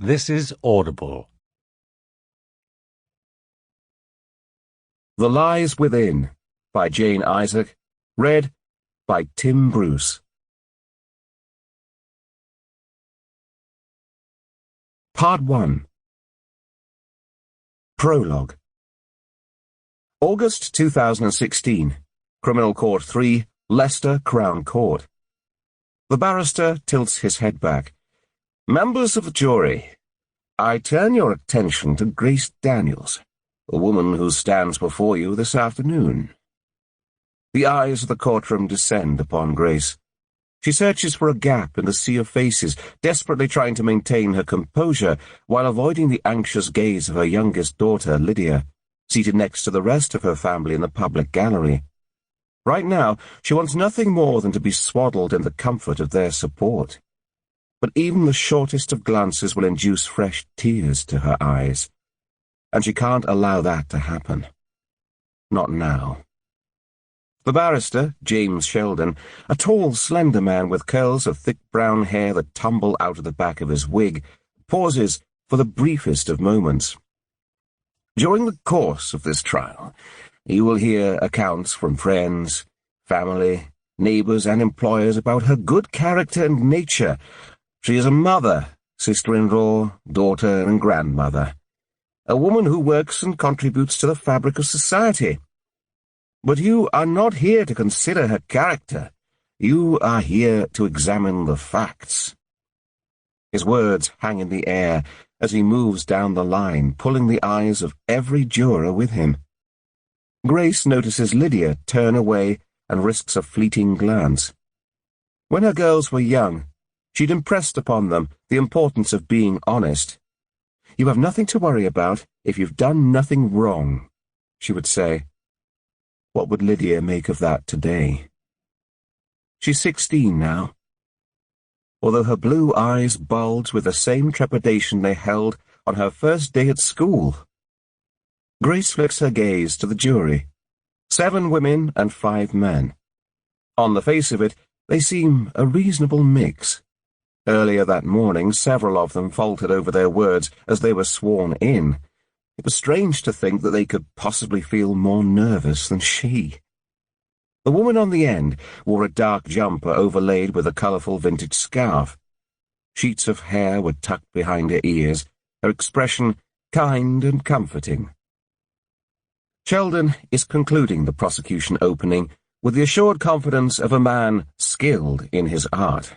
This is Audible. The Lies Within by Jane Isaac, read by Tim Bruce. Part 1. Prologue. August 2016. Criminal Court 3, Leicester Crown Court. The barrister tilts his head back. Members of the jury, I turn your attention to Grace Daniels, the woman who stands before you this afternoon. The eyes of the courtroom descend upon Grace. She searches for a gap in the sea of faces, desperately trying to maintain her composure while avoiding the anxious gaze of her youngest daughter, Lydia, seated next to the rest of her family in the public gallery. Right now, she wants nothing more than to be swaddled in the comfort of their support. But even the shortest of glances will induce fresh tears to her eyes, and she can't allow that to happen. Not now. The barrister, James Sheldon, a tall, slender man with curls of thick brown hair that tumble out of the back of his wig, pauses for the briefest of moments. During the course of this trial, you will hear accounts from friends, family, neighbours and employers about her good character and nature. She is a mother, sister-in-law, daughter and grandmother, a woman who works and contributes to the fabric of society. But you are not here to consider her character. You are here to examine the facts. His words hang in the air as he moves down the line, pulling the eyes of every juror with him. Grace notices Lydia turn away and risks a fleeting glance. When her girls were young, she'd impressed upon them the importance of being honest. You have nothing to worry about if you've done nothing wrong, she would say. What would Lydia make of that today? She's 16 now. Although her blue eyes bulge with the same trepidation they held on her first day at school. Grace flicks her gaze to the jury. 7 women and 5 men. On the face of it, they seem a reasonable mix. Earlier that morning, several of them faltered over their words as they were sworn in. It was strange to think that they could possibly feel more nervous than she. The woman on the end wore a dark jumper overlaid with a colourful vintage scarf. Sheets of hair were tucked behind her ears, her expression kind and comforting. Sheldon is concluding the prosecution opening with the assured confidence of a man skilled in his art.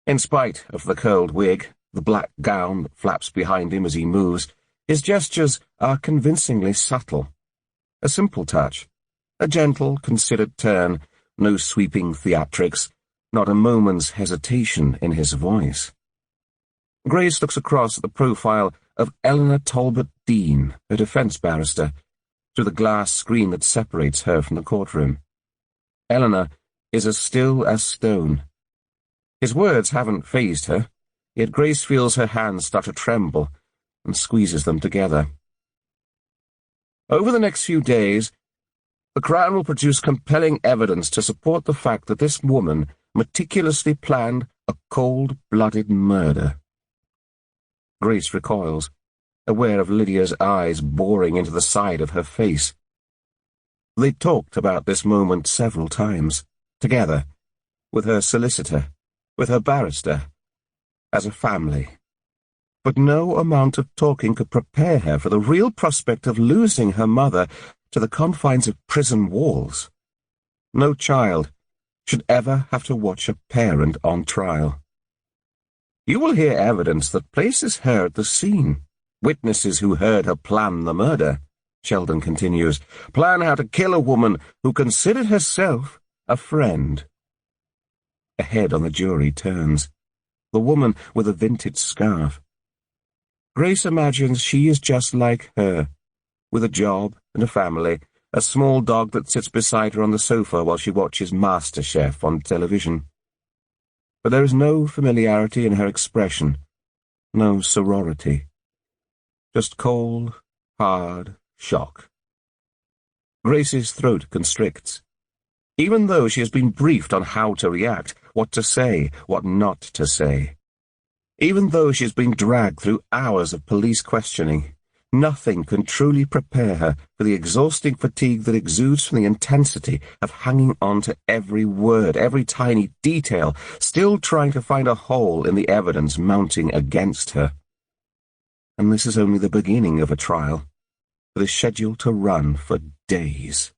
In spite of the curled wig, the black gown that flaps behind him as he moves, his gestures are convincingly subtle. A simple touch, a gentle, considered turn, no sweeping theatrics, not a moment's hesitation in his voice. Grace looks across at the profile of Eleanor Talbot Dean, her defence barrister, through the glass screen that separates her from the courtroom. Eleanor is as still as stone. His words haven't fazed her, yet Grace feels her hands start to tremble and squeezes them together. Over the next few days, the Crown will produce compelling evidence to support the fact that this woman meticulously planned a cold-blooded murder. Grace recoils, aware of Lydia's eyes boring into the side of her face. They talked about this moment several times, together, with her solicitor, with her barrister, as a family. But no amount of talking could prepare her for the real prospect of losing her mother to the confines of prison walls. No child should ever have to watch a parent on trial. You will hear evidence that places her at the scene, witnesses who heard her plan the murder, Sheldon continues, plan how to kill a woman who considered herself a friend. A head on the jury turns. The woman with a vintage scarf. Grace imagines she is just like her, with a job and a family, a small dog that sits beside her on the sofa while she watches MasterChef on television. But there is no familiarity in her expression, no sorority. Just cold, hard shock. Grace's throat constricts. Even though she has been briefed on how to react, what to say, what not to say. Even though she's been dragged through hours of police questioning, nothing can truly prepare her for the exhausting fatigue that exudes from the intensity of hanging on to every word, every tiny detail, still trying to find a hole in the evidence mounting against her. And this is only the beginning of a trial that is scheduled to run for days.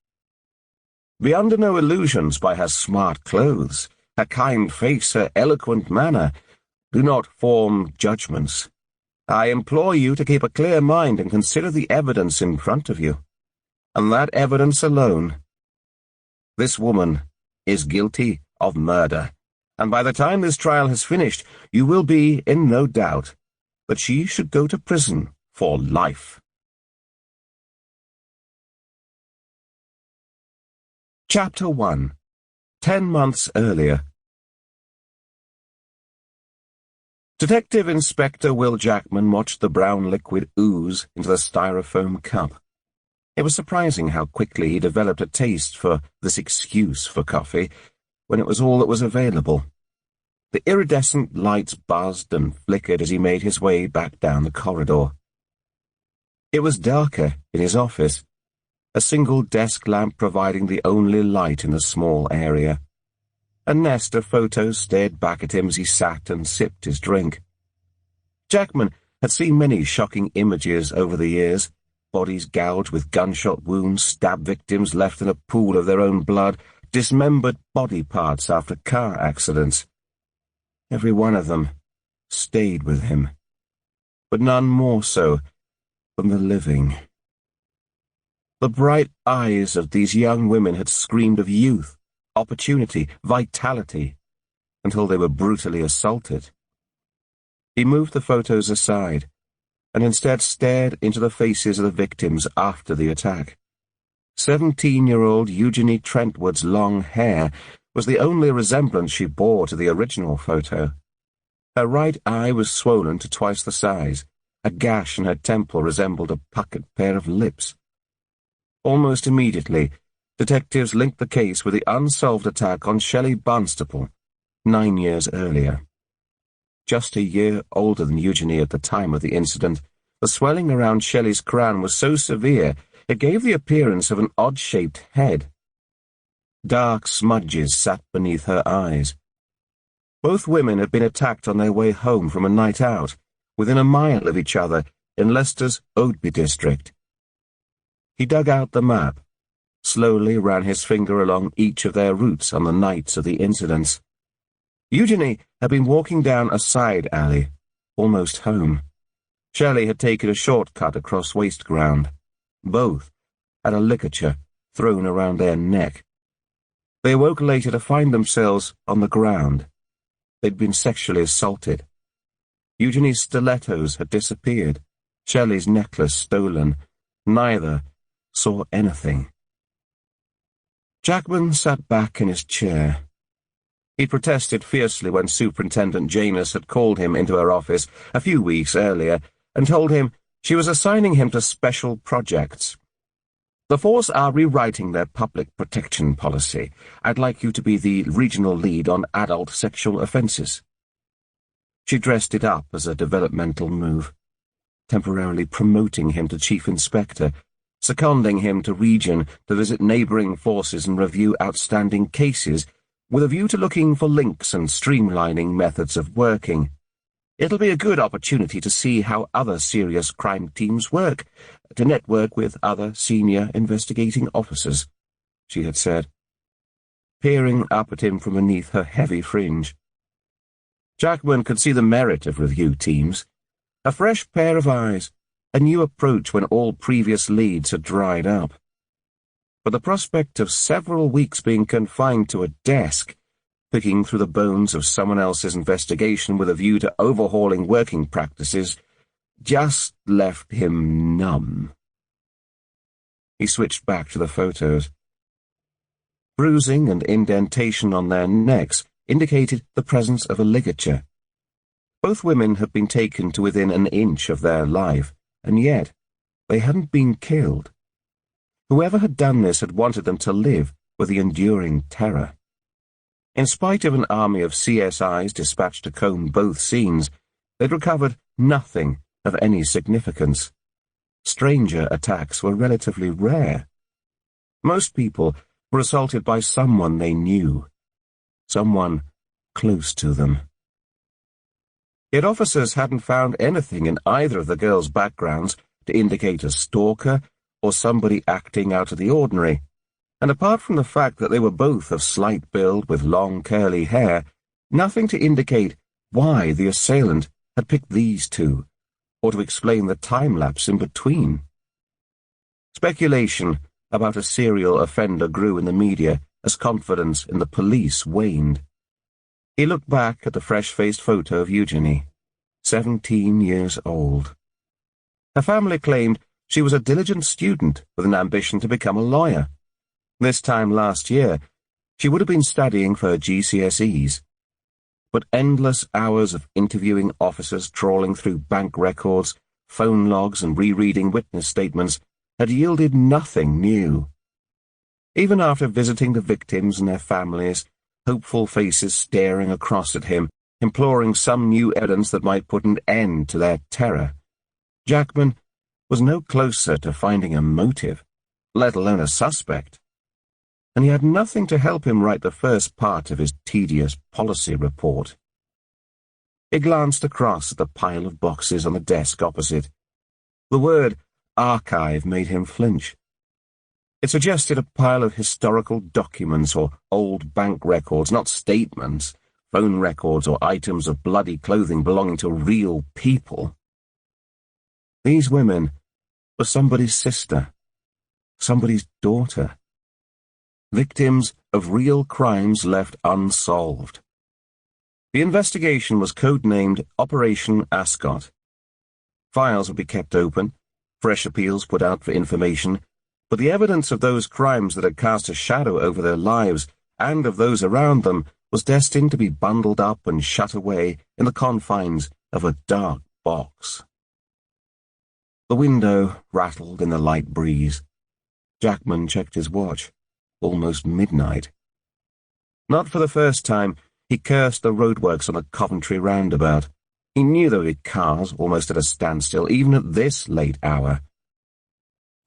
Be under no illusions by her smart clothes, her kind face, her eloquent manner. Do not form judgments. I implore you to keep a clear mind and consider the evidence in front of you, and that evidence alone. This woman is guilty of murder, and by the time this trial has finished, you will be in no doubt that she should go to prison for life. Chapter 1. 10 months earlier. Detective Inspector Will Jackman watched the brown liquid ooze into the styrofoam cup. It was surprising how quickly he developed a taste for this excuse for coffee, when it was all that was available. The iridescent lights buzzed and flickered as he made his way back down the corridor. It was darker in his office, a single desk lamp providing the only light in the small area. A nest of photos stared back at him as he sat and sipped his drink. Jackman had seen many shocking images over the years: bodies gouged with gunshot wounds, stab victims left in a pool of their own blood, dismembered body parts after car accidents. Every one of them stayed with him, but none more so than the living. The bright eyes of these young women had screamed of youth, opportunity, vitality, until they were brutally assaulted. He moved the photos aside, and instead stared into the faces of the victims after the attack. 17-year-old Eugenie Trentwood's long hair was the only resemblance she bore to the original photo. Her right eye was swollen to twice the size. A gash in her temple resembled a puckered pair of lips. Almost immediately, detectives linked the case with the unsolved attack on Shelley Barnstaple 9 years earlier. Just a year older than Eugenie at the time of the incident, the swelling around Shelley's crown was so severe it gave the appearance of an odd-shaped head. Dark smudges sat beneath her eyes. Both women had been attacked on their way home from a night out, within a mile of each other in Leicester's Oadby district. He dug out the map, slowly ran his finger along each of their routes on the nights of the incidents. Eugenie had been walking down a side alley, almost home. Shelley had taken a shortcut across waste ground. Both had a ligature thrown around their neck. They awoke later to find themselves on the ground. They'd been sexually assaulted. Eugenie's stilettos had disappeared, Shelley's necklace stolen. Neither saw anything. Jackman sat back in his chair. He protested fiercely when Superintendent Janus had called him into her office a few weeks earlier and told him she was assigning him to special projects. "The force are rewriting their public protection policy. I'd like you to be the regional lead on adult sexual offences." She dressed it up as a developmental move, temporarily promoting him to chief inspector, seconding him to region to visit neighbouring forces and review outstanding cases, with a view to looking for links and streamlining methods of working. "It'll be a good opportunity to see how other serious crime teams work, to network with other senior investigating officers," she had said, peering up at him from beneath her heavy fringe. Jackman could see the merit of review teams. A fresh pair of eyes, a new approach when all previous leads had dried up. But the prospect of several weeks being confined to a desk, picking through the bones of someone else's investigation with a view to overhauling working practices, just left him numb. He switched back to the photos. Bruising and indentation on their necks indicated the presence of a ligature. Both women had been taken to within an inch of their life, and yet they hadn't been killed. Whoever had done this had wanted them to live with the enduring terror. In spite of an army of CSIs dispatched to comb both scenes, they'd recovered nothing of any significance. Stranger attacks were relatively rare. Most people were assaulted by someone they knew, someone close to them. Yet officers hadn't found anything in either of the girls' backgrounds to indicate a stalker or somebody acting out of the ordinary, and apart from the fact that they were both of slight build with long curly hair, nothing to indicate why the assailant had picked these two, or to explain the time-lapse in between. Speculation about a serial offender grew in the media as confidence in the police waned. He looked back at the fresh-faced photo of Eugenie, 17 years old. Her family claimed she was a diligent student with an ambition to become a lawyer. This time last year, she would have been studying for her GCSEs. But endless hours of interviewing officers, trawling through bank records, phone logs, and rereading witness statements had yielded nothing new. Even after visiting the victims and their families, hopeful faces staring across at him, imploring some new evidence that might put an end to their terror, Jackman was no closer to finding a motive, let alone a suspect. And he had nothing to help him write the first part of his tedious policy report. He glanced across at the pile of boxes on the desk opposite. The word archive made him flinch. It suggested a pile of historical documents or old bank records, not statements, phone records or items of bloody clothing belonging to real people. These women were somebody's sister, somebody's daughter. Victims of real crimes left unsolved. The investigation was codenamed Operation Ascot. Files would be kept open, fresh appeals put out for information, but the evidence of those crimes that had cast a shadow over their lives and of those around them was destined to be bundled up and shut away in the confines of a dark box. The window rattled in the light breeze. Jackman checked his watch. Almost midnight. Not for the first time, he cursed the roadworks on the Coventry roundabout. He knew there would be cars almost at a standstill, even at this late hour.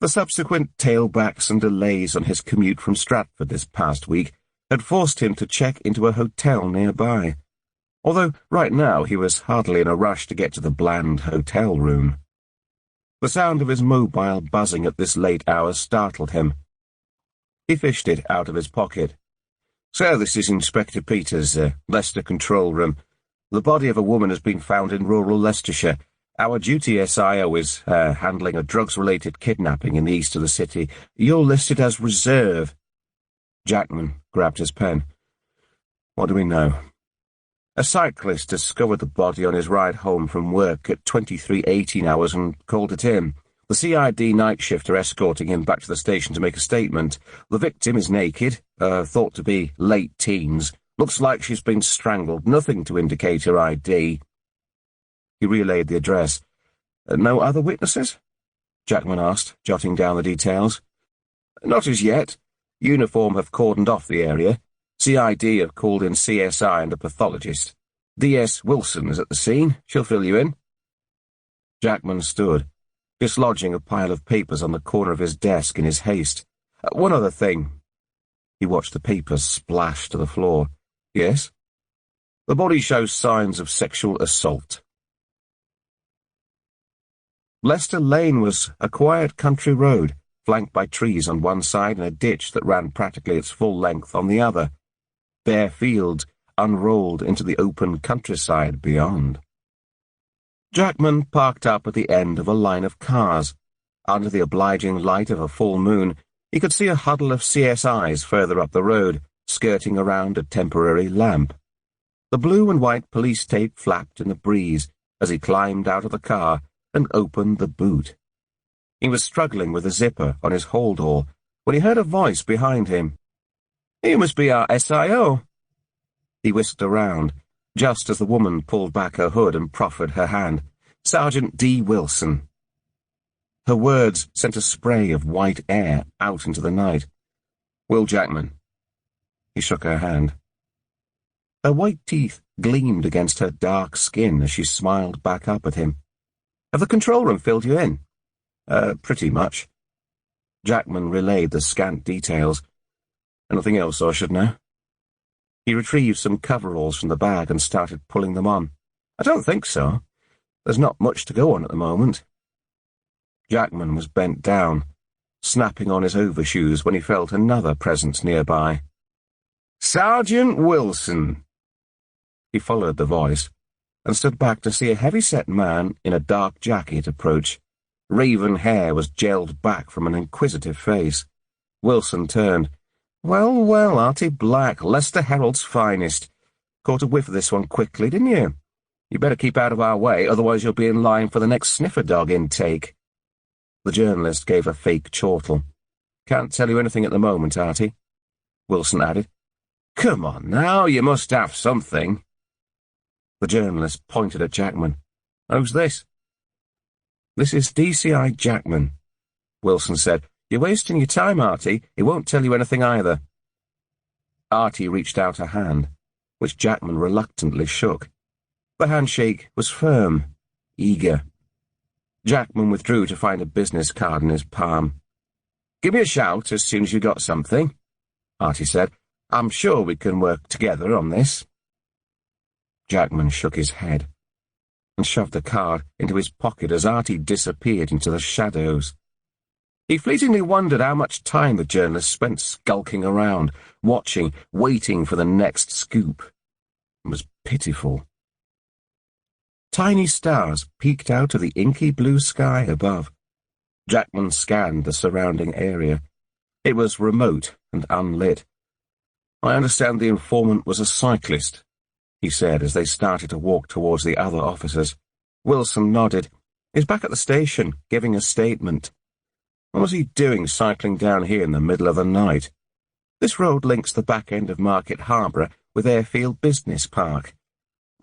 The subsequent tailbacks and delays on his commute from Stratford this past week had forced him to check into a hotel nearby, although right now he was hardly in a rush to get to the bland hotel room. The sound of his mobile buzzing at this late hour startled him. He fished it out of his pocket. "Sir, this is Inspector Peters, Leicester Control Room. The body of a woman has been found in rural Leicestershire. Our duty SIO is handling a drugs-related kidnapping in the east of the city. You're listed as reserve." Jackman grabbed his pen. "What do we know?" "A cyclist discovered the body on his ride home from work at 23:18 hours and called it in. The CID night shift are escorting him back to the station to make a statement. The victim is naked, thought to be late teens. Looks like she's been strangled, nothing to indicate her ID." He relayed the address. "No other witnesses?" Jackman asked, jotting down the details. "Not as yet. Uniform have cordoned off the area. CID have called in CSI and a pathologist. DS Wilson is at the scene. She'll fill you in." Jackman stood, dislodging a pile of papers on the corner of his desk in his haste. "One other thing." He watched the papers splash to the floor. "Yes?" "The body shows signs of sexual assault." Leicester Lane was a quiet country road, flanked by trees on one side and a ditch that ran practically its full length on the other. Bare fields unrolled into the open countryside beyond. Jackman parked up at the end of a line of cars. Under the obliging light of a full moon, he could see a huddle of CSIs further up the road, skirting around a temporary lamp. The blue and white police tape flapped in the breeze as he climbed out of the car and opened the boot. He was struggling with the zipper on his hold-all when he heard a voice behind him. "You must be our SIO." He whisked around, just as the woman pulled back her hood and proffered her hand. "Sergeant D. Wilson." Her words sent a spray of white air out into the night. "Will Jackman." He shook her hand. Her white teeth gleamed against her dark skin as she smiled back up at him. "Have the control room filled you in?" Pretty much." Jackman relayed the scant details. "Anything else I should know?" He retrieved some coveralls from the bag and started pulling them on. "I don't think so. There's not much to go on at the moment." Jackman was bent down, snapping on his overshoes when he felt another presence nearby. "Sergeant Wilson!" He followed the voice and stood back to see a heavy-set man in a dark jacket approach. Raven hair was gelled back from an inquisitive face. Wilson turned. "Well, well, Artie Black, Leicester Herald's finest. Caught a whiff of this one quickly, didn't you? You better keep out of our way, otherwise you'll be in line for the next sniffer dog intake." The journalist gave a fake chortle. "Can't tell you anything at the moment, Artie," Wilson added. "Come on now, you must have something." The journalist pointed at Jackman. "Who's this?" "This is DCI Jackman," Wilson said. "You're wasting your time, Artie. He won't tell you anything either." Artie reached out a hand, which Jackman reluctantly shook. The handshake was firm, eager. Jackman withdrew to find a business card in his palm. "Give me a shout as soon as you got something," Artie said. "I'm sure we can work together on this." Jackman shook his head and shoved the card into his pocket as Artie disappeared into the shadows. He fleetingly wondered how much time the journalist spent skulking around, watching, waiting for the next scoop. It was pitiful. Tiny stars peeked out of the inky blue sky above. Jackman scanned the surrounding area. It was remote and unlit. "I understand the informant was a cyclist," he said as they started to walk towards the other officers. Wilson nodded. "He's back at the station, giving a statement." "What was he doing cycling down here in the middle of the night?" "This road links the back end of Market Harbour with Airfield Business Park.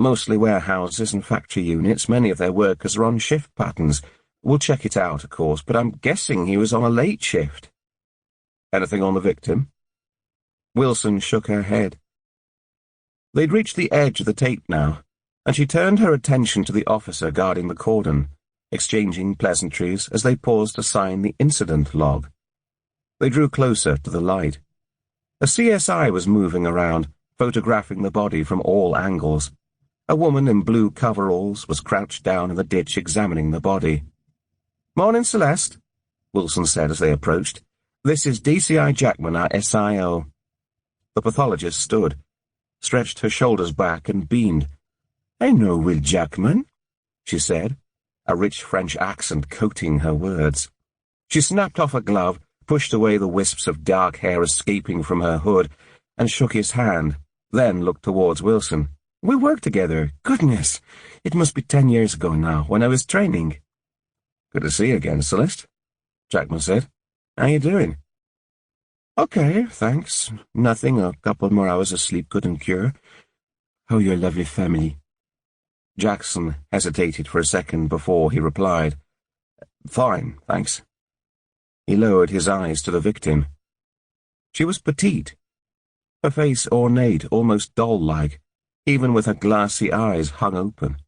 Mostly warehouses and factory units. Many of their workers are on shift patterns. We'll check it out, of course, but I'm guessing he was on a late shift." "Anything on the victim?" Wilson shook her head. They'd reached the edge of the tape now, and she turned her attention to the officer guarding the cordon, exchanging pleasantries as they paused to sign the incident log. They drew closer to the light. A CSI was moving around, photographing the body from all angles. A woman in blue coveralls was crouched down in the ditch examining the body. "Morning, Celeste," Wilson said as they approached. "This is DCI Jackman, our SIO. The pathologist stood, stretched her shoulders back and beamed. "I know Will Jackman," she said, a rich French accent coating her words. She snapped off a glove, pushed away the wisps of dark hair escaping from her hood, and shook his hand, then looked towards Wilson. "We worked together. Goodness, it must be 10 years ago now, when I was training." "Good to see you again, Celeste," Jackman said. "How you doing?" "Okay, thanks. Nothing a couple more hours of sleep couldn't cure. How your lovely family?" Jackson hesitated for a second before he replied. "Fine, thanks." He lowered his eyes to the victim. She was petite, her face ornate, almost doll-like, even with her glassy eyes hung open.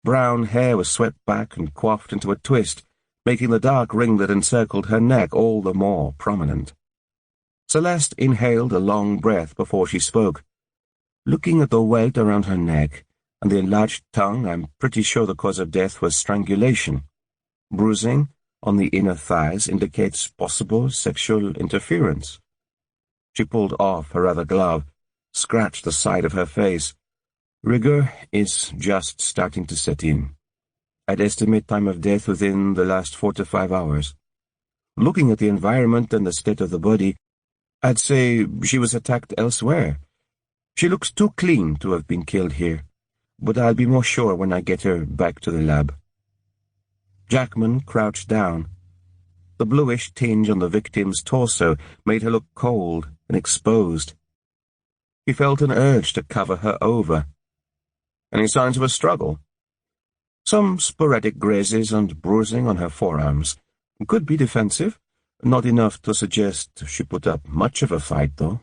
Brown hair was swept back and coiffed into a twist, making the dark ring that encircled her neck all the more prominent. Celeste inhaled a long breath before she spoke. "Looking at the welt around her neck and the enlarged tongue, I'm pretty sure the cause of death was strangulation. Bruising on the inner thighs indicates possible sexual interference." She pulled off her other glove, scratched the side of her face. "Rigor is just starting to set in. I'd estimate time of death within the last 4 to 5 hours. Looking at the environment and the state of the body, I'd say she was attacked elsewhere. She looks too clean to have been killed here, but I'll be more sure when I get her back to the lab." Jackman crouched down. The bluish tinge on the victim's torso made her look cold and exposed. He felt an urge to cover her over. "Any signs of a struggle?" "Some sporadic grazes and bruising on her forearms. Could be defensive. Not enough to suggest she put up much of a fight, though."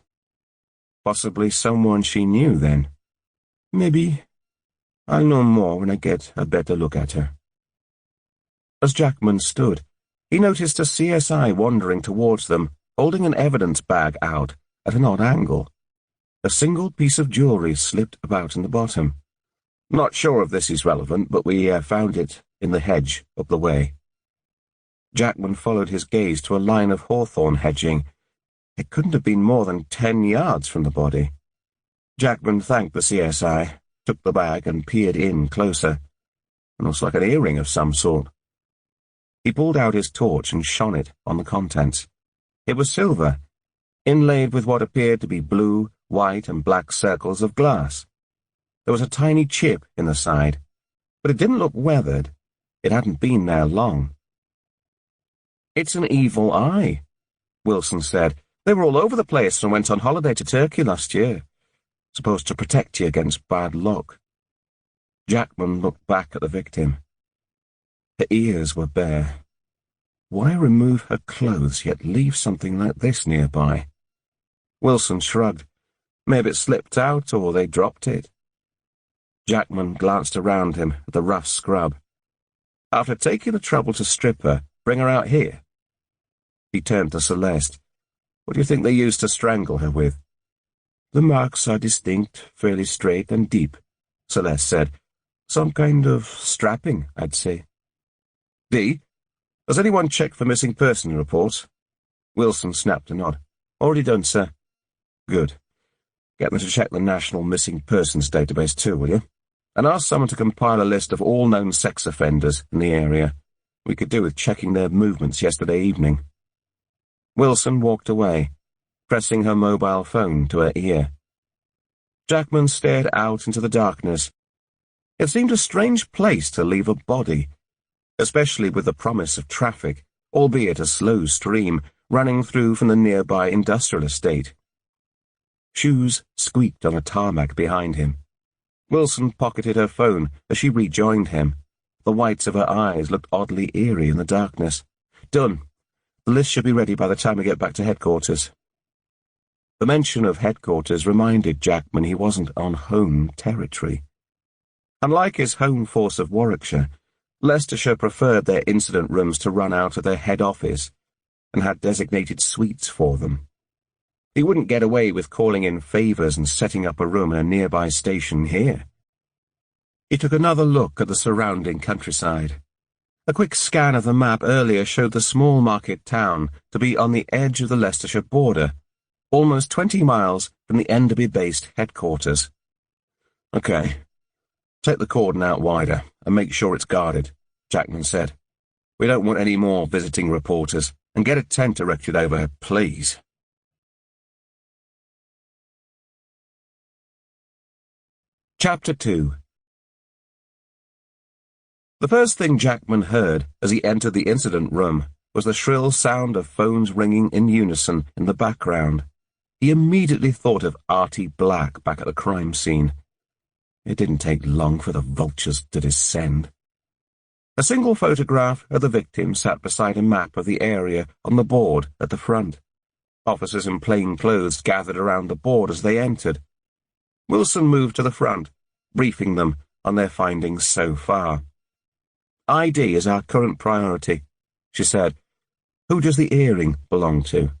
"Possibly someone she knew, then," Maybe I'll know more when I get a better look at her. As Jackman stood, he noticed a CSI wandering towards them, holding an evidence bag out at an odd angle. A single piece of jewellery slipped about in the bottom. Not sure if this is relevant, but we found it in the hedge up the way. Jackman followed his gaze to a line of hawthorn hedging. It couldn't have been more than 10 yards from the body. Jackman thanked the CSI, took the bag and peered in closer. It looks like an earring of some sort. He pulled out his torch and shone it on the contents. It was silver, inlaid with what appeared to be blue, white, and black circles of glass. There was a tiny chip in the side, but it didn't look weathered. It hadn't been there long. "It's an evil eye," Wilson said. "They were all over the place and went on holiday to Turkey last year. Supposed to protect you against bad luck." Jackman looked back at the victim. Her ears were bare. Why remove her clothes yet leave something like this nearby? Wilson shrugged. Maybe it slipped out or they dropped it. Jackman glanced around him at the rough scrub. "After taking the trouble to strip her, bring her out here?" He turned to Celeste. "What do you think they used to strangle her with?" "The marks are distinct, fairly straight and deep," Celeste said. "Some kind of strapping, I'd say." "Dee, has anyone checked for missing person reports?" Wilson snapped a nod. "Already done, sir." "Good. Get them to check the National Missing Persons database too, will you? And ask someone to compile a list of all known sex offenders in the area. We could do with checking their movements yesterday evening." Wilson walked away, pressing her mobile phone to her ear. Jackman stared out into the darkness. It seemed a strange place to leave a body, especially with the promise of traffic, albeit a slow stream, running through from the nearby industrial estate. Shoes squeaked on a tarmac behind him. Wilson pocketed her phone as she rejoined him. The whites of her eyes looked oddly eerie in the darkness. "Done. The list should be ready by the time we get back to headquarters." The mention of headquarters reminded Jackman he wasn't on home territory. Unlike his home force of Warwickshire, Leicestershire preferred their incident rooms to run out of their head office and had designated suites for them. He wouldn't get away with calling in favours and setting up a room in a nearby station here. He took another look at the surrounding countryside. A quick scan of the map earlier showed the small market town to be on the edge of the Leicestershire border, almost 20 miles from the Enderby-based headquarters. "Okay. Take the cordon out wider and make sure it's guarded," Jackman said. "We don't want any more visiting reporters, and get a tent erected over, please." Chapter 2. The first thing Jackman heard as he entered the incident room was the shrill sound of phones ringing in unison in the background. He immediately thought of Artie Black back at the crime scene. It didn't take long for the vultures to descend. A single photograph of the victim sat beside a map of the area on the board at the front. Officers in plain clothes gathered around the board as they entered. Wilson moved to the front, briefing them on their findings so far. "ID is our current priority," she said. "Who does the earring belong to?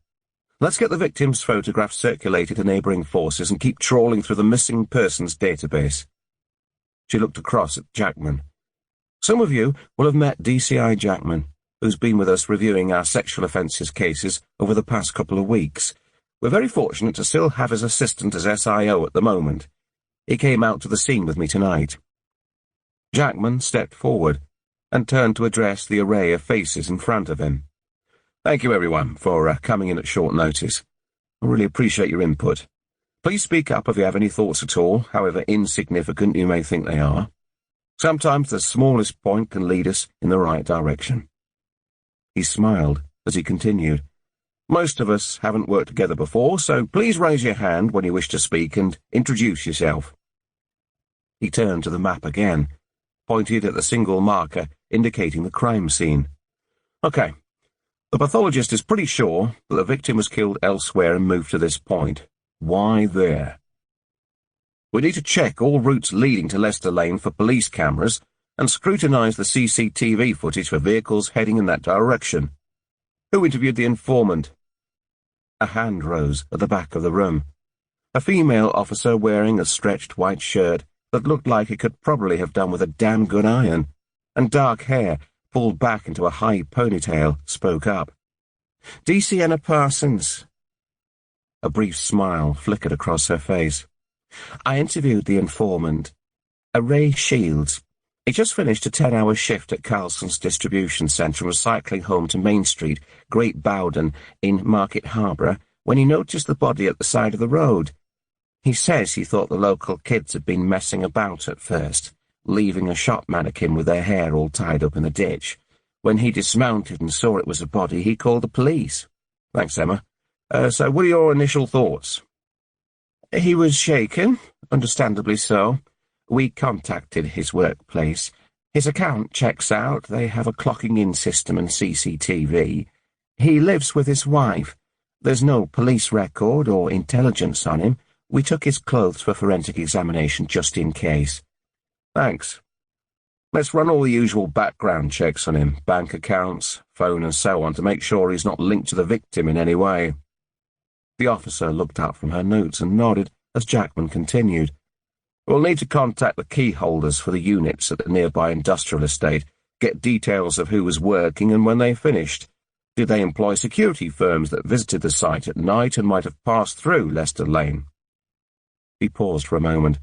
Let's get the victim's photograph circulated to neighbouring forces and keep trawling through the missing persons database." She looked across at Jackman. "Some of you will have met DCI Jackman, who's been with us reviewing our sexual offences cases over the past couple of weeks. We're very fortunate to still have his assistant as SIO at the moment. He came out to the scene with me tonight." Jackman stepped forward and turned to address the array of faces in front of him. "Thank you, everyone, for coming in at short notice. I really appreciate your input. Please speak up if you have any thoughts at all, however insignificant you may think they are. Sometimes the smallest point can lead us in the right direction." He smiled as he continued. "Most of us haven't worked together before, so please raise your hand when you wish to speak and introduce yourself." He turned to the map again, pointed at the single marker indicating the crime scene. "Okay. The pathologist is pretty sure that the victim was killed elsewhere and moved to this point. Why there?" We need to check all routes leading to Leicester Lane for police cameras and scrutinise the CCTV footage for vehicles heading in that direction. Who interviewed the informant? A hand rose at the back of the room. A female officer wearing a stretched white shirt that looked like it could probably have done with a damn good iron, and dark hair pulled back into a high ponytail, spoke up. DCNA Parsons. A brief smile flickered across her face. I interviewed the informant, Ray Shields. He just finished a 10-hour shift at Carlson's distribution centre and was cycling home to Main Street, Great Bowden, in Market Harbour, when he noticed the body at the side of the road. He says he thought the local kids had been messing about at first, leaving a shop mannequin with their hair all tied up in the ditch. When he dismounted and saw it was a body, he called the police. Thanks, Emma. So what are your initial thoughts? He was shaken, understandably so. We contacted his workplace. His account checks out. They have a clocking-in system and CCTV. He lives with his wife. There's no police record or intelligence on him. We took his clothes for forensic examination just in case. Thanks. Let's run all the usual background checks on him, bank accounts, phone and so on, to make sure he's not linked to the victim in any way. The officer looked up from her notes and nodded as Jackman continued. We'll need to contact the key holders for the units at the nearby industrial estate, get details of who was working and when they finished. Did they employ security firms that visited the site at night and might have passed through Leicester Lane? He paused for a moment.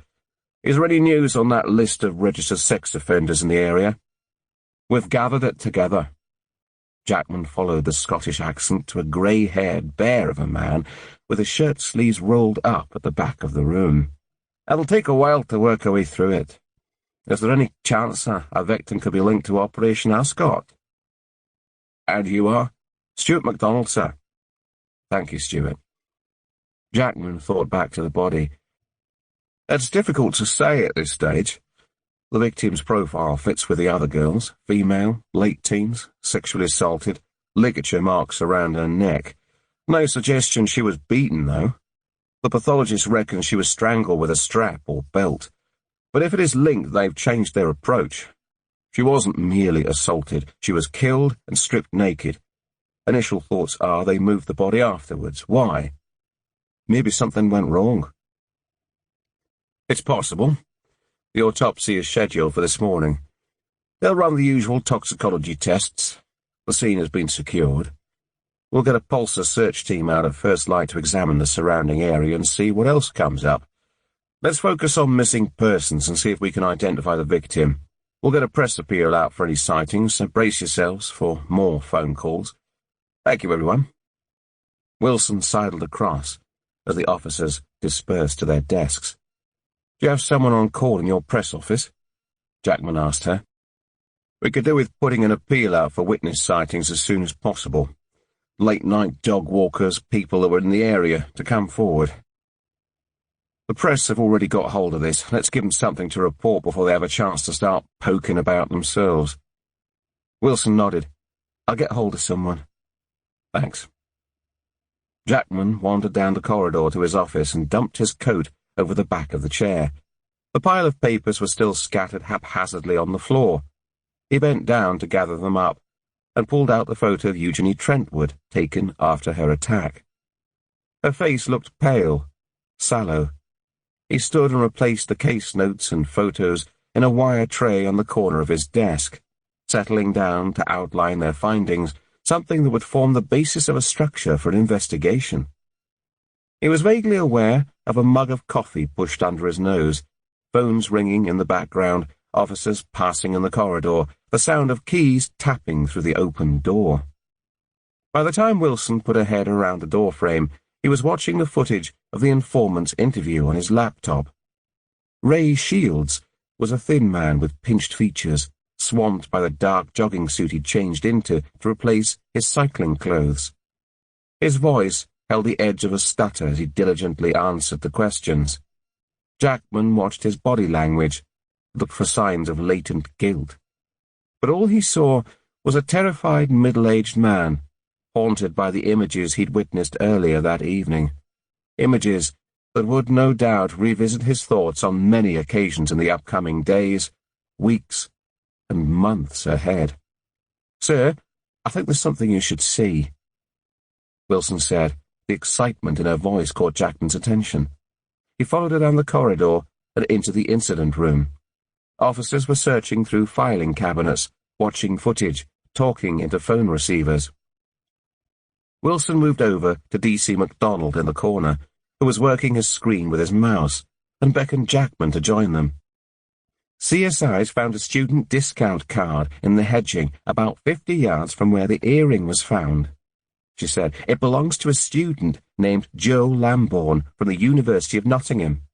Is there any news on that list of registered sex offenders in the area? We've gathered it together. Jackman followed the Scottish accent to a grey-haired bear of a man with his shirt sleeves rolled up at the back of the room. It'll take a while to work our way through it. Is there any chance a victim could be linked to Operation Ascot? And you are? Stuart MacDonald, sir. Thank you, Stuart. Jackman thought back to the body. It's difficult to say at this stage. The victim's profile fits with the other girls, female, late teens, sexually assaulted, ligature marks around her neck. No suggestion she was beaten, though. The pathologist reckons she was strangled with a strap or belt. But if it is linked, they've changed their approach. She wasn't merely assaulted. She was killed and stripped naked. Initial thoughts are they moved the body afterwards. Why? Maybe something went wrong. It's possible. The autopsy is scheduled for this morning. They'll run the usual toxicology tests. The scene has been secured. We'll get a pulsar search team out at first light to examine the surrounding area and see what else comes up. Let's focus on missing persons and see if we can identify the victim. We'll get a press appeal out for any sightings, so brace yourselves for more phone calls. Thank you, everyone. Wilson sidled across as the officers dispersed to their desks. Do you have someone on call in your press office? Jackman asked her. We could do with putting an appeal out for witness sightings as soon as possible. Late-night dog walkers, people that were in the area, to come forward. The press have already got hold of this. Let's give them something to report before they have a chance to start poking about themselves. Wilson nodded. I'll get hold of someone. Thanks. Jackman wandered down the corridor to his office and dumped his coat over the back of the chair. The pile of papers was still scattered haphazardly on the floor. He bent down to gather them up and pulled out the photo of Eugenie Trentwood, taken after her attack. Her face looked pale, sallow. He stood and replaced the case notes and photos in a wire tray on the corner of his desk, settling down to outline their findings, something that would form the basis of a structure for an investigation. He was vaguely aware of a mug of coffee pushed under his nose, phones ringing in the background, officers passing in the corridor, the sound of keys tapping through the open door. By the time Wilson put a head around the doorframe, he was watching the footage of the informant's interview on his laptop. Ray Shields was a thin man with pinched features, swamped by the dark jogging suit he'd changed into to replace his cycling clothes. His voice held the edge of a stutter as he diligently answered the questions. Jackman watched his body language, looked for signs of latent guilt. But all he saw was a terrified middle-aged man, haunted by the images he'd witnessed earlier that evening. Images that would no doubt revisit his thoughts on many occasions in the upcoming days, weeks, and months ahead. "Sir, I think there's something you should see," Wilson said. The excitement in her voice caught Jackman's attention. He followed her down the corridor and into the incident room. Officers were searching through filing cabinets, watching footage, talking into phone receivers. Wilson moved over to D.C. MacDonald in the corner, who was working his screen with his mouse, and beckoned Jackman to join them. "CSI's found a student discount card in the hedging about 50 yards from where the earring was found," she said. "It belongs to a student named Joe Lambourne from the University of Nottingham.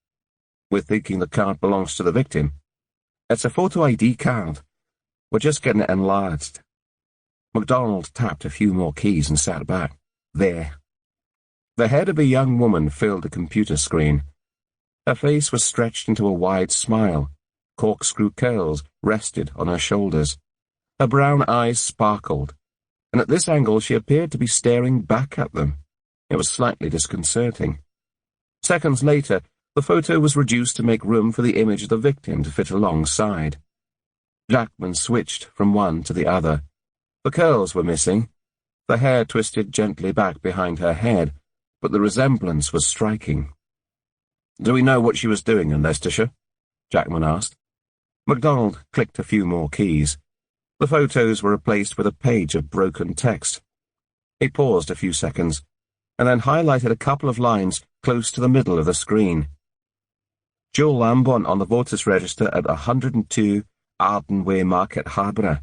We're thinking the card belongs to the victim. It's a photo ID card. We're just getting it enlarged." MacDonald tapped a few more keys and sat back. There. The head of a young woman filled the computer screen. Her face was stretched into a wide smile. Corkscrew curls rested on her shoulders. Her brown eyes sparkled, and at this angle she appeared to be staring back at them. It was slightly disconcerting. Seconds later, the photo was reduced to make room for the image of the victim to fit alongside. Jackman switched from one to the other. The curls were missing. The hair twisted gently back behind her head, but the resemblance was striking. "Do we know what she was doing in Leicestershire?" Jackman asked. MacDonald clicked a few more keys. The photos were replaced with a page of broken text. He paused a few seconds, and then highlighted a couple of lines close to the middle of the screen. "Joe Lambourne on the voters' register at 102 Arden Way, Market Harborough.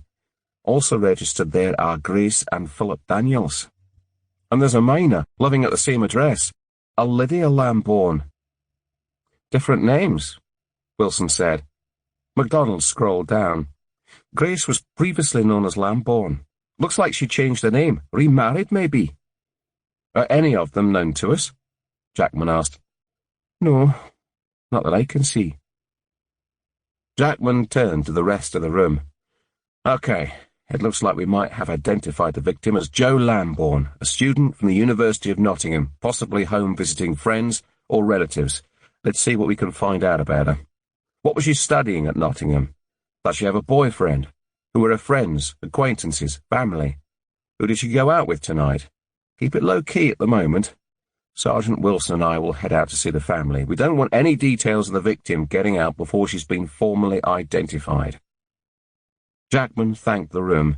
Also registered there are Grace and Philip Daniels. And there's a minor living at the same address, a Lydia Lambourne." "Different names," Wilson said. MacDonald scrolled down. "Grace was previously known as Lambourne. Looks like she changed her name, remarried maybe." "Are any of them known to us?" Jackman asked. "No, not that I can see." Jackman turned to the rest of the room. "Okay. It looks like we might have identified the victim as Joe Lambourne, a student from the University of Nottingham, possibly home visiting friends or relatives. Let's see what we can find out about her. What was she studying at Nottingham? Does she have a boyfriend? Who were her friends, acquaintances, family? Who did she go out with tonight? Keep it low-key at the moment. Sergeant Wilson and I will head out to see the family. We don't want any details of the victim getting out before she's been formally identified." Jackman thanked the room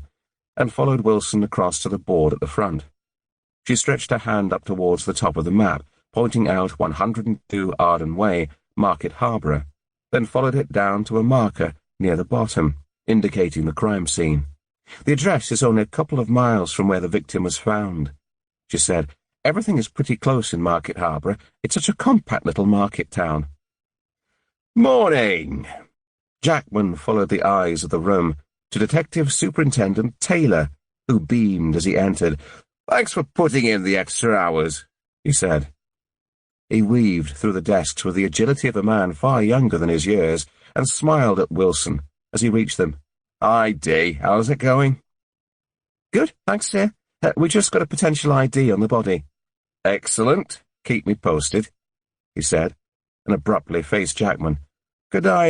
and followed Wilson across to the board at the front. She stretched her hand up towards the top of the map, pointing out 102 Arden Way, Market Harborough, then followed it down to a marker near the bottom, indicating the crime scene. "The address is only a couple of miles from where the victim was found," she said. "Everything is pretty close in Market Harborough. It's such a compact little market town." "Morning!" Jackman followed the eyes of the room to Detective Superintendent Taylor, who beamed as he entered. "Thanks for putting in the extra hours," he said. He weaved through the desks with the agility of a man far younger than his years, and smiled at Wilson as he reached them. "Hi, Dee. How's it going?" "Good, thanks, sir. We just got a potential ID on the body." "Excellent. Keep me posted," he said, and abruptly faced Jackman. "Could I,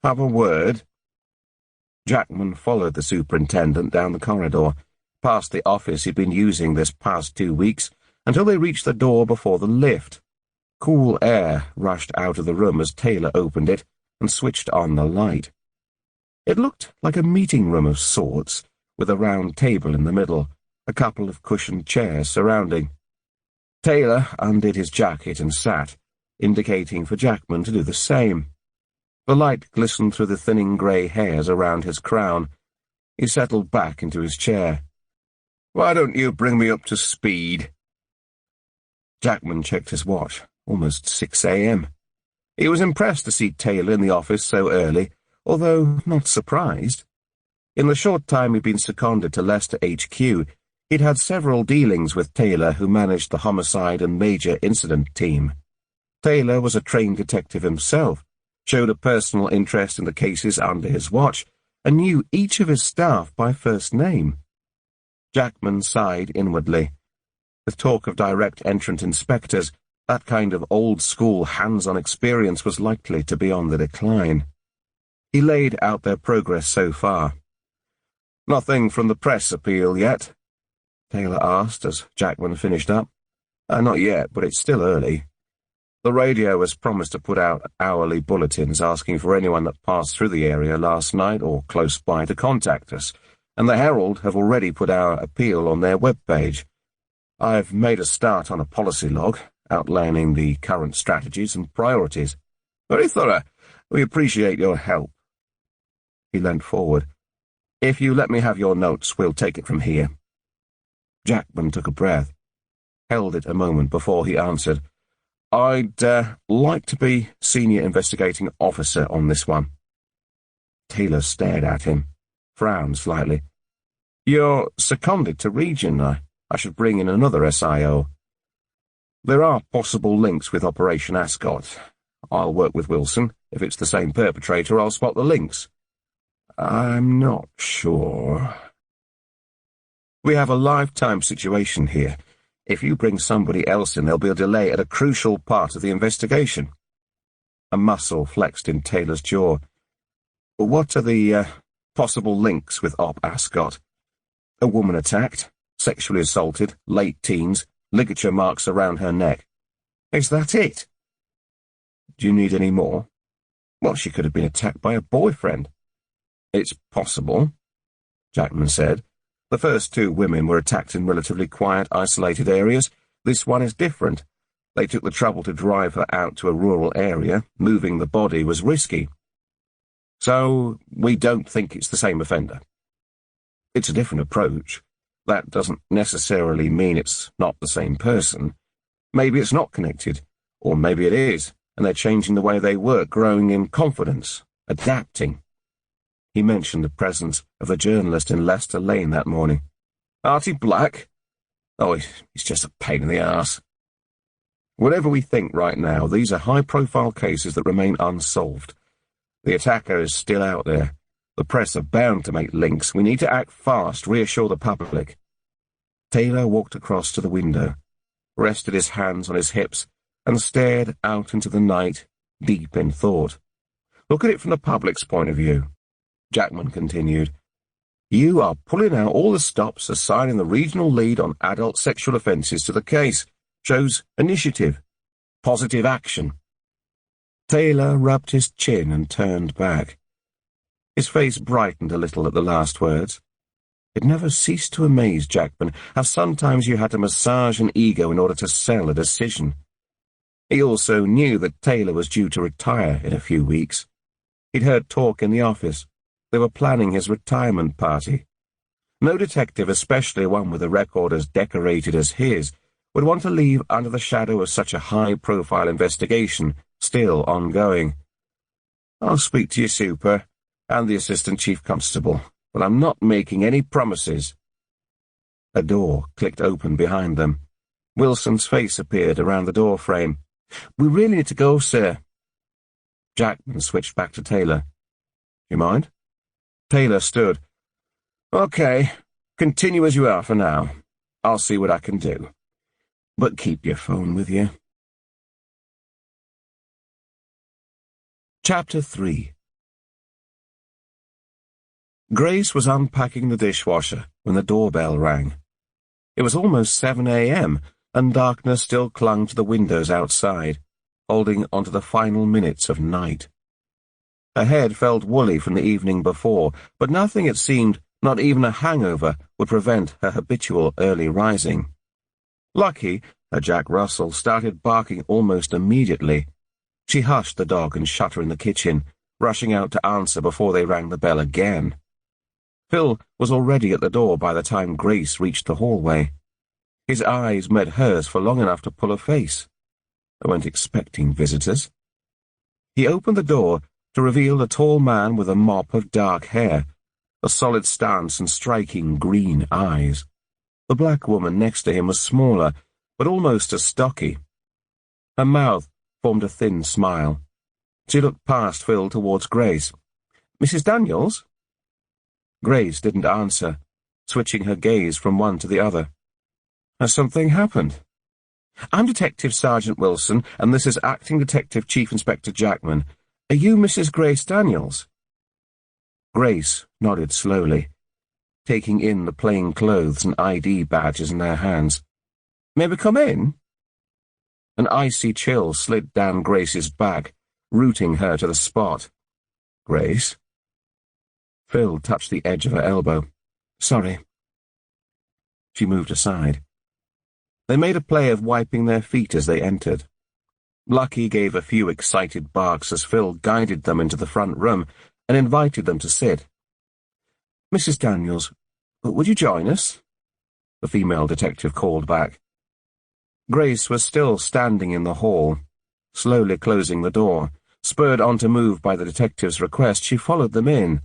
have a word?" Jackman followed the superintendent down the corridor, past the office he'd been using this past 2 weeks, until they reached the door before the lift. Cool air rushed out of the room as Taylor opened it and switched on the light. It looked like a meeting room of sorts, with a round table in the middle, a couple of cushioned chairs surrounding. Taylor undid his jacket and sat, indicating for Jackman to do the same. The light glistened through the thinning grey hairs around his crown. He settled back into his chair. "Why don't you bring me up to speed?" Jackman checked his watch. Almost 6 a.m. He was impressed to see Taylor in the office so early, although not surprised. In the short time he'd been seconded to Leicester HQ, he'd had several dealings with Taylor, who managed the homicide and major incident team. Taylor was a trained detective himself, showed a personal interest in the cases under his watch, and knew each of his staff by first name. Jackman sighed inwardly. With talk of direct entrant inspectors, That kind of old-school hands-on experience was likely to be on the decline. He laid out their progress so far. "Nothing from the press appeal yet?" Taylor asked as Jackman finished up. Not yet, but it's still early. The radio has promised to put out hourly bulletins asking for anyone that passed through the area last night or close by to contact us, and the Herald have already put our appeal on their webpage. I've made a start on a policy log, outlining the current strategies and priorities. Very thorough. We appreciate your help." He leant forward. "If you let me have your notes, we'll take it from here." Jackman took a breath, held it a moment before he answered. "I'd like to be senior investigating officer on this one." Taylor stared at him, frowned slightly. "You're seconded to Region. I should bring in another SIO. There are possible links with Operation Ascot. I'll work with Wilson. If it's the same perpetrator, I'll spot the links. I'm not sure. We have a lifetime situation here. If you bring somebody else in, there'll be a delay at a crucial part of the investigation." A muscle flexed in Taylor's jaw. "What are the possible links with Op Ascot? A woman attacked, sexually assaulted, late teens, ligature marks around her neck. Is that it?" "Do you need any more?" "Well, she could have been attacked by a boyfriend." "It's possible," Jackman said. "The first two women were attacked in relatively quiet, isolated areas. This one is different. They took the trouble to drive her out to a rural area. Moving the body was risky. So we don't think it's the same offender. It's a different approach. That doesn't necessarily mean it's not the same person. Maybe it's not connected, or maybe it is, and they're changing the way they work, growing in confidence, adapting." He mentioned the presence of the journalist in Leicester Lane that morning. "Artie Black? Oh, he's just a pain in the arse." Whatever we think right now, these are high-profile cases that remain unsolved. The attacker is still out there. The press are bound to make links. We need to act fast, reassure the public. Taylor walked across to the window, rested his hands on his hips, and stared out into the night, deep in thought. "Look at it from the public's point of view," Jackman continued. "You are pulling out all the stops, assigning the regional lead on adult sexual offences to the case. Shows initiative, positive action." Taylor rubbed his chin and turned back. His face brightened a little at the last words. It never ceased to amaze Jackman how sometimes you had to massage an ego in order to sell a decision. He also knew that Taylor was due to retire in a few weeks. He'd heard talk in the office. They were planning his retirement party. No detective, especially one with a record as decorated as his, would want to leave under the shadow of such a high-profile investigation still ongoing. "I'll speak to your super and the assistant chief constable, but I'm not making any promises." A door clicked open behind them. Wilson's face appeared around the door frame. "We really need to go, sir." Jackman switched back to Taylor. "You mind?" Taylor stood. "Okay, continue as you are for now. I'll see what I can do. But keep your phone with you." Chapter 3. Grace was unpacking the dishwasher when the doorbell rang. It was almost 7 a.m., and darkness still clung to the windows outside, holding onto the final minutes of night. Her head felt woolly from the evening before, but nothing, it seemed, not even a hangover, would prevent her habitual early rising. Lucky, her Jack Russell started barking almost immediately. She hushed the dog and shut her in the kitchen, rushing out to answer before they rang the bell again. Phil was already at the door by the time Grace reached the hallway. His eyes met hers for long enough to pull a face. They weren't expecting visitors. He opened the door to reveal a tall man with a mop of dark hair, a solid stance and striking green eyes. The black woman next to him was smaller, but almost as stocky. Her mouth formed a thin smile. She looked past Phil towards Grace. "Mrs. Daniels?" Grace didn't answer, switching her gaze from one to the other. Has something happened? I'm Detective Sergeant Wilson, and this is Acting Detective Chief Inspector Jackman. Are you Mrs. Grace Daniels?" Grace nodded slowly, taking in the plain clothes and ID badges in their hands. "May we come in?" An icy chill slid down Grace's back, rooting her to the spot. "Grace?" Phil touched the edge of her elbow. "Sorry." She moved aside. They made a play of wiping their feet as they entered. Lucky gave a few excited barks as Phil guided them into the front room and invited them to sit. "Mrs. Daniels, would you join us?" the female detective called back. Grace was still standing in the hall, slowly closing the door. Spurred on to move by the detective's request, she followed them in,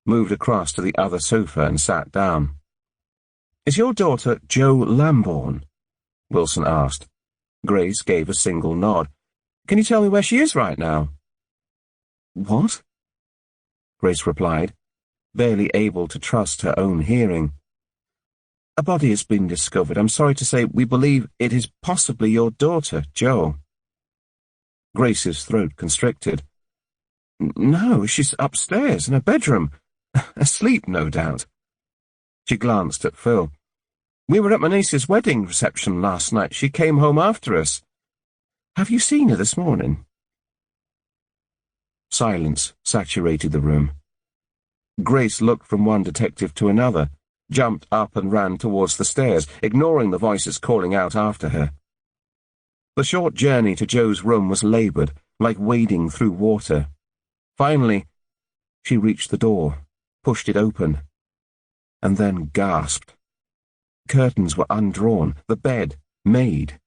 moved across to the other sofa and sat down. "Is your daughter Jo Lambourne?" Wilson asked. Grace gave a single nod. "Can you tell me where she is right now?" "What?" Grace replied, barely able to trust her own hearing. "A body has been discovered. I'm sorry to say we believe it is possibly your daughter, Jo." Grace's throat constricted. "No, she's upstairs in her bedroom. Asleep, no doubt." She glanced at Phil. "We were at my niece's wedding reception last night. She came home after us. Have you seen her this morning?" Silence saturated the room. Grace looked from one detective to another, jumped up and ran towards the stairs, ignoring the voices calling out after her. The short journey to Jo's room was laboured, like wading through water. Finally, she reached the door, pushed it open, and then gasped. Curtains were undrawn, the bed made.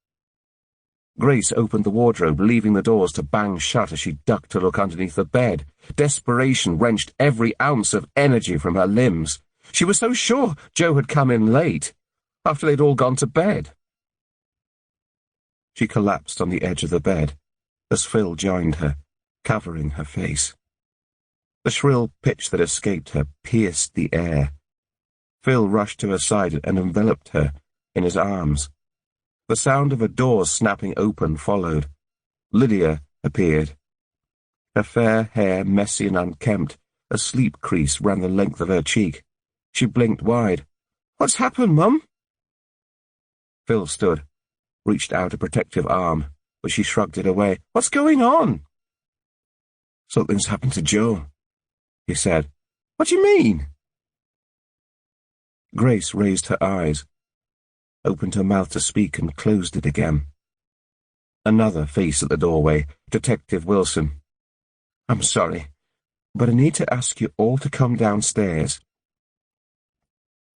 Grace opened the wardrobe, leaving the doors to bang shut as she ducked to look underneath the bed. Desperation wrenched every ounce of energy from her limbs. She was so sure Jo had come in late, after they'd all gone to bed. She collapsed on the edge of the bed as Phil joined her, covering her face. The shrill pitch that escaped her pierced the air. Phil rushed to her side and enveloped her in his arms. The sound of a door snapping open followed. Lydia appeared. Her fair hair messy and unkempt, a sleep crease ran the length of her cheek. She blinked wide. "What's happened, Mum?" Phil stood, reached out a protective arm, but she shrugged it away. "What's going on?" "Something's happened to Jo," he said. "What do you mean?" Grace raised her eyes, opened her mouth to speak and closed it again. Another face at the doorway, Detective Wilson. "I'm sorry, but I need to ask you all to come downstairs."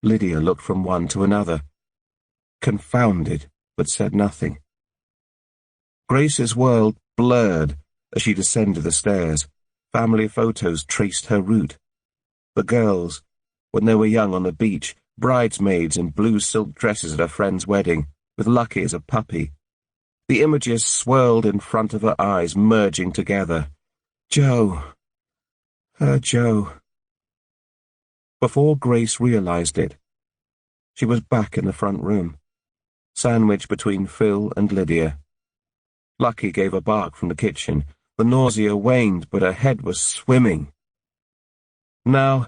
Lydia looked from one to another, confounded, but said nothing. Grace's world blurred as she descended the stairs. Family photos traced her route. The girls, when they were young on the beach, bridesmaids in blue silk dresses at her friend's wedding, with Lucky as a puppy. The images swirled in front of her eyes, merging together. Jo. Her Jo. Before Grace realized it, she was back in the front room, sandwiched between Phil and Lydia. Lucky gave a bark from the kitchen. The nausea waned, but her head was swimming. Now,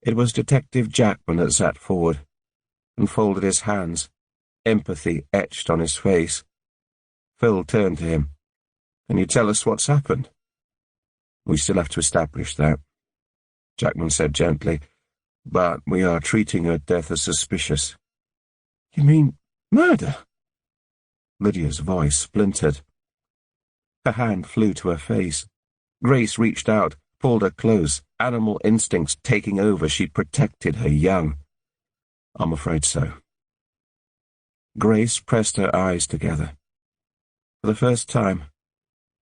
it was Detective Jackman that sat forward and folded his hands, empathy etched on his face. Phil turned to him. "Can you tell us what's happened?" "We still have to establish that," Jackman said gently, "but we are treating her death as suspicious." "You mean murder?" Lydia's voice splintered. Her hand flew to her face. Grace reached out, pulled her close, animal instincts taking over. She protected her young. "I'm afraid so." Grace pressed her eyes together. For the first time,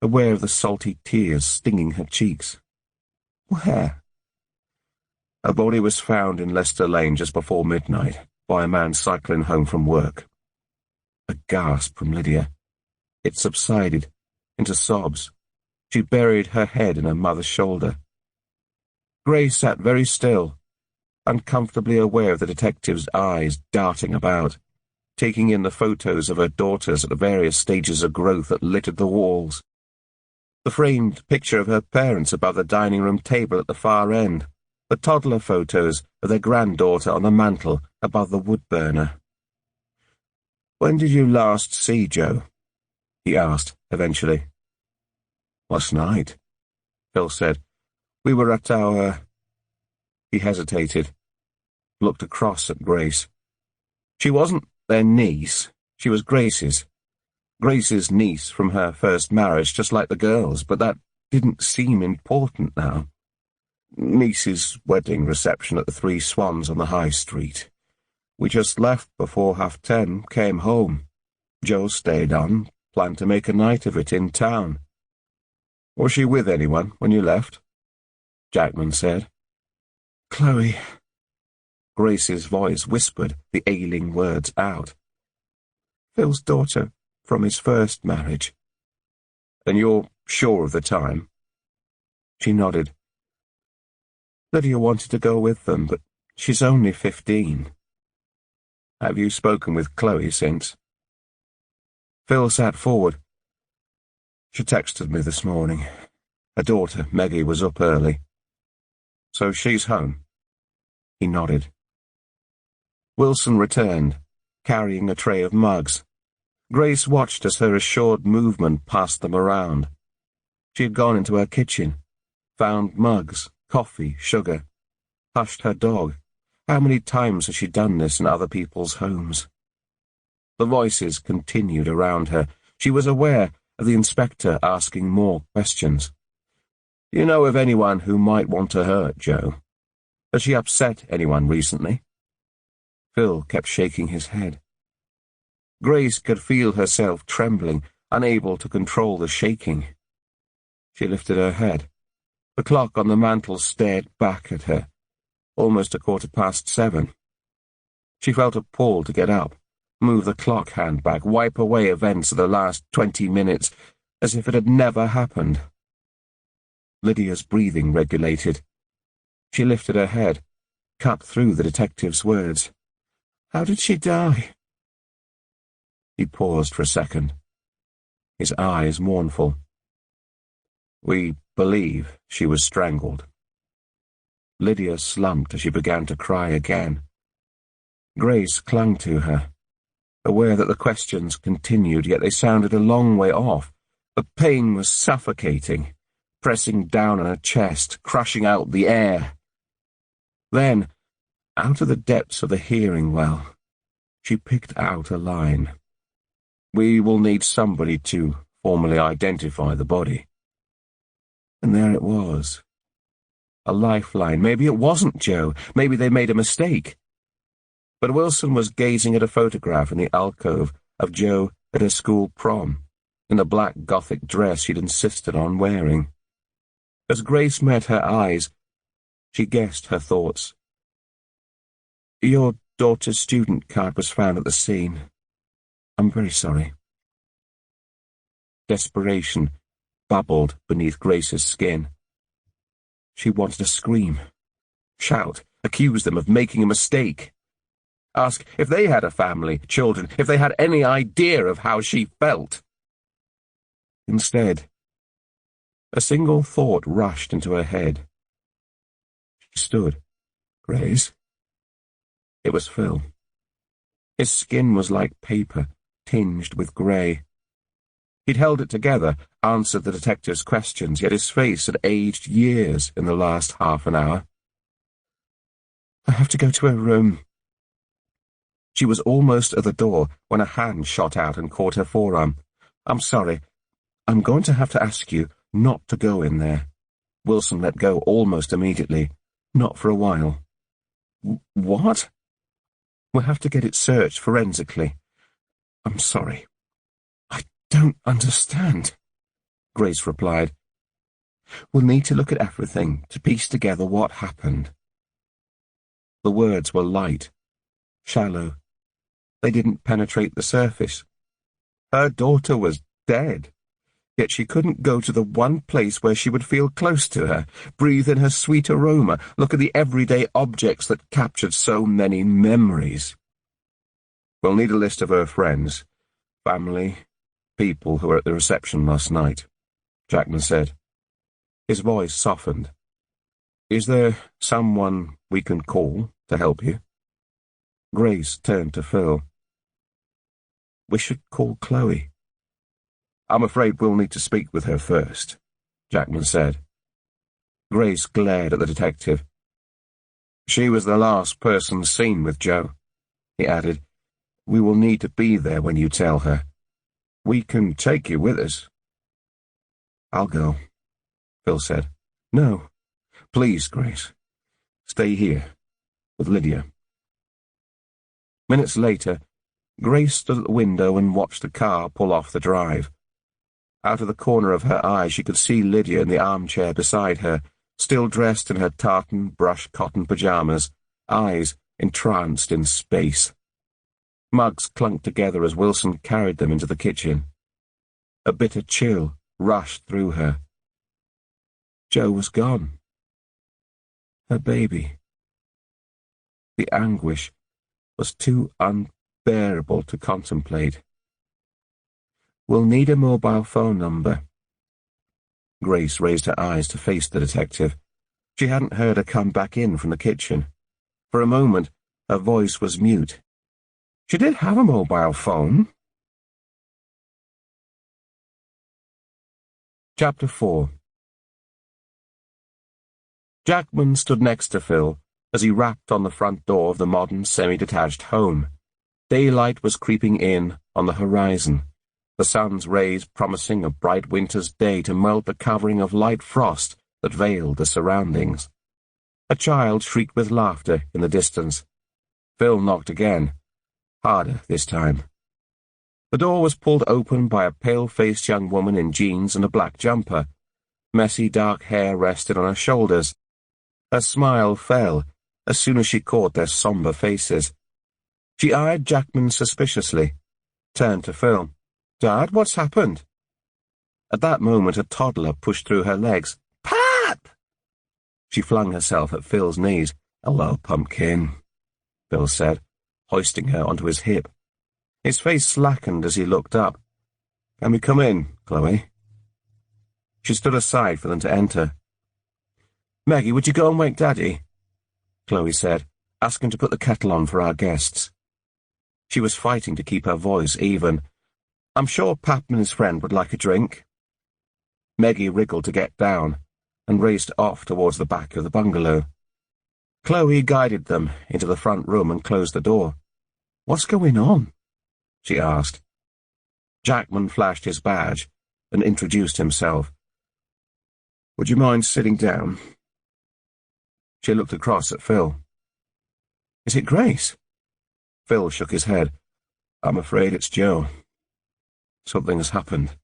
aware of the salty tears stinging her cheeks. "Where?" "A body was found in Leicester Lane just before midnight by a man cycling home from work." A gasp from Lydia. It subsided into sobs. She buried her head in her mother's shoulder. Grace sat very still, uncomfortably aware of the detective's eyes darting about. taking in the photos of her daughters at the various stages of growth that littered the walls. The framed picture of her parents above the dining room table at the far end, the toddler photos of their granddaughter on the mantel above the wood burner. "When did you last see Joe?" he asked, eventually. "Last night," Phil said. "We were at our—" He hesitated, looked across at Grace. She wasn't their niece, she was Grace's. Grace's niece from her first marriage, just like the girls, but that didn't seem important now. Niece's wedding reception at the Three Swans on the High Street. We just left before 10:30, came home. Joe stayed on, planned to make a night of it in town. Was she with anyone when you left?" Jackman said. "Chloe." Grace's voice whispered the ailing words out. "Phil's daughter from his first marriage." "And you're sure of the time?" She nodded. "Lydia wanted to go with them, but she's only 15. Have you spoken with Chloe since?" Phil sat forward. "She texted me this morning. Her daughter, Maggie, was up early. So she's home?" He nodded. Wilson returned, carrying a tray of mugs. Grace watched as her assured movement passed them around. She had gone into her kitchen, found mugs, coffee, sugar, hushed her dog. How many times had she done this in other people's homes? The voices continued around her. She was aware of the inspector asking more questions. "Do you know of anyone who might want to hurt Joe? Has she upset anyone recently?" Phil kept shaking his head. Grace could feel herself trembling, unable to control the shaking. She lifted her head. The clock on the mantel stared back at her, almost 7:15. She felt a pull to get up, move the clock hand back, wipe away events of the last 20 minutes, as if it had never happened. Lydia's breathing regulated. She lifted her head, cut through the detective's words. "How did she die?" He paused for a second, his eyes mournful. "We believe she was strangled." Lydia slumped as she began to cry again. Grace clung to her, aware that the questions continued, yet they sounded a long way off. The pain was suffocating, pressing down on her chest, crushing out the air. Then, out of the depths of the hearing well, she picked out a line. "We will need somebody to formally identify the body." And there it was. A lifeline. Maybe it wasn't Joe. Maybe they made a mistake. But Wilson was gazing at a photograph in the alcove of Joe at her school prom, in the black Gothic dress she'd insisted on wearing. As Grace met her eyes, she guessed her thoughts. "Your daughter's student card was found at the scene. I'm very sorry." Desperation bubbled beneath Grace's skin. She wanted to scream, shout, accuse them of making a mistake. Ask if they had a family, children, if they had any idea of how she felt. Instead, a single thought rushed into her head. She stood. "Grace?" It was Phil. His skin was like paper, tinged with grey. He'd held it together, answered the detective's questions, yet his face had aged years in the last half an hour. "I have to go to her room." She was almost at the door when a hand shot out and caught her forearm. "I'm sorry. I'm going to have to ask you not to go in there." Wilson let go almost immediately. "Not for a while." "What?" "We'll have to get it searched forensically." "I'm sorry." "I don't understand," Grace replied. "We'll need to look at everything to piece together what happened." The words were light, shallow. They didn't penetrate the surface. Her daughter was dead, yet she couldn't go to the one place where she would feel close to her, breathe in her sweet aroma, look at the everyday objects that captured so many memories. We'll need a list of her friends, family, people who were at the reception last night, Jackman said. His voice softened. Is there someone we can call to help you? Grace turned to Phil. We should call Chloe. I'm afraid we'll need to speak with her first, Jackman said. Grace glared at the detective. She was the last person seen with Joe, he added. We will need to be there when you tell her. We can take you with us. I'll go, Phil said. No, please, Grace. Stay here, with Lydia. Minutes later, Grace stood at the window and watched the car pull off the drive. Out of the corner of her eye she could see Lydia in the armchair beside her, still dressed in her tartan brush cotton pyjamas, eyes entranced in space. Mugs clunked together as Wilson carried them into the kitchen. A bitter chill rushed through her. Joe was gone. Her baby. The anguish was too unbearable to contemplate. We'll need a mobile phone number. Grace raised her eyes to face the detective. She hadn't heard her come back in from the kitchen. For a moment, her voice was mute. She did have a mobile phone. Chapter 4. Jackman stood next to Phil as he rapped on the front door of the modern semi-detached home. Daylight was creeping in on the horizon, the sun's rays promising a bright winter's day to melt the covering of light frost that veiled the surroundings. A child shrieked with laughter in the distance. Phil knocked again, harder this time. The door was pulled open by a pale-faced young woman in jeans and a black jumper. Messy dark hair rested on her shoulders. Her smile fell as soon as she caught their somber faces. She eyed Jackman suspiciously, turned to Phil. Dad, what's happened? At that moment a toddler pushed through her legs. Pap! She flung herself at Phil's knees. Hello, pumpkin, Phil said, hoisting her onto his hip. His face slackened as he looked up. Can we come in, Chloe? She stood aside for them to enter. Maggie, would you go and wake Daddy? Chloe said. Ask him to put the kettle on for our guests. She was fighting to keep her voice even. I'm sure Pap and his friend would like a drink. Maggie wriggled to get down and raced off towards the back of the bungalow. Chloe guided them into the front room and closed the door. What's going on? She asked. Jackman flashed his badge and introduced himself. Would you mind sitting down? She looked across at Phil. Is it Grace? Phil shook his head. I'm afraid it's Joe. Something has happened.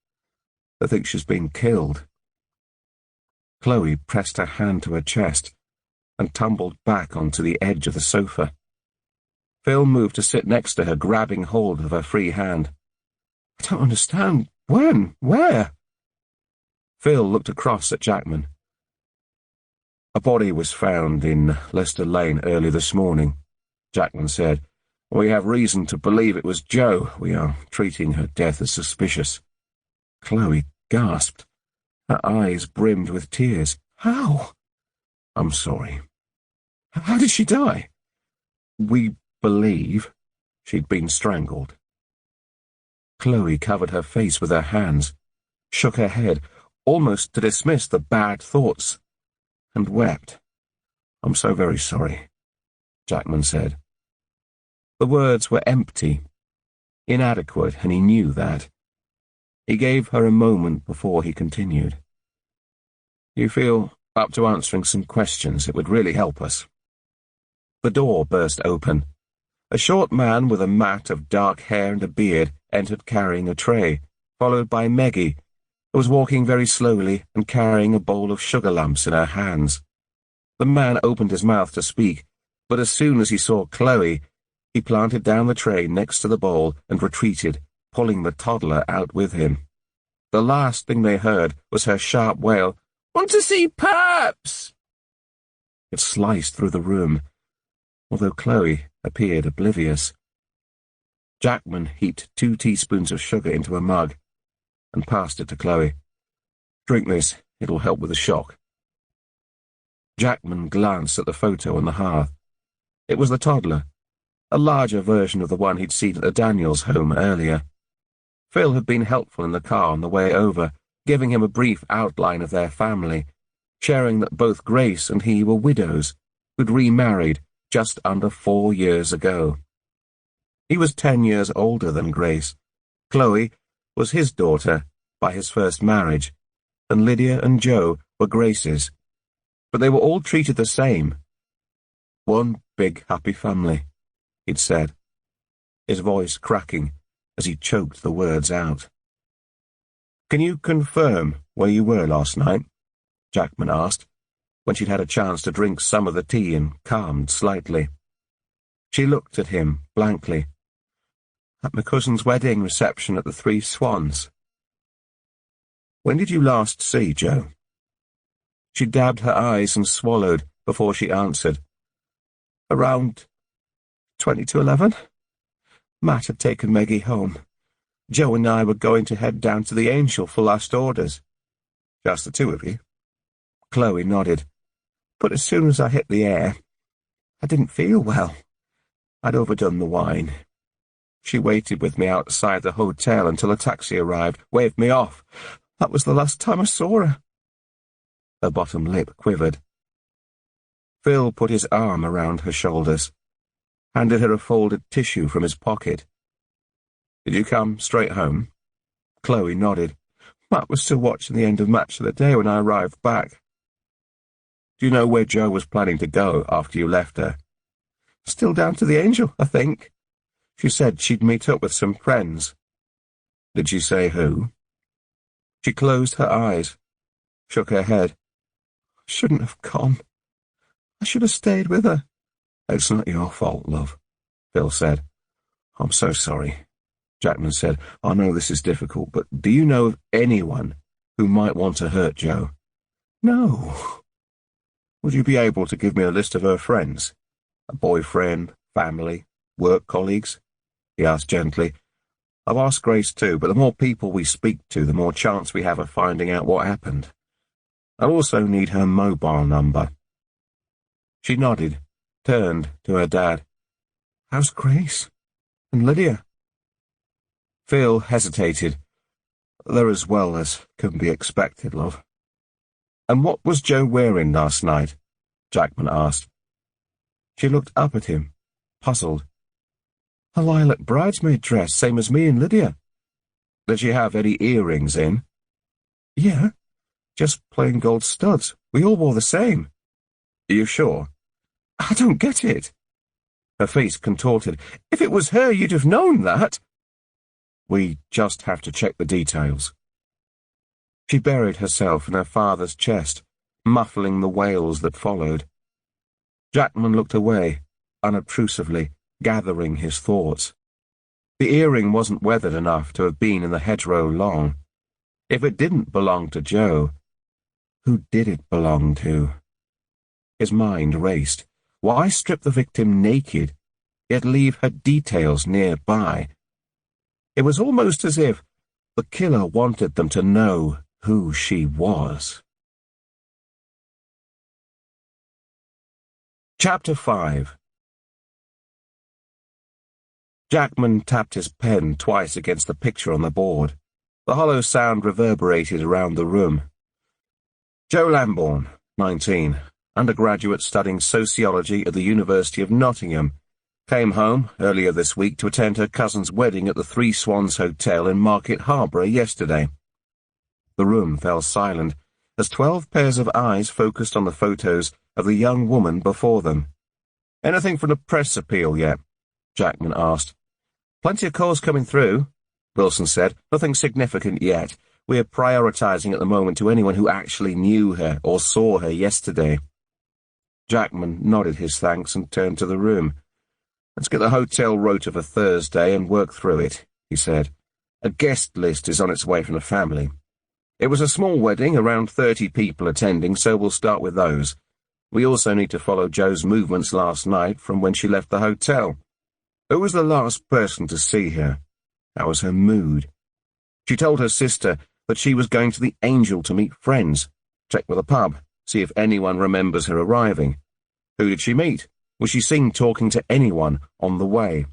I think she's been killed. Chloe pressed her hand to her chest and tumbled back onto the edge of the sofa. Phil moved to sit next to her, grabbing hold of her free hand. I don't understand. When? Where? Phil looked across at Jackman. A body was found in Leicester Lane early this morning, Jackman said. We have reason to believe it was Joe. We are treating her death as suspicious. Chloe gasped. Her eyes brimmed with tears. How? I'm sorry. How did she die? We believe she'd been strangled. Chloe covered her face with her hands, shook her head, almost to dismiss the bad thoughts, and wept. I'm so very sorry, Jackman said. The words were empty, inadequate, and he knew that. He gave her a moment before he continued. You feel up to answering some questions? It would really help us. The door burst open. A short man with a mat of dark hair and a beard entered carrying a tray, followed by Meggie, who was walking very slowly and carrying a bowl of sugar lumps in her hands. The man opened his mouth to speak, but as soon as he saw Chloe, he planted down the tray next to the bowl and retreated, pulling the toddler out with him. The last thing they heard was her sharp wail, Want to see Paps! It sliced through the room, although Chloe appeared oblivious. Jackman heaped 2 teaspoons of sugar into a mug and passed it to Chloe. "Drink this. It'll help with the shock." Jackman glanced at the photo on the hearth. It was the toddler, a larger version of the one he'd seen at the Daniels home earlier. Phil had been helpful in the car on the way over, giving him a brief outline of their family, sharing that both Grace and he were widows who'd remarried just under 4 years ago. He was 10 years older than Grace. Chloe was his daughter by his first marriage, and Lydia and Joe were Grace's. But they were all treated the same. "One big happy family," he'd said, his voice cracking as he choked the words out. "Can you confirm where you were last night?" Jackman asked, when she'd had a chance to drink some of the tea and calmed slightly. She looked at him blankly. "At my cousin's wedding reception at the Three Swans." "When did you last see Joe?" She dabbed her eyes and swallowed before she answered. "Around 20 to 11. Matt had taken Maggie home. Joe and I were going to head down to the Angel for last orders." "Just the 2 of you?" Chloe nodded. "But as soon as I hit the air, I didn't feel well. I'd overdone the wine. She waited with me outside the hotel until a taxi arrived, waved me off. That was the last time I saw her." Her bottom lip quivered. Phil put his arm around her shoulders, handed her a folded tissue from his pocket. "Did you come straight home?" Chloe nodded. "Matt was still watching the end of Match of the Day when I arrived back." "Do you know where Joe was planning to go after you left her?" "Still down to the Angel, I think. She said she'd meet up with some friends." "Did she say who?" She closed her eyes, shook her head. "I shouldn't have gone. I should have stayed with her." "It's not your fault, love," Phil said. "I'm so sorry," Jackman said. "I know this is difficult, but do you know of anyone who might want to hurt Joe?" "No." "Would you be able to give me a list of her friends? A boyfriend, family, work colleagues?" he asked gently. "I've asked Grace too, but the more people we speak to, the more chance we have of finding out what happened. I'll also need her mobile number." She nodded, turned to her dad. "How's Grace? And Lydia?" Phil hesitated. "They're as well as can be expected, love." "And what was Joe wearing last night?" Jackman asked. She looked up at him, puzzled. "A lilac bridesmaid dress, same as me and Lydia." "Did she have any earrings in?" "Yeah, just plain gold studs. We all wore the same." "Are you sure?" "I don't get it." Her face contorted. "If it was her, you'd have known that." "We just have to check the details." She buried herself in her father's chest, muffling the wails that followed. Jackman looked away, unobtrusively, gathering his thoughts. The earring wasn't weathered enough to have been in the hedgerow long. If it didn't belong to Joe, who did it belong to? His mind raced. Why strip the victim naked, yet leave her details nearby? It was almost as if the killer wanted them to know who she was. Chapter 5. Jackman tapped his pen twice against the picture on the board. The hollow sound reverberated around the room. Joe Lambourne, 19, undergraduate studying sociology at the University of Nottingham, came home earlier this week to attend her cousin's wedding at the Three Swans Hotel in Market Harborough yesterday. The room fell silent as 12 pairs of eyes focused on the photos of the young woman before them. "Anything from the press appeal yet?" Jackman asked. "Plenty of calls coming through," Wilson said. "Nothing significant yet. We're prioritizing at the moment to anyone who actually knew her or saw her yesterday." Jackman nodded his thanks and turned to the room. "Let's get the hotel rota for Thursday and work through it," he said. "A guest list is on its way from the family. It was a small wedding, around 30 people attending, so we'll start with those. We also need to follow Joe's movements last night from when she left the hotel. Who was the last person to see her? How was her mood? She told her sister that she was going to the Angel to meet friends, check with the pub, see if anyone remembers her arriving. Who did she meet? Was she seen talking to anyone on the way?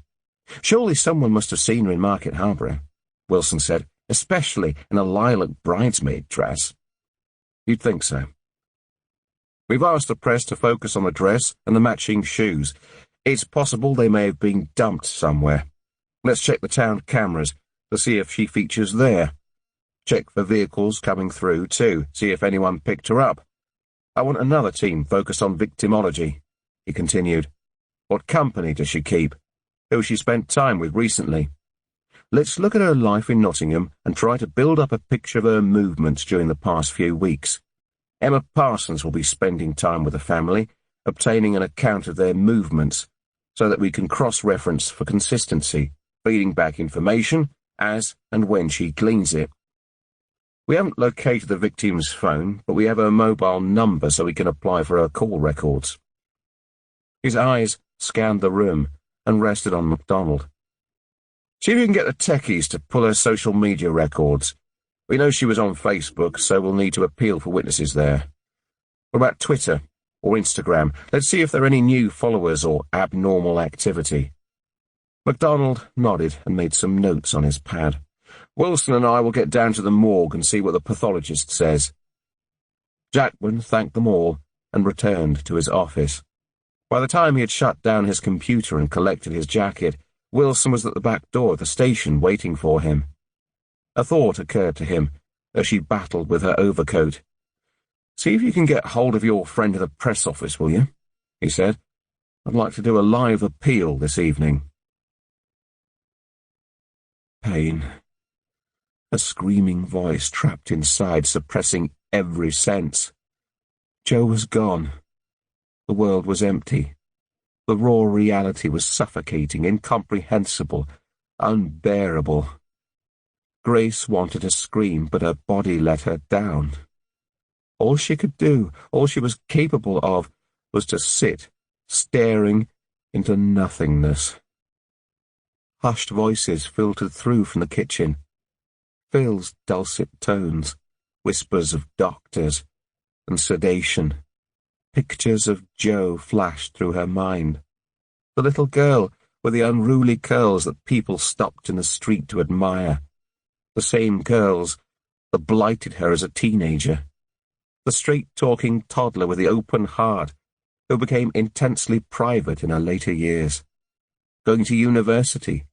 Surely someone must have seen her in Market Harborough, Wilson said, especially in a lilac bridesmaid dress. You'd think so. We've asked the press to focus on the dress and the matching shoes. It's possible they may have been dumped somewhere. Let's check the town cameras to see if she features there. Check for vehicles coming through, too, see if anyone picked her up. I want another team focused on victimology, he continued. What company does she keep? Who she spent time with recently? Let's look at her life in Nottingham and try to build up a picture of her movements during the past few weeks. Emma Parsons will be spending time with the family, obtaining an account of their movements, so that we can cross-reference for consistency, feeding back information as and when she gleans it. We haven't located the victim's phone, but we have her mobile number so we can apply for her call records. His eyes scanned the room and rested on MacDonald. See if you can get the techies to pull her social media records. We know she was on Facebook, so we'll need to appeal for witnesses there. What about Twitter or Instagram? Let's see if there are any new followers or abnormal activity. MacDonald nodded and made some notes on his pad. Wilson and I will get down to the morgue and see what the pathologist says. Jackman thanked them all and returned to his office. By the time he had shut down his computer and collected his jacket, Wilson was at the back door of the station waiting for him. A thought occurred to him as she battled with her overcoat. See if you can get hold of your friend at the press office, will you? He said. I'd like to do a live appeal this evening. Pain. A screaming voice trapped inside, suppressing every sense. Joe was gone. The world was empty. The raw reality was suffocating, incomprehensible, unbearable. Grace wanted to scream, but her body let her down. All she could do, all she was capable of, was to sit, staring into nothingness. Hushed voices filtered through from the kitchen. Phil's dulcet tones, whispers of doctors and sedation. Pictures of Joe flashed through her mind. The little girl with the unruly curls that people stopped in the street to admire. The same girls that blighted her as a teenager. The straight-talking toddler with the open heart who became intensely private in her later years. Going to university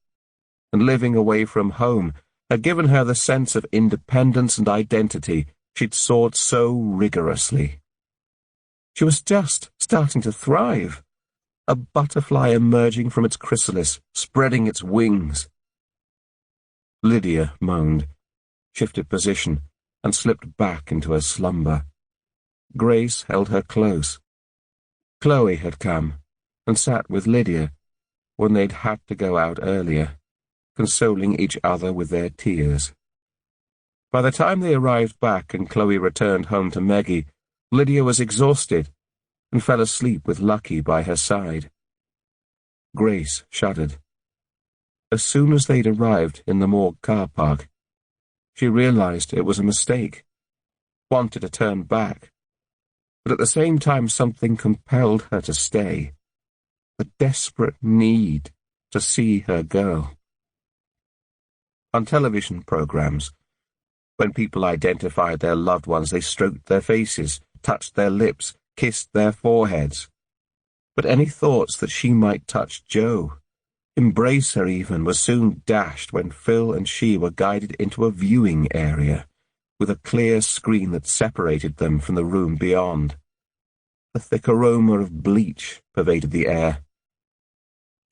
and living away from home had given her the sense of independence and identity she'd sought so rigorously. She was just starting to thrive, a butterfly emerging from its chrysalis, spreading its wings. Lydia moaned, shifted position, and slipped back into her slumber. Grace held her close. Chloe had come and sat with Lydia when they'd had to go out earlier, consoling each other with their tears. By the time they arrived back and Chloe returned home to Meggie, Lydia was exhausted and fell asleep with Lucky by her side. Grace shuddered. As soon as they'd arrived in the morgue car park, she realized it was a mistake, wanted to turn back, but at the same time something compelled her to stay, a desperate need to see her girl. On television programs, when people identified their loved ones, they stroked their faces, touched their lips, kissed their foreheads. But any thoughts that she might touch Joe, embrace her even, were soon dashed when Phil and she were guided into a viewing area, with a clear screen that separated them from the room beyond. A thick aroma of bleach pervaded the air.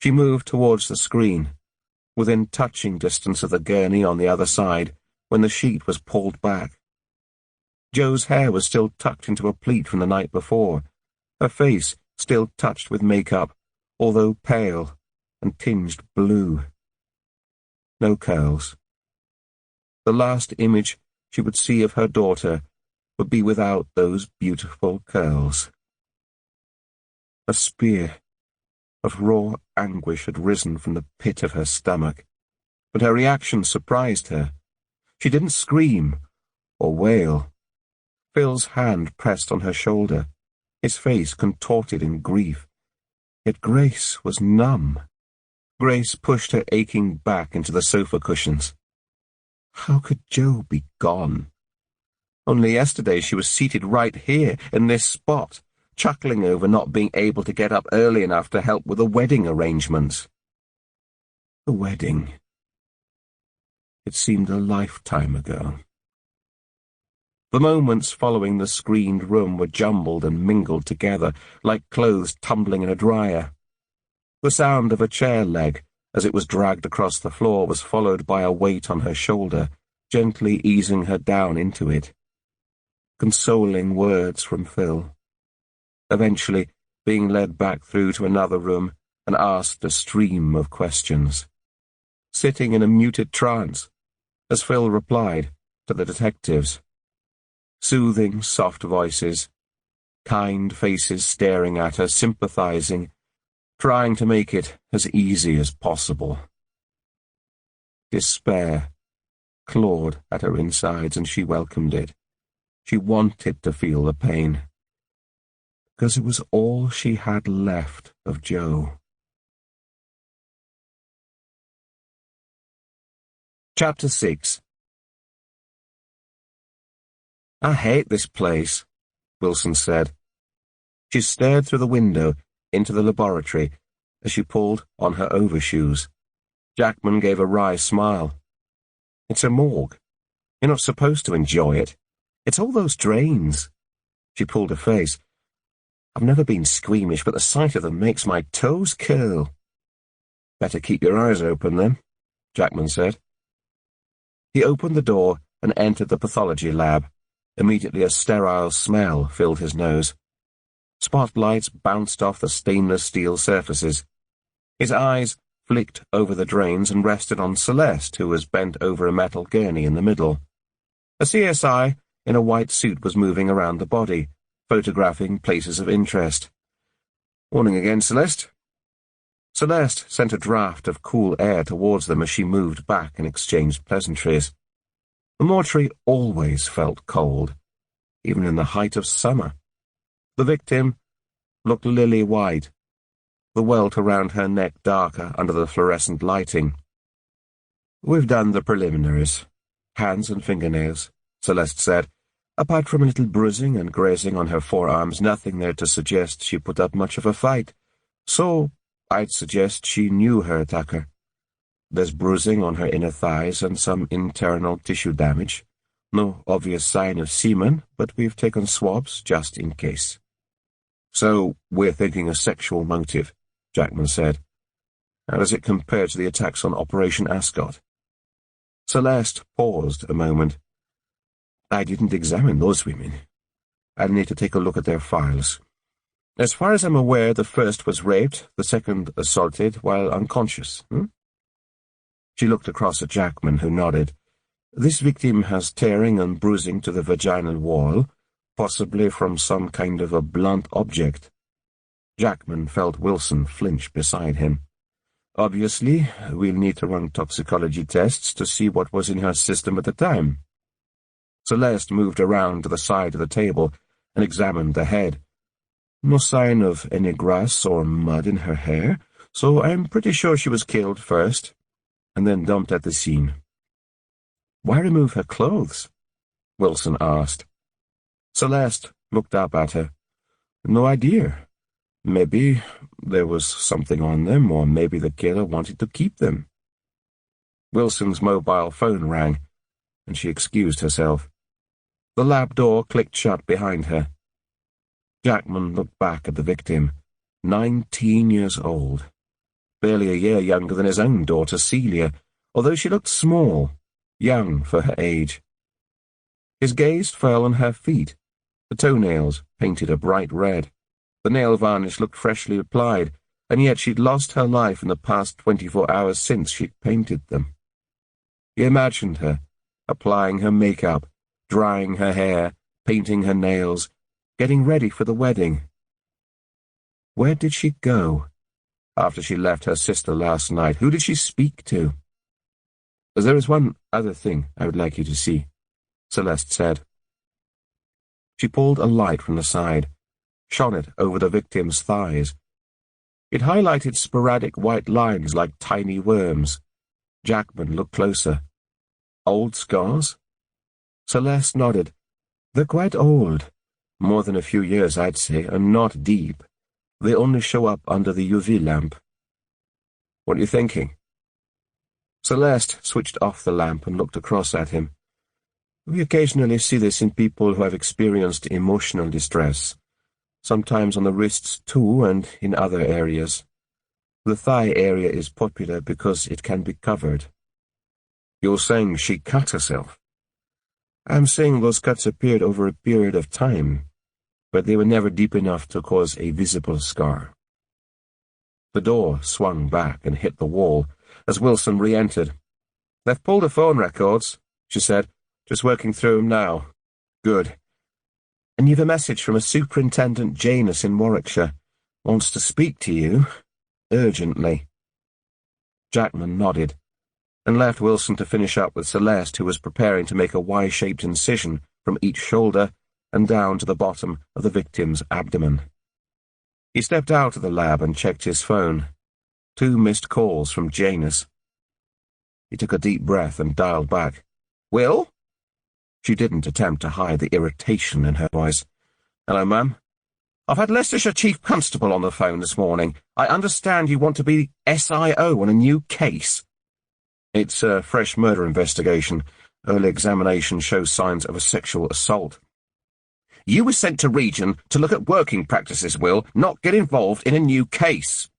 She moved towards the screen, within touching distance of the gurney on the other side, when the sheet was pulled back. Joe's hair was still tucked into a pleat from the night before, her face still touched with makeup, although pale and tinged blue. No curls. The last image she would see of her daughter would be without those beautiful curls. A spear of raw anguish had risen from the pit of her stomach, but her reaction surprised her. She didn't scream or wail. Phil's hand pressed on her shoulder, his face contorted in grief. Yet Grace was numb. Grace pushed her aching back into the sofa cushions. How could Joe be gone? Only yesterday she was seated right here, in this spot, chuckling over not being able to get up early enough to help with the wedding arrangements. The wedding. It seemed a lifetime ago. The moments following the screened room were jumbled and mingled together, like clothes tumbling in a dryer. The sound of a chair leg, as it was dragged across the floor, was followed by a weight on her shoulder, gently easing her down into it. Consoling words from Phil. Eventually, being led back through to another room and asked a stream of questions. Sitting in a muted trance, as Phil replied to the detectives. Soothing, soft voices, kind faces staring at her, sympathizing, trying to make it as easy as possible. Despair clawed at her insides, and she welcomed it. She wanted to feel the pain, because it was all she had left of Joe. Chapter 6. I hate this place, Wilson said. She stared through the window into the laboratory as she pulled on her overshoes. Jackman gave a wry smile. It's a morgue. You're not supposed to enjoy it. It's all those drains. She pulled her face. I've never been squeamish, but the sight of them makes my toes curl. Better keep your eyes open, then, Jackman said. He opened the door and entered the pathology lab. Immediately a sterile smell filled his nose. Spotlights bounced off the stainless steel surfaces. His eyes flicked over the drains and rested on Celeste, who was bent over a metal gurney in the middle. A CSI in a white suit was moving around the body, photographing places of interest. Morning again, Celeste. Celeste sent a draft of cool air towards them as she moved back and exchanged pleasantries. The mortuary always felt cold, even in the height of summer. The victim looked lily-white, the welt around her neck darker under the fluorescent lighting. We've done the preliminaries. Hands and fingernails, Celeste said. Apart from a little bruising and grazing on her forearms, nothing there to suggest she put up much of a fight. So I'd suggest she knew her attacker. There's bruising on her inner thighs and some internal tissue damage. No obvious sign of semen, but we've taken swabs just in case. So we're thinking a sexual motive, Jackman said. How does it compare to the attacks on Operation Ascot? Celeste paused a moment. I didn't examine those women. I'll need to take a look at their files. As far as I'm aware, the first was raped, the second assaulted while unconscious. She looked across at Jackman, who nodded. This victim has tearing and bruising to the vaginal wall, possibly from some kind of a blunt object. Jackman felt Wilson flinch beside him. Obviously, we'll need to run toxicology tests to see what was in her system at the time. Celeste moved around to the side of the table and examined the head. No sign of any grass or mud in her hair, so I'm pretty sure she was killed first, and then dumped at the scene. Why remove her clothes? Wilson asked. Celeste looked up at her. No idea. Maybe there was something on them, or maybe the killer wanted to keep them. Wilson's mobile phone rang, and she excused herself. The lab door clicked shut behind her. Jackman looked back at the victim, 19 years old, barely a year younger than his own daughter Celia, although she looked small, young for her age. His gaze fell on her feet, the toenails painted a bright red. The nail varnish looked freshly applied, and yet she'd lost her life in the past 24 hours since she'd painted them. He imagined her, applying her makeup, drying her hair, painting her nails, getting ready for the wedding. Where did she go? after she left her sister last night. Who did she speak to? There is one other thing I would like you to see, Celeste said. She pulled a light from the side, shone it over the victim's thighs. It highlighted sporadic white lines like tiny worms. Jackman looked closer. Old scars? Celeste nodded. They're quite old. More than a few years, I'd say, and not deep. They only show up under the UV lamp. What are you thinking? Celeste switched off the lamp and looked across at him. We occasionally see this in people who have experienced emotional distress. Sometimes on the wrists too, and in other areas. The thigh area is popular because it can be covered. You're saying she cut herself? I'm saying those cuts appeared over a period of time, but they were never deep enough to cause a visible scar. The door swung back and hit the wall as Wilson re-entered. They've pulled the phone records, she said. Just working through them now. Good. And you've a message from a Superintendent Janus in Warwickshire. Wants to speak to you. Urgently. Jackman nodded, and left Wilson to finish up with Celeste, who was preparing to make a Y-shaped incision from each shoulder and down to the bottom of the victim's abdomen. He stepped out of the lab and checked his phone. 2 missed calls from Janus. He took a deep breath and dialed back. Will? She didn't attempt to hide the irritation in her voice. Hello, ma'am. I've had Leicestershire Chief Constable on the phone this morning. I understand you want to be SIO on a new case. It's a fresh murder investigation. Early examination shows signs of a sexual assault. You were sent to Region to look at working practices, Will, not get involved in a new case.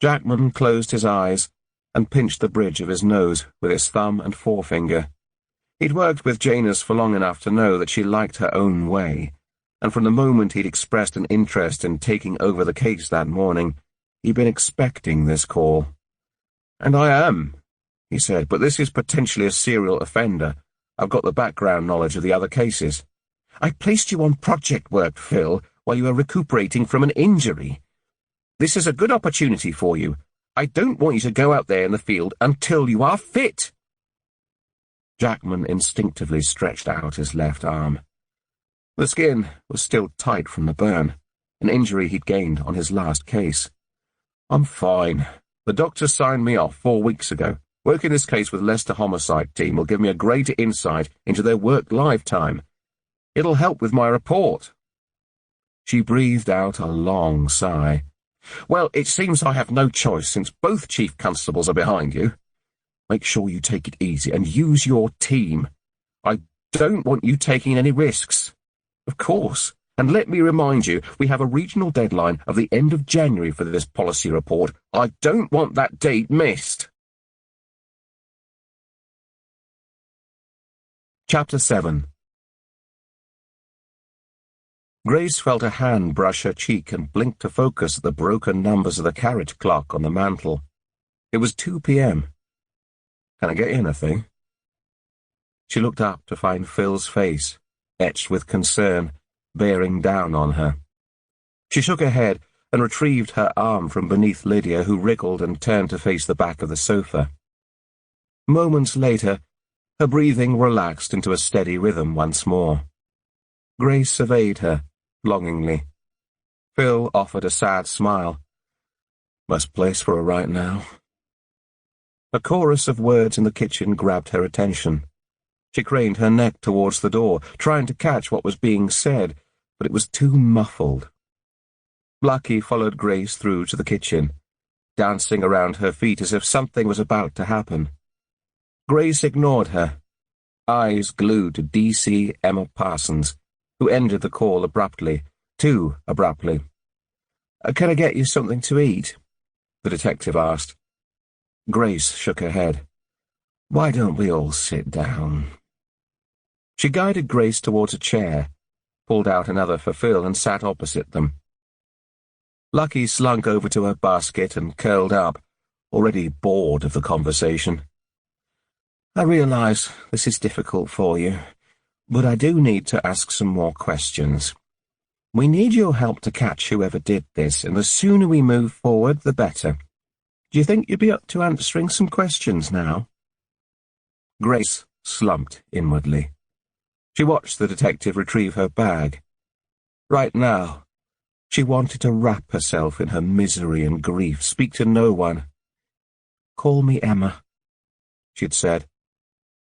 Jackman closed his eyes and pinched the bridge of his nose with his thumb and forefinger. He'd worked with Janus for long enough to know that she liked her own way, and from the moment he'd expressed an interest in taking over the case that morning, he'd been expecting this call. And I am, he said, but this is potentially a serial offender. I've got the background knowledge of the other cases. I placed you on project work, Phil, while you were recuperating from an injury. This is a good opportunity for you. I don't want you to go out there in the field until you are fit. Jackman instinctively stretched out his left arm. The skin was still tight from the burn, an injury he'd gained on his last case. I'm fine. The doctor signed me off 4 weeks ago. Working this case with Leicester Homicide Team will give me a greater insight into their work lifetime. It'll help with my report. She breathed out a long sigh. Well, it seems I have no choice since both chief constables are behind you. Make sure you take it easy and use your team. I don't want you taking any risks. Of course. And let me remind you, we have a regional deadline of the end of January for this policy report. I don't want that date missed. Chapter 7. Grace felt a hand brush her cheek and blinked to focus at the broken numbers of the carriage clock on the mantel. It was 2 p.m. Can I get you anything? She looked up to find Phil's face, etched with concern, bearing down on her. She shook her head and retrieved her arm from beneath Lydia, who wriggled and turned to face the back of the sofa. Moments later, her breathing relaxed into a steady rhythm once more. Grace surveyed her, longingly. Phil offered a sad smile. Best place for her right now. A chorus of words in the kitchen grabbed her attention. She craned her neck towards the door, trying to catch what was being said, but it was too muffled. Blackie followed Grace through to the kitchen, dancing around her feet as if something was about to happen. Grace ignored her, eyes glued to D.C. Emma Parsons, who ended the call abruptly, too abruptly. Can I get you something to eat? The detective asked. Grace shook her head. Why don't we all sit down? She guided Grace towards a chair, pulled out another for Phil and sat opposite them. Lucky slunk over to her basket and curled up, already bored of the conversation. I realize this is difficult for you, but I do need to ask some more questions. We need your help to catch whoever did this, and the sooner we move forward, the better. Do you think you'd be up to answering some questions now?" Grace slumped inwardly. She watched the detective retrieve her bag. Right now, she wanted to wrap herself in her misery and grief, speak to no one. "Call me Emma," she'd said,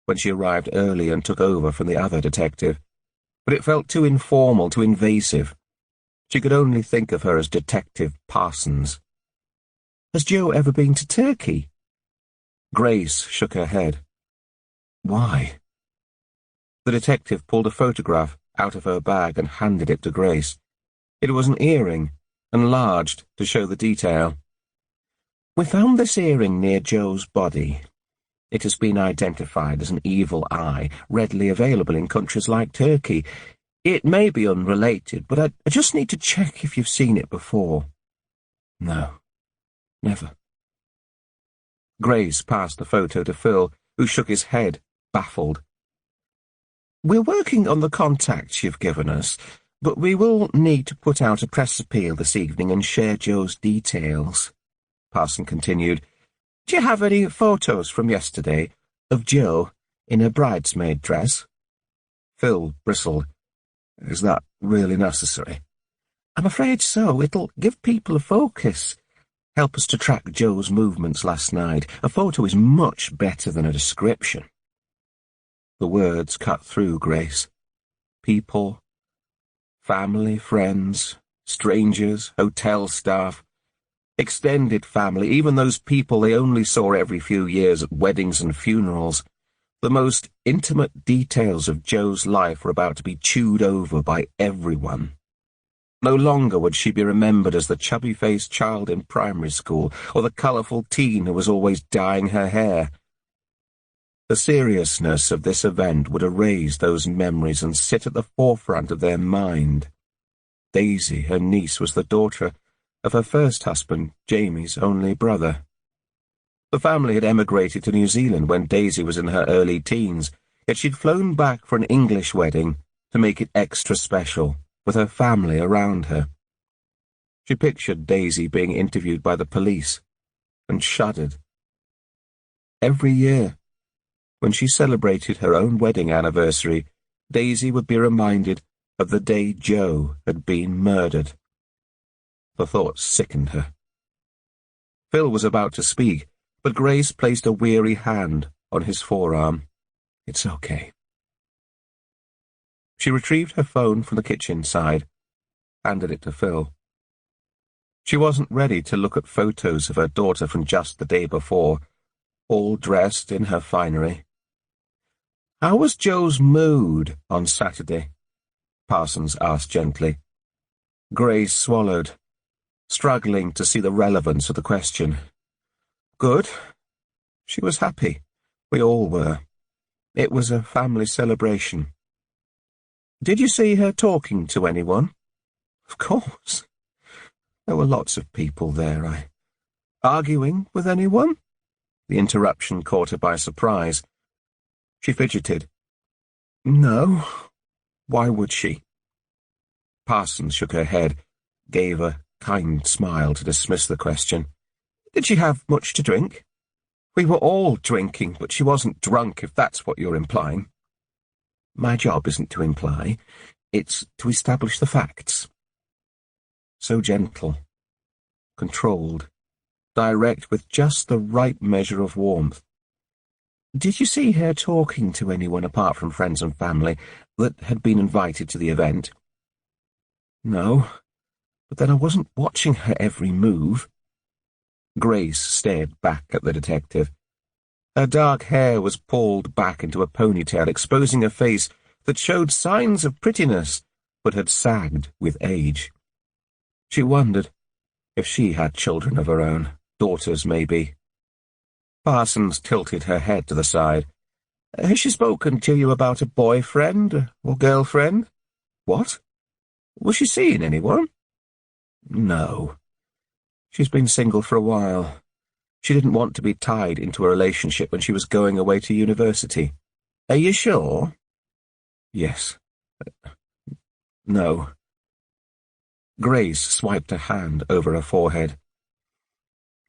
when she arrived early and took over from the other detective. But it felt too informal, too invasive. She could only think of her as Detective Parsons. "Has Joe ever been to Turkey?" Grace shook her head. "Why?" The detective pulled a photograph out of her bag and handed it to Grace. It was an earring, enlarged to show the detail. "We found this earring near Joe's body. It has been identified as an evil eye, readily available in countries like Turkey. It may be unrelated, but I just need to check if you've seen it before." "No, never." Grace passed the photo to Phil, who shook his head, baffled. "We're working on the contacts you've given us, but we will need to put out a press appeal this evening and share Joe's details," Parson continued. "Do you have any photos from yesterday of Joe in a bridesmaid dress?" Phil bristled. "Is that really necessary?" "I'm afraid so. It'll give people a focus. Help us to track Joe's movements last night. A photo is much better than a description." The words cut through Grace. People, family, friends, strangers, hotel staff, extended family, even those people they only saw every few years at weddings and funerals. The most intimate details of Joe's life were about to be chewed over by everyone. No longer would she be remembered as the chubby-faced child in primary school or the colourful teen who was always dyeing her hair. The seriousness of this event would erase those memories and sit at the forefront of their mind. Daisy, her niece, was the daughter of her first husband, Jamie's only brother. The family had emigrated to New Zealand when Daisy was in her early teens, yet she'd flown back for an English wedding to make it extra special, with her family around her. She pictured Daisy being interviewed by the police and shuddered. Every year, when she celebrated her own wedding anniversary, Daisy would be reminded of the day Joe had been murdered. The thought sickened her. Phil was about to speak, but Grace placed a weary hand on his forearm. "It's okay." She retrieved her phone from the kitchen side, handed it to Phil. She wasn't ready to look at photos of her daughter from just the day before, all dressed in her finery. "How was Joe's mood on Saturday?" Parsons asked gently. Grace swallowed, struggling to see the relevance of the question. "Good. She was happy. We all were. It was a family celebration." "Did you see her talking to anyone?" "Of course. There were lots of people there. Arguing with anyone?" The interruption caught her by surprise. She fidgeted. "No. Why would she?" Parsons shook her head, gave a kind smile to dismiss the question. "Did she have much to drink?" "We were all drinking, but she wasn't drunk, if that's what you're implying." "My job isn't to imply. It's to establish the facts." So gentle, controlled, direct with just the right measure of warmth. "Did you see her talking to anyone apart from friends and family that had been invited to the event?" "No, but then I wasn't watching her every move." Grace stared back at the detective. Her dark hair was pulled back into a ponytail, exposing a face that showed signs of prettiness, but had sagged with age. She wondered if she had children of her own, daughters maybe. Parsons tilted her head to the side. "Has she spoken to you about a boyfriend or girlfriend?" "What? Was she seeing anyone?" "No. She's been single for a while. She didn't want to be tied into a relationship when she was going away to university." "Are you sure?" "Yes. No." Grace swiped a hand over her forehead.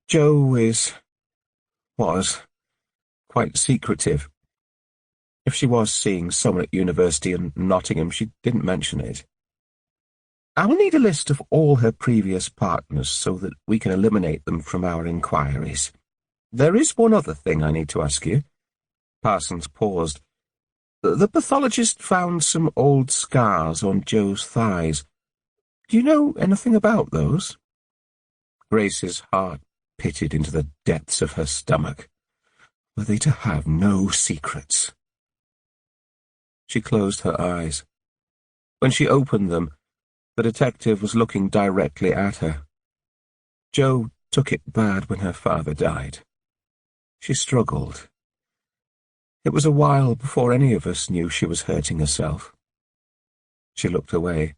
Jo was quite secretive. If she was seeing someone at university in Nottingham, she didn't mention it. I'll need a list of all her previous partners so that we can eliminate them from our inquiries. There is one other thing I need to ask you. Parsons paused. The pathologist found some old scars on Jo's thighs. Do you know anything about those? Grace's heart pitted into the depths of her stomach. Were they to have no secrets? She closed her eyes. When she opened them, the detective was looking directly at her. Jo took it bad when her father died. She struggled. It was a while before any of us knew she was hurting herself. She looked away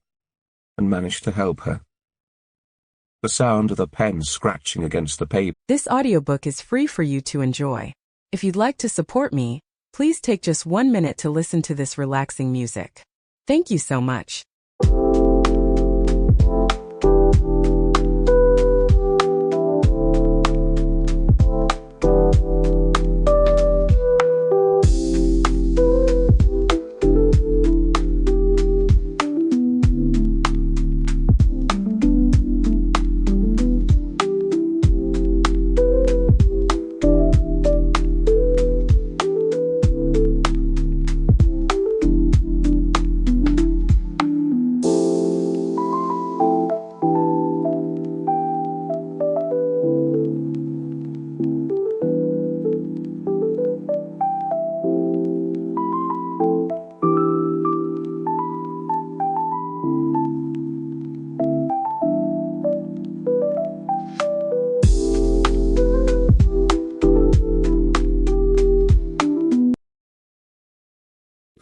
and managed to help her. The sound of the pen scratching against the paper. This audiobook is free for you to enjoy. If you'd like to support me, please take just 1 minute to listen to this relaxing music. Thank you so much.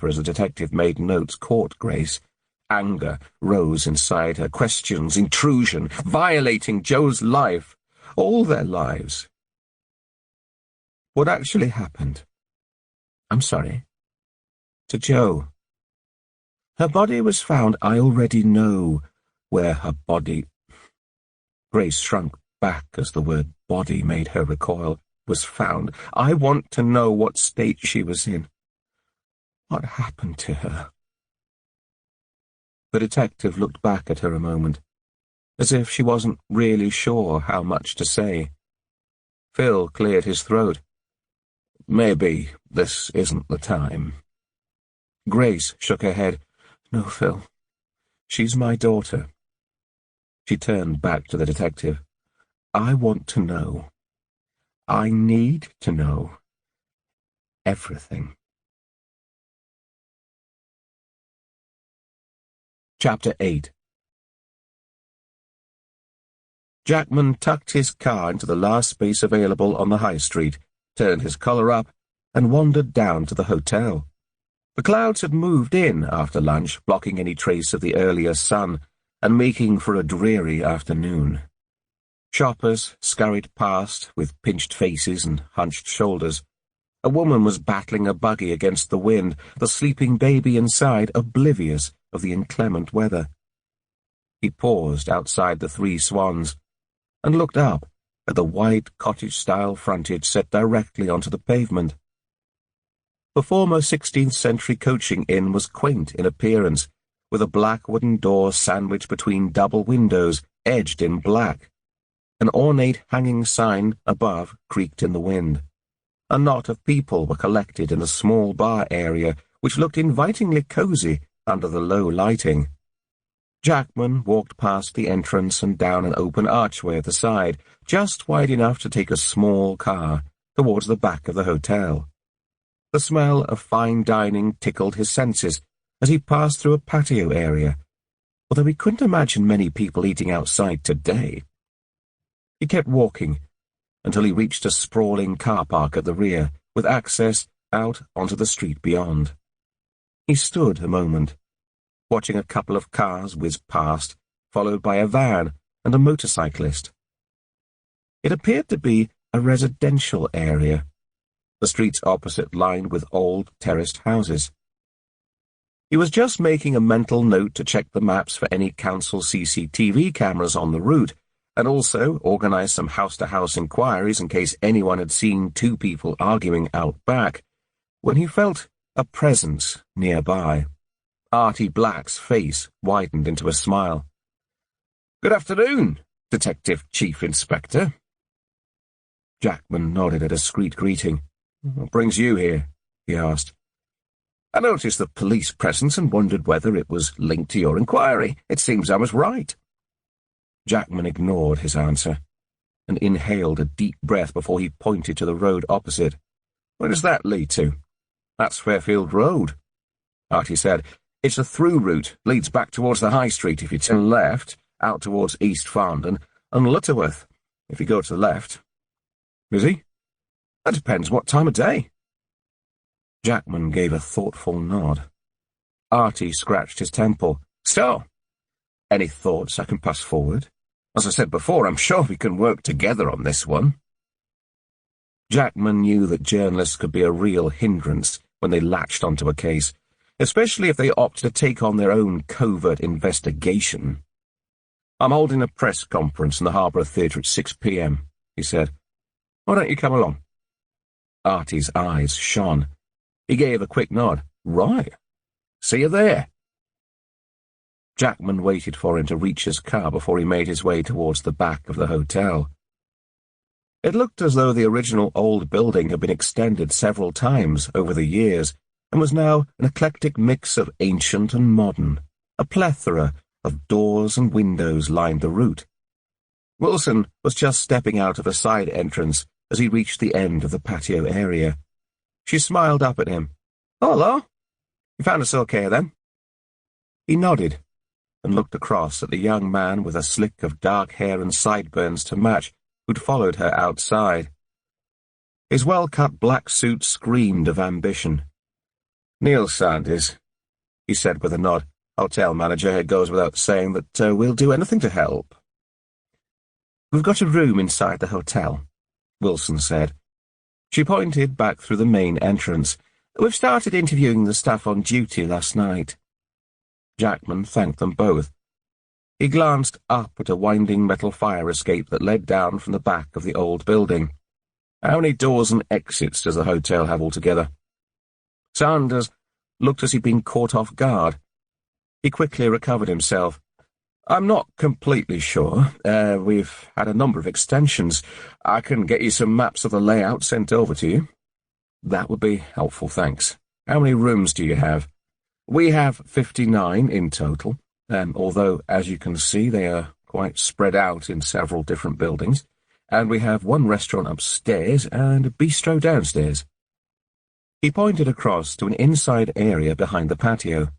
As the detective made notes, caught Grace. Anger rose inside her. Questions, intrusion, violating Jo's life, all their lives. What actually happened? I'm sorry. To Jo. Her body was found. I already know where her body... Grace shrunk back as the word body made her recoil. Was found. I want to know what state she was in. What happened to her? The detective looked back at her a moment, as if she wasn't really sure how much to say. Phil cleared his throat. Maybe this isn't the time. Grace shook her head. No, Phil. She's my daughter. She turned back to the detective. I want to know. I need to know. Everything. Chapter 8. Jackman tucked his car into the last space available on the high street, turned his collar up, and wandered down to the hotel. The clouds had moved in after lunch, blocking any trace of the earlier sun, and making for a dreary afternoon. Shoppers scurried past with pinched faces and hunched shoulders. A woman was battling a buggy against the wind, the sleeping baby inside oblivious of the inclement weather. He paused outside the Three Swans and looked up at the white cottage-style frontage set directly onto the pavement. The former 16th-century coaching inn was quaint in appearance, with a black wooden door sandwiched between double windows edged in black. An ornate hanging sign above creaked in the wind. A knot of people were collected in a small bar area which looked invitingly cosy under the low lighting. Jackman walked past the entrance and down an open archway at the side, just wide enough to take a small car, towards the back of the hotel. The smell of fine dining tickled his senses as he passed through a patio area, although he couldn't imagine many people eating outside today. He kept walking until he reached a sprawling car park at the rear, with access out onto the street beyond. He stood a moment, watching a couple of cars whiz past, followed by a van and a motorcyclist. It appeared to be a residential area, the streets opposite lined with old terraced houses. He was just making a mental note to check the maps for any council CCTV cameras on the route, and also organise some house-to-house inquiries in case anyone had seen two people arguing out back, when he felt a presence nearby. Artie Black's face widened into a smile. "Good afternoon, Detective Chief Inspector." Jackman nodded a discreet greeting. "What brings you here?" he asked. "I noticed the police presence and wondered whether it was linked to your inquiry. It seems I was right." Jackman ignored his answer and inhaled a deep breath before he pointed to the road opposite. "Where does that lead to?" "That's Fairfield Road," Artie said. "It's a through route, leads back towards the High Street if you turn left, out towards East Farndon, and Lutterworth if you go to the left." "Is he?" "That depends what time of day." Jackman gave a thoughtful nod. Artie scratched his temple. "So, any thoughts I can pass forward? As I said before, I'm sure we can work together on this one." Jackman knew that journalists could be a real hindrance when they latched onto a case, especially if they opted to take on their own covert investigation. "I'm holding a press conference in the Harbour Theatre at 6 p.m, he said. "Why don't you come along?" Artie's eyes shone. He gave a quick nod. "Right. See you there." Jackman waited for him to reach his car before he made his way towards the back of the hotel. It looked as though the original old building had been extended several times over the years and was now an eclectic mix of ancient and modern. A plethora of doors and windows lined the route. Wilson was just stepping out of a side entrance as he reached the end of the patio area. She smiled up at him. "Oh, hello. You found us okay, then?" He nodded and looked across at the young man with a slick of dark hair and sideburns to match, who'd followed her outside. His well-cut black suit screamed of ambition. "Neil Sandys," he said with a nod. "Hotel manager. It goes without saying that we'll do anything to help." "We've got a room inside the hotel," Wilson said. She pointed back through the main entrance. "We've started interviewing the staff on duty last night." Jackman thanked them both. He glanced up at a winding metal fire escape that led down from the back of the old building. "How many doors and exits does the hotel have altogether?" Sanders looked as he'd been caught off guard. He quickly recovered himself. "I'm not completely sure. We've had a number of extensions. I can get you some maps of the layout sent over to you." "That would be helpful, thanks. How many rooms do you have?" "We have 59 in total, although, as you can see, they are quite spread out in several different buildings, and we have one restaurant upstairs and a bistro downstairs." He pointed across to an inside area behind the patio.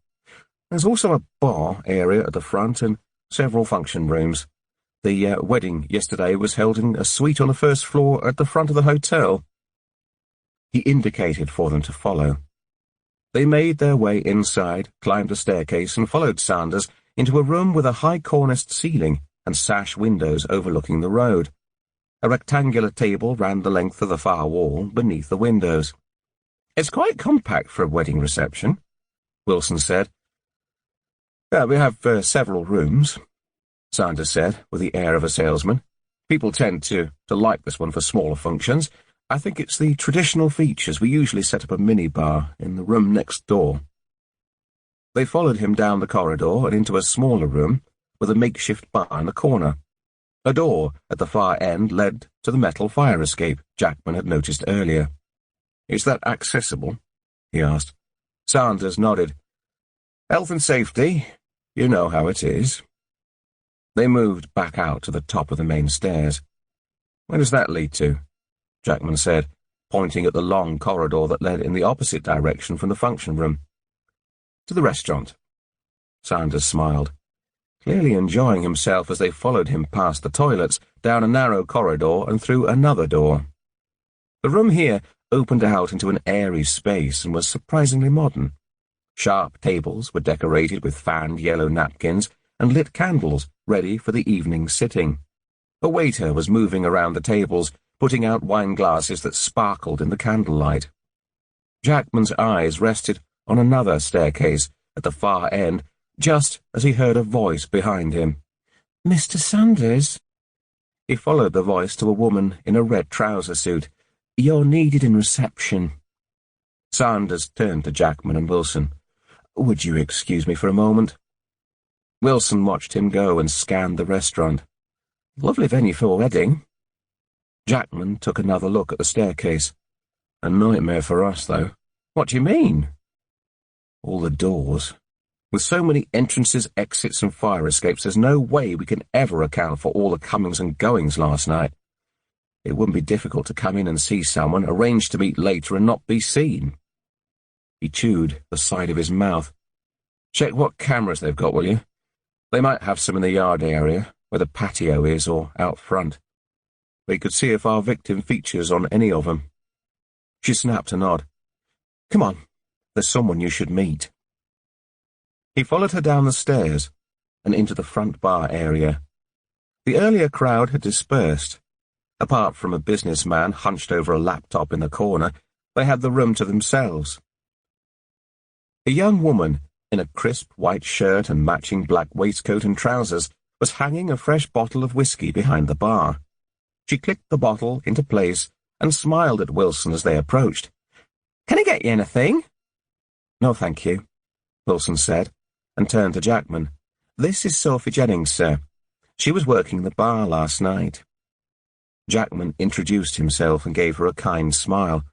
"There's also a bar area at the front and several function rooms. The wedding yesterday was held in a suite on the first floor at the front of the hotel." He indicated for them to follow. They made their way inside, climbed a staircase, and followed Sanders into a room with a high corniced ceiling and sash windows overlooking the road. A rectangular table ran the length of the far wall beneath the windows. "It's quite compact for a wedding reception," Wilson said. "We have several rooms," Sanders said, with the air of a salesman. "People tend to like this one for smaller functions. I think it's the traditional features. We usually set up a minibar in the room next door." They followed him down the corridor and into a smaller room with a makeshift bar in the corner. A door at the far end led to the metal fire escape Jackman had noticed earlier. "Is that accessible?" he asked. Sanders nodded. "Health and safety, you know how it is." They moved back out to the top of the main stairs. "Where does that lead to?" Jackman said, pointing at the long corridor that led in the opposite direction from the function room. "To the restaurant." Sanders smiled, clearly enjoying himself as they followed him past the toilets, down a narrow corridor and through another door. The room here opened out into an airy space and was surprisingly modern. Sharp tables were decorated with fanned yellow napkins and lit candles ready for the evening sitting. A waiter was moving around the tables, putting out wine glasses that sparkled in the candlelight. Jackman's eyes rested on another staircase at the far end, just as he heard a voice behind him. "Mr. Sanders?" He followed the voice to a woman in a red trouser suit. "You're needed in reception." Sanders turned to Jackman and Wilson. "Would you excuse me for a moment?" Wilson watched him go and scanned the restaurant. "Lovely venue for a wedding." Jackman took another look at the staircase. "A nightmare for us, though." "What do you mean?" "All the doors. With so many entrances, exits, and fire escapes, there's no way we can ever account for all the comings and goings last night. It wouldn't be difficult to come in and see someone, arrange to meet later, and not be seen." He chewed the side of his mouth. "Check what cameras they've got, will you? They might have some in the yard area, where the patio is, or out front. We could see if our victim features on any of them." She snapped a nod. "Come on, there's someone you should meet." He followed her down the stairs and into the front bar area. The earlier crowd had dispersed. Apart from a businessman hunched over a laptop in the corner, they had the room to themselves. A young woman in a crisp white shirt and matching black waistcoat and trousers was hanging a fresh bottle of whiskey behind the bar. She clicked the bottle into place and smiled at Wilson as they approached. "Can I get you anything?" "No, thank you," Wilson said, and turned to Jackman. "This is Sophie Jennings, sir. She was working the bar last night." Jackman introduced himself and gave her a kind smile.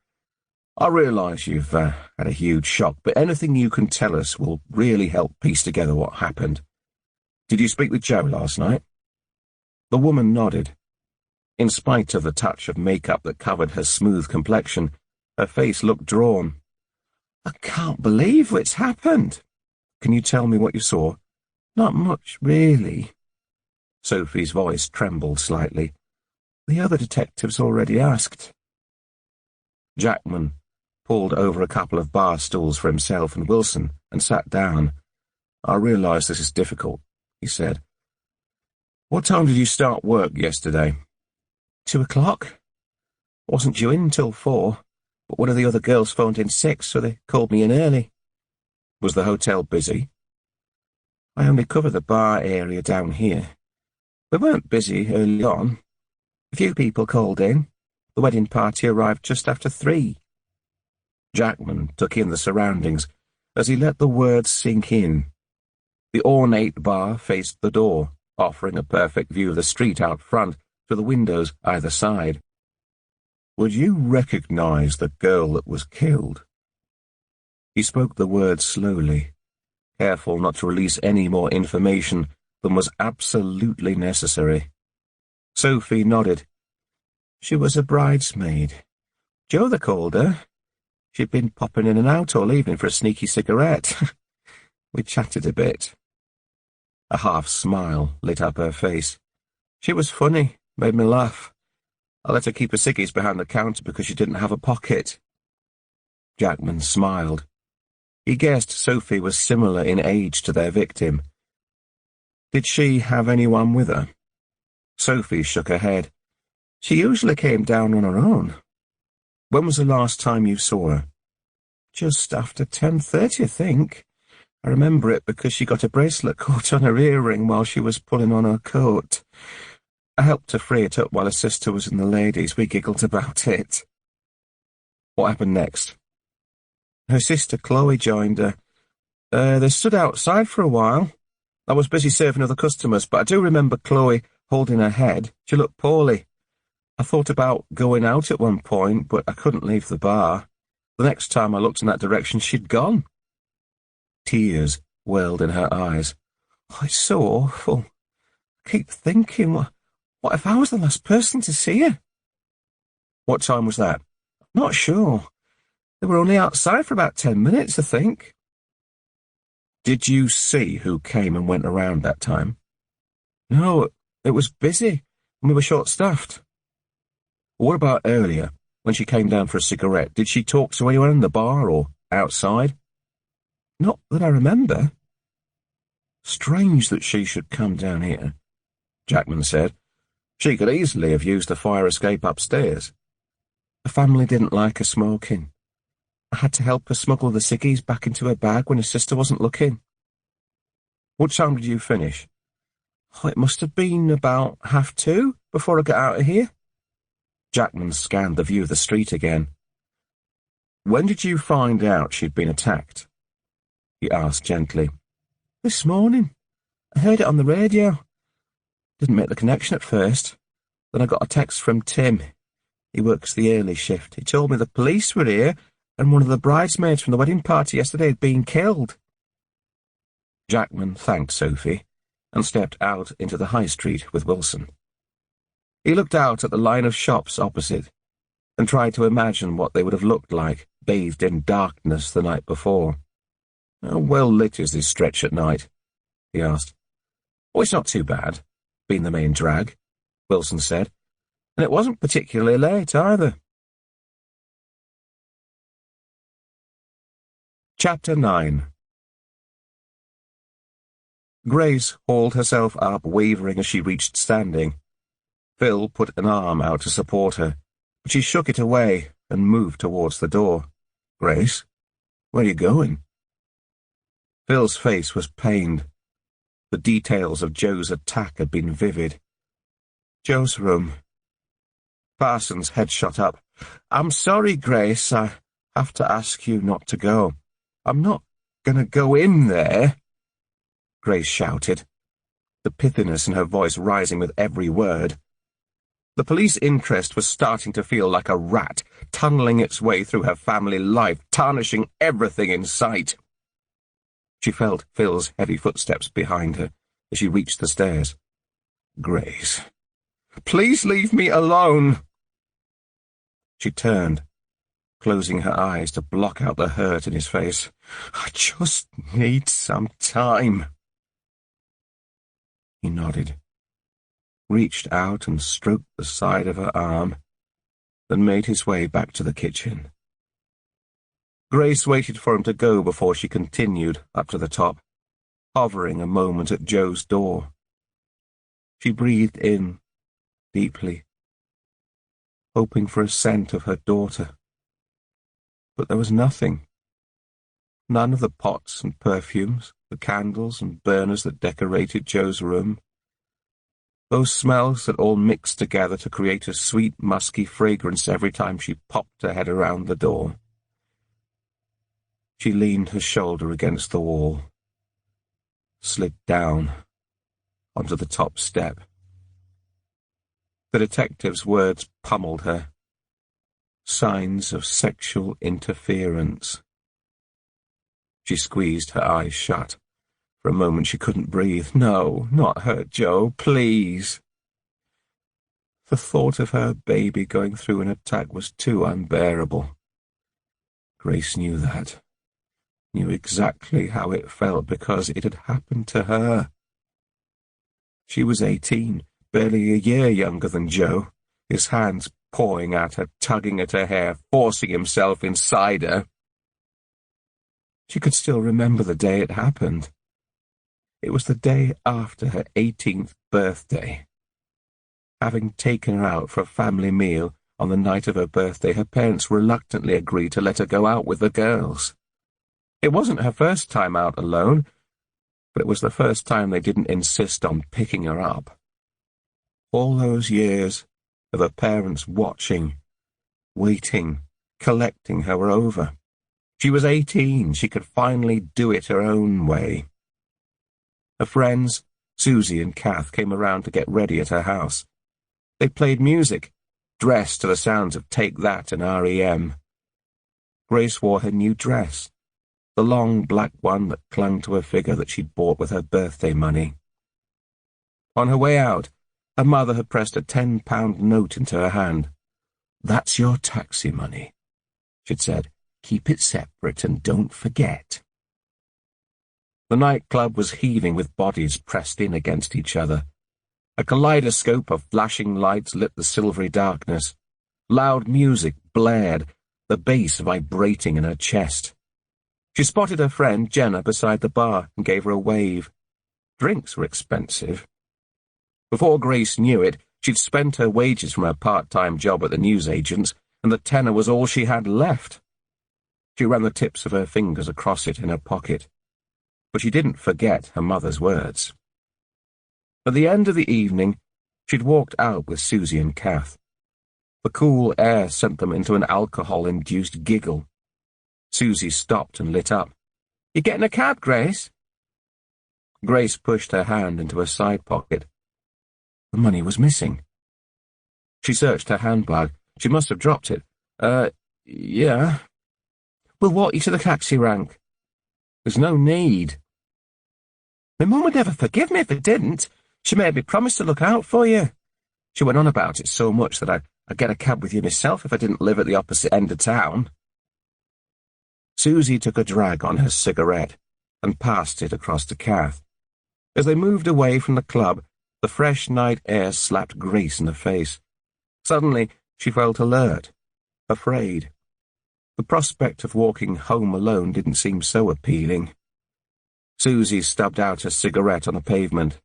"I realise you've had a huge shock, but anything you can tell us will really help piece together what happened. Did you speak with Joe last night?" The woman nodded. In spite of the touch of makeup that covered her smooth complexion, her face looked drawn. "I can't believe what's happened." "Can you tell me what you saw?" "Not much, really." Sophie's voice trembled slightly. "The other detectives already asked." Jackman pulled over a couple of bar stools for himself and Wilson and sat down. "I realise this is difficult," he said. "What time did you start work yesterday?" 2:00. Wasn't due in till 4, but one of the other girls phoned in 6, so they called me in early. Was the hotel busy? I only cover the bar area down here. We weren't busy early on. A few people called in. The wedding party arrived just after 3. Jackman took in the surroundings as he let the words sink in. The ornate bar faced the door, offering a perfect view of the street out front through the windows either side. "Would you recognize the girl that was killed?" He spoke the words slowly, careful not to release any more information than was absolutely necessary. Sophie nodded. "She was a bridesmaid. Joe, they called her. She'd been popping in and out all evening for a sneaky cigarette. We chatted a bit." A half smile lit up her face. "She was funny, made me laugh. I let her keep her ciggies behind the counter because she didn't have a pocket." Jackman smiled. He guessed Sophie was similar in age to their victim. "Did she have anyone with her?" Sophie shook her head. "She usually came down on her own." "When was the last time you saw her?" "Just after 10:30, I think. I remember it because she got a bracelet caught on her earring while she was pulling on her coat. I helped her free it up while her sister was in the ladies. We giggled about it." "What happened next?" "Her sister Chloe joined her. They stood outside for a while. I was busy serving other customers, but I do remember Chloe holding her head. She looked poorly. I thought about going out at one point, but I couldn't leave the bar. The next time I looked in that direction, she'd gone." Tears welled in her eyes. "Oh, it's so awful. I keep thinking, what if I was the last person to see her?" "What time was that?" "Not sure. They were only outside for about 10 minutes, I think." "Did you see who came and went around that time?" "No, it was busy, and we were short-staffed." "What about earlier, when she came down for a cigarette? Did she talk to anyone in the bar or outside?" "Not that I remember." "Strange that she should come down here," Jackman said. "She could easily have used the fire escape upstairs." "The family didn't like her smoking." I had to help her smuggle the ciggies back into her bag when her sister wasn't looking." "What time did you finish?" "Oh, it must have been about 2:30 before I got out of here." Jackman scanned the view of the street again. "When did you find out she'd been attacked?" he asked gently. "This morning. I heard it on the radio. Didn't make the connection at first. Then I got a text from Tim. He works the early shift. He told me the police were here and one of the bridesmaids from the wedding party yesterday had been killed." Jackman thanked Sophie and stepped out into the high street with Wilson. He looked out at the line of shops opposite and tried to imagine what they would have looked like, bathed in darkness the night before. "How well lit is this stretch at night?" he asked. "Oh, it's not too bad, being the main drag," Wilson said, "and it wasn't particularly late either." Chapter 9. Grace hauled herself up, wavering as she reached standing. Phil put an arm out to support her, but she shook it away and moved towards the door. "Grace, where are you going?" Phil's face was pained. The details of Joe's attack had been vivid. "Joe's room." Parsons' head shot up. "I'm sorry, Grace. I have to ask you not to go. I'm not going to go in there," Grace shouted, the pithiness in her voice rising with every word. The police interest was starting to feel like a rat, tunneling its way through her family life, tarnishing everything in sight. She felt Phil's heavy footsteps behind her as she reached the stairs. "Grace, please leave me alone." She turned, closing her eyes to block out the hurt in his face. "I just need some time." He nodded, reached out and stroked the side of her arm, then made his way back to the kitchen. Grace waited for him to go before she continued up to the top, hovering a moment at Joe's door. She breathed in deeply, hoping for a scent of her daughter. But there was nothing. None of the pots and perfumes, the candles and burners that decorated Joe's room. Those smells that all mixed together to create a sweet, musky fragrance every time she popped her head around the door. She leaned her shoulder against the wall, slid down onto the top step. The detective's words pummeled her. Signs of sexual interference. She squeezed her eyes shut. For a moment she couldn't breathe. "No, not her, Joe, please." The thought of her baby going through an attack was too unbearable. Grace knew that. Knew exactly how it felt because it had happened to her. She was 18, barely a year younger than Joe, his hands pawing at her, tugging at her hair, forcing himself inside her. She could still remember the day it happened. It was the day after her 18th birthday. Having taken her out for a family meal on the night of her birthday, her parents reluctantly agreed to let her go out with the girls. It wasn't her first time out alone, but it was the first time they didn't insist on picking her up. All those years of her parents watching, waiting, collecting her were over. She was 18. She could finally do it her own way. Her friends, Susie and Kath, came around to get ready at her house. They played music, dressed to the sounds of Take That and R.E.M. Grace wore her new dress, the long black one that clung to her figure that she'd bought with her birthday money. On her way out, her mother had pressed a £10 note into her hand. "That's your taxi money," she'd said. "Keep it separate and don't forget." The nightclub was heaving with bodies pressed in against each other. A kaleidoscope of flashing lights lit the silvery darkness. Loud music blared, the bass vibrating in her chest. She spotted her friend Jenna beside the bar and gave her a wave. Drinks were expensive. Before Grace knew it, she'd spent her wages from her part-time job at the newsagent's, and the tenner was all she had left. She ran the tips of her fingers across it in her pocket, but she didn't forget her mother's words. At the end of the evening, she'd walked out with Susie and Kath. The cool air sent them into an alcohol-induced giggle. Susie stopped and lit up. "You getting a cab, Grace?" Grace pushed her hand into her side pocket. The money was missing. She searched her handbag. She must have dropped it. Yeah. "We'll walk you to the taxi rank." "There's no need." "My mum would never forgive me if I didn't. She made me promise to look out for you. She went on about it so much that I'd get a cab with you myself if I didn't live at the opposite end of town." Susie took a drag on her cigarette and passed it across to Kath. As they moved away from the club, the fresh night air slapped Grace in the face. Suddenly, she felt alert, afraid. The prospect of walking home alone didn't seem so appealing. Susie stubbed out her cigarette on the pavement.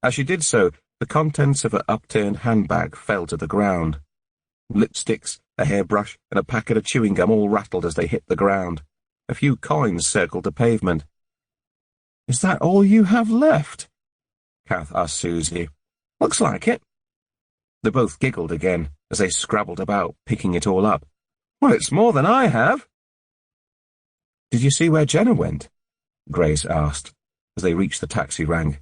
As she did so, the contents of her upturned handbag fell to the ground. Lipsticks, a hairbrush, and a packet of chewing gum all rattled as they hit the ground. A few coins circled the pavement. "Is that all you have left?" Kath asked Susie. "Looks like it." They both giggled again as they scrabbled about, picking it all up. "Well, it's more than I have." "Did you see where Jenna went?" Grace asked, as they reached the taxi rank.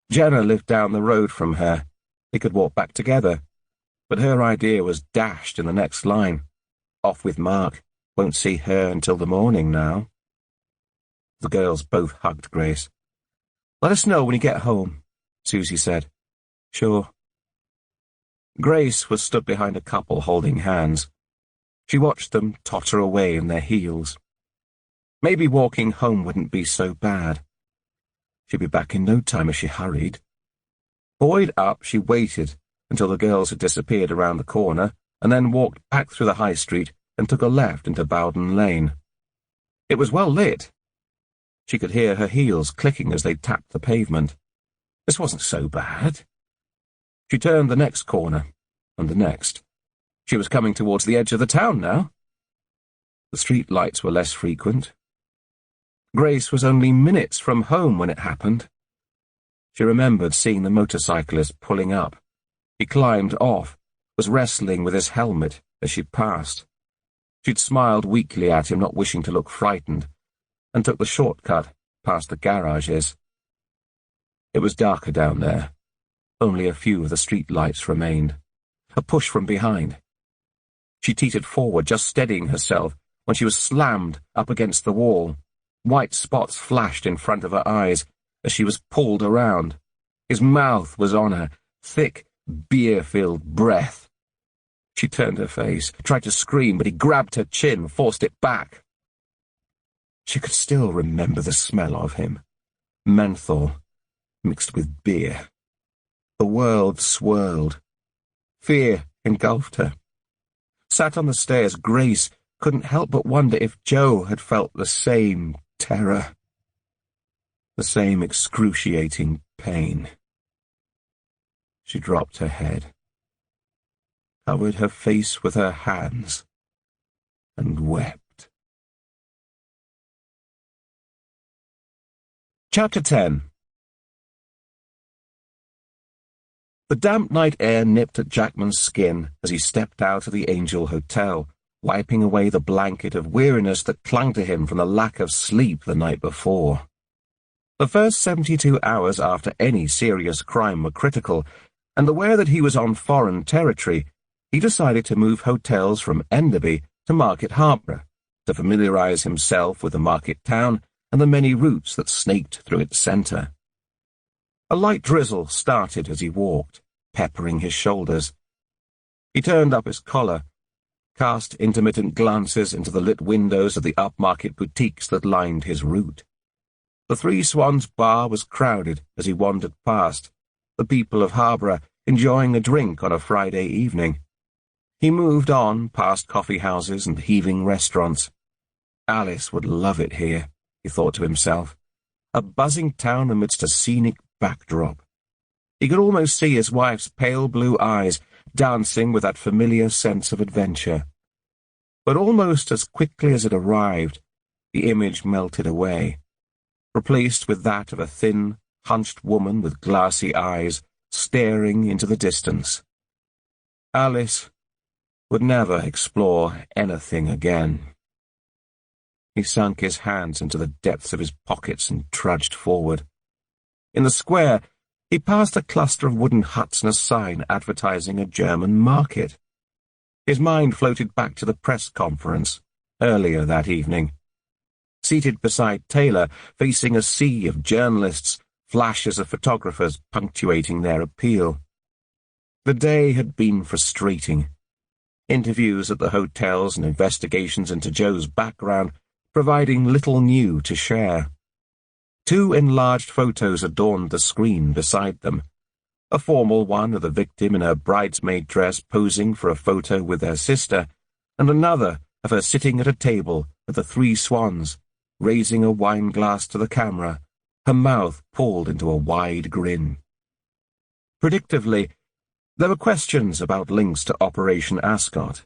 Jenna lived down the road from her. They could walk back together. But her idea was dashed in the next line. Off with Mark. Won't see her until the morning now. The girls both hugged Grace. "Let us know when you get home," Susie said. "Sure." Grace was stood behind a couple holding hands. She watched them totter away in their heels. Maybe walking home wouldn't be so bad. She'd be back in no time if she hurried. Buoyed up, she waited until the girls had disappeared around the corner, and then walked back through the high street and took a left into Bowden Lane. It was well lit. She could hear her heels clicking as they tapped the pavement. This wasn't so bad. She turned the next corner, and the next. She was coming towards the edge of the town now. The street lights were less frequent. Grace was only minutes from home when it happened. She remembered seeing the motorcyclist pulling up. He climbed off, was wrestling with his helmet as she passed. She'd smiled weakly at him, not wishing to look frightened, and took the shortcut past the garages. It was darker down there. Only a few of the street lights remained. A push from behind. She teetered forward, just steadying herself, when she was slammed up against the wall. White spots flashed in front of her eyes as she was pulled around. His mouth was on her, thick, beer-filled breath. She turned her face, tried to scream, but he grabbed her chin, forced it back. She could still remember the smell of him. Menthol, mixed with beer. The world swirled. Fear engulfed her. Sat on the stairs, Grace couldn't help but wonder if Joe had felt the same terror, the same excruciating pain. She dropped her head, covered her face with her hands, and wept. Chapter 10. The damp night air nipped at Jackman's skin as he stepped out of the Angel Hotel, wiping away the blanket of weariness that clung to him from the lack of sleep the night before. The first 72 hours after any serious crime were critical, and aware that he was on foreign territory, he decided to move hotels from Enderby to Market Harbour, to familiarize himself with the market town and the many routes that snaked through its centre. A light drizzle started as he walked, peppering his shoulders. He turned up his collar, cast intermittent glances into the lit windows of the upmarket boutiques that lined his route. The Three Swans bar was crowded as he wandered past, the people of Harborough enjoying a drink on a Friday evening. He moved on past coffee houses and heaving restaurants. Alice would love it here, he thought to himself. A buzzing town amidst a scenic backdrop. He could almost see his wife's pale blue eyes dancing with that familiar sense of adventure. But almost as quickly as it arrived, the image melted away, replaced with that of a thin, hunched woman with glassy eyes staring into the distance. Alice would never explore anything again. He sunk his hands into the depths of his pockets and trudged forward. In the square, he passed a cluster of wooden huts and a sign advertising a German market. His mind floated back to the press conference earlier that evening. Seated beside Taylor, facing a sea of journalists, flashes of photographers punctuating their appeal. The day had been frustrating. Interviews at the hotels and investigations into Joe's background providing little new to share. 2 enlarged photos adorned the screen beside them. A formal one of the victim in her bridesmaid dress posing for a photo with her sister, and another of her sitting at a table with the 3 swans, raising a wine glass to the camera, her mouth pulled into a wide grin. Predictably, there were questions about links to Operation Ascot,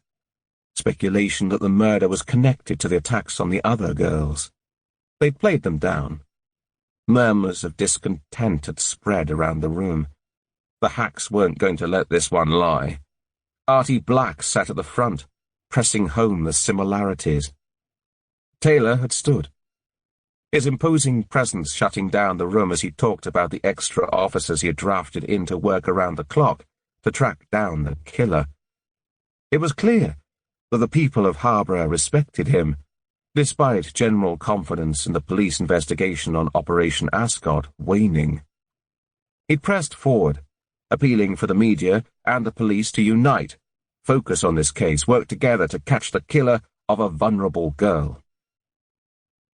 speculation that the murder was connected to the attacks on the other girls. They'd played them down. Murmurs of discontent had spread around the room. The hacks weren't going to let this one lie. Artie Black sat at the front, pressing home the similarities. Taylor had stood, his imposing presence shutting down the room as he talked about the extra officers he had drafted in to work around the clock to track down the killer. It was clear that the people of Harborough respected him, despite general confidence in the police investigation on Operation Ascot waning. He pressed forward, appealing for the media and the police to unite, focus on this case, work together to catch the killer of a vulnerable girl.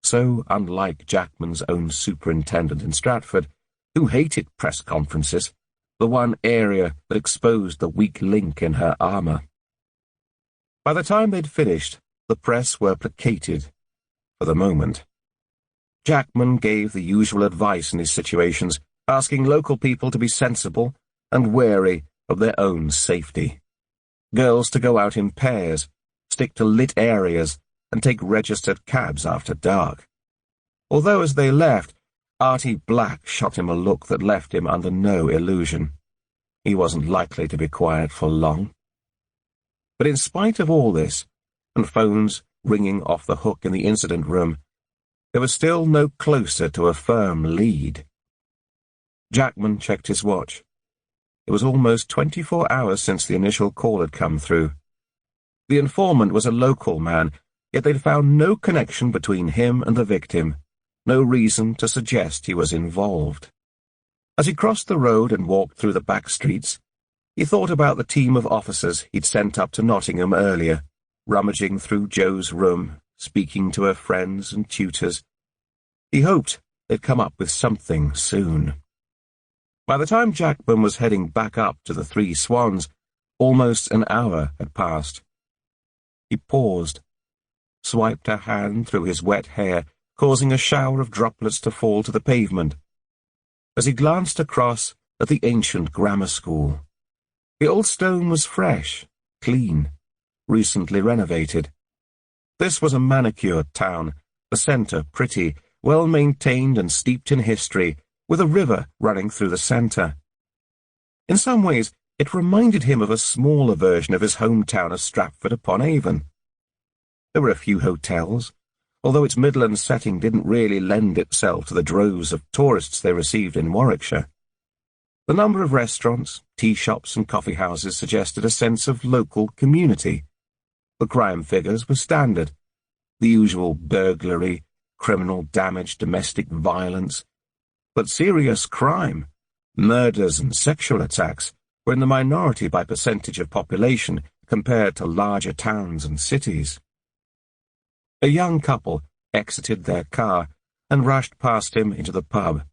So unlike Jackman's own superintendent in Stratford, who hated press conferences, the one area that exposed the weak link in her armor. By the time they'd finished, the press were placated, for the moment. Jackman gave the usual advice in these situations, asking local people to be sensible and wary of their own safety. Girls to go out in pairs, stick to lit areas, and take registered cabs after dark. Although as they left, Artie Black shot him a look that left him under no illusion. He wasn't likely to be quiet for long. But in spite of all this, and phones ringing off the hook in the incident room, they were still no closer to a firm lead. Jackman checked his watch. It was almost 24 hours since the initial call had come through. The informant was a local man, yet they'd found no connection between him and the victim, no reason to suggest he was involved. As he crossed the road and walked through the back streets, he thought about the team of officers he'd sent up to Nottingham earlier, rummaging through Joe's room, speaking to her friends and tutors. He hoped they'd come up with something soon. By the time Jackman was heading back up to the 3 Swans, almost an hour had passed. He paused, swiped a hand through his wet hair, causing a shower of droplets to fall to the pavement. As he glanced across at the ancient grammar school, the old stone was fresh, clean, recently renovated. This was a manicured town, the centre pretty, well-maintained and steeped in history, with a river running through the centre. In some ways, it reminded him of a smaller version of his hometown of Stratford-upon-Avon. There were a few hotels, although its Midland setting didn't really lend itself to the droves of tourists they received in Warwickshire. The number of restaurants, tea shops and coffee houses suggested a sense of local community. The crime figures were standard. The usual burglary, criminal damage, domestic violence. But serious crime, murders and sexual attacks, were in the minority by percentage of population compared to larger towns and cities. A young couple exited their car and rushed past him into the pub,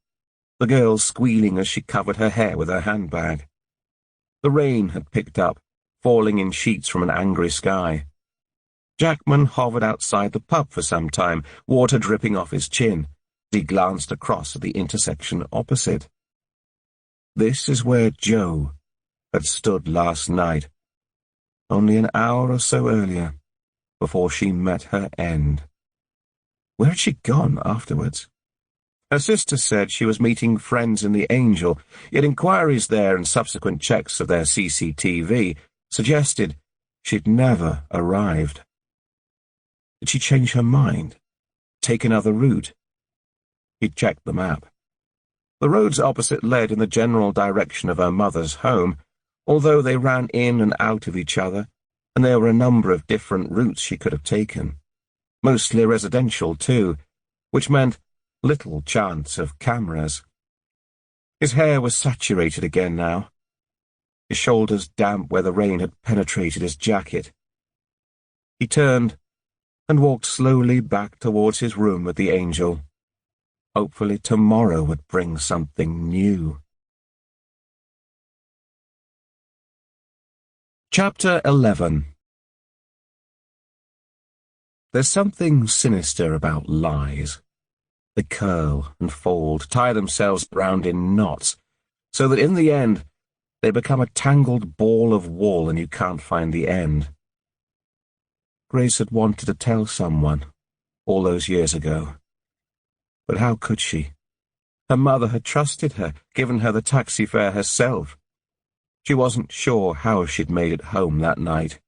the girl squealing as she covered her hair with her handbag. The rain had picked up, falling in sheets from an angry sky. Jackman hovered outside the pub for some time, water dripping off his chin. He glanced across at the intersection opposite. This is where Joe had stood last night, only an hour or so earlier. before she met her end. Where had she gone afterwards? Her sister said she was meeting friends in the Angel, yet inquiries there and subsequent checks of their CCTV suggested she'd never arrived. Did she change her mind? Take another route? He checked the map. The roads opposite led in the general direction of her mother's home, although they ran in and out of each other, and there were a number of different routes she could have taken. Mostly residential, too, which meant little chance of cameras. His hair was saturated again now, his shoulders damp where the rain had penetrated his jacket. He turned and walked slowly back towards his room at the Angel. Hopefully tomorrow would bring something new. Chapter 11. There's something sinister about lies. They curl and fold, tie themselves round in knots, so that in the end they become a tangled ball of wool and you can't find the end. Grace had wanted to tell someone, all those years ago. But how could she? Her mother had trusted her, given her the taxi fare herself. She wasn't sure how she'd made it home that night.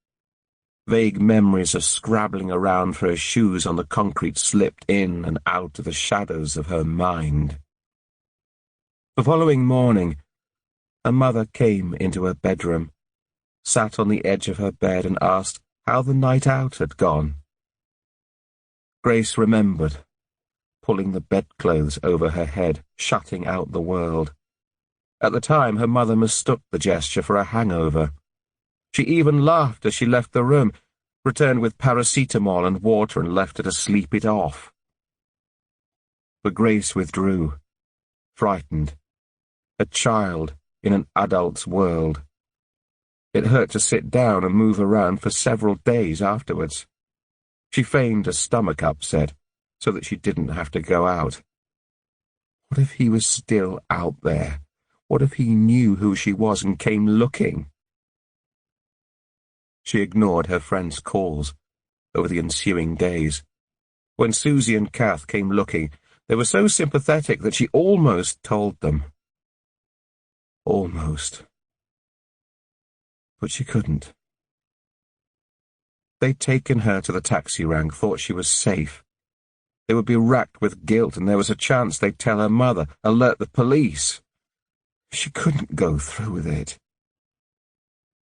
Vague memories of scrabbling around for her shoes on the concrete slipped in and out of the shadows of her mind. The following morning, her mother came into her bedroom, sat on the edge of her bed and asked how the night out had gone. Grace remembered, pulling the bedclothes over her head, shutting out the world. At the time, her mother mistook the gesture for a hangover. She even laughed as she left the room, returned with paracetamol and water and left her to sleep it off. But Grace withdrew, frightened, a child in an adult's world. It hurt to sit down and move around for several days afterwards. She feigned a stomach upset so that she didn't have to go out. What if he was still out there? What if he knew who she was and came looking? She ignored her friends' calls over the ensuing days. When Susie and Kath came looking, they were so sympathetic that she almost told them. Almost. But she couldn't. They'd taken her to the taxi rank, thought she was safe. They would be racked with guilt, and there was a chance they'd tell her mother, alert the police. She couldn't go through with it.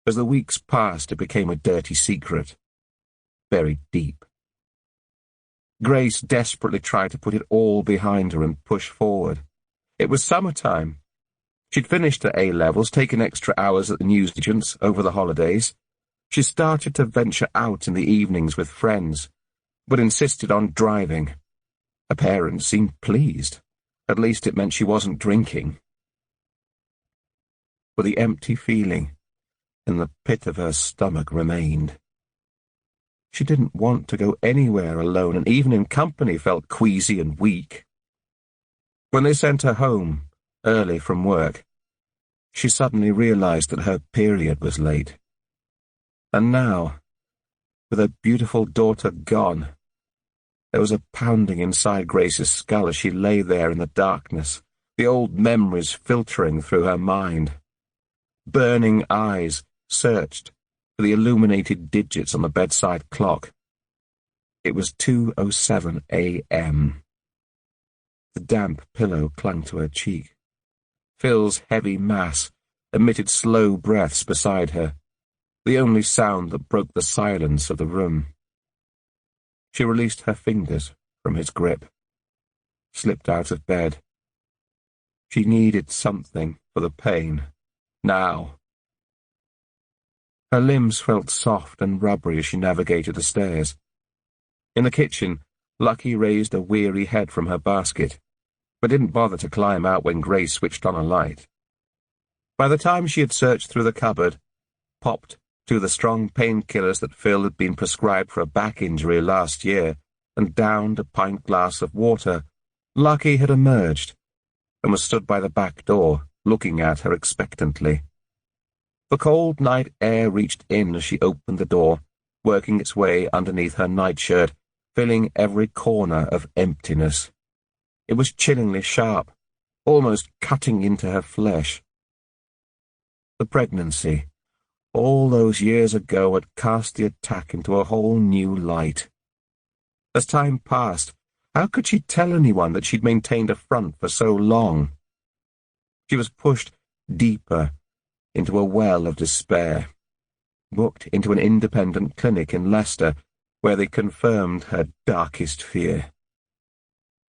As the weeks passed, it became a dirty secret, buried deep. Grace desperately tried to put it all behind her and push forward. It was summertime. She'd finished her A-levels, taken extra hours at the newsagents over the holidays. She started to venture out in the evenings with friends, but insisted on driving. Her parents seemed pleased. At least it meant she wasn't drinking. But the empty feeling in the pit of her stomach remained. She didn't want to go anywhere alone, and even in company felt queasy and weak. When they sent her home, early from work, she suddenly realized that her period was late. And now, with her beautiful daughter gone, there was a pounding inside Grace's skull as she lay there in the darkness, the old memories filtering through her mind. Burning eyes searched for the illuminated digits on the bedside clock. It was 2:07 a.m. The damp pillow clung to her cheek. Phil's heavy mass emitted slow breaths beside her, the only sound that broke the silence of the room. She released her fingers from his grip, slipped out of bed. She needed something for the pain, now. Her limbs felt soft and rubbery as she navigated the stairs. In the kitchen, Lucky raised a weary head from her basket, but didn't bother to climb out when Grace switched on a light. By the time she had searched through the cupboard, popped to the strong painkillers that Phil had been prescribed for a back injury last year, and downed a pint glass of water, Lucky had emerged and was stood by the back door, looking at her expectantly. The cold night air reached in as she opened the door, working its way underneath her nightshirt, filling every corner of emptiness. It was chillingly sharp, almost cutting into her flesh. The pregnancy, all those years ago, had cast the attack into a whole new light. As time passed, how could she tell anyone that she'd maintained a front for so long? She was pushed deeper into a well of despair, booked into an independent clinic in Leicester, where they confirmed her darkest fear.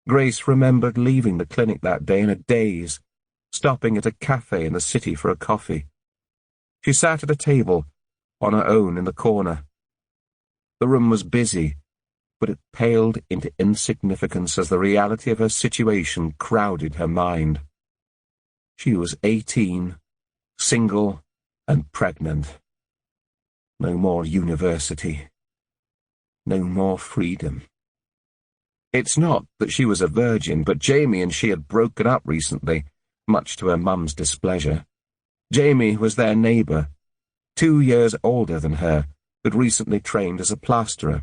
Grace remembered leaving the clinic that day in a daze, stopping at a cafe in the city for a coffee. She sat at a table, on her own in the corner. The room was busy, but it paled into insignificance as the reality of her situation crowded her mind. She was 18, single, and pregnant. No more university. No more freedom. It's not that she was a virgin, but Jamie and she had broken up recently, much to her mum's displeasure. Jamie was their neighbour, 2 years older than her, who'd recently trained as a plasterer.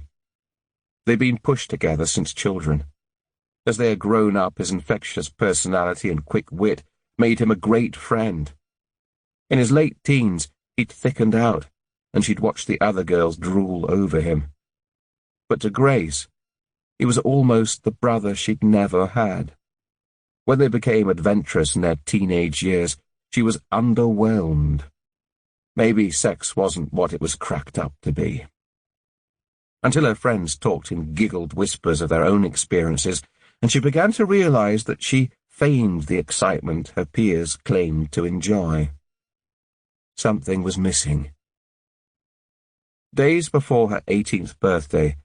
They'd been pushed together since children. As they had grown up, his infectious personality and quick wit made him a great friend. In his late teens, he'd thickened out, and she'd watched the other girls drool over him. But to Grace, he was almost the brother she'd never had. When they became adventurous in their teenage years, she was underwhelmed. Maybe sex wasn't what it was cracked up to be. Until her friends talked in giggled whispers of their own experiences, and she began to realize that she feigned the excitement her peers claimed to enjoy. Something was missing. Days before her 18th birthday,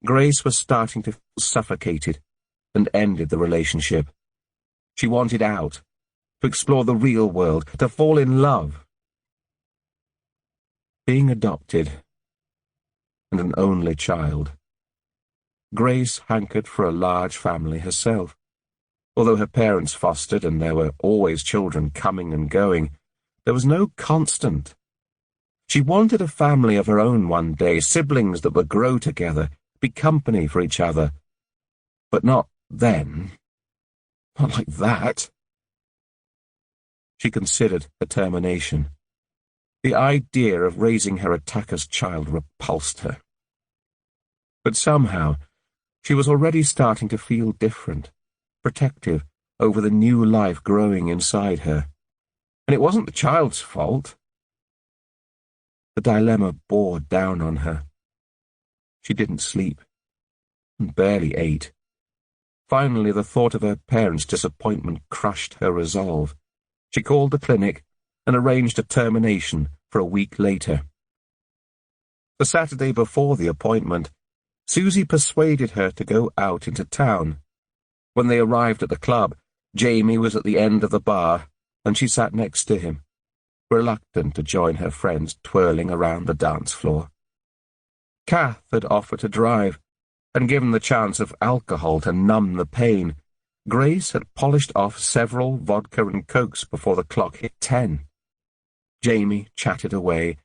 Grace was starting to feel suffocated and ended the relationship. She wanted out, to explore the real world, to fall in love. Being adopted, and an only child, Grace hankered for a large family herself. Although her parents fostered and there were always children coming and going, there was no constant. She wanted a family of her own one day, siblings that would grow together, be company for each other. But not then. Not like that. She considered a termination. The idea of raising her attacker's child repulsed her. But somehow, she was already starting to feel different, protective over the new life growing inside her. And it wasn't the child's fault. The dilemma bore down on her. She didn't sleep, and barely ate. Finally, the thought of her parents' disappointment crushed her resolve. She called the clinic and arranged a termination for a week later. The Saturday before the appointment, Susie persuaded her to go out into town. When they arrived at the club, Jamie was at the end of the bar, and she sat next to him, reluctant to join her friends twirling around the dance floor. Kath had offered to drive, and given the chance of alcohol to numb the pain, Grace had polished off several vodka and cokes before the clock hit 10. Jamie chatted away,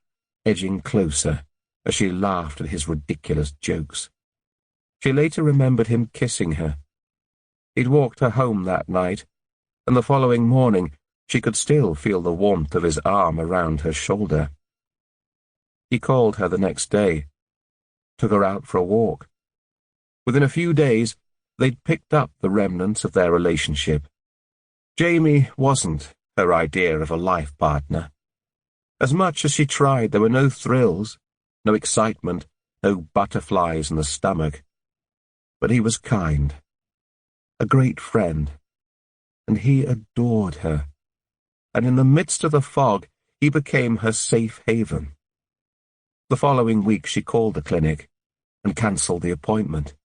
edging closer as she laughed at his ridiculous jokes. She later remembered him kissing her. He'd walked her home that night, and the following morning she could still feel the warmth of his arm around her shoulder. He called her the next day, took her out for a walk. Within a few days, they'd picked up the remnants of their relationship. Jamie wasn't her idea of a life partner. As much as she tried, there were no thrills, no excitement, no butterflies in the stomach. But he was kind, a great friend, and he adored her. And in the midst of the fog, he became her safe haven. The following week she called the clinic and cancelled the appointment.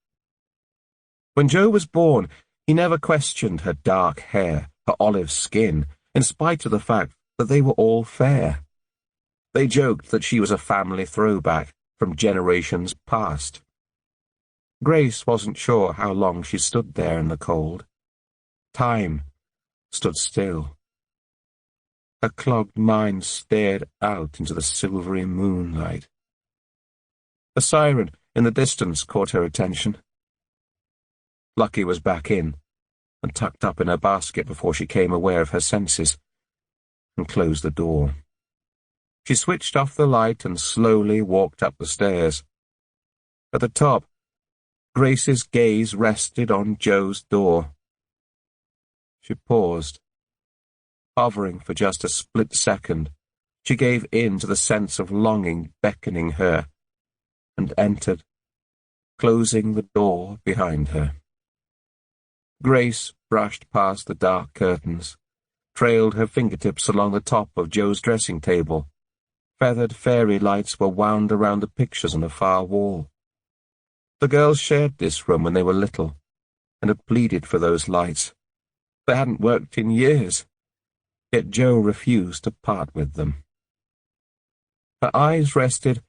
When Jo was born, he never questioned her dark hair, her olive skin, in spite of the fact that they were all fair. They joked that she was a family throwback from generations past. Grace wasn't sure how long she stood there in the cold. Time stood still. Her clogged mind stared out into the silvery moonlight. A siren in the distance caught her attention. Lucky was back in and tucked up in her basket before she came aware of her senses, and closed the door. She switched off the light and slowly walked up the stairs. At the top, Grace's gaze rested on Joe's door. She paused. Hovering for just a split second, she gave in to the sense of longing beckoning her, and entered, closing the door behind her. Grace brushed past the dark curtains, trailed her fingertips along the top of Joe's dressing table. Feathered fairy lights were wound around the pictures on a far wall. The girls shared this room when they were little, and had pleaded for those lights. They hadn't worked in years, yet Joe refused to part with them. Her eyes rested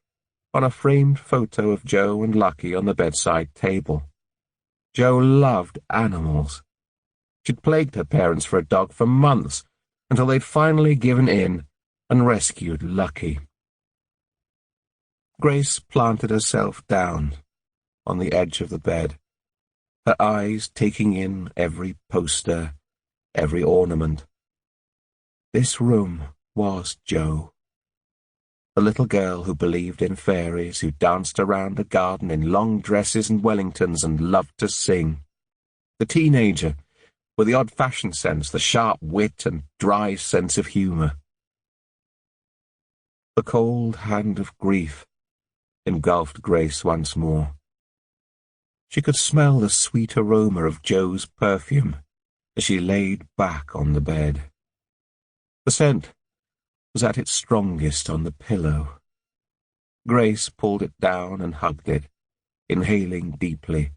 on a framed photo of Joe and Lucky on the bedside table. Joe loved animals. She'd plagued her parents for a dog for months, until they'd finally given in and rescued Lucky. Grace planted herself down on the edge of the bed, her eyes taking in every poster, every ornament. This room was Joe. The little girl who believed in fairies, who danced around a garden in long dresses and Wellingtons and loved to sing. The teenager, with the odd fashion sense, the sharp wit and dry sense of humour. The cold hand of grief engulfed Grace once more. She could smell the sweet aroma of Joe's perfume as she laid back on the bed. The scent was at its strongest on the pillow. Grace pulled it down and hugged it, inhaling deeply,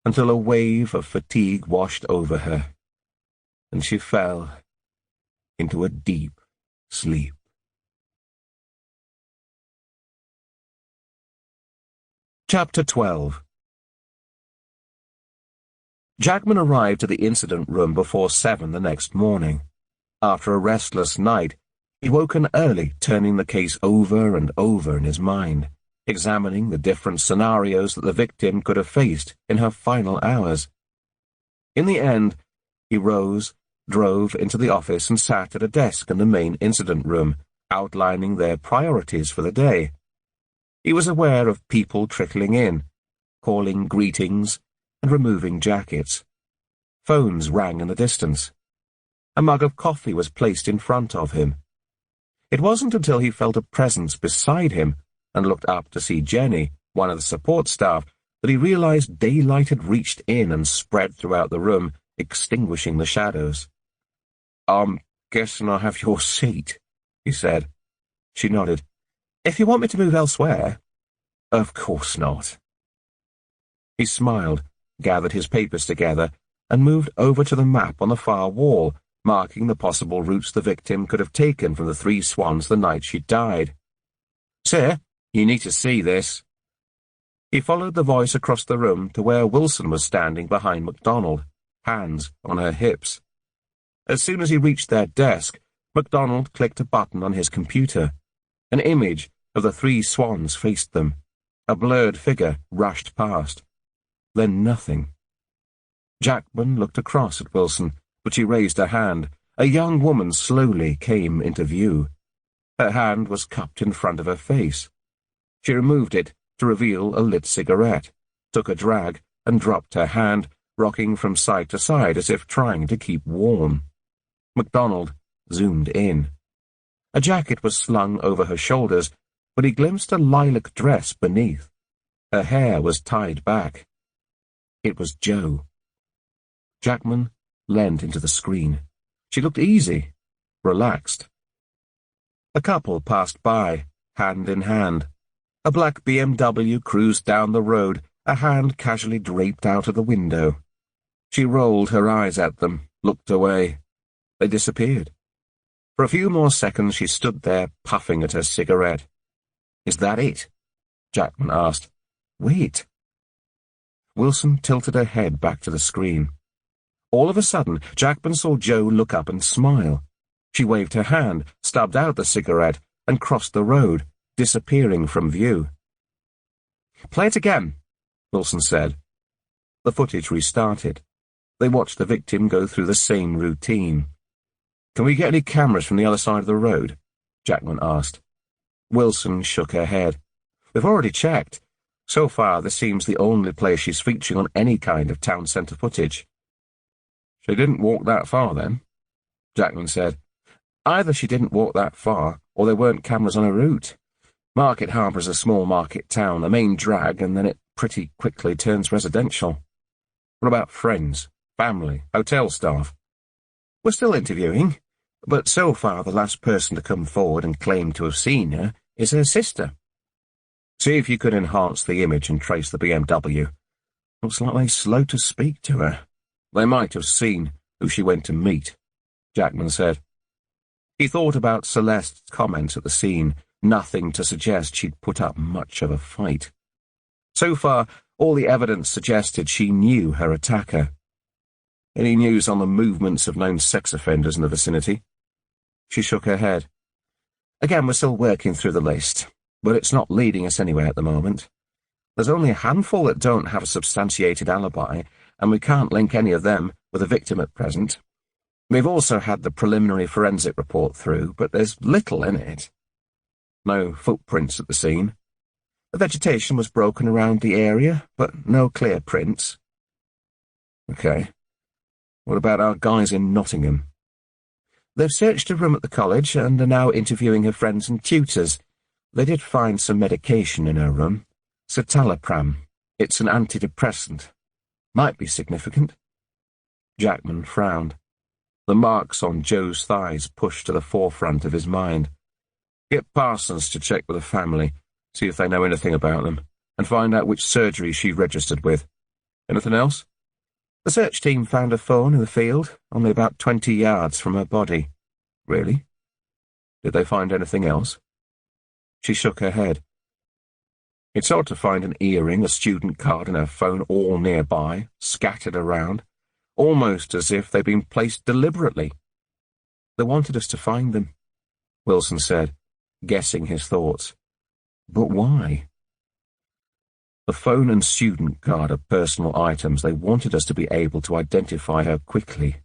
until a wave of fatigue washed over her, and she fell into a deep sleep. Chapter 12. Jackman arrived at the incident room before 7 the next morning. After a restless night, he'd woken early, turning the case over and over in his mind, examining the different scenarios that the victim could have faced in her final hours. In the end, he rose, drove into the office and sat at a desk in the main incident room, outlining their priorities for the day. He was aware of people trickling in, calling greetings and removing jackets. Phones rang in the distance. A mug of coffee was placed in front of him. It wasn't until he felt a presence beside him and looked up to see Jenny, one of the support staff, that he realized daylight had reached in and spread throughout the room, extinguishing the shadows. "I'm guessing I have your seat," he said. She nodded. "If you want me to move elsewhere." "Of course not." He smiled, gathered his papers together, and moved over to the map on the far wall, marking the possible routes the victim could have taken from the Three Swans the night she died. "Sir, you need to see this." He followed the voice across the room to where Wilson was standing behind MacDonald, hands on her hips. As soon as he reached their desk, MacDonald clicked a button on his computer. An image of the Three Swans faced them. A blurred figure rushed past. Then nothing. Jackman looked across at Wilson, but she raised her hand. A young woman slowly came into view. Her hand was cupped in front of her face. She removed it to reveal a lit cigarette, took a drag, and dropped her hand, rocking from side to side as if trying to keep warm. MacDonald zoomed in. A jacket was slung over her shoulders, but he glimpsed a lilac dress beneath. Her hair was tied back. It was Joe. Jackman leaned into the screen. She looked easy, relaxed. A couple passed by, hand in hand. A black BMW cruised down the road, a hand casually draped out of the window. She rolled her eyes at them, looked away. They disappeared. For a few more seconds she stood there, puffing at her cigarette. "Is that it?" Jackman asked. "Wait." Wilson tilted her head back to the screen. All of a sudden, Jackman saw Joe look up and smile. She waved her hand, stubbed out the cigarette, and crossed the road, disappearing from view. "Play it again," Wilson said. The footage restarted. They watched the victim go through the same routine. "Can we get any cameras from the other side of the road?" Jackman asked. Wilson shook her head. "We've already checked. So far, this seems the only place she's featuring on any kind of town centre footage." "She didn't walk that far, then?" Jackman said. "Either she didn't walk that far, or there weren't cameras on her route. Market Harbour's a small market town, a main drag, and then it pretty quickly turns residential." "What about friends, family, hotel staff?" "We're still interviewing, but so far the last person to come forward and claim to have seen her is her sister. See if you can enhance the image and trace the BMW. Looks like they're slow to speak to her. They might have seen who she went to meet," Jackman said. He thought about Celeste's comments at the scene, nothing to suggest she'd put up much of a fight. So far, all the evidence suggested she knew her attacker. "Any news on the movements of known sex offenders in the vicinity?" She shook her head. "Again, we're still working through the list, but it's not leading us anywhere at the moment. There's only a handful that don't have a substantiated alibi, and we can't link any of them with a victim at present. We've also had the preliminary forensic report through, but there's little in it. No footprints at the scene. The vegetation was broken around the area, but no clear prints." "Okay. What about our guys in Nottingham?" "They've searched a room at the college and are now interviewing her friends and tutors. They did find some medication in her room. Citalopram. It's an antidepressant. Might be significant." Jackman frowned. The marks on Joe's thighs pushed to the forefront of his mind. "Get Parsons to check with the family, see if they know anything about them, and find out which surgery she registered with. Anything else?" "The search team found a phone in the field, only about 20 yards from her body." "Really? Did they find anything else?" She shook her head. "It's odd to find an earring, a student card, and her phone all nearby, scattered around, almost as if they'd been placed deliberately." "They wanted us to find them," Wilson said, guessing his thoughts. "But why?" "The phone and student card are personal items. They wanted us to be able to identify her quickly."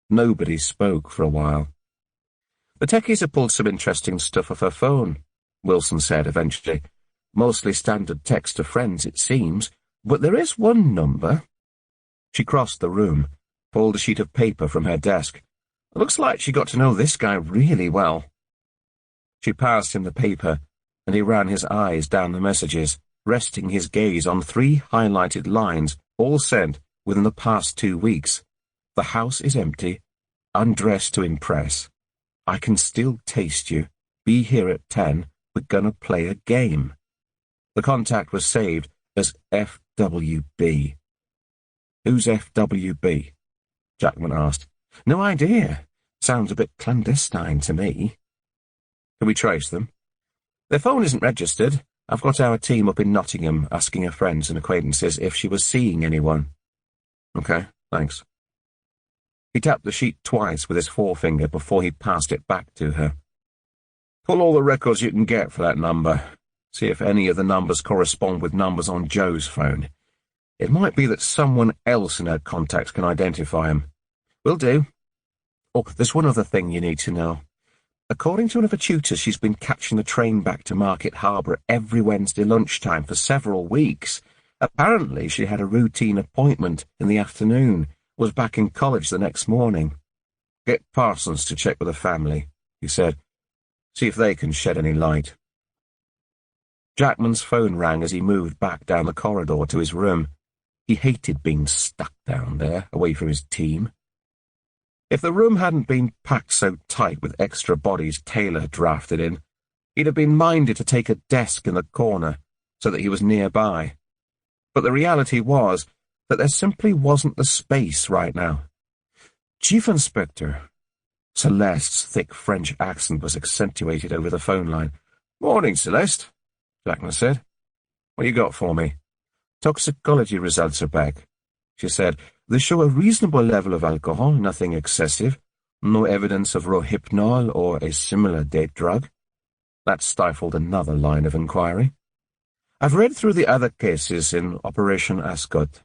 Nobody spoke for a while. "The techies have pulled some interesting stuff off her phone," Wilson said eventually. "Mostly standard text to friends, it seems, but there is one number." She crossed the room, pulled a sheet of paper from her desk. "Looks like she got to know this guy really well." She passed him the paper, and he ran his eyes down the messages, resting his gaze on 3 highlighted lines, all sent within the past 2 weeks. "The house is empty. Undressed to impress. I can still taste you. Be here at 10. We're gonna play a game." The contact was saved as FWB. "Who's FWB?" Jackman asked. "No idea. Sounds a bit clandestine to me." "Can we trace them?" "Their phone isn't registered. I've got our team up in Nottingham asking her friends and acquaintances if she was seeing anyone." "Okay, thanks." He tapped the sheet twice with his forefinger before he passed it back to her. "Pull all the records you can get for that number. See if any of the numbers correspond with numbers on Joe's phone. It might be that someone else in her contacts can identify him." "Will do. Oh, there's one other thing you need to know. According to one of her tutors, she's been catching the train back to Market Harbour every Wednesday lunchtime for several weeks. Apparently she had a routine appointment in the afternoon, was back in college the next morning." "Get Parsons to check with the family," he said. "See if they can shed any light." Jackman's phone rang as he moved back down the corridor to his room. He hated being stuck down there, away from his team. If the room hadn't been packed so tight with extra bodies Taylor had drafted in, he'd have been minded to take a desk in the corner so that he was nearby. But the reality was that there simply wasn't the space right now. "Chief Inspector." Celeste's thick French accent was accentuated over the phone line. "Morning, Celeste," Jackman said. "What you got for me?" "Toxicology results are back," she said. "They show a reasonable level of alcohol, nothing excessive. No evidence of rohypnol or a similar date drug." That stifled another line of inquiry. I've read through the other cases in Operation Ascot.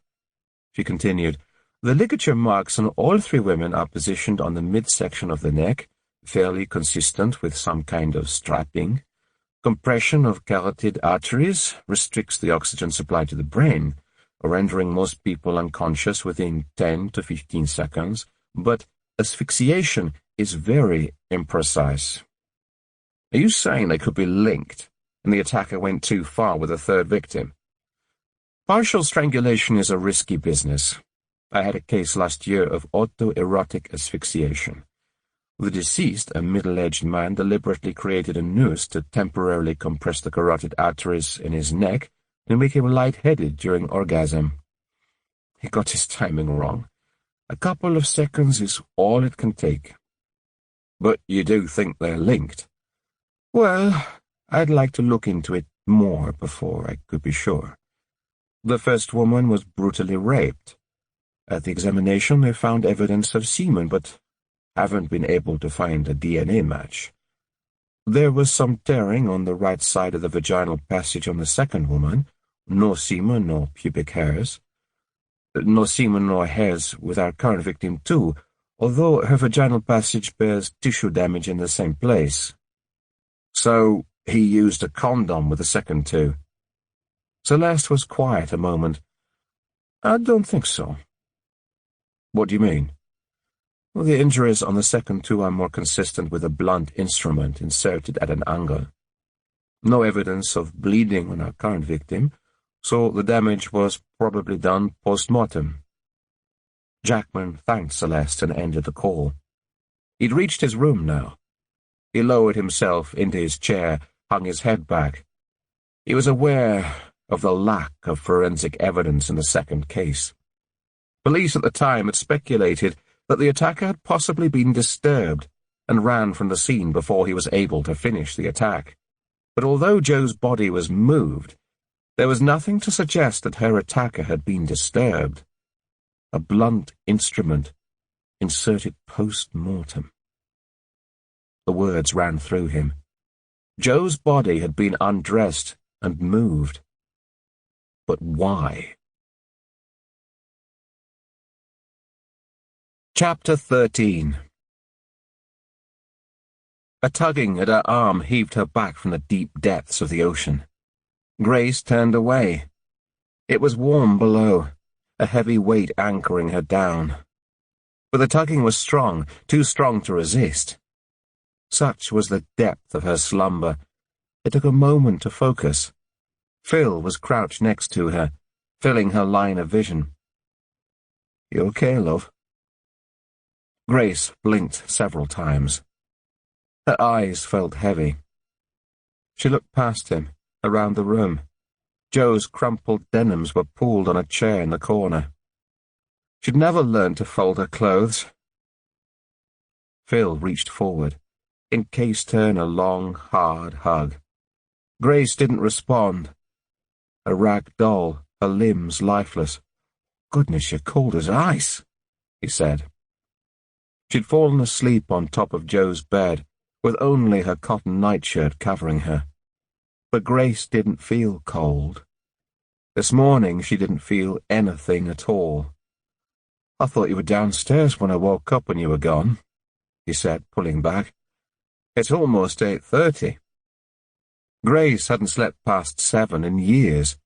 She continued. The ligature marks on all three women are positioned on the midsection of the neck, fairly consistent with some kind of strapping. Compression of carotid arteries restricts the oxygen supply to the brain, rendering most people unconscious within 10 to 15 seconds, but asphyxiation is very imprecise. Are you saying they could be linked, and the attacker went too far with a third victim? Partial strangulation is a risky business. I had a case last year of autoerotic asphyxiation. The deceased, a middle-aged man, deliberately created a noose to temporarily compress the carotid arteries in his neck and make him lightheaded during orgasm. He got his timing wrong. A couple of seconds is all it can take. But you do think they're linked? Well, I'd like to look into it more before I could be sure. The first woman was brutally raped. At the examination, they found evidence of semen, but haven't been able to find a DNA match. There was some tearing on the right side of the vaginal passage on the second woman. No semen nor pubic hairs. No semen nor hairs with our current victim too, although her vaginal passage bears tissue damage in the same place. So he used a condom with the second two. Celeste was quiet a moment. I don't think so. What do you mean? Well, the injuries on the second two are more consistent with a blunt instrument inserted at an angle. No evidence of bleeding on our current victim, so the damage was probably done post-mortem. Jackman thanked Celeste and ended the call. He'd reached his room now. He lowered himself into his chair, hung his head back. He was aware of the lack of forensic evidence in the second case. Police at the time had speculated that the attacker had possibly been disturbed and ran from the scene before he was able to finish the attack. But although Jo's body was moved, there was nothing to suggest that her attacker had been disturbed. A blunt instrument inserted post-mortem. The words ran through him. Jo's body had been undressed and moved. But why? Chapter 13. A tugging at her arm heaved her back from the deep depths of the ocean. Grace turned away. It was warm below, a heavy weight anchoring her down. But the tugging was strong, too strong to resist. Such was the depth of her slumber. It took a moment to focus. Phil was crouched next to her, filling her line of vision. You okay, love? Grace blinked several times. Her eyes felt heavy. She looked past him, around the room. Jo's crumpled denims were pooled on a chair in the corner. She'd never learned to fold her clothes. Phil reached forward, encased her in a long, hard hug. Grace didn't respond. A rag doll, her limbs lifeless. Goodness, you're cold as ice, he said. She'd fallen asleep on top of Jo's bed, with only her cotton nightshirt covering her. But Grace didn't feel cold. This morning she didn't feel anything at all. I thought you were downstairs when I woke up and you were gone, he said, pulling back. It's almost 8:30. Grace hadn't slept past 7 in years.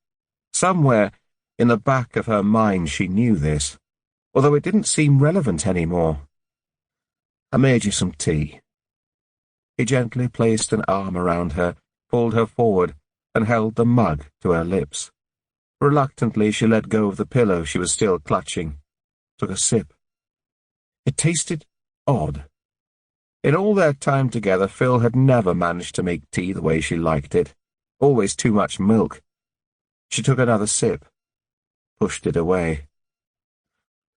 Somewhere in the back of her mind she knew this, although it didn't seem relevant anymore. I made you some tea. He gently placed an arm around her, pulled her forward, and held the mug to her lips. Reluctantly, she let go of the pillow she was still clutching, took a sip. It tasted odd. In all their time together, Phil had never managed to make tea the way she liked it. Always too much milk. She took another sip, pushed it away.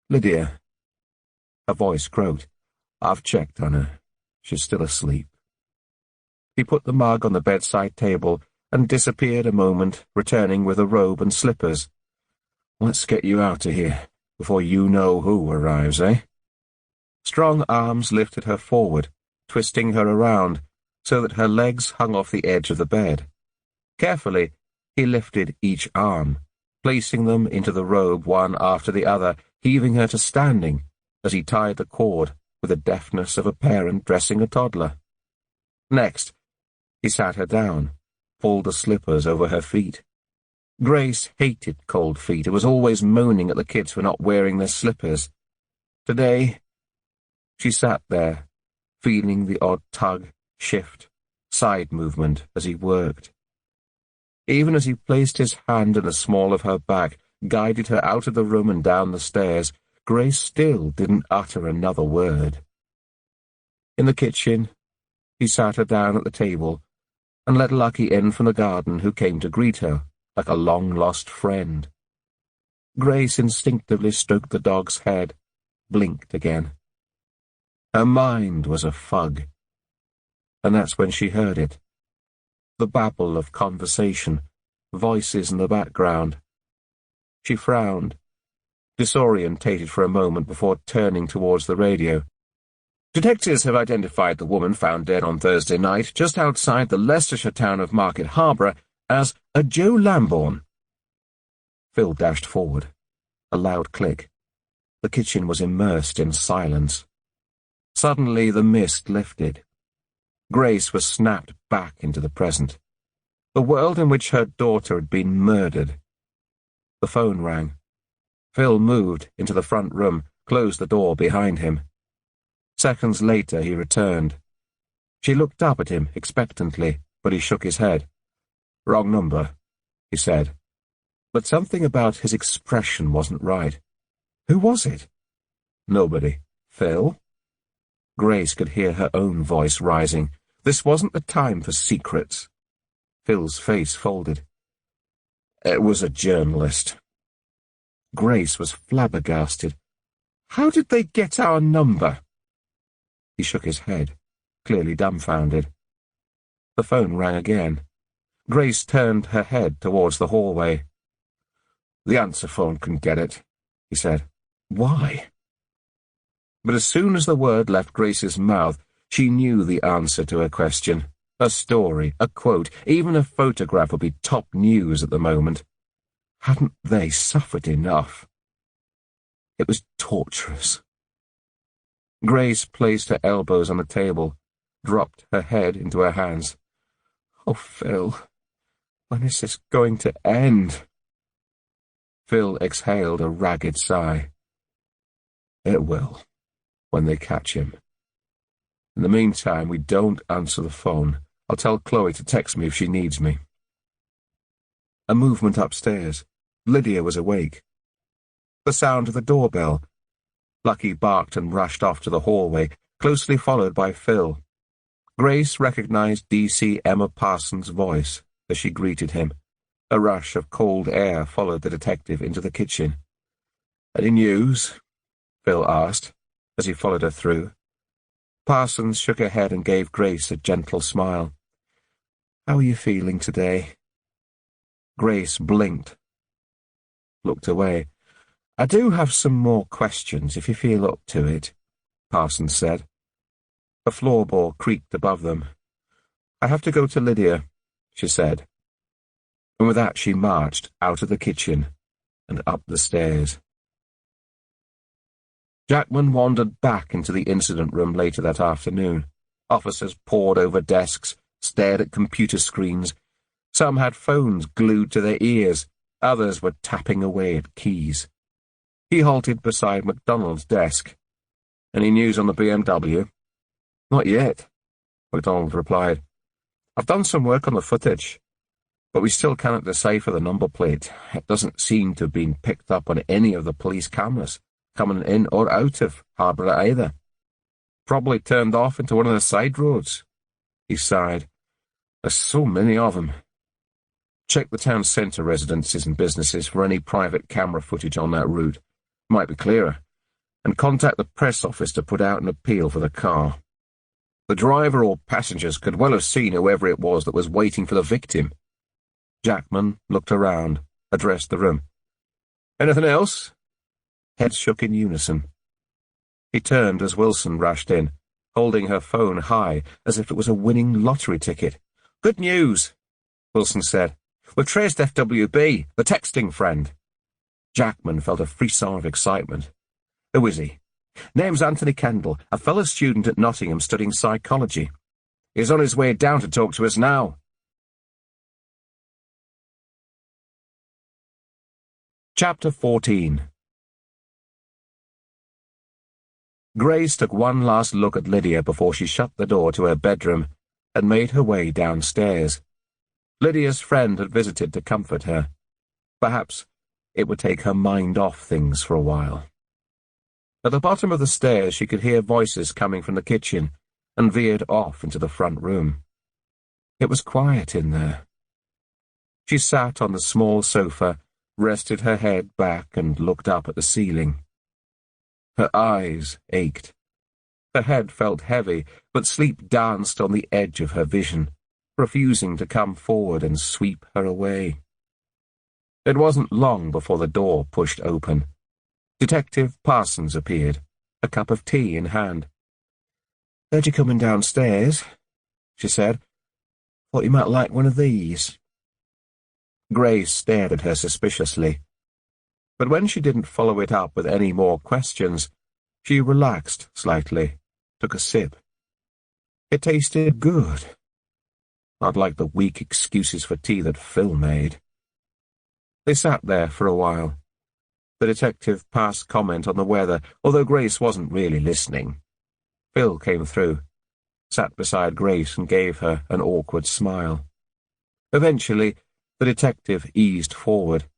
Lydia. Her voice croaked. I've checked on her. She's still asleep. He put the mug on the bedside table and disappeared a moment, returning with a robe and slippers. Let's get you out of here, before you-know-who arrives, eh? Strong arms lifted her forward, twisting her around, so that her legs hung off the edge of the bed. Carefully, He lifted each arm, placing them into the robe one after the other, heaving her to standing as he tied the cord with the deftness of a parent dressing a toddler. Next, he sat her down, pulled the slippers over her feet. Grace hated cold feet and was always moaning at the kids for not wearing their slippers. Today, she sat there, feeling the odd tug, shift, side movement as he worked. Even as he placed his hand in the small of her back, guided her out of the room and down the stairs, Grace still didn't utter another word. In the kitchen, he sat her down at the table and let Lucky in from the garden, who came to greet her like a long-lost friend. Grace instinctively stroked the dog's head, blinked again. Her mind was a fug, and that's when she heard it. The babble of conversation, voices in the background. She frowned, disorientated for a moment before turning towards the radio. Detectives have identified the woman found dead on Thursday night just outside the Leicestershire town of Market Harborough as a Joe Lambourne. Phil dashed forward. A loud click. The kitchen was immersed in silence. Suddenly the mist lifted. Grace was snapped back into the present. The world in which her daughter had been murdered. The phone rang. Phil moved into the front room, closed the door behind him. Seconds later he returned. She looked up at him expectantly, but he shook his head. "Wrong number," he said. But something about his expression wasn't right. Who was it? Nobody. Phil? Grace could hear her own voice rising. This wasn't the time for secrets. Phil's face folded. It was a journalist. Grace was flabbergasted. How did they get our number? He shook his head, clearly dumbfounded. The phone rang again. Grace turned her head towards the hallway. The answer phone can get it, he said. Why? But as soon as the word left Grace's mouth, she knew the answer to her question. A story, a quote, even a photograph would be top news at the moment. Hadn't they suffered enough? It was torturous. Grace placed her elbows on the table, dropped her head into her hands. Oh, Phil, when is this going to end? Phil exhaled a ragged sigh. It will, when they catch him. In the meantime, we don't answer the phone. I'll tell Chloe to text me if she needs me. A movement upstairs. Lydia was awake. The sound of the doorbell. Lucky barked and rushed off to the hallway, closely followed by Phil. Grace recognized D.C. Emma Parsons' voice as she greeted him. A rush of cold air followed the detective into the kitchen. Any news? Phil asked, as he followed her through. Parsons shook her head and gave Grace a gentle smile. How are you feeling today? Grace blinked, looked away. I do have some more questions if you feel up to it, Parsons said. A floorboard creaked above them. I have to go to Lydia, she said. And with that she marched out of the kitchen and up the stairs. Jackman wandered back into the incident room later that afternoon. Officers pored over desks, stared at computer screens. Some had phones glued to their ears, others were tapping away at keys. He halted beside MacDonald's desk. Any news on the BMW? Not yet, MacDonald replied. I've done some work on the footage, but we still cannot decipher the number plate. It doesn't seem to have been picked up on any of the police cameras, coming in or out of Harborough either. Probably turned off into one of the side roads. He sighed. There's so many of them. Check the town centre residences and businesses for any private camera footage on that route. Might be clearer. And contact the press office to put out an appeal for the car. The driver or passengers could well have seen whoever it was that was waiting for the victim. Jackman looked around, addressed the room. Anything else? Heads shook in unison. He turned as Wilson rushed in, holding her phone high as if it was a winning lottery ticket. Good news, Wilson said. We've traced FWB, the texting friend. Jackman felt a frisson of excitement. Who is he? Name's Anthony Kendall, a fellow student at Nottingham studying psychology. He's on his way down to talk to us now. Chapter 14. Grace took one last look at Lydia before she shut the door to her bedroom and made her way downstairs. Lydia's friend had visited to comfort her. Perhaps it would take her mind off things for a while. At the bottom of the stairs she could hear voices coming from the kitchen and veered off into the front room. It was quiet in there. She sat on the small sofa, rested her head back and looked up at the ceiling. Her eyes ached. Her head felt heavy, but sleep danced on the edge of her vision, refusing to come forward and sweep her away. It wasn't long before the door pushed open. Detective Parsons appeared, a cup of tea in hand. "Heard you coming downstairs," she said. "Thought you might like one of these." Grace stared at her suspiciously. But when she didn't follow it up with any more questions, she relaxed slightly, took a sip. It tasted good. Not like the weak excuses for tea that Phil made. They sat there for a while. The detective passed comment on the weather, although Grace wasn't really listening. Phil came through, sat beside Grace and gave her an awkward smile. Eventually, the detective eased forward.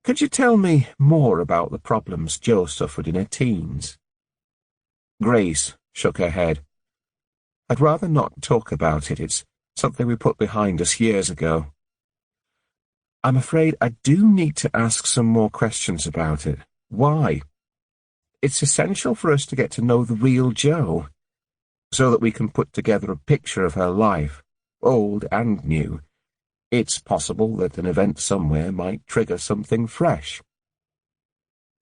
"Could you tell me more about the problems Jo suffered in her teens?" Grace shook her head. "I'd rather not talk about it. It's something we put behind us years ago. I'm afraid I do need to ask some more questions about it. Why? It's essential for us to get to know the real Jo, so that we can put together a picture of her life, old and new. It's possible that an event somewhere might trigger something fresh."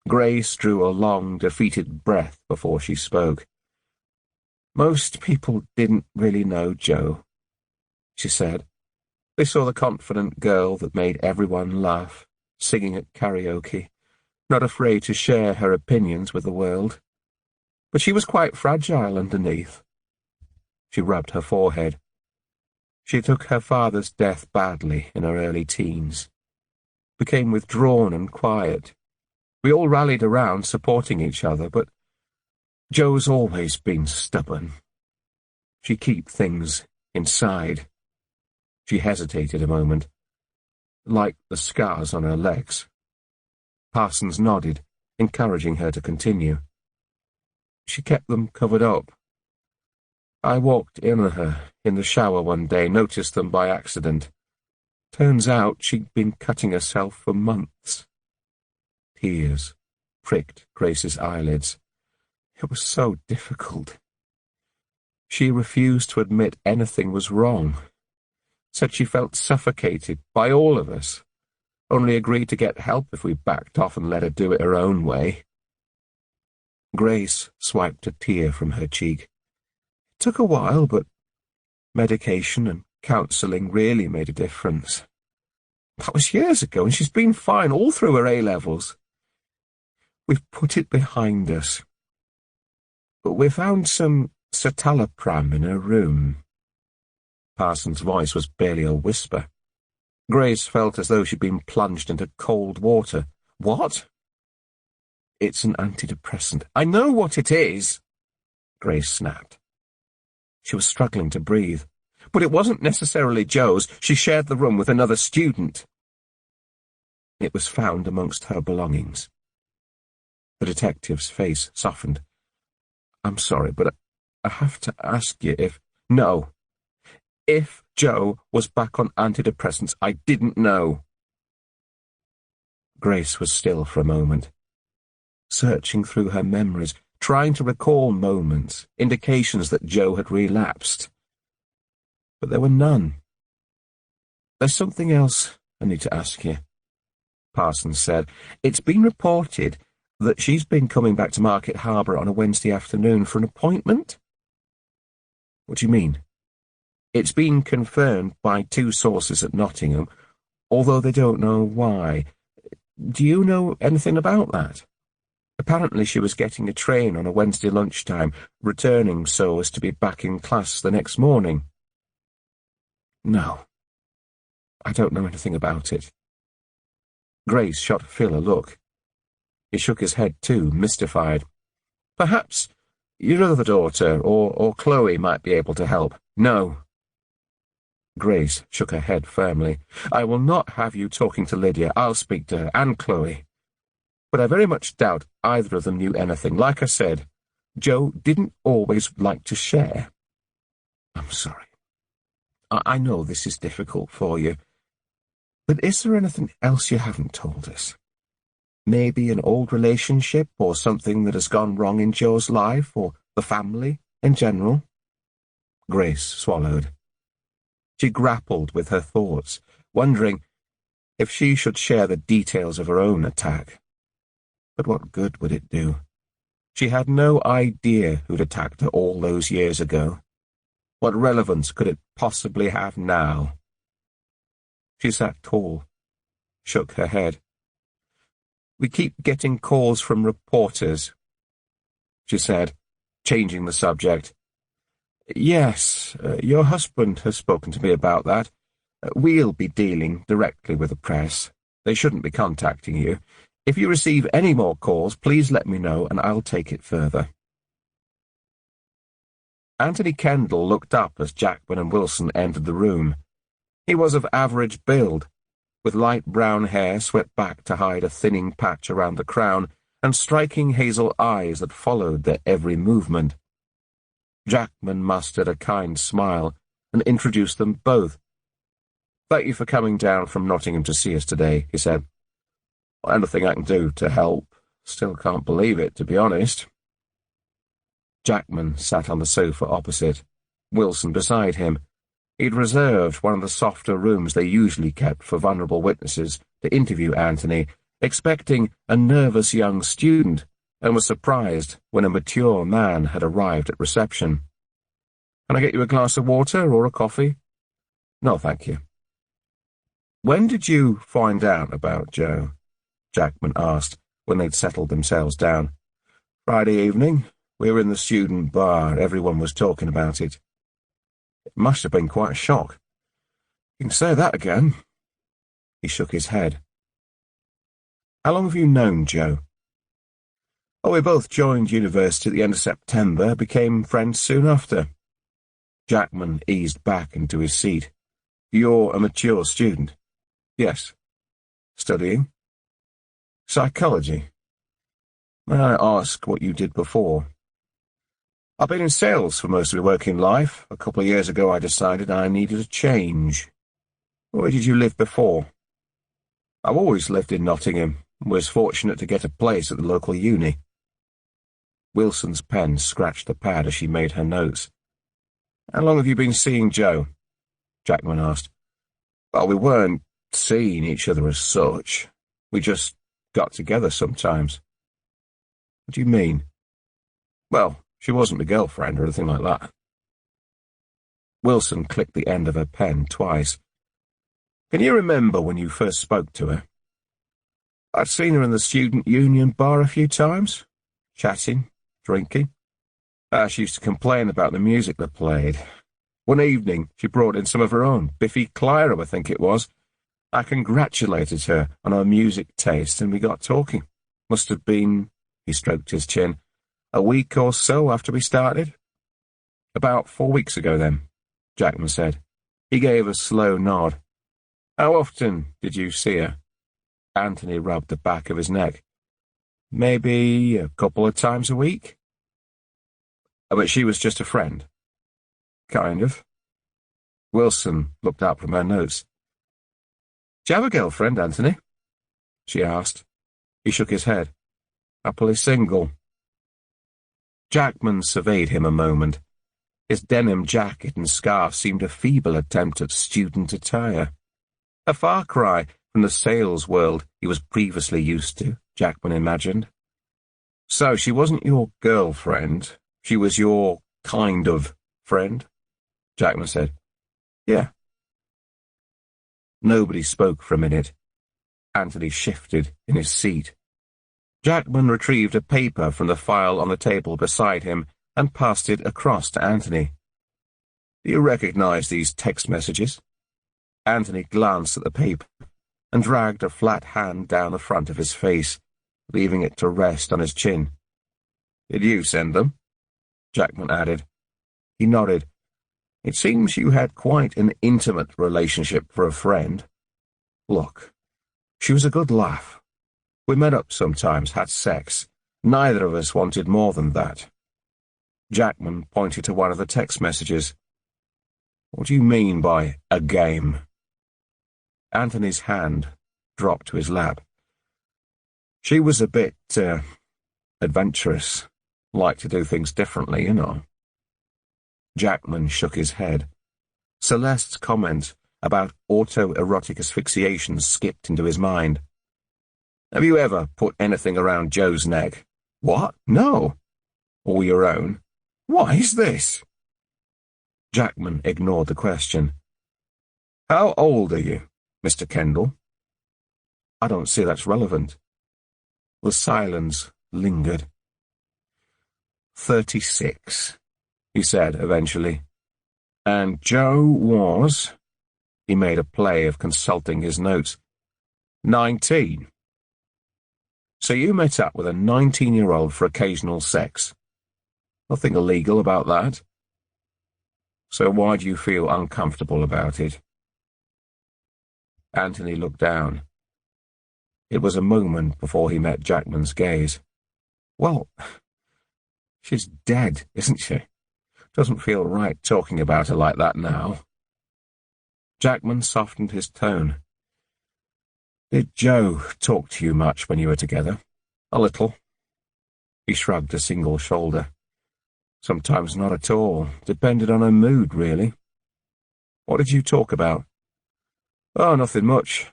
Grace drew a long, defeated breath before she spoke. "Most people didn't really know Jo," she said. "They saw the confident girl that made everyone laugh, singing at karaoke, not afraid to share her opinions with the world. But she was quite fragile underneath." She rubbed her forehead. She took her father's death badly in her early teens. Became withdrawn and quiet. We all rallied around, supporting each other, but Jo's always been stubborn. She'd keep things inside. She hesitated a moment, like the scars on her legs. Parsons nodded, encouraging her to continue. "She kept them covered up. I walked in on her in the shower one day, noticed them by accident. Turns out she'd been cutting herself for months." Tears pricked Grace's eyelids. It was so difficult. She refused to admit anything was wrong. Said she felt suffocated by all of us. Only agreed to get help if we backed off and let her do it her own way. Grace swiped a tear from her cheek. It took a while, but medication and counselling really made a difference. That was years ago, and she's been fine all through her A-levels. We've put it behind us. But we found some citalopram in her room. Parsons' voice was barely a whisper. Grace felt as though she'd been plunged into cold water. "What?" "It's an antidepressant." "I know what it is," Grace snapped. She was struggling to breathe. "But it wasn't necessarily Jo's. She shared the room with another student." "It was found amongst her belongings." The detective's face softened. "I'm sorry, but I have to ask you if—" "No. If Jo was back on antidepressants, I didn't know." Grace was still for a moment, searching through her memories, trying to recall moments, indications that Jo had relapsed. But there were none. "There's something else I need to ask you," Parsons said. "It's been reported that she's been coming back to Market Harbour on a Wednesday afternoon for an appointment?" "What do you mean?" "It's been confirmed by 2 sources at Nottingham. although they don't know why. Do you know anything about that? Apparently she was getting a train on a Wednesday lunchtime, returning so as to be back in class the next morning. No, I don't know anything about it. Grace shot Phil a look. He shook his head too, mystified. Perhaps your other daughter or Chloe might be able to help. No. Grace shook her head firmly. I will not have you talking to Lydia. I'll speak to her, and Chloe. But I very much doubt either of them knew anything. Like I said, Joe didn't always like to share. I'm sorry. I know this is difficult for you. But is there anything else you haven't told us? Maybe an old relationship or something that has gone wrong in Joe's life or the family in general? Grace swallowed. She grappled with her thoughts, wondering if she should share the details of her own attack. But what good would it do? She had no idea who'd attacked her all those years ago. What relevance could it possibly have now? She sat tall, shook her head. We keep getting calls from reporters, she said, changing the subject. Yes, your husband has spoken to me about that. We'll be dealing directly with the press. They shouldn't be contacting you. If you receive any more calls, please let me know and I'll take it further. Anthony Kendall looked up as Jackman and Wilson entered the room. He was of average build, with light brown hair swept back to hide a thinning patch around the crown and striking hazel eyes that followed their every movement. Jackman mustered a kind smile and introduced them both. Thank you for coming down from Nottingham to see us today, he said. Anything I can do to help. Still can't believe it, to be honest. Jackman sat on the sofa opposite, Wilson beside him. He'd reserved one of the softer rooms they usually kept for vulnerable witnesses to interview Anthony, expecting a nervous young student, and was surprised when a mature man had arrived at reception. Can I get you a glass of water or a coffee? No, thank you. When did you find out about Joe? Jackman asked, when they'd settled themselves down. Friday evening. We were in the student bar. Everyone was talking about it. It must have been quite a shock. You can say that again. He shook his head. How long have you known Joe? Oh, we both joined university at the end of September, became friends soon after. Jackman eased back into his seat. You're a mature student? Yes. Studying? Psychology. May I ask what you did before? I've been in sales for most of my working life. A couple of years ago I decided I needed a change. Where did you live before? I've always lived in Nottingham, and was fortunate to get a place at the local uni. Wilson's pen scratched the pad as she made her notes. How long have you been seeing Joe? Jackman asked. Well, we weren't seeing each other as such. We just got together sometimes. What do you mean? Well, she wasn't my girlfriend or anything like that. Wilson clicked the end of her pen twice. Can you remember when you first spoke to her? I'd seen her in the student union bar a few times, chatting, drinking. She used to complain about the music they played. One evening, she brought in some of her own, Biffy Clyro, I think it was. I congratulated her on her music taste, and we got talking. Must have been, he stroked his chin, a week or so after we started. About 4 weeks ago, then, Jackman said. He gave a slow nod. How often did you see her? Anthony rubbed the back of his neck. Maybe a couple of times a week. But she was just a friend. Kind of. Wilson looked up from her notes. Do you have a girlfriend, Anthony? She asked. He shook his head. Happily single. Jackman surveyed him a moment. His denim jacket and scarf seemed a feeble attempt at student attire. A far cry from the sales world he was previously used to, Jackman imagined. So she wasn't your girlfriend. She was your kind of friend? Jackman said. Yeah. Nobody spoke for a minute. Anthony shifted in his seat. Jackman retrieved a paper from the file on the table beside him and passed it across to Anthony. "Do you recognize these text messages?" Anthony glanced at the paper and dragged a flat hand down the front of his face, leaving it to rest on his chin. "Did you send them?" Jackman added. He nodded. "It seems you had quite an intimate relationship for a friend. Look, she was a good laugh. We met up sometimes, had sex. Neither of us wanted more than that." Jackman pointed to one of the text messages. "What do you mean by a game?" Anthony's hand dropped to his lap. "She was a bit, adventurous. Liked to do things differently, you know." Jackman shook his head. Celeste's comment about autoerotic asphyxiation skipped into his mind. "Have you ever put anything around Joe's neck?" "What? No." "Or your own?" "What is this?" Jackman ignored the question. "How old are you, Mr. Kendall?" "I don't see that's relevant." The silence lingered. 36, he said eventually. "And Joe was—" He made a play of consulting his notes. 19. "So you met up with a 19-year-old for occasional sex. Nothing illegal about that. So why do you feel uncomfortable about it?" Anthony looked down. It was a moment before he met Jackman's gaze. "Well, she's dead, isn't she? Doesn't feel right talking about her like that now." Jackman softened his tone. "Did Joe talk to you much when you were together?" "A little." He shrugged a single shoulder. "Sometimes not at all. Depended on her mood, really." "What did you talk about?" "Oh, nothing much.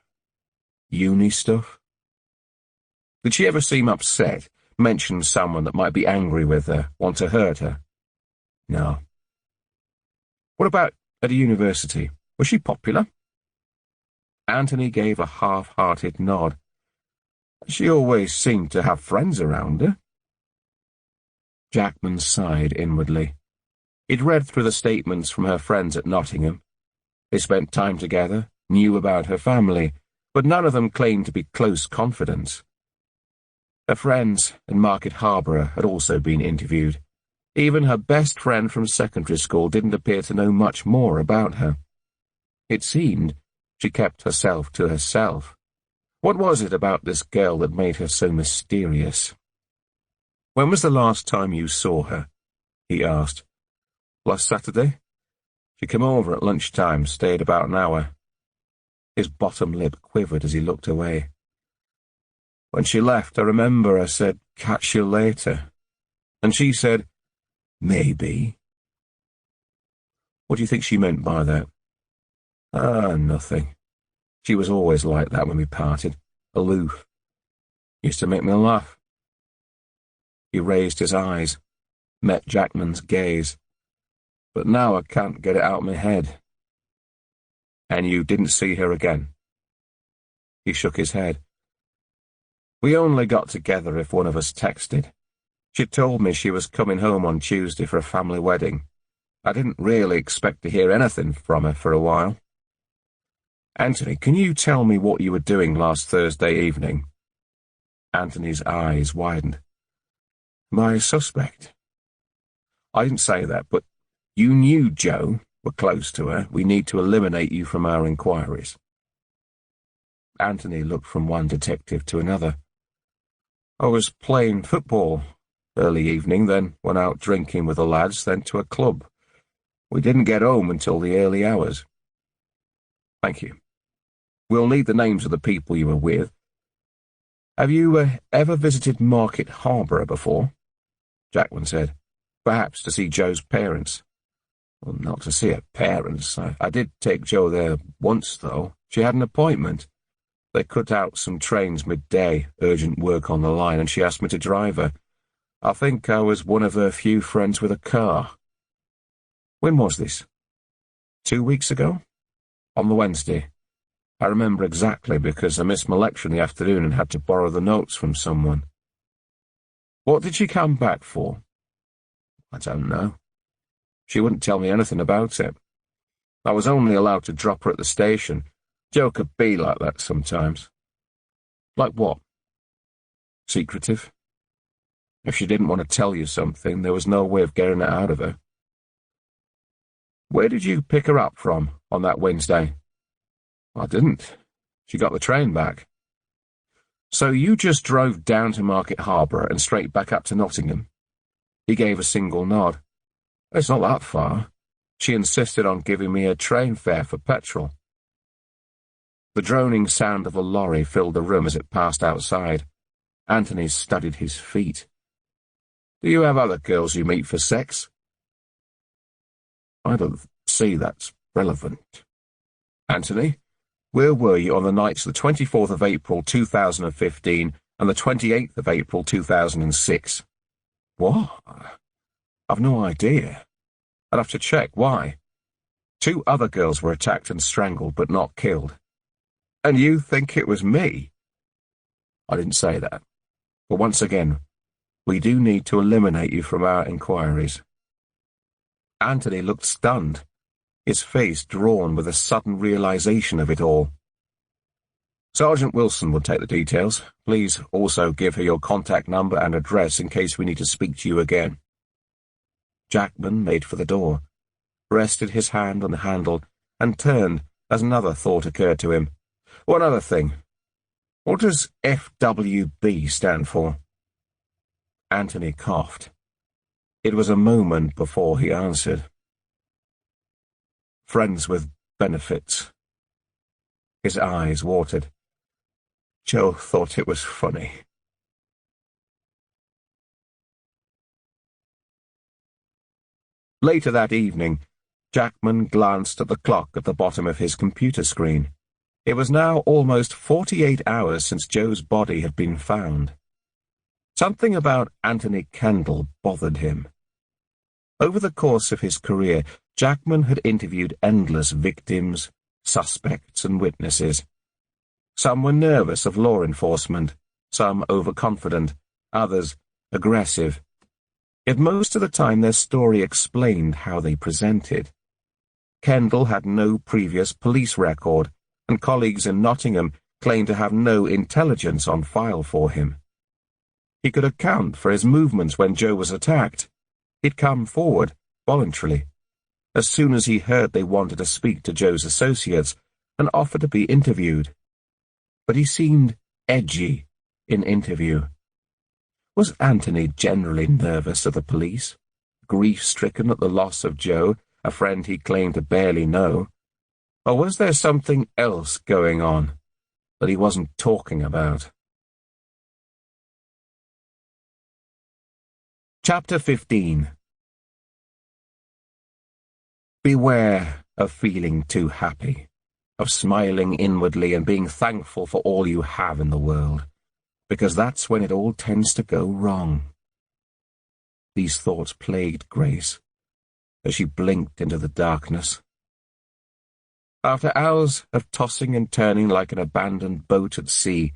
Uni stuff." "Did she ever seem upset? Mention someone that might be angry with her, want to hurt her?" "No." "What about at a university? Was she popular?" Anthony gave a half-hearted nod. "She always seemed to have friends around her." Jackman sighed inwardly. He'd read through the statements from her friends at Nottingham. They spent time together, knew about her family, but none of them claimed to be close confidants. Her friends in Market Harborough had also been interviewed. Even her best friend from secondary school didn't appear to know much more about her. It seemed she kept herself to herself. What was it about this girl that made her so mysterious? "When was the last time you saw her?" he asked. "Last Saturday. She came over at lunchtime, stayed about an hour." His bottom lip quivered as he looked away. "When she left, I remember I said, 'Catch you later.' And she said, 'Maybe.'" "What do you think she meant by that?" Nothing. She was always like that when we parted, aloof. Used to make me laugh." He raised his eyes, met Jackman's gaze. "But now I can't get it out of my head." "And you didn't see her again?" He shook his head. "We only got together if one of us texted. She told me she was coming home on Tuesday for a family wedding. I didn't really expect to hear anything from her for a while." "Anthony, can you tell me what you were doing last Thursday evening?" Anthony's eyes widened. "My suspect?" "I didn't say that, but you knew Joe, were close to her. We need to eliminate you from our inquiries." Anthony looked from one detective to another. "I was playing football early evening, then went out drinking with the lads, then to a club. We didn't get home until the early hours." "Thank you. We'll need the names of the people you were with. Have you ever visited Market Harborough before?" Jackman said. "Perhaps to see Joe's parents." "Well, not to see her parents. I did take Joe there once, though. She had an appointment. They cut out some trains midday, urgent work on the line, and she asked me to drive her. I think I was one of her few friends with a car." "When was this?" 2 weeks ago? On the Wednesday. I remember exactly because I missed my lecture in the afternoon and had to borrow the notes from someone. What did she come back for? I don't know. She wouldn't tell me anything about it. I was only allowed to drop her at the station. Jo could be like that sometimes. Like what? Secretive? If she didn't want to tell you something, there was no way of getting it out of her. Where did you pick her up from on that Wednesday? I didn't. She got the train back. So you just drove down to Market Harbour and straight back up to Nottingham? He gave a single nod. It's not that far. She insisted on giving me a train fare for petrol. The droning sound of a lorry filled the room as it passed outside. Anthony studied his feet. Do you have other girls you meet for sex? I don't see that's relevant. Anthony, where were you on the nights of the 24th of April 2015 and the 28th of April 2006? What? I've no idea. I'd have to check. Why? 2 other girls were attacked and strangled, but not killed. And you think it was me? I didn't say that. But once again, we do need to eliminate you from our inquiries. Anthony looked stunned, his face drawn with a sudden realization of it all. Sergeant Wilson will take the details. Please also give her your contact number and address in case we need to speak to you again. Jackman made for the door, rested his hand on the handle, and turned as another thought occurred to him. One other thing. What does FWB stand for? Anthony coughed. It was a moment before he answered. Friends with benefits. His eyes watered. Jo thought it was funny. Later that evening, Jackman glanced at the clock at the bottom of his computer screen. It was now almost 48 hours since Jo's body had been found. Something about Anthony Kendall bothered him. Over the course of his career, Jackman had interviewed endless victims, suspects, and witnesses. Some were nervous of law enforcement, some overconfident, others aggressive. Yet most of the time their story explained how they presented. Kendall had no previous police record, and colleagues in Nottingham claimed to have no intelligence on file for him. He could account for his movements when Jo was attacked. He'd come forward, voluntarily, as soon as he heard they wanted to speak to Jo's associates, and offered to be interviewed. But he seemed edgy in interview. Was Anthony generally nervous of the police, grief-stricken at the loss of Jo, a friend he claimed to barely know? Or was there something else going on that he wasn't talking about? Chapter 15. Beware of feeling too happy, of smiling inwardly and being thankful for all you have in the world, because that's when it all tends to go wrong. These thoughts plagued Grace as she blinked into the darkness. After hours of tossing and turning like an abandoned boat at sea,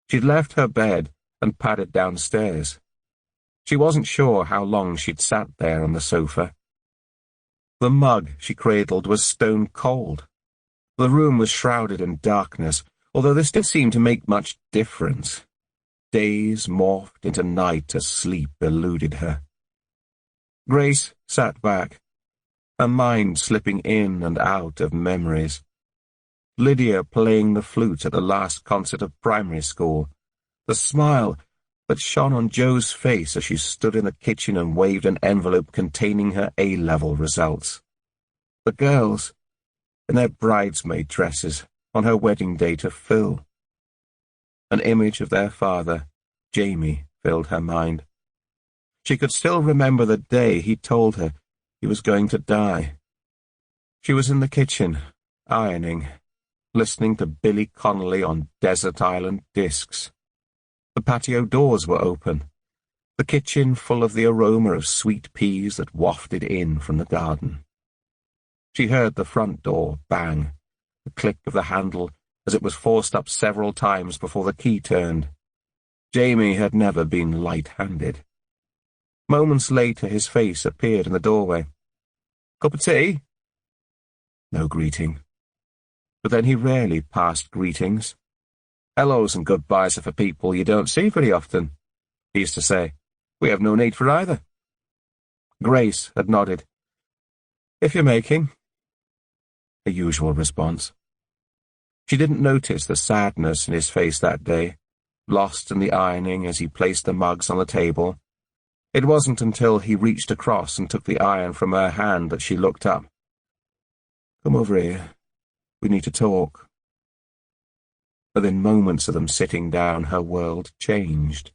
she'd left her bed and padded downstairs. She wasn't sure how long she'd sat there on the sofa. The mug she cradled was stone cold. The room was shrouded in darkness, although this didn't seem to make much difference. Days morphed into night as sleep eluded her. Grace sat back, her mind slipping in and out of memories. Lydia playing the flute at the last concert of primary school, the smile that shone on Jo's face as she stood in the kitchen and waved an envelope containing her A-level results. The girls, in their bridesmaid dresses, on her wedding day to Phil. An image of their father, Jamie, filled her mind. She could still remember the day he told her he was going to die. She was in the kitchen, ironing, listening to Billy Connolly on Desert Island Discs. The patio doors were open, the kitchen full of the aroma of sweet peas that wafted in from the garden. She heard the front door bang, the click of the handle, as it was forced up several times before the key turned. Jamie had never been light-handed. Moments later, his face appeared in the doorway. "Cup of tea?" No greeting. But then he rarely passed greetings. "Hellos and goodbyes are for people you don't see very often," he used to say. "We have no need for either." Grace had nodded. "If you're making." The usual response. She didn't notice the sadness in his face that day, lost in the ironing as he placed the mugs on the table. It wasn't until he reached across and took the iron from her hand that she looked up. "Come over here. We need to talk." Within moments of them sitting down, her world changed.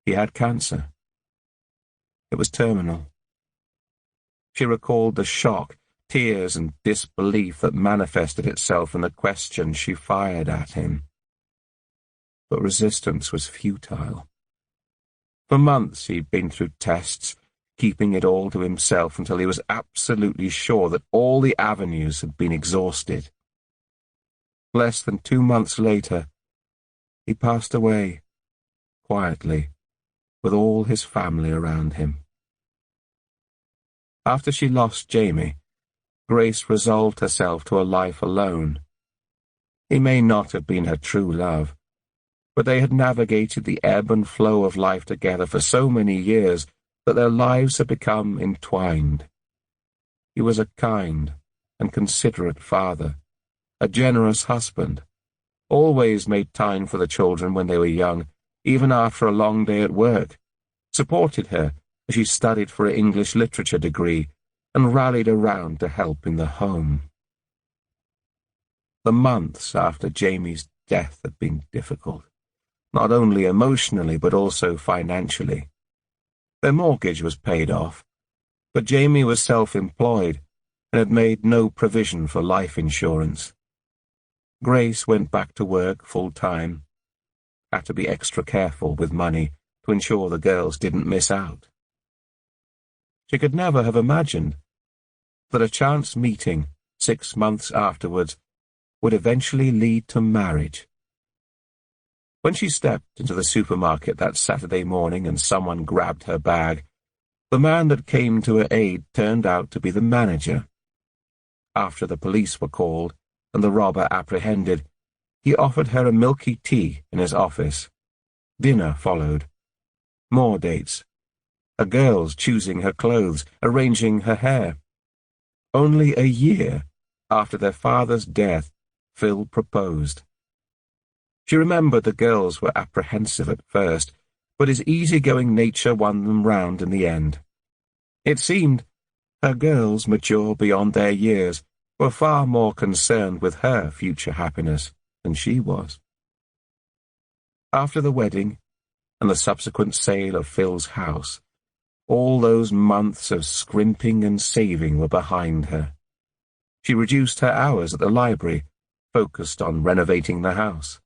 He had cancer. It was terminal. She recalled the shock, tears, and disbelief that manifested itself in the questions she fired at him. But resistance was futile. For months he'd been through tests, keeping it all to himself until he was absolutely sure that all the avenues had been exhausted. Less than 2 months later, he passed away, quietly, with all his family around him. After she lost Jamie, Grace resolved herself to a life alone. He may not have been her true love, but they had navigated the ebb and flow of life together for so many years that their lives had become entwined. He was a kind and considerate father, a generous husband, always made time for the children when they were young, even after a long day at work, supported her as she studied for an English literature degree, and rallied around to help in the home. The months after Jamie's death had been difficult, not only emotionally but also financially. Their mortgage was paid off, but Jamie was self-employed and had made no provision for life insurance. Grace went back to work full-time, had to be extra careful with money to ensure the girls didn't miss out. She could never have imagined that a chance meeting 6 months afterwards would eventually lead to marriage. When she stepped into the supermarket that Saturday morning and someone grabbed her bag, the man that came to her aid turned out to be the manager. After the police were called and the robber apprehended, he offered her a milky tea in his office. Dinner followed. More dates. A girl's choosing her clothes, arranging her hair. Only a year after their father's death, Phil proposed. She remembered the girls were apprehensive at first, but his easygoing nature won them round in the end. It seemed her girls, mature beyond their years, were far more concerned with her future happiness than she was. After the wedding and the subsequent sale of Phil's house, all those months of scrimping and saving were behind her. She reduced her hours at the library, focused on renovating the house,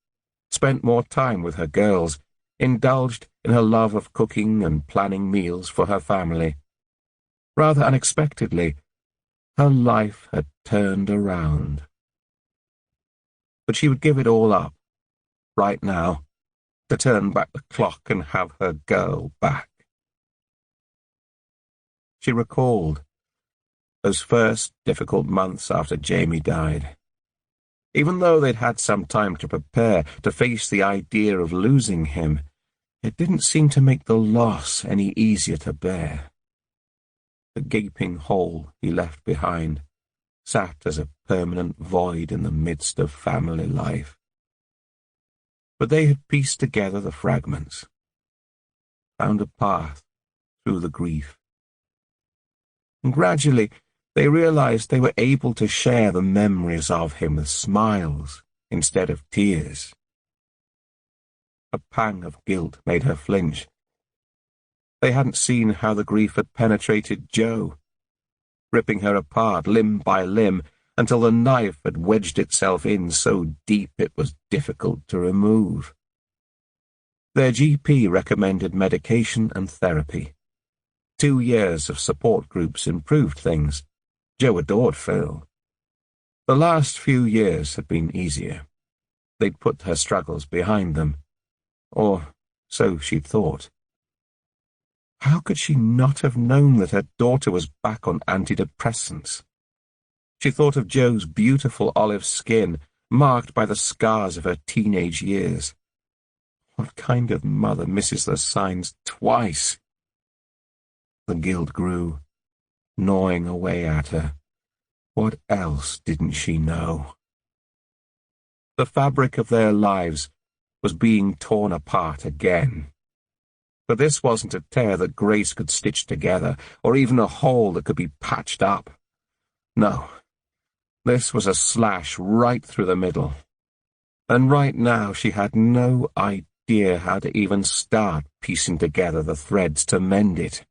spent more time with her girls, indulged in her love of cooking and planning meals for her family. Rather unexpectedly, her life had turned around. But she would give it all up, right now, to turn back the clock and have her girl back. She recalled those first difficult months after Jamie died. Even though they'd had some time to prepare to face the idea of losing him, it didn't seem to make the loss any easier to bear. The gaping hole he left behind sat as a permanent void in the midst of family life. But they had pieced together the fragments, found a path through the grief. And gradually, they realized they were able to share the memories of him with smiles instead of tears. A pang of guilt made her flinch. They hadn't seen how the grief had penetrated Jo, ripping her apart limb by limb until the knife had wedged itself in so deep it was difficult to remove. Their GP recommended medication and therapy. 2 years of support groups improved things. Jo adored Phil. The last few years had been easier. They'd put her struggles behind them. Or so she'd thought. How could she not have known that her daughter was back on antidepressants? She thought of Jo's beautiful olive skin, marked by the scars of her teenage years. What kind of mother misses the signs twice? The guilt grew, gnawing away at her. What else didn't she know? The fabric of their lives was being torn apart again. But this wasn't a tear that Grace could stitch together, or even a hole that could be patched up. No, this was a slash right through the middle. And right now she had no idea how to even start piecing together the threads to mend it.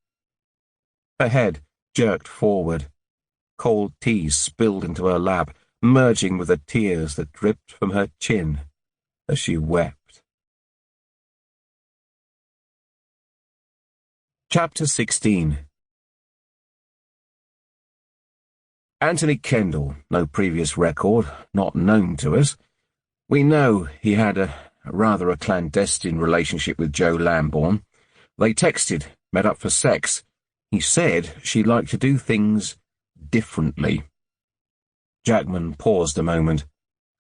Her head jerked forward. Cold tea spilled into her lap, merging with the tears that dripped from her chin as she wept. Chapter 16. Anthony Kendall, no previous record, not known to us. We know he had a clandestine relationship with Jo Lambourne. They texted, met up for sex. He said she liked to do things differently. Jackman paused a moment.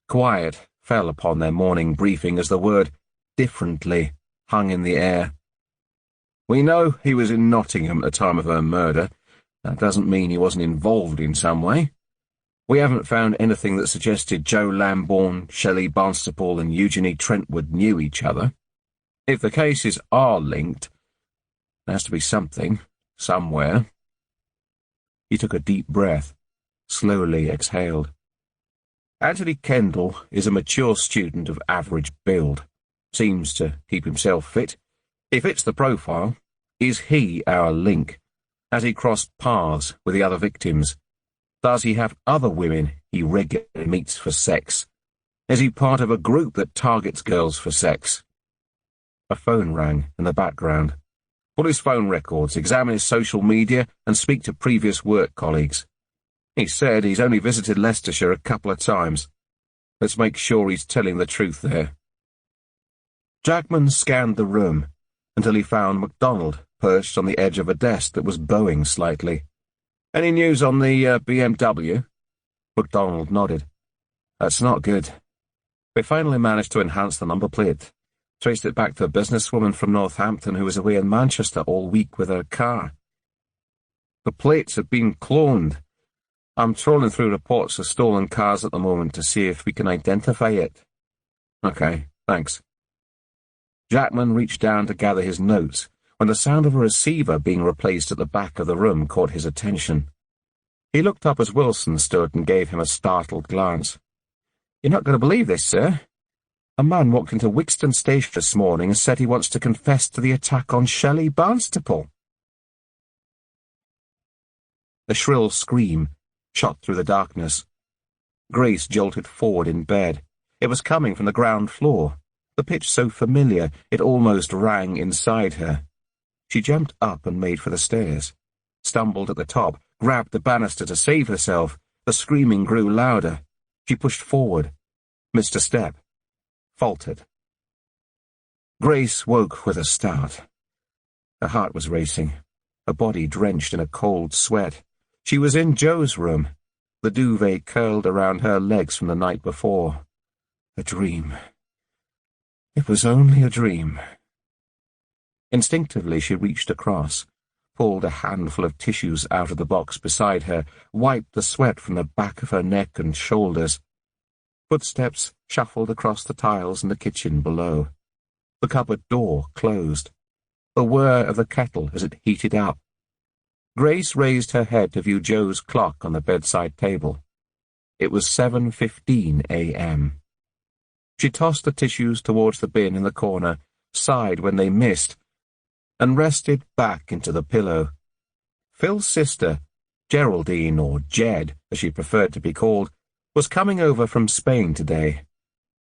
Quiet fell upon their morning briefing as the word differently hung in the air. We know he was in Nottingham at the time of her murder. That doesn't mean he wasn't involved in some way. We haven't found anything that suggested Jo Lambourne, Shelley Barnstaple and Eugenie Trentwood knew each other. If the cases are linked, there has to be something, somewhere. He took a deep breath, slowly exhaled. Anthony Kendall is a mature student of average build. Seems to keep himself fit. He fits the profile. Is he our link? Has he crossed paths with the other victims? Does he have other women he regularly meets for sex? Is he part of a group that targets girls for sex? A phone rang in the background. Pull his phone records, examine his social media, and speak to previous work colleagues. He said he's only visited Leicestershire a couple of times. Let's make sure he's telling the truth there. Jackman scanned the room until he found MacDonald perched on the edge of a desk that was bowing slightly. Any news on the BMW? MacDonald nodded. That's not good. We finally managed to enhance the number plate. Traced it back to a businesswoman from Northampton who was away in Manchester all week with her car. The plates have been cloned. I'm trawling through reports of stolen cars at the moment to see if we can identify it. Okay, thanks. Jackman reached down to gather his notes when the sound of a receiver being replaced at the back of the room caught his attention. He looked up as Wilson stood and gave him a startled glance. You're not going to believe this, sir. A man walked into Wixton Station this morning and said he wants to confess to the attack on Shelley Barnstaple. A shrill scream shot through the darkness. Grace jolted forward in bed. It was coming from the ground floor, the pitch so familiar it almost rang inside her. She jumped up and made for the stairs, stumbled at the top, grabbed the banister to save herself. The screaming grew louder. She pushed forward, missed a step, faltered. Grace woke with a start. Her heart was racing, her body drenched in a cold sweat. She was in Jo's room, the duvet curled around her legs from the night before. A dream. It was only a dream. Instinctively she reached across, pulled a handful of tissues out of the box beside her, wiped the sweat from the back of her neck and shoulders. Footsteps shuffled across the tiles in the kitchen below. The cupboard door closed. The whir of the kettle as it heated up. Grace raised her head to view Jo's clock on the bedside table. It was 7:15 a.m. She tossed the tissues towards the bin in the corner, sighed when they missed, and rested back into the pillow. Phil's sister, Geraldine, or Jed, as she preferred to be called, was coming over from Spain today.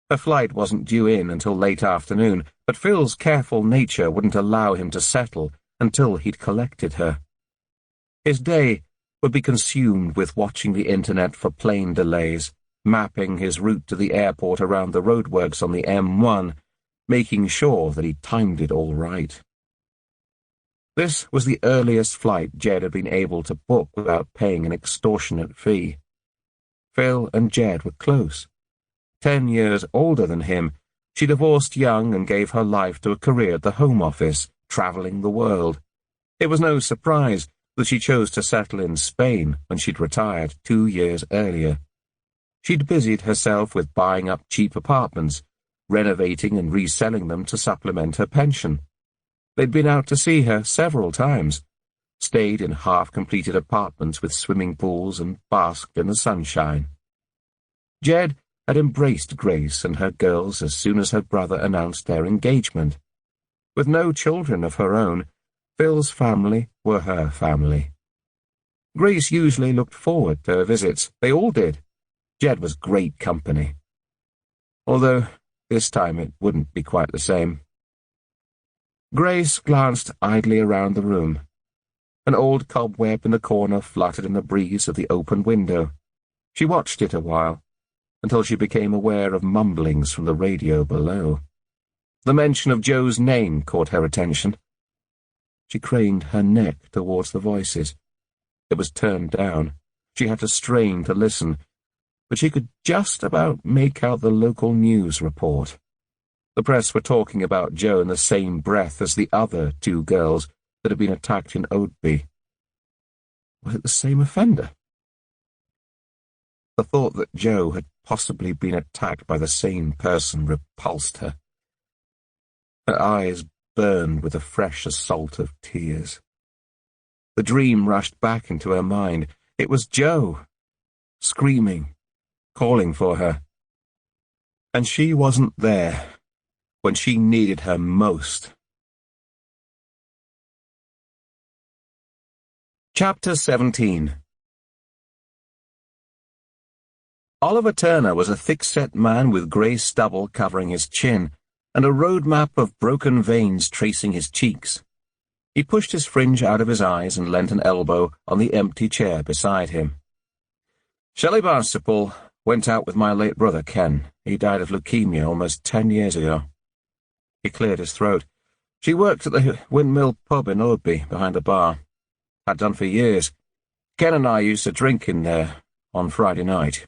Her flight wasn't due in until late afternoon, but Phil's careful nature wouldn't allow him to settle until he'd collected her. His day would be consumed with watching the internet for plane delays, mapping his route to the airport around the roadworks on the M1, making sure that he timed it all right. This was the earliest flight Jed had been able to book without paying an extortionate fee. Phil and Jed were close. 10 years older than him, she divorced young and gave her life to a career at the Home Office, travelling the world. It was no surprise that she chose to settle in Spain when she'd retired 2 years earlier. She'd busied herself with buying up cheap apartments, renovating and reselling them to supplement her pension. They'd been out to see her several times, stayed in half-completed apartments with swimming pools and basked in the sunshine. Jed had embraced Grace and her girls as soon as her brother announced their engagement. With no children of her own, Phil's family were her family. Grace usually looked forward to her visits. They all did. Jed was great company. Although this time it wouldn't be quite the same. Grace glanced idly around the room. An old cobweb in the corner fluttered in the breeze of the open window. She watched it a while, until she became aware of mumblings from the radio below. The mention of Joe's name caught her attention. She craned her neck towards the voices. It was turned down. She had to strain to listen, but she could just about make out the local news report. The press were talking about Joe in the same breath as the other 2 girls that had been attacked in Oadby. Was it the same offender? The thought that Joe had possibly been attacked by the same person repulsed her. Her eyes burned with a fresh assault of tears. The dream rushed back into her mind. It was Joe, screaming, calling for her. And she wasn't there when she needed her most. Chapter 17. Oliver Turner was a thick-set man with grey stubble covering his chin and a road map of broken veins tracing his cheeks. He pushed his fringe out of his eyes and leant an elbow on the empty chair beside him. Shelley Barnstaple went out with my late brother, Ken. He died of leukemia almost 10 years ago. He cleared his throat. She worked at the Windmill pub in Oadby, behind the bar. Had done for years. Ken and I used to drink in there on Friday night.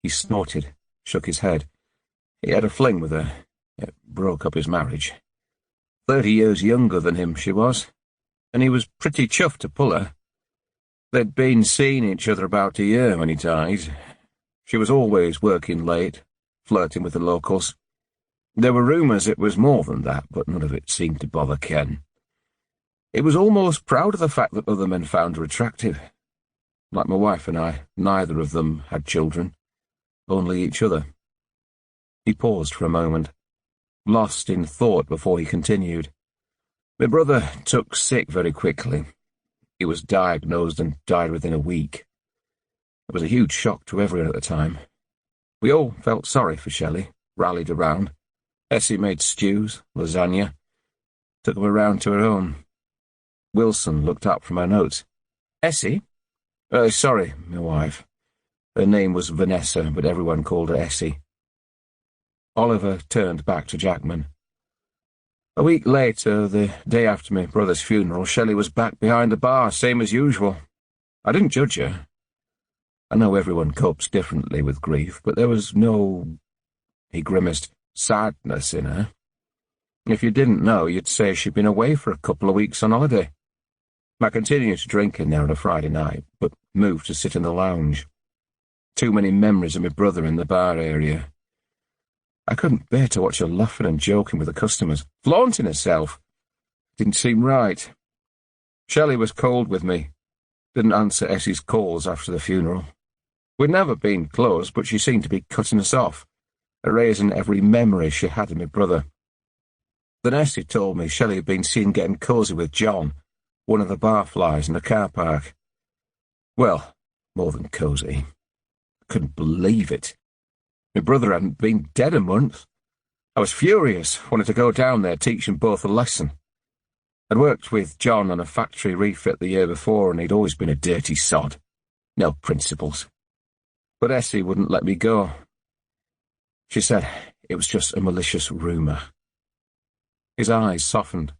He snorted, shook his head. He had a fling with her. It broke up his marriage. 30 years younger than him, she was, and he was pretty chuffed to pull her. They'd been seeing each other about a year when he died. She was always working late, flirting with the locals. There were rumours it was more than that, but none of it seemed to bother Ken. He was almost proud of the fact that other men found her attractive. Like my wife and I, neither of them had children, only each other. He paused for a moment, lost in thought before he continued. My brother took sick very quickly. He was diagnosed and died within a week. It was a huge shock to everyone at the time. We all felt sorry for Shelley, rallied around. Essie made stews, lasagna, took him around to her home. Wilson looked up from her notes. Essie? Sorry, my wife. Her name was Vanessa, but everyone called her Essie. Oliver turned back to Jackman. A week later, the day after my brother's funeral, Shelley was back behind the bar, same as usual. I didn't judge her. I know everyone copes differently with grief, but there was no, he grimaced, sadness in her. If you didn't know, you'd say she'd been away for a couple of weeks on holiday. I continued to drink in there on a Friday night, but moved to sit in the lounge. Too many memories of my brother in the bar area. I couldn't bear to watch her laughing and joking with the customers, flaunting herself. Didn't seem right. Shelley was cold with me. Didn't answer Essie's calls after the funeral. We'd never been close, but she seemed to be cutting us off, erasing every memory she had of my brother. Then Essie told me Shelley had been seen getting cosy with John, one of the barflies in the car park. Well, more than cosy. I couldn't believe it. My brother hadn't been dead a month. I was furious, wanted to go down there, teach them both a lesson. I'd worked with John on a factory refit the year before, and he'd always been a dirty sod. No principles. But Essie wouldn't let me go. She said it was just a malicious rumour. His eyes softened.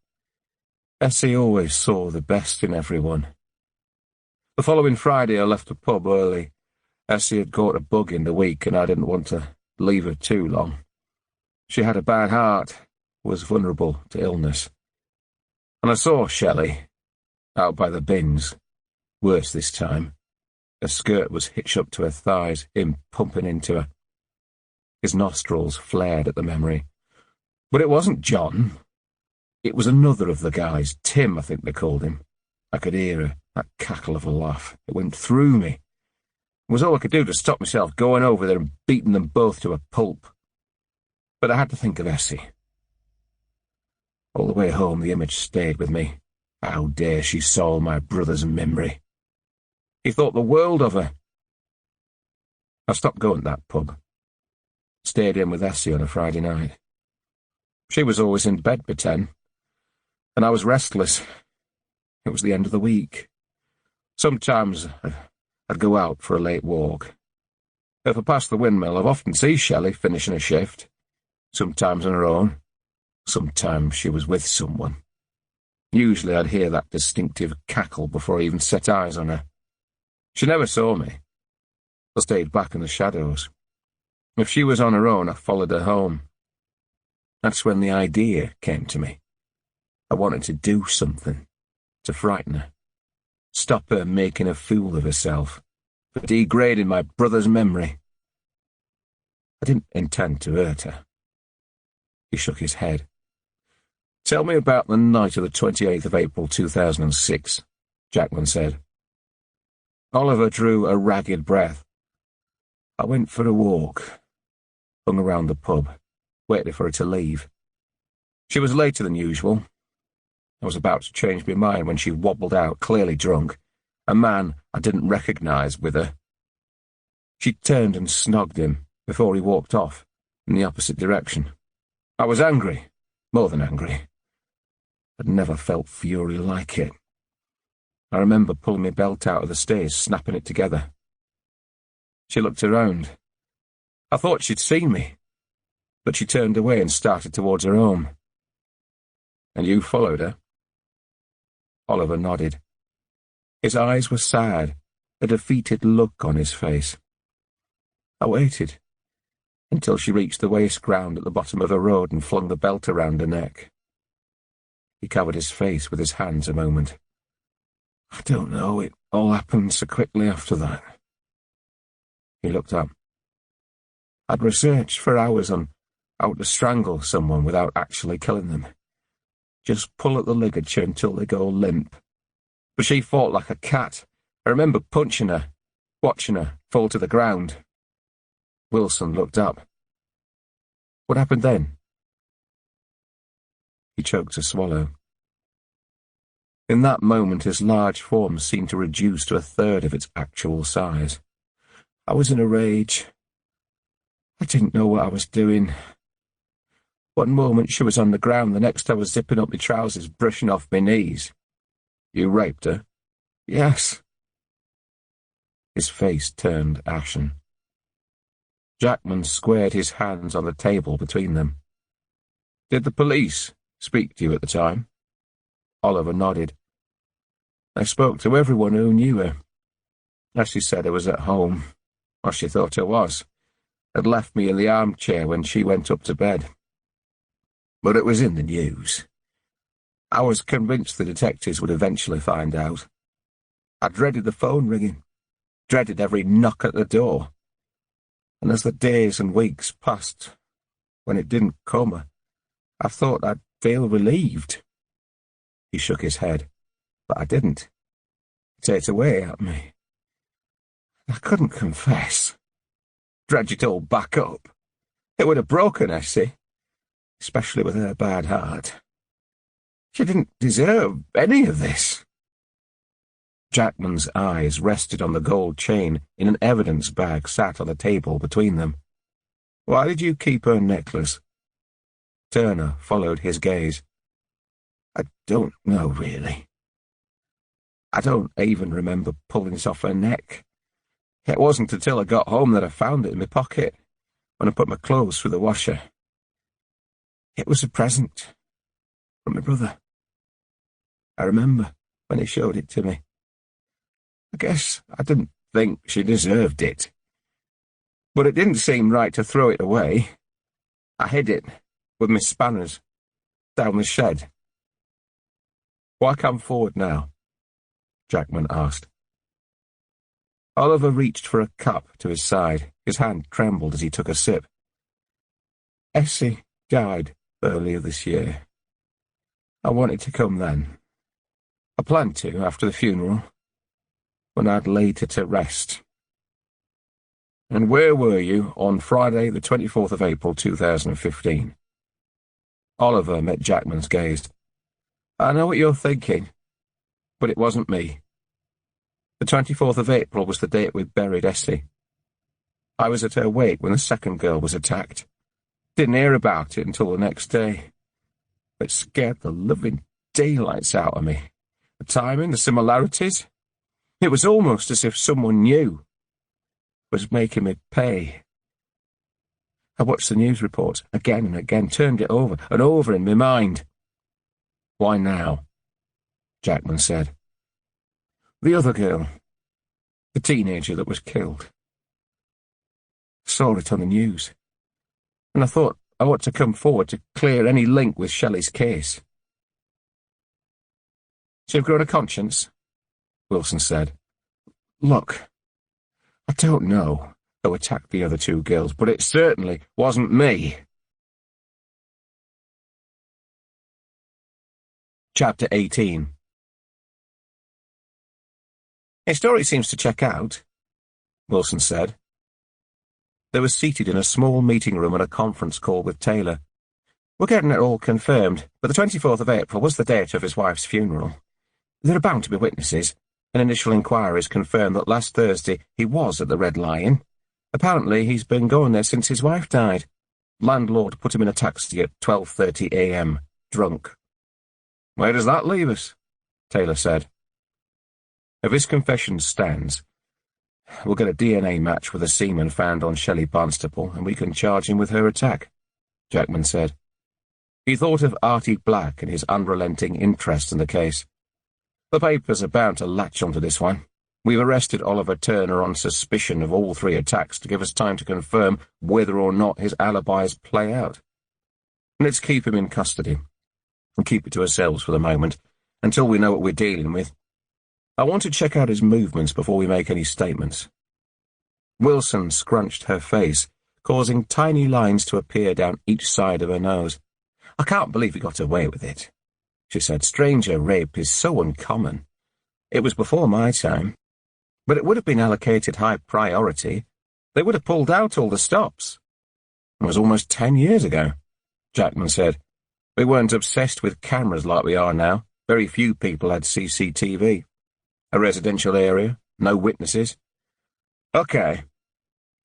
Essie always saw the best in everyone. The following Friday I left the pub early. Essie had caught a bug in the week and I didn't want to leave her too long. She had a bad heart, was vulnerable to illness. And I saw Shelley, out by the bins, worse this time. Her skirt was hitched up to her thighs, him pumping into her. His nostrils flared at the memory. But it wasn't John. It was another of the guys, Tim, I think they called him. I could hear her, that cackle of a laugh. It went through me. It was all I could do to stop myself going over there and beating them both to a pulp. But I had to think of Essie. All the way home the image stayed with me. How dare she soil my brother's memory. He thought the world of her. I stopped going to that pub. Stayed in with Essie on a Friday night. She was always in bed by 10, and I was restless. It was the end of the week. Sometimes I'd go out for a late walk. If I passed the windmill, I've often seen Shelley finishing a shift, sometimes on her own, sometimes she was with someone. Usually I'd hear that distinctive cackle before I even set eyes on her. She never saw me. I stayed back in the shadows. If she was on her own, I followed her home. That's when the idea came to me. I wanted to do something, to frighten her. Stop her making a fool of herself, for degrading my brother's memory. I didn't intend to hurt her. He shook his head. Tell me about the night of the 28th of April 2006, Jackman said. Oliver drew a ragged breath. I went for a walk, hung around the pub, waited for her to leave. She was later than usual. I was about to change my mind when she wobbled out, clearly drunk, a man I didn't recognise with her. She turned and snogged him before he walked off in the opposite direction. I was angry, more than angry. I'd never felt fury like it. I remember pulling my belt out of the stays, snapping it together. She looked around. I thought she'd seen me, but she turned away and started towards her home. And you followed her? Oliver nodded. His eyes were sad, a defeated look on his face. I waited until she reached the waste ground at the bottom of a road and flung the belt around her neck. He covered his face with his hands a moment. I don't know, it all happened so quickly after that. He looked up. I'd researched for hours on how to strangle someone without actually killing them. Just pull at the ligature until they go limp. But she fought like a cat. I remember punching her, watching her fall to the ground. Wilson looked up. What happened then? He choked to swallow. In that moment his large form seemed to reduce to a third of its actual size. I was in a rage. I didn't know what I was doing. One moment she was on the ground, the next I was zipping up my trousers, brushing off my knees. You raped her? Yes. His face turned ashen. Jackman squared his hands on the table between them. Did the police speak to you at the time? Oliver nodded. I spoke to everyone who knew her. As she said I was at home, or she thought I was, had left me in the armchair when she went up to bed. But it was in the news. I was convinced the detectives would eventually find out. I dreaded the phone ringing, dreaded every knock at the door. And as the days and weeks passed, when it didn't come, I thought I'd feel relieved. He shook his head, but I didn't. It ate away at me. I couldn't confess. Dredge it all back up. It would have broken Essie, especially with her bad heart. She didn't deserve any of this. Jackman's eyes rested on the gold chain in an evidence bag sat on the table between them. Why did you keep her necklace? Turner followed his gaze. I don't know, really. I don't even remember pulling it off her neck. It wasn't until I got home that I found it in my pocket, when I put my clothes through the washer. It was a present from my brother. I remember when he showed it to me. I guess I didn't think she deserved it. But it didn't seem right to throw it away. I hid it, with my spanners, down the shed. Why come forward now? Jackman asked. Oliver reached for a cup to his side. His hand trembled as he took a sip. Essie died earlier this year. I wanted to come then. I planned to after the funeral, when I'd laid her to rest. And where were you on Friday, the 24th of April, 2015? Oliver met Jackman's gaze. I know what you're thinking, but it wasn't me. The 24th of April was the date we buried Essie. I was at her wake when the second girl was attacked. Didn't hear about it until the next day. It scared the living daylights out of me. The timing, the similarities. It was almost as if someone knew. Was making me pay. I watched the news reports again and again, turned it over and over in my mind. Why now? Jackman said. The other girl, the teenager that was killed. Saw it on the news, and I thought I ought to come forward to clear any link with Shelley's case. So you've grown a conscience? Wilson said. Look, I don't know who attacked the other two girls, but it certainly wasn't me. Chapter 18. His story seems to check out, Wilson said. They were seated in a small meeting room at a conference call with Taylor. We're getting it all confirmed, but the 24th of April was the date of his wife's funeral. There are bound to be witnesses, and initial inquiries confirmed that last Thursday he was at the Red Lion. Apparently he's been going there since his wife died. Landlord put him in a taxi at 12:30 a.m., drunk. Where does that leave us? Taylor said. If his confession stands, we'll get a DNA match with the semen found on Shelley Barnstaple, and we can charge him with her attack, Jackman said. He thought of Artie Black and his unrelenting interest in the case. The papers are bound to latch onto this one. We've arrested Oliver Turner on suspicion of all three attacks to give us time to confirm whether or not his alibis play out. Let's keep him in custody, and keep it to ourselves for the moment, until we know what we're dealing with. I want to check out his movements before we make any statements. Wilson scrunched her face, causing tiny lines to appear down each side of her nose. I can't believe he got away with it, she said. Stranger rape is so uncommon. It was before my time, but it would have been allocated high priority. They would have pulled out all the stops. It was almost 10 years ago, Jackman said. We weren't obsessed with cameras like we are now. Very few people had CCTV. A residential area, no witnesses. Okay,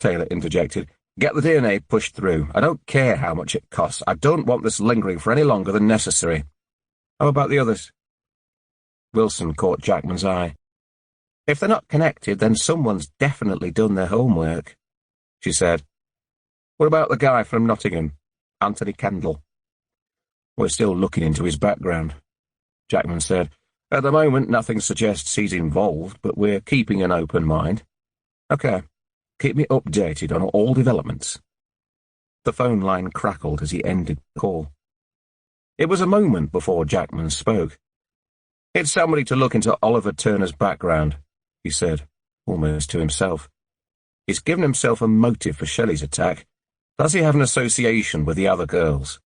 Taylor interjected. Get the DNA pushed through. I don't care how much it costs. I don't want this lingering for any longer than necessary. How about the others? Wilson caught Jackman's eye. If they're not connected, then someone's definitely done their homework, she said. What about the guy from Nottingham, Anthony Kendall? We're still looking into his background, Jackman said. At the moment, nothing suggests he's involved, but we're keeping an open mind. Okay, keep me updated on all developments. The phone line crackled as he ended the call. It was a moment before Jackman spoke. It's somebody to look into Oliver Turner's background, he said, almost to himself. He's given himself a motive for Shelley's attack. Does he have an association with the other girls?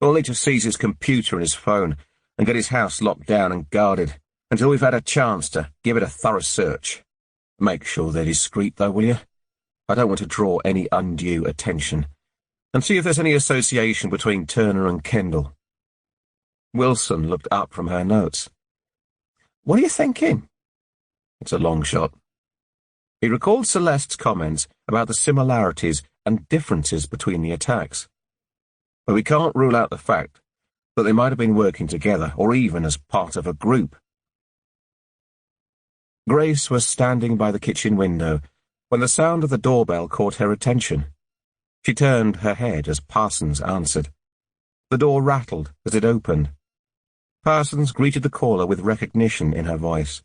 We'll need to seize his computer and his phone, and get his house locked down and guarded, until we've had a chance to give it a thorough search. Make sure they're discreet, though, will you? I don't want to draw any undue attention. And see if there's any association between Turner and Kendall. Wilson looked up from her notes. What are you thinking? It's a long shot. He recalled Celeste's comments about the similarities and differences between the attacks. But we can't rule out the fact that they might have been working together, or even as part of a group. Grace was standing by the kitchen window, when the sound of the doorbell caught her attention. She turned her head as Parsons answered. The door rattled as it opened. Parsons greeted the caller with recognition in her voice.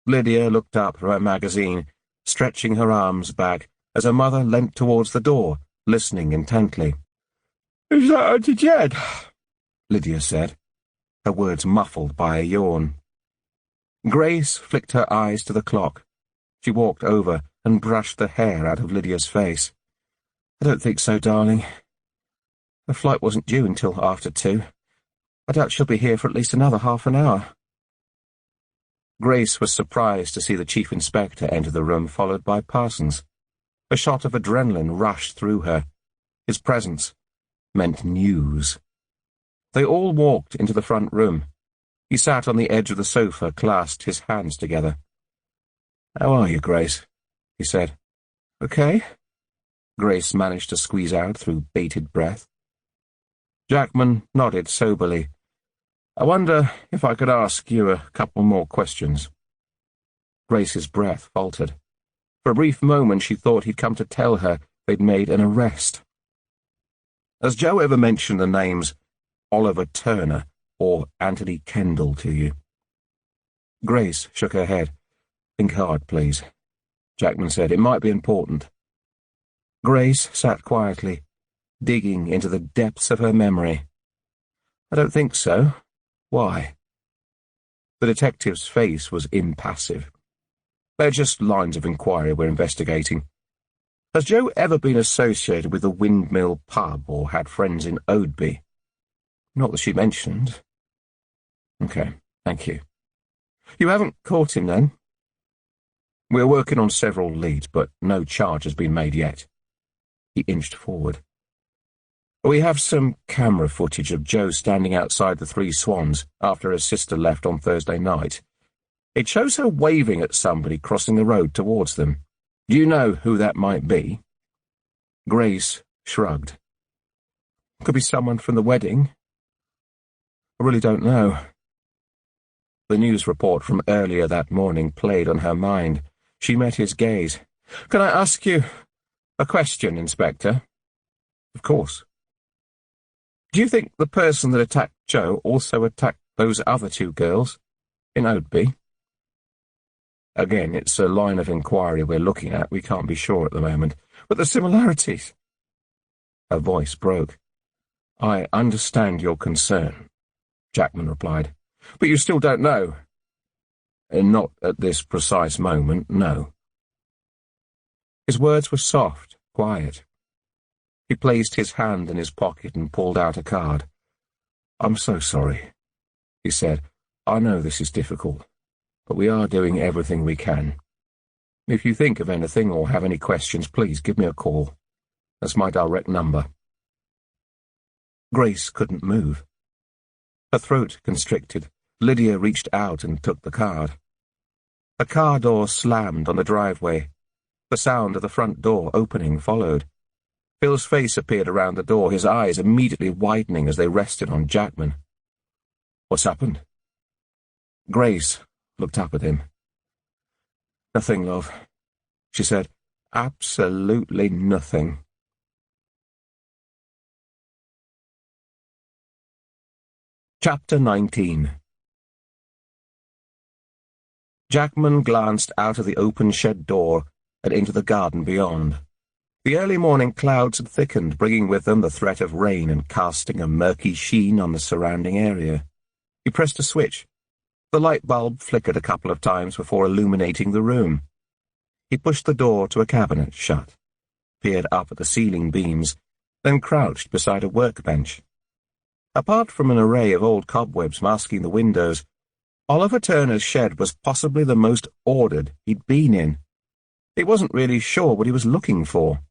Lydia looked up from her magazine, stretching her arms back as her mother leant towards the door, listening intently. "Is that Auntie Jed?" Lydia said, her words muffled by a yawn. Grace flicked her eyes to the clock. She walked over and brushed the hair out of Lydia's face. "I don't think so, darling. The flight wasn't due until after 2. I doubt she'll be here for at least another half an hour." Grace was surprised to see the Chief Inspector enter the room, followed by Parsons. A shot of adrenaline rushed through her. His presence meant news. They all walked into the front room. He sat on the edge of the sofa, clasped his hands together. "How are you, Grace?" he said. "Okay," Grace managed to squeeze out through bated breath. Jackman nodded soberly. "I wonder if I could ask you a couple more questions." Grace's breath faltered. For a brief moment she thought he'd come to tell her they'd made an arrest. "Has Joe ever mentioned the names Oliver Turner or Anthony Kendall to you?" Grace shook her head. "Think hard, please," Jackman said. "It might be important." Grace sat quietly, digging into the depths of her memory. "I don't think so. Why?" The detective's face was impassive. "They're just lines of inquiry we're investigating. Has Joe ever been associated with the Windmill Pub or had friends in Oadby?" "Not that she mentioned." "Okay, thank you. You haven't caught him, then?" "We're working on several leads, but no charge has been made yet." He inched forward. "We have some camera footage of Joe standing outside the Three Swans after her sister left on Thursday night. It shows her waving at somebody crossing the road towards them. Do you know who that might be?" Grace shrugged. "Could be someone from the wedding. I really don't know." The news report from earlier that morning played on her mind. She met his gaze. "Can I ask you a question, Inspector?" "Of course." "Do you think the person that attacked Joe also attacked those other 2 girls in Oadby?" "Again, it's a line of inquiry we're looking at. We can't be sure at the moment. But the similarities—" Her voice broke. "I understand your concern," Jackman replied. "But you still don't know." "Not at this precise moment, no." His words were soft, quiet. He placed his hand in his pocket and pulled out a card. "I'm so sorry," he said. "I know this is difficult, but we are doing everything we can. If you think of anything or have any questions, please give me a call. That's my direct number." Grace couldn't move. Her throat constricted. Lydia reached out and took the card. A car door slammed on the driveway. The sound of the front door opening followed. Phil's face appeared around the door, his eyes immediately widening as they rested on Jackman. "What's happened?" Grace looked up at him. "Nothing, love," she said. "Absolutely nothing." Chapter 19. Jackman glanced out of the open shed door and into the garden beyond. The early morning clouds had thickened, bringing with them the threat of rain and casting a murky sheen on the surrounding area. He pressed a switch. The light bulb flickered a couple of times before illuminating the room. He pushed the door to a cabinet shut, peered up at the ceiling beams, then crouched beside a workbench. Apart from an array of old cobwebs masking the windows, Oliver Turner's shed was possibly the most ordered he'd been in. He wasn't really sure what he was looking for,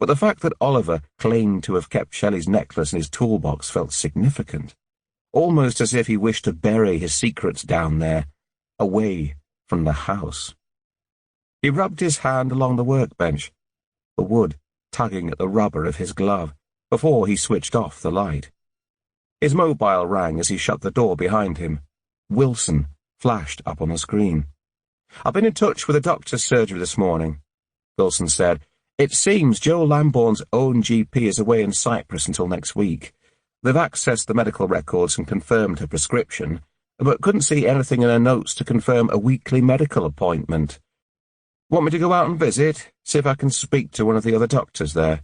but the fact that Oliver claimed to have kept Shelley's necklace in his toolbox felt significant, almost as if he wished to bury his secrets down there, away from the house. He rubbed his hand along the workbench, the wood tugging at the rubber of his glove, before he switched off the light. His mobile rang as he shut the door behind him. Wilson flashed up on the screen. "I've been in touch with the doctor's surgery this morning. Wilson said. "It seems Joe Lambourne's own GP is away in Cyprus until next week. They've accessed the medical records and confirmed her prescription, but couldn't see anything in her notes to confirm a weekly medical appointment. Want me to go out and visit, see if I can speak to one of the other doctors there?"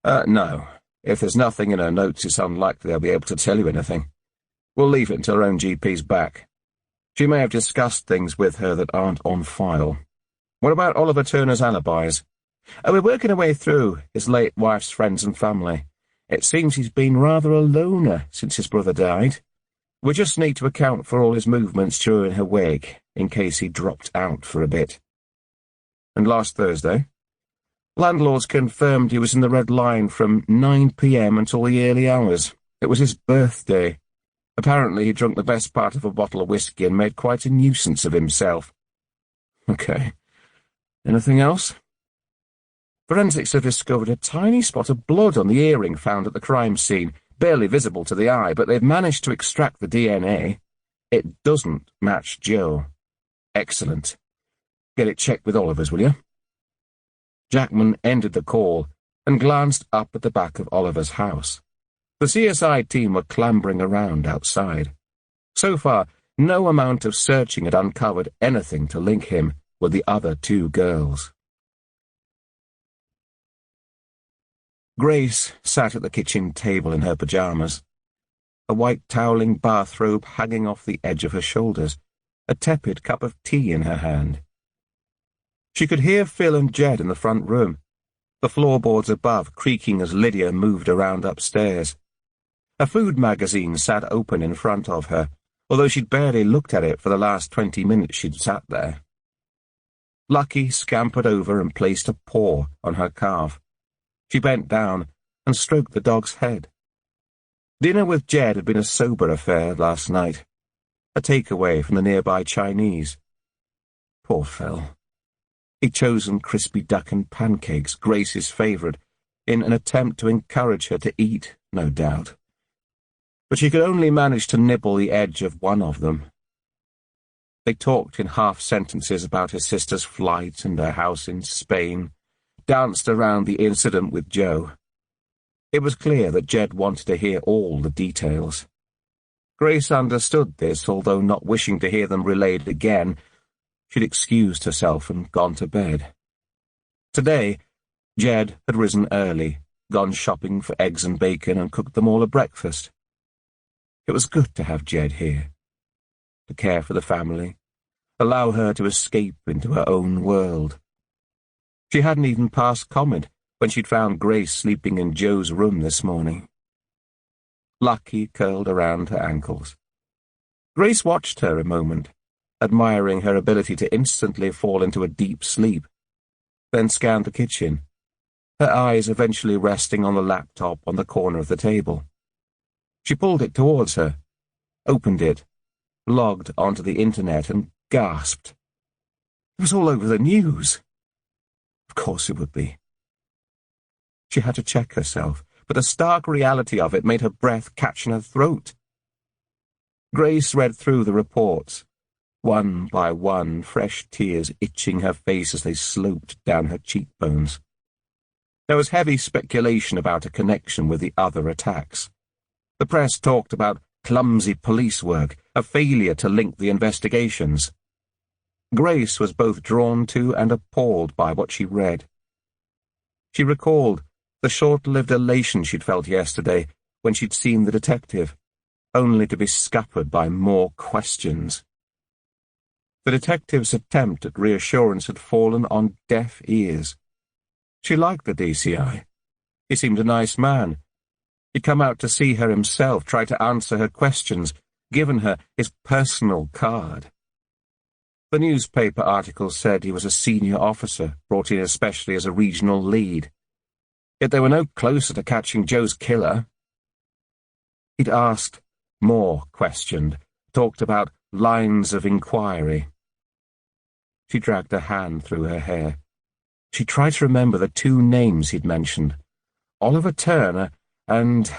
No. If there's nothing in her notes, it's unlikely they'll be able to tell you anything. We'll leave it until her own GP's back. She may have discussed things with her that aren't on file. What about Oliver Turner's alibis? We're working our way through his late wife's friends and family. It seems he's been rather a loner since his brother died. We just need to account for all his movements during her wake, in case he dropped out for a bit. And last Thursday, landlords confirmed he was in the Red Line from 9 p.m. until the early hours. It was his birthday. Apparently he drank the best part of a bottle of whiskey and made quite a nuisance of himself. Okay. Anything else? Forensics have discovered a tiny spot of blood on the earring found at the crime scene, barely visible to the eye, but they've managed to extract the DNA. It doesn't match Joe. Excellent. Get it checked with Oliver's, will you? Jackman ended the call and glanced up at the back of Oliver's house. The CSI team were clambering around outside. So far, no amount of searching had uncovered anything to link him with the other two girls. Grace sat at the kitchen table in her pyjamas, a white toweling bathrobe hanging off the edge of her shoulders, a tepid cup of tea in her hand. She could hear Phil and Jed in the front room, the floorboards above creaking as Lydia moved around upstairs. A food magazine sat open in front of her, although she'd barely looked at it for the last 20 minutes she'd sat there. Lucky scampered over and placed a paw on her calf. She bent down and stroked the dog's head. Dinner with Jed had been a sober affair last night, a takeaway from the nearby Chinese. Poor Phil. He'd chosen crispy duck and pancakes, Grace's favourite, in an attempt to encourage her to eat, no doubt. But she could only manage to nibble the edge of one of them. They talked in half-sentences about her sister's flight and her house in Spain, danced around the incident with Joe. It was clear that Jed wanted to hear all the details. Grace understood this, although not wishing to hear them relayed again, she'd excused herself and gone to bed. Today, Jed had risen early, gone shopping for eggs and bacon, and cooked them all a breakfast. It was good to have Jed here, to care for the family, allow her to escape into her own world. She hadn't even passed comment when she'd found Grace sleeping in Joe's room this morning. Lucky curled around her ankles. Grace watched her a moment, admiring her ability to instantly fall into a deep sleep, then scanned the kitchen, her eyes eventually resting on the laptop on the corner of the table. She pulled it towards her, opened it, logged onto the internet, and gasped. It was all over the news. Of course it would be. She had to check herself, but the stark reality of it made her breath catch in her throat. Grace read through the reports, one by one, fresh tears itching her face as they sloped down her cheekbones. There was heavy speculation about a connection with the other attacks. The press talked about clumsy police work, a failure to link the investigations. Grace was both drawn to and appalled by what she read. She recalled the short-lived elation she'd felt yesterday when she'd seen the detective, only to be scuppered by more questions. The detective's attempt at reassurance had fallen on deaf ears. She liked the DCI. He seemed a nice man. He'd come out to see her himself, try to answer her questions, given her his personal card. The newspaper article said he was a senior officer, brought in especially as a regional lead. Yet they were no closer to catching Joe's killer. He'd asked, more questioned, talked about lines of inquiry. She dragged her hand through her hair. She tried to remember the two names he'd mentioned, Oliver Turner and...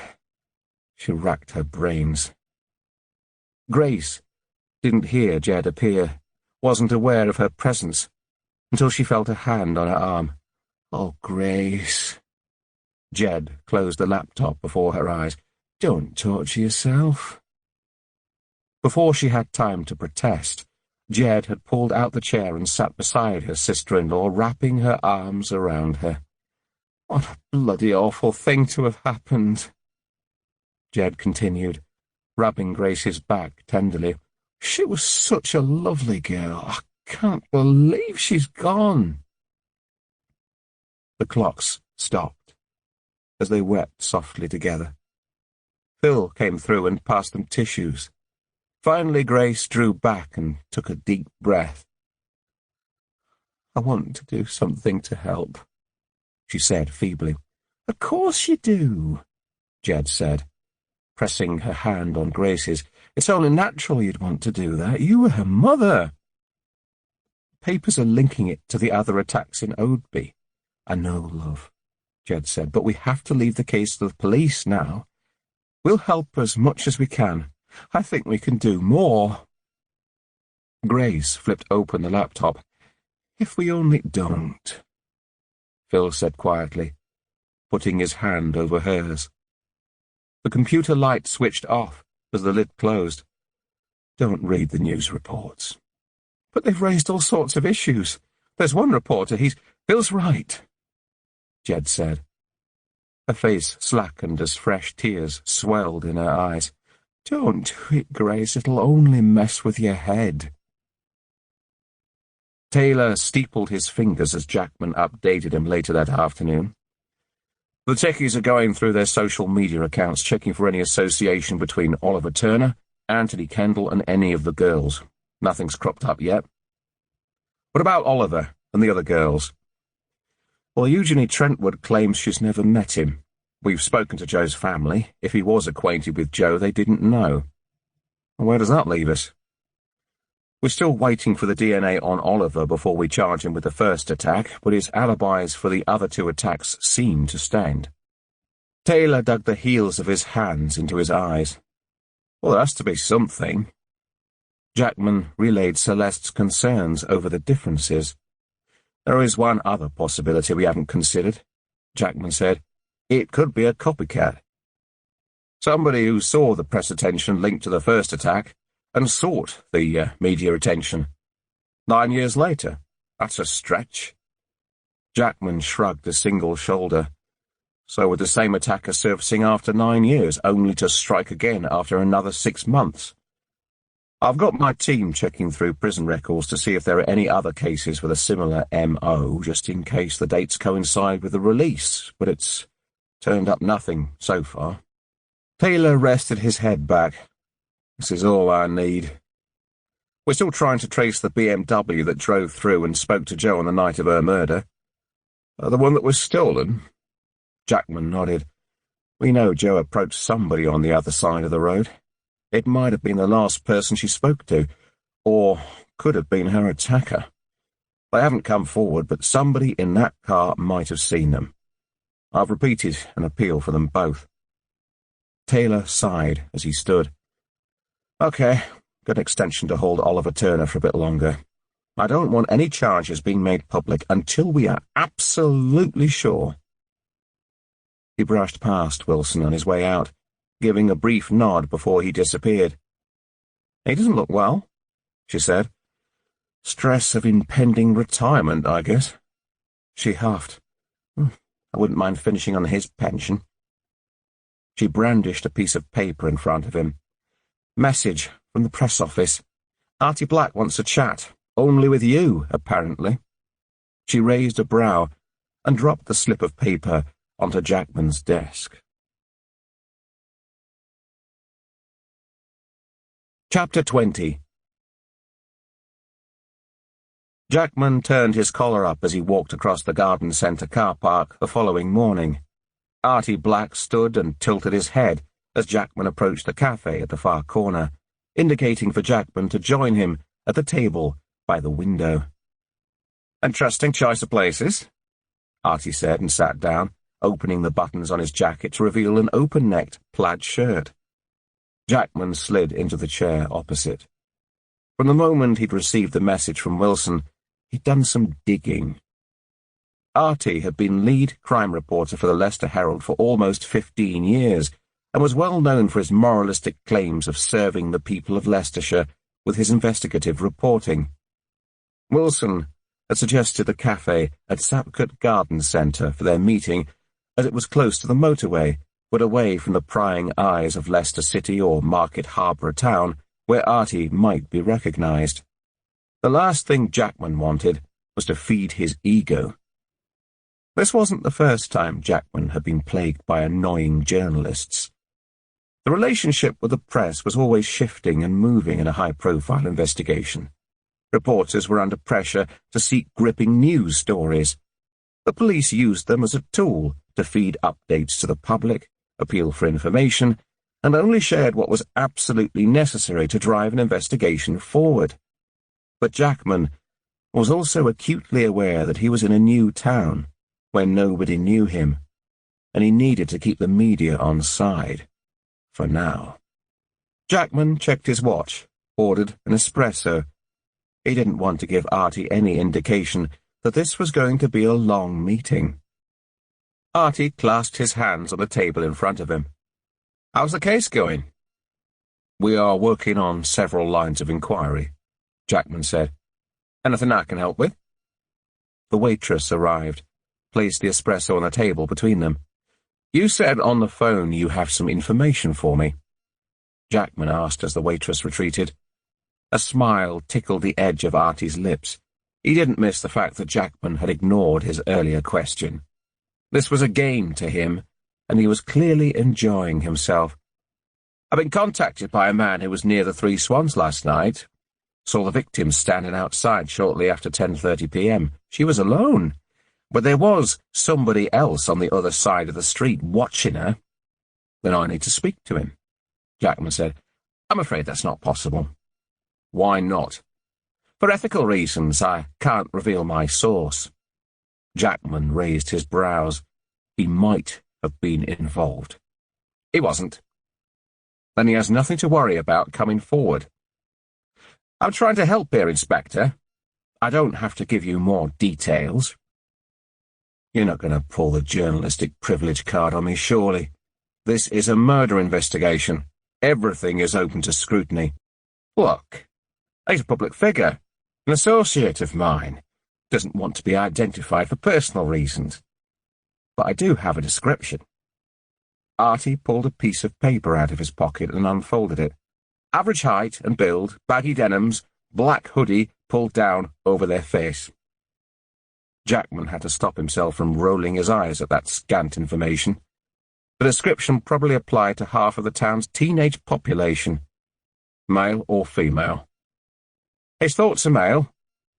She racked her brains. Grace didn't hear Jed appear, wasn't aware of her presence. until she felt a hand on her arm. "Oh, Grace." Jed closed the laptop before her eyes. "Don't torture yourself." Before she had time to protest, Jed had pulled out the chair and sat beside her sister-in-law, wrapping her arms around her. "What a bloody awful thing to have happened," Jed continued, rubbing Grace's back tenderly. "She was such a lovely girl. I can't believe she's gone." The clocks stopped as they wept softly together. Phil came through and passed them tissues. Finally, Grace drew back and took a deep breath. "I want to do something to help," she said feebly. "Of course you do," Jed said, pressing her hand on Grace's. "It's only natural you'd want to do that. You were her mother." "Papers are linking it to the other attacks in Oadby." "I know, love," Jed said, "but we have to leave the case to the police now. We'll help as much as we can. I think we can do more." Grace flipped open the laptop. "If we only don't," Phil said quietly, putting his hand over hers. The computer light switched off as the lid closed. "Don't read the news reports." "But they've raised all sorts of issues. There's one reporter, Phil's right," Jed said. Her face slackened as fresh tears swelled in her eyes. "Don't do it, Grace. It'll only mess with your head." Taylor steepled his fingers as Jackman updated him later that afternoon. "The techies are going through their social media accounts, checking for any association between Oliver Turner, Anthony Kendall, and any of the girls. Nothing's cropped up yet." "What about Oliver and the other girls?" "Well, Eugenie Trentwood claims she's never met him. We've spoken to Joe's family. If he was acquainted with Joe, they didn't know." "Where does that leave us?" "We're still waiting for the DNA on Oliver before we charge him with the first attack, but his alibis for the other two attacks seem to stand." Taylor dug the heels of his hands into his eyes. "Well, there has to be something." Jackman relayed Celeste's concerns over the differences. "There is one other possibility we haven't considered," Jackman said. "It could be a copycat. Somebody who saw the press attention linked to the first attack and sought the media attention. 9 years later. That's a stretch." Jackman shrugged a single shoulder. "So would the same attacker surfacing after 9 years, only to strike again after another 6 months. I've got my team checking through prison records to see if there are any other cases with a similar M.O., just in case the dates coincide with the release, but it's turned up nothing so far." Taylor rested his head back. "This is all I need. We're still trying to trace the BMW that drove through and spoke to Joe on the night of her murder." "The one that was stolen?" Jackman nodded. "We know Joe approached somebody on the other side of the road. It might have been the last person she spoke to, or could have been her attacker. They haven't come forward, but somebody in that car might have seen them. I've repeated an appeal for them both." Taylor sighed as he stood. "Okay, got an extension to hold Oliver Turner for a bit longer. I don't want any charges being made public until we are absolutely sure." He brushed past Wilson on his way out, giving a brief nod before he disappeared. "He doesn't look well," she said. "Stress of impending retirement, I guess." She huffed. "I wouldn't mind finishing on his pension." She brandished a piece of paper in front of him. "Message from the press office. Artie Black wants a chat, only with you, apparently." She raised a brow and dropped the slip of paper onto Jackman's desk. Chapter 20. Jackman turned his collar up as he walked across the garden centre car park the following morning. Artie Black stood and tilted his head as Jackman approached the cafe at the far corner, indicating for Jackman to join him at the table by the window. "Interesting choice of places," Artie said and sat down, opening the buttons on his jacket to reveal an open-necked plaid shirt. Jackman slid into the chair opposite. From the moment he'd received the message from Wilson, he'd done some digging. Artie had been lead crime reporter for the Leicester Herald for almost 15 years, and was well known for his moralistic claims of serving the people of Leicestershire with his investigative reporting. Wilson had suggested a cafe at Sapcote Garden Centre for their meeting, as it was close to the motorway, but away from the prying eyes of Leicester City or Market Harbour town, where Artie might be recognised. The last thing Jackman wanted was to feed his ego. This wasn't the first time Jackman had been plagued by annoying journalists. The relationship with the press was always shifting and moving in a high-profile investigation. Reporters were under pressure to seek gripping news stories. The police used them as a tool to feed updates to the public, appeal for information, and only shared what was absolutely necessary to drive an investigation forward. But Jackman was also acutely aware that he was in a new town, where nobody knew him, and he needed to keep the media on side. For now. Jackman checked his watch, ordered an espresso. He didn't want to give Artie any indication that this was going to be a long meeting. Artie clasped his hands on the table in front of him. "How's the case going?" "We are working on several lines of inquiry," Jackman said. "Anything I can help with?" The waitress arrived, placed the espresso on the table between them. "You said on the phone you have some information for me," Jackman asked as the waitress retreated. A smile tickled the edge of Artie's lips. He didn't miss the fact that Jackman had ignored his earlier question. This was a game to him, and he was clearly enjoying himself. "I've been contacted by a man who was near the Three Swans last night. Saw the victim standing outside shortly after 10:30 p.m. She was alone, but there was somebody else on the other side of the street watching her." "Then I need to speak to him," Jackman said. "I'm afraid that's not possible." "Why not?" "For ethical reasons, I can't reveal my source." Jackman raised his brows. He might have been involved. He wasn't. Then he has nothing to worry about coming forward. "I'm trying to help here, Inspector. I don't have to give you more details." "You're not going to pull the journalistic privilege card on me, surely? This is a murder investigation. Everything is open to scrutiny." "Look, he's a public figure, an associate of mine. Doesn't want to be identified for personal reasons. But I do have a description." Artie pulled a piece of paper out of his pocket and unfolded it. Average height and build, baggy denims, black hoodie pulled down over their face. Jackman had to stop himself from rolling his eyes at that scant information. The description probably applied to half of the town's teenage population. Male or female? His thoughts are male,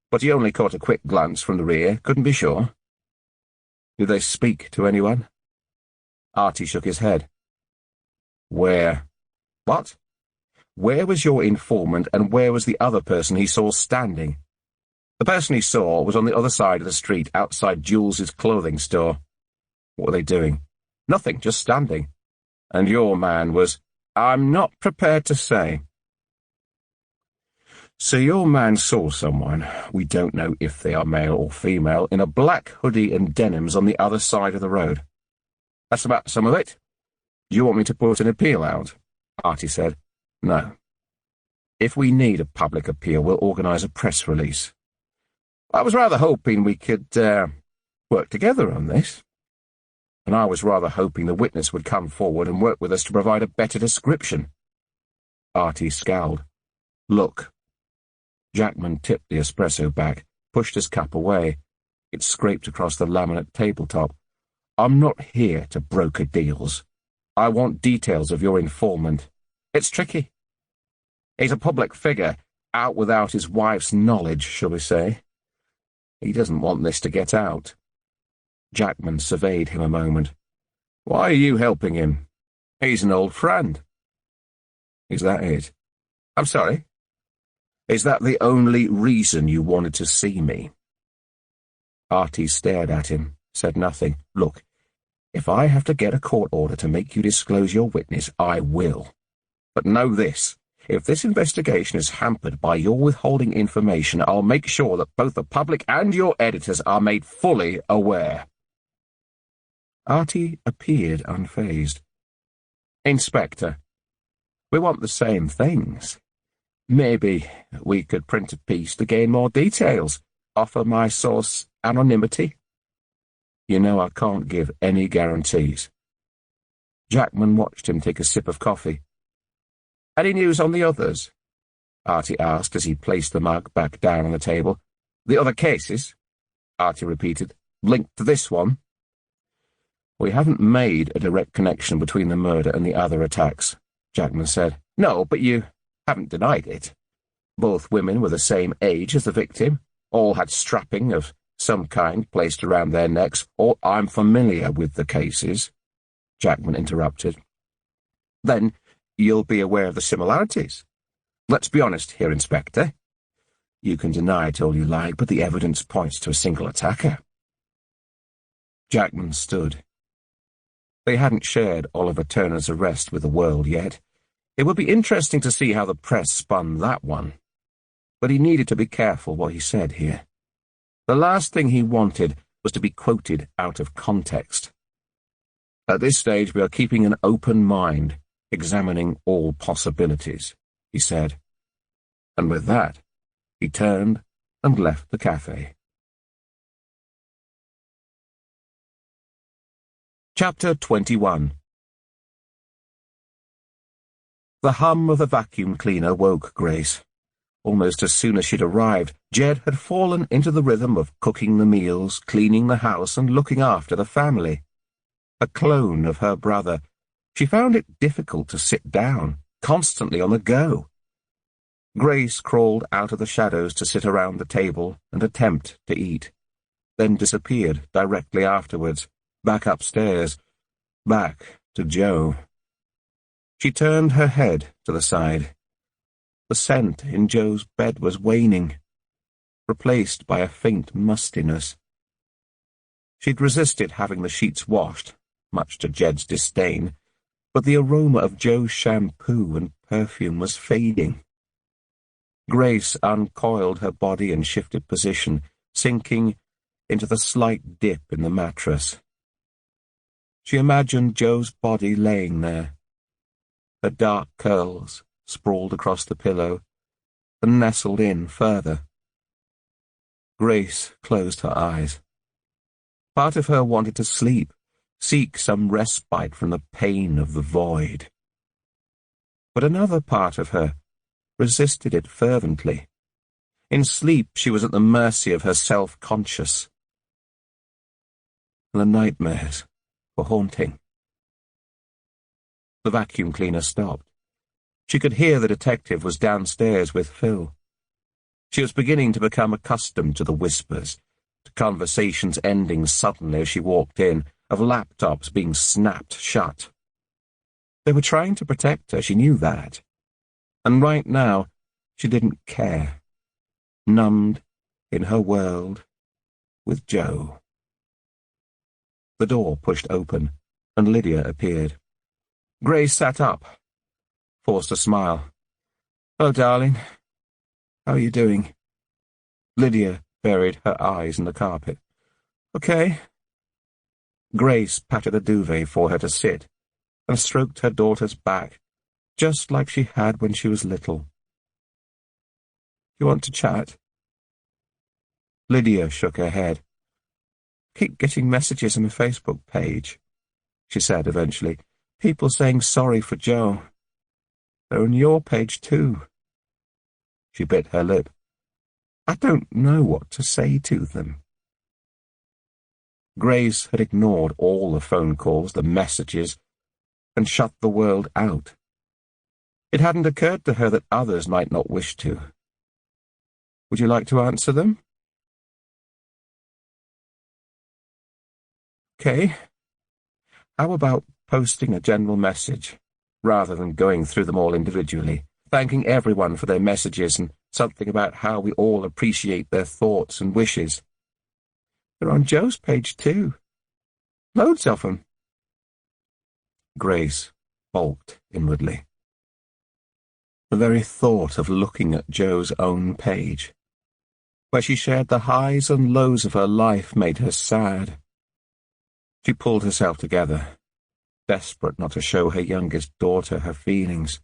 but he only caught a quick glance from the rear, couldn't be sure. "Do they speak to anyone?" Artie shook his head. "Where?" "What?" "Where was your informant, and where was the other person he saw standing?" "The person he saw was on the other side of the street, outside Jules's clothing store." "What were they doing?" "Nothing, just standing." "And your man was—" "I'm not prepared to say." "So your man saw someone, we don't know if they are male or female, in a black hoodie and denims on the other side of the road." "That's about some of it." "Do you want me to put an appeal out?" Artie said. "No. If we need a public appeal, we'll organise a press release." "I was rather hoping we could work together on this." "And I was rather hoping the witness would come forward and work with us to provide a better description." Artie scowled. "Look." Jackman tipped the espresso back, pushed his cup away. It scraped across the laminate tabletop. "I'm not here to broker deals. I want details of your informant. It's tricky. He's a public figure, out without his wife's knowledge, shall we say. He doesn't want this to get out." Jackman surveyed him a moment. "Why are you helping him? He's an old friend." "Is that it?" "I'm sorry?" "Is that the only reason you wanted to see me?" Artie stared at him, said nothing. "Look, if I have to get a court order to make you disclose your witness, I will. But know this, if this investigation is hampered by your withholding information, I'll make sure that both the public and your editors are made fully aware." Artie appeared unfazed. "Inspector, we want the same things. Maybe we could print a piece to gain more details, offer my source anonymity. You know I can't give any guarantees." Jackman watched him take a sip of coffee. "Any news on the others?" Artie asked as he placed the mug back down on the table. "The other cases?" Artie repeated. "Linked to this one?" "We haven't made a direct connection between the murder and the other attacks," Jackman said. "No, but you haven't denied it. Both women were the same age as the victim, all had strapping of some kind placed around their necks. I'm familiar with the cases," Jackman interrupted. "Then you'll be aware of the similarities. Let's be honest here, Inspector. You can deny it all you like, but the evidence points to a single attacker." Jackman stood. They hadn't shared Oliver Turner's arrest with the world yet. It would be interesting to see how the press spun that one. But he needed to be careful what he said here. The last thing he wanted was to be quoted out of context. "At this stage we are keeping an open mind, examining all possibilities," he said. And with that, he turned and left the cafe. Chapter 21. The hum of the vacuum cleaner woke Grace. Almost as soon as she'd arrived, Jed had fallen into the rhythm of cooking the meals, cleaning the house, and looking after the family. A clone of her brother, she found it difficult to sit down, constantly on the go. Grace crawled out of the shadows to sit around the table and attempt to eat, then disappeared directly afterwards, back upstairs, back to Joe. She turned her head to the side. The scent in Joe's bed was waning, replaced by a faint mustiness. She'd resisted having the sheets washed, much to Jed's disdain, but the aroma of Joe's shampoo and perfume was fading. Grace uncoiled her body and shifted position, sinking into the slight dip in the mattress. She imagined Joe's body laying there, her dark curls sprawled across the pillow, and nestled in further. Grace closed her eyes. Part of her wanted to sleep, seek some respite from the pain of the void. But another part of her resisted it fervently. In sleep she was at the mercy of her self-conscious. The nightmares were haunting. The vacuum cleaner stopped. She could hear the detective was downstairs with Phil. She was beginning to become accustomed to the whispers, to conversations ending suddenly as she walked in, of laptops being snapped shut. They were trying to protect her, she knew that. And right now, she didn't care. Numbed in her world with Joe. The door pushed open, and Lydia appeared. Grace sat up, forced a smile. "Hello, darling. How are you doing?" Lydia buried her eyes in the carpet. "Okay." Grace patted a duvet for her to sit and stroked her daughter's back, just like she had when she was little. "You want to chat?" Lydia shook her head. "Keep getting messages on the Facebook page," she said eventually. "People saying sorry for Joe. They're on your page too." She bit her lip. "I don't know what to say to them." Grace had ignored all the phone calls, the messages, and shut the world out. It hadn't occurred to her that others might not wish to. "Would you like to answer them?" "Okay. How about posting a general message, rather than going through them all individually, thanking everyone for their messages and something about how we all appreciate their thoughts and wishes? They're on Joe's page too. Loads of them." Grace balked inwardly. The very thought of looking at Jo's own page, where she shared the highs and lows of her life, made her sad. She pulled herself together, desperate not to show her youngest daughter her feelings.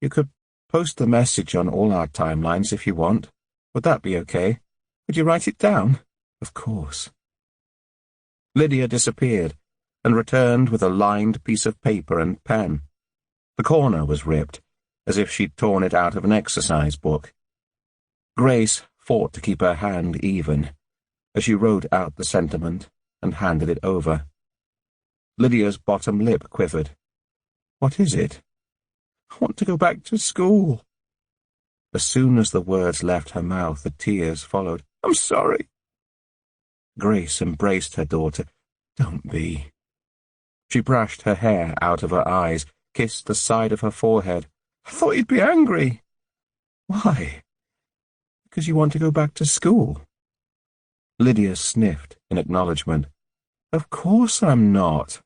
"You could post the message on all our timelines if you want. Would that be okay? Would you write it down?" "Of course." Lydia disappeared and returned with a lined piece of paper and pen. The corner was ripped, as if she'd torn it out of an exercise book. Grace fought to keep her hand even as she wrote out the sentiment and handed it over. Lydia's bottom lip quivered. "What is it?" "I want to go back to school." As soon as the words left her mouth, the tears followed. "I'm sorry." Grace embraced her daughter. "Don't be." She brushed her hair out of her eyes, kissed the side of her forehead. "I thought you'd be angry." "Why?" "Because you want to go back to school." Lydia sniffed in acknowledgement. "Of course I'm not.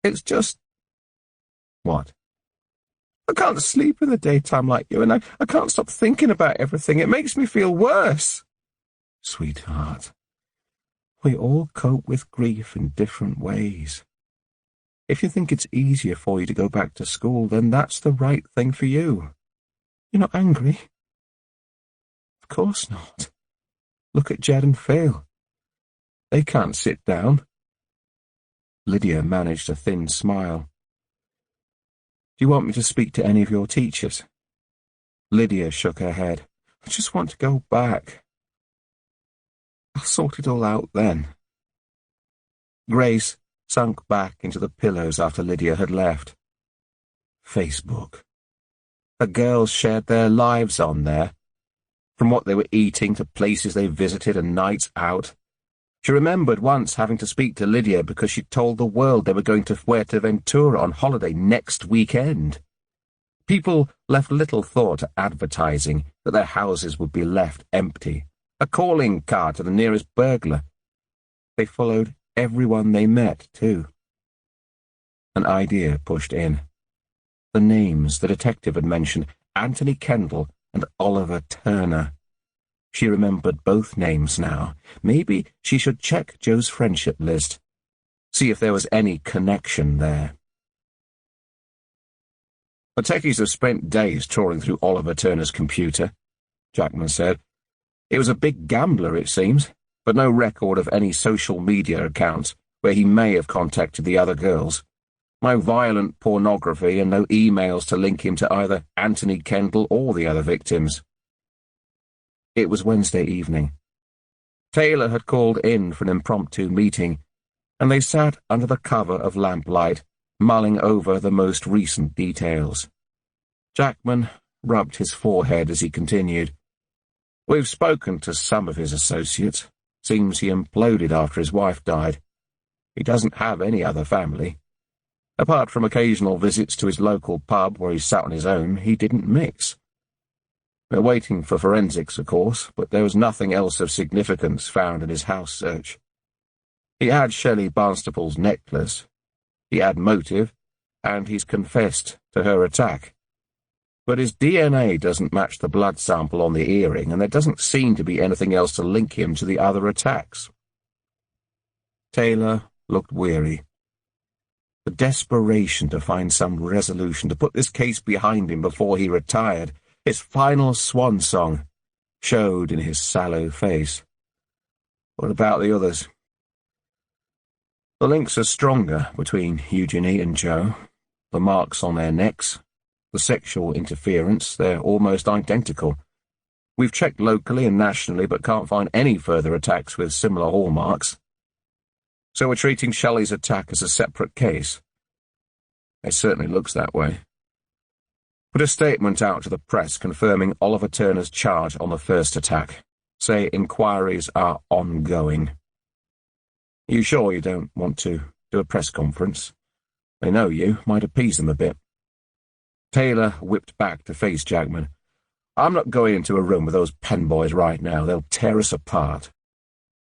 It's just—" "What?" "I can't sleep in the daytime like you, and I can't stop thinking about everything. It makes me feel worse." "Sweetheart, we all cope with grief in different ways. If you think it's easier for you to go back to school, then that's the right thing for you. You're not angry?" "Of course not. Look at Jed and Phil. They can't sit down." Lydia managed a thin smile. "Do you want me to speak to any of your teachers?" Lydia shook her head. "I just want to go back. I'll sort it all out then." Grace sunk back into the pillows after Lydia had left. Facebook. The girls shared their lives on there, from what they were eating to places they visited and nights out. She remembered once having to speak to Lydia because she'd told the world they were going to Fuerteventura on holiday next weekend. People left little thought to advertising that their houses would be left empty, a calling card to the nearest burglar. They followed everyone they met, too. An idea pushed in. The names the detective had mentioned, Anthony Kendall and Oliver Turner. She remembered both names now. Maybe she should check Jo's friendship list, see if there was any connection there. "The techies have spent days trawling through Oliver Turner's computer," Jackman said. "He was a big gambler, it seems, but no record of any social media accounts where he may have contacted the other girls. No violent pornography and no emails to link him to either Anthony Kendall or the other victims." It was Wednesday evening. Taylor had called in for an impromptu meeting, and they sat under the cover of lamplight, mulling over the most recent details. Jackman rubbed his forehead as he continued. "We've spoken to some of his associates. Seems he imploded after his wife died. He doesn't have any other family. Apart from occasional visits to his local pub where he sat on his own, he didn't mix. We're waiting for forensics, of course, but there was nothing else of significance found in his house search. He had Shelley Barnstaple's necklace. He had motive, and he's confessed to her attack. But his DNA doesn't match the blood sample on the earring, and there doesn't seem to be anything else to link him to the other attacks." Taylor looked weary. The desperation to find some resolution, to put this case behind him before he retired, his final swan song, showed in his sallow face. "What about the others?" "The links are stronger between Eugenie and Jo. The marks on their necks, the sexual interference, they're almost identical. We've checked locally and nationally but can't find any further attacks with similar hallmarks. So we're treating Shelley's attack as a separate case." "It certainly looks that way." "Put a statement out to the press confirming Oliver Turner's charge on the first attack. Say inquiries are ongoing." "You sure you don't want to do a press conference? They know you, might appease them a bit." Taylor whipped back to face Jackman. "I'm not going into a room with those pen boys right now. They'll tear us apart."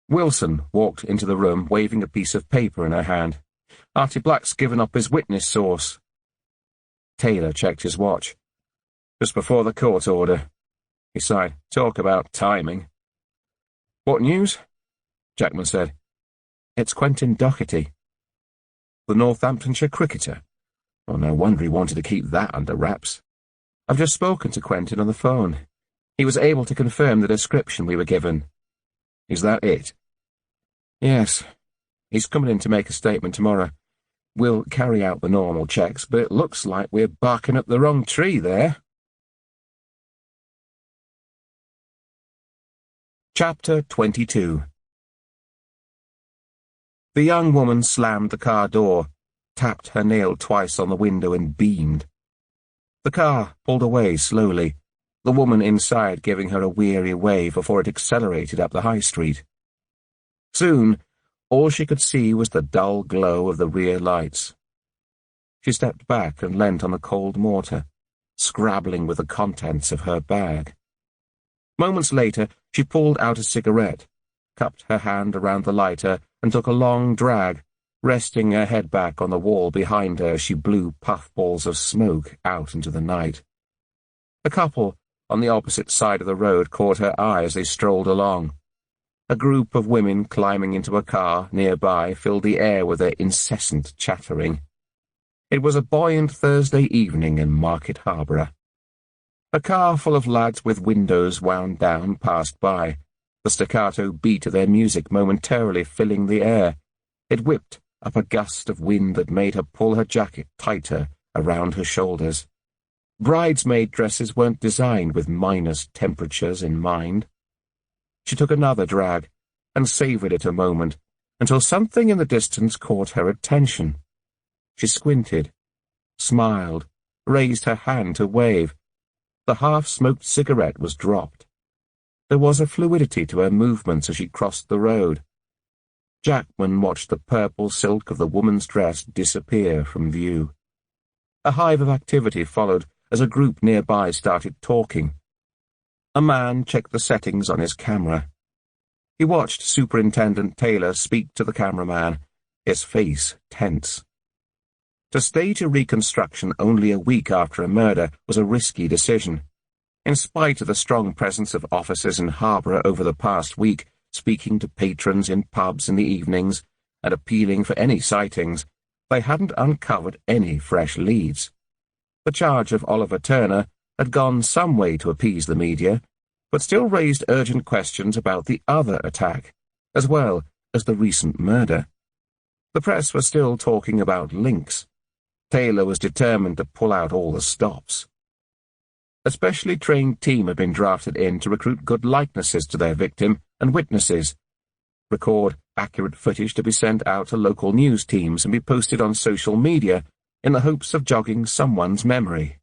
Wilson walked into the room, waving a piece of paper in her hand. "Artie Black's given up his witness source." Taylor checked his watch. Just before the court order. He sighed. Talk about timing. What news? Jackman said. It's Quentin Doherty. The Northamptonshire cricketer. Oh, no wonder he wanted to keep that under wraps. I've just spoken to Quentin on the phone. He was able to confirm the description we were given. Is that it? Yes. He's coming in to make a statement tomorrow. We'll carry out the normal checks, but it looks like we're barking up the wrong tree there. Chapter 22. The young woman slammed the car door, tapped her nail twice on the window and beamed. The car pulled away slowly, the woman inside giving her a weary wave before it accelerated up the high street. Soon, all she could see was the dull glow of the rear lights. She stepped back and leant on the cold mortar, scrabbling with the contents of her bag. Moments later, she pulled out a cigarette, cupped her hand around the lighter, and took a long drag, resting her head back on the wall behind her as she blew puffballs of smoke out into the night. A couple on the opposite side of the road caught her eye as they strolled along. A group of women climbing into a car nearby filled the air with their incessant chattering. It was a buoyant Thursday evening in Market Harborough. A car full of lads with windows wound down passed by, the staccato beat of their music momentarily filling the air. It whipped up a gust of wind that made her pull her jacket tighter around her shoulders. Bridesmaid dresses weren't designed with minus temperatures in mind. She took another drag and savoured it a moment until something in the distance caught her attention. She squinted, smiled, raised her hand to wave. The half-smoked cigarette was dropped. There was a fluidity to her movements as she crossed the road. Jackman watched the purple silk of the woman's dress disappear from view. A hive of activity followed as a group nearby started talking. A man checked the settings on his camera. He watched Superintendent Taylor speak to the cameraman, his face tense. To stage a reconstruction only a week after a murder was a risky decision. In spite of the strong presence of officers in Harborough over the past week, speaking to patrons in pubs in the evenings and appealing for any sightings, they hadn't uncovered any fresh leads. The charge of Oliver Turner had gone some way to appease the media, but still raised urgent questions about the other attack, as well as the recent murder. The press was still talking about links. Taylor was determined to pull out all the stops. A specially trained team had been drafted in to recruit good likenesses to their victim and witnesses, record accurate footage to be sent out to local news teams and be posted on social media in the hopes of jogging someone's memory.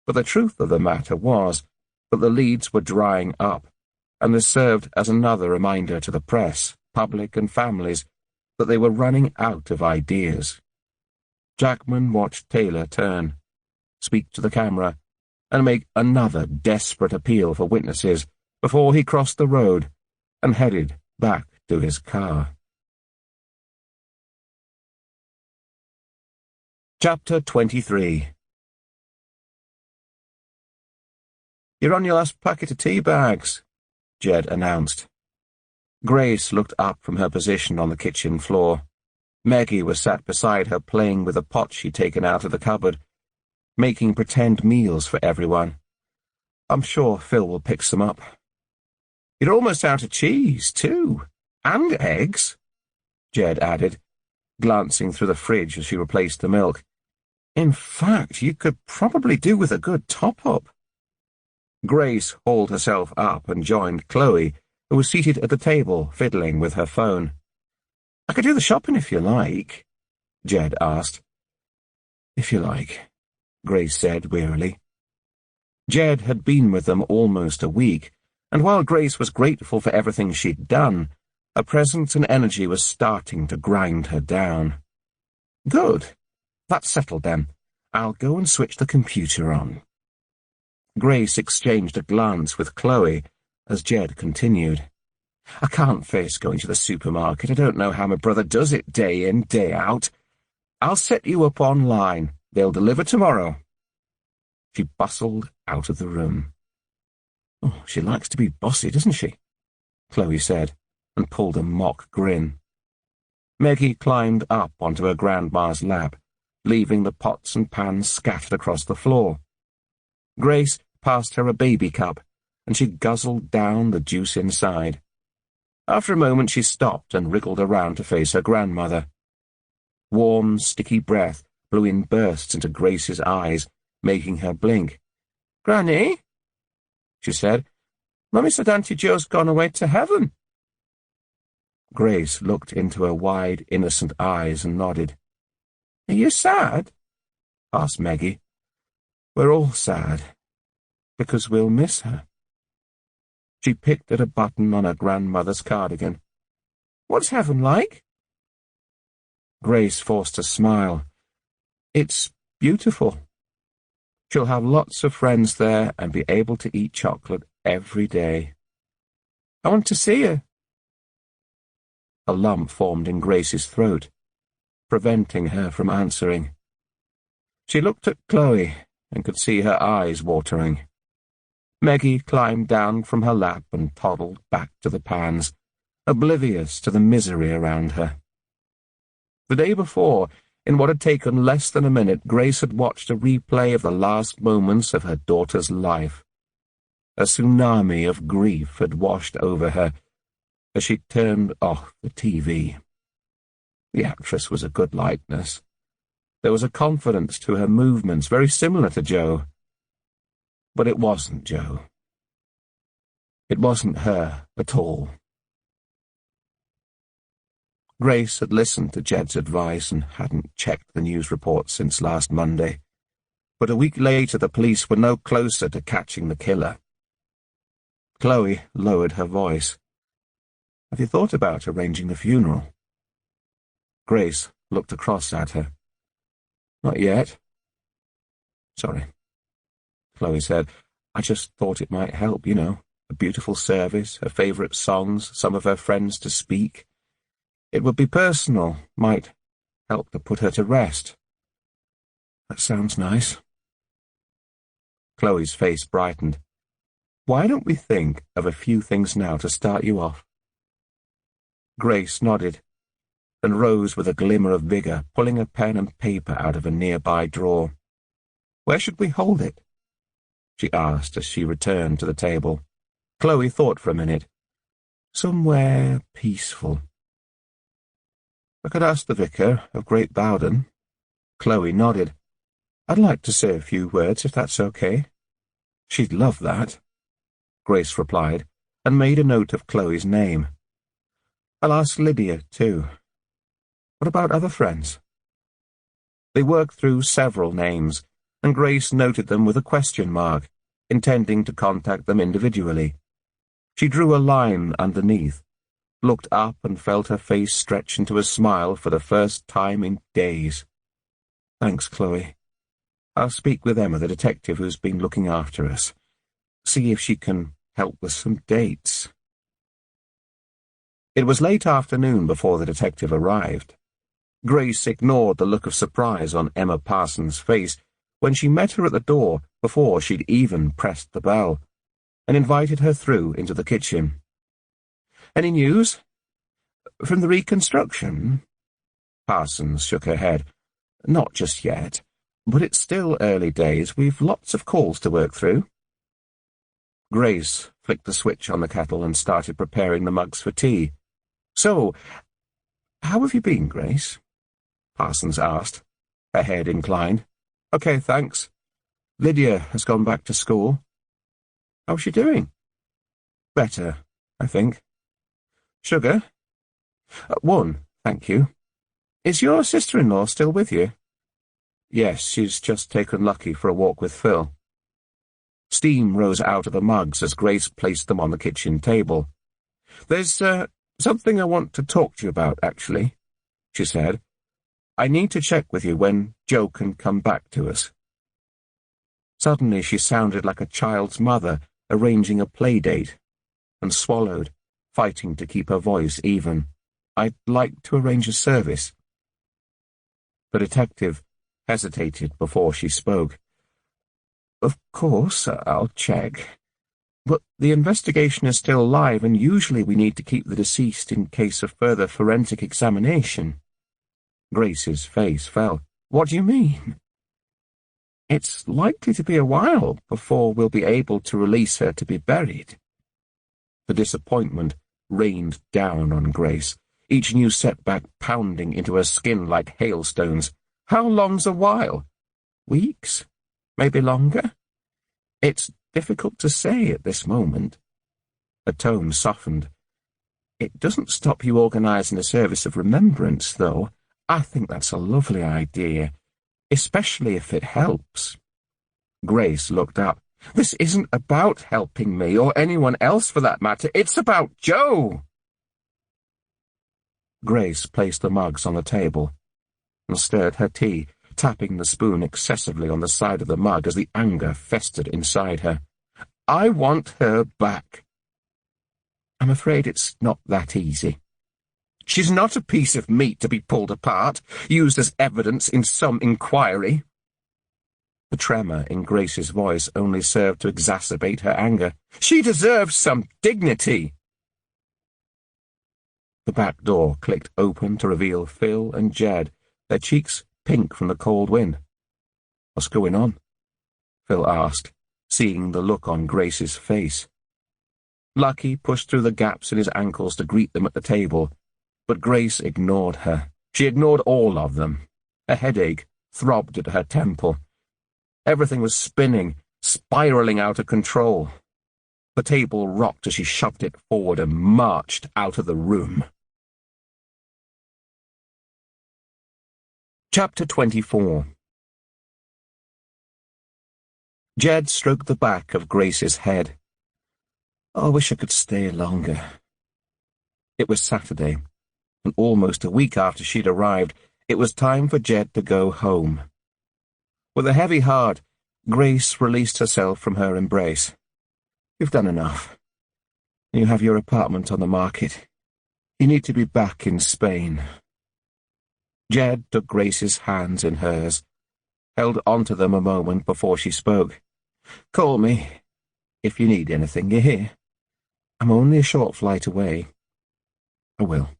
But the truth of the matter was that the leads were drying up, and this served as another reminder to the press, public and families that they were running out of ideas. Jackman watched Taylor turn, speak to the camera, and make another desperate appeal for witnesses before he crossed the road and headed back to his car. Chapter 23. You're on your last packet of tea bags, Jed announced. Grace looked up from her position on the kitchen floor. Maggie was sat beside her playing with a pot she'd taken out of the cupboard, making pretend meals for everyone. I'm sure Phil will pick some up. You're almost out of cheese, too. And eggs, Jed added, glancing through the fridge as she replaced the milk. In fact, you could probably do with a good top-up. Grace hauled herself up and joined Chloe, who was seated at the table, fiddling with her phone. I could do the shopping if you like, Jed asked. If you like, Grace said wearily. Jed had been with them almost a week, and while Grace was grateful for everything she'd done, her presence and energy was starting to grind her down. Good. That's settled then. I'll go and switch the computer on. Grace exchanged a glance with Chloe as Jed continued. I can't face going to the supermarket. I don't know how my brother does it day in, day out. I'll set you up online. They'll deliver tomorrow. She bustled out of the room. "Oh, she likes to be bossy, doesn't she?" Chloe said, and pulled a mock grin. Meggie climbed up onto her grandma's lap, leaving the pots and pans scattered across the floor. Grace passed her a baby cup, and she guzzled down the juice inside. After a moment she stopped and wriggled around to face her grandmother. Warm, sticky breath blew in bursts into Grace's eyes, making her blink. "Granny," she said, "Mummy said Auntie Jo's gone away to heaven." Grace looked into her wide, innocent eyes and nodded. "Are you sad?" asked Meggie. "We're all sad, because we'll miss her." She picked at a button on her grandmother's cardigan. "What's heaven like?" Grace forced a smile. "It's beautiful. She'll have lots of friends there and be able to eat chocolate every day." "I want to see her." A lump formed in Grace's throat, preventing her from answering. She looked at Chloe and could see her eyes watering. Meggie climbed down from her lap and toddled back to the pans, oblivious to the misery around her. The day before, in what had taken less than a minute, Grace had watched a replay of the last moments of her daughter's life. A tsunami of grief had washed over her as she turned off the TV. The actress was a good likeness. There was a confidence to her movements very similar to Jo. But it wasn't Jo. It wasn't her at all. Grace had listened to Jed's advice and hadn't checked the news reports since last Monday. But a week later the police were no closer to catching the killer. Chloe lowered her voice. "Have you thought about arranging the funeral?" Grace looked across at her. "Not yet." "Sorry," Chloe said. "I just thought it might help, a beautiful service, her favourite songs, some of her friends to speak. It would be personal, might help to put her to rest." "That sounds nice." Chloe's face brightened. "Why don't we think of a few things now to start you off?" Grace nodded, and rose with a glimmer of vigour, pulling a pen and paper out of a nearby drawer. "Where should we hold it?" she asked as she returned to the table. Chloe thought for a minute. "Somewhere peaceful." "I could ask the vicar of Great Bowden." Chloe nodded. "I'd like to say a few words, if that's okay." "She'd love that," Grace replied, and made a note of Chloe's name. "I'll ask Lydia, too. What about other friends?" They worked through several names, and Grace noted them with a question mark, intending to contact them individually. She drew a line underneath, looked up and felt her face stretch into a smile for the first time in days. "Thanks, Chloe. I'll speak with Emma, the detective who's been looking after us. See if she can help with some dates." It was late afternoon before the detective arrived. Grace ignored the look of surprise on Emma Parsons' face when she met her at the door before she'd even pressed the bell, and invited her through into the kitchen. "Any news? From the reconstruction?" Parsons shook her head. "Not just yet, but it's still early days. We've lots of calls to work through." Grace flicked the switch on the kettle and started preparing the mugs for tea. "So, how have you been, Grace?" Parsons asked, her head inclined. "Okay, thanks. Lydia has gone back to school." "How's she doing?" "Better, I think." "Sugar?" "One, thank you." "Is your sister-in-law still with you?" "Yes, she's just taken Lucky for a walk with Phil." Steam rose out of the mugs as Grace placed them on the kitchen table. "There's, something I want to talk to you about, actually," she said. "I need to check with you when Jo can come back to us." Suddenly she sounded like a child's mother arranging a play date, and swallowed, fighting to keep her voice even. "I'd like to arrange a service." The detective hesitated before she spoke. Of course, I'll check. But the investigation is still live, and usually we need to keep the deceased in case of further forensic examination. Grace's face fell. What do you mean? It's likely to be a while before we'll be able to release her to be buried. The disappointment rained down on Grace, each new setback pounding into her skin like hailstones. How long's a while? Weeks? Maybe longer? It's difficult to say at this moment. Her tone softened. It doesn't stop you organising a service of remembrance, though. I think that's a lovely idea, especially if it helps. Grace looked up. This isn't about helping me, or anyone else for that matter. It's about Joe. Grace placed the mugs on the table and stirred her tea, tapping the spoon excessively on the side of the mug as the anger festered inside her. I want her back. I'm afraid it's not that easy. She's not a piece of meat to be pulled apart, used as evidence in some inquiry. The tremor in Grace's voice only served to exacerbate her anger. She deserves some dignity. The back door clicked open to reveal Phil and Jed, their cheeks pink from the cold wind. What's going on? Phil asked, seeing the look on Grace's face. Lucky pushed through the gaps in his ankles to greet them at the table, but Grace ignored her. She ignored all of them. A headache throbbed at her temple. Everything was spinning, spiraling out of control. The table rocked as she shoved it forward and marched out of the room. Chapter 24. Jed stroked the back of Grace's head. Oh, I wish I could stay longer. It was Saturday, and almost a week after she'd arrived, it was time for Jed to go home. With a heavy heart, Grace released herself from her embrace. You've done enough. You have your apartment on the market. You need to be back in Spain. Jed took Grace's hands in hers, held onto them a moment before she spoke. Call me, if you need anything, you hear? I'm only a short flight away. I will.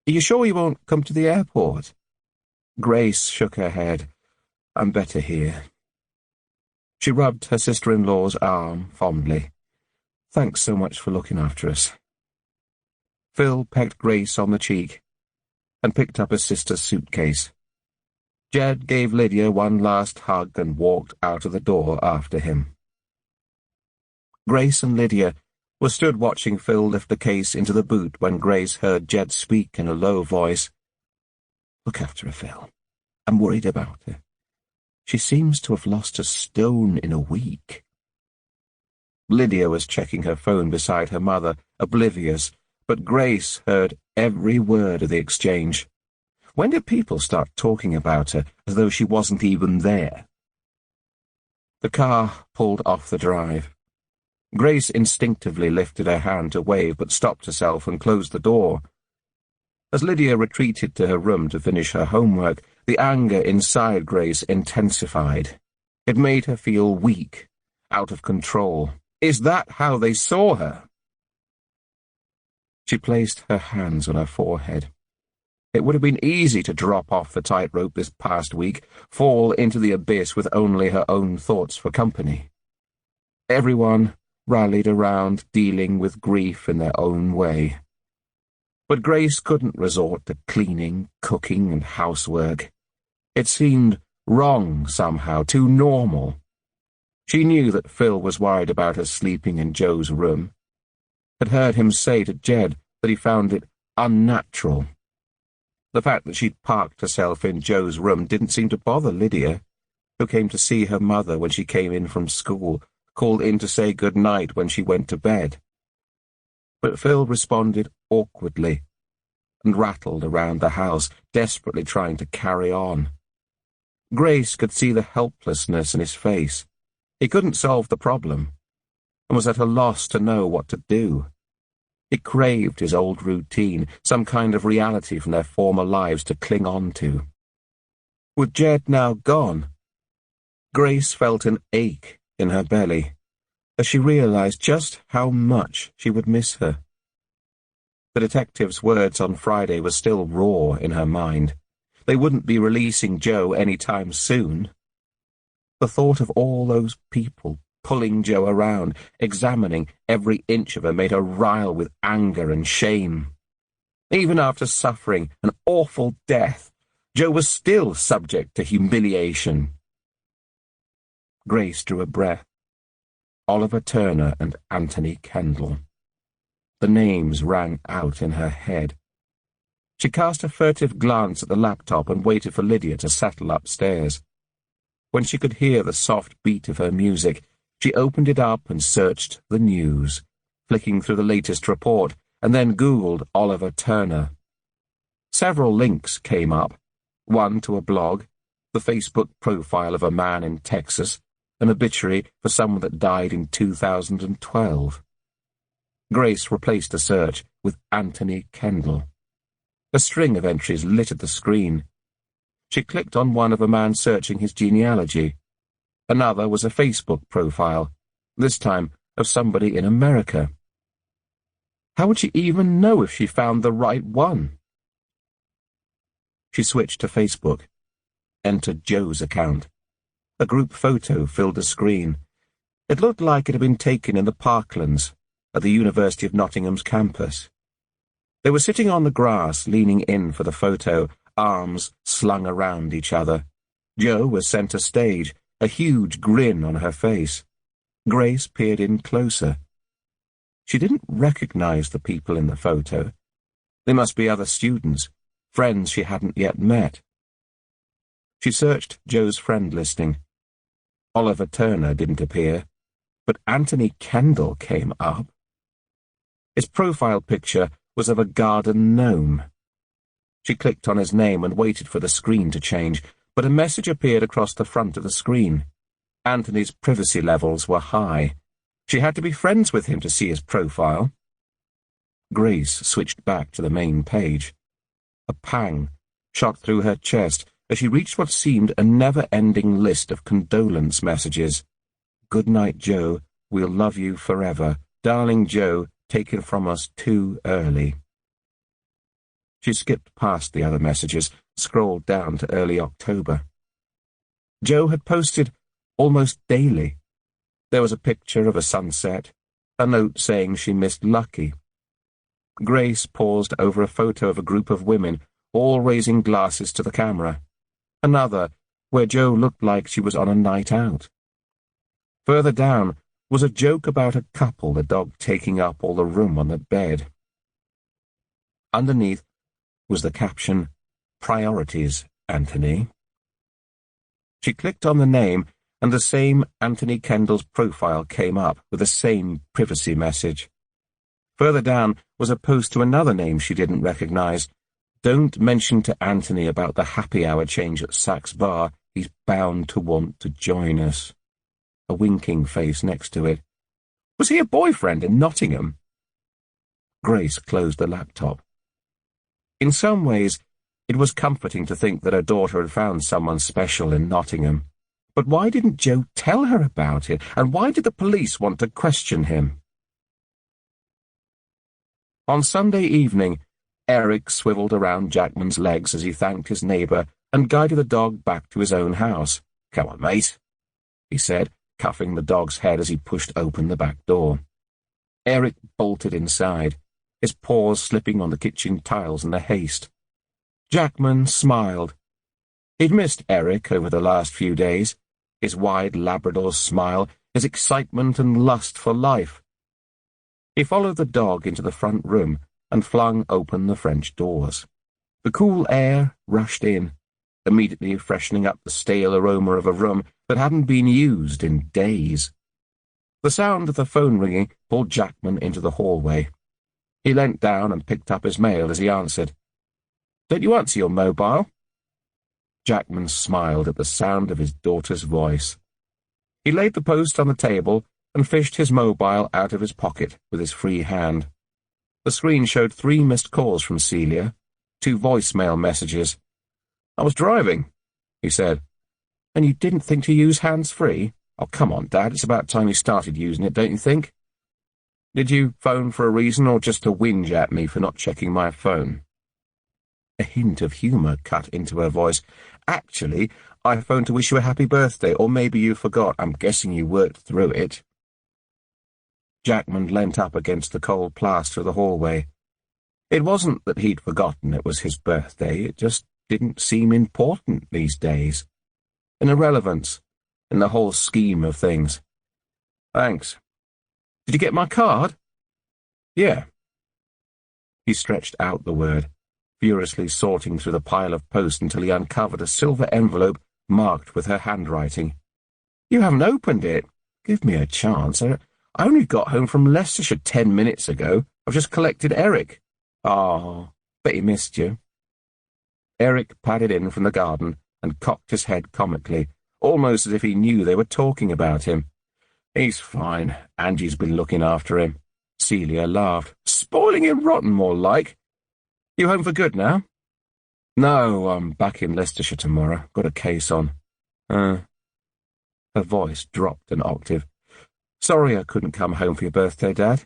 Are you sure you won't come to the airport? Grace shook her head. I'm better here. She rubbed her sister-in-law's arm fondly. Thanks so much for looking after us. Phil pecked Grace on the cheek and picked up his sister's suitcase. Jed gave Lydia one last hug and walked out of the door after him. Grace and Lydia were stood watching Phil lift the case into the boot when Grace heard Jed speak in a low voice. Look after her, Phil. I'm worried about her. She seems to have lost a stone in a week. Lydia was checking her phone beside her mother, oblivious, but Grace heard every word of the exchange. When did people start talking about her as though she wasn't even there? The car pulled off the drive. Grace instinctively lifted her hand to wave but stopped herself and closed the door. As Lydia retreated to her room to finish her homework, the anger inside Grace intensified. It made her feel weak, out of control. Is that how they saw her? She placed her hands on her forehead. It would have been easy to drop off the tightrope this past week, fall into the abyss with only her own thoughts for company. Everyone rallied around dealing with grief in their own way. But Grace couldn't resort to cleaning, cooking, and housework. It seemed wrong somehow, too normal. She knew that Phil was worried about her sleeping in Joe's room. Had heard him say to Jed that he found it unnatural. The fact that she'd parked herself in Joe's room didn't seem to bother Lydia, who came to see her mother when she came in from school, called in to say good night when she went to bed. But Phil responded awkwardly and rattled around the house, desperately trying to carry on. Grace could see the helplessness in his face. He couldn't solve the problem, and was at a loss to know what to do. He craved his old routine, some kind of reality from their former lives to cling on to. With Jed now gone, Grace felt an ache in her belly as she realized just how much she would miss her. The detective's words on Friday were still raw in her mind. They wouldn't be releasing Joe any time soon. The thought of all those people pulling Joe around, examining every inch of her, made her rile with anger and shame. Even after suffering an awful death, Joe was still subject to humiliation. Grace drew a breath. Oliver Turner and Anthony Kendall. The names rang out in her head. She cast a furtive glance at the laptop and waited for Lydia to settle upstairs. When she could hear the soft beat of her music, she opened it up and searched the news, flicking through the latest report, and then Googled Oliver Turner. Several links came up, one to a blog, the Facebook profile of a man in Texas, an obituary for someone that died in 2012. Grace replaced the search with Anthony Kendall. A string of entries littered the screen. She clicked on one of a man searching his genealogy. Another was a Facebook profile, this time of somebody in America. How would she even know if she found the right one? She switched to Facebook, entered Joe's account. A group photo filled the screen. It looked like it had been taken in the Parklands at the University of Nottingham's campus. They were sitting on the grass, leaning in for the photo, arms slung around each other. Joe was centre stage, a huge grin on her face. Grace peered in closer. She didn't recognize the people in the photo. They must be other students, friends she hadn't yet met. She searched Joe's friend listing. Oliver Turner didn't appear, but Anthony Kendall came up. His profile picture was of a garden gnome. She clicked on his name and waited for the screen to change, but a message appeared across the front of the screen. Anthony's privacy levels were high. She had to be friends with him to see his profile. Grace switched back to the main page. A pang shot through her chest as she reached what seemed a never-ending list of condolence messages. "Good night, Joe. We'll love you forever. Darling Joe, taken from us too early." She skipped past the other messages, scrolled down to early October. Joe had posted almost daily. There was a picture of a sunset, a note saying she missed Lucky. Grace paused over a photo of a group of women, all raising glasses to the camera. Another, where Joe looked like she was on a night out. Further down was a joke about a couple, the dog taking up all the room on the bed. Underneath was the caption, "Priorities, Anthony." She clicked on the name, and the same Anthony Kendall's profile came up with the same privacy message. Further down was a post to another name she didn't recognize. "Don't mention to Anthony about the happy hour change at Sack's Bar. He's bound to want to join us." A winking face next to it. Was he a boyfriend in Nottingham? Grace closed the laptop. In some ways, it was comforting to think that her daughter had found someone special in Nottingham. But why didn't Joe tell her about it, and why did the police want to question him? On Sunday evening, Eric swiveled around Jackman's legs as he thanked his neighbour and guided the dog back to his own house. "Come on, mate," he said, cuffing the dog's head as he pushed open the back door. Eric bolted inside, his paws slipping on the kitchen tiles in the haste. Jackman smiled. He'd missed Eric over the last few days, his wide Labrador smile, his excitement and lust for life. He followed the dog into the front room and flung open the French doors. The cool air rushed in, immediately freshening up the stale aroma of a room that hadn't been used in days. The sound of the phone ringing pulled Jackman into the hallway. He leant down and picked up his mail as he answered. "Don't you answer your mobile?" Jackman smiled at the sound of his daughter's voice. He laid the post on the table and fished his mobile out of his pocket with his free hand. The screen showed 3 missed calls from Celia, 2 voicemail messages. "I was driving," he said. And you didn't think to use hands-free? Oh, come on, Dad, it's about time you started using it, don't you think? Did you phone for a reason or just to whinge at me for not checking my phone? A hint of humour cut into her voice. Actually, I phoned to wish you a happy birthday, or maybe you forgot. I'm guessing you worked through it. Jackman leant up against the cold plaster of the hallway. It wasn't that he'd forgotten it was his birthday, it just didn't seem important these days. An irrelevance in the whole scheme of things. Thanks. Did you get my card? Yeah. He stretched out the word, furiously sorting through the pile of post until he uncovered a silver envelope marked with her handwriting. You haven't opened it. Give me a chance. I only got home from Leicestershire 10 minutes ago. I've just collected Eric. Oh, bet he missed you. Eric padded in from the garden and cocked his head comically, almost as if he knew they were talking about him. He's fine. Angie's been looking after him. Celia laughed. Spoiling him rotten, more like. You home for good now? No, I'm back in Leicestershire tomorrow. Got a case on. Her voice dropped an octave. Sorry I couldn't come home for your birthday, Dad.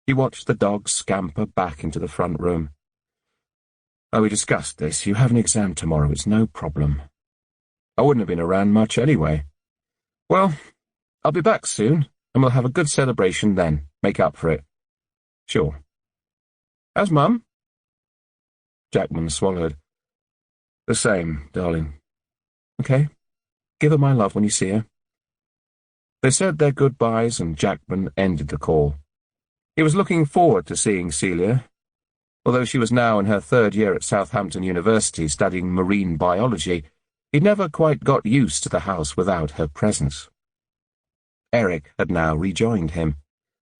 He watched the dog scamper back into the front room. Oh, we discussed this. You have an exam tomorrow. It's no problem. I wouldn't have been around much anyway. Well, I'll be back soon, and we'll have a good celebration then. Make up for it. Sure. How's Mum? Jackman swallowed. The same, darling. Okay. Give her my love when you see her. They said their goodbyes, and Jackman ended the call. He was looking forward to seeing Celia. Although she was now in her 3rd year at Southampton University studying marine biology, he never quite got used to the house without her presence. Eric had now rejoined him.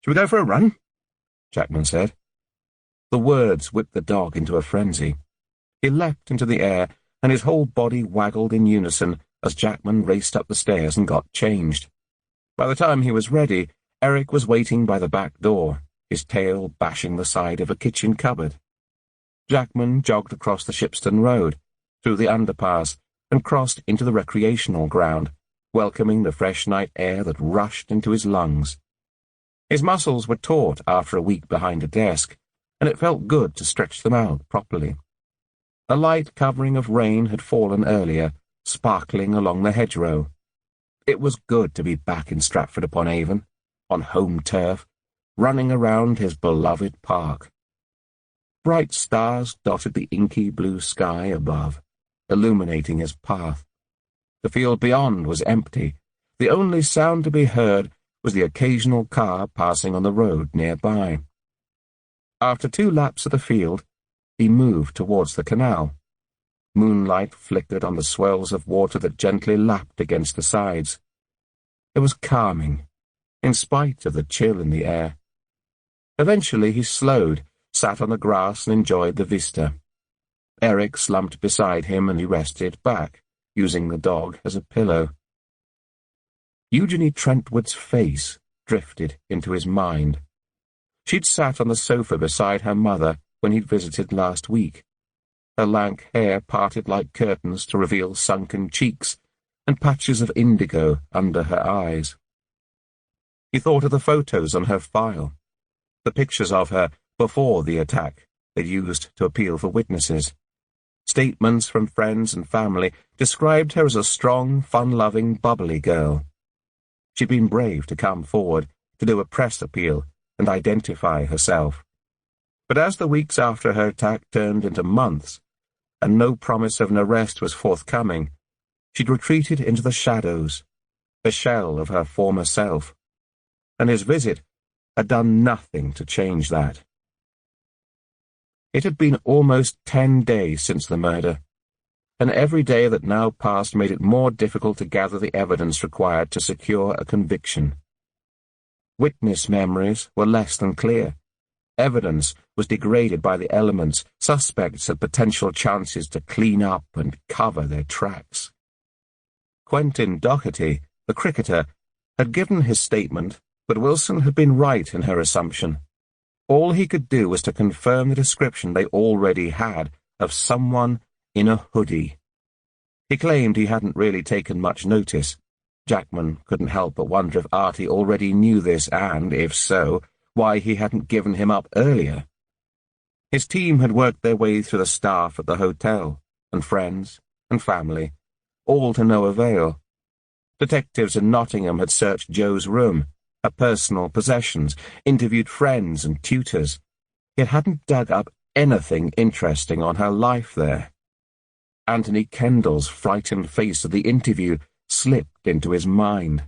Shall we go for a run? Jackman said. The words whipped the dog into a frenzy. He leapt into the air, and his whole body waggled in unison as Jackman raced up the stairs and got changed. By the time he was ready, Eric was waiting by the back door, his tail bashing the side of a kitchen cupboard. Jackman jogged across the Shipston Road, through the underpass, and crossed into the recreational ground, welcoming the fresh night air that rushed into his lungs. His muscles were taut after a week behind a desk, and it felt good to stretch them out properly. A light covering of rain had fallen earlier, sparkling along the hedgerow. It was good to be back in Stratford-upon-Avon, on home turf, running around his beloved park. Bright stars dotted the inky blue sky above, illuminating his path. The field beyond was empty. The only sound to be heard was the occasional car passing on the road nearby. After 2 laps of the field, he moved towards the canal. Moonlight flickered on the swells of water that gently lapped against the sides. It was calming, in spite of the chill in the air. Eventually he slowed, sat on the grass and enjoyed the vista. Eric slumped beside him and he rested back, using the dog as a pillow. Eugenie Trentwood's face drifted into his mind. She'd sat on the sofa beside her mother when he'd visited last week. Her lank hair parted like curtains to reveal sunken cheeks and patches of indigo under her eyes. He thought of the photos on her file, the pictures of her before the attack they'd used to appeal for witnesses. Statements from friends and family described her as a strong, fun-loving, bubbly girl. She'd been brave to come forward, to do a press appeal, and identify herself. But as the weeks after her attack turned into months, and no promise of an arrest was forthcoming, she'd retreated into the shadows, the shell of her former self, and his visit had done nothing to change that. It had been almost 10 days since the murder, and every day that now passed made it more difficult to gather the evidence required to secure a conviction. Witness memories were less than clear. Evidence was degraded by the elements. Suspects had potential chances to clean up and cover their tracks. Quentin Doherty, the cricketer, had given his statement, but Wilson had been right in her assumption. All he could do was to confirm the description they already had of someone in a hoodie. He claimed he hadn't really taken much notice. Jackman couldn't help but wonder if Artie already knew this and, if so, why he hadn't given him up earlier. His team had worked their way through the staff at the hotel, and friends, and family, all to no avail. Detectives in Nottingham had searched Joe's room, her personal possessions, interviewed friends and tutors, yet hadn't dug up anything interesting on her life there. Anthony Kendall's frightened face at the interview slipped into his mind.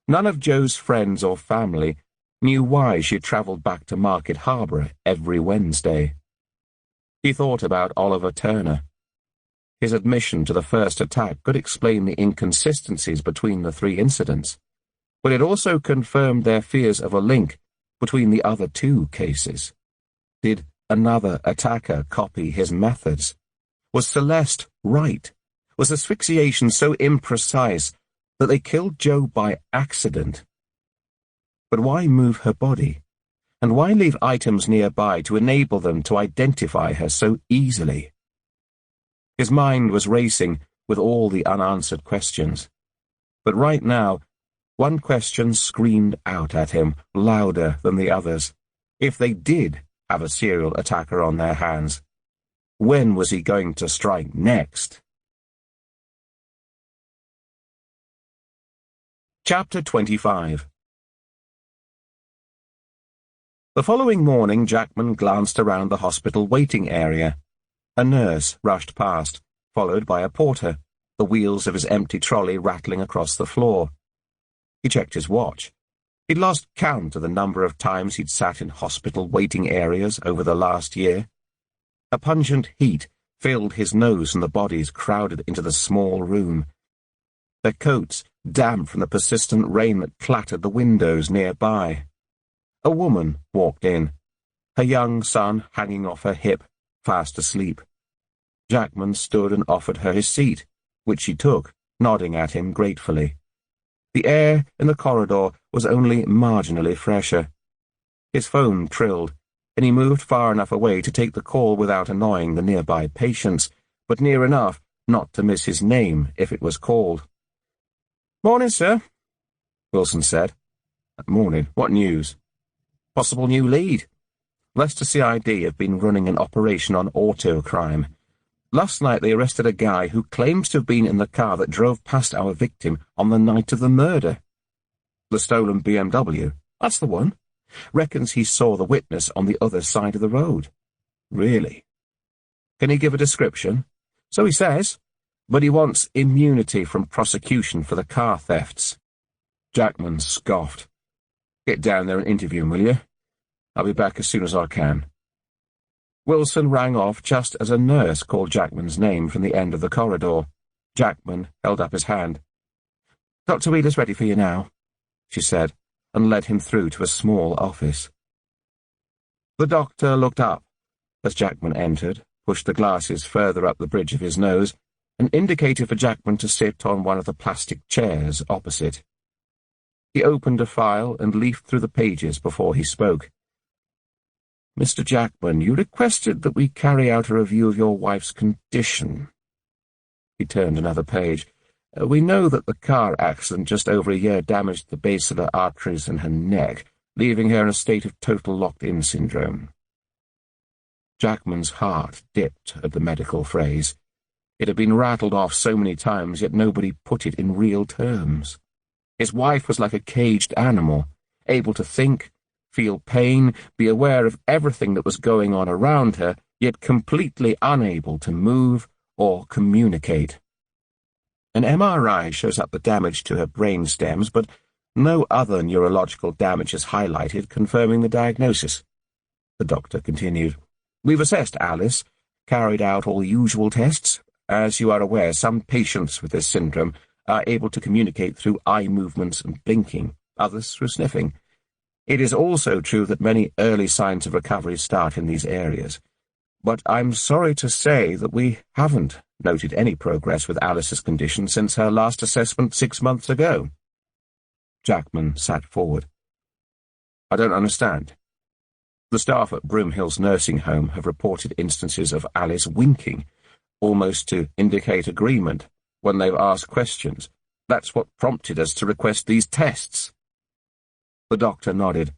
None of Joe's friends or family knew why she travelled back to Market Harbour every Wednesday. He thought about Oliver Turner. His admission to the first attack could explain the inconsistencies between the three incidents, but it also confirmed their fears of a link between the other two cases. Did another attacker copy his methods? Was Celeste right? Was asphyxiation so imprecise that they killed Joe by accident? But why move her body? And why leave items nearby to enable them to identify her so easily? His mind was racing with all the unanswered questions. But right now, one question screamed out at him, louder than the others. If they did have a serial attacker on their hands, when was he going to strike next? Chapter 25. The following morning, Jackman glanced around the hospital waiting area. A nurse rushed past, followed by a porter, the wheels of his empty trolley rattling across the floor. He checked his watch. He'd lost count of the number of times he'd sat in hospital waiting areas over the last year. A pungent heat filled his nose and the bodies crowded into the small room. Their coats damp from the persistent rain that clattered the windows nearby. A woman walked in, her young son hanging off her hip, fast asleep. Jackman stood and offered her his seat, which she took, nodding at him gratefully. The air in the corridor was only marginally fresher. His phone trilled, and he moved far enough away to take the call without annoying the nearby patients, but near enough not to miss his name if it was called. "Morning, sir," Wilson said. "Morning. What news?" "Possible new lead. Leicester CID have been running an operation on auto crime. Last night they arrested a guy who claims to have been in the car that drove past our victim on the night of the murder." "The stolen BMW? That's the one. Reckons he saw the witness on the other side of the road." "Really? Can he give a description?" "So he says, but he wants immunity from prosecution for the car thefts." Jackman scoffed. "Get down there and interview him, will you? I'll be back as soon as I can." Wilson rang off just as a nurse called Jackman's name from the end of the corridor. Jackman held up his hand. "Dr. Wheeler's ready for you now," she said, and led him through to a small office. The doctor looked up as Jackman entered, pushed the glasses further up the bridge of his nose, and indicated for Jackman to sit on one of the plastic chairs opposite. He opened a file and leafed through the pages before he spoke. "Mr. Jackman, you requested that we carry out a review of your wife's condition." He turned another page. "We know that the car accident just over a year damaged the basilar arteries in her neck, leaving her in a state of total locked-in syndrome." Jackman's heart dipped at the medical phrase. It had been rattled off so many times, yet nobody put it in real terms. His wife was like a caged animal, able to think, feel pain, be aware of everything that was going on around her, yet completely unable to move or communicate. An MRI shows up the damage to her brain stems, but no other neurological damage is highlighted, confirming the diagnosis. The doctor continued. "We've assessed Alice, carried out all usual tests. As you are aware, some patients with this syndrome are able to communicate through eye movements and blinking, others through sniffing. It is also true that many early signs of recovery start in these areas. But I'm sorry to say that we haven't noted any progress with Alice's condition since her last assessment 6 months ago." Jackman sat forward. "I don't understand." "The staff at Broom Hill's nursing home have reported instances of Alice winking. almost to indicate agreement, when they've asked questions. That's what prompted us to request these tests. The doctor nodded.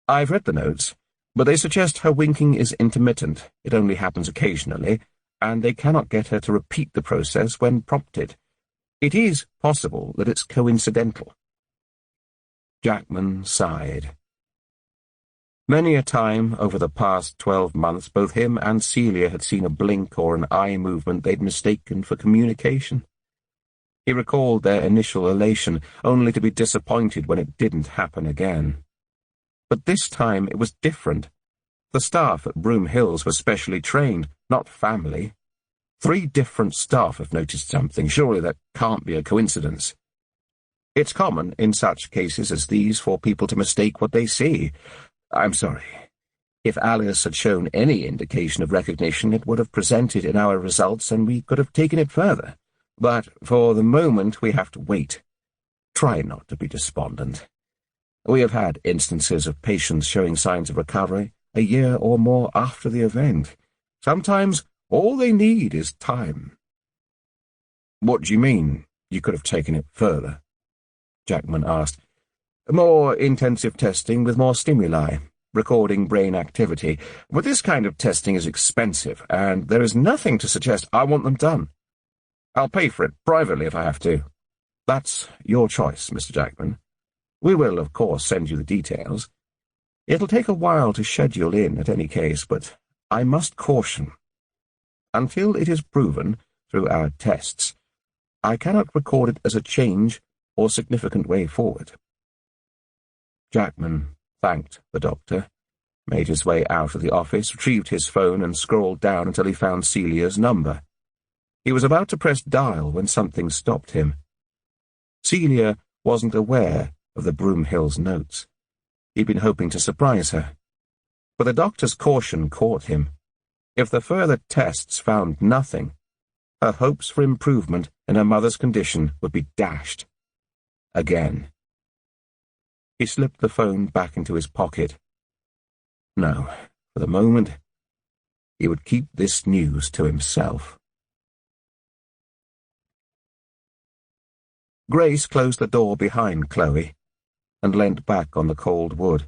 I've read the notes, but they suggest her winking is intermittent. It only happens occasionally, and they cannot get her to repeat the process when prompted. It is possible that it's coincidental. Jackman sighed. Many a time over the past 12 months, both him and Celia had seen a blink or an eye movement they'd mistaken for communication. He recalled their initial elation, only to be disappointed when it didn't happen again. But this time it was different. The staff at Broom Hills were specially trained, not family. 3 different staff have noticed something. Surely that can't be a coincidence. It's common in such cases as these for people to mistake what they see. I'm sorry. If Alice had shown any indication of recognition, it would have presented in our results and we could have taken it further. But for the moment we have to wait. Try not to be despondent. We have had instances of patients showing signs of recovery a year or more after the event. Sometimes all they need is time. What do you mean you could have taken it further? Jackman asked. More intensive testing with more stimuli, recording brain activity. But this kind of testing is expensive, and there is nothing to suggest I want them done. I'll pay for it privately if I have to. That's your choice, Mr. Jackman. We will, of course, send you the details. It'll take a while to schedule in at any case, but I must caution. Until it is proven, through our tests, I cannot record it as a change or significant way forward. Jackman thanked the doctor, made his way out of the office, retrieved his phone and scrolled down until he found Celia's number. He was about to press dial when something stopped him. Celia wasn't aware of the Broom Hills notes. He'd been hoping to surprise her. But the doctor's caution caught him. If the further tests found nothing, her hopes for improvement in her mother's condition would be dashed. Again. He slipped the phone back into his pocket. No, for the moment, he would keep this news to himself. Grace closed the door behind Chloe and leant back on the cold wood,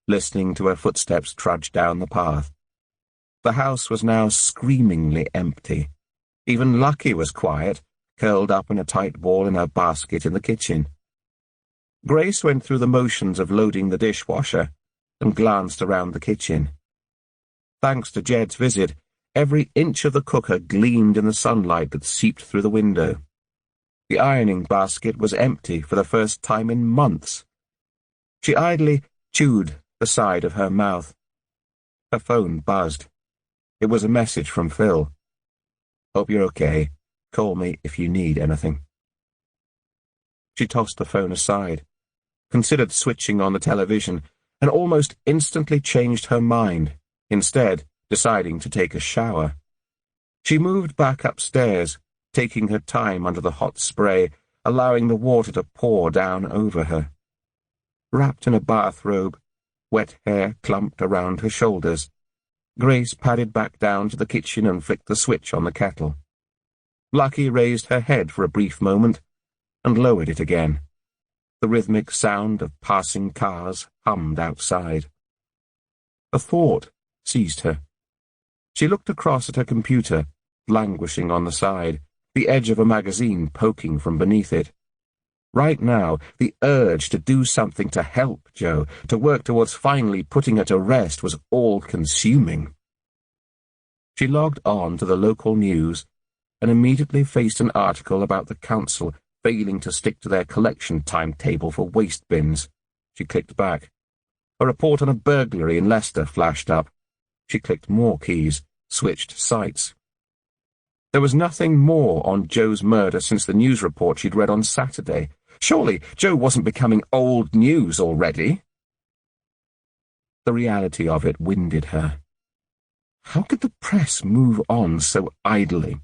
listening to her footsteps trudge down the path. The house was now screamingly empty. Even Lucky was quiet, curled up in a tight ball in her basket in the kitchen. Grace went through the motions of loading the dishwasher and glanced around the kitchen. Thanks to Jed's visit, every inch of the cooker gleamed in the sunlight that seeped through the window. The ironing basket was empty for the first time in months. She idly chewed the side of her mouth. Her phone buzzed. It was a message from Phil. Hope you're okay. Call me if you need anything. She tossed the phone aside, considered switching on the television, and almost instantly changed her mind, instead deciding to take a shower. She moved back upstairs, taking her time under the hot spray, allowing the water to pour down over her. Wrapped in a bathrobe, wet hair clumped around her shoulders, Grace padded back down to the kitchen and flicked the switch on the kettle. Lucky raised her head for a brief moment and lowered it again. The rhythmic sound of passing cars hummed outside. A thought seized her. She looked across at her computer, languishing on the side, the edge of a magazine poking from beneath it. Right now, the urge to do something to help Jo, to work towards finally putting her to rest, was all-consuming. She logged on to the local news and immediately faced an article about the council failing to stick to their collection timetable for waste bins. She clicked back. A report on a burglary in Leicester flashed up. She clicked more keys, switched sites. There was nothing more on Jo's murder since the news report she'd read on Saturday. Surely Jo wasn't becoming old news already. The reality of it winded her. How could the press move on so idly?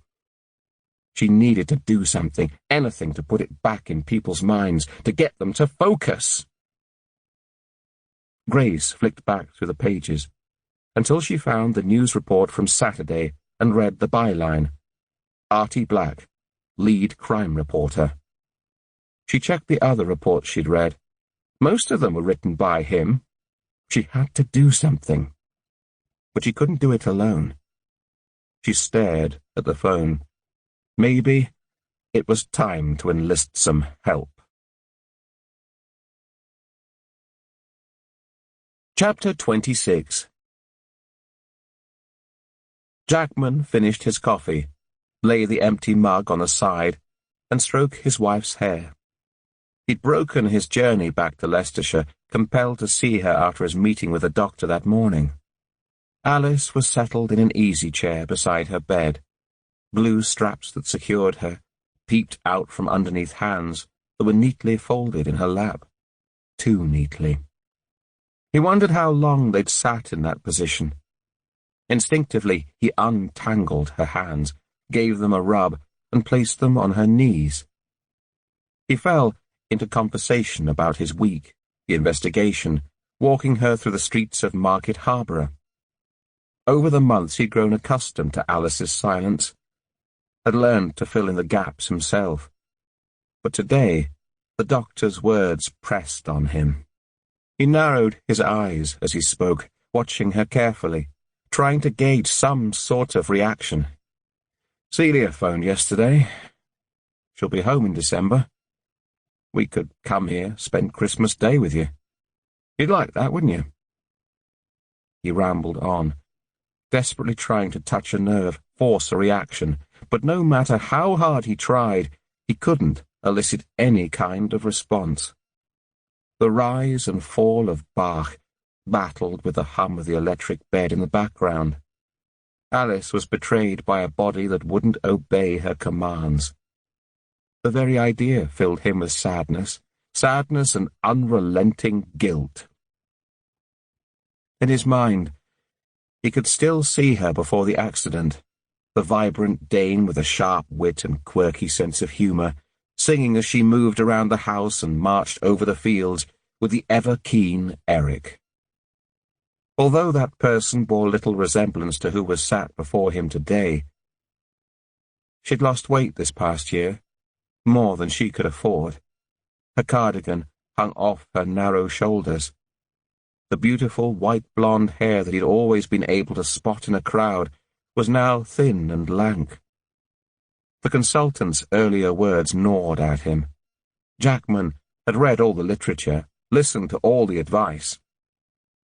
She needed to do something, anything to put it back in people's minds, to get them to focus. Grace flicked back through the pages, until she found the news report from Saturday and read the byline, Artie Black, lead crime reporter. She checked the other reports she'd read. Most of them were written by him. She had to do something. But she couldn't do it alone. She stared at the phone. Maybe it was time to enlist some help. Chapter 26. Jackman finished his coffee, lay the empty mug on the side, and stroked his wife's hair. He'd broken his journey back to Leicestershire, compelled to see her after his meeting with the doctor that morning. Alice was settled in an easy chair beside her bed. Blue straps that secured her peeped out from underneath hands that were neatly folded in her lap. Too neatly. He wondered how long they'd sat in that position. Instinctively, he untangled her hands, gave them a rub, and placed them on her knees. He fell into conversation about his week, the investigation, walking her through the streets of Market Harborough. Over the months he'd grown accustomed to Alice's silence, had learned to fill in the gaps himself. But today, the doctor's words pressed on him. He narrowed his eyes as he spoke, watching her carefully, trying to gauge some sort of reaction. Celia phoned yesterday. She'll be home in December. We could come here, spend Christmas Day with you. You'd like that, wouldn't you? He rambled on, desperately trying to touch a nerve, force a reaction, but no matter how hard he tried, he couldn't elicit any kind of response. The rise and fall of Bach battled with the hum of the electric bed in the background. Alice was betrayed by a body that wouldn't obey her commands. The very idea filled him with sadness and unrelenting guilt. In his mind, he could still see her before the accident, the vibrant dame with a sharp wit and quirky sense of humour, singing as she moved around the house and marched over the fields with the ever-keen Eric. Although that person bore little resemblance to who was sat before him today, she'd lost weight this past year, more than she could afford. Her cardigan hung off her narrow shoulders. The beautiful white blonde hair that he'd always been able to spot in a crowd was now thin and lank. The consultant's earlier words gnawed at him. Jackman had read all the literature, listened to all the advice.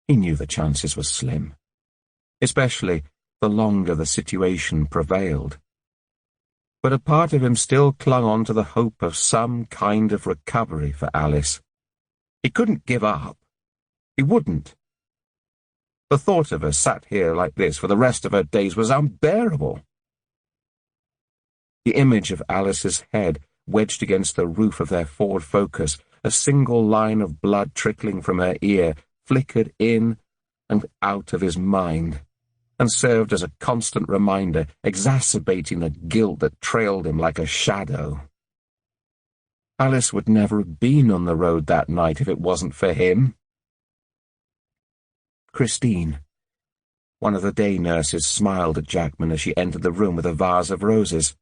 He knew the chances were slim, especially the longer the situation prevailed. But a part of him still clung on to the hope of some kind of recovery for Alice. He couldn't give up. He wouldn't. The thought of her sat here like this for the rest of her days was unbearable. The image of Alice's head wedged against the roof of their Ford Focus, a single line of blood trickling from her ear, flickered in and out of his mind, and served as a constant reminder, exacerbating the guilt that trailed him like a shadow. Alice would never have been on the road that night if it wasn't for him. Christine, one of the day nurses, smiled at Jackman as she entered the room with a vase of roses,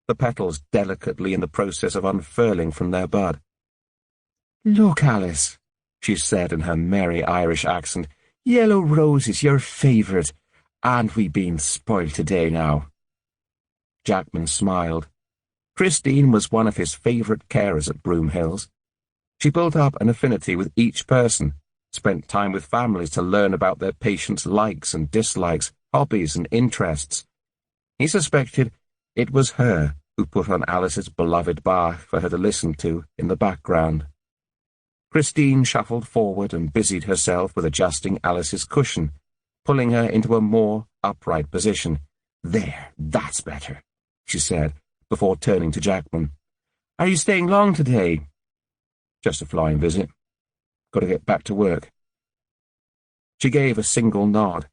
the petals delicately in the process of unfurling from their bud. "Look, Alice," she said in her merry Irish accent, "yellow roses, your favourite. Aren't we being spoiled today now?" Jackman smiled. Christine was one of his favourite carers at Broomhills. She built up an affinity with each person, spent time with families to learn about their patients' likes and dislikes, hobbies and interests. He suspected it was her who put on Alice's beloved Bach for her to listen to in the background. Christine shuffled forward and busied herself with adjusting Alice's cushion, pulling her into a more upright position. "There, that's better," she said, before turning to Jackman. "Are you staying long today?" "Just a flying visit. Got to get back to work." She gave a single nod.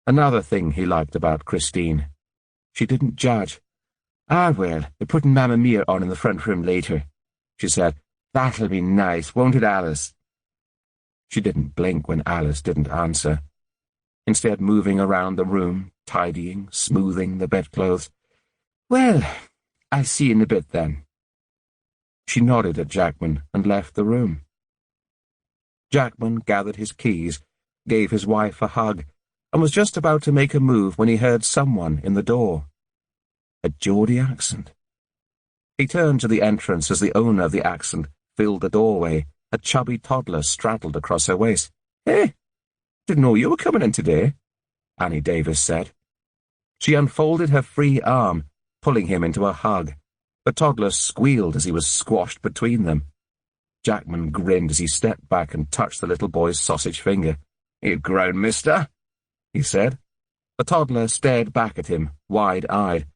Another thing he liked about Christine. She didn't judge. "Ah, well, they're putting Mamma Mia on in the front room later," she said. "That'll be nice, won't it, Alice?" She didn't blink when Alice didn't answer, instead moving around the room, tidying, smoothing the bedclothes. Well, I'll see you in a bit then. She nodded at Jackman and left the room. Jackman gathered his keys, gave his wife a hug, and was just about to make a move when he heard someone in the door. A Geordie accent. He turned to the entrance as the owner of the accent filled the doorway. A chubby toddler straddled across her waist. "Hey, didn't know you were coming in today," Annie Davis said. She unfolded her free arm, pulling him into a hug. The toddler squealed as he was squashed between them. Jackman grinned as he stepped back and touched the little boy's sausage finger. "You've grown, mister," he said. The toddler stared back at him, wide-eyed.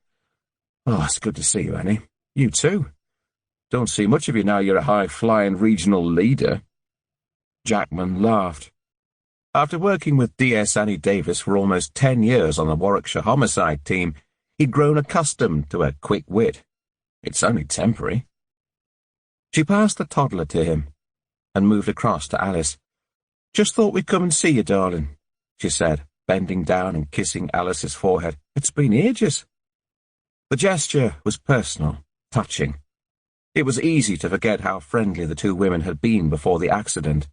"Oh, it's good to see you, Annie. You too. Don't see much of you now you're a high-flying regional leader." Jackman laughed. After working with DS Annie Davis for almost 10 years on the Warwickshire homicide team, he'd grown accustomed to her quick wit. It's only temporary. She passed the toddler to him and moved across to Alice. "Just thought we'd come and see you, darling," she said, bending down and kissing Alice's forehead. "It's been ages." The gesture was personal, touching. It was easy to forget how friendly the two women had been before the accident.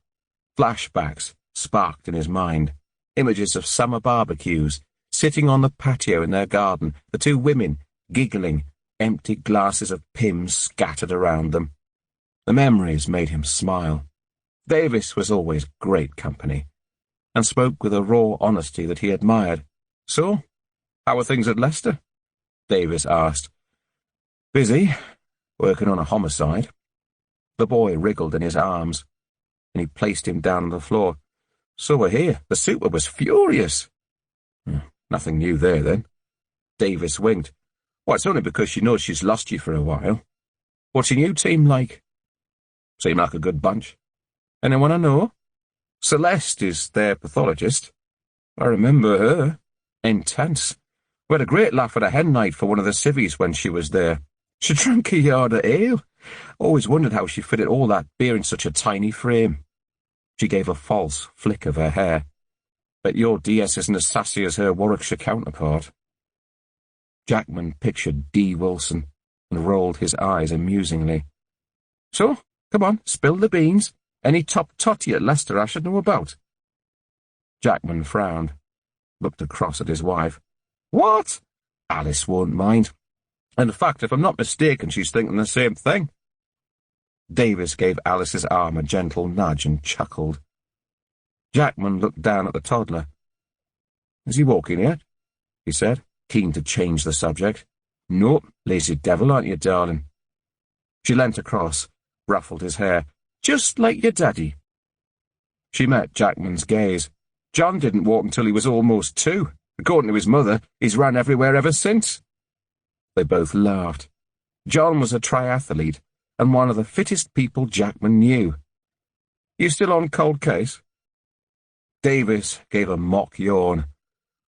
Flashbacks sparked in his mind, images of summer barbecues, sitting on the patio in their garden, the two women giggling, empty glasses of Pimm's scattered around them. The memories made him smile. Davis was always great company, and spoke with a raw honesty that he admired. "So, how are things at Leicester?" Davis asked. "Busy. Working on a homicide." The boy wriggled in his arms, and he placed him down on the floor. "So we're here. The super was furious." "Nothing new there, then." Davis winked. "Well, it's only because she knows she's lost you for a while. What's your new team like?" "Seem like a good bunch." "Anyone I know?" "Celeste is their pathologist." "I remember her. Intense. We had a great laugh at a hen night for one of the civvies when she was there. She drank a yard of ale. Always wondered how she fitted all that beer in such a tiny frame." She gave a false flick of her hair. "Bet your DS isn't as sassy as her Warwickshire counterpart." Jackman pictured D. Wilson and rolled his eyes amusingly. "So, come on, spill the beans. Any top totty at Leicester I should know about?" Jackman frowned, looked across at his wife. "What? Alice won't mind. And in fact, if I'm not mistaken, she's thinking the same thing." Davis gave Alice's arm a gentle nudge and chuckled. Jackman looked down at the toddler. "Is he walking yet?" he said, keen to change the subject. "Nope, lazy devil, aren't you, darling?" She leant across, ruffled his hair. "Just like your daddy." She met Jackman's gaze. "John didn't walk until he was almost 2. According to his mother, he's run everywhere ever since." They both laughed. John was a triathlete and one of the fittest people Jackman knew. "You still on cold case?" Davis gave a mock yawn.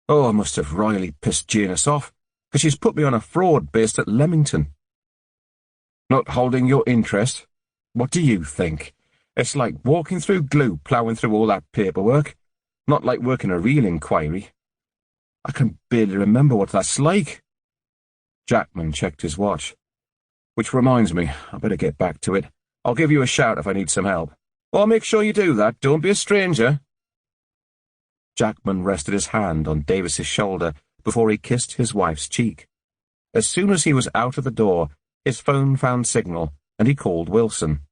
"Oh, I must have royally pissed Janice off, because she's put me on a fraud based at Leamington." "Not holding your interest? What do you think? It's like walking through glue, ploughing through all that paperwork. Not like working a real inquiry. I can barely remember what that's like." Jackman checked his watch. "Which reminds me, I better get back to it. I'll give you a shout if I need some help. I'll make sure you do that. Don't be a stranger." Jackman rested his hand on Davis's shoulder before he kissed his wife's cheek. As soon as he was out of the door, his phone found signal, and he called Wilson.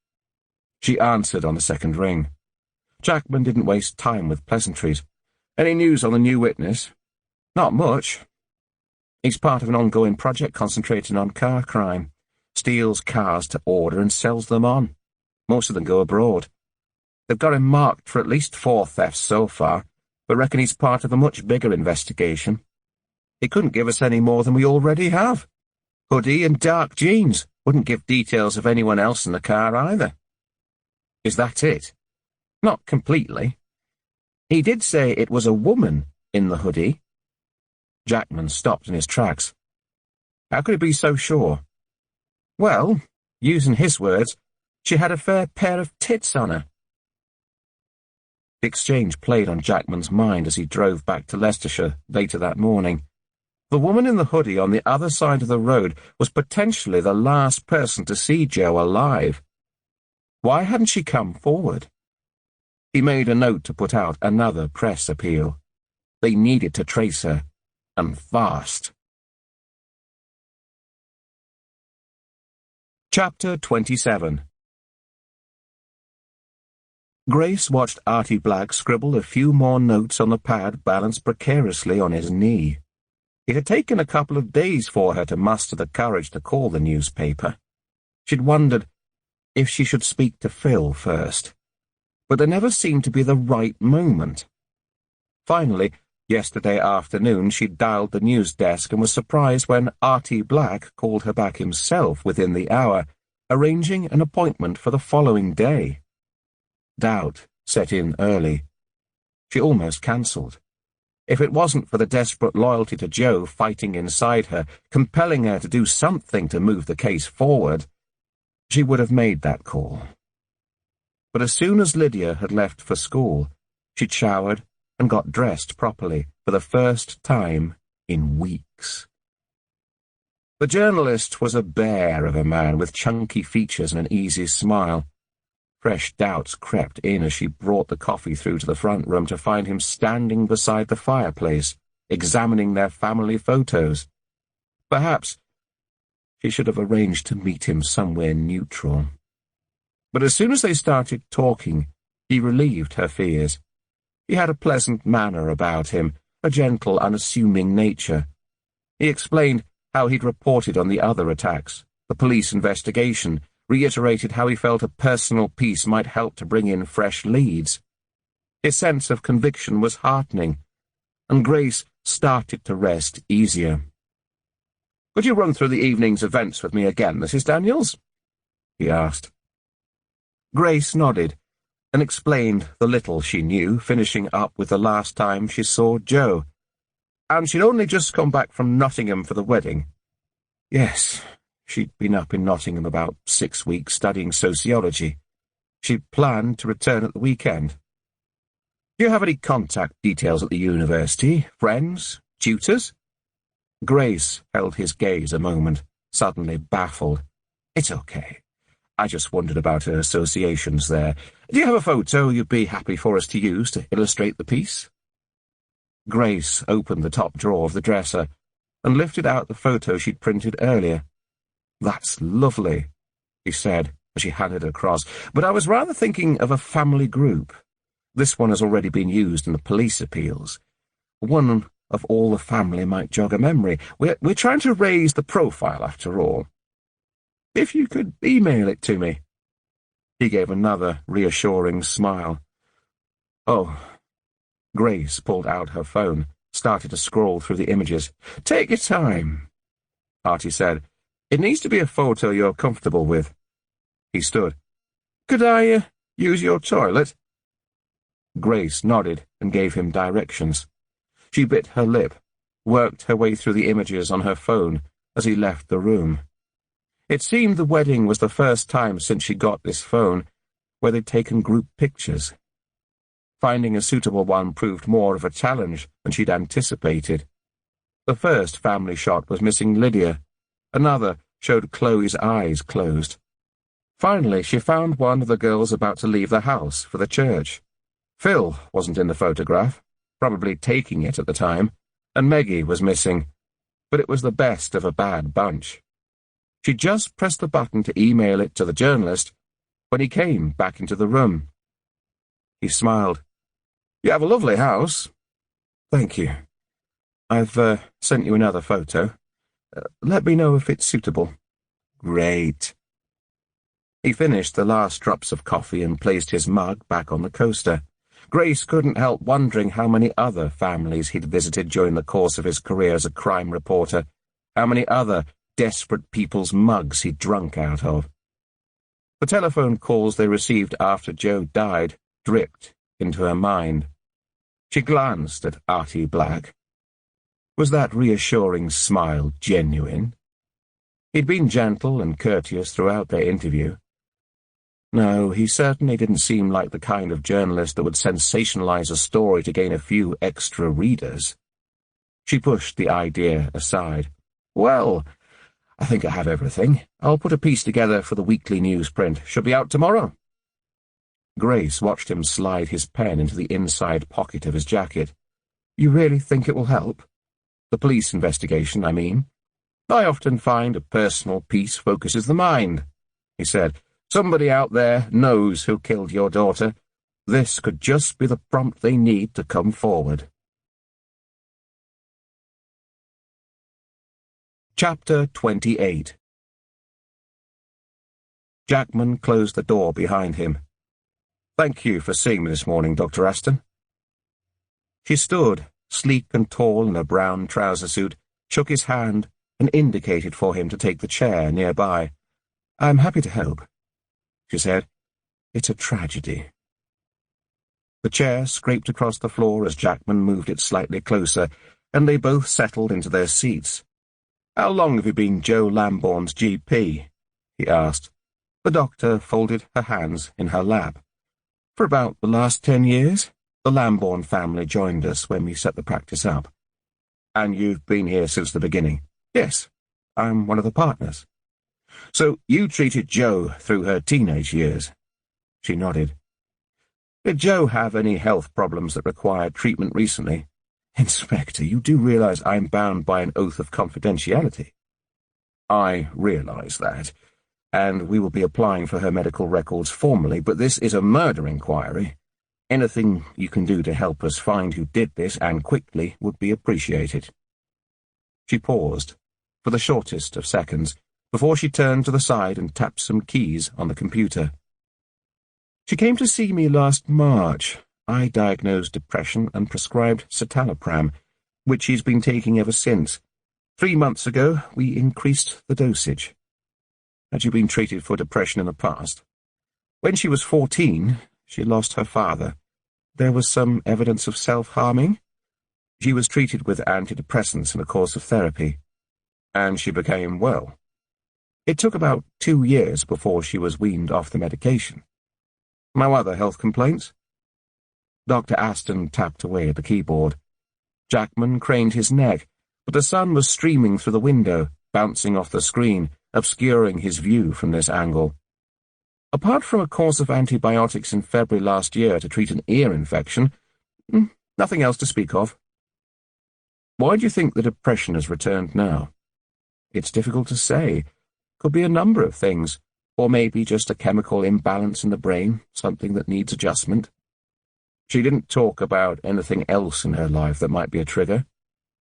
She answered on the second ring. Jackman didn't waste time with pleasantries. "Any news on the new witness?" "Not much. He's part of an ongoing project concentrating on car crime. Steals cars to order and sells them on. Most of them go abroad. They've got him marked for at least 4 thefts so far, but reckon he's part of a much bigger investigation. He couldn't give us any more than we already have. Hoodie and dark jeans. Wouldn't give details of anyone else in the car either." "Is that it?" "Not completely. He did say it was a woman in the hoodie." Jackman stopped in his tracks. "How could he be so sure?" "Well, using his words, she had a fair pair of tits on her." The exchange played on Jackman's mind as he drove back to Leicestershire later that morning. The woman in the hoodie on the other side of the road was potentially the last person to see Joe alive. Why hadn't she come forward? He made a note to put out another press appeal. They needed to trace her, and fast. Chapter 27. Grace watched Artie Black scribble a few more notes on the pad balanced precariously on his knee. It had taken a couple of days for her to muster the courage to call the newspaper. She'd wondered if she should speak to Phil first, but there never seemed to be the right moment. Finally, yesterday afternoon, she dialed the news desk and was surprised when Artie Black called her back himself within the hour, arranging an appointment for the following day. Doubt set in early. She almost cancelled. If it wasn't for the desperate loyalty to Joe fighting inside her, compelling her to do something to move the case forward, she would have made that call. But as soon as Lydia had left for school, she'd showered and got dressed properly for the first time in weeks. The journalist was a bear of a man with chunky features and an easy smile. Fresh doubts crept in as she brought the coffee through to the front room to find him standing beside the fireplace, examining their family photos. Perhaps she should have arranged to meet him somewhere neutral. But as soon as they started talking, he relieved her fears. He had a pleasant manner about him, a gentle, unassuming nature. He explained how he'd reported on the other attacks, the police investigation, reiterated how he felt a personal piece might help to bring in fresh leads. His sense of conviction was heartening, and Grace started to rest easier. "Could you run through the evening's events with me again, Mrs. Daniels?" he asked. Grace nodded and explained the little she knew, finishing up with the last time she saw Joe. And she'd only just come back from Nottingham for the wedding. Yes, she'd been up in Nottingham about 6 weeks studying sociology. She'd planned to return at the weekend. "Do you have any contact details at the university? Friends? Tutors?" Grace held his gaze a moment, suddenly baffled. "It's okay. I just wondered about her associations there. Do you have a photo you'd be happy for us to use to illustrate the piece?" Grace opened the top drawer of the dresser and lifted out the photo she'd printed earlier. "That's lovely," he said as she handed it across, "but I was rather thinking of a family group. This one has already been used in the police appeals. One of all the family might jog a memory. We're trying to raise the profile, after all. If you could email it to me." He gave another reassuring smile. "Oh." Grace pulled out her phone, started to scroll through the images. "Take your time," Artie said. "It needs to be a photo you're comfortable with." He stood. "Could I use your toilet?" Grace nodded and gave him directions. She bit her lip, worked her way through the images on her phone as he left the room. It seemed the wedding was the first time since she got this phone where they'd taken group pictures. Finding a suitable one proved more of a challenge than she'd anticipated. The first family shot was missing Lydia. Another showed Chloe's eyes closed. Finally, she found one of the girls about to leave the house for the church. Phil wasn't in the photograph, probably taking it at the time, and Meggie was missing, but it was the best of a bad bunch. She just pressed the button to email it to the journalist when he came back into the room. He smiled. "You have a lovely house." "Thank you. I've sent you another photo. Let me know if it's suitable." "Great." He finished the last drops of coffee and placed his mug back on the coaster. Grace couldn't help wondering how many other families he'd visited during the course of his career as a crime reporter, how many other desperate people's mugs he'd drunk out of. The telephone calls they received after Joe died dripped into her mind. She glanced at Artie Black. Was that reassuring smile genuine? He'd been gentle and courteous throughout their interview. No, he certainly didn't seem like the kind of journalist that would sensationalize a story to gain a few extra readers. She pushed the idea aside. Well, I think I have everything. I'll put a piece together for the weekly newsprint. Should be out tomorrow. Grace watched him slide his pen into the inside pocket of his jacket. You really think it will help? The police investigation, I mean. I often find a personal piece focuses the mind, he said. Somebody out there knows who killed your daughter. This could just be the prompt they need to come forward. Chapter 28. Jackman closed the door behind him. Thank you for seeing me this morning, Dr. Aston. She stood, sleek and tall in a brown trouser suit, shook his hand, and indicated for him to take the chair nearby. I'm happy to help, she said. It's a tragedy. The chair scraped across the floor as Jackman moved it slightly closer, and they both settled into their seats. How long have you been Joe Lambourne's GP? He asked. The doctor folded her hands in her lap. For about the last 10 years, the Lambourne family joined us when we set the practice up. And you've been here since the beginning? Yes, I'm one of the partners. So you treated Jo through her teenage years? She nodded. Did Jo have any health problems that required treatment recently? Inspector, you do realize I'm bound by an oath of confidentiality. I realize that, and we will be applying for her medical records formally, but this is a murder inquiry. Anything you can do to help us find who did this, and quickly, would be appreciated. She paused, for the shortest of seconds, before she turned to the side and tapped some keys on the computer. She came to see me last March. I diagnosed depression and prescribed citalopram, which she's been taking ever since. 3 months ago, we increased the dosage. Had you been treated for depression in the past? When she was 14, she lost her father. There was some evidence of self-harming. She was treated with antidepressants and a course of therapy, and she became well. It took about 2 years before she was weaned off the medication. No other health complaints? Dr. Aston tapped away at the keyboard. Jackman craned his neck, but the sun was streaming through the window, bouncing off the screen, obscuring his view from this angle. Apart from a course of antibiotics in February last year to treat an ear infection, nothing else to speak of. Why do you think the depression has returned now? It's difficult to say. Could be a number of things, or maybe just a chemical imbalance in the brain, something that needs adjustment. She didn't talk about anything else in her life that might be a trigger.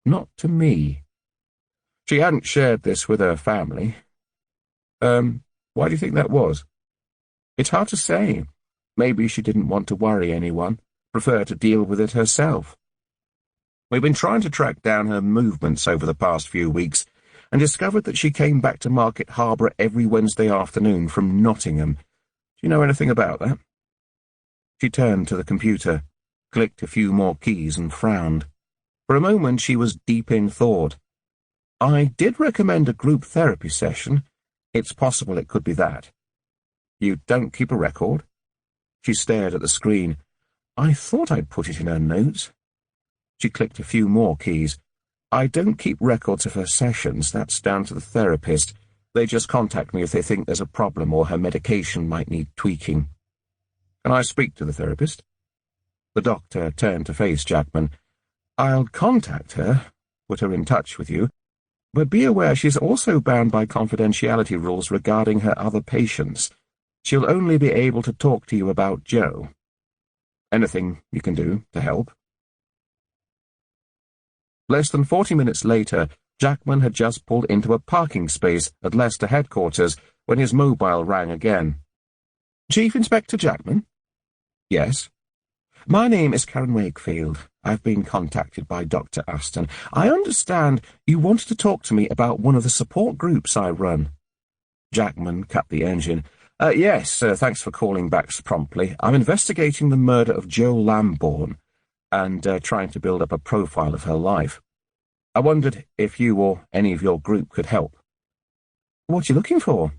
Not to me. She hadn't shared this with her family. Why do you think that was? It's hard to say. Maybe she didn't want to worry anyone, prefer to deal with it herself. We've been trying to track down her movements over the past few weeks and discovered that she came back to Market Harbour every Wednesday afternoon from Nottingham. Do you know anything about that? She turned to the computer, clicked a few more keys and frowned. For a moment she was deep in thought. I did recommend a group therapy session. It's possible it could be that. You don't keep a record? She stared at the screen. I thought I'd put it in her notes. She clicked a few more keys. I don't keep records of her sessions. That's down to the therapist. They just contact me if they think there's a problem or her medication might need tweaking. Can I speak to the therapist? The doctor turned to face Jackman. I'll contact her, put her in touch with you, but be aware she's also bound by confidentiality rules regarding her other patients. She'll only be able to talk to you about Jo. Anything you can do to help? Less than 40 minutes later, Jackman had just pulled into a parking space at Leicester headquarters when his mobile rang again. Chief Inspector Jackman? Yes. My name is Karen Wakefield. I've been contacted by Dr. Aston. I understand you wanted to talk to me about one of the support groups I run. Jackman cut the engine. Yes, thanks for calling back promptly. I'm investigating the murder of Jo Lambourne and trying to build up a profile of her life. I wondered if you or any of your group could help. What are you looking for?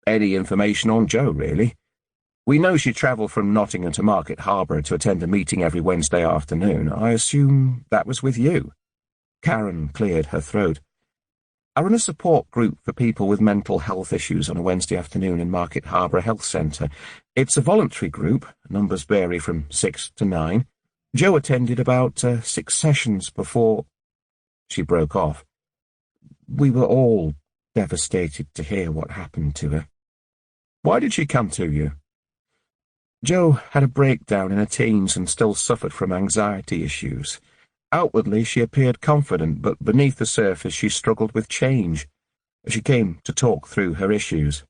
Any information on Jo, really. We know she travelled from Nottingham to Market Harbour to attend a meeting every Wednesday afternoon. I assume that was with you. Karen cleared her throat. I run a support group for people with mental health issues on a Wednesday afternoon in Market Harbour Health Centre. It's a voluntary group. Numbers vary from 6 to 9. Jo attended about 6 sessions before... She broke off. We were all devastated to hear what happened to her. Why did she come to you? Jo had a breakdown in her teens and still suffered from anxiety issues. Outwardly, she appeared confident, but beneath the surface she struggled with change. She came to talk through her issues.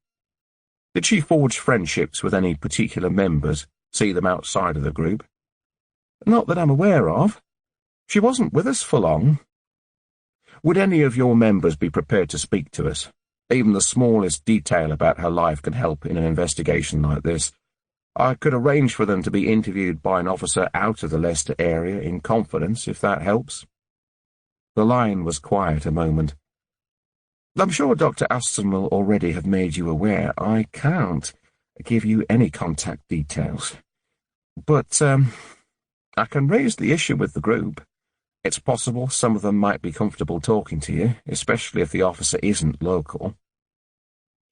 Did she forge friendships with any particular members, see them outside of the group? Not that I'm aware of. She wasn't with us for long. Would any of your members be prepared to speak to us? Even the smallest detail about her life can help in an investigation like this. I could arrange for them to be interviewed by an officer out of the Leicester area in confidence, if that helps. The line was quiet a moment. I'm sure Dr. Aston will already have made you aware. I can't give you any contact details. But, I can raise the issue with the group. It's possible some of them might be comfortable talking to you, especially if the officer isn't local.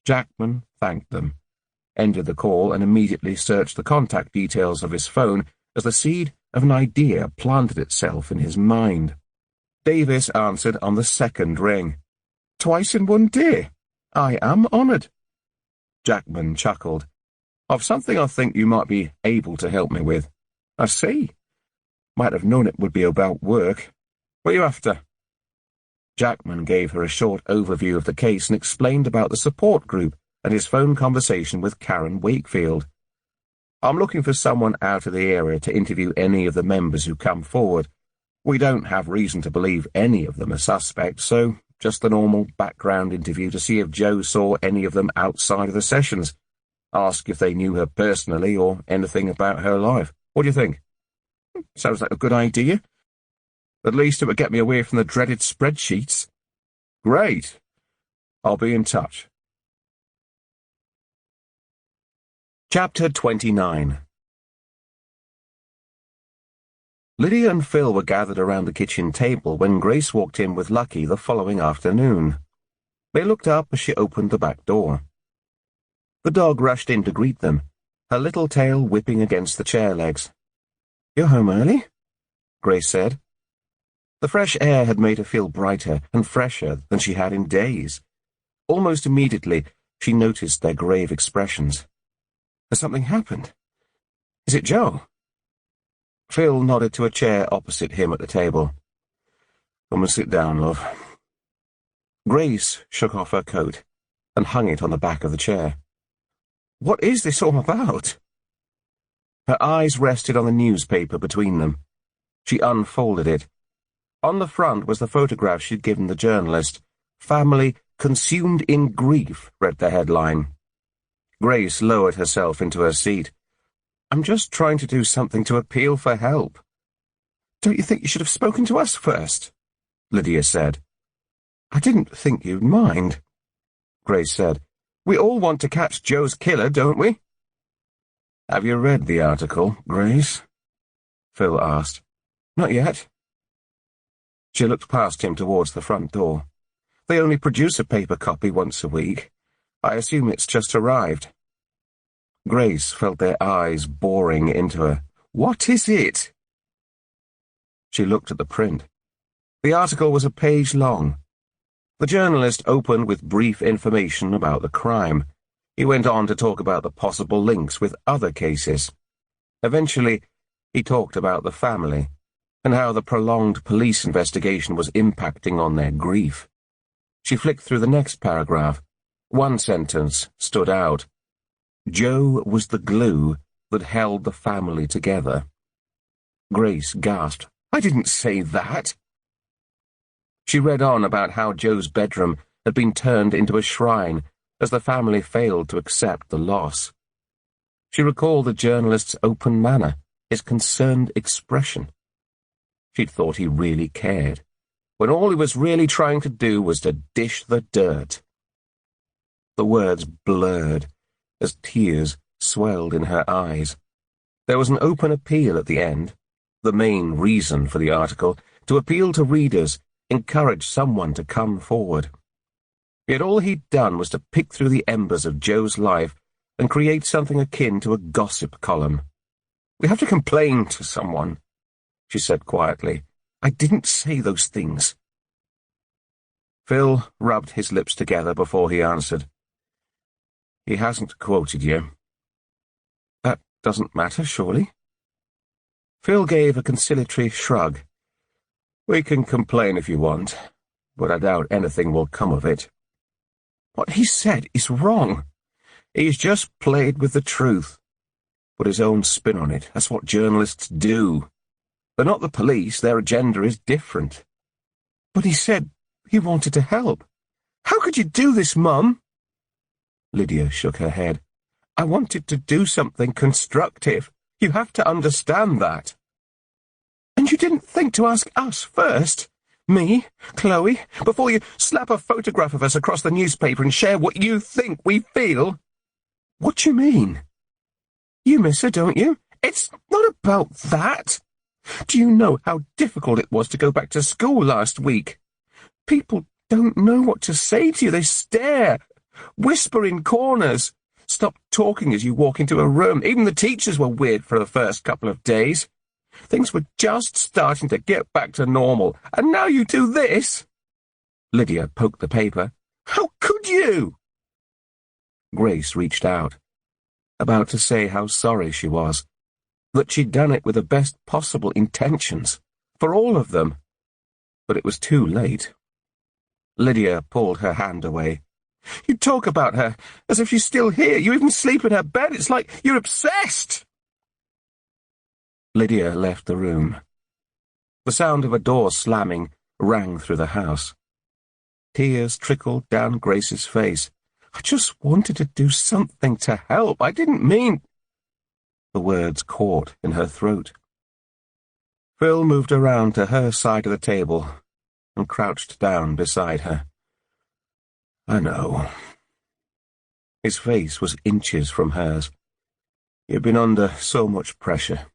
Jackman thanked them, ended the call, and immediately searched the contact details of his phone as the seed of an idea planted itself in his mind. Davis answered on the second ring. Twice in one day. I am honoured. Jackman chuckled. I've something I think you might be able to help me with. I see. Might have known it would be about work. What are you after? Jackman gave her a short overview of the case and explained about the support group and his phone conversation with Karen Wakefield. I'm looking for someone out of the area to interview any of the members who come forward. We don't have reason to believe any of them are suspects, so just a normal background interview to see if Jo saw any of them outside of the sessions. Ask if they knew her personally or anything about her life. What do you think? Sounds like a good idea. At least it would get me away from the dreaded spreadsheets. Great. I'll be in touch. Chapter 29. Lydia and Phil were gathered around the kitchen table when Grace walked in with Lucky the following afternoon. They looked up as she opened the back door. The dog rushed in to greet them, her little tail whipping against the chair legs. You're home early? Grace said. The fresh air had made her feel brighter and fresher than she had in days. Almost immediately, she noticed their grave expressions. Has something happened? Is it Jo? Phil nodded to a chair opposite him at the table. Come and sit down, love. Grace shook off her coat and hung it on the back of the chair. What is this all about? Her eyes rested on the newspaper between them. She unfolded it. On the front was the photograph she'd given the journalist. Family consumed in grief, read the headline. Grace lowered herself into her seat. I'm just trying to do something to appeal for help. Don't you think you should have spoken to us first? Lydia said. I didn't think you'd mind. Grace said. We all want to catch Jo's killer, don't we? Have you read the article, Grace? Phil asked. Not yet. She looked past him towards the front door. They only produce a paper copy once a week. I assume it's just arrived. Grace felt their eyes boring into her. What is it? She looked at the print. The article was a page long. The journalist opened with brief information about the crime. He went on to talk about the possible links with other cases. Eventually, he talked about the family and how the prolonged police investigation was impacting on their grief. She flicked through the next paragraph. One sentence stood out. Jo was the glue that held the family together. Grace gasped. I didn't say that. She read on about how Jo's bedroom had been turned into a shrine as the family failed to accept the loss. She recalled the journalist's open manner, his concerned expression. She'd thought he really cared, when all he was really trying to do was to dish the dirt. The words blurred as tears swelled in her eyes. There was an open appeal at the end, the main reason for the article, to appeal to readers encourage someone to come forward. Yet all he'd done was to pick through the embers of Joe's life and create something akin to a gossip column. "We have to complain to someone," she said quietly. "I didn't say those things." Phil rubbed his lips together before he answered. "He hasn't quoted you." "That doesn't matter, surely?" Phil gave a conciliatory shrug. "We can complain if you want, but I doubt anything will come of it. What he said is wrong. He's just played with the truth. Put his own spin on it. That's what journalists do. They're not the police. Their agenda is different." "But he said he wanted to help. How could you do this, Mum?" Lydia shook her head. "I wanted to do something constructive. You have to understand that." "And you didn't think to ask us first? Me, Chloe, before you slap a photograph of us across the newspaper and share what you think we feel?" "What do you mean?" "You miss her, don't you? It's not about that. Do you know how difficult it was to go back to school last week? People don't know what to say to you. They stare, whisper in corners, stop talking as you walk into a room. Even the teachers were weird for the first couple of days. Things were just starting to get back to normal, and now you do this." Lydia poked the paper. "How could you?" Grace reached out, about to say how sorry she was, that she'd done it with the best possible intentions, for all of them. But it was too late. Lydia pulled her hand away. "You talk about her as if she's still here. You even sleep in her bed. It's like you're obsessed." Lydia left the room. The sound of a door slamming rang through the house. Tears trickled down Grace's face. "I just wanted to do something to help. I didn't mean—" The words caught in her throat. Phil moved around to her side of the table and crouched down beside her. "I know." His face was inches from hers. He had been under so much pressure.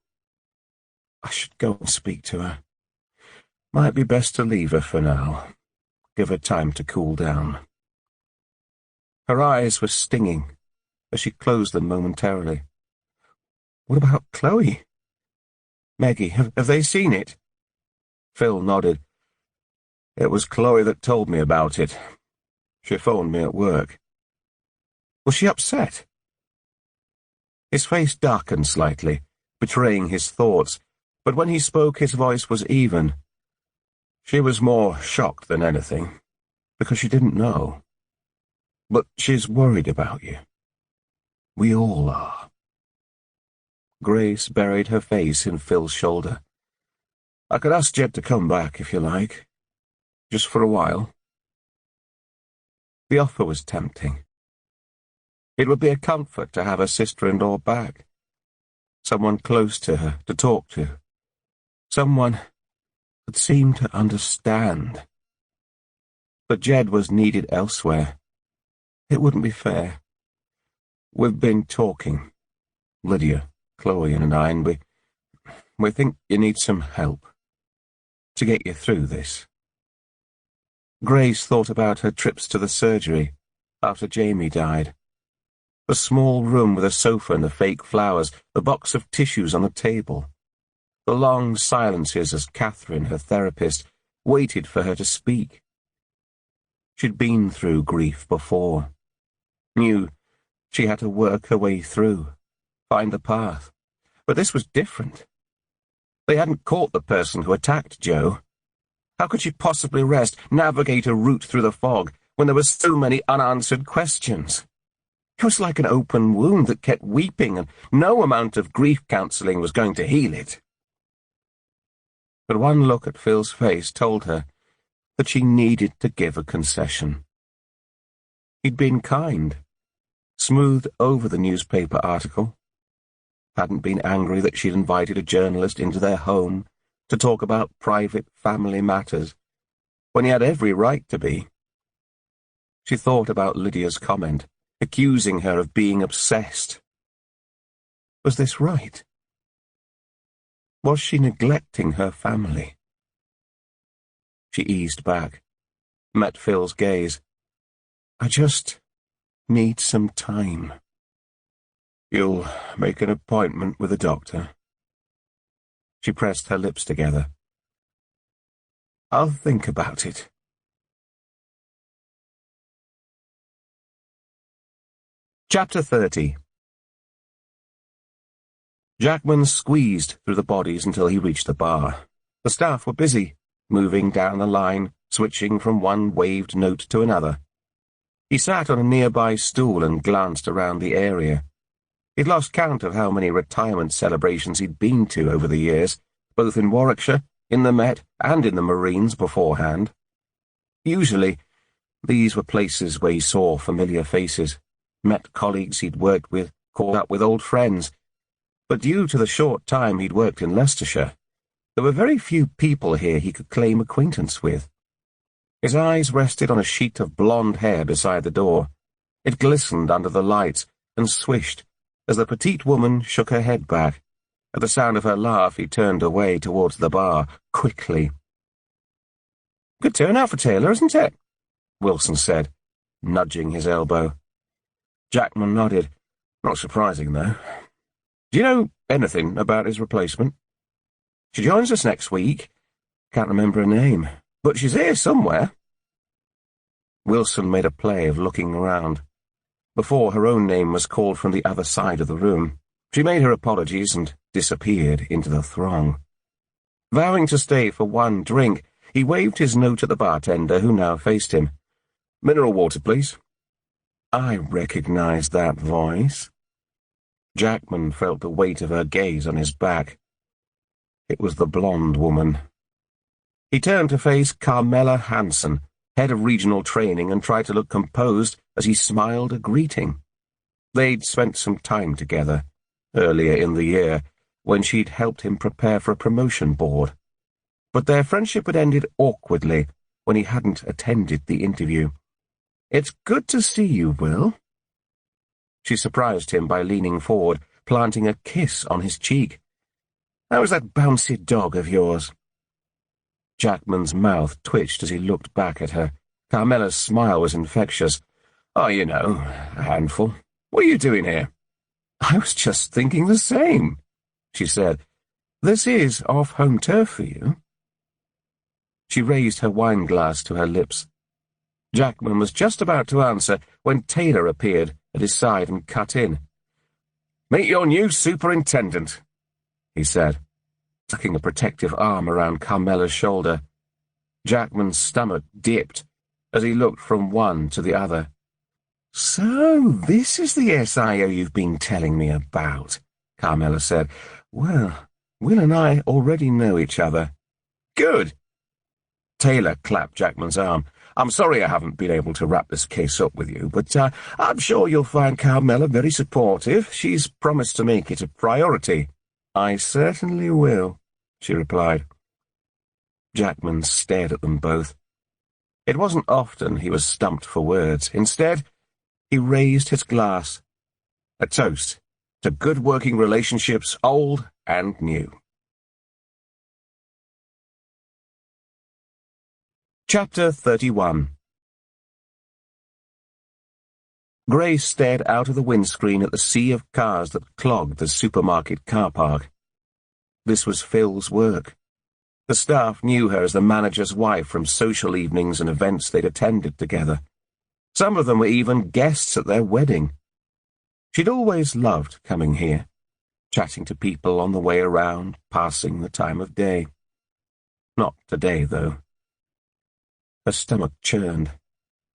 "I should go and speak to her. Might be best to leave her for now. Give her time to cool down." Her eyes were stinging as she closed them momentarily. "What about Chloe? Maggie, have they seen it?" Phil nodded. "It was Chloe that told me about it. She phoned me at work." "Was she upset?" His face darkened slightly, betraying his thoughts, but when he spoke his voice was even. "She was more shocked than anything, because she didn't know. But she's worried about you. We all are." Grace buried her face in Phil's shoulder. "I could ask Jed to come back if you like. Just for a while." The offer was tempting. It would be a comfort to have her sister-in-law back. Someone close to her to talk to. Someone that seemed to understand. But Jed was needed elsewhere. It wouldn't be fair. "We've been talking, Lydia, Chloe and I, and we think you need some help to get you through this." Grace thought about her trips to the surgery after Jamie died. The small room with a sofa and the fake flowers, the box of tissues on the table. The long silences as Catherine, her therapist, waited for her to speak. She'd been through grief before. Knew she had to work her way through, find the path. But this was different. They hadn't caught the person who attacked Joe. How could she possibly rest, navigate a route through the fog, when there were so many unanswered questions? It was like an open wound that kept weeping, and no amount of grief counselling was going to heal it. But one look at Phil's face told her that she needed to give a concession. He'd been kind, smoothed over the newspaper article, hadn't been angry that she'd invited a journalist into their home to talk about private family matters, when he had every right to be. She thought about Lydia's comment, accusing her of being obsessed. Was this right? Was she neglecting her family? She eased back, met Phil's gaze. I just need some time. You'll make an appointment with a doctor? She pressed her lips together. I'll think about it. Chapter 30. Jackman squeezed through the bodies until he reached the bar. The staff were busy, moving down the line, switching from one waved note to another. He sat on a nearby stool and glanced around the area. He'd lost count of how many retirement celebrations he'd been to over the years, both in Warwickshire, in the Met, and in the Marines beforehand. Usually, these were places where he saw familiar faces, met colleagues he'd worked with, caught up with old friends. But due to the short time he'd worked in Leicestershire, there were very few people here he could claim acquaintance with. His eyes rested on a sheet of blonde hair beside the door. It glistened under the lights and swished as the petite woman shook her head back. At the sound of her laugh, he turned away towards the bar, quickly. Good turnout for Taylor, isn't it? Wilson said, nudging his elbow. Jackman nodded. Not surprising, though. Do you know anything about his replacement? She joins us next week. Can't remember her name, but she's here somewhere. Wilson made a play of looking around. Before her own name was called from the other side of the room, she made her apologies and disappeared into the throng. Vowing to stay for one drink, he waved his note at the bartender, who now faced him. Mineral water, please. I recognized that voice. Jackman felt the weight of her gaze on his back. It was the blonde woman. He turned to face Carmela Hansen, head of regional training, and tried to look composed as he smiled a greeting. They'd spent some time together, earlier in the year, when she'd helped him prepare for a promotion board. But their friendship had ended awkwardly when he hadn't attended the interview. It's good to see you, Will. She surprised him by leaning forward, planting a kiss on his cheek. How was that bouncy dog of yours? Jackman's mouth twitched as he looked back at her. Carmela's smile was infectious. Oh, you know, a handful. What are you doing here? I was just thinking the same, she said. This is off-home turf for you. She raised her wine glass to her lips. Jackman was just about to answer when Taylor appeared at his side and cut in. Meet your new superintendent, he said, tucking a protective arm around Carmela's shoulder. Jackman's stomach dipped as he looked from one to the other. So, this is the SIO you've been telling me about, Carmela said. Well, Will and I already know each other. Good. Taylor clapped Jackman's arm. I'm sorry I haven't been able to wrap this case up with you, but I'm sure you'll find Carmela very supportive. She's promised to make it a priority. I certainly will, she replied. Jackman stared at them both. It wasn't often he was stumped for words. Instead, he raised his glass. A toast to good working relationships, old and new. Chapter 31. Grace stared out of the windscreen at the sea of cars that clogged the supermarket car park. This was Phil's work. The staff knew her as the manager's wife from social evenings and events they'd attended together. Some of them were even guests at their wedding. She'd always loved coming here, chatting to people on the way around, passing the time of day. Not today, though. Her stomach churned.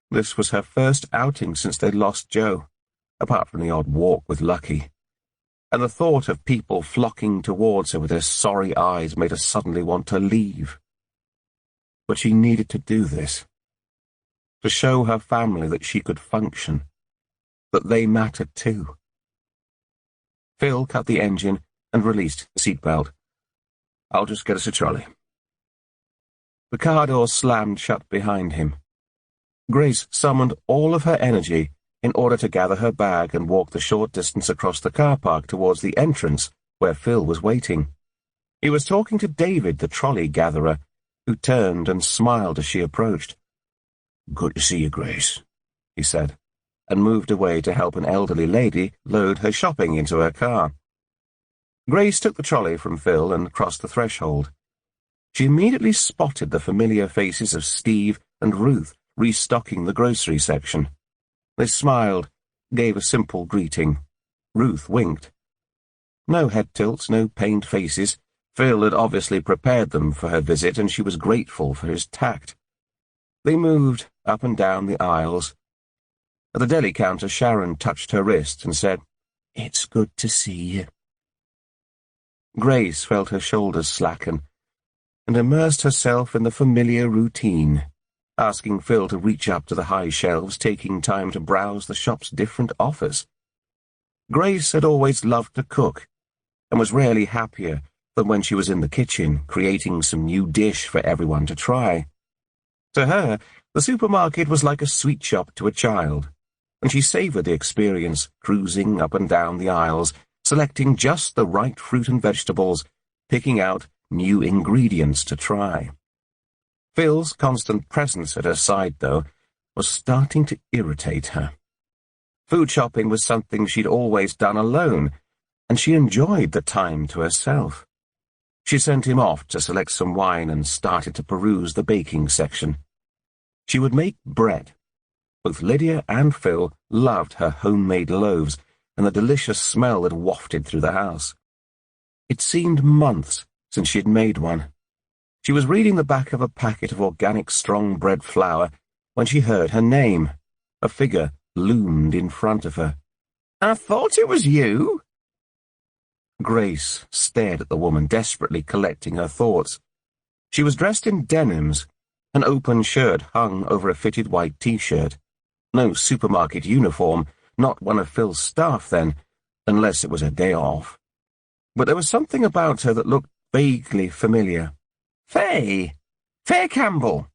This was her first outing since they'd lost Joe, apart from the odd walk with Lucky. And the thought of people flocking towards her with their sorry eyes made her suddenly want to leave. But she needed to do this, to show her family that she could function, that they mattered too. Phil cut the engine and released the seatbelt. I'll just get us a trolley. The car door slammed shut behind him. Grace summoned all of her energy in order to gather her bag and walk the short distance across the car park towards the entrance where Phil was waiting. He was talking to David, the trolley gatherer, who turned and smiled as she approached. "Good to see you, Grace," he said, and moved away to help an elderly lady load her shopping into her car. Grace took the trolley from Phil and crossed the threshold. She immediately spotted the familiar faces of Steve and Ruth restocking the grocery section. They smiled, gave a simple greeting. Ruth winked. No head tilts, no pained faces. Phil had obviously prepared them for her visit, and she was grateful for his tact. They moved up and down the aisles. At the deli counter, Sharon touched her wrist and said, "It's good to see you." Grace felt her shoulders slacken and immersed herself in the familiar routine, asking Phil to reach up to the high shelves, taking time to browse the shop's different offers. Grace had always loved to cook and was rarely happier than when she was in the kitchen, creating some new dish for everyone to try. To her, the supermarket was like a sweet shop to a child, and she savored the experience, cruising up and down the aisles, selecting just the right fruit and vegetables, picking out new ingredients to try. Phil's constant presence at her side, though, was starting to irritate her. Food shopping was something she'd always done alone, and she enjoyed the time to herself. She sent him off to select some wine and started to peruse the baking section. She would make bread. Both Lydia and Phil loved her homemade loaves and the delicious smell that wafted through the house. It seemed months since she had made one. She was reading the back of a packet of organic strong bread flour when she heard her name. A figure loomed in front of her. "I thought it was you." Grace stared at the woman, desperately collecting her thoughts. She was dressed in denims. An open shirt hung over a fitted white t-shirt. No supermarket uniform, not one of Phil's staff then, unless it was a day off. But there was something about her that looked vaguely familiar. "Faye! Faye Campbell,"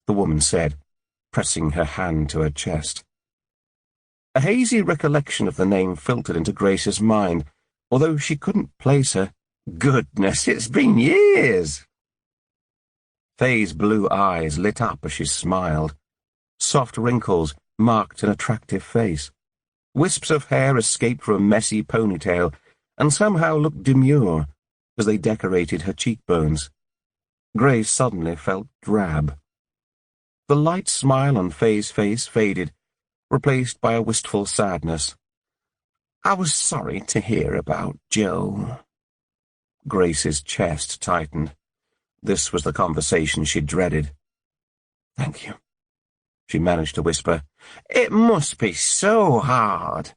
the woman said, pressing her hand to her chest. A hazy recollection of the name filtered into Grace's mind, although she couldn't place her. "Goodness, it's been years!" Faye's blue eyes lit up as she smiled. Soft wrinkles marked an attractive face. Wisps of hair escaped from a messy ponytail and somehow looked demure as they decorated her cheekbones. Grace suddenly felt drab. The light smile on Faye's face faded, replaced by a wistful sadness. "I was sorry to hear about Joe." Grace's chest tightened. This was the conversation she dreaded. "Thank you," she managed to whisper. "It must be so hard."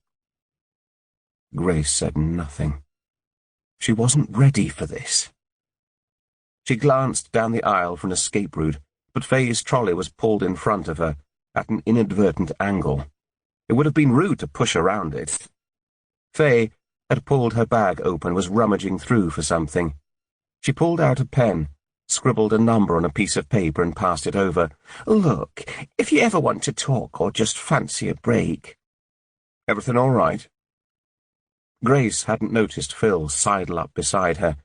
Grace said nothing. She wasn't ready for this. She glanced down the aisle for an escape route, but Faye's trolley was pulled in front of her at an inadvertent angle. It would have been rude to push around it. Faye had pulled her bag open and was rummaging through for something. She pulled out a pen, scribbled a number on a piece of paper and passed it over. "Look, if you ever want to talk or just fancy a break." "Everything all right?" Grace hadn't noticed Phil sidle up beside her.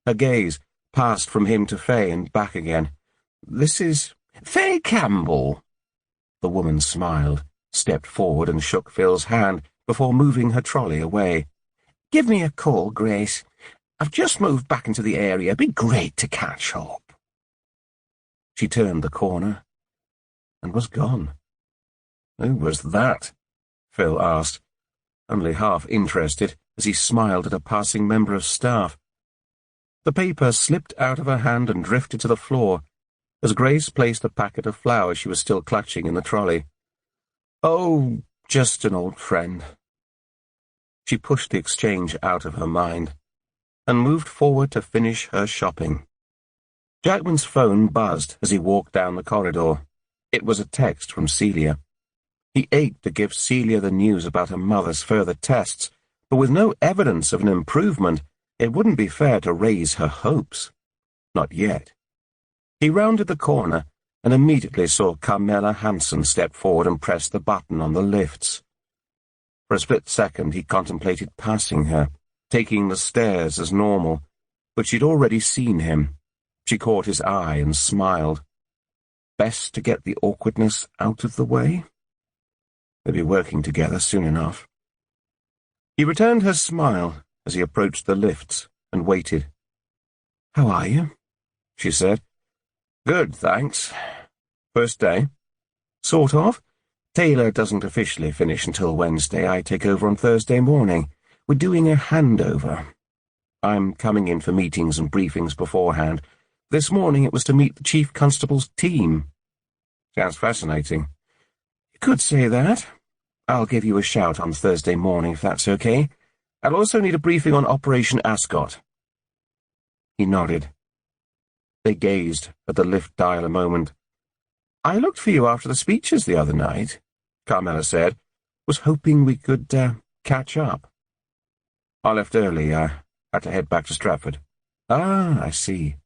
Her gaze passed from him to Faye and back again. "This is Faye Campbell." The woman smiled, stepped forward and shook Phil's hand before moving her trolley away. "Give me a call, Grace. I've just moved back into the area. It'd be great to catch up." She turned the corner and was gone. "Who was that?" Phil asked, only half interested as he smiled at a passing member of staff. The paper slipped out of her hand and drifted to the floor as Grace placed the packet of flowers she was still clutching in the trolley. "Oh, just an old friend." She pushed the exchange out of her mind and moved forward to finish her shopping. Jackman's phone buzzed as he walked down the corridor. It was a text from Celia. He ached to give Celia the news about her mother's further tests, but with no evidence of an improvement, it wouldn't be fair to raise her hopes. Not yet. He rounded the corner and immediately saw Carmela Hansen step forward and press the button on the lifts. For a split second he contemplated passing her, taking the stairs as normal, but she'd already seen him. She caught his eye and smiled. Best to get the awkwardness out of the way? They'd be working together soon enough. He returned her smile as he approached the lifts and waited. "How are you?" she said. "Good, thanks. First day?" "Sort of. Taylor doesn't officially finish until Wednesday. I take over on Thursday morning. We're doing a handover. I'm coming in for meetings and briefings beforehand. This morning it was to meet the Chief Constable's team." "Sounds fascinating." "You could say that. I'll give you a shout on Thursday morning if that's okay. I'll also need a briefing on Operation Ascot." He nodded. They gazed at the lift dial a moment. "I looked for you after the speeches the other night," Carmela said. "Was hoping we could, catch up." "I left early. I had to head back to Stratford." "Ah, I see.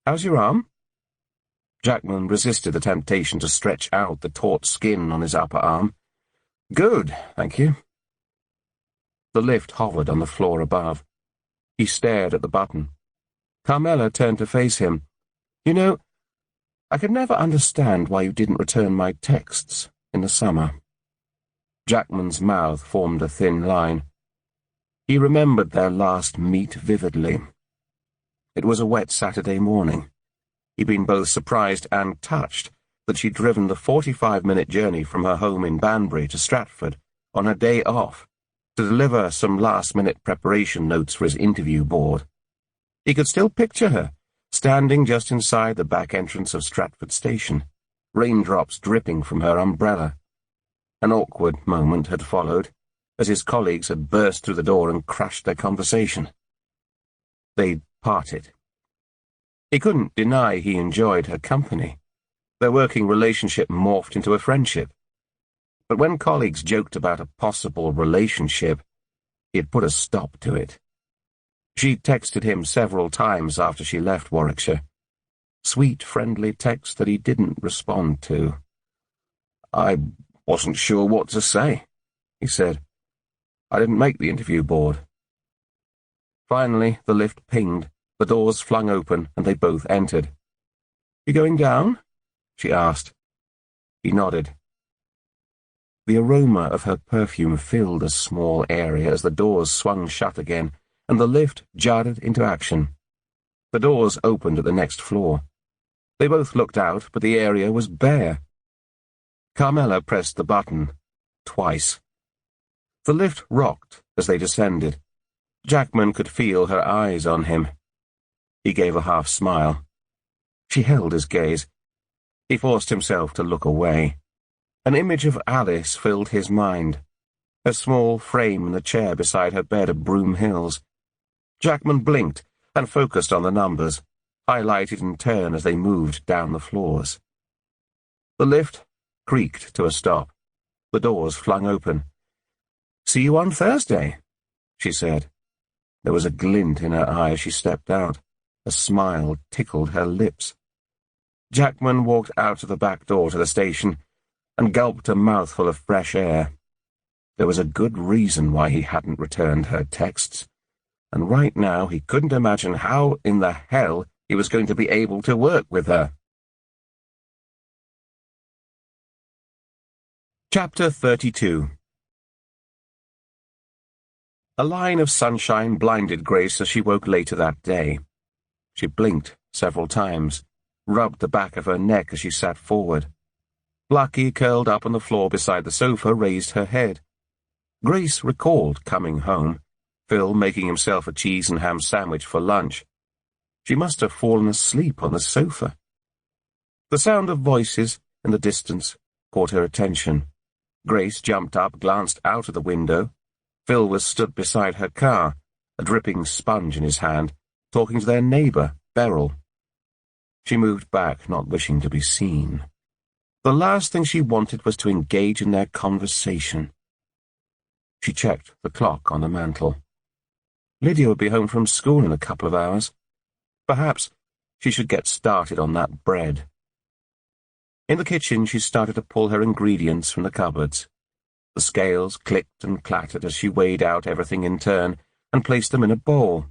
How's your arm?" Jackman resisted the temptation to stretch out the taut skin on his upper arm. "Good, thank you." The lift hovered on the floor above. He stared at the button. Carmela turned to face him. "You know, I could never understand why you didn't return my texts in the summer." Jackman's mouth formed a thin line. He remembered their last meet vividly. It was a wet Saturday morning. He'd been both surprised and touched that she'd driven the 45-minute journey from her home in Banbury to Stratford on her day off to deliver some last-minute preparation notes for his interview board. He could still picture her, standing just inside the back entrance of Stratford Station, raindrops dripping from her umbrella. An awkward moment had followed, as his colleagues had burst through the door and crashed their conversation. They'd parted. He couldn't deny he enjoyed her company. Their working relationship morphed into a friendship. But when colleagues joked about a possible relationship, he had put a stop to it. She texted him several times after she left Warwickshire. Sweet, friendly texts that he didn't respond to. "I wasn't sure what to say," he said. "I didn't make the interview board." Finally, the lift pinged, the doors flung open, and they both entered. "You going down?" she asked. He nodded. The aroma of her perfume filled a small area as the doors swung shut again, and the lift jarred into action. The doors opened at the next floor. They both looked out, but the area was bare. Carmela pressed the button, twice. The lift rocked as they descended. Jackman could feel her eyes on him. He gave a half smile. She held his gaze. He forced himself to look away. An image of Alice filled his mind, her small frame in the chair beside her bed at Broom Hills. Jackman blinked and focused on the numbers, highlighted in turn as they moved down the floors. The lift creaked to a stop. The doors flung open. "See you on Thursday," she said. There was a glint in her eye as she stepped out. A smile tickled her lips. Jackman walked out of the back door to the station and gulped a mouthful of fresh air. There was a good reason why he hadn't returned her texts, and right now he couldn't imagine how in the hell he was going to be able to work with her. Chapter 32. A line of sunshine blinded Grace as she woke later that day. She blinked several times, rubbed the back of her neck as she sat forward. Blackie, curled up on the floor beside the sofa, raised her head. Grace recalled coming home, Phil making himself a cheese and ham sandwich for lunch. She must have fallen asleep on the sofa. The sound of voices in the distance caught her attention. Grace jumped up, glanced out of the window. Phil was stood beside her car, a dripping sponge in his hand, talking to their neighbour, Beryl. She moved back, not wishing to be seen. The last thing she wanted was to engage in their conversation. She checked the clock on the mantel. Lydia would be home from school in a couple of hours. Perhaps she should get started on that bread. In the kitchen, she started to pull her ingredients from the cupboards. The scales clicked and clattered as she weighed out everything in turn and placed them in a bowl.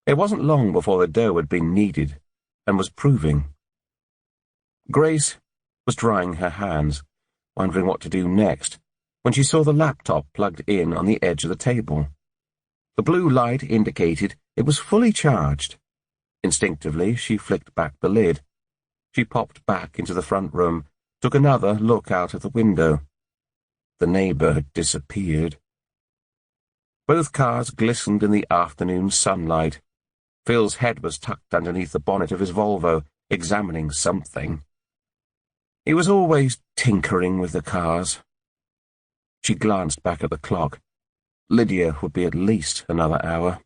It wasn't long before the dough had been kneaded, and was proving. Grace was drying her hands, wondering what to do next, when she saw the laptop plugged in on the edge of the table. The blue light indicated it was fully charged. Instinctively, she flicked back the lid. She popped back into the front room, took another look out of the window. The neighbour had disappeared. Both cars glistened in the afternoon sunlight. Phil's head was tucked underneath the bonnet of his Volvo, examining something. He was always tinkering with the cars. She glanced back at the clock. Lydia would be at least another hour.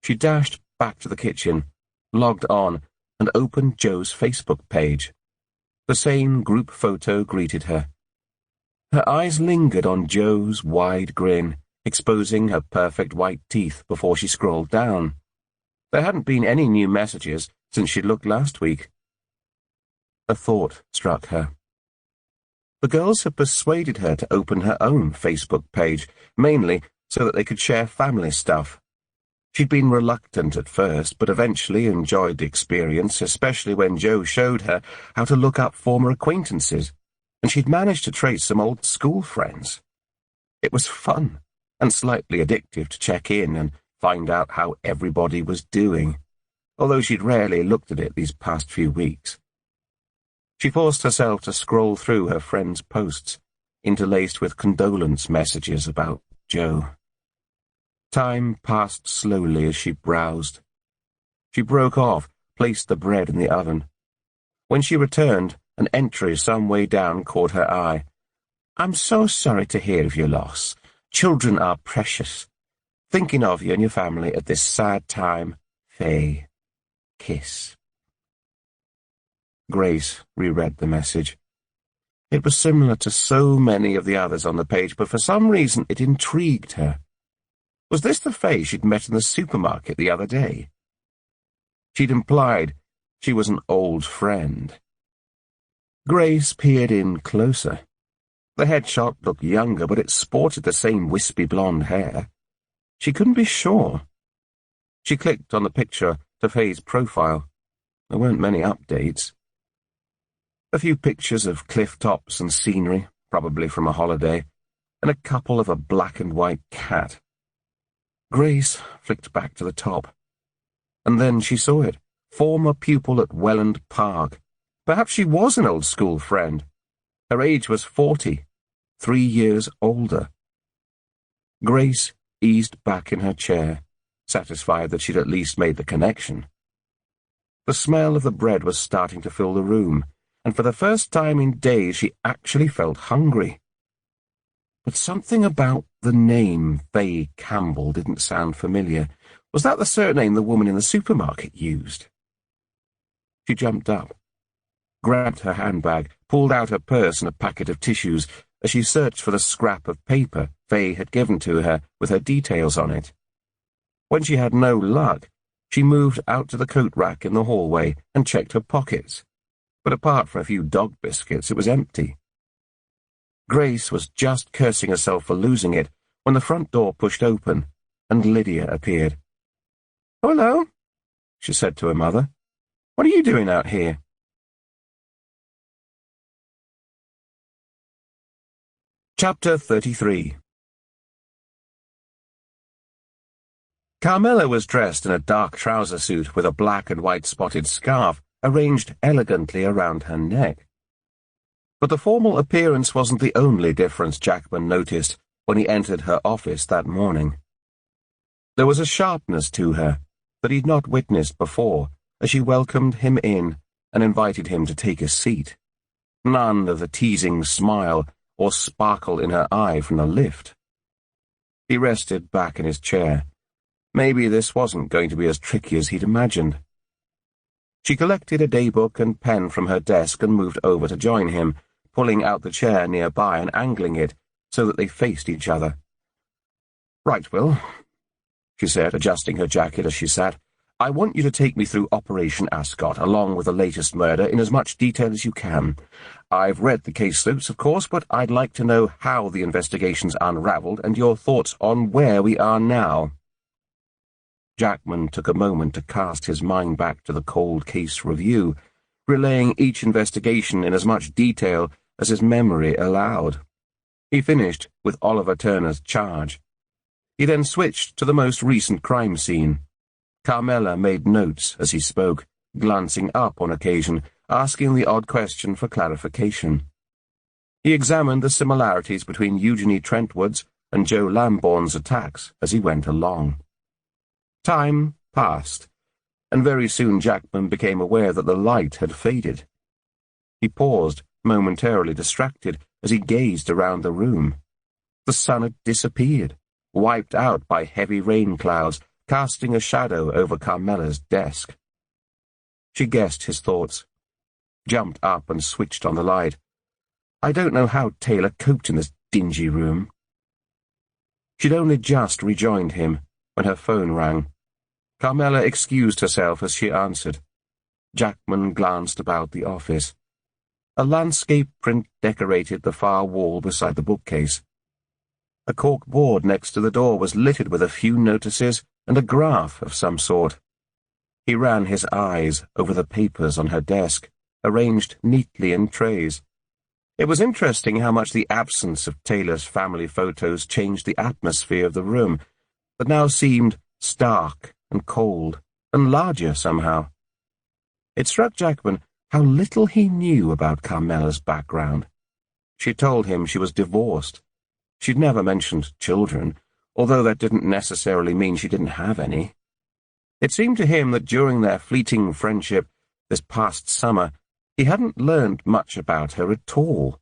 She dashed back to the kitchen, logged on, and opened Joe's Facebook page. The same group photo greeted her. Her eyes lingered on Joe's wide grin, exposing her perfect white teeth before she scrolled down. There hadn't been any new messages since she'd looked last week. A thought struck her. The girls had persuaded her to open her own Facebook page, mainly so that they could share family stuff. She'd been reluctant at first, but eventually enjoyed the experience, especially when Joe showed her how to look up former acquaintances, and she'd managed to trace some old school friends. It was fun and slightly addictive to check in and find out how everybody was doing, although she'd rarely looked at it these past few weeks. She forced herself to scroll through her friends' posts, interlaced with condolence messages about Joe. Time passed slowly as she browsed. She broke off, placed the bread in the oven. When she returned, an entry some way down caught her eye. "I'm so sorry to hear of your loss. Children are precious. Thinking of you and your family at this sad time. Faye. Kiss." Grace reread the message. It was similar to so many of the others on the page, but for some reason it intrigued her. Was this the Faye she'd met in the supermarket the other day? She'd implied she was an old friend. Grace peered in closer. The headshot looked younger, but it sported the same wispy blonde hair. She couldn't be sure. She clicked on the picture to Faye's profile. There weren't many updates. A few pictures of cliff tops and scenery, probably from a holiday, and a couple of a black and white cat. Grace flicked back to the top. And then she saw it. Former pupil at Welland Park. Perhaps she was an old school friend. Her age was 40, 3 years older. Grace eased back in her chair, satisfied that she'd at least made the connection. The smell of the bread was starting to fill the room, and for the first time in days she actually felt hungry. But something about the name Faye Campbell didn't sound familiar. Was that the surname the woman in the supermarket used? She jumped up, grabbed her handbag, pulled out her purse and a packet of tissues as she searched for the scrap of paper Faye had given to her with her details on it. When she had no luck, she moved out to the coat rack in the hallway and checked her pockets. But apart from a few dog biscuits, it was empty. Grace was just cursing herself for losing it when the front door pushed open and Lydia appeared. "Hello," she said to her mother. "What are you doing out here?" Chapter 33. Carmela was dressed in a dark trouser suit with a black and white spotted scarf arranged elegantly around her neck. But the formal appearance wasn't the only difference Jackman noticed when he entered her office that morning. There was a sharpness to her that he'd not witnessed before as she welcomed him in and invited him to take a seat. None of the teasing smile or sparkle in her eye from the lift. He rested back in his chair. Maybe this wasn't going to be as tricky as he'd imagined. She collected a daybook and pen from her desk and moved over to join him, pulling out the chair nearby and angling it so that they faced each other. "Right, Will," she said, adjusting her jacket as she sat. "I want you to take me through Operation Ascot, along with the latest murder, in as much detail as you can. I've read the case notes, of course, but I'd like to know how the investigation's unraveled and your thoughts on where we are now." Jackman took a moment to cast his mind back to the cold case review, relaying each investigation in as much detail as his memory allowed. He finished with Oliver Turner's charge. He then switched to the most recent crime scene. Carmela made notes as he spoke, glancing up on occasion, asking the odd question for clarification. He examined the similarities between Eugenie Trentwood's and Joe Lambourne's attacks as he went along. Time passed, and very soon Jackman became aware that the light had faded. He paused, momentarily distracted, as he gazed around the room. The sun had disappeared, wiped out by heavy rain clouds, casting a shadow over Carmela's desk. She guessed his thoughts, jumped up and switched on the light. I don't know how Taylor coped in this dingy room. She'd only just rejoined him when her phone rang. Carmela excused herself as she answered. Jackman glanced about the office. A landscape print decorated the far wall beside the bookcase. A cork board next to the door was littered with a few notices and a graph of some sort. He ran his eyes over the papers on her desk, arranged neatly in trays. It was interesting how much the absence of Taylor's family photos changed the atmosphere of the room, that now seemed stark and cold and larger somehow. It struck Jackman how little he knew about Carmela's background. She told him she was divorced. She'd never mentioned children, although that didn't necessarily mean she didn't have any. It seemed to him that during their fleeting friendship this past summer, he hadn't learned much about her at all.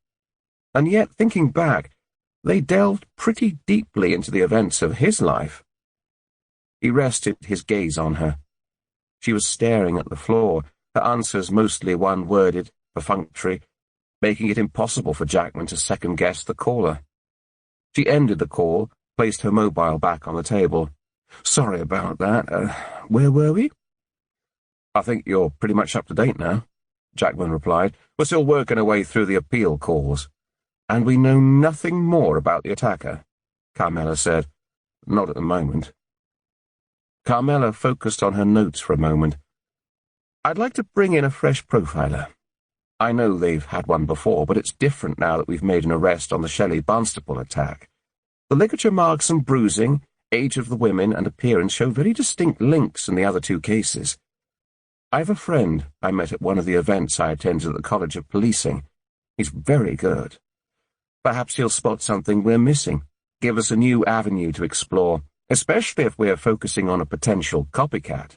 And yet, thinking back, they delved pretty deeply into the events of his life. He rested his gaze on her. She was staring at the floor, her answers mostly one-worded, perfunctory, making it impossible for Jackman to second-guess the caller. She ended the call, placed her mobile back on the table. Sorry about that. Where were we? I think you're pretty much up to date now, Jackman replied. We're still working our way through the appeal calls. And we know nothing more about the attacker, Carmela said. Not at the moment. Carmela focused on her notes for a moment. I'd like to bring in a fresh profiler. I know they've had one before, but it's different now that we've made an arrest on the Shelley Barnstaple attack. The ligature marks and bruising, age of the women, and appearance show very distinct links in the other two cases. I have a friend I met at one of the events I attended at the College of Policing. He's very good. Perhaps he'll spot something we're missing, give us a new avenue to explore, especially if we're focusing on a potential copycat.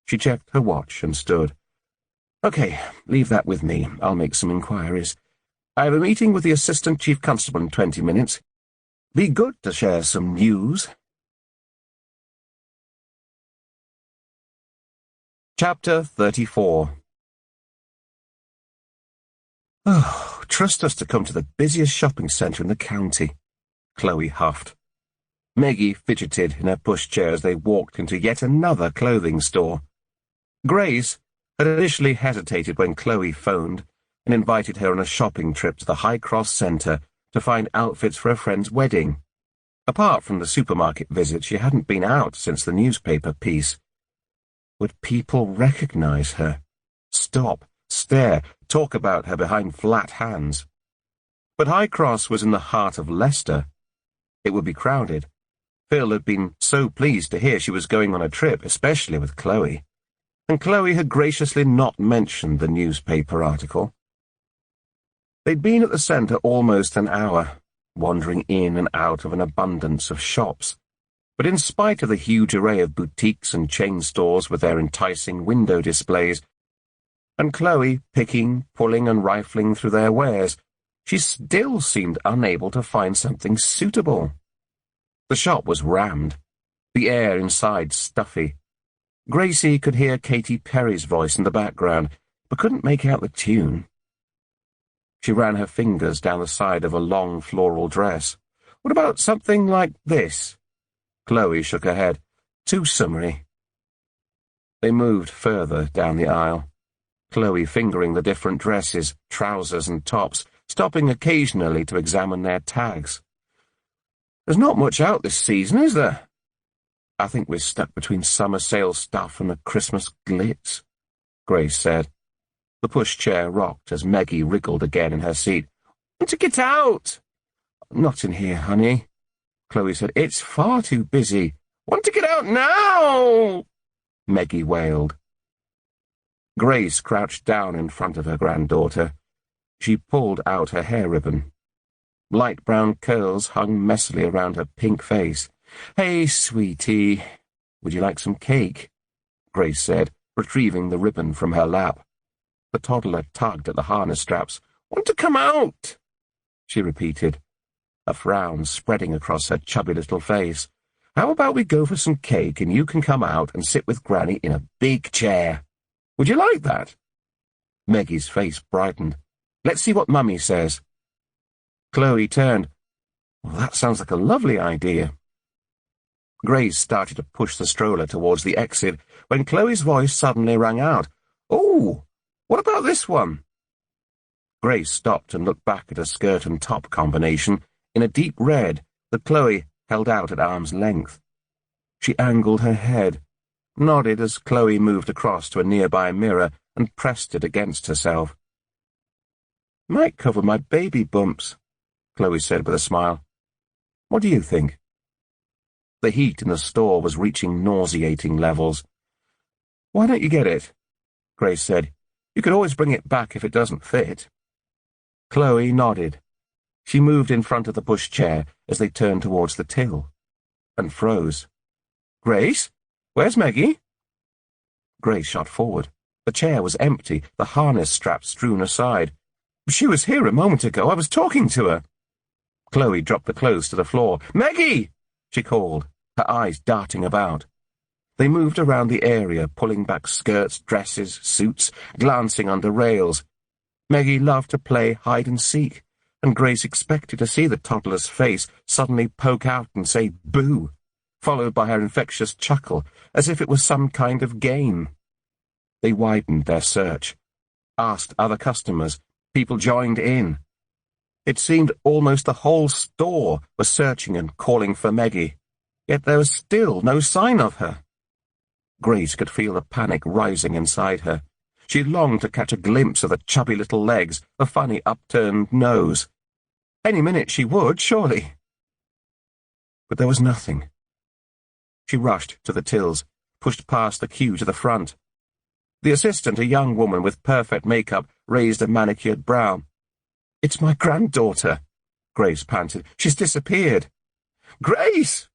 She checked her watch and stood. Okay, leave that with me. I'll make some inquiries. I have a meeting with the Assistant Chief Constable in 20 minutes. Be good to share some news. Chapter 34. Oh, trust us to come to the busiest shopping centre in the county, Chloe huffed. Meggie fidgeted in her pushchair as they walked into yet another clothing store. Grace had initially hesitated when Chloe phoned and invited her on a shopping trip to the High Cross Centre to find outfits for a friend's wedding. Apart from the supermarket visit, she hadn't been out since the newspaper piece. Would people recognize her? Stop, stare, talk about her behind flat hands. But High Cross was in the heart of Leicester. It would be crowded. Phil had been so pleased to hear she was going on a trip, especially with Chloe. And Chloe had graciously not mentioned the newspaper article. They'd been at the centre almost an hour, wandering in and out of an abundance of shops. But in spite of the huge array of boutiques and chain stores with their enticing window displays, and Chloe picking, pulling and rifling through their wares, she still seemed unable to find something suitable. The shop was rammed, the air inside stuffy. Gracie could hear Katy Perry's voice in the background, but couldn't make out the tune. She ran her fingers down the side of a long floral dress. What about something like this? Chloe shook her head. Too summery. They moved further down the aisle, Chloe fingering the different dresses, trousers and tops, stopping occasionally to examine their tags. There's not much out this season, is there? I think we're stuck between summer sale stuff and the Christmas glitz, Grace said. The pushchair rocked as Meggie wriggled again in her seat. Want to get out? Not in here, honey, Chloe said. It's far too busy. Want to get out now? Meggie wailed. Grace crouched down in front of her granddaughter. She pulled out her hair ribbon. Light brown curls hung messily around her pink face. Hey, sweetie, would you like some cake? Grace said, retrieving the ribbon from her lap. The toddler tugged at the harness straps. Want to come out? She repeated, a frown spreading across her chubby little face. How about we go for some cake and you can come out and sit with Granny in a big chair? Would you like that? Maggie's face brightened. Let's see what Mummy says. Chloe turned. Well, that sounds like a lovely idea. Grace started to push the stroller towards the exit when Chloe's voice suddenly rang out. Oh, what about this one? Grace stopped and looked back at a skirt and top combination in a deep red that Chloe held out at arm's length. She angled her head, nodded as Chloe moved across to a nearby mirror and pressed it against herself. Might cover my baby bumps, Chloe said with a smile. What do you think? The heat in the store was reaching nauseating levels. Why don't you get it? Grace said. You could always bring it back if it doesn't fit. Chloe nodded. She moved in front of the pushchair as they turned towards the till, and froze. Grace? Where's Meggie? Grace shot forward. The chair was empty, the harness straps strewn aside. She was here a moment ago. I was talking to her. Chloe dropped the clothes to the floor. Meggie! She called, her eyes darting about. They moved around the area, pulling back skirts, dresses, suits, glancing under rails. Meggie loved to play hide-and-seek, and Grace expected to see the toddler's face suddenly poke out and say boo, followed by her infectious chuckle, as if it was some kind of game. They widened their search, asked other customers. People joined in. It seemed almost the whole store was searching and calling for Meggie, yet there was still no sign of her. Grace could feel the panic rising inside her. She longed to catch a glimpse of the chubby little legs, the funny upturned nose. Any minute she would, surely. But there was nothing. She rushed to the tills, pushed past the queue to the front. The assistant, a young woman with perfect makeup, raised a manicured brow. It's my granddaughter, Grace panted. She's disappeared. Grace!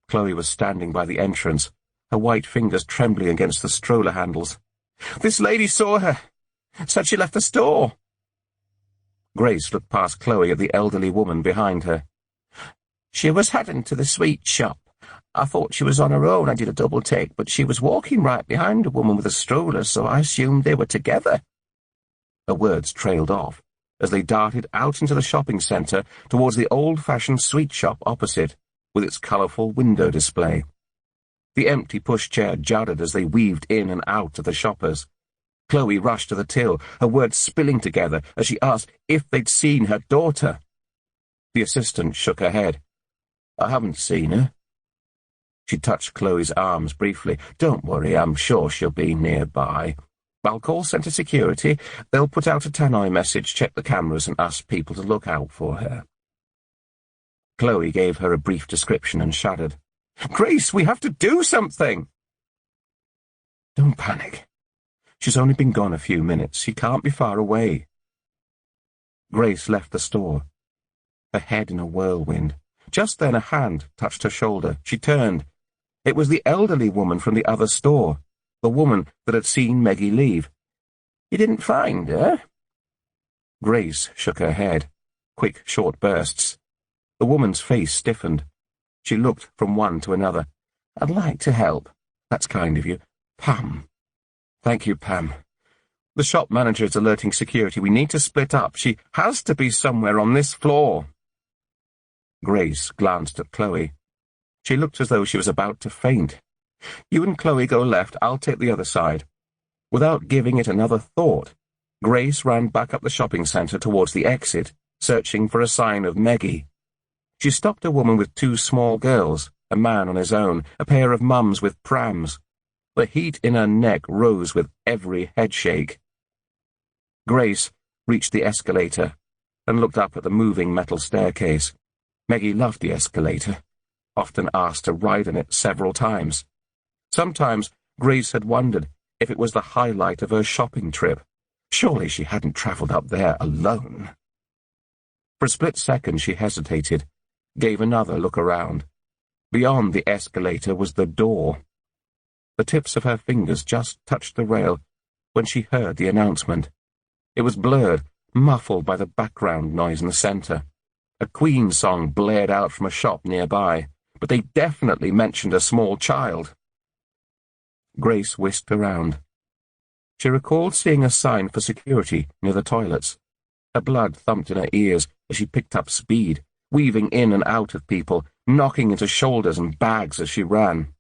Chloe was standing by the entrance, her white fingers trembling against the stroller handles. This lady saw her. Said she left the store. Grace looked past Chloe at the elderly woman behind her. She was heading to the sweet shop. I thought she was on her own. I did a double take, but she was walking right behind a woman with a stroller, so I assumed they were together. Her words trailed off as they darted out into the shopping centre towards the old-fashioned sweet shop opposite, with its colourful window display. The empty pushchair juddered as they weaved in and out of the shoppers. Chloe rushed to the till, her words spilling together as she asked if they'd seen her daughter. The assistant shook her head. I haven't seen her. She touched Chloe's arms briefly. Don't worry, I'm sure she'll be nearby. I'll call Centre Security. They'll put out a tannoy message, check the cameras, and ask people to look out for her. Chloe gave her a brief description and shuddered. Grace, we have to do something! Don't panic. She's only been gone a few minutes. She can't be far away. Grace left the store, her head in a whirlwind. Just then a hand touched her shoulder. She turned. It was the elderly woman from the other store, the woman that had seen Meggie leave. You didn't find her? Grace shook her head. Quick, short bursts. The woman's face stiffened. She looked from one to another. I'd like to help. That's kind of you. Pam. Thank you, Pam. The shop manager is alerting security. We need to split up. She has to be somewhere on this floor. Grace glanced at Chloe. She looked as though she was about to faint. You and Chloe go left, I'll take the other side. Without giving it another thought, Grace ran back up the shopping centre towards the exit, searching for a sign of Meggie. She stopped a woman with two small girls, a man on his own, a pair of mums with prams. The heat in her neck rose with every headshake. Grace reached the escalator and looked up at the moving metal staircase. Meggie loved the escalator, often asked to ride in it several times. Sometimes Grace had wondered if it was the highlight of her shopping trip. Surely she hadn't travelled up there alone. For a split second she hesitated, gave another look around. Beyond the escalator was the door. The tips of her fingers just touched the rail when she heard the announcement. It was blurred, muffled by the background noise in the centre. A Queen song blared out from a shop nearby, but they definitely mentioned a small child. Grace whisked around. She recalled seeing a sign for security near the toilets. Her blood thumped in her ears as she picked up speed, weaving in and out of people, knocking into shoulders and bags as she ran.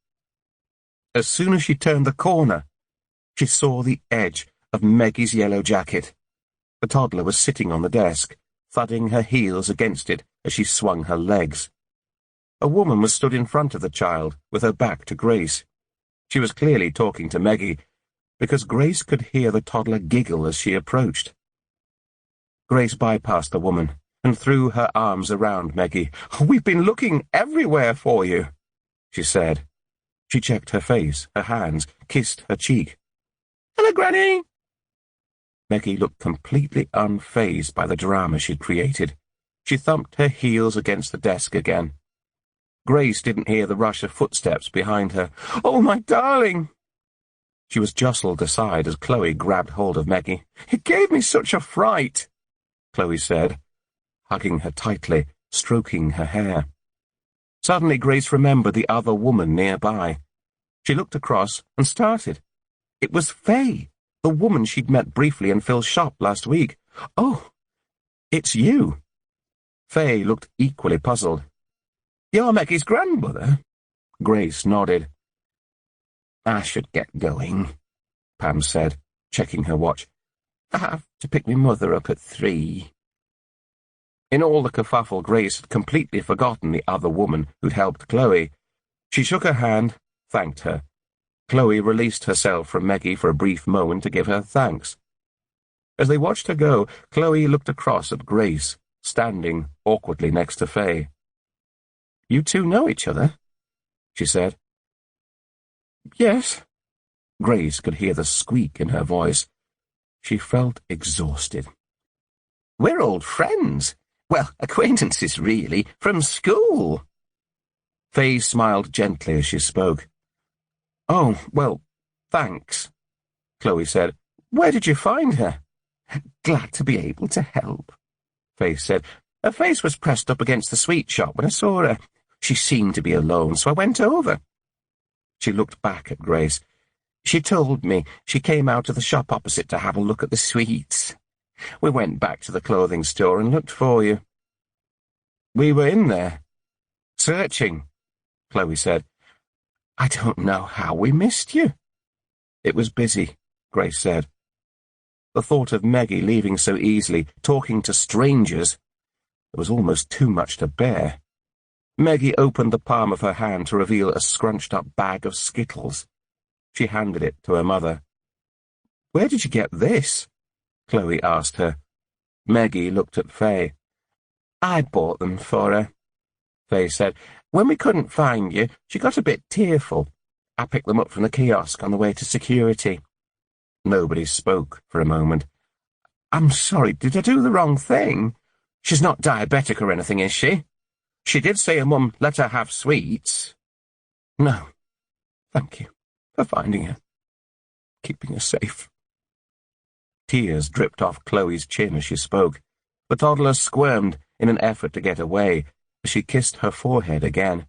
As soon as she turned the corner, she saw the edge of Maggie's yellow jacket. The toddler was sitting on the desk, thudding her heels against it as she swung her legs. A woman was stood in front of the child, with her back to Grace. She was clearly talking to Meggie, because Grace could hear the toddler giggle as she approached. Grace bypassed the woman and threw her arms around Meggie. "We've been looking everywhere for you," she said. She checked her face, her hands, kissed her cheek. "Hello, Granny!" Meggie looked completely unfazed by the drama she'd created. She thumped her heels against the desk again. Grace didn't hear the rush of footsteps behind her. "Oh, my darling!" She was jostled aside as Chloe grabbed hold of Meggie. "It gave me such a fright," Chloe said, hugging her tightly, stroking her hair. Suddenly Grace remembered the other woman nearby. She looked across and started. It was Faye, the woman she'd met briefly in Phil's shop last week. "Oh, it's you." Faye looked equally puzzled. "You're Maggie's grandmother?" Grace nodded. "I should get going," Pam said, checking her watch. "I have to pick my mother up at 3. In all the kerfuffle, Grace had completely forgotten the other woman who'd helped Chloe. She shook her hand, thanked her. Chloe released herself from Meggie for a brief moment to give her thanks. As they watched her go, Chloe looked across at Grace, standing awkwardly next to Faye. "You two know each other?" she said. "Yes." Grace could hear the squeak in her voice. She felt exhausted. "We're old friends. Well, acquaintances, really, from school." Faye smiled gently as she spoke. "Oh, well, thanks," Chloe said. "Where did you find her?" "Glad to be able to help," Faye said. "Her face was pressed up against the sweet shop when I saw her. She seemed to be alone, so I went over." She looked back at Grace. "She told me she came out of the shop opposite to have a look at the sweets. We went back to the clothing store and looked for you." "We were in there, searching," Chloe said. "I don't know how we missed you." "It was busy," Grace said. The thought of Meggie leaving so easily, talking to strangers, it was almost too much to bear. Meggie opened the palm of her hand to reveal a scrunched-up bag of Skittles. She handed it to her mother. "Where did you get this?" Chloe asked her. Meggie looked at Faye. "I bought them for her," Faye said. "When we couldn't find you, she got a bit tearful. I picked them up from the kiosk on the way to security." Nobody spoke for a moment. "I'm sorry, did I do the wrong thing? She's not diabetic or anything, is she? She did say her mum let her have sweets." "No, thank you for finding her, keeping her safe." Tears dripped off Chloe's chin as she spoke. The toddler squirmed in an effort to get away as she kissed her forehead again.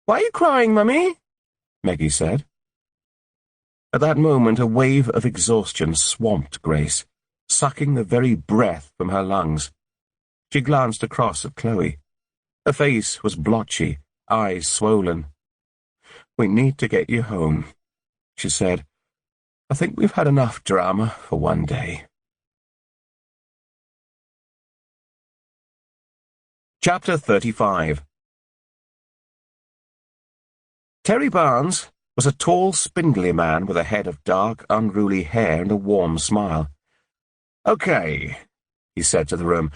"Why are you crying, Mummy?" Meggie said. At that moment, a wave of exhaustion swamped Grace, sucking the very breath from her lungs. She glanced across at Chloe. Her face was blotchy, eyes swollen. "We need to get you home," she said. "I think we've had enough drama for one day." Chapter 35 Terry Barnes was a tall, spindly man with a head of dark, unruly hair and a warm smile. "Okay," he said to the room.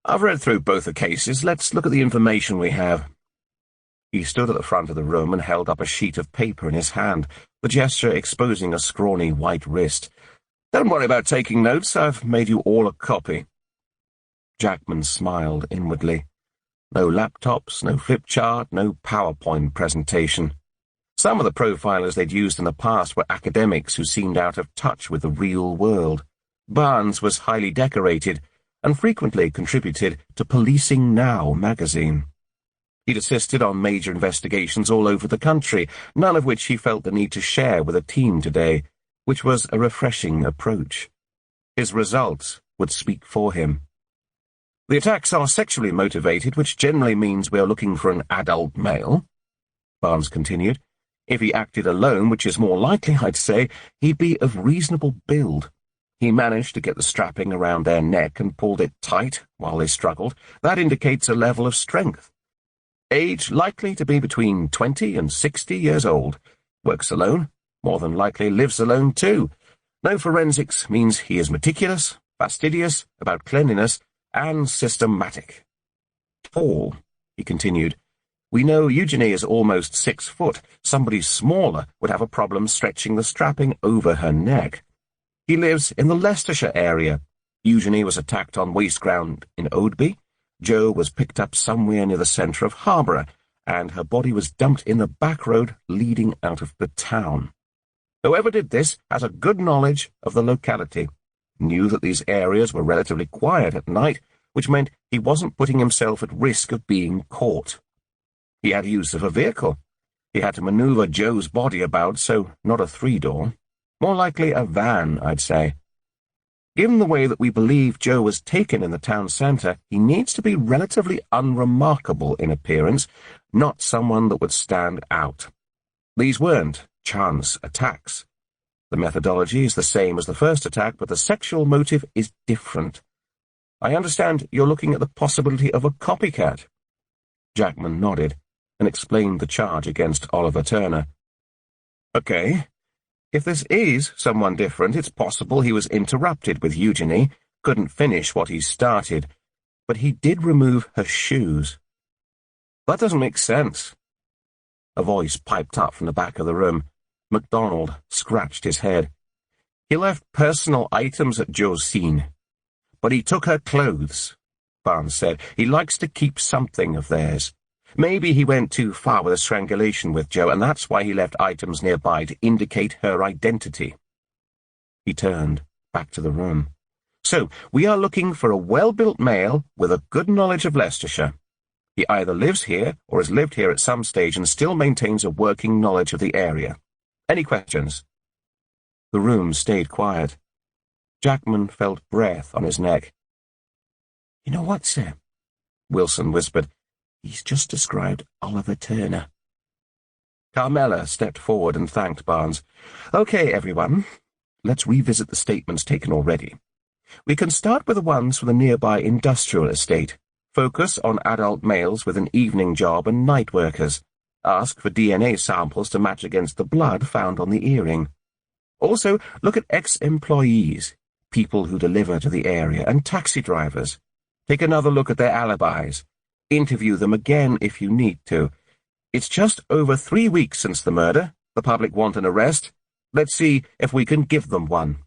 "I've read through both the cases. Let's look at the information we have." He stood at the front of the room and held up a sheet of paper in his hand, the gesture exposing a scrawny white wrist. "Don't worry about taking notes. I've made you all a copy." Jackman smiled inwardly. No laptops, no flip chart, no PowerPoint presentation. Some of the profilers they'd used in the past were academics who seemed out of touch with the real world. Barnes was highly decorated and frequently contributed to Policing Now magazine. He'd assisted on major investigations all over the country, none of which he felt the need to share with a team today, which was a refreshing approach. His results would speak for him. "The attacks are sexually motivated, which generally means we are looking for an adult male," Barnes continued. "If he acted alone, which is more likely, I'd say, he'd be of reasonable build. He managed to get the strapping around their neck and pulled it tight while they struggled. That indicates a level of strength. Age likely to be between 20 and 60 years old. Works alone. More than likely lives alone too. No forensics means he is meticulous, fastidious about cleanliness, and systematic. Tall," he continued. "We know Eugenie is almost 6 foot. Somebody smaller would have a problem stretching the strapping over her neck. He lives in the Leicestershire area. Eugenie was attacked on waste ground in Oadby. Jo was picked up somewhere near the centre of Harborough, and her body was dumped in the back road leading out of the town. Whoever did this has a good knowledge of the locality, knew that these areas were relatively quiet at night, which meant he wasn't putting himself at risk of being caught. He had use of a vehicle. He had to maneuver Jo's body about, so not a 3-door. More likely a van, I'd say. Given the way that we believe Jo was taken in the town centre, he needs to be relatively unremarkable in appearance, not someone that would stand out. These weren't chance attacks. The methodology is the same as the first attack, but the sexual motive is different. I understand you're looking at the possibility of a copycat." Jackman nodded and explained the charge against Oliver Turner. "Okay. If this is someone different, it's possible he was interrupted with Eugenie, couldn't finish what he started, but he did remove her shoes." "That doesn't make sense." A voice piped up from the back of the room. MacDonald scratched his head. "He left personal items at Jo's scene. But he took her clothes," Barnes said. "He likes to keep something of theirs. Maybe he went too far with a strangulation with Jo, and that's why he left items nearby to indicate her identity." He turned back to the room. "So, we are looking for a well-built male with a good knowledge of Leicestershire. He either lives here or has lived here at some stage and still maintains a working knowledge of the area. Any questions?" The room stayed quiet. Jackman felt breath on his neck. "You know what, sir?" Wilson whispered. "He's just described Oliver Turner." Carmela stepped forward and thanked Barnes. "Okay, everyone. Let's revisit the statements taken already. We can start with the ones from the nearby industrial estate. Focus on adult males with an evening job and night workers. Ask for DNA samples to match against the blood found on the earring. Also, look at ex-employees, people who deliver to the area, and taxi drivers. Take another look at their alibis. Interview them again if you need to. It's just over 3 weeks since the murder. The public want an arrest. Let's see if we can give them one."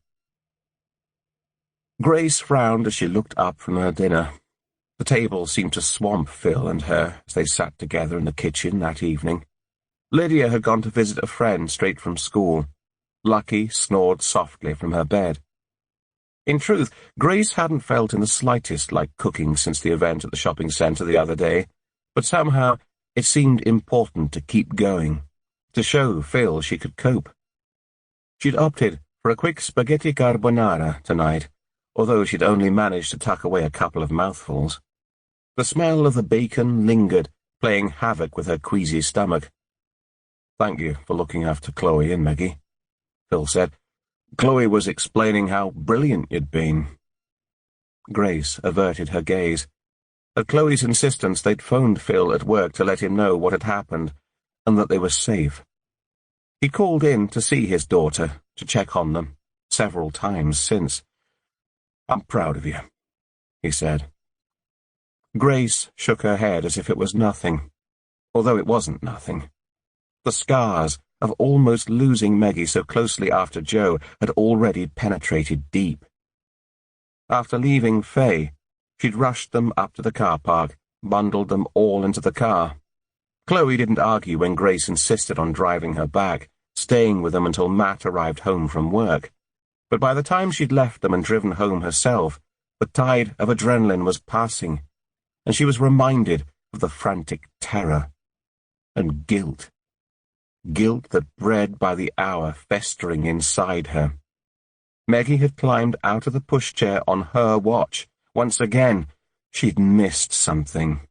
Grace frowned as she looked up from her dinner. The table seemed to swamp Phil and her as they sat together in the kitchen that evening. Lydia had gone to visit a friend straight from school. Lucky snored softly from her bed. In truth, Grace hadn't felt in the slightest like cooking since the event at the shopping centre the other day, but somehow it seemed important to keep going, to show Phil she could cope. She'd opted for a quick spaghetti carbonara tonight, although she'd only managed to tuck away a couple of mouthfuls. The smell of the bacon lingered, playing havoc with her queasy stomach. "Thank you for looking after Chloe and Maggie," Phil said. "Chloe was explaining how brilliant you'd been." Grace averted her gaze. At Chloe's insistence, they'd phoned Phil at work to let him know what had happened, and that they were safe. He called in to see his daughter, to check on them, several times since. "I'm proud of you," he said. Grace shook her head as if it was nothing, although it wasn't nothing. The scars of almost losing Meggie so closely after Joe had already penetrated deep. After leaving Faye, she'd rushed them up to the car park, bundled them all into the car. Chloe didn't argue when Grace insisted on driving her back, staying with them until Matt arrived home from work. But by the time she'd left them and driven home herself, the tide of adrenaline was passing, and she was reminded of the frantic terror and guilt. Guilt that bred by the hour festering inside her. Meggie had climbed out of the pushchair on her watch. Once again, she'd missed something.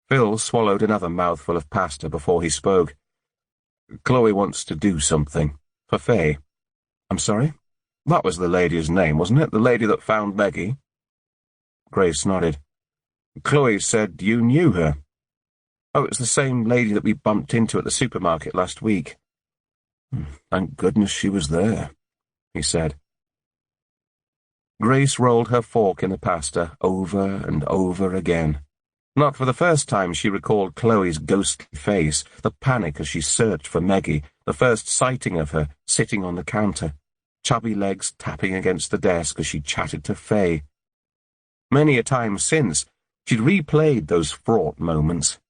Phil swallowed another mouthful of pasta before he spoke. "Chloe wants to do something. For Faye." "I'm sorry? That was the lady's name, wasn't it? The lady that found Meggie?" Grace nodded. "Chloe said you knew her." "Oh, it was the same lady that we bumped into at the supermarket last week." "Thank goodness she was there," he said. Grace rolled her fork in the pasta over and over again. Not for the first time she recalled Chloe's ghostly face, the panic as she searched for Meggie, the first sighting of her sitting on the counter, chubby legs tapping against the desk as she chatted to Faye. Many a time since, she'd replayed those fraught moments.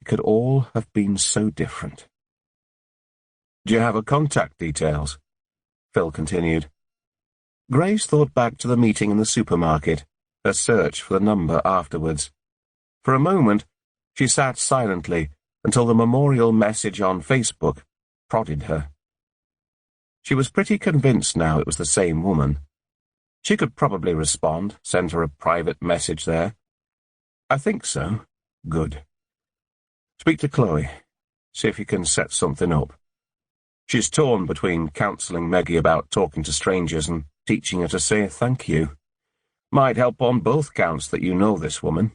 It could all have been so different. "Do you have her contact details?" Phil continued. Grace thought back to the meeting in the supermarket, her search for the number afterwards. For a moment, she sat silently until the memorial message on Facebook prodded her. She was pretty convinced now it was the same woman. She could probably respond, send her a private message there. "I think so." "Good. Speak to Chloe. See if you can set something up." She's torn between counselling Meggie about talking to strangers and teaching her to say thank you. Might help on both counts that you know this woman.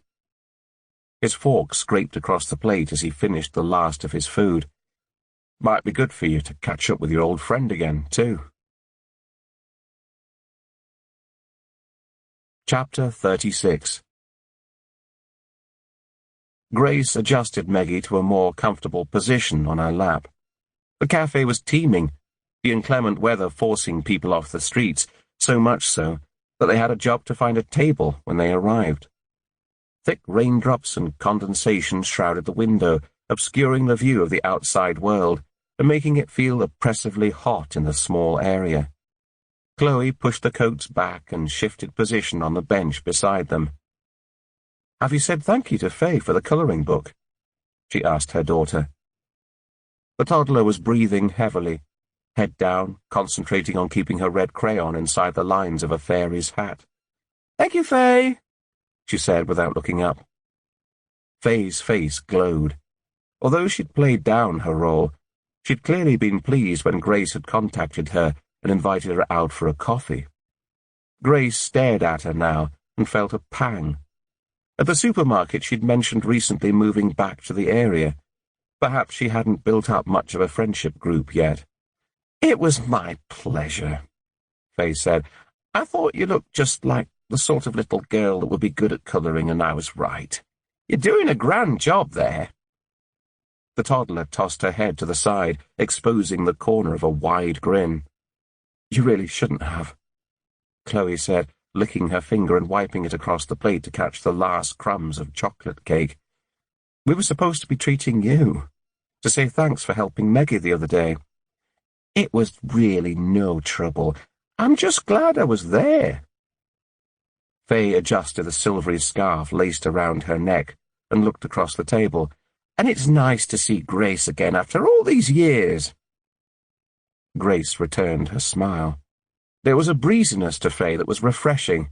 His fork scraped across the plate as he finished the last of his food. Might be good for you to catch up with your old friend again, too. Chapter 36. Grace adjusted Meggie to a more comfortable position on her lap. The cafe was teeming, the inclement weather forcing people off the streets, so much so that they had a job to find a table when they arrived. Thick raindrops and condensation shrouded the window, obscuring the view of the outside world and making it feel oppressively hot in the small area. Chloe pushed the coats back and shifted position on the bench beside them. "Have you said thank you to Faye for the colouring book?" she asked her daughter. The toddler was breathing heavily, head down, concentrating on keeping her red crayon inside the lines of a fairy's hat. "Thank you, Faye," she said without looking up. Faye's face glowed. Although she'd played down her role, she'd clearly been pleased when Grace had contacted her and invited her out for a coffee. Grace stared at her now and felt a pang. At the supermarket she'd mentioned recently moving back to the area. Perhaps she hadn't built up much of a friendship group yet. "It was my pleasure," Faye said. "I thought you looked just like the sort of little girl that would be good at colouring, and I was right. You're doing a grand job there." The toddler tossed her head to the side, exposing the corner of a wide grin. "You really shouldn't have," Chloe said, licking her finger and wiping it across the plate to catch the last crumbs of chocolate cake. "We were supposed to be treating you, to say thanks for helping Meggie the other day." "It was really no trouble. I'm just glad I was there." Faye adjusted the silvery scarf laced around her neck and looked across the table. "And it's nice to see Grace again after all these years." Grace returned her smile. There was a breeziness to Faye that was refreshing.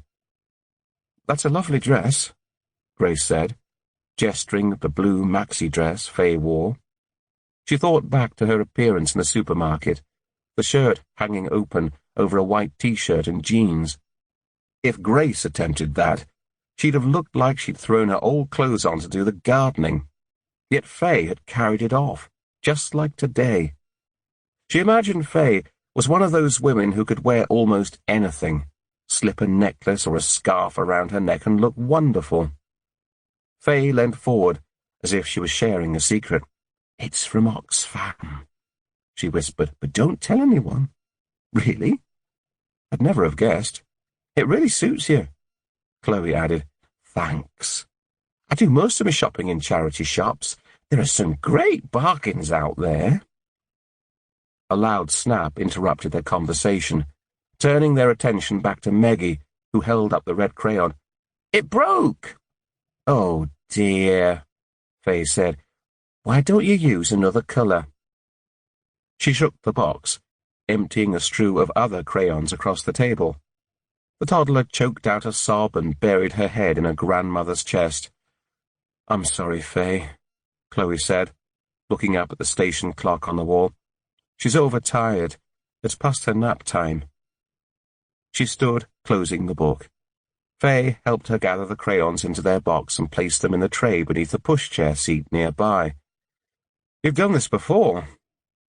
"That's a lovely dress," Grace said, gesturing at the blue maxi dress Faye wore. She thought back to her appearance in the supermarket, the shirt hanging open over a white t-shirt and jeans. If Grace attempted that, she'd have looked like she'd thrown her old clothes on to do the gardening. Yet Faye had carried it off, just like today, She imagined Faye was one of those women who could wear almost anything, slip a necklace or a scarf around her neck and look wonderful. Faye leant forward as if she was sharing a secret. "It's from Oxfam," she whispered, "but don't tell anyone." "Really? I'd never have guessed. It really suits you," Chloe added. "Thanks. I do most of my shopping in charity shops. There are some great bargains out there." A loud snap interrupted their conversation, turning their attention back to Meggie, who held up the red crayon. "It broke!" "Oh, dear," Faye said. "Why don't you use another colour?" She shook the box, emptying a strew of other crayons across the table. The toddler choked out a sob and buried her head in her grandmother's chest. "I'm sorry, Faye," Chloe said, looking up at the station clock on the wall. "She's overtired. It's past her nap time." She stood, closing the book. Faye helped her gather the crayons into their box and place them in the tray beneath the pushchair seat nearby. "You've done this before,"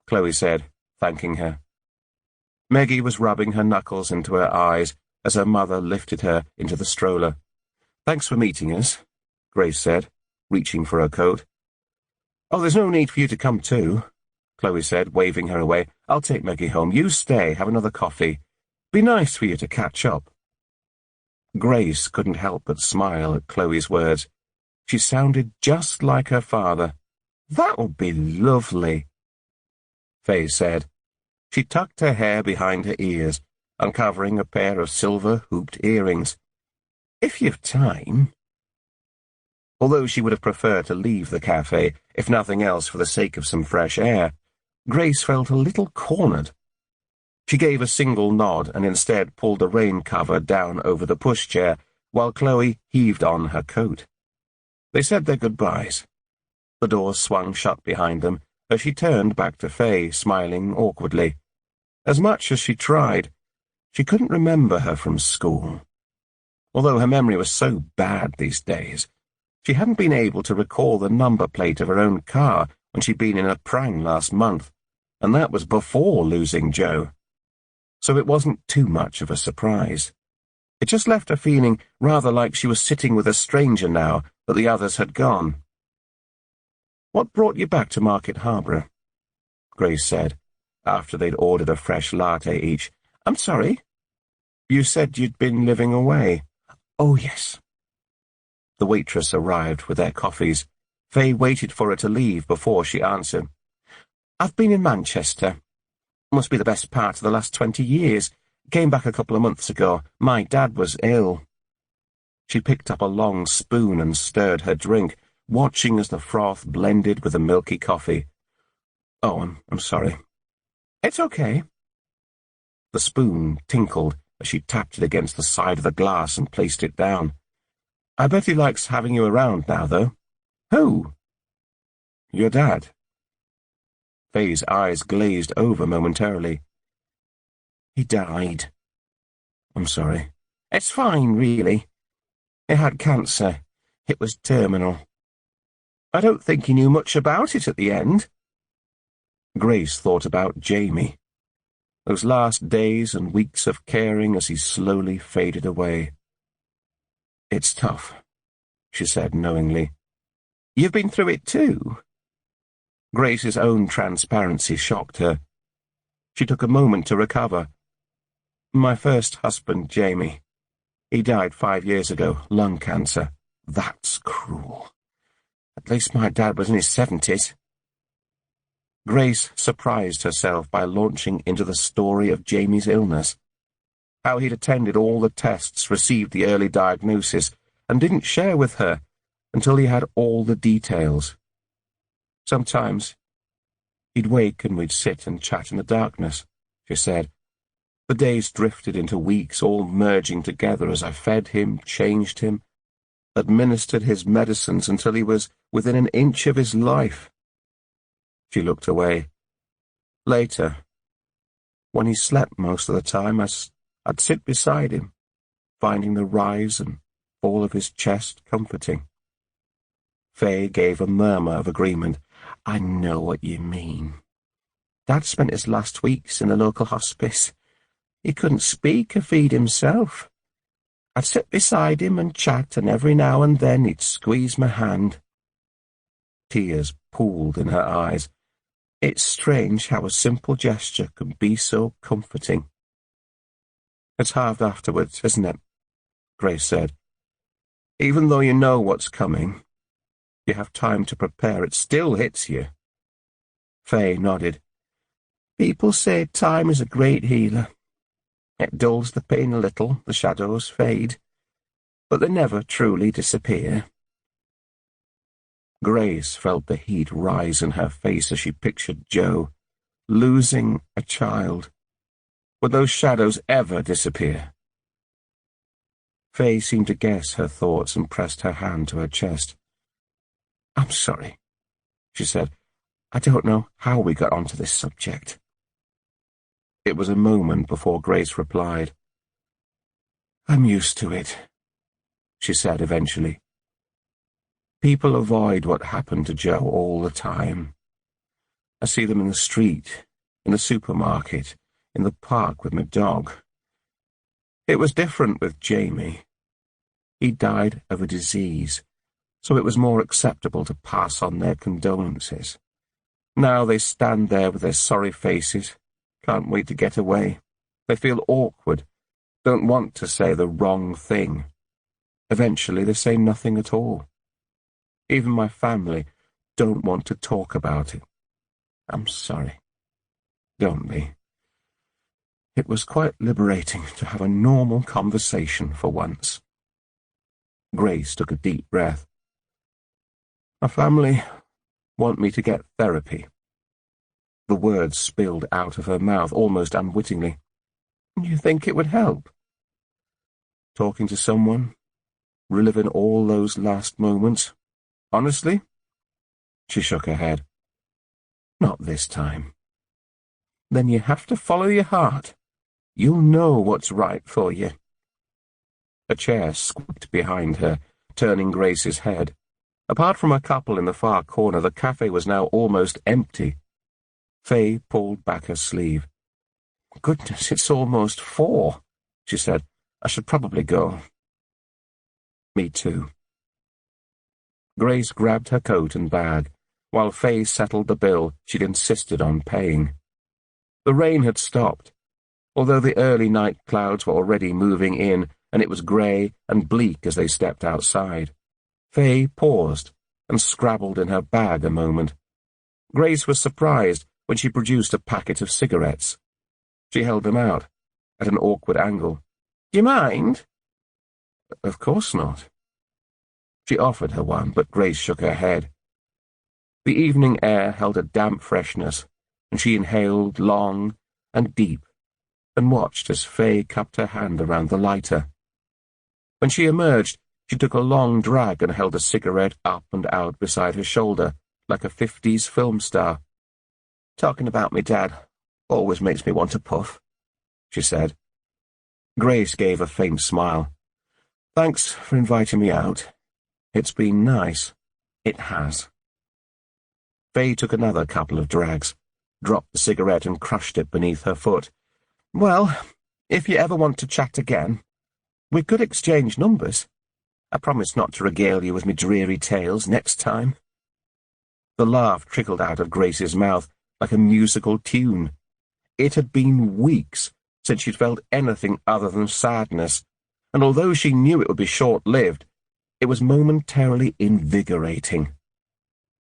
Chloe said, thanking her. Meggie was rubbing her knuckles into her eyes as her mother lifted her into the stroller. "Thanks for meeting us," Grace said, reaching for her coat. "Oh, there's no need for you to come too," Chloe said, waving her away. "I'll take Meggie home. You stay, have another coffee. Be nice for you to catch up." Grace couldn't help but smile at Chloe's words. She sounded just like her father. "That would be lovely," Faye said. She tucked her hair behind her ears, uncovering a pair of silver-hooped earrings. "If you've time." Although she would have preferred to leave the cafe, if nothing else for the sake of some fresh air, Grace felt a little cornered. She gave a single nod and instead pulled the rain cover down over the pushchair, while Chloe heaved on her coat. They said their goodbyes. The door swung shut behind them as she turned back to Faye, smiling awkwardly. As much as she tried, she couldn't remember her from school. Although her memory was so bad these days, she hadn't been able to recall the number plate of her own car when she'd been in a prang last month, and that was before losing Joe. So it wasn't too much of a surprise. It just left her feeling rather like she was sitting with a stranger now that the others had gone. "What brought you back to Market Harbour?" Grace said, after they'd ordered a fresh latte each. "I'm sorry?" "You said you'd been living away." "Oh, yes." The waitress arrived with their coffees. Faye waited for her to leave before she answered. "I've been in Manchester. Must be the best part of the last 20 years. Came back a couple of months ago. My dad was ill." She picked up a long spoon and stirred her drink, watching as the froth blended with the milky coffee. "Oh, I'm sorry." "It's okay." The spoon tinkled as she tapped it against the side of the glass and placed it down. "I bet he likes having you around now, though." "Who?" "Your dad." Faye's eyes glazed over momentarily. "He died." "I'm sorry." "It's fine, really. He had cancer. It was terminal. I don't think he knew much about it at the end." Grace thought about Jamie. Those last days and weeks of caring as he slowly faded away. "It's tough," she said knowingly. "You've been through it too?" Grace's own transparency shocked her. She took a moment to recover. "My first husband, Jamie. He died 5 years ago, lung cancer. That's cruel. At least my dad was in his 70s. Grace surprised herself by launching into the story of Jamie's illness. How he'd attended all the tests, received the early diagnosis, and didn't share with her until he had all the details. Sometimes he'd wake and we'd sit and chat in the darkness, she said. The days drifted into weeks, all merging together as I fed him, changed him, administered his medicines until he was within an inch of his life. She looked away. Later, when he slept most of the time, I'd sit beside him, finding the rise and fall of his chest comforting. Faye gave a murmur of agreement. "I know what you mean." Dad spent his last weeks in the local hospice. He couldn't speak or feed himself. I'd sit beside him and chat, and every now and then he'd squeeze my hand. Tears pooled in her eyes. It's strange how a simple gesture can be so comforting. It's hard afterwards, isn't it? Grace said. Even though you know what's coming, you have time to prepare, it still hits you. Faye nodded. People say time is a great healer. It dulls the pain a little, the shadows fade, but they never truly disappear. Grace felt the heat rise in her face as she pictured Joe losing a child. Would those shadows ever disappear? Faye seemed to guess her thoughts and pressed her hand to her chest. I'm sorry, she said. I don't know how we got onto this subject. It was a moment before Grace replied. I'm used to it, she said eventually. People avoid what happened to Joe all the time. I see them in the street, in the supermarket, in the park with my dog. It was different with Jamie. He died of a disease, so it was more acceptable to pass on their condolences. Now they stand there with their sorry faces, can't wait to get away. They feel awkward, don't want to say the wrong thing. Eventually they say nothing at all. Even my family don't want to talk about it. I'm sorry. Don't be. It was quite liberating to have a normal conversation for once. Grace took a deep breath. My family want me to get therapy. The words spilled out of her mouth almost unwittingly. You think it would help? Talking to someone, reliving all those last moments. Honestly? She shook her head. Not this time. Then you have to follow your heart. You'll know what's right for you. A chair squeaked behind her, turning Grace's head. Apart from a couple in the far corner, the cafe was now almost empty. Faye pulled back her sleeve. Goodness, it's almost 4, she said. I should probably go. Me too. Grace grabbed her coat and bag, while Faye settled the bill she'd insisted on paying. The rain had stopped, although the early night clouds were already moving in, and it was grey and bleak as they stepped outside. Faye paused and scrabbled in her bag a moment. Grace was surprised when she produced a packet of cigarettes. She held them out, at an awkward angle. Do you mind? Of course not. She offered her one, but Grace shook her head. The evening air held a damp freshness, and she inhaled long and deep, and watched as Faye cupped her hand around the lighter. When she emerged, she took a long drag and held a cigarette up and out beside her shoulder, like a 50s film star. Talking about me dad always makes me want to puff, she said. Grace gave a faint smile. Thanks for inviting me out. It's been nice. It has. Faye took another couple of drags, dropped the cigarette and crushed it beneath her foot. Well, if you ever want to chat again, we could exchange numbers. I promise not to regale you with me dreary tales next time. The laugh trickled out of Grace's mouth like a musical tune. It had been weeks since she'd felt anything other than sadness, and although she knew it would be short-lived, it was momentarily invigorating.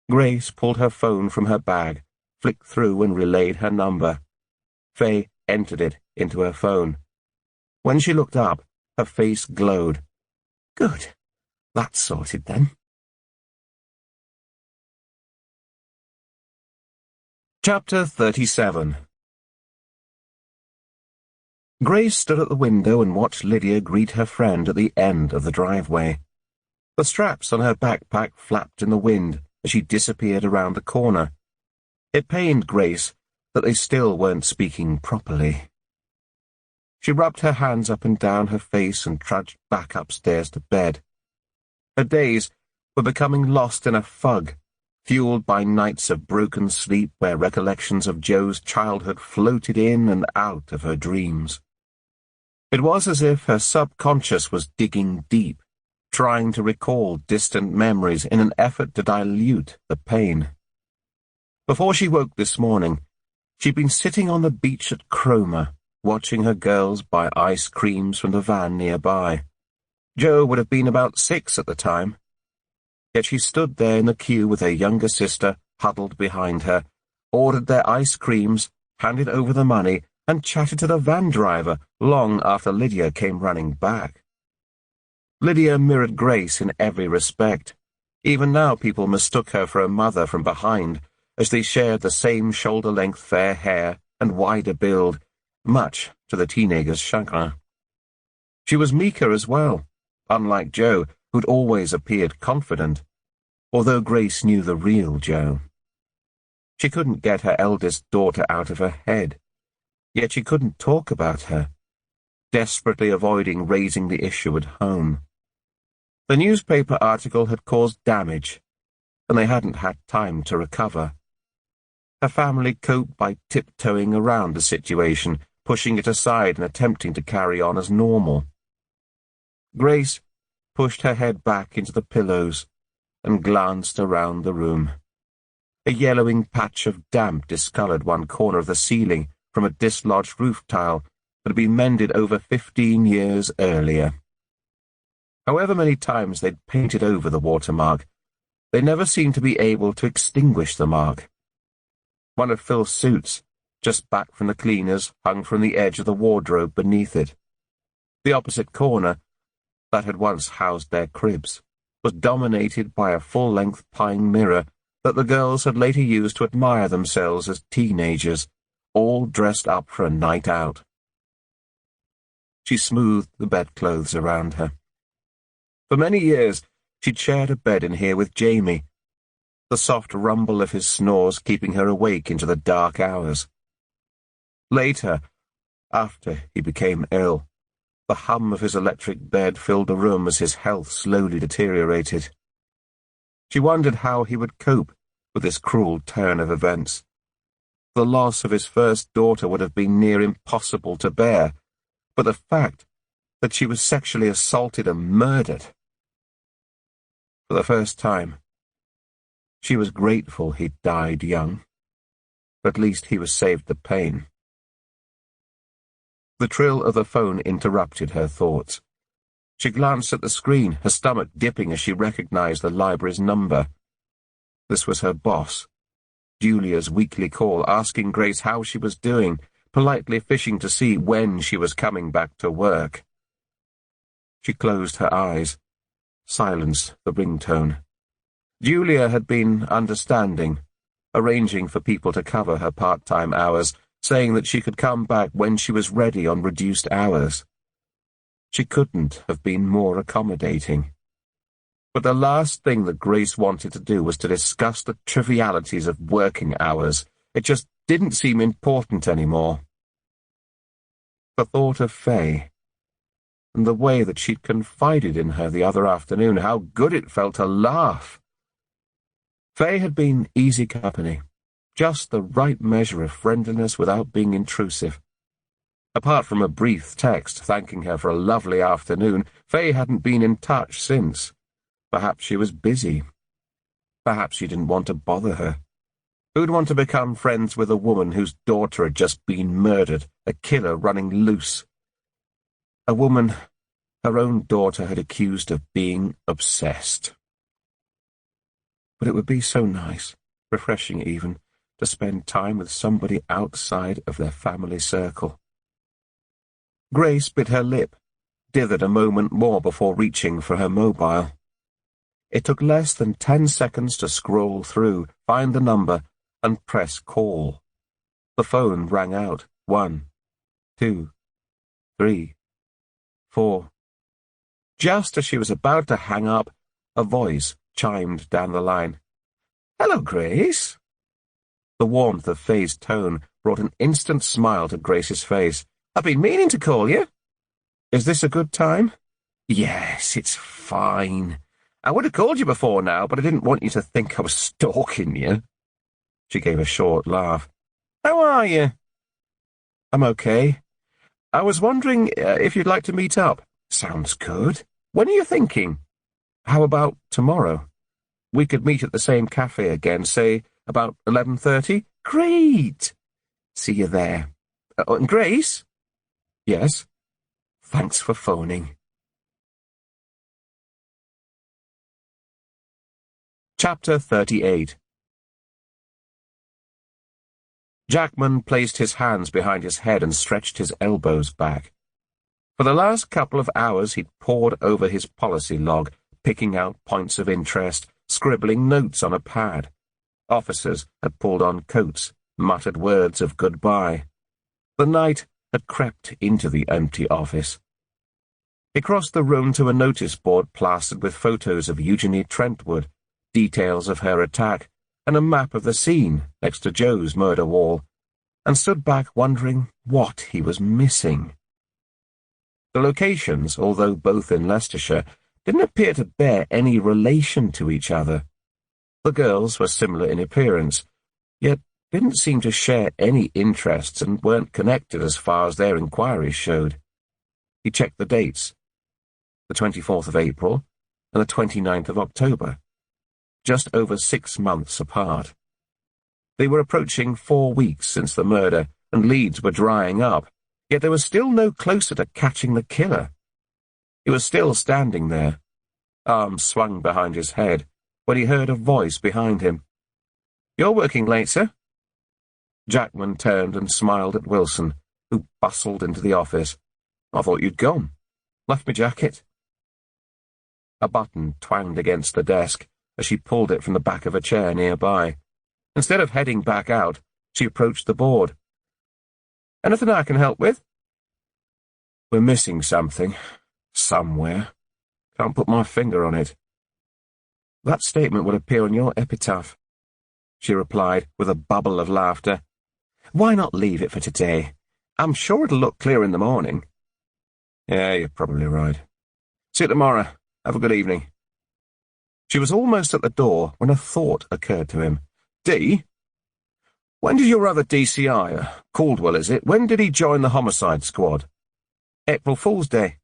Grace pulled her phone from her bag, flicked through and relayed her number. Faye entered it into her phone. When she looked up, her face glowed. Good. That's sorted then. Chapter 37. Grace stood at the window and watched Lydia greet her friend at the end of the driveway. The straps on her backpack flapped in the wind as she disappeared around the corner. It pained Grace that they still weren't speaking properly. She rubbed her hands up and down her face and trudged back upstairs to bed. Her days were becoming lost in a fog, fueled by nights of broken sleep where recollections of Joe's childhood floated in and out of her dreams. It was as if her subconscious was digging deep, trying to recall distant memories in an effort to dilute the pain. Before she woke this morning, she'd been sitting on the beach at Cromer, watching her girls buy ice creams from the van nearby. Joe would have been about 6 at the time. Yet she stood there in the queue with her younger sister huddled behind her, ordered their ice creams, handed over the money, and chatted to the van driver long after Lydia came running back. Lydia mirrored Grace in every respect. Even now people mistook her for her mother from behind, as they shared the same shoulder-length fair hair and wider build, much to the teenager's chagrin. She was meeker as well, unlike Joe, who'd always appeared confident, although Grace knew the real Joe. She couldn't get her eldest daughter out of her head, yet she couldn't talk about her, desperately avoiding raising the issue at home. The newspaper article had caused damage, and they hadn't had time to recover. Her family coped by tiptoeing around the situation, pushing it aside and attempting to carry on as normal. Grace pushed her head back into the pillows and glanced around the room. A yellowing patch of damp discolored one corner of the ceiling from a dislodged roof tile that had been mended over 15 years earlier. However many times they'd painted over the watermark, they never seemed to be able to extinguish the mark. One of Phil's suits, just back from the cleaners, hung from the edge of the wardrobe beneath it. The opposite corner, that had once housed their cribs, was dominated by a full-length pine mirror that the girls had later used to admire themselves as teenagers, all dressed up for a night out. She smoothed the bedclothes around her. For many years, she'd shared a bed in here with Jamie, the soft rumble of his snores keeping her awake into the dark hours. Later, after he became ill, the hum of his electric bed filled the room as his health slowly deteriorated. She wondered how he would cope with this cruel turn of events. The loss of his first daughter would have been near impossible to bear, but the fact that she was sexually assaulted and murdered. For the first time, she was grateful he'd died young. At least he was saved the pain. The trill of the phone interrupted her thoughts. She glanced at the screen, her stomach dipping as she recognized the library's number. This was her boss, Julia's weekly call asking Grace how she was doing, politely fishing to see when she was coming back to work. She closed her eyes, silenced the ringtone. Julia had been understanding, arranging for people to cover her part-time hours, saying that she could come back when she was ready on reduced hours. She couldn't have been more accommodating. But the last thing that Grace wanted to do was to discuss the trivialities of working hours. It just didn't seem important anymore. The thought of Faye, and the way that she'd confided in her the other afternoon, how good it felt to laugh. Faye had been easy company, just the right measure of friendliness without being intrusive. Apart from a brief text thanking her for a lovely afternoon, Faye hadn't been in touch since. Perhaps she was busy. Perhaps she didn't want to bother her. Who'd want to become friends with a woman whose daughter had just been murdered, a killer running loose? A woman her own daughter had accused of being obsessed. But it would be so nice, refreshing even, to spend time with somebody outside of their family circle. Grace bit her lip, dithered a moment more before reaching for her mobile. It took less than 10 seconds to scroll through, find the number, and press call. The phone rang out. 1, 2, 3, 4. Just as she was about to hang up, a voice chimed down the line. "Hello, Grace." The warmth of Faye's tone brought an instant smile to Grace's face. "I've been meaning to call you." "Is this a good time?" "Yes, it's fine. I would have called you before now, but I didn't want you to think I was stalking you." She gave a short laugh. "How are you?" "I'm okay. I was wondering if you'd like to meet up." "Sounds good. When are you thinking?" "How about tomorrow? We could meet at the same cafe again, say about 11:30. "Great! See you there." And Grace?" "Yes?" "Thanks for phoning." Chapter 38. Jackman placed his hands behind his head and stretched his elbows back. For the last couple of hours he'd pored over his policy log, picking out points of interest, scribbling notes on a pad. Officers had pulled on coats, muttered words of goodbye. The night had crept into the empty office. He crossed the room to a notice board plastered with photos of Eugenie Trentwood, details of her attack, and a map of the scene next to Joe's murder wall, and stood back wondering what he was missing. The locations, although both in Leicestershire, didn't appear to bear any relation to each other. The girls were similar in appearance, yet didn't seem to share any interests and weren't connected as far as their inquiries showed. He checked the dates, the 24th of April and the 29th of October, just over 6 months apart. They were approaching 4 weeks since the murder, and leads were drying up, yet they were still no closer to catching the killer. He was still standing there, arms swung behind his head, when he heard a voice behind him. "You're working late, sir?" Jackman turned and smiled at Wilson, who bustled into the office. "I thought you'd gone. Left my jacket." A button twanged against the desk as she pulled it from the back of a chair nearby. Instead of heading back out, she approached the board. "Anything I can help with?" "We're missing something. Somewhere. Can't put my finger on it." "That statement will appear on your epitaph," she replied with a bubble of laughter. "Why not leave it for today? I'm sure it'll look clear in the morning." "Yeah, you're probably right. See you tomorrow. Have a good evening." She was almost at the door when a thought occurred to him. "Dee? When did your other DCI, Caldwell is it, when did he join the homicide squad?" "April Fool's Day.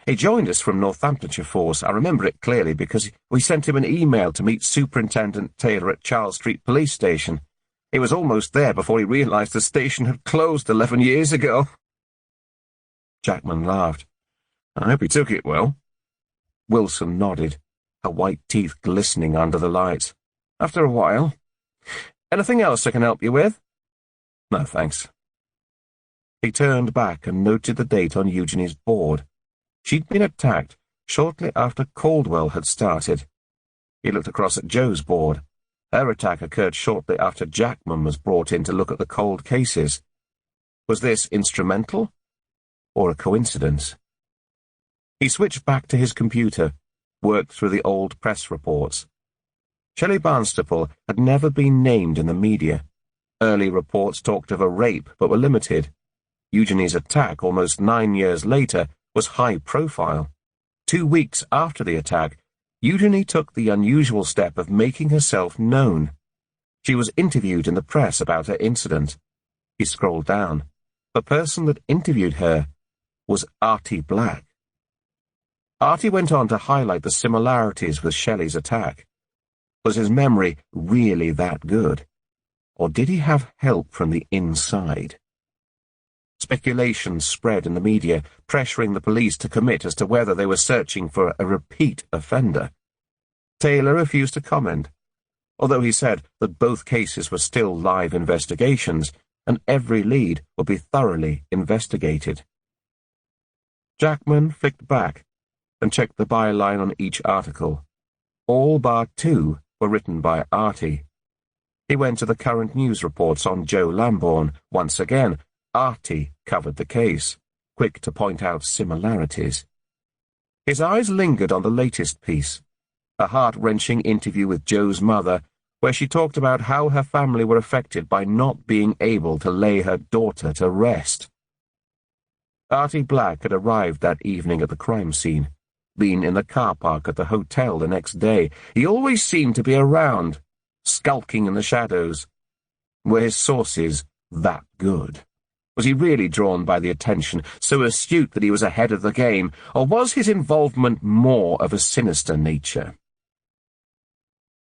He joined us from Northamptonshire Force. I remember it clearly because we sent him an email to meet Superintendent Taylor at Charles Street Police Station. He was almost there before he realised the station had closed 11 years ago." Jackman laughed. "I hope he took it well." Wilson nodded, her white teeth glistening under the lights. "After a while. Anything else I can help you with?" "No, thanks." He turned back and noted the date on Eugenie's board. She'd been attacked shortly after Caldwell had started. He looked across at Joe's board. Her attack occurred shortly after Jackman was brought in to look at the cold cases. Was this instrumental or a coincidence? He switched back to his computer, worked through the old press reports. Shelley Barnstaple had never been named in the media. Early reports talked of a rape, but were limited. Eugenie's attack, almost 9 years later, was high profile. 2 weeks after the attack, Eugenie took the unusual step of making herself known. She was interviewed in the press about her incident. He scrolled down. The person that interviewed her was Artie Black. Artie went on to highlight the similarities with Shelley's attack. Was his memory really that good? Or did he have help from the inside? Speculation spread in the media, pressuring the police to commit as to whether they were searching for a repeat offender. Taylor refused to comment, although he said that both cases were still live investigations and every lead would be thoroughly investigated. Jackman flicked back and checked the byline on each article. All bar 2 were written by Artie. He went to the current news reports on Joe Lambourne. Once again, Artie covered the case, quick to point out similarities. His eyes lingered on the latest piece, a heart-wrenching interview with Joe's mother, where she talked about how her family were affected by not being able to lay her daughter to rest. Artie Black had arrived that evening at the crime scene, been in the car park at the hotel the next day. He always seemed to be around, skulking in the shadows. Were his sources that good? Was he really drawn by the attention, so astute that he was ahead of the game, or was his involvement more of a sinister nature?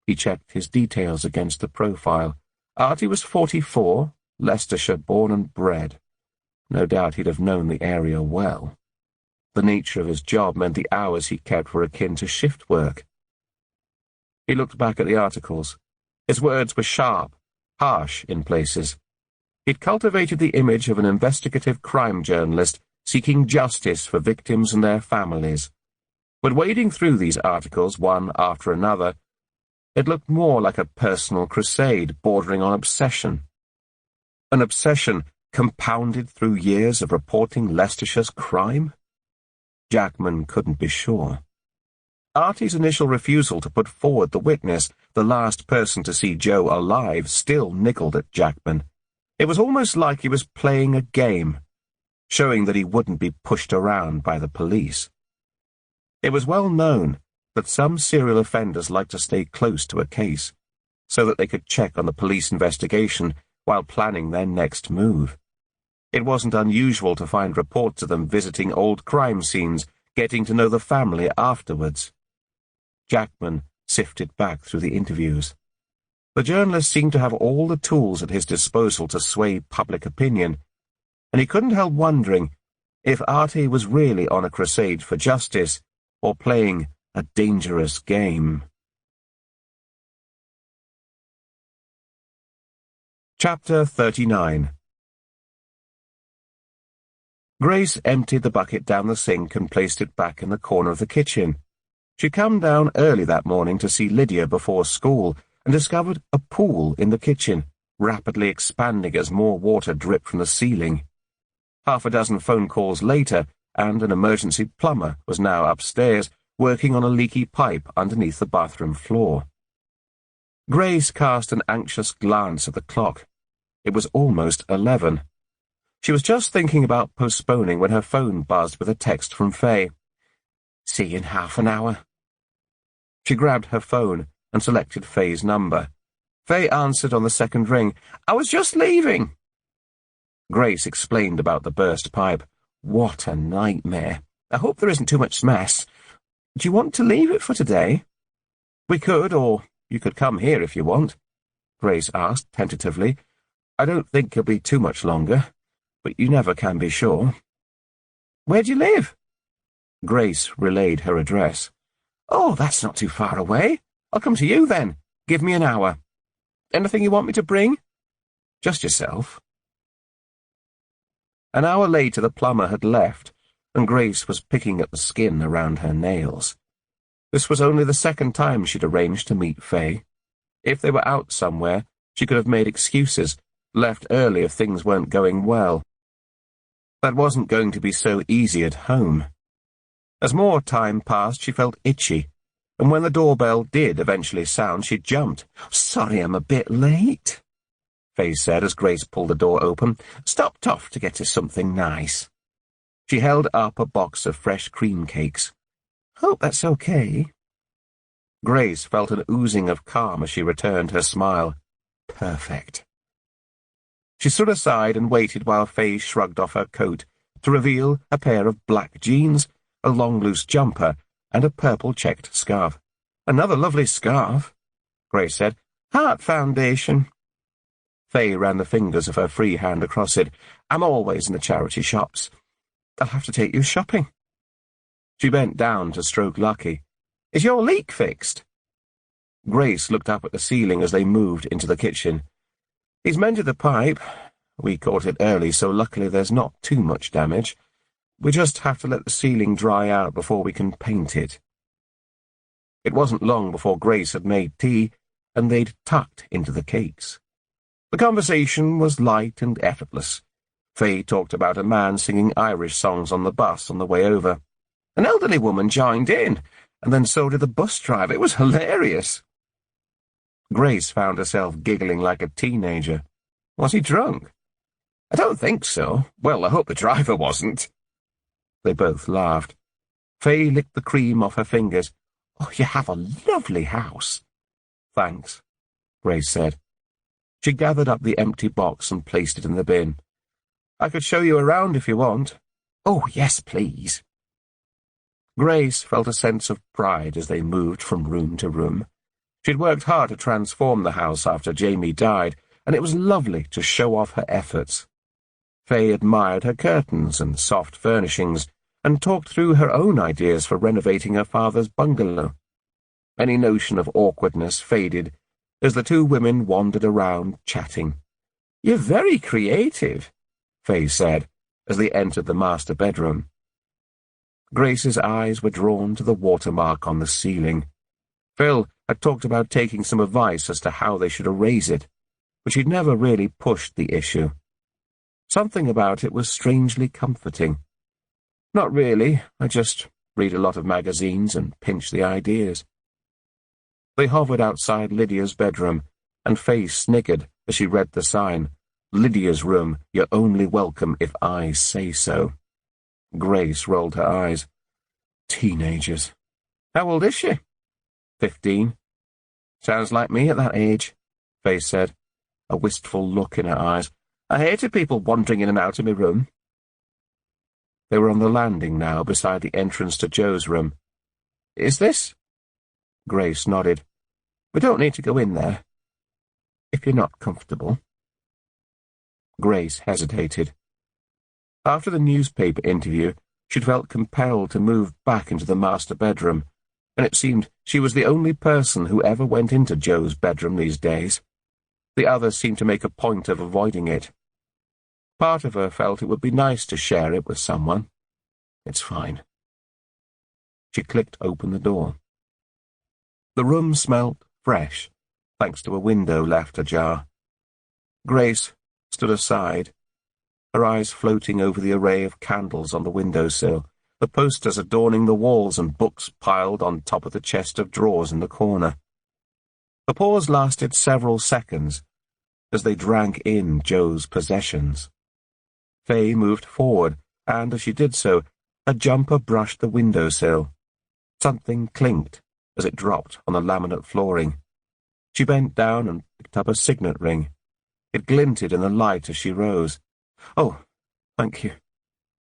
He checked his details against the profile. Artie was 44, Leicestershire born and bred. No doubt he'd have known the area well. The nature of his job meant the hours he kept were akin to shift work. He looked back at the articles. His words were sharp, harsh in places. He'd cultivated the image of an investigative crime journalist seeking justice for victims and their families. But wading through these articles, one after another, it looked more like a personal crusade bordering on obsession. An obsession compounded through years of reporting Leicestershire's crime? Jackman couldn't be sure. Artie's initial refusal to put forward the witness, the last person to see Joe alive, still niggled at Jackman. It was almost like he was playing a game, showing that he wouldn't be pushed around by the police. It was well known that some serial offenders like to stay close to a case, so that they could check on the police investigation while planning their next move. It wasn't unusual to find reports of them visiting old crime scenes, getting to know the family afterwards. Jackman sifted back through the interviews. The journalist seemed to have all the tools at his disposal to sway public opinion, and he couldn't help wondering if Artie was really on a crusade for justice or playing a dangerous game. Chapter 39. Grace emptied the bucket down the sink and placed it back in the corner of the kitchen. She'd come down early that morning to see Lydia before school and discovered a pool in the kitchen, rapidly expanding as more water dripped from the ceiling. Half a dozen phone calls later, and an emergency plumber was now upstairs, working on a leaky pipe underneath the bathroom floor. Grace cast an anxious glance at the clock. It was almost 11. She was just thinking about postponing when her phone buzzed with a text from Faye. "See you in half an hour." She grabbed her phone and selected Faye's number. Faye answered on the second ring. "I was just leaving." Grace explained about the burst pipe. "What a nightmare. I hope there isn't too much mess. Do you want to leave it for today?" "We could, or you could come here if you want," Grace asked tentatively. "I don't think it'll be too much longer, but you never can be sure." "Where do you live?" Grace relayed her address. "Oh, that's not too far away. I'll come to you then. Give me an hour. Anything you want me to bring?" "Just yourself." An hour later the plumber had left, and Grace was picking at the skin around her nails. This was only the second time she'd arranged to meet Faye. If they were out somewhere, she could have made excuses, left early if things weren't going well. That wasn't going to be so easy at home. As more time passed, she felt itchy, and when the doorbell did eventually sound, she jumped. "Sorry I'm a bit late," Faye said as Grace pulled the door open. "Stopped off to get us something nice." She held up a box of fresh cream cakes. "Hope that's okay." Grace felt an oozing of calm as she returned her smile. Perfect. She stood aside and waited while Faye shrugged off her coat to reveal a pair of black jeans, a long loose jumper, and a purple-checked scarf. "Another lovely scarf," Grace said. "Heart Foundation." Faye ran the fingers of her free hand across it. "I'm always in the charity shops. I'll have to take you shopping." She bent down to stroke Lucky. "Is your leak fixed?" Grace looked up at the ceiling as they moved into the kitchen. "He's mended the pipe. We caught it early, so luckily there's not too much damage. We just have to let the ceiling dry out before we can paint it." It wasn't long before Grace had made tea, and they'd tucked into the cakes. The conversation was light and effortless. Faye talked about a man singing Irish songs on the bus on the way over. An elderly woman joined in, and then so did the bus driver. It was hilarious. Grace found herself giggling like a teenager. Was he drunk? "I don't think so. Well, I hope the driver wasn't." They both laughed. Faye licked the cream off her fingers. "Oh, you have a lovely house." "Thanks," Grace said. She gathered up the empty box and placed it in the bin. "I could show you around if you want." "Oh, yes, please." Grace felt a sense of pride as they moved from room to room. She'd worked hard to transform the house after Jamie died, and it was lovely to show off her efforts. Faye admired her curtains and soft furnishings, and talked through her own ideas for renovating her father's bungalow. Any notion of awkwardness faded as the two women wandered around, chatting. "You're very creative," Faye said, as they entered the master bedroom. Grace's eyes were drawn to the watermark on the ceiling. Phil had talked about taking some advice as to how they should erase it, but she'd never really pushed the issue. Something about it was strangely comforting. "Not really, I just read a lot of magazines and pinch the ideas." They hovered outside Lydia's bedroom, and Faye sniggered as she read the sign, "Lydia's room, you're only welcome if I say so." Grace rolled her eyes. Teenagers. "How old is she?" 15. "Sounds like me at that age," Faye said, a wistful look in her eyes. "I hated people wandering in and out of my room." They were on the landing now, beside the entrance to Joe's room. "Is this?" Grace nodded. "We don't need to go in there, if you're not comfortable." Grace hesitated. After the newspaper interview, she'd felt compelled to move back into the master bedroom, and it seemed she was the only person who ever went into Joe's bedroom these days. The others seemed to make a point of avoiding it. Part of her felt it would be nice to share it with someone. "It's fine." She clicked open the door. The room smelt fresh, thanks to a window left ajar. Grace stood aside, her eyes floating over the array of candles on the windowsill, the posters adorning the walls and books piled on top of the chest of drawers in the corner. The pause lasted several seconds as they drank in Joe's possessions. Faye moved forward, and as she did so, a jumper brushed the windowsill. Something clinked as it dropped on the laminate flooring. She bent down and picked up a signet ring. It glinted in the light as she rose. "Oh, thank you,"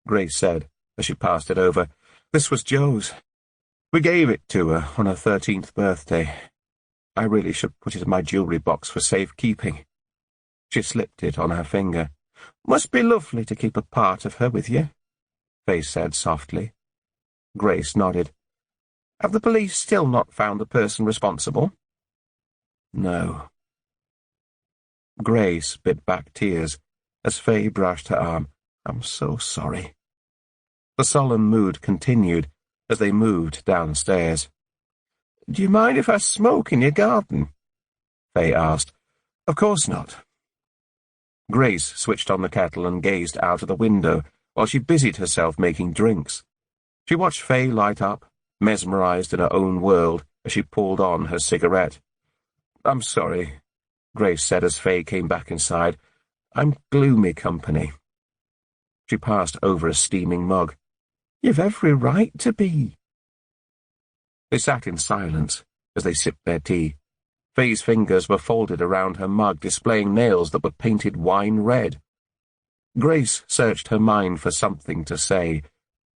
Grace said as she passed it over. "This was Joe's. We gave it to her on her 13th birthday. I really should put it in my jewellery box for safekeeping." She slipped it on her finger. "Must be lovely to keep a part of her with you," Faye said softly. Grace nodded. "Have the police still not found the person responsible?" "No." Grace bit back tears as Faye brushed her arm. "I'm so sorry." The solemn mood continued as they moved downstairs. "Do you mind if I smoke in your garden?" Faye asked. "Of course not." Grace switched on the kettle and gazed out of the window while she busied herself making drinks. She watched Faye light up, mesmerized in her own world, as she pulled on her cigarette. "I'm sorry," Grace said as Faye came back inside. "I'm gloomy company." She passed over a steaming mug. "You've every right to be." They sat in silence as they sipped their tea. Faye's fingers were folded around her mug, displaying nails that were painted wine red. Grace searched her mind for something to say,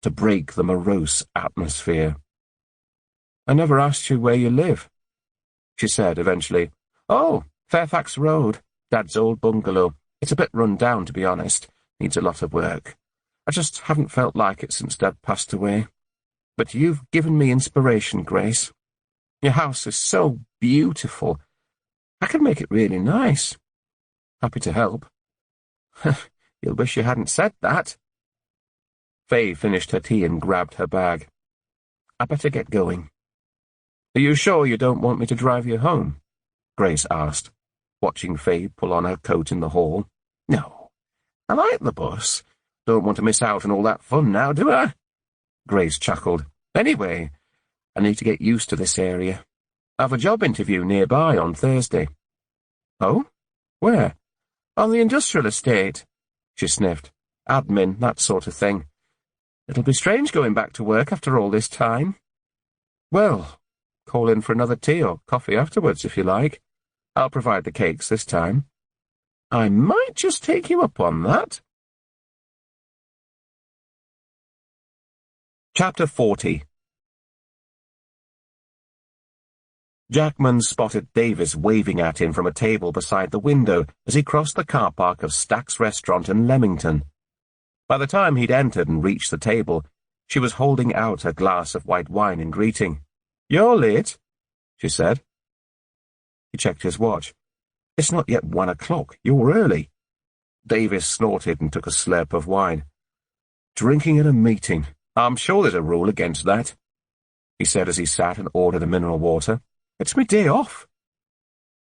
to break the morose atmosphere. "I never asked you where you live," she said eventually. "Oh, Fairfax Road, Dad's old bungalow. It's a bit run down, to be honest. Needs a lot of work. I just haven't felt like it since Dad passed away. But you've given me inspiration, Grace. Your house is so beautiful. I can make it really nice. Happy to help." "You'll wish you hadn't said that." Faye finished her tea and grabbed her bag. "I better get going." "Are you sure you don't want me to drive you home?" Grace asked, watching Faye pull on her coat in the hall. "No, I like the bus. Don't want to miss out on all that fun now, do I?" Grace chuckled. "Anyway, I need to get used to this area. I have a job interview nearby on Thursday." "Oh? Where?" "On the industrial estate," she sniffed. "Admin, that sort of thing. It'll be strange going back to work after all this time. Well, call in for another tea or coffee afterwards, if you like. I'll provide the cakes this time. I might just take you up on that. Chapter 40. Jackman spotted Davis waving at him from a table beside the window as he crossed the car park of Stack's restaurant in Leamington. By the time he'd entered and reached the table, she was holding out a glass of white wine in greeting. "You're late," she said. He checked his watch. "It's not yet 1 o'clock. You're early." Davis snorted and took a slurp of wine. "Drinking at a meeting. I'm sure there's a rule against that," he said as he sat and ordered a mineral water. "It's my day off."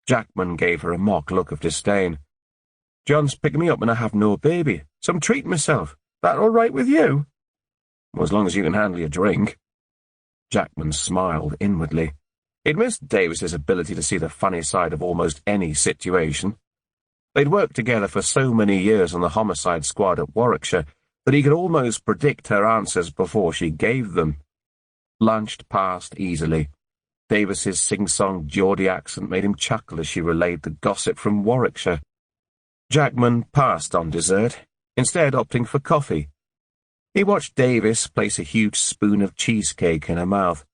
Jackman gave her a mock look of disdain. "John's picking me up and I have no baby, so I'm treating myself. That all right with you?" "Well, as long as you can handle your drink." Jackman smiled inwardly. He'd missed Davis's ability to see the funny side of almost any situation. They'd worked together for so many years on the homicide squad at Warwickshire that he could almost predict her answers before she gave them. Lunch passed easily. Davis's sing-song Geordie accent made him chuckle as she relayed the gossip from Warwickshire. Jackman passed on dessert, instead opting for coffee. He watched Davis place a huge spoon of cheesecake in her mouth.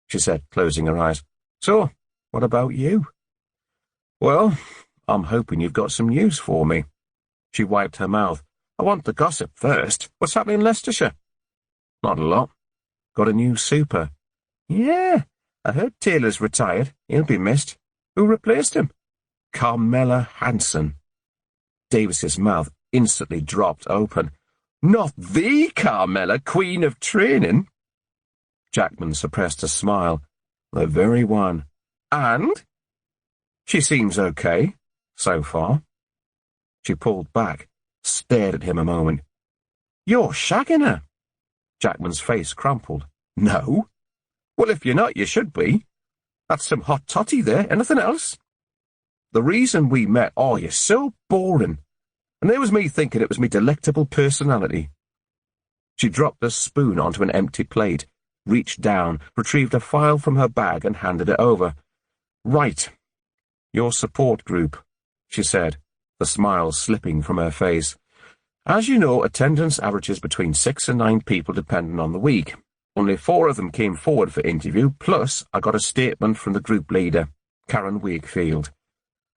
She said, closing her eyes. "So, what about you?" "Well, I'm hoping you've got some news for me." She wiped her mouth. "I want the gossip first. What's happening in Leicestershire?" "Not a lot. Got a new super." "Yeah, I heard Taylor's retired. He'll be missed. Who replaced him?" "Carmela Hanson." Davis's mouth instantly dropped open. "Not the Carmela, Queen of Training?" Jackman suppressed a smile. "The very one." "And?" "She seems okay, so far." She pulled back, stared at him a moment. "You're shagging her." Jackman's face crumpled. "No." "Well, if you're not, you should be. That's some hot toddy there. Anything else?" "The reason we met—" "Oh, you're so boring. And there was me thinking it was me delectable personality." She dropped the spoon onto an empty plate, reached down, retrieved a file from her bag and handed it over. "Right. Your support group," she said, the smile slipping from her face. "As you know, attendance averages between 6 and 9 people depending on the week. Only 4 of them came forward for interview, plus I got a statement from the group leader, Karen Wakefield.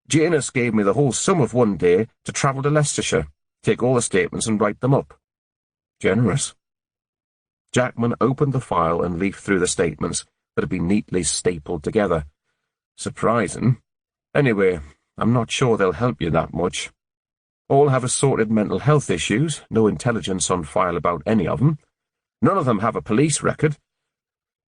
Janus gave me the whole sum of one day to travel to Leicestershire, take all the statements and write them up. Generous." Jackman opened the file and leafed through the statements that had been neatly stapled together. "Surprising. Anyway, I'm not sure they'll help you that much. All have assorted mental health issues, no intelligence on file about any of them. None of them have a police record.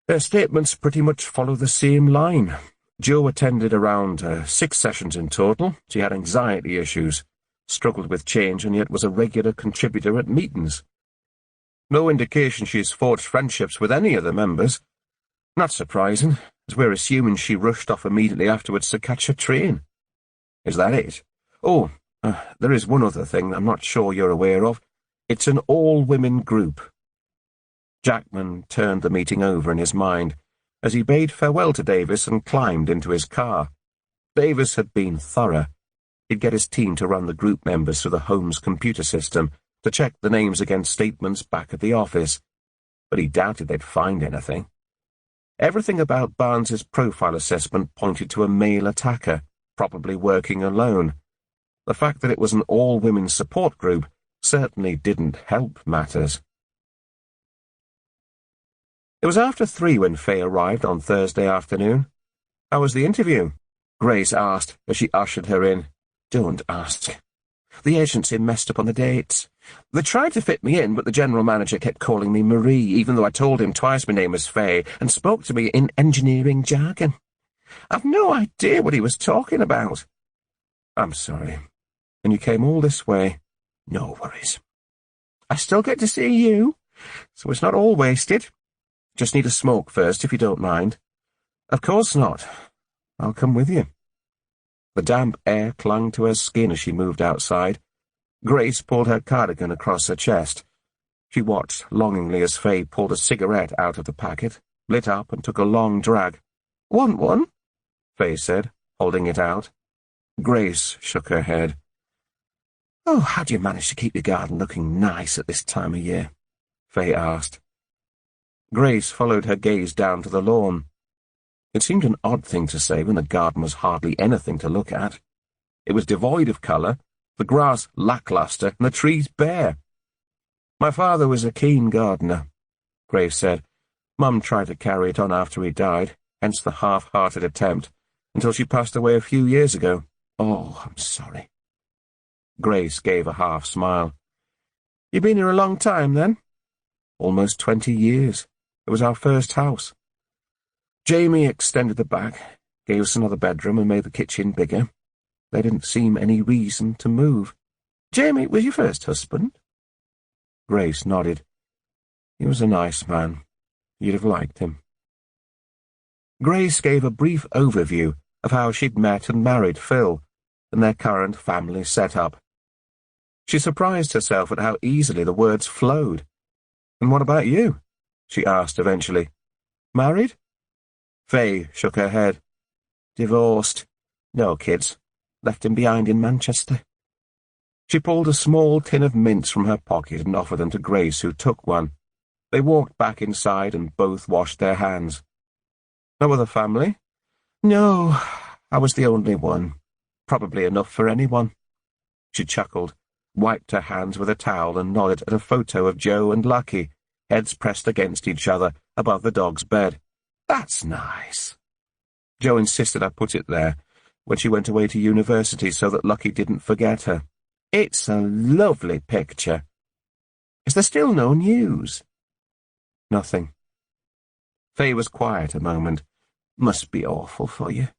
Their statements pretty much follow the same line. Jo attended around 6 sessions in total. She had anxiety issues, struggled with change, and yet was a regular contributor at meetings. No indication she's forged friendships with any of the members. Not surprising, as we're assuming she rushed off immediately afterwards to catch a train. Is that it? Oh, there is one other thing I'm not sure you're aware of. It's an all-women group." Jackman turned the meeting over in his mind as he bade farewell to Davis and climbed into his car. Davis had been thorough. He'd get his team to run the group members through the Holmes computer system to check the names against statements back at the office, but he doubted they'd find anything. Everything about Barnes's profile assessment pointed to a male attacker, probably working alone. The fact that it was an all-women support group certainly didn't help matters. It was after 3 when Faye arrived on Thursday afternoon. "How was the interview?" Grace asked as she ushered her in. "Don't ask. The agency messed up on the dates. They tried to fit me in, but the general manager kept calling me Marie, even though I told him twice my name was Faye, and spoke to me in engineering jargon. I've no idea what he was talking about." "I'm sorry. And you came all this way?" "No worries. I still get to see you, so it's not all wasted. Just need a smoke first, if you don't mind." "Of course not. I'll come with you." The damp air clung to her skin as she moved outside. Grace pulled her cardigan across her chest. She watched longingly as Faye pulled a cigarette out of the packet, lit up and took a long drag. "Want one?" Faye said, holding it out. Grace shook her head. "Oh, how do you manage to keep your garden looking nice at this time of year?" Faye asked. Grace followed her gaze down to the lawn. It seemed an odd thing to say when the garden was hardly anything to look at. It was devoid of colour, the grass lacklustre, and the trees bare. "My father was a keen gardener," Grace said. "Mum tried to carry it on after he died, hence the half-hearted attempt, until she passed away a few years ago. Oh, I'm sorry." Grace gave a half-smile. "You been here a long time, then?" "Almost 20 years. It was our first house. Jamie extended the back, gave us another bedroom and made the kitchen bigger. There didn't seem any reason to move." "Jamie was your first husband?" Grace nodded. "He was a nice man. You'd have liked him." Grace gave a brief overview of how she'd met and married Phil, and their current family setup. She surprised herself at how easily the words flowed. "And what about you?" she asked eventually. "Married?" Faye shook her head. "Divorced. No kids. Left him behind in Manchester." She pulled a small tin of mints from her pocket and offered them to Grace, who took one. They walked back inside and both washed their hands. "No other family?" "No, I was the only one. Probably enough for anyone." She chuckled, wiped her hands with a towel and nodded at a photo of Joe and Lucky, heads pressed against each other above the dog's bed. "That's nice." Joe insisted I put it there when she went away to university so that Lucky didn't forget her. "It's a lovely picture. Is there still no news?" "Nothing." Faye was quiet a moment. "Must be awful for you.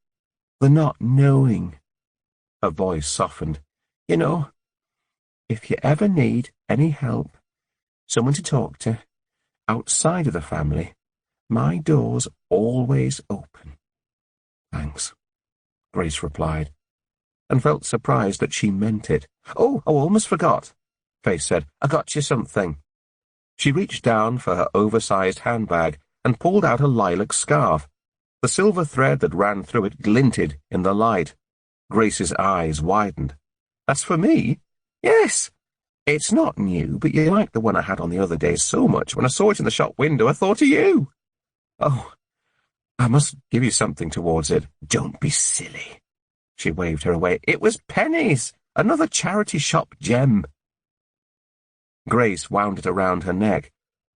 The not knowing." Her voice softened. "You know, if you ever need any help, someone to talk to, outside of the family, my door's always open." "Thanks," Grace replied, and felt surprised that she meant it. Oh, I almost forgot," Faye said. "I got you something." She reached down for her oversized handbag and pulled out a lilac scarf. The silver thread that ran through it glinted in the light. Grace's eyes widened. "That's for me?" "Yes. It's not new, but you liked the one I had on the other day so much. When I saw it in the shop window, I thought of you." "Oh, I must give you something towards it." "Don't be silly." She waved her away. "It was pennies. Another charity shop gem." Grace wound it around her neck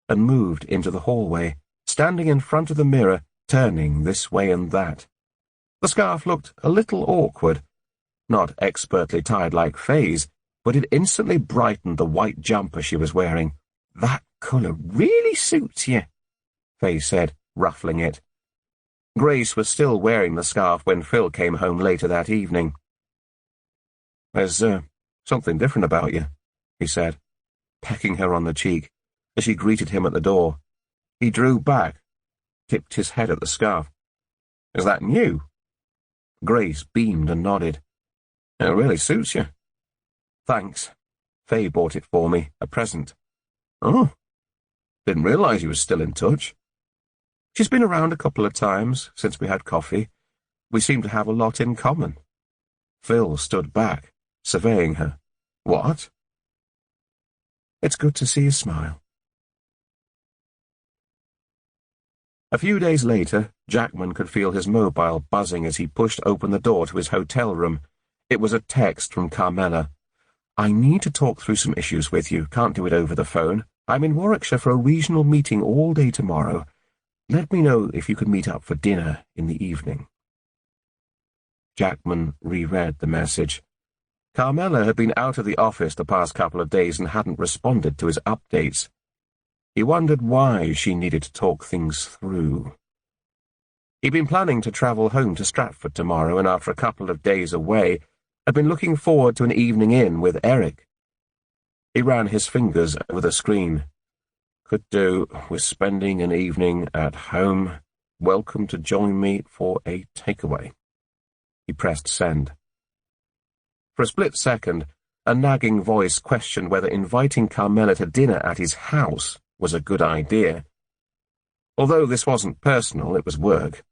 and moved into the hallway, standing in front of the mirror, turning this way and that. The scarf looked a little awkward, not expertly tied like Faye's, but it instantly brightened the white jumper she was wearing. "That colour really suits you," Faye said, ruffling it. Grace was still wearing the scarf when Phil came home later that evening. "There's something different about you," he said, pecking her on the cheek as she greeted him at the door. He drew back, tipped his head at the scarf. "Is that new?" Grace beamed and nodded. "It really suits you." "Thanks. Faye bought it for me, a present." "Oh, didn't realize you were still in touch." "She's been around a couple of times since we had coffee. We seem to have a lot in common." Phil stood back, surveying her. "What?" "It's good to see you smile." A few days later, Jackman could feel his mobile buzzing as he pushed open the door to his hotel room. It was a text from Carmela. "I need to talk through some issues with you. Can't do it over the phone. I'm in Warwickshire for a regional meeting all day tomorrow. Let me know if you could meet up for dinner in the evening." Jackman reread the message. Carmela had been out of the office the past couple of days and hadn't responded to his updates. He wondered why she needed to talk things through. He'd been planning to travel home to Stratford tomorrow, and after a couple of days away, had been looking forward to an evening in with Eric. He ran his fingers over the screen. "Could do with spending an evening at home. Welcome to join me for a takeaway." He pressed send. For a split second, A nagging voice questioned whether inviting Carmela to dinner at his house was a good idea. Although this wasn't personal, it was work,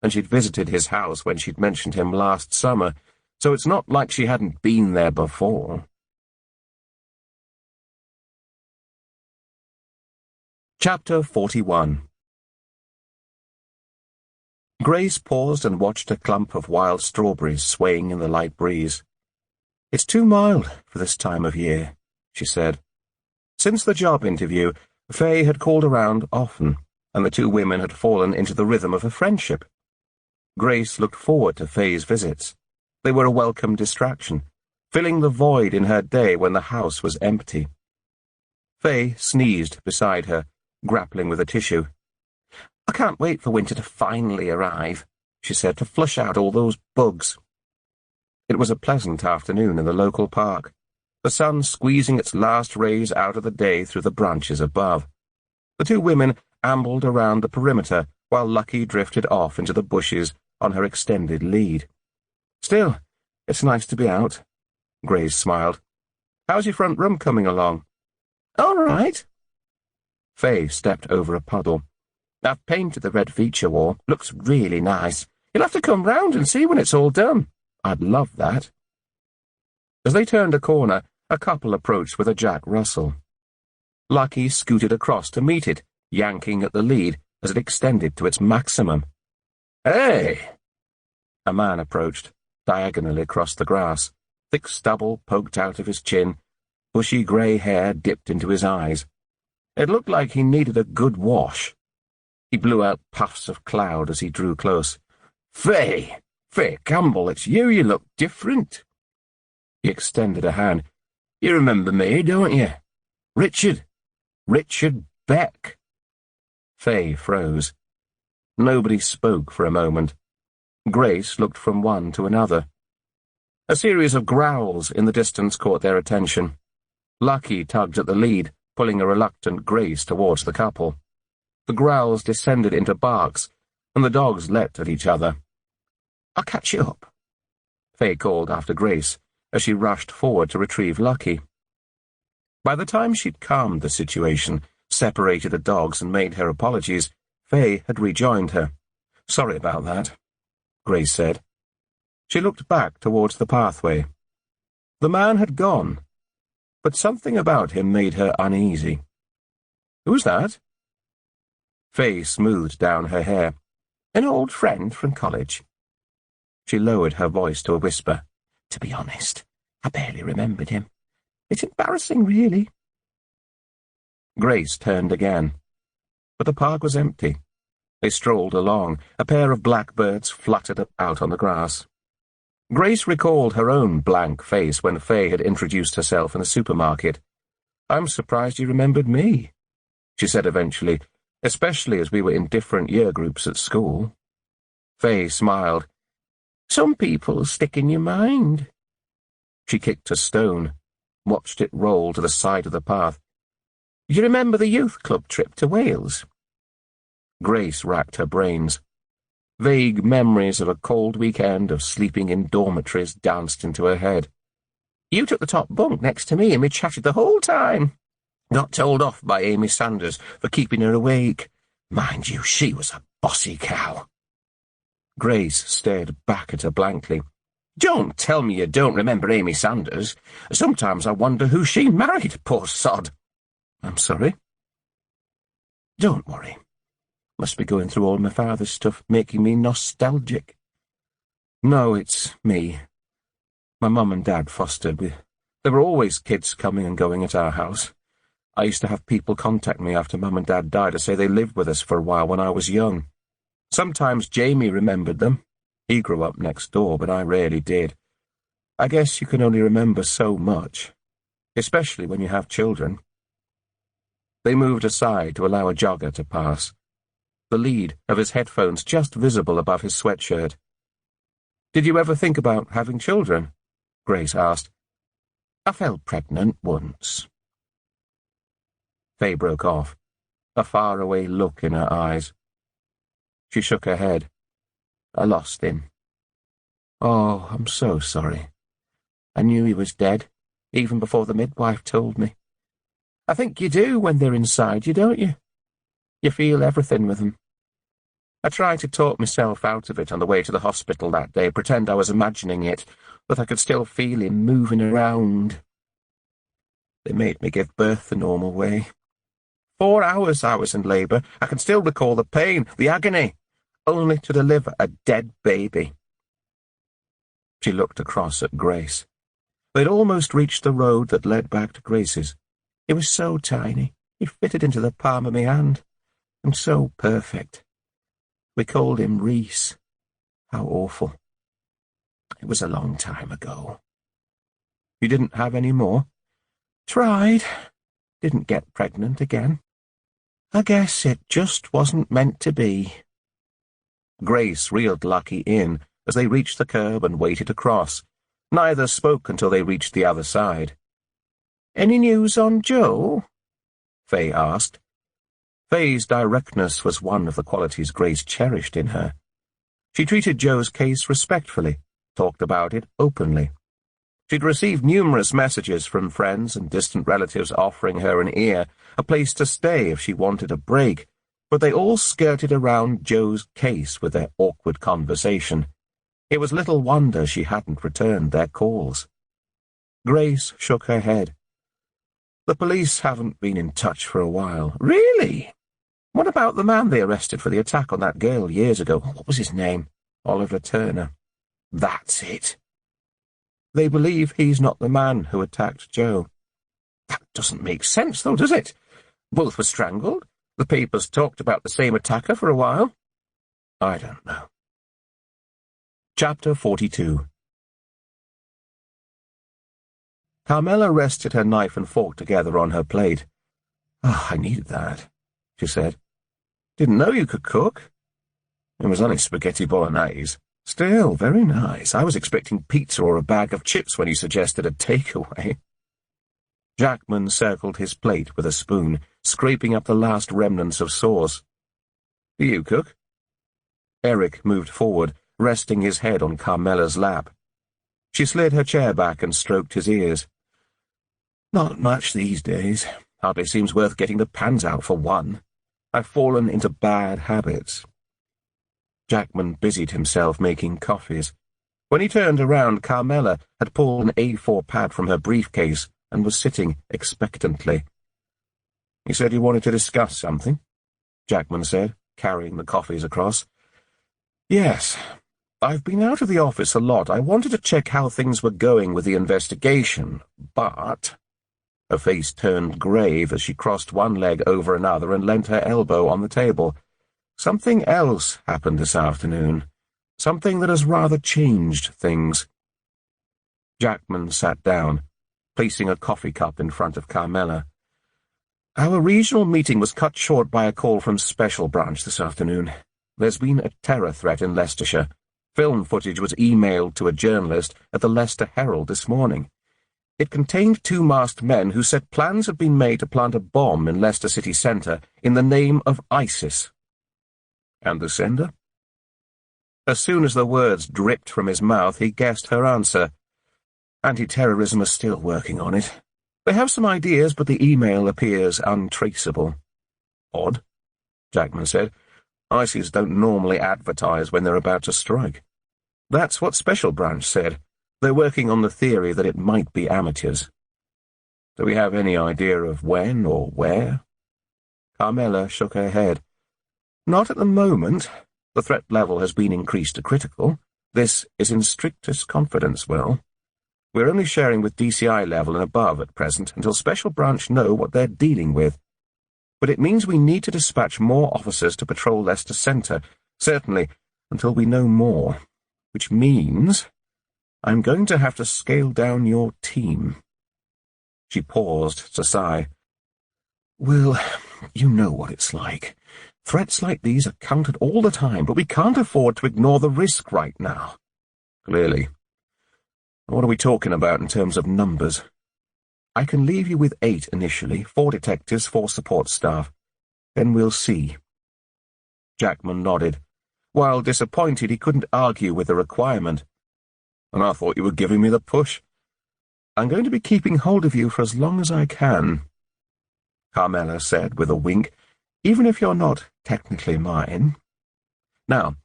and she'd visited his house when she'd mentioned him last summer, so it's not like she hadn't been there before. Chapter 41. Grace paused and watched a clump of wild strawberries swaying in the light breeze. "It's too mild for this time of year," she said. Since the job interview, Faye had called around often, and the two women had fallen into the rhythm of a friendship. Grace looked forward to Faye's visits. They were a welcome distraction, filling the void in her day when the house was empty. Faye sneezed beside her, grappling with a tissue. "I can't wait for winter to finally arrive," she said, "to flush out all those bugs." It was a pleasant afternoon in the local park, the sun squeezing its last rays out of the day through the branches above. The two women ambled around the perimeter while Lucky drifted off into the bushes on her extended lead. "Still, it's nice to be out," Grace smiled. "How's your front room coming along?" "All right." Faye stepped over a puddle. "I've painted the red feature wall. Looks really nice. You'll have to come round and see when it's all done." "I'd love that." As they turned a corner, a couple approached with a Jack Russell. Lucky scooted across to meet it, yanking at the lead as it extended to its maximum. "Hey!" A man approached, diagonally across the grass. Thick stubble poked out of his chin, bushy grey hair dipped into his eyes. It looked like he needed a good wash. He blew out puffs of cloud as he drew close. "Faye! Faye Campbell, it's you. You look different." He extended a hand. "You remember me, don't you? Richard Beck." Faye froze. Nobody spoke for a moment. Grace looked from one to another. A series of growls in the distance caught their attention. Lucky tugged at the lead, pulling a reluctant Grace towards the couple. The growls descended into barks, and the dogs leapt at each other. "I'll catch you up," Faye called after Grace, as she rushed forward to retrieve Lucky. By the time she'd calmed the situation, separated the dogs and made her apologies, Faye had rejoined her. "Sorry about that," Grace said. She looked back towards the pathway. The man had gone, but something about him made her uneasy. "Who's that?" Faye smoothed down her hair. "An old friend from college." She lowered her voice to a whisper. "To be honest, I barely remembered him. It's embarrassing, really." Grace turned again, but the park was empty. They strolled along. A pair of blackbirds fluttered about on the grass. Grace recalled her own blank face when Faye had introduced herself in the supermarket. "I'm surprised you remembered me," she said eventually, "especially as we were in different year groups at school." Faye smiled. "Some people stick in your mind." She kicked a stone, watched it roll to the side of the path. "You remember the youth club trip to Wales?" Grace racked her brains. Vague memories of a cold weekend of sleeping in dormitories danced into her head. "You took the top bunk next to me and we chatted the whole time. Got told off by Amy Sanders for keeping her awake. Mind you, she was a bossy cow." Grace stared back at her blankly. "Don't tell me you don't remember Amy Sanders. Sometimes I wonder who she married, poor sod." "I'm sorry." "Don't worry. Must be going through all my father's stuff, making me nostalgic." "No, it's me. My mum and dad fostered. There were always kids coming and going at our house. I used to have people contact me after Mum and Dad died to say they lived with us for a while when I was young. Sometimes Jamie remembered them. He grew up next door, but I rarely did. I guess you can only remember so much, especially when you have children." They moved aside to allow a jogger to pass, the lead of his headphones just visible above his sweatshirt. "Did you ever think about having children?" Grace asked. "I fell pregnant once." Faye broke off, a faraway look in her eyes. She shook her head. "I lost him." "Oh, I'm so sorry. I knew he was dead. even before the midwife told me. I think you do when they're inside you, don't you? You feel everything with them. I tried to talk myself out of it on the way to the hospital that day, pretend I was imagining it, that I could still feel him moving around. They made me give birth the normal way. 4 hours I was in labour. I can still recall the pain, the agony, only to deliver a dead baby. She looked across at Grace. They'd almost reached the road that led back to Grace's. He was so tiny, he fitted into the palm of my hand, and so perfect. We called him Reese. How awful. It was a long time ago. You didn't have any more? Tried. Didn't get pregnant again. I guess it just wasn't meant to be. Grace reeled Lucky in as they reached the curb and waited to cross. Neither spoke until they reached the other side. Any news on Joe? Faye asked. Faye's directness was one of the qualities Grace cherished in her. She treated Joe's case respectfully, talked about it openly. She'd received numerous messages from friends and distant relatives offering her an ear, a place to stay if she wanted a break, but they all skirted around Joe's case with their awkward conversation. It was little wonder she hadn't returned their calls. Grace shook her head. The police haven't been in touch for a while. Really? What about the man they arrested for the attack on that girl years ago? What was his name? Oliver Turner. That's it. They believe he's not the man who attacked Joe. That doesn't make sense, though, does it? Both were strangled. The papers talked about the same attacker for a while. I don't know. Chapter 42. Carmela rested her knife and fork together on her plate. Oh, I needed that, she said. Didn't know you could cook. It was only spaghetti bolognese. Still, very nice. I was expecting pizza or a bag of chips when you suggested a takeaway. Jackman circled his plate with a spoon, scraping up the last remnants of sauce. Do you cook? Eric moved forward, resting his head on Carmela's lap. She slid her chair back and stroked his ears. Not much these days. Hardly seems worth getting the pans out for one. I've fallen into bad habits. Jackman busied himself making coffees. When he turned around, Carmela had pulled an A4 pad from her briefcase and was sitting expectantly. You said you wanted to discuss something, Jackman said, carrying the coffees across. Yes. I've been out of the office a lot. I wanted to check how things were going with the investigation, but... Her face turned grave as she crossed one leg over another and leant her elbow on the table. Something else happened this afternoon. Something that has rather changed things. Jackman sat down, placing a coffee cup in front of Carmela. Our regional meeting was cut short by a call from Special Branch this afternoon. There's been a terror threat in Leicestershire. Film footage was emailed to a journalist at the Leicester Herald this morning. It contained 2 masked men who said plans had been made to plant a bomb in Leicester city centre in the name of ISIS. And the sender? As soon as the words dripped from his mouth, he guessed her answer. Anti-terrorism are still working on it. They have some ideas, but the email appears untraceable. Odd, Jackman said. ISIS don't normally advertise when they're about to strike. That's what Special Branch said. They're working on the theory that it might be amateurs. Do we have any idea of when or where? Carmela shook her head. Not at the moment. The threat level has been increased to critical. This is in strictest confidence, Will. We're only sharing with DCI level and above at present until Special Branch know what they're dealing with. But it means we need to dispatch more officers to patrol Leicester Centre, certainly until we know more, which means I'm going to have to scale down your team. She paused to sigh. Will, you know what it's like. Threats like these are countered all the time, but we can't afford to ignore the risk right now. Clearly. What are we talking about in terms of numbers? I can leave you with 8 initially, 4 detectives, 4 support staff. Then we'll see. Jackman nodded. While disappointed, he couldn't argue with the requirement. And I thought you were giving me the push. I'm going to be keeping hold of you for as long as I can, Carmela said with a wink, even if you're not technically mine. Now,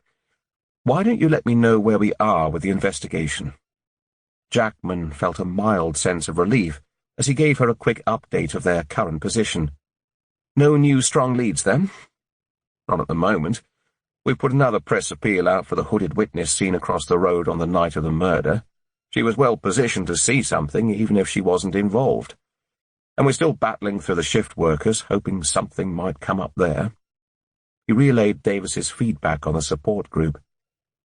why don't you let me know where we are with the investigation? Jackman felt a mild sense of relief as he gave her a quick update of their current position. No new strong leads, then? Not at the moment. We put another press appeal out for the hooded witness seen across the road on the night of the murder. She was well positioned to see something, even if she wasn't involved. And we're still battling through the shift workers, hoping something might come up there. He relayed Davis's feedback on the support group.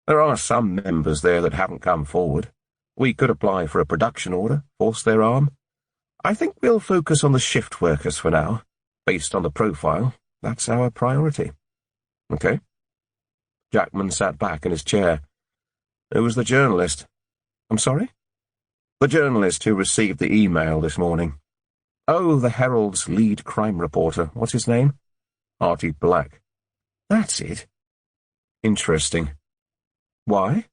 There are some members there that haven't come forward. We could apply for a production order, force their arm. I think we'll focus on the shift workers for now. Based on the profile, that's our priority. Okay. Jackman sat back in his chair. Who was the journalist? I'm sorry? The journalist who received the email this morning. Oh, the Herald's lead crime reporter. What's his name? Artie Black. That's it. Interesting. Why?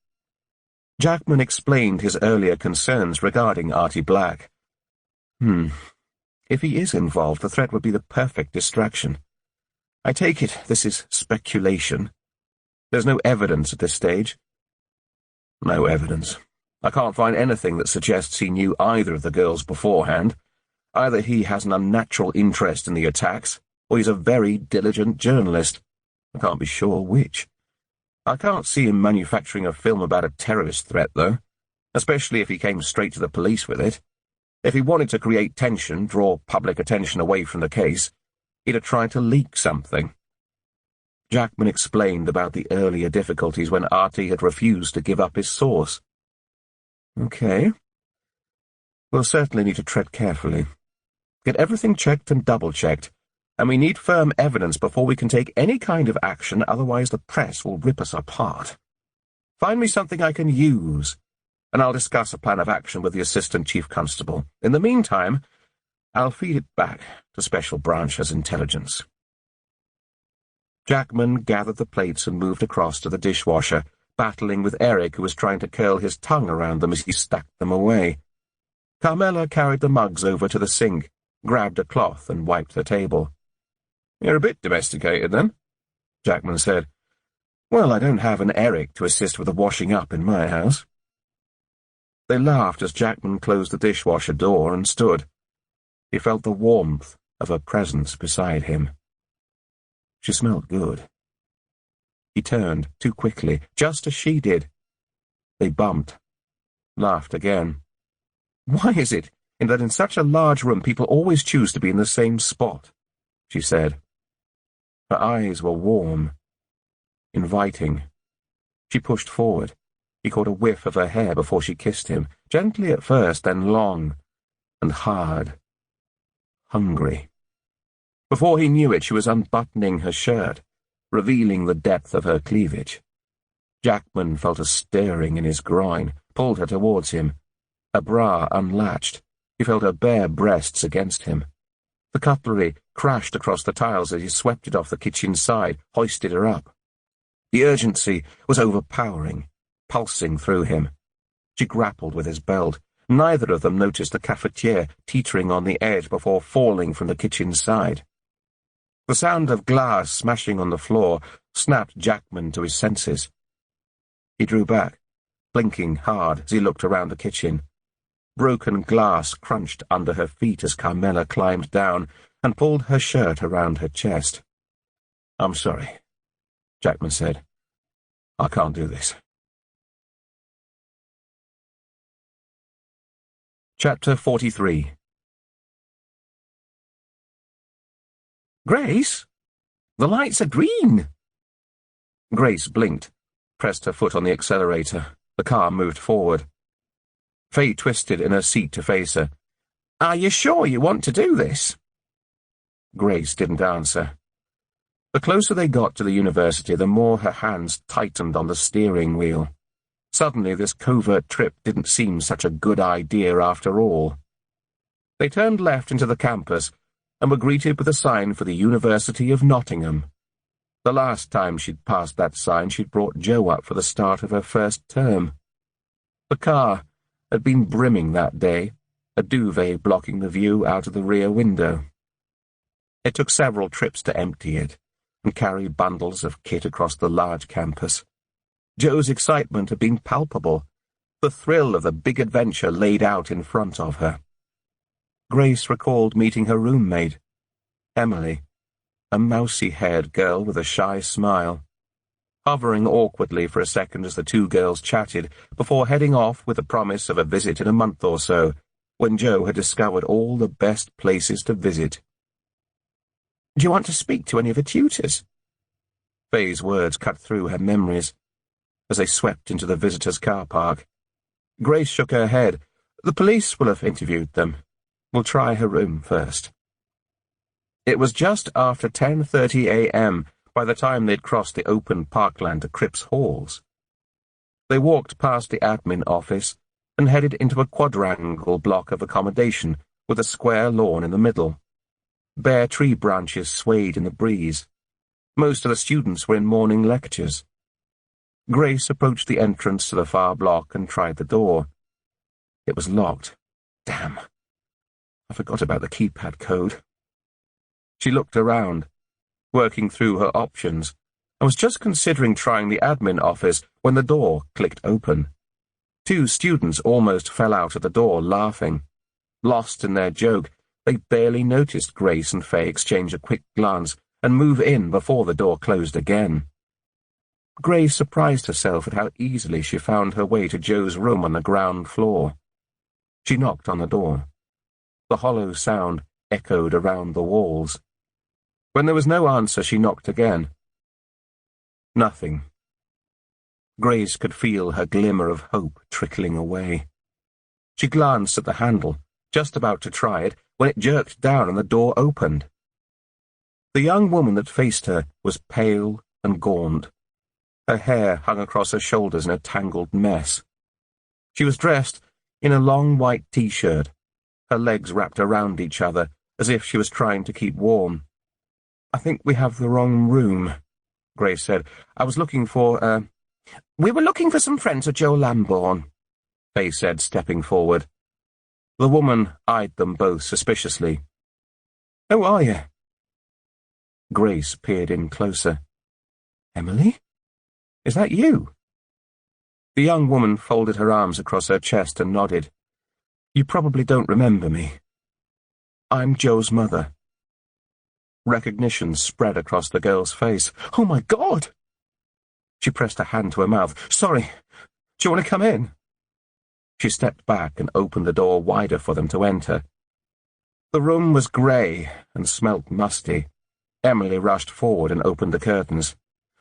Jackman explained his earlier concerns regarding Artie Black. If he is involved, the threat would be the perfect distraction. I take it this is speculation. There's no evidence at this stage. No evidence. I can't find anything that suggests he knew either of the girls beforehand. Either he has an unnatural interest in the attacks, or he's a very diligent journalist. I can't be sure which. I can't see him manufacturing a film about a terrorist threat, though, especially if he came straight to the police with it. If he wanted to create tension, draw public attention away from the case, he'd have tried to leak something. Jackman explained about the earlier difficulties when Artie had refused to give up his source. Okay. We'll certainly need to tread carefully. Get everything checked and double-checked, and we need firm evidence before we can take any kind of action, otherwise the press will rip us apart. Find me something I can use, and I'll discuss a plan of action with the Assistant Chief Constable. In the meantime, I'll feed it back to Special Branch's intelligence. Jackman gathered the plates and moved across to the dishwasher, battling with Eric, who was trying to curl his tongue around them as he stacked them away. Carmela carried the mugs over to the sink, grabbed a cloth and wiped the table. You're a bit domesticated, then, Jackman said. Well, I don't have an Eric to assist with the washing up in my house. They laughed as Jackman closed the dishwasher door and stood. He felt the warmth of her presence beside him. She smelled good. He turned too quickly, just as she did. They bumped, laughed again. Why is it that in such a large room people always choose to be in the same spot? She said. Her eyes were warm, inviting. She pushed forward. He caught a whiff of her hair before she kissed him, gently at first, then long and hard, hungry. Before he knew it, she was unbuttoning her shirt, revealing the depth of her cleavage. Jackman felt a stirring in his groin, pulled her towards him. Her bra unlatched. He felt her bare breasts against him. The cutlery crashed across the tiles as he swept it off the kitchen side, hoisted her up. The urgency was overpowering, pulsing through him. She grappled with his belt. Neither of them noticed the cafetiere teetering on the edge before falling from the kitchen side. The sound of glass smashing on the floor snapped Jackman to his senses. He drew back, blinking hard as he looked around the kitchen. Broken glass crunched under her feet as Carmela climbed down and pulled her shirt around her chest. I'm sorry, Jackman said. I can't do this. Chapter 43. Grace? The lights are green. Grace blinked, pressed her foot on the accelerator. The car moved forward. Faye twisted in her seat to face her. Are you sure you want to do this? Grace didn't answer. The closer they got to the university, the more her hands tightened on the steering wheel. Suddenly, this covert trip didn't seem such a good idea after all. They turned left into the campus and were greeted with a sign for the University of Nottingham. The last time she'd passed that sign, she'd brought Jo up for the start of her first term. The car had been brimming that day, a duvet blocking the view out of the rear window. It took several trips to empty it and carry bundles of kit across the large campus. Jo's excitement had been palpable, the thrill of the big adventure laid out in front of her. Grace recalled meeting her roommate, Emily, a mousy-haired girl with a shy smile, hovering awkwardly for a second as the two girls chatted before heading off with the promise of a visit in a month or so, when Jo had discovered all the best places to visit. "Do you want to speak to any of the tutors?" Faye's words cut through her memories as they swept into the visitors' car park. Grace shook her head. "The police will have interviewed them. We'll try her room first." It was just after 10:30 a.m. by the time they'd crossed the open parkland to Cripps Halls. They walked past the admin office and headed into a quadrangle block of accommodation with a square lawn in the middle. Bare tree branches swayed in the breeze. Most of the students were in morning lectures. Grace approached the entrance to the far block and tried the door. It was locked. Damn. I forgot about the keypad code. She looked around, working through her options, and was just considering trying the admin office when the door clicked open. Two students almost fell out of the door laughing. Lost in their joke, they barely noticed Grace and Faye exchange a quick glance and move in before the door closed again. Grace surprised herself at how easily she found her way to Jo's room on the ground floor. She knocked on the door. The hollow sound echoed around the walls. When there was no answer, she knocked again. Nothing. Grace could feel her glimmer of hope trickling away. She glanced at the handle, just about to try it, when it jerked down and the door opened. The young woman that faced her was pale and gaunt. Her hair hung across her shoulders in a tangled mess. She was dressed in a long white t-shirt, her legs wrapped around each other as if she was trying to keep warm. "I think we have the wrong room," Grace said. "I was looking for, "We were looking for some friends of Joe Lambourne," Faye said, stepping forward. The woman eyed them both suspiciously. "Who are you?" Grace peered in closer. "Emily? Is that you?" The young woman folded her arms across her chest and nodded. "You probably don't remember me. I'm Joe's mother." Recognition spread across the girl's face. "Oh, my God!" She pressed a hand to her mouth. "Sorry. Do you want to come in?" She stepped back and opened the door wider for them to enter. The room was grey and smelt musty. Emily rushed forward and opened the curtains.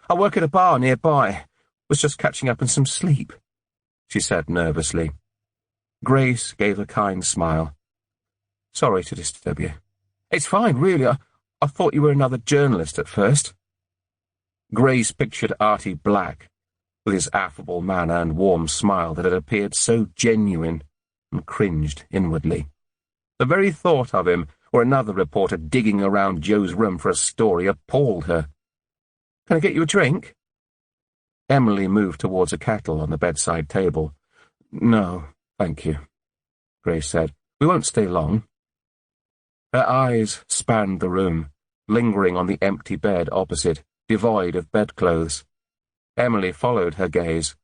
"I work at a bar nearby. Was just catching up on some sleep," she said nervously. Grace gave a kind smile. "Sorry to disturb you." "It's fine, really. I thought you were another journalist at first." Grace pictured Artie Black, with his affable manner and warm smile that had appeared so genuine, and cringed inwardly. The very thought of him or another reporter digging around Jo's room for a story appalled her. "Can I get you a drink?" Emily moved towards a kettle on the bedside table. "No, thank you," Grace said. "We won't stay long." Her eyes spanned the room, lingering on the empty bed opposite, devoid of bedclothes. Emily followed her gaze.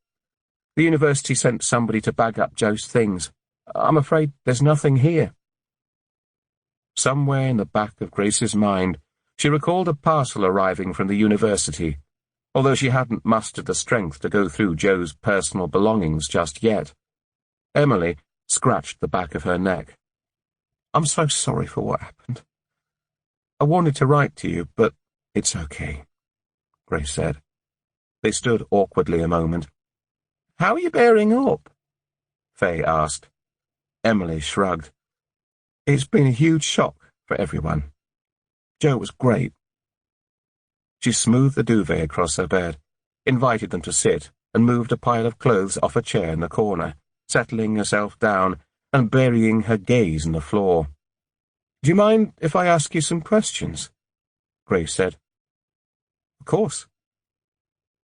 "The university sent somebody to bag up Jo's things. I'm afraid there's nothing here." Somewhere in the back of Grace's mind, she recalled a parcel arriving from the university, although she hadn't mustered the strength to go through Jo's personal belongings just yet. Emily scratched the back of her neck. "I'm so sorry for what happened. I wanted to write to you, but it's okay," Grace said. They stood awkwardly a moment. "How are you bearing up?" Faye asked. Emily shrugged. "It's been a huge shock for everyone. Jo was great." She smoothed the duvet across her bed, invited them to sit, and moved a pile of clothes off a chair in the corner, settling herself down and burying her gaze in the floor. "Do you mind if I ask you some questions?" Grace said. "Of course."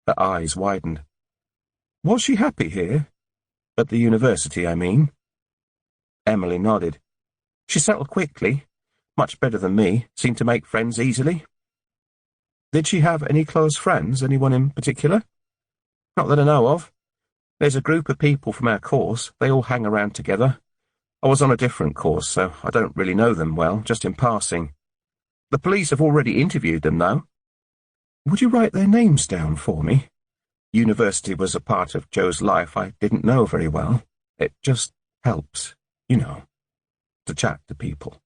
Her eyes widened. "Was she happy here? At the university, I mean?" Emily nodded. She settled quickly, much better than me, seemed to make friends easily. Did she have any close friends, anyone in particular? Not that I know of. There's a group of people from our course, they all hang around together. I was on a different course, so I don't really know them well, just in passing. The police have already interviewed them, though. Would you write their names down for me? University was a part of Joe's life I didn't know very well. It just helps, you know, to chat to people.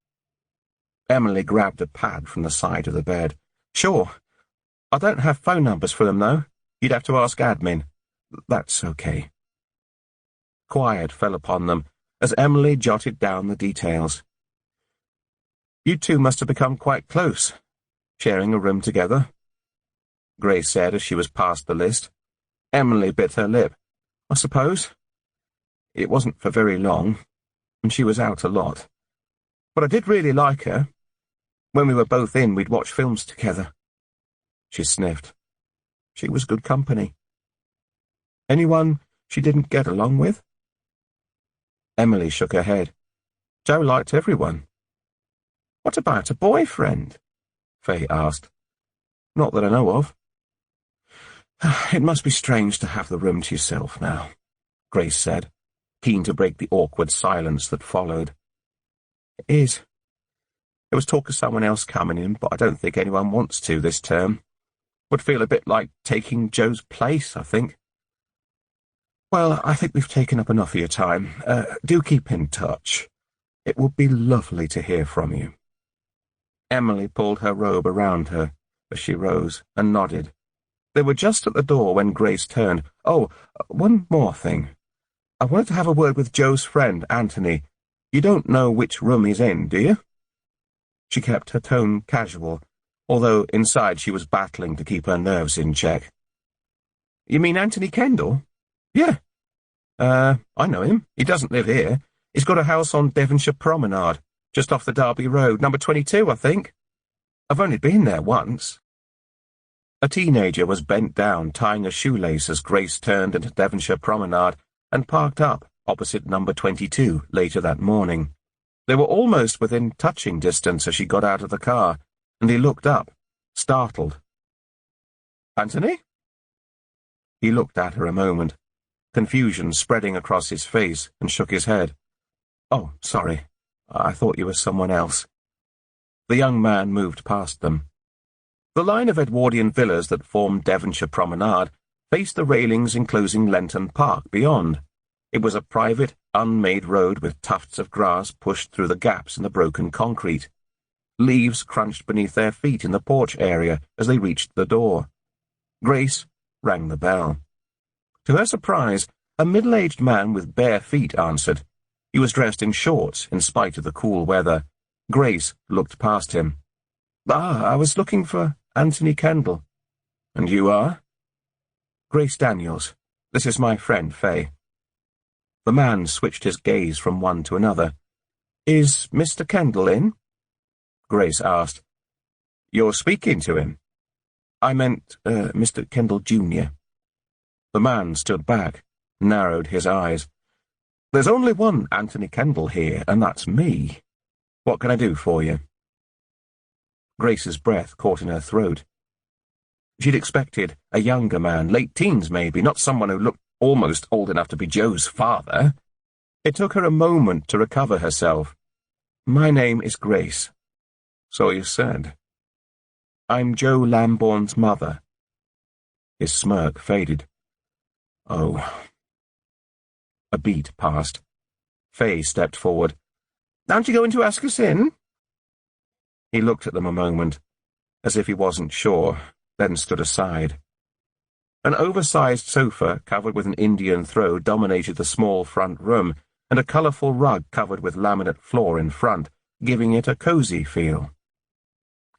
Emily grabbed a pad from the side of the bed. Sure. I don't have phone numbers for them, though. You'd have to ask admin. That's okay. Quiet fell upon them as Emily jotted down the details. You two must have become quite close, sharing a room together, Grace said as she was past the list. Emily bit her lip. I suppose. It wasn't for very long, and she was out a lot. But I did really like her. When we were both in, we'd watch films together. She sniffed. She was good company. Anyone she didn't get along with? Emily shook her head. Joe liked everyone. What about a boyfriend? Faye asked. Not that I know of. It must be strange to have the room to yourself now, Grace said, keen to break the awkward silence that followed. It is. There was talk of someone else coming in, but I don't think anyone wants to this term. Would feel a bit like taking Joe's place, I think. Well, I think we've taken up enough of your time. Do keep in touch. It would be lovely to hear from you. Emily pulled her robe around her as she rose and nodded. They were just at the door when Grace turned. Oh, one more thing. I wanted to have a word with Joe's friend, Anthony. You don't know which room he's in, do you? She kept her tone casual, although inside she was battling to keep her nerves in check. You mean Anthony Kendall? Yeah. I know him. He doesn't live here. He's got a house on Devonshire Promenade, just off the Derby Road, number 22, I think. I've only been there once. A teenager was bent down, tying a shoelace as Grace turned into Devonshire Promenade and parked up opposite number 22 later that morning. They were almost within touching distance as she got out of the car, and he looked up, startled. Anthony? He looked at her a moment, confusion spreading across his face, and shook his head. Oh, sorry. I thought you were someone else. The young man moved past them. The line of Edwardian villas that formed Devonshire Promenade faced the railings enclosing Lenton Park beyond. It was a private, unmade road with tufts of grass pushed through the gaps in the broken concrete. Leaves crunched beneath their feet in the porch area as they reached the door. Grace rang the bell. To her surprise, a middle-aged man with bare feet answered. He was dressed in shorts, in spite of the cool weather. Grace looked past him. I was looking for Anthony Kendall. And you are? Grace Daniels. This is my friend, Faye. The man switched his gaze from one to another. Is Mr. Kendall in? Grace asked. You're speaking to him? I meant, Mr. Kendall Jr. The man stood back, narrowed his eyes. There's only one Anthony Kendall here, and that's me. What can I do for you? Grace's breath caught in her throat. She'd expected a younger man, late teens maybe, not someone who looked almost old enough to be Joe's father. It took her a moment to recover herself. My name is Grace. So you said. I'm Joe Lambourne's mother. His smirk faded. Oh. A beat passed. Faye stepped forward. Aren't you going to ask us in? He looked at them a moment, as if he wasn't sure, then stood aside. An oversized sofa covered with an Indian throw dominated the small front room, and a colourful rug covered with laminate floor in front, giving it a cosy feel.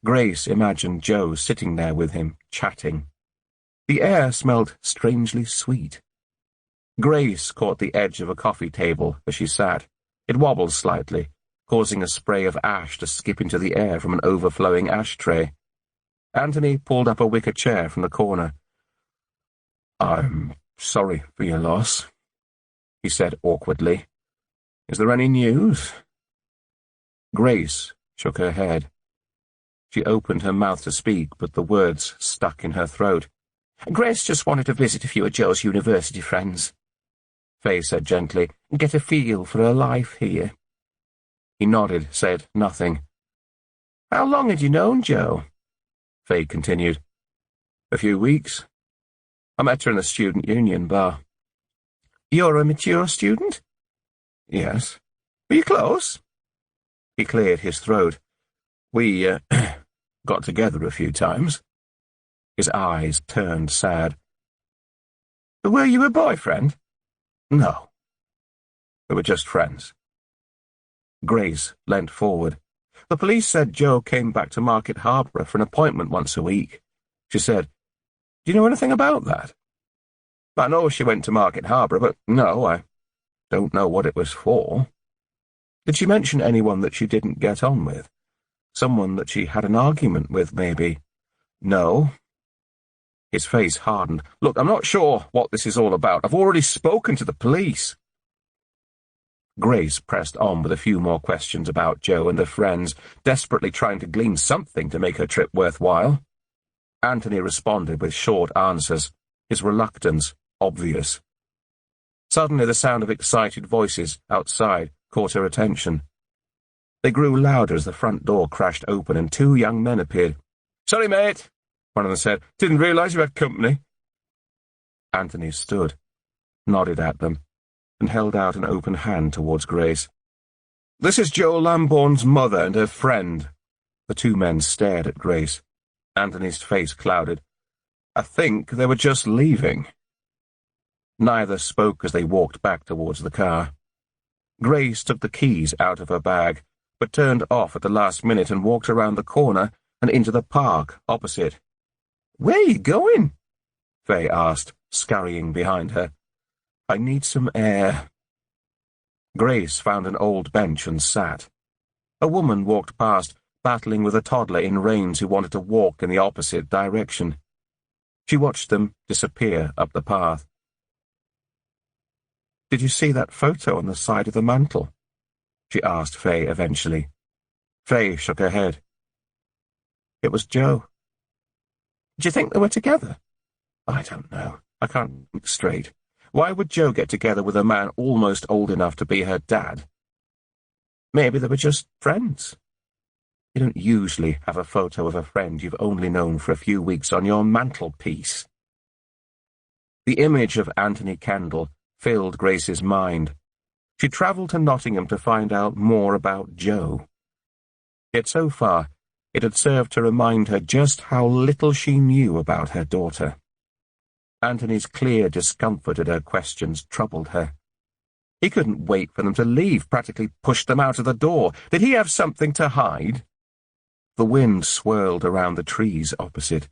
Grace imagined Joe sitting there with him, chatting. The air smelled strangely sweet. Grace caught the edge of a coffee table as she sat. It wobbled slightly, causing a spray of ash to skip into the air from an overflowing ashtray. Anthony pulled up a wicker chair from the corner. I'm sorry for your loss, he said awkwardly. Is there any news? Grace shook her head. She opened her mouth to speak, but the words stuck in her throat. Grace just wanted to visit a few of Joe's university friends, Faye said gently, and get a feel for her life here. He nodded, said nothing. How long had you known Joe? Faye continued. A few weeks. I met her in the student union bar. You're a mature student? Yes. Were you close? He cleared his throat. We, got together a few times. His eyes turned sad. Were you a boyfriend? No. We were just friends. Grace leant forward. The police said Joe came back to Market Harbour for an appointment once a week. She said, Do you know anything about that? I know she went to Market Harbour, but no, I don't know what it was for. Did she mention anyone that she didn't get on with? Someone that she had an argument with, maybe? No. His face hardened. Look, I'm not sure what this is all about. I've already spoken to the police. Grace pressed on with a few more questions about Joe and their friends, desperately trying to glean something to make her trip worthwhile. Anthony responded with short answers, his reluctance obvious. Suddenly the sound of excited voices outside caught her attention. They grew louder as the front door crashed open and two young men appeared. Sorry, mate, one of them said. Didn't realise you had company. Anthony stood, nodded at them, and held out an open hand towards Grace. This is Joe Lambourne's mother and her friend. The two men stared at Grace. Anthony's face clouded. I think they were just leaving. Neither spoke as they walked back towards the car. Grace took the keys out of her bag, but turned off at the last minute and walked around the corner and into the park opposite. Where are you going? Faye asked, scurrying behind her. I need some air. Grace found an old bench and sat. A woman walked past, battling with a toddler in reins who wanted to walk in the opposite direction. She watched them disappear up the path. Did you see that photo on the side of the mantel? She asked Faye eventually. Faye shook her head. It was Joe. Do you think they were together? I don't know. I can't think straight. Why would Joe get together with a man almost old enough to be her dad? Maybe they were just friends. You don't usually have a photo of a friend you've only known for a few weeks on your mantelpiece. The image of Anthony Kendall filled Grace's mind. She travelled to Nottingham to find out more about Joe. Yet so far, it had served to remind her just how little she knew about her daughter. Anthony's clear discomfort at her questions troubled her. He couldn't wait for them to leave, practically pushed them out of the door. Did he have something to hide? The wind swirled around the trees opposite,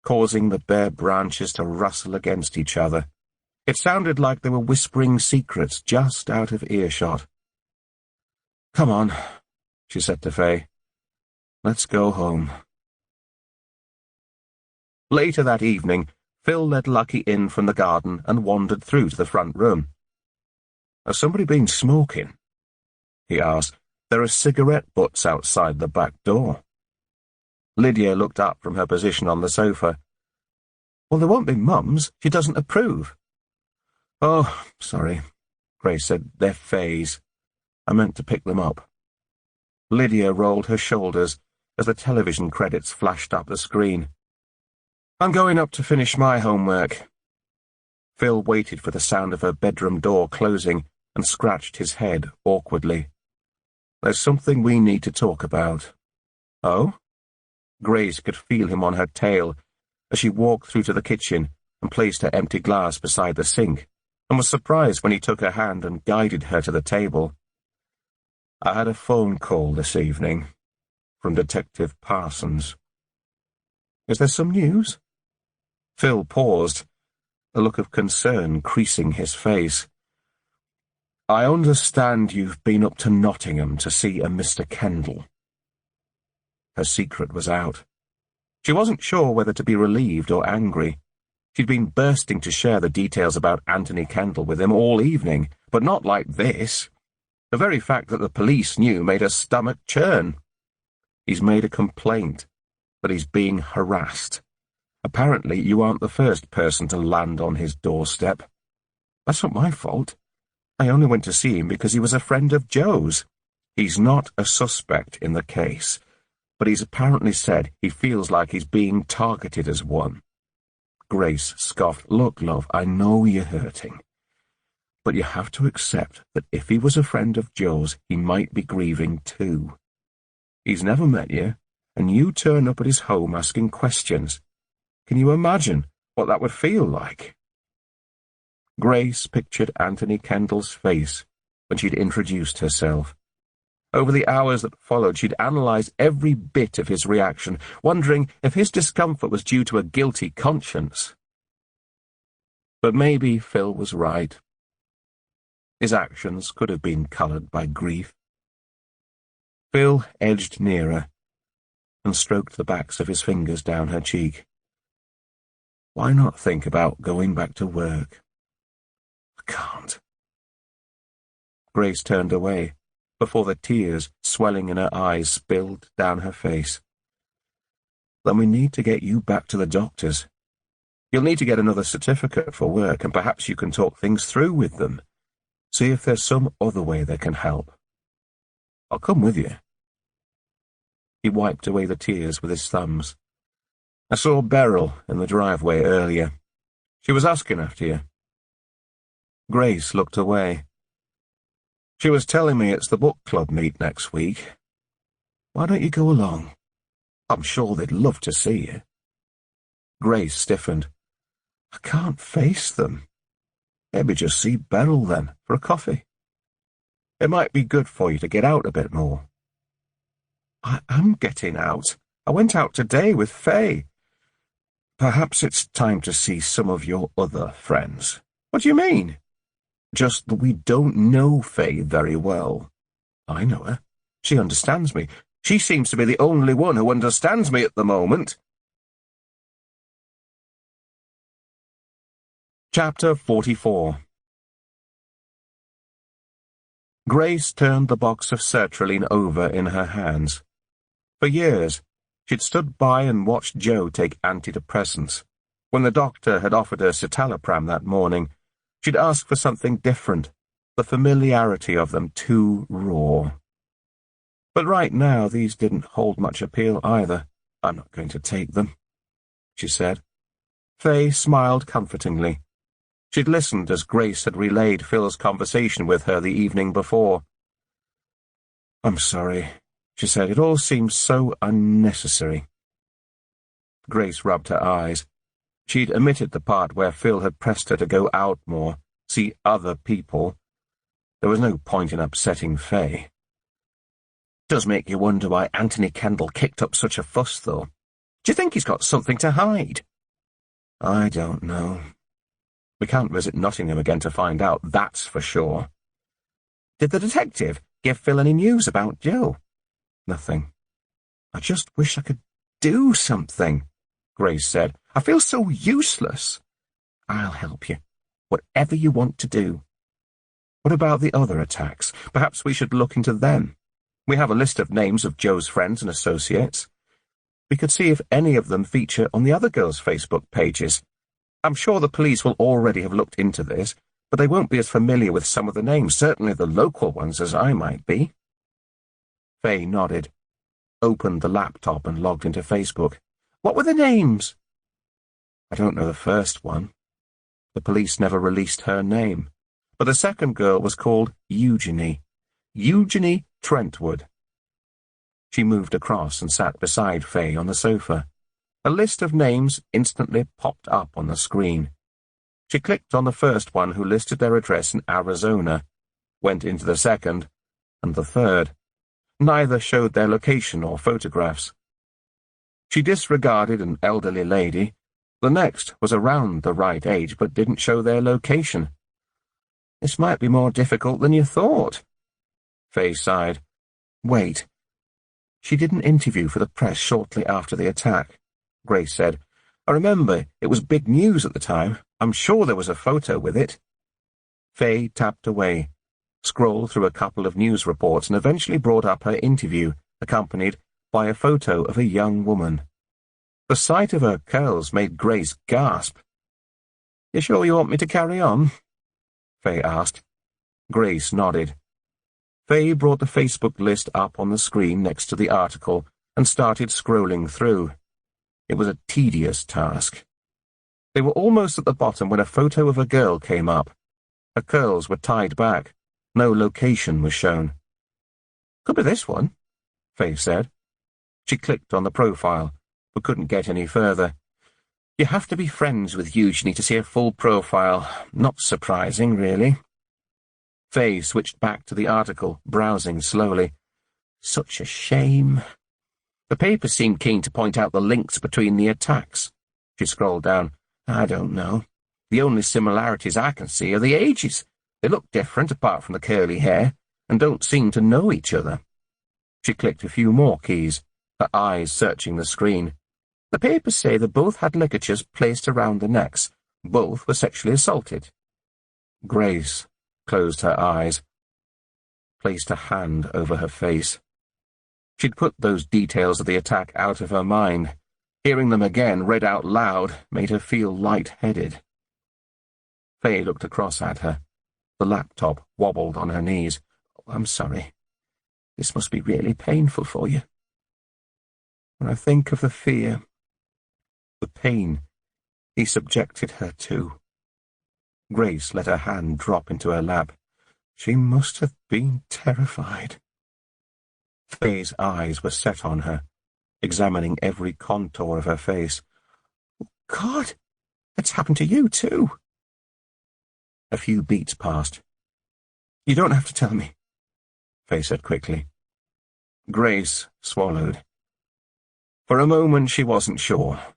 causing the bare branches to rustle against each other. It sounded like they were whispering secrets just out of earshot. Come on, she said to Faye. Let's go home. Later that evening, Phil led Lucky in from the garden and wandered through to the front room. Has somebody been smoking? He asked. There are cigarette butts outside the back door. Lydia looked up from her position on the sofa. Well, there won't be Mum's. She doesn't approve. Oh, sorry, Grace said. They're Faye's. I meant to pick them up. Lydia rolled her shoulders as the television credits flashed up the screen. I'm going up to finish my homework. Phil waited for the sound of her bedroom door closing and scratched his head awkwardly. There's something we need to talk about. Oh? Grace could feel him on her tail as she walked through to the kitchen and placed her empty glass beside the sink, and was surprised when he took her hand and guided her to the table. I had a phone call this evening from Detective Parsons. Is there some news? Phil paused, a look of concern creasing his face. I understand you've been up to Nottingham to see a Mr. Kendall. Her secret was out. She wasn't sure whether to be relieved or angry. She'd been bursting to share the details about Anthony Kendall with him all evening, but not like this. The very fact that the police knew made her stomach churn. He's made a complaint that he's being harassed. Apparently, you aren't the first person to land on his doorstep. That's not my fault. I only went to see him because he was a friend of Joe's. He's not a suspect in the case, but he's apparently said he feels like he's being targeted as one. Grace scoffed. Look, love, I know you're hurting, but you have to accept that if he was a friend of Joe's, he might be grieving too. He's never met you, and you turn up at his home asking questions. Can you imagine what that would feel like? Grace pictured Anthony Kendall's face when she'd introduced herself. Over the hours that followed, she'd analysed every bit of his reaction, wondering if his discomfort was due to a guilty conscience. But maybe Phil was right. His actions could have been coloured by grief. Phil edged nearer and stroked the backs of his fingers down her cheek. Why not think about going back to work? I can't. Grace turned away before the tears swelling in her eyes spilled down her face. Then we need to get you back to the doctors. You'll need to get another certificate for work, and perhaps you can talk things through with them. See if there's some other way they can help. I'll come with you. He wiped away the tears with his thumbs. I saw Beryl in the driveway earlier. She was asking after you. Grace looked away. She was telling me it's the book club meet next week. Why don't you go along? I'm sure they'd love to see you. Grace stiffened. I can't face them. Maybe just see Beryl then, for a coffee. It might be good for you to get out a bit more. I am getting out. I went out today with Faye. Perhaps it's time to see some of your other friends. What do you mean? Just that we don't know Faye very well. I know her. She understands me. She seems to be the only one who understands me at the moment. Chapter 44. Grace turned the box of sertraline over in her hands. For years, she'd stood by and watched Joe take antidepressants. When the doctor had offered her citalopram that morning, she'd asked for something different, the familiarity of them too raw. But right now these didn't hold much appeal either. I'm not going to take them, she said. Faye smiled comfortingly. She'd listened as Grace had relayed Phil's conversation with her the evening before. I'm sorry, she said. It all seems so unnecessary. Grace rubbed her eyes. She'd omitted the part where Phil had pressed her to go out more, see other people. There was no point in upsetting Faye. It does make you wonder why Anthony Kendall kicked up such a fuss, though. Do you think he's got something to hide? I don't know. We can't visit Nottingham again to find out, that's for sure. Did the detective give Phil any news about Joe? Nothing. I just wish I could do something, Grace said. I feel so useless. I'll help you. Whatever you want to do. What about the other attacks? Perhaps we should look into them. We have a list of names of Joe's friends and associates. We could see if any of them feature on the other girls' Facebook pages. I'm sure the police will already have looked into this, but they won't be as familiar with some of the names, certainly the local ones, as I might be. Faye nodded, opened the laptop and logged into Facebook. What were the names? I don't know the first one. The police never released her name, but the second girl was called Eugenie. Eugenie Trentwood. She moved across and sat beside Faye on the sofa. A list of names instantly popped up on the screen. She clicked on the first one who listed their address in Arizona, went into the second, and the third. Neither showed their location or photographs. She disregarded an elderly lady. The next was around the right age, but didn't show their location. This might be more difficult than you thought. Faye sighed. Wait. She did an interview for the press shortly after the attack, Grace said. I remember it was big news at the time. I'm sure there was a photo with it. Faye tapped away, scrolled through a couple of news reports, and eventually brought up her interview, accompanied by a photo of a young woman. The sight of her curls made Grace gasp. "You sure you want me to carry on?" Faye asked. Grace nodded. Faye brought the Facebook list up on the screen next to the article and started scrolling through. It was a tedious task. They were almost at the bottom when a photo of a girl came up. Her curls were tied back. No location was shown. "Could be this one," Faye said. She clicked on the profile, but couldn't get any further. You have to be friends with Eugenie to see a full profile. Not surprising, really. Faye switched back to the article, browsing slowly. Such a shame. The paper seemed keen to point out the links between the attacks. She scrolled down. I don't know. The only similarities I can see are the ages. They look different apart from the curly hair, and don't seem to know each other. She clicked a few more keys, her eyes searching the screen. The papers say that both had ligatures placed around the necks. Both were sexually assaulted. Grace closed her eyes, placed a hand over her face. She'd put those details of the attack out of her mind. Hearing them again, read out loud, made her feel light-headed. Faye looked across at her. The laptop wobbled on her knees. "Oh, I'm sorry. This must be really painful for you. When I think of the fear, the pain he subjected her to." Grace let her hand drop into her lap. She must have been terrified. Faye's eyes were set on her, examining every contour of her face. "Oh, God, that's happened to you, too." A few beats passed. "You don't have to tell me," Faye said quickly. Grace swallowed. For a moment she wasn't sure.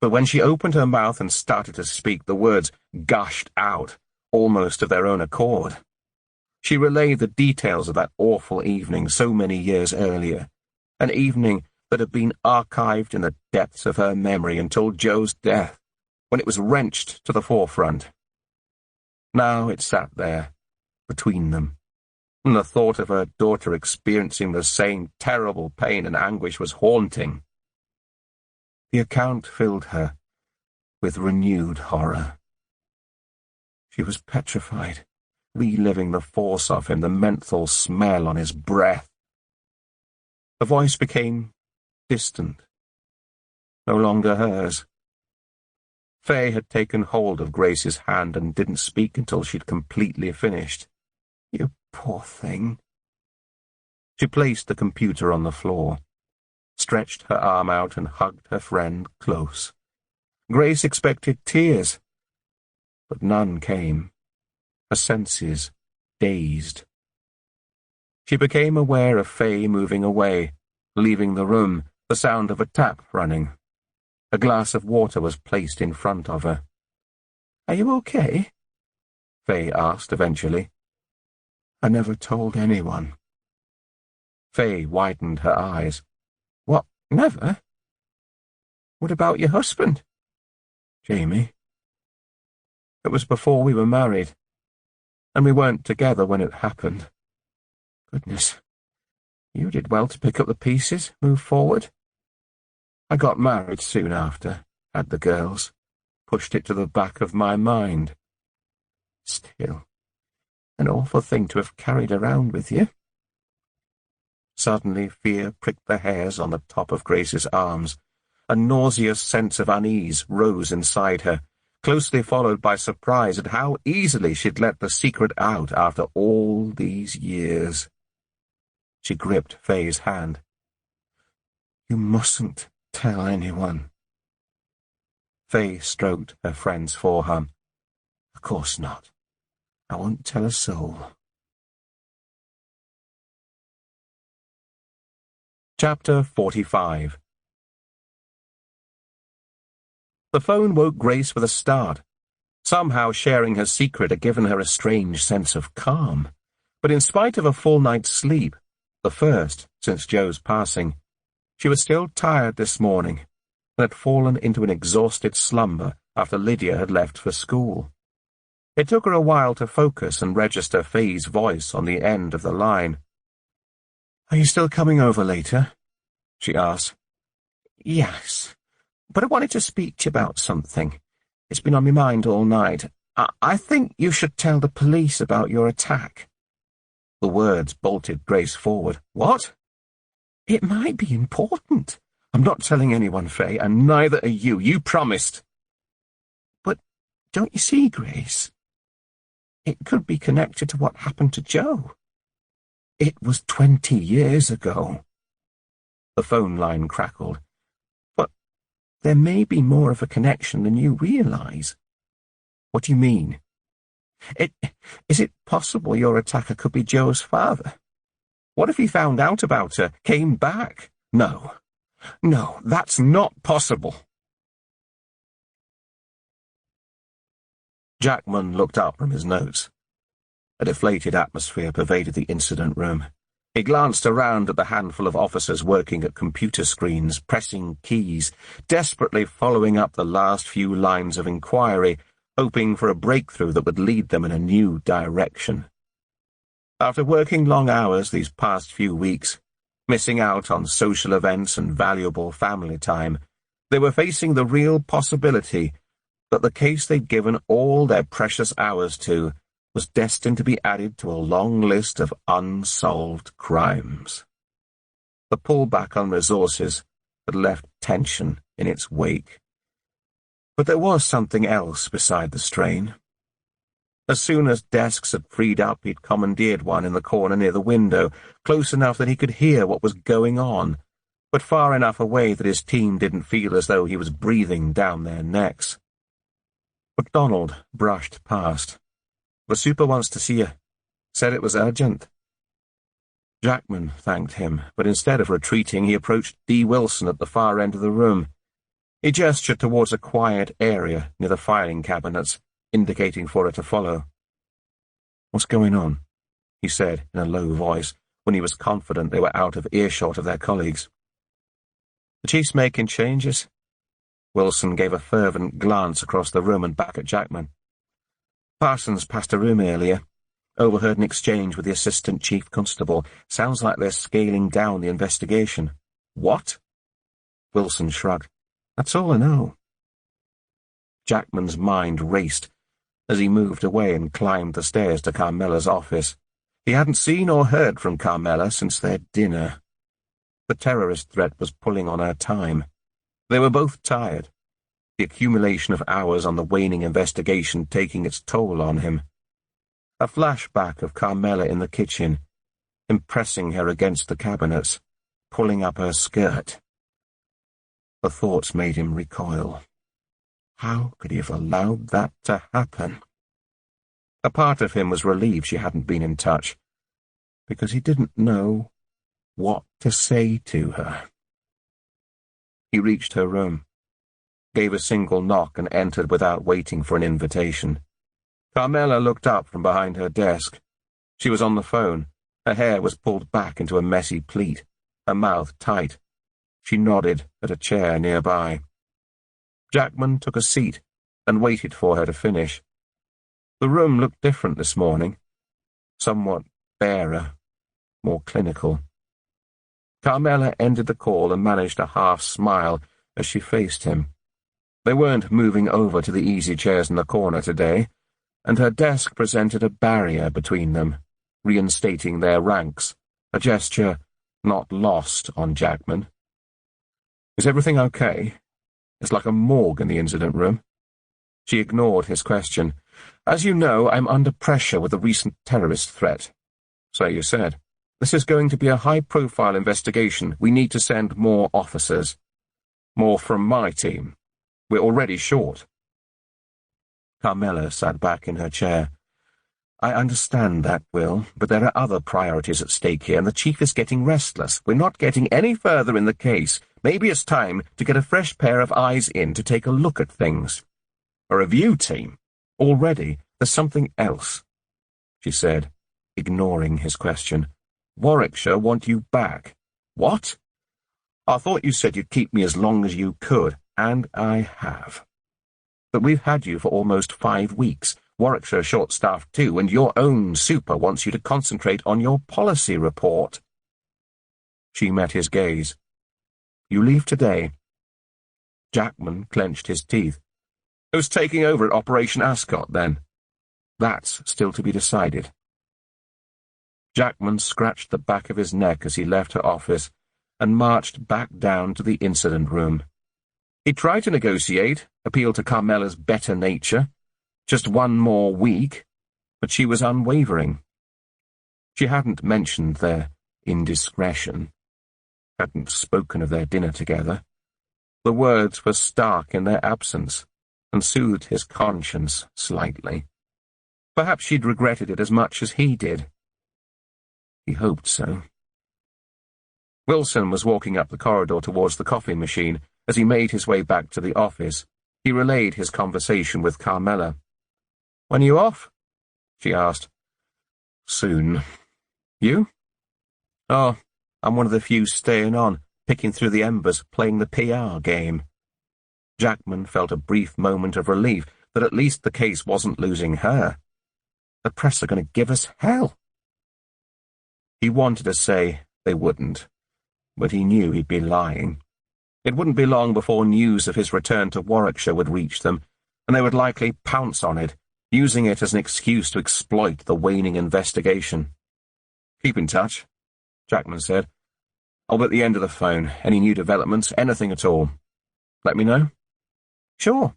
But when she opened her mouth and started to speak, the words gushed out, almost of their own accord. She relayed the details of that awful evening so many years earlier, an evening that had been archived in the depths of her memory until Joe's death, when it was wrenched to the forefront. Now it sat there, between them, and the thought of her daughter experiencing the same terrible pain and anguish was haunting. The account filled her with renewed horror. She was petrified, reliving the force of him, the menthol smell on his breath. The voice became distant, no longer hers. Faye had taken hold of Grace's hand and didn't speak until she'd completely finished. "You poor thing." She placed the computer on the floor, stretched her arm out and hugged her friend close. Grace expected tears, but none came, her senses dazed. She became aware of Faye moving away, leaving the room, the sound of a tap running. A glass of water was placed in front of her. "Are you okay?" Faye asked eventually. "I never told anyone." Faye widened her eyes. "What, never? What about your husband?" "Jamie. It was before we were married, and we weren't together when it happened. Goodness, you did well to pick up the pieces, move forward. I got married soon after, had the girls, pushed it to the back of my mind. Still, an awful thing to have carried around with you." Suddenly fear pricked the hairs on the top of Grace's arms. A nauseous sense of unease rose inside her, closely followed by surprise at how easily she'd let the secret out after all these years. She gripped Faye's hand. "You mustn't tell anyone." Faye stroked her friend's forearm. "Of course not. I won't tell a soul." Chapter 45. The phone woke Grace with a start. Somehow sharing her secret had given her a strange sense of calm. But in spite of a full night's sleep, the first since Joe's passing, she was still tired this morning and had fallen into an exhausted slumber after Lydia had left for school. It took her a while to focus and register Faye's voice on the end of the line. "Are you still coming over later?" she asked. "Yes, but I wanted to speak to you about something. It's been on my mind all night. I think you should tell the police about your attack." The words bolted Grace forward. "What?" "It might be important." "I'm not telling anyone, Faye, and neither are you. You promised." "But don't you see, Grace? It could be connected to what happened to Joe. It was 20 years ago." The phone line crackled. "But there may be more of a connection than you realize." "What do you mean?" Is it possible your attacker could be Joe's father? What if he found out about her, came back? No, that's not possible." Jackman looked up from his notes. A deflated atmosphere pervaded the incident room. He glanced around at the handful of officers working at computer screens, pressing keys, desperately following up the last few lines of inquiry, hoping for a breakthrough that would lead them in a new direction. After working long hours these past few weeks, missing out on social events and valuable family time, they were facing the real possibility that the case they'd given all their precious hours to was destined to be added to a long list of unsolved crimes. The pullback on resources had left tension in its wake. But there was something else beside the strain. As soon as desks had freed up, he'd commandeered one in the corner near the window, close enough that he could hear what was going on, but far enough away that his team didn't feel as though he was breathing down their necks. MacDonald brushed past. "The super wants to see you. Said it was urgent." Jackman thanked him, but instead of retreating, he approached D. Wilson at the far end of the room. He gestured towards a quiet area near the filing cabinets, indicating for her to follow. "What's going on?" he said in a low voice, when he was confident they were out of earshot of their colleagues. "The chief's making changes." Wilson gave a fervent glance across the room and back at Jackman. "Parsons passed a room earlier. Overheard an exchange with the assistant chief constable. Sounds like they're scaling down the investigation." "What?" Wilson shrugged. "That's all I know." Jackman's mind raced as he moved away and climbed the stairs to Carmela's office. He hadn't seen or heard from Carmela since their dinner. The terrorist threat was pulling on her time. They were both tired, the accumulation of hours on the waning investigation taking its toll on him. A flashback of Carmela in the kitchen, impressing her against the cabinets, pulling up her skirt. The thoughts made him recoil. How could he have allowed that to happen? A part of him was relieved she hadn't been in touch, because he didn't know what to say to her. He reached her room, gave a single knock and entered without waiting for an invitation. Carmela looked up from behind her desk. She was on the phone. Her hair was pulled back into a messy pleat, her mouth tight. She nodded at a chair nearby. Jackman took a seat and waited for her to finish. The room looked different this morning, somewhat barer, more clinical. Carmela ended the call and managed a half-smile as she faced him. They weren't moving over to the easy chairs in the corner today, and her desk presented a barrier between them, reinstating their ranks, a gesture not lost on Jackman. "Is everything okay? It's like a morgue in the incident room." She ignored his question. "As you know, I'm under pressure with the recent terrorist threat." "So you said. This is going to be a high-profile investigation. We need to send more officers. More from my team. We're already short." Carmela sat back in her chair. "I understand that, Will, but there are other priorities at stake here, and the chief is getting restless. We're not getting any further in the case. Maybe it's time to get a fresh pair of eyes in to take a look at things." "A review team? Already, there's something else," she said, ignoring his question. "Warwickshire want you back." "What?" "I thought you said you'd keep me as long as you could, and I have. But we've had you for almost 5 weeks. Warwickshire short-staffed too, and your own super wants you to concentrate on your policy report. She met his gaze. You leave today. Jackman clenched his teeth. Who's taking over at Operation Ascot, then? That's still to be decided. Jackman scratched the back of his neck as he left her office and marched back down to the incident room. He tried to negotiate, appeal to Carmela's better nature. Just one more week, but she was unwavering. She hadn't mentioned their indiscretion, hadn't spoken of their dinner together. The words were stark in their absence, and soothed his conscience slightly. Perhaps she'd regretted it as much as he did. He hoped so. Wilson was walking up the corridor towards the coffee machine. As he made his way back to the office, he relayed his conversation with Carmela. When are you off? She asked. Soon. You? Oh, I'm one of the few staying on, picking through the embers, playing the PR game. Jackman felt a brief moment of relief that at least the case wasn't losing her. The press are going to give us hell. He wanted to say they wouldn't, but he knew he'd be lying. It wouldn't be long before news of his return to Warwickshire would reach them, and they would likely pounce on it, using it as an excuse to exploit the waning investigation. Keep in touch, Jackman said. I'll be at the end of the phone. Any new developments, anything at all. Let me know? Sure.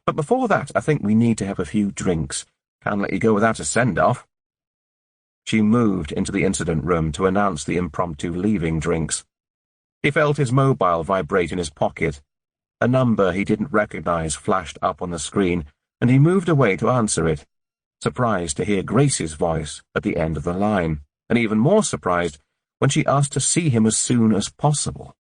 But before that, I think we need to have a few drinks. Can't let you go without a send-off. She moved into the incident room to announce the impromptu leaving drinks. He felt his mobile vibrate in his pocket. A number he didn't recognize flashed up on the screen, and he moved away to answer it, surprised to hear Grace's voice at the end of the line, and even more surprised when she asked to see him as soon as possible.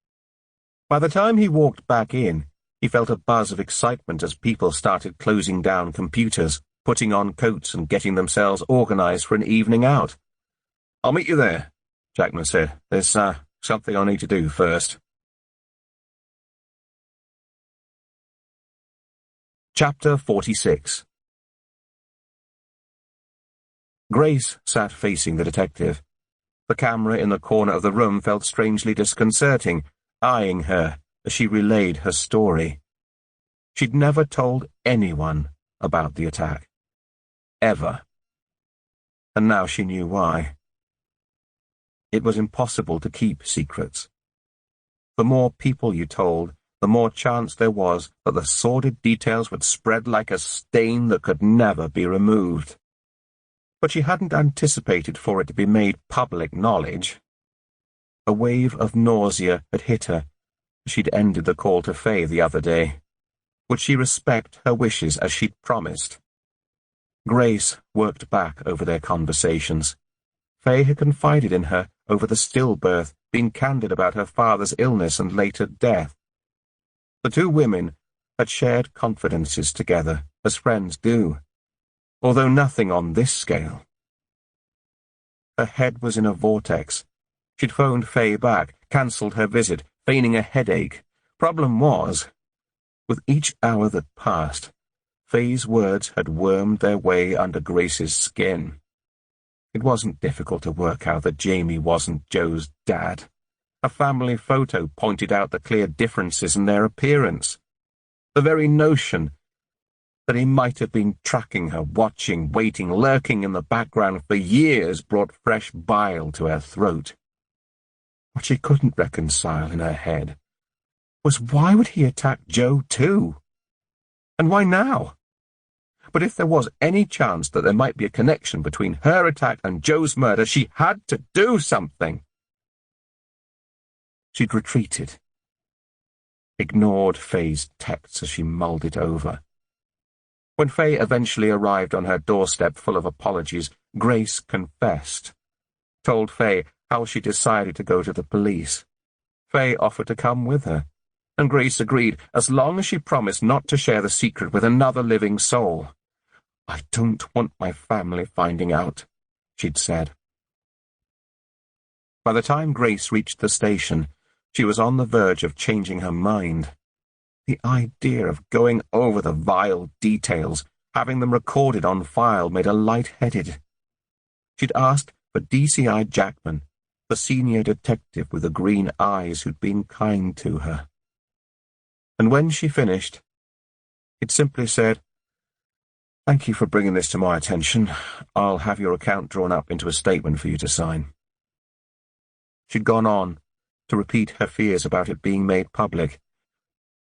By the time he walked back in, he felt a buzz of excitement as people started closing down computers, putting on coats and getting themselves organized for an evening out. I'll meet you there, Jackman said. There's, something I need to do first. Chapter 46. Grace sat facing the detective. The camera in the corner of the room felt strangely disconcerting, eyeing her as she relayed her story. She'd never told anyone about the attack. Ever. And now she knew why. It was impossible to keep secrets. The more people you told, the more chance there was that the sordid details would spread like a stain that could never be removed. But she hadn't anticipated for it to be made public knowledge. A wave of nausea had hit her as she'd ended the call to Faye the other day. Would she respect her wishes as she'd promised? Grace worked back over their conversations. Faye had confided in her over the stillbirth, been candid about her father's illness and later death. The two women had shared confidences together, as friends do, although nothing on this scale. Her head was in a vortex. She'd phoned Faye back, cancelled her visit, feigning a headache. Problem was, with each hour that passed, Faye's words had wormed their way under Grace's skin. It wasn't difficult to work out that Jamie wasn't Joe's dad. A family photo pointed out the clear differences in their appearance. The very notion that he might have been tracking her, watching, waiting, lurking in the background for years brought fresh bile to her throat. What she couldn't reconcile in her head was why would he attack Joe too? And why now? But if there was any chance that there might be a connection between her attack and Joe's murder, she had to do something. She'd retreated, ignored Faye's texts as she mulled it over. When Faye eventually arrived on her doorstep full of apologies, Grace confessed, told Faye how she decided to go to the police. Faye offered to come with her, and Grace agreed as long as she promised not to share the secret with another living soul. I don't want my family finding out, she'd said. By the time Grace reached the station, she was on the verge of changing her mind. The idea of going over the vile details, Having them recorded on file made her light-headed. She'd asked for DCI Jackman, the senior detective with the green eyes who'd been kind to her. And when she finished, it simply said, "Thank you for bringing this to my attention. I'll have your account drawn up into a statement for you to sign." She'd gone on to repeat her fears about it being made public.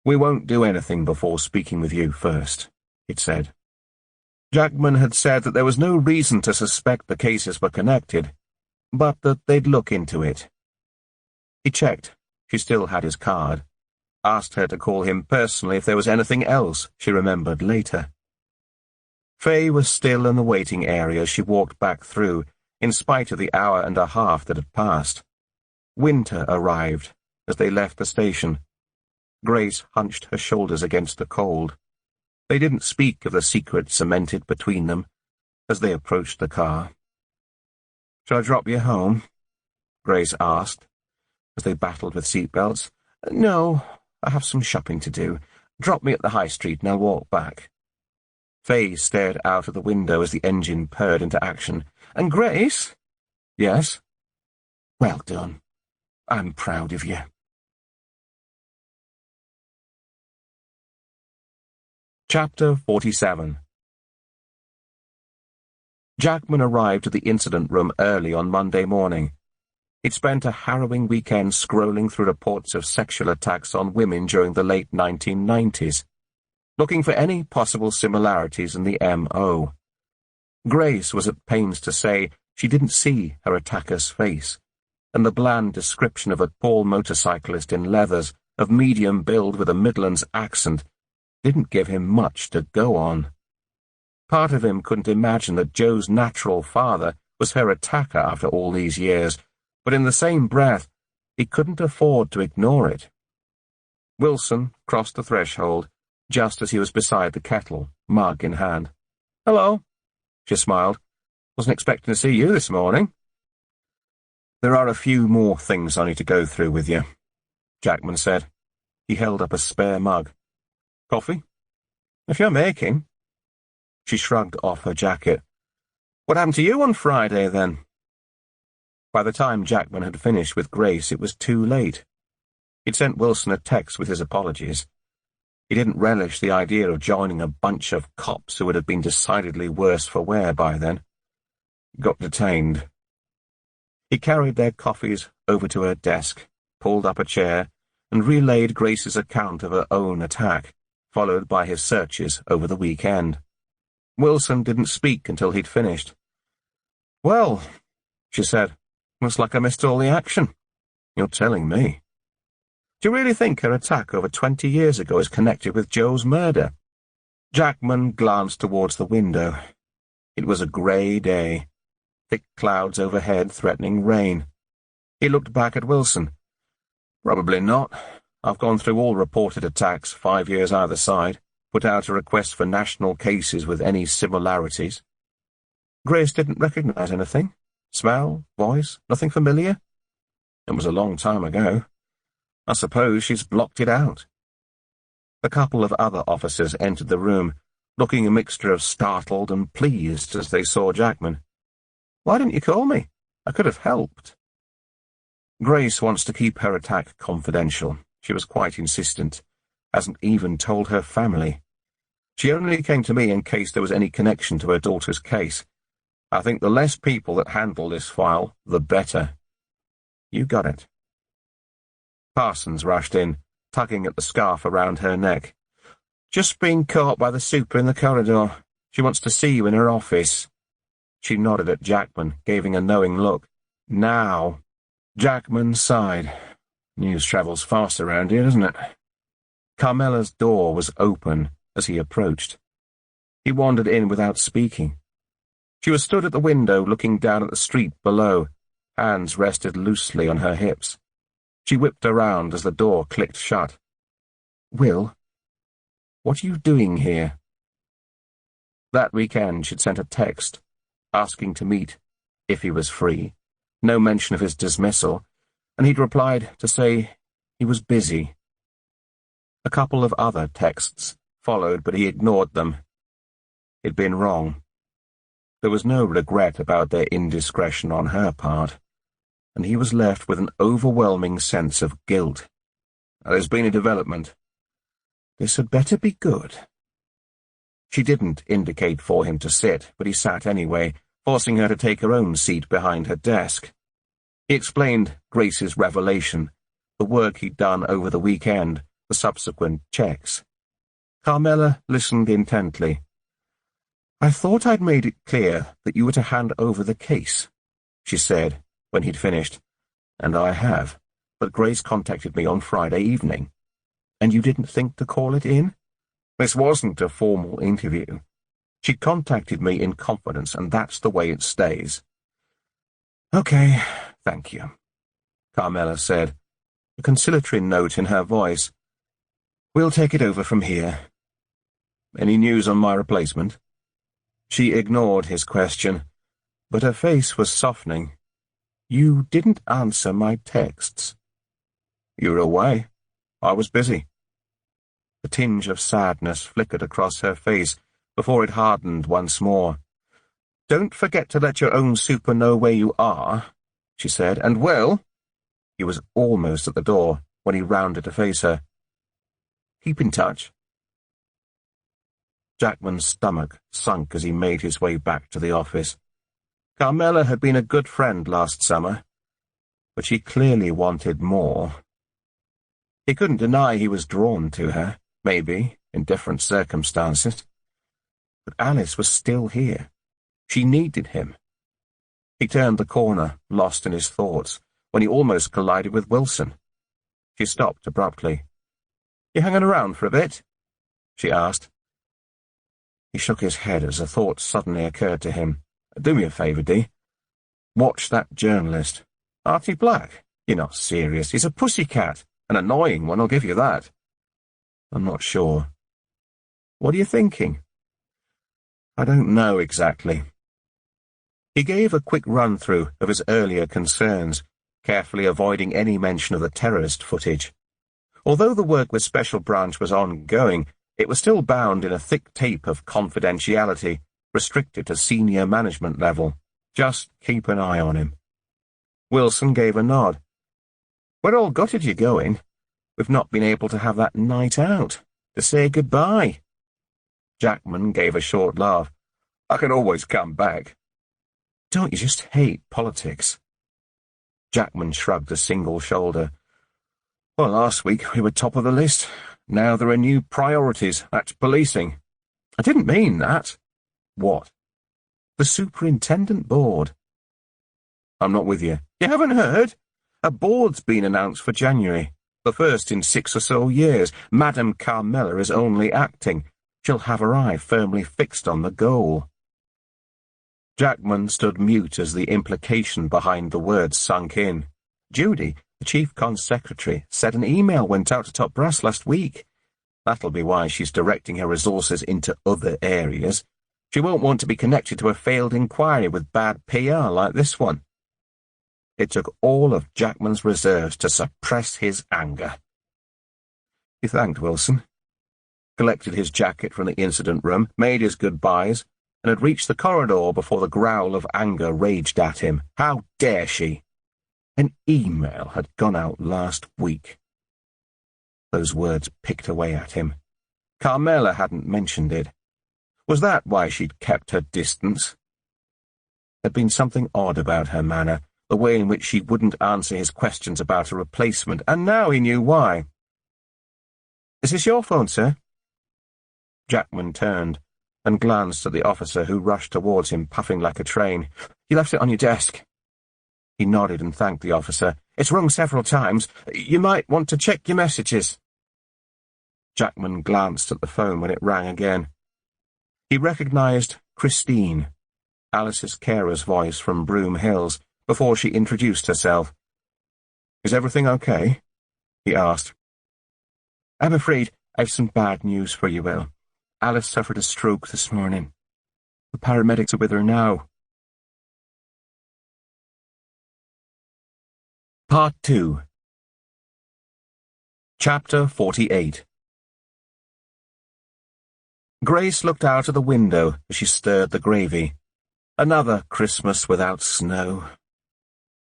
"We won't do anything before speaking with you first," it said. Jackman had said that there was no reason to suspect the cases were connected, but that they'd look into it. He checked she still had his card, asked her to call him personally if there was anything else she remembered later. Faye was still in the waiting area she walked back through, in spite of the hour and a half that had passed. Winter arrived as they left the station. Grace hunched her shoulders against the cold. They didn't speak of the secret cemented between them as they approached the car. "Shall I drop you home?" Grace asked, as they battled with seatbelts. "No, I have some shopping to do. Drop me at the high street and I'll walk back." Faye stared out of the window as the engine purred into action. "And Grace?" "Yes?" "Well done. I'm proud of you." Chapter 47. Jackman arrived at the incident room early on Monday morning. He'd spent a harrowing weekend scrolling through reports of sexual attacks on women during the late 1990s, looking for any possible similarities in the M.O. Grace was at pains to say she didn't see her attacker's face, and the bland description of a tall motorcyclist in leathers, of medium build with a Midlands accent, didn't give him much to go on. Part of him couldn't imagine that Joe's natural father was her attacker after all these years, but in the same breath, he couldn't afford to ignore it. Wilson crossed the threshold just as he was beside the kettle, mug in hand. "Hello," she smiled. "Wasn't expecting to see you this morning." "There are a few more things I need to go through with you," Jackman said. He held up a spare mug. "Coffee?" "If you're making." She shrugged off her jacket. "What happened to you on Friday, then?" By the time Jackman had finished with Grace, it was too late. He'd sent Wilson a text with his apologies. He didn't relish the idea of joining a bunch of cops who would have been decidedly worse for wear by then. Got detained. He carried their coffees over to her desk, pulled up a chair, and relayed Grace's account of her own attack, followed by his searches over the weekend. Wilson didn't speak until he'd finished. "Well," she said, "looks like I missed all the action." "You're telling me." "Do you really think her attack over 20 years ago is connected with Joe's murder?" Jackman glanced towards the window. It was a grey day, thick clouds overhead threatening rain. He looked back at Wilson. "Probably not. I've gone through all reported attacks, 5 years either side, put out a request for national cases with any similarities." Grace didn't recognize anything. Smell, voice, nothing familiar? It was a long time ago. I suppose she's blocked it out. A couple of other officers entered the room, looking a mixture of startled and pleased as they saw Jackman. "Why didn't you call me? I could have helped." "Grace wants to keep her attack confidential. She was quite insistent. Hasn't even told her family. She only came to me in case there was any connection to her daughter's case. I think the less people that handle this file, the better." "You got it." Parsons rushed in, tugging at the scarf around her neck. "Just been caught by the super in the corridor. She wants to see you in her office." She nodded at Jackman, giving a knowing look. "Now." Jackman sighed. "News travels fast around here, doesn't it?" Carmela's door was open as he approached. He wandered in without speaking. She was stood at the window looking down at the street below, hands rested loosely on her hips. She whipped around as the door clicked shut. "Will, what are you doing here?" That weekend she'd sent a text, asking to meet, if he was free, no mention of his dismissal, and he'd replied to say he was busy. A couple of other texts followed, but he ignored them. He'd been wrong. There was no regret about their indiscretion on her part, and he was left with an overwhelming sense of guilt. There's been a development. This had better be good. She didn't indicate for him to sit, but he sat anyway, forcing her to take her own seat behind her desk. He explained Grace's revelation, the work he'd done over the weekend, the subsequent checks. Carmela listened intently. "I thought I'd made it clear that you were to hand over the case," she said, when he'd finished. "And I have, but Grace contacted me on Friday evening. And you didn't think to call it in? This wasn't a formal interview. She contacted me in confidence, and that's the way it stays." "Okay, thank you," Carmela said, a conciliatory note in her voice. "We'll take it over from here." "Any news on my replacement?" She ignored his question, but her face was softening. "You didn't answer my texts." "You were away. I was busy." A tinge of sadness flickered across her face before it hardened once more. "Don't forget to let your own super know where you are," she said, "and Will—" He was almost at the door when he rounded to face her. "Keep in touch." Jackman's stomach sunk as he made his way back to the office. Carmela had been a good friend last summer, but she clearly wanted more. He couldn't deny he was drawn to her, maybe, in different circumstances. But Alice was still here. She needed him. He turned the corner, lost in his thoughts, when he almost collided with Wilson. She stopped abruptly. "You hanging around for a bit?" she asked. He shook his head as a thought suddenly occurred to him. "Do me a favour, Dee. Watch that journalist. Artie Black. You're not serious. He's a pussycat. An annoying one, I'll give you that." "I'm not sure." "What are you thinking?" "I don't know exactly." He gave a quick run-through of his earlier concerns, carefully avoiding any mention of the terrorist footage. Although the work with Special Branch was ongoing, it was still bound in a thick tape of confidentiality, restricted to senior management level. Just keep an eye on him. Wilson gave a nod. "We're all gutted you're going. We've not been able to have that night out, to say goodbye." Jackman gave a short laugh. "I can always come back." "Don't you just hate politics?" Jackman shrugged a single shoulder. "Well, last week we were top of the list. Now there are new priorities. That's policing." "I didn't mean that." "What?" "The Superintendent Board." "I'm not with you." "You haven't heard? A board's been announced for January, the first in 6 or so years. Madame Carmela is only acting. She'll have her eye firmly fixed on the goal." Jackman stood mute as the implication behind the words sunk in. Judy, the chief secretary, said an email went out to top brass last week. That'll be why she's directing her resources into other areas. She won't want to be connected to a failed inquiry with bad PR like this one. It took all of Jackman's reserves to suppress his anger. He thanked Wilson, collected his jacket from the incident room, made his goodbyes, and had reached the corridor before the growl of anger raged at him. How dare she? An email had gone out last week. Those words picked away at him. Carmela hadn't mentioned it. Was that why she'd kept her distance? There'd been something odd about her manner, the way in which she wouldn't answer his questions about a replacement, and now he knew why. "Is this your phone, sir?" Jackman turned and glanced at the officer who rushed towards him, puffing like a train. "You left it on your desk." He nodded and thanked the officer. "It's rung several times. You might want to check your messages." Jackman glanced at the phone when it rang again. He recognized Christine, Alice's carer's voice from Broom Hills, before she introduced herself. "Is everything okay?" he asked. "I'm afraid I've some bad news for you, Will. Alice suffered a stroke this morning. The paramedics are with her now." Part 2. Chapter 48. Grace looked out of the window as she stirred the gravy. Another Christmas without snow.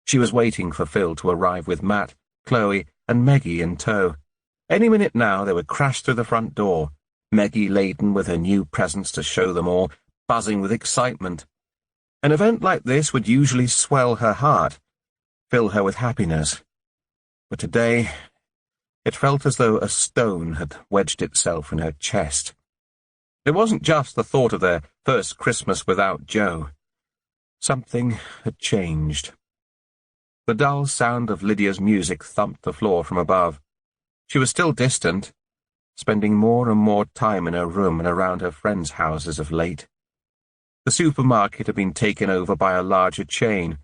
She was waiting for Phil to arrive with Matt, Chloe, and Meggie in tow. Any minute now they would crash through the front door, Meggie laden with her new presents to show them all, buzzing with excitement. An event like this would usually swell her heart, fill her with happiness. But today, it felt as though a stone had wedged itself in her chest. It wasn't just the thought of their first Christmas without Joe. Something had changed. The dull sound of Lydia's music thumped the floor from above. She was still distant, spending more and more time in her room and around her friends' houses of late. The supermarket had been taken over by a larger chain,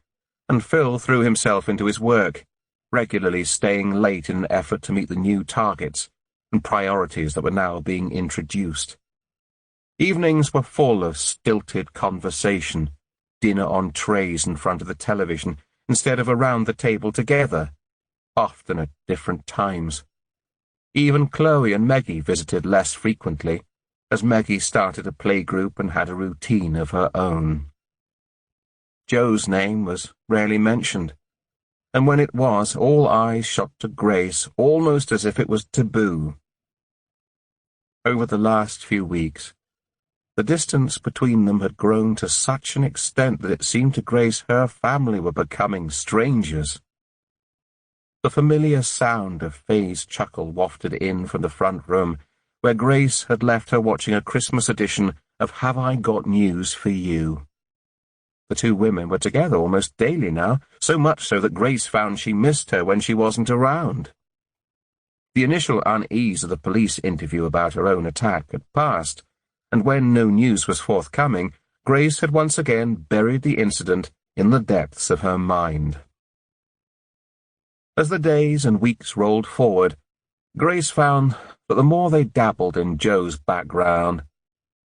and Phil threw himself into his work, regularly staying late in an effort to meet the new targets and priorities that were now being introduced. Evenings were full of stilted conversation, dinner on trays in front of the television instead of around the table together, often at different times. Even Chloe and Meggie visited less frequently, as Meggie started a playgroup and had a routine of her own. Joe's name was rarely mentioned, and when it was, all eyes shot to Grace, almost as if it was taboo. Over the last few weeks, the distance between them had grown to such an extent that it seemed to Grace her family were becoming strangers. The familiar sound of Faye's chuckle wafted in from the front room, where Grace had left her watching a Christmas edition of Have I Got News for You? The two women were together almost daily now, so much so that Grace found she missed her when she wasn't around. The initial unease of the police interview about her own attack had passed, and when no news was forthcoming, Grace had once again buried the incident in the depths of her mind. As the days and weeks rolled forward, Grace found that the more they dabbled in Joe's background,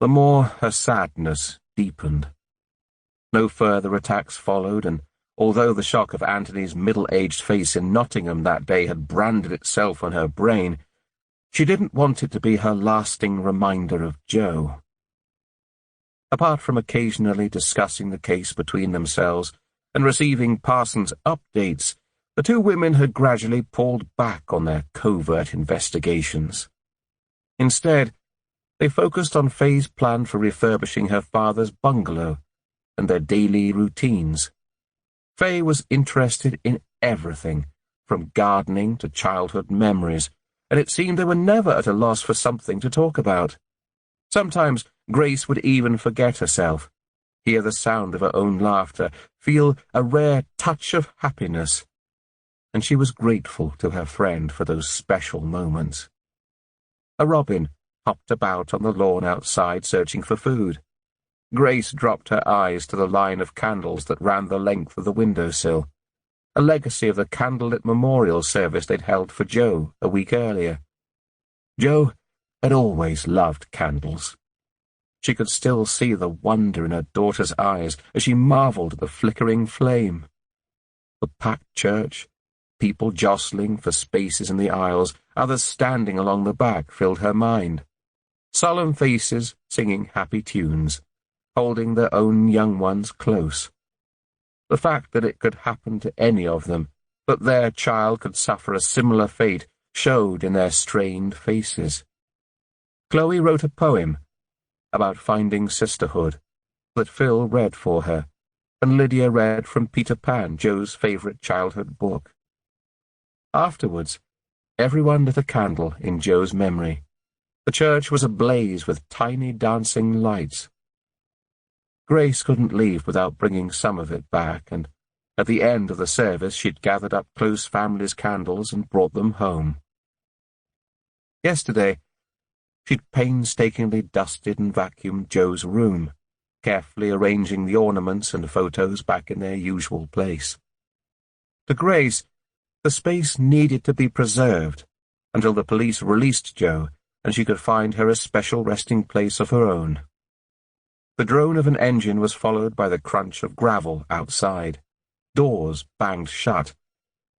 the more her sadness deepened. No further attacks followed, and although the shock of Anthony's middle-aged face in Nottingham that day had branded itself on her brain, she didn't want it to be her lasting reminder of Joe. Apart from occasionally discussing the case between themselves and receiving Parsons' updates, the two women had gradually pulled back on their covert investigations. Instead, they focused on Faye's plan for refurbishing her father's bungalow and their daily routines. Faye was interested in everything, from gardening to childhood memories, and it seemed they were never at a loss for something to talk about. Sometimes Grace would even forget herself, hear the sound of her own laughter, feel a rare touch of happiness, and she was grateful to her friend for those special moments. A robin hopped about on the lawn outside searching for food. Grace dropped her eyes to the line of candles that ran the length of the windowsill, a legacy of the candlelit memorial service they'd held for Joe a week earlier. Joe had always loved candles. She could still see the wonder in her daughter's eyes as she marveled at the flickering flame. The packed church, people jostling for spaces in the aisles, others standing along the back, filled her mind. Solemn faces singing happy tunes, holding their own young ones close. The fact that it could happen to any of them, that their child could suffer a similar fate, showed in their strained faces. Chloe wrote a poem about finding sisterhood that Phil read for her, and Lydia read from Peter Pan, Joe's favorite childhood book. Afterwards, everyone lit a candle in Joe's memory. The church was ablaze with tiny dancing lights. Grace couldn't leave without bringing some of it back, and at the end of the service she'd gathered up close family's candles and brought them home. Yesterday, she'd painstakingly dusted and vacuumed Joe's room, carefully arranging the ornaments and photos back in their usual place. To Grace, the space needed to be preserved until the police released Joe and she could find her a special resting place of her own. The drone of an engine was followed by the crunch of gravel outside. Doors banged shut.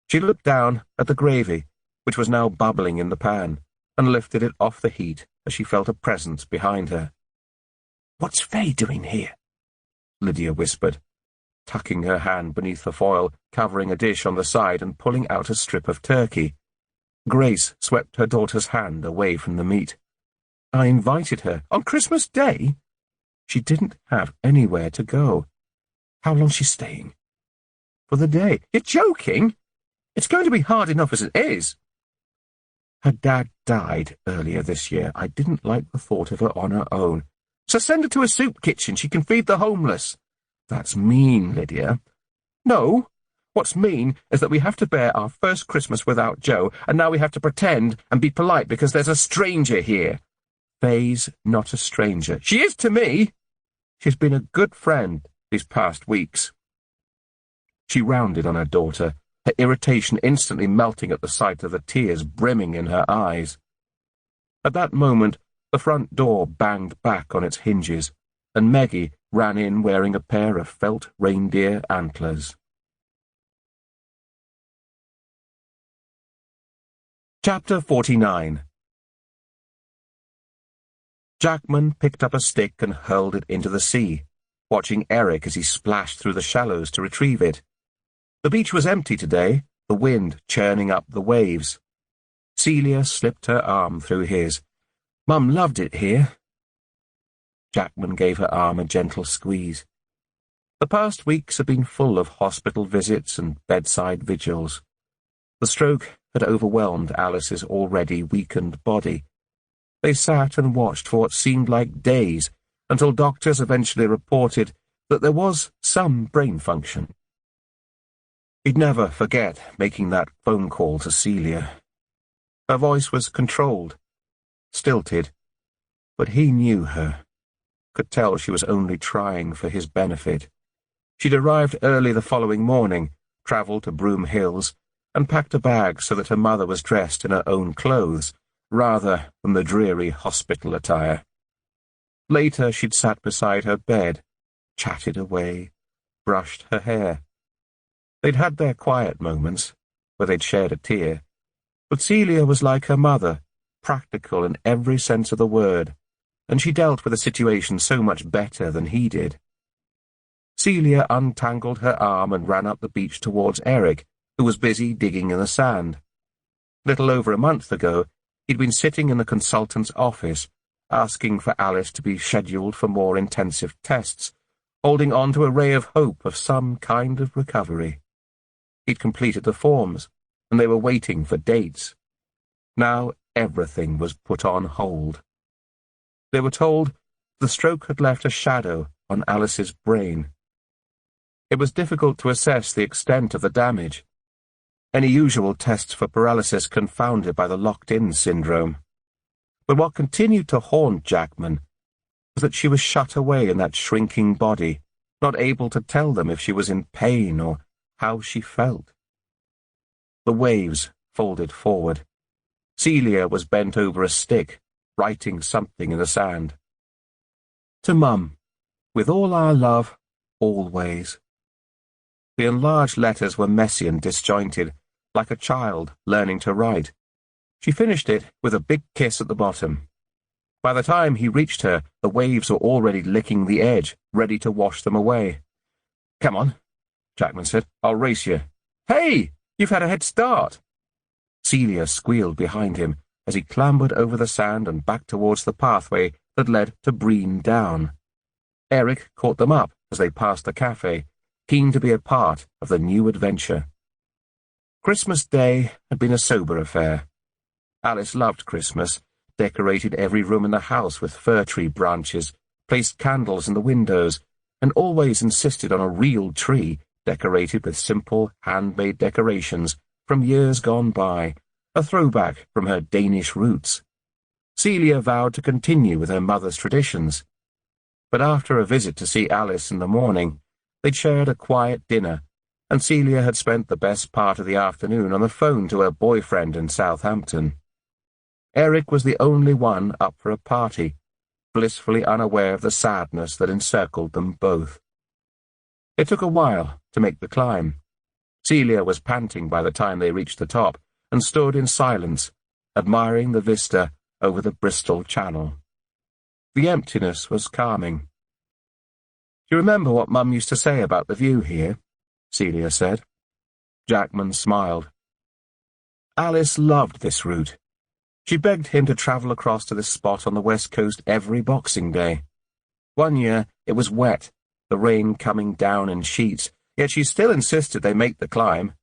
She looked down at the gravy, which was now bubbling in the pan, and lifted it off the heat as she felt a presence behind her. "What's Fay doing here?" Lydia whispered, tucking her hand beneath the foil, covering a dish on the side and pulling out a strip of turkey. Grace swept her daughter's hand away from the meat. "I invited her on Christmas Day? She didn't have anywhere to go. How long's she staying?" "For the day." "You're joking? It's going to be hard enough as it is." "Her dad died earlier this year. I didn't like the thought of her on her own. So send her to a soup kitchen. She can feed the homeless." "That's mean, Lydia." "No. What's mean is that we have to bear our first Christmas without Joe, and now we have to pretend and be polite because there's a stranger here." "Fay's not a stranger." "She is to me. She's been a good friend these past weeks." She rounded on her daughter, her irritation instantly melting at the sight of the tears brimming in her eyes. At that moment, the front door banged back on its hinges, and Meggie ran in wearing a pair of felt reindeer antlers. Chapter 49. Jackman picked up a stick and hurled it into the sea, watching Eric as he splashed through the shallows to retrieve it. The beach was empty today, the wind churning up the waves. Celia slipped her arm through his. "Mum loved it here." Jackman gave her arm a gentle squeeze. The past weeks had been full of hospital visits and bedside vigils. The stroke had overwhelmed Alice's already weakened body. They sat and watched for what seemed like days, until doctors eventually reported that there was some brain function. He'd never forget making that phone call to Celia. Her voice was controlled, stilted, but he knew her, could tell she was only trying for his benefit. She'd arrived early the following morning, travelled to Broom Hills, and packed a bag so that her mother was dressed in her own clothes, rather than the dreary hospital attire. Later she'd sat beside her bed, chatted away, brushed her hair. They'd had their quiet moments, where they'd shared a tear, but Celia was like her mother, practical in every sense of the word, and she dealt with the situation so much better than he did. Celia untangled her arm and ran up the beach towards Eric, who was busy digging in the sand. Little over a month ago, he'd been sitting in the consultant's office, asking for Alice to be scheduled for more intensive tests, holding on to a ray of hope of some kind of recovery. He'd completed the forms, and they were waiting for dates. Now everything was put on hold. They were told the stroke had left a shadow on Alice's brain. It was difficult to assess the extent of the damage. Any usual tests for paralysis confounded by the locked-in syndrome. But what continued to haunt Jackman was that she was shut away in that shrinking body, not able to tell them if she was in pain or how she felt. The waves folded forward. Celia was bent over a stick, writing something in the sand. "To Mum, with all our love, always." The enlarged letters were messy and disjointed, like a child learning to write. She finished it with a big kiss at the bottom. By the time he reached her, the waves were already licking the edge, ready to wash them away. "Come on," Jackman said. "I'll race you." "Hey, you've had a head start." Celia squealed behind him as he clambered over the sand and back towards the pathway that led to Breen Down. Eric caught them up as they passed the cafe, keen to be a part of the new adventure. Christmas Day had been a sober affair. Alice loved Christmas, decorated every room in the house with fir tree branches, placed candles in the windows, and always insisted on a real tree decorated with simple, handmade decorations from years gone by, a throwback from her Danish roots. Celia vowed to continue with her mother's traditions. But after a visit to see Alice in the morning, they'd shared a quiet dinner, and Celia had spent the best part of the afternoon on the phone to her boyfriend in Southampton. Eric was the only one up for a party, blissfully unaware of the sadness that encircled them both. It took a while to make the climb. Celia was panting by the time they reached the top, and stood in silence, admiring the vista over the Bristol Channel. The emptiness was calming. "Do you remember what Mum used to say about the view here?" Celia said. Jackman smiled. Alice loved this route. She begged him to travel across to this spot on the west coast every Boxing Day. One year it was wet, the rain coming down in sheets, yet she still insisted they make the climb.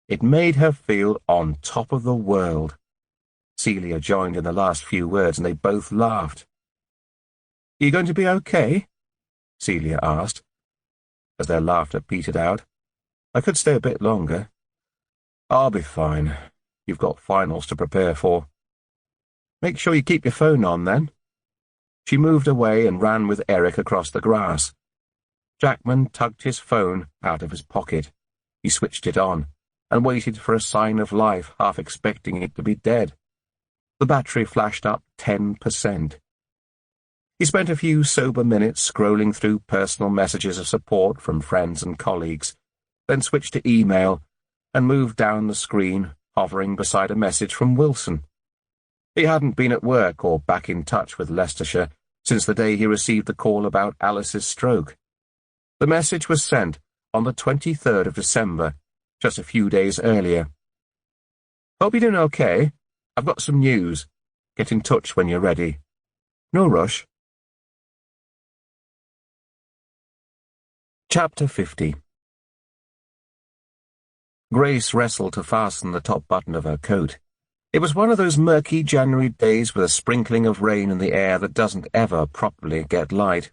It made her feel on top of the world. Celia joined in the last few words, and they both laughed. "Are you going to be okay?" Celia asked, as their laughter petered out. "I could stay a bit longer." "I'll be fine. You've got finals to prepare for." "Make sure you keep your phone on, then." She moved away and ran with Eric across the grass. Jackman tugged his phone out of his pocket. He switched it on, and waited for a sign of life, half expecting it to be dead. The battery flashed up 10%. He spent a few sober minutes scrolling through personal messages of support from friends and colleagues, then switched to email and moved down the screen, hovering beside a message from Wilson. He hadn't been at work or back in touch with Leicestershire since the day he received the call about Alice's stroke. The message was sent on the 23rd of December, just a few days earlier. "Hope you're doing okay. I've got some news. Get in touch when you're ready. No rush." Chapter 50. Grace wrestled to fasten the top button of her coat. It was one of those murky January days with a sprinkling of rain in the air that doesn't ever properly get light.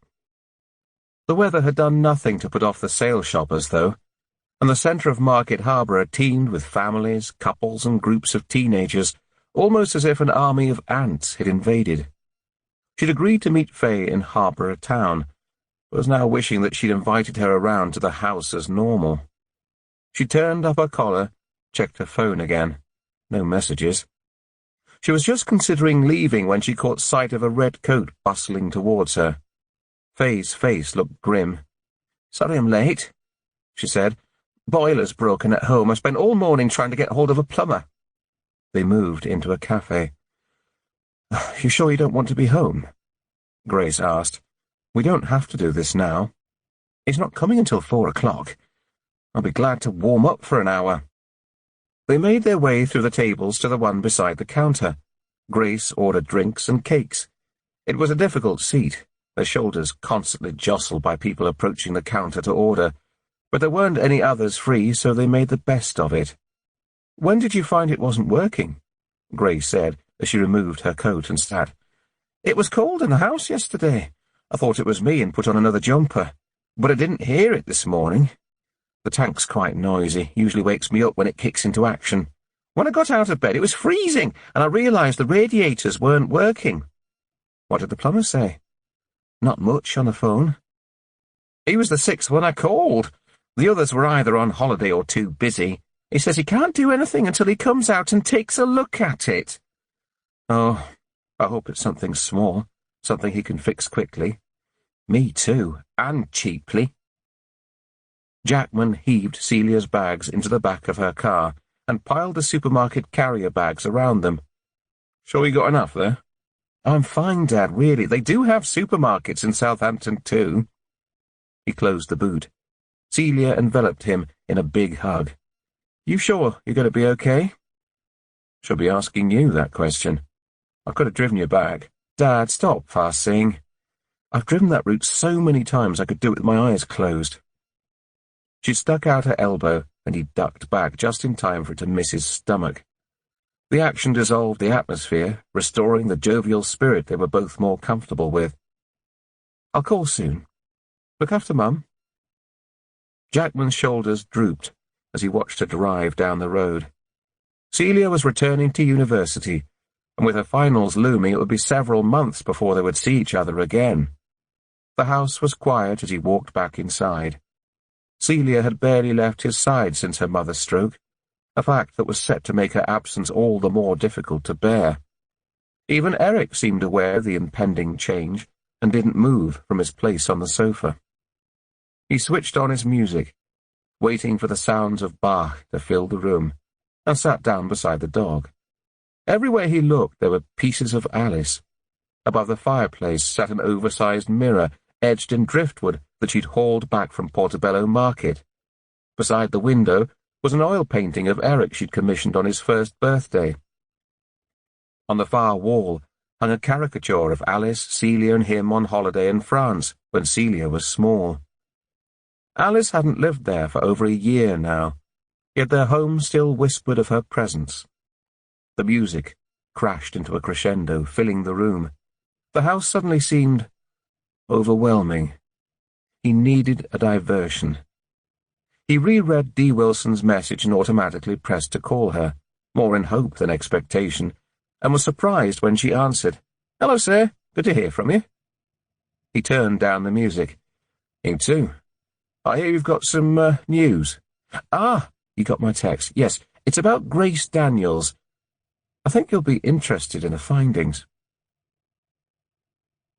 The weather had done nothing to put off the sail shoppers, though, and the centre of Market Harbour teemed with families, couples and groups of teenagers, almost as if an army of ants had invaded. She'd agreed to meet Faye in Harbour Town, but was now wishing that she'd invited her around to the house as normal. She turned up her collar, checked her phone again. No messages. She was just considering leaving when she caught sight of a red coat bustling towards her. Faye's face looked grim. "Sorry I'm late," she said. "Boiler's broken at home. I spent all morning trying to get hold of a plumber." They moved into a cafe. "You sure you don't want to be home?" Grace asked. "We don't have to do this now. He's not coming until 4 o'clock. I'll be glad to warm up for an hour." They made their way through the tables to the one beside the counter. Grace ordered drinks and cakes. It was a difficult seat, her shoulders constantly jostled by people approaching the counter to order, but there weren't any others free, so they made the best of it. "When did you find it wasn't working?" Grace said, as she removed her coat and sat. "It was cold in the house yesterday. I thought it was me and put on another jumper, but I didn't hear it this morning. The tank's quite noisy, usually wakes me up when it kicks into action. When I got out of bed, it was freezing, and I realised the radiators weren't working." "What did the plumber say?" "Not much on the phone. He was the 6th one I called. The others were either on holiday or too busy. He says he can't do anything until he comes out and takes a look at it." "Oh, I hope it's something small, something he can fix quickly." "Me too, and cheaply." Jackman heaved Celia's bags into the back of her car and piled the supermarket carrier bags around them. "Sure you got enough there?" "I'm fine, Dad, really. They do have supermarkets in Southampton too." He closed the boot. Celia enveloped him in a big hug. "You sure you're going to be okay?" "Should be asking you that question. I could have driven you back." "Dad, stop fussing. I've driven that route so many times I could do it with my eyes closed." She stuck out her elbow, and he ducked back just in time for it to miss his stomach. The action dissolved the atmosphere, restoring the jovial spirit they were both more comfortable with. "I'll call soon. Look after Mum." Jackman's shoulders drooped as he watched her drive down the road. Celia was returning to university, and with her finals looming, it would be several months before they would see each other again. The house was quiet as he walked back inside. Celia had barely left his side since her mother's stroke, a fact that was set to make her absence all the more difficult to bear. Even Eric seemed aware of the impending change and didn't move from his place on the sofa. He switched on his music, waiting for the sounds of Bach to fill the room, and sat down beside the dog. Everywhere he looked there were pieces of Alice. Above the fireplace sat an oversized mirror, edged in driftwood that she'd hauled back from Portobello Market. Beside the window was an oil painting of Eric she'd commissioned on his first birthday. On the far wall hung a caricature of Alice, Celia, and him on holiday in France when Celia was small. Alice hadn't lived there for over a year now, yet their home still whispered of her presence. The music crashed into a crescendo, filling the room. The house suddenly seemed overwhelming. He needed a diversion. He reread D. Wilson's message and automatically pressed to call her, more in hope than expectation, and was surprised when she answered. "Hello, sir. Good to hear from you." He turned down the music. "You too. I hear you've got some news." "Ah, you got my text. Yes, it's about Grace Daniels. I think you'll be interested in the findings."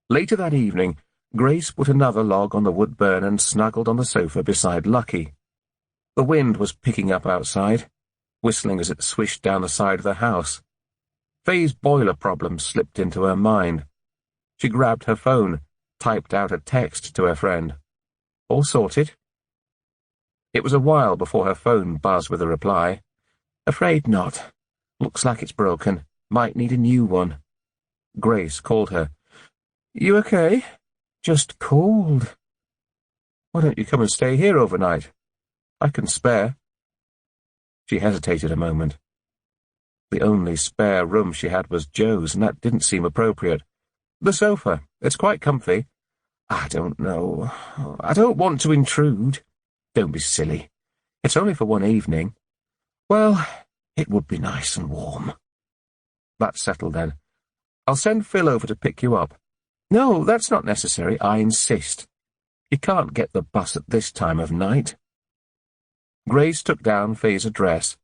Later that evening, Grace put another log on the wood burn and snuggled on the sofa beside Lucky. The wind was picking up outside, whistling as it swished down the side of the house. Faye's boiler problem slipped into her mind. She grabbed her phone, typed out a text to her friend. "All sorted?" It was a while before her phone buzzed with a reply. "Afraid not. Looks like it's broken. Might need a new one." Grace called her. "You okay?" "Just cold." "Why don't you come and stay here overnight? I can spare." She hesitated a moment. The only spare room she had was Joe's, and that didn't seem appropriate. "The sofa. It's quite comfy." "I don't know. I don't want to intrude." "Don't be silly. It's only for one evening." "Well, it would be nice and warm." "That's settled then. I'll send Phil over to pick you up." "No, that's not necessary. I insist. You can't get the bus at this time of night." Grace took down Faye's address,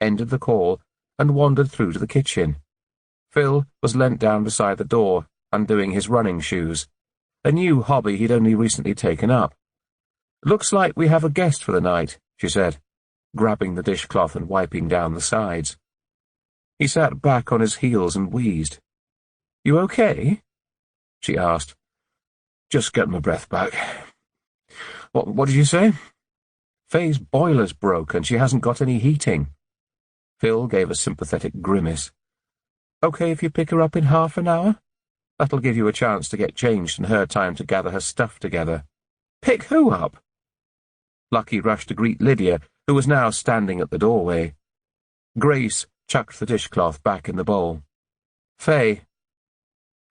ended the call, and wandered through to the kitchen. Phil was leant down beside the door, undoing his running shoes, a new hobby he'd only recently taken up. "Looks like we have a guest for the night," she said, grabbing the dishcloth and wiping down the sides. He sat back on his heels and wheezed. "You okay?" she asked. "Just getting my breath back." What did you say?" "Faye's boiler's broke and she hasn't got any heating." Phil gave a sympathetic grimace. "Okay if you pick her up in half an hour? That'll give you a chance to get changed and her time to gather her stuff together." "Pick who up?" Lucky rushed to greet Lydia, who was now standing at the doorway. Grace chucked the dishcloth back in the bowl. "Faye."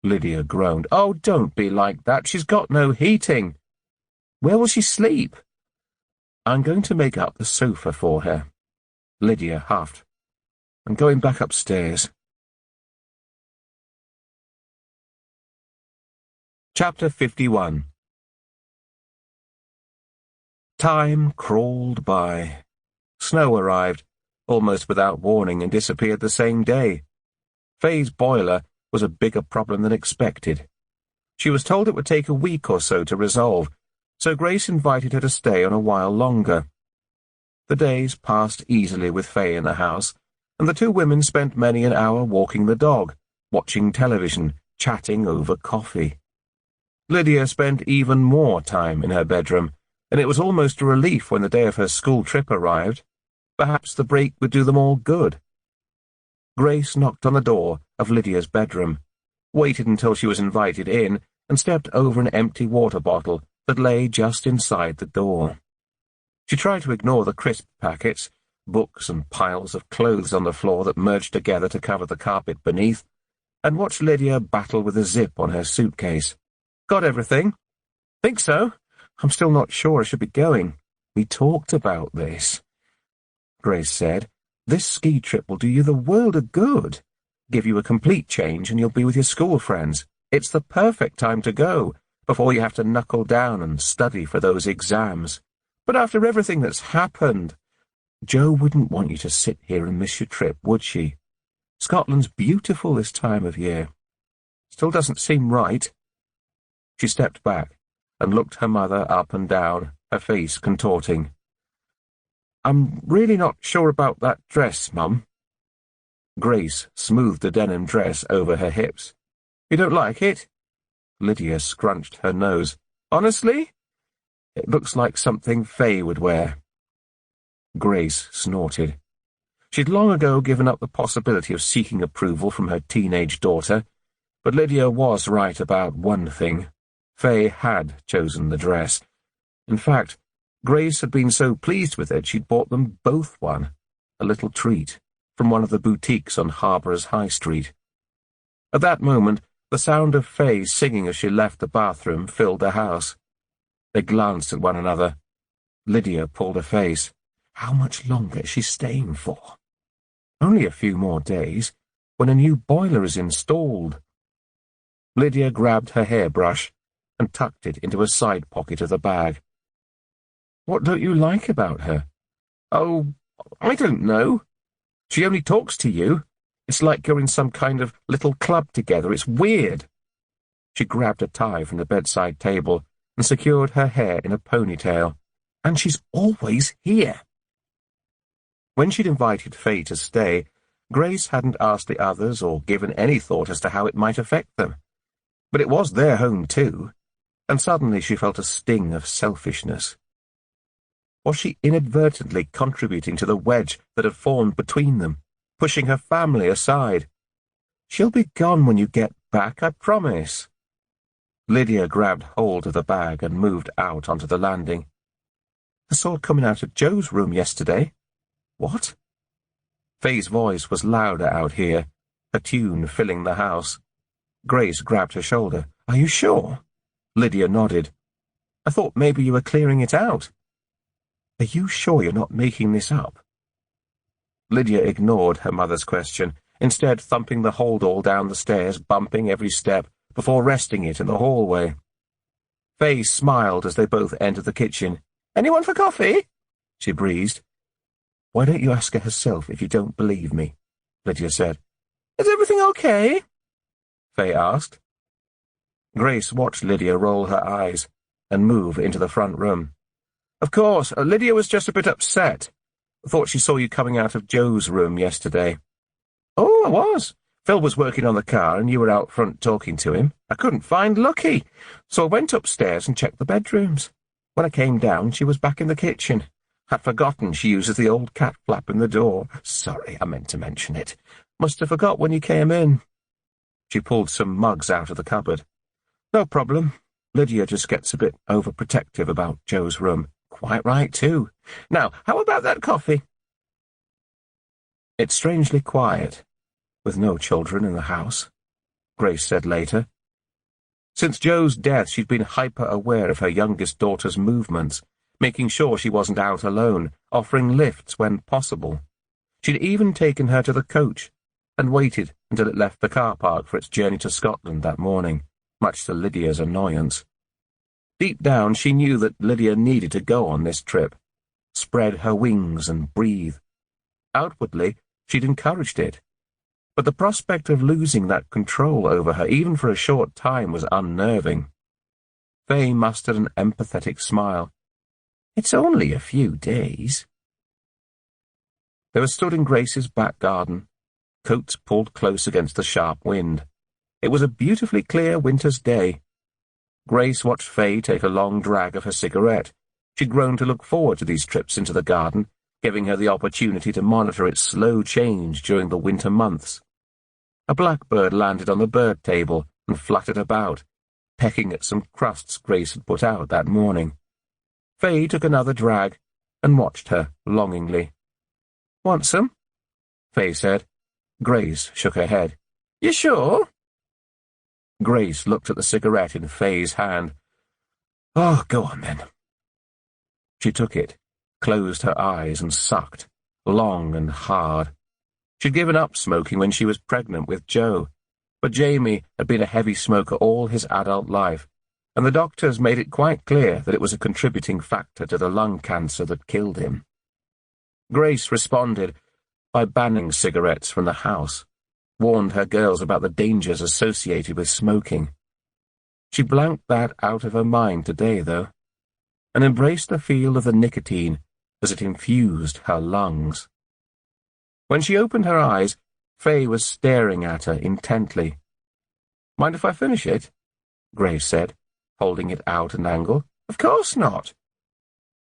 Lydia groaned. "Oh, don't be like that. She's got no heating." "Where will she sleep?" "I'm going to make up the sofa for her." Lydia huffed. "I'm going back upstairs." Chapter 51. Time crawled by. Snow arrived, almost without warning, and disappeared the same day. Faye's boiler was a bigger problem than expected. She was told it would take a week or so to resolve, so Grace invited her to stay on a while longer. The days passed easily with Faye in the house, and the two women spent many an hour walking the dog, watching television, chatting over coffee. Lydia spent even more time in her bedroom, and it was almost a relief when the day of her school trip arrived. Perhaps the break would do them all good. Grace knocked on the door of Lydia's bedroom, waited until she was invited in, and stepped over an empty water bottle that lay just inside the door. She tried to ignore the crisp packets, books and piles of clothes on the floor that merged together to cover the carpet beneath, and watched Lydia battle with a zip on her suitcase. "Got everything?" "Think so. I'm still not sure I should be going. We talked about this," Grace said. "This ski trip will do you the world of good. Give you a complete change and you'll be with your school friends. It's the perfect time to go, before you have to knuckle down and study for those exams. But after everything that's happened, Jo wouldn't want you to sit here and miss your trip, would she? Scotland's beautiful this time of year. Still doesn't seem right." She stepped back and looked her mother up and down, her face contorting. "I'm really not sure about that dress, Mum." Grace smoothed the denim dress over her hips. You don't like it? Lydia scrunched her nose. Honestly? It looks like something Faye would wear. Grace snorted. She'd long ago given up the possibility of seeking approval from her teenage daughter, but Lydia was right about one thing. Faye had chosen the dress. In fact, Grace had been so pleased with it she'd bought them both one, a little treat, from one of the boutiques on Harbour's High Street. At that moment, the sound of Faye singing as she left the bathroom filled the house. They glanced at one another. Lydia pulled a face. How much longer is she staying for? Only a few more days, when a new boiler is installed. Lydia grabbed her hairbrush and tucked it into a side pocket of the bag. What don't you like about her? Oh, I don't know. She only talks to you. It's like you're in some kind of little club together. It's weird. She grabbed a tie from the bedside table and secured her hair in a ponytail. And she's always here. When she'd invited Faye to stay, Grace hadn't asked the others or given any thought as to how it might affect them. But it was their home too, and suddenly she felt a sting of selfishness. Was she inadvertently contributing to the wedge that had formed between them, pushing her family aside? She'll be gone when you get back, I promise. Lydia grabbed hold of the bag and moved out onto the landing. I saw her coming out of Joe's room yesterday. What? Faye's voice was louder out here, a tune filling the house. Grace grabbed her shoulder. Are you sure? Lydia nodded. I thought maybe you were clearing it out. Are you sure you're not making this up? Lydia ignored her mother's question, instead thumping the hold-all down the stairs, bumping every step, before resting it in the hallway. Faye smiled as they both entered the kitchen. Anyone for coffee? She breezed. Why don't you ask her herself if you don't believe me? Lydia said. Is everything okay? Faye asked. Grace watched Lydia roll her eyes and move into the front room. Of course, Lydia was just a bit upset. Thought she saw you coming out of Joe's room yesterday. Oh, I was. Phil was working on the car and you were out front talking to him. I couldn't find Lucky, so I went upstairs and checked the bedrooms. When I came down, she was back in the kitchen. Had forgotten she uses the old cat flap in the door. Sorry, I meant to mention it. Must have forgot when you came in. She pulled some mugs out of the cupboard. No problem. Lydia just gets a bit overprotective about Joe's room. Quite right, too. Now, how about that coffee? It's strangely quiet, with no children in the house, Grace said later. Since Joe's death, she'd been hyper-aware of her youngest daughter's movements, making sure she wasn't out alone, offering lifts when possible. She'd even taken her to the coach and waited until it left the car park for its journey to Scotland that morning, much to Lydia's annoyance. Deep down, she knew that Lydia needed to go on this trip, spread her wings and breathe. Outwardly, she'd encouraged it. But the prospect of losing that control over her, even for a short time, was unnerving. Faye mustered an empathetic smile. It's only a few days. They were stood in Grace's back garden, coats pulled close against the sharp wind. It was a beautifully clear winter's day. Grace watched Faye take a long drag of her cigarette. She'd grown to look forward to these trips into the garden, giving her the opportunity to monitor its slow change during the winter months. A blackbird landed on the bird table and fluttered about, pecking at some crusts Grace had put out that morning. Faye took another drag and watched her longingly. Want some? Faye said. Grace shook her head. You sure? Grace looked at the cigarette in Faye's hand. Oh, go on then. She took it, closed her eyes and sucked, long and hard. She'd given up smoking when she was pregnant with Joe, but Jamie had been a heavy smoker all his adult life, and the doctors made it quite clear that it was a contributing factor to the lung cancer that killed him. Grace responded by banning cigarettes from the house, warned her girls about the dangers associated with smoking. She blanked that out of her mind today, though, and embraced the feel of the nicotine as it infused her lungs. When she opened her eyes, Faye was staring at her intently. Mind if I finish it? Grace said, holding it out an angle. Of course not.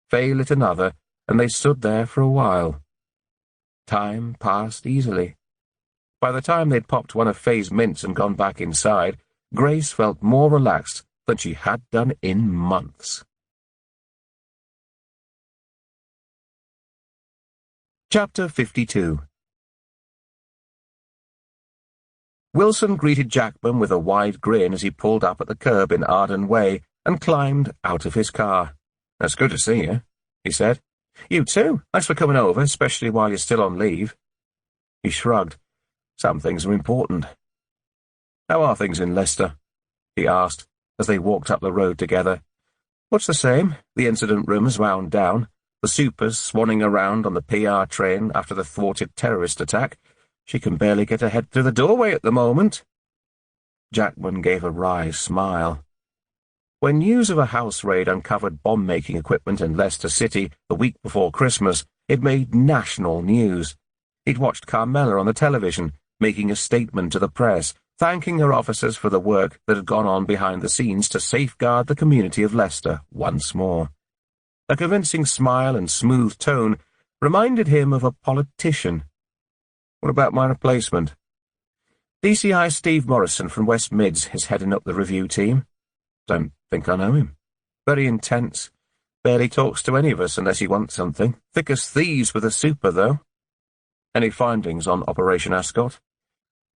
Fay lit another, and they stood there for a while. Time passed easily. By the time they'd popped one of Fay's mints and gone back inside, Grace felt more relaxed than she had done in months. Chapter 52. Wilson greeted Jackman with a wide grin as he pulled up at the curb in Arden Way and climbed out of his car. "It's good to see you," he said. "You too. Thanks for coming over, especially while you're still on leave." He shrugged. "Some things are important." "How are things in Leicester?" he asked as they walked up the road together. "Much the same. The incident room has wound down. The supers swanning around on the PR train after the thwarted terrorist attack. She can barely get her head through the doorway at the moment." Jackman gave a wry smile. When news of a house raid uncovered bomb-making equipment in Leicester City the week before Christmas, it made national news. He'd watched Carmela on the television, making a statement to the press, thanking her officers for the work that had gone on behind the scenes to safeguard the community of Leicester once more. A convincing smile and smooth tone reminded him of a politician. "What about my replacement?" "DCI Steve Morrison from West Mids is heading up the review team." "Don't think I know him." "Very intense. Barely talks to any of us unless he wants something. Thick as thieves with a super, though." "Any findings on Operation Ascot?"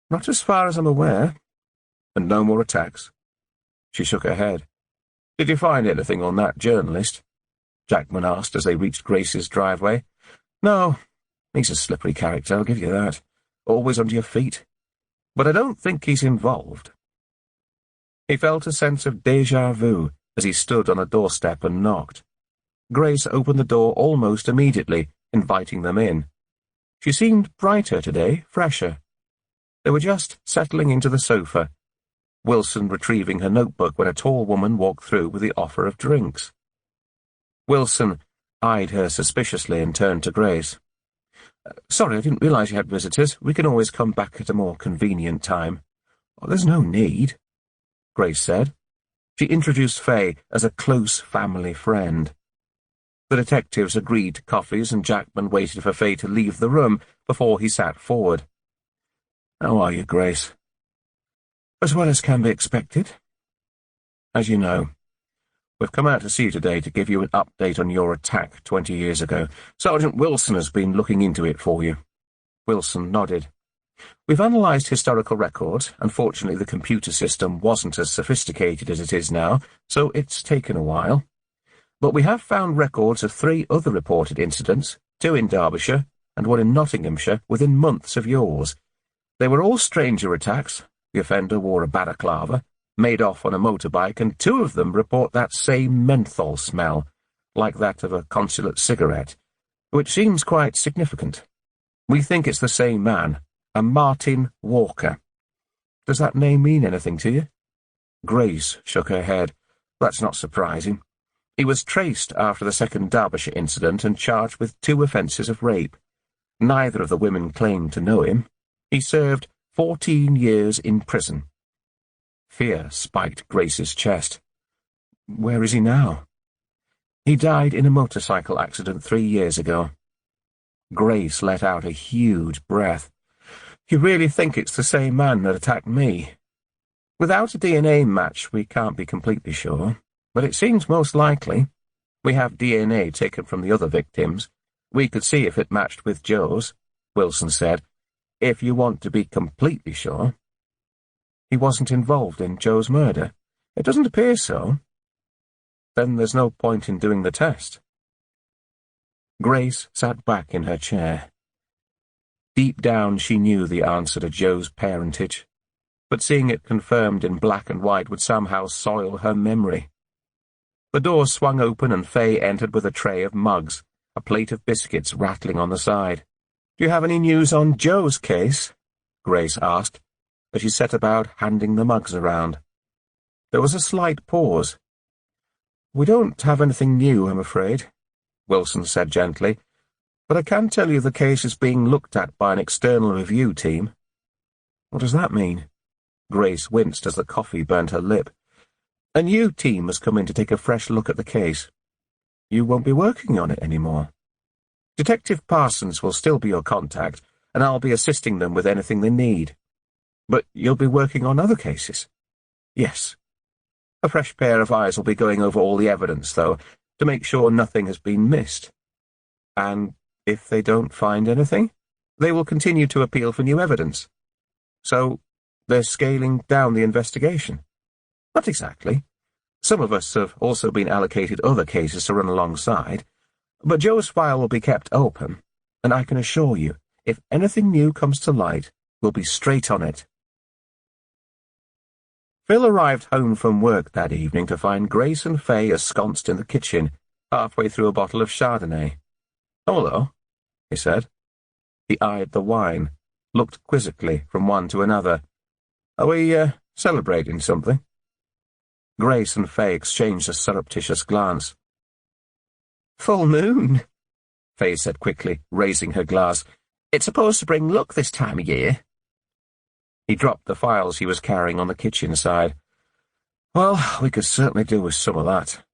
"Not as far as I'm aware." "And no more attacks?" She shook her head. "Did you find anything on that journalist?" Jackman asked as they reached Grace's driveway. "No. He's a slippery character, I'll give you that. Always under your feet. But I don't think he's involved." He felt a sense of déjà vu as he stood on a doorstep and knocked. Grace opened the door almost immediately, inviting them in. She seemed brighter today, fresher. They were just settling into the sofa, Wilson retrieving her notebook when a tall woman walked through with the offer of drinks. Wilson eyed her suspiciously and turned to Grace. "Sorry, I didn't realize you had visitors. We can always come back at a more convenient time." "Oh, there's no need," Grace said. She introduced Fay as a close family friend. The detectives agreed to coffees, and Jackman waited for Fay to leave the room before he sat forward. "How are you, Grace?" "As well as can be expected." "As you know, we've come out to see you today to give you an update on your attack 20 years ago. Sergeant Wilson has been looking into it for you." Wilson nodded. "We've analysed historical records. Unfortunately, the computer system wasn't as sophisticated as it is now, so it's taken a while. But we have found records of 3 other reported incidents, 2 in Derbyshire and 1 in Nottinghamshire, within months of yours. They were all stranger attacks. The offender wore a balaclava, made off on a motorbike, and 2 of them report that same menthol smell, like that of a consulate cigarette, which seems quite significant. We think it's the same man, a Martin Walker. Does that name mean anything to you?" Grace shook her head. "That's not surprising. He was traced after the second Derbyshire incident and charged with 2 offences of rape. Neither of the women claimed to know him. He served 14 years in prison." Fear spiked Grace's chest. "Where is he now?" "He died in a motorcycle accident 3 years ago." Grace let out a huge breath. "You really think it's the same man that attacked me?" "Without a DNA match, we can't be completely sure, but it seems most likely. We have DNA taken from the other victims. We could see if it matched with Joe's," Wilson said. "If you want to be completely sure." "He wasn't involved in Joe's murder?" "It doesn't appear so." "Then there's no point in doing the test." Grace sat back in her chair. Deep down she knew the answer to Joe's parentage, but seeing it confirmed in black and white would somehow soil her memory. The door swung open and Fay entered with a tray of mugs, a plate of biscuits rattling on the side. "Do you have any news on Joe's case?" Grace asked, as she set about handing the mugs around. There was a slight pause. "We don't have anything new, I'm afraid," Wilson said gently, "but I can tell you the case is being looked at by an external review team." "What does that mean?" Grace winced as the coffee burned her lip. "A new team has come in to take a fresh look at the case. You won't be working on it anymore. Detective Parsons will still be your contact, and I'll be assisting them with anything they need. But you'll be working on other cases." "Yes. A fresh pair of eyes will be going over all the evidence, though, to make sure nothing has been missed. And if they don't find anything, they will continue to appeal for new evidence. So they're scaling down the investigation." "Not exactly. Some of us have also been allocated other cases to run alongside, but Joe's file will be kept open, and I can assure you, if anything new comes to light, we'll be straight on it." Phil arrived home from work that evening to find Grace and Faye ensconced in the kitchen, halfway through a bottle of Chardonnay. "Hello," he said. He eyed the wine, looked quizzically from one to another. "Are we, celebrating something?" Grace and Faye exchanged a surreptitious glance. "Full moon," Faye said quickly, raising her glass. "It's supposed to bring luck this time of year." He dropped the files he was carrying on the kitchen side. "Well, we could certainly do with some of that."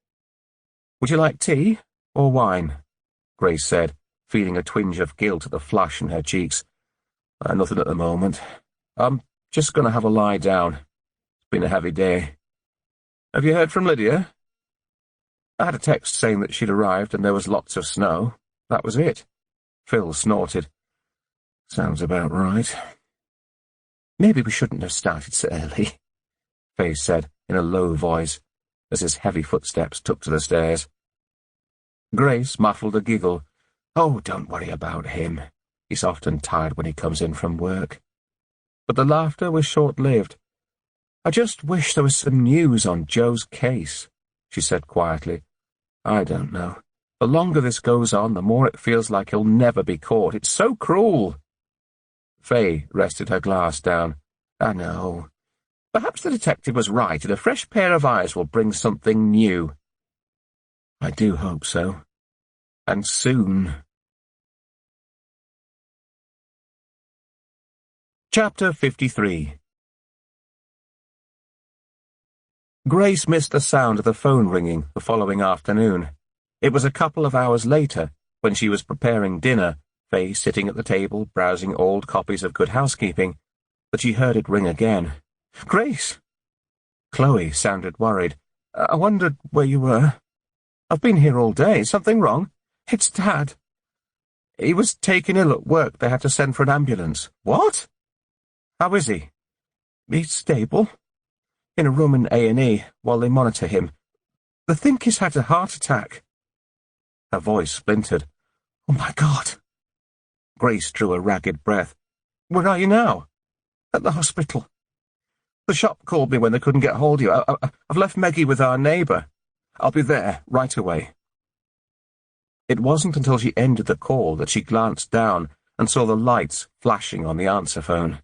"Would you like tea or wine?" Grace said, feeling a twinge of guilt at the flush in her cheeks. "Nothing at the moment. I'm just going to have a lie down. It's been a heavy day. Have you heard from Lydia?" "I had a text saying that she'd arrived and there was lots of snow. That was it." Phil snorted. "Sounds about right." "Maybe we shouldn't have started so early," Faye said in a low voice, as his heavy footsteps took to the stairs. Grace muffled a giggle. "Oh, don't worry about him. He's often tired when he comes in from work." But the laughter was short-lived. "I just wish there was some news on Joe's case," she said quietly. "I don't know. The longer this goes on, the more it feels like he'll never be caught. It's so cruel." Faye rested her glass down. "I know. Perhaps the detective was right, and a fresh pair of eyes will bring something new." "I do hope so. And soon." Chapter 53. Grace missed the sound of the phone ringing the following afternoon. It was a couple of hours later, when she was preparing dinner, Faye sitting at the table browsing old copies of Good Housekeeping, that she heard it ring again. "Grace!" Chloe sounded worried. "I wondered where you were. I've been here all day. Something wrong?" "It's Dad. He was taken ill at work. They had to send for an ambulance." "What? How is he?" "He's stable. In a room in A&E while they monitor him. They think he's had a heart attack." Her voice splintered. "Oh, my God." Grace drew a ragged breath. "Where are you now?" "At the hospital. The shop called me when they couldn't get hold of you. I've left Meggie with our neighbour. I'll be there right away." It wasn't until she ended the call that she glanced down and saw the lights flashing on the answer phone.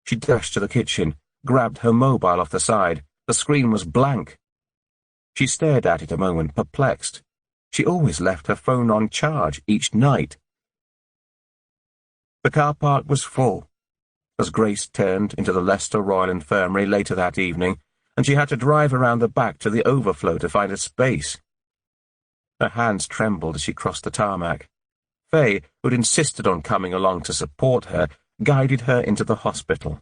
She dashed to the kitchen, grabbed her mobile off the side. The screen was blank. She stared at it a moment, perplexed. She always left her phone on charge each night. The car park was full. As Grace turned into the Leicester Royal Infirmary later that evening, and she had to drive around the back to the overflow to find a space. Her hands trembled as she crossed the tarmac. Faye, who'd insisted on coming along to support her, guided her into the hospital.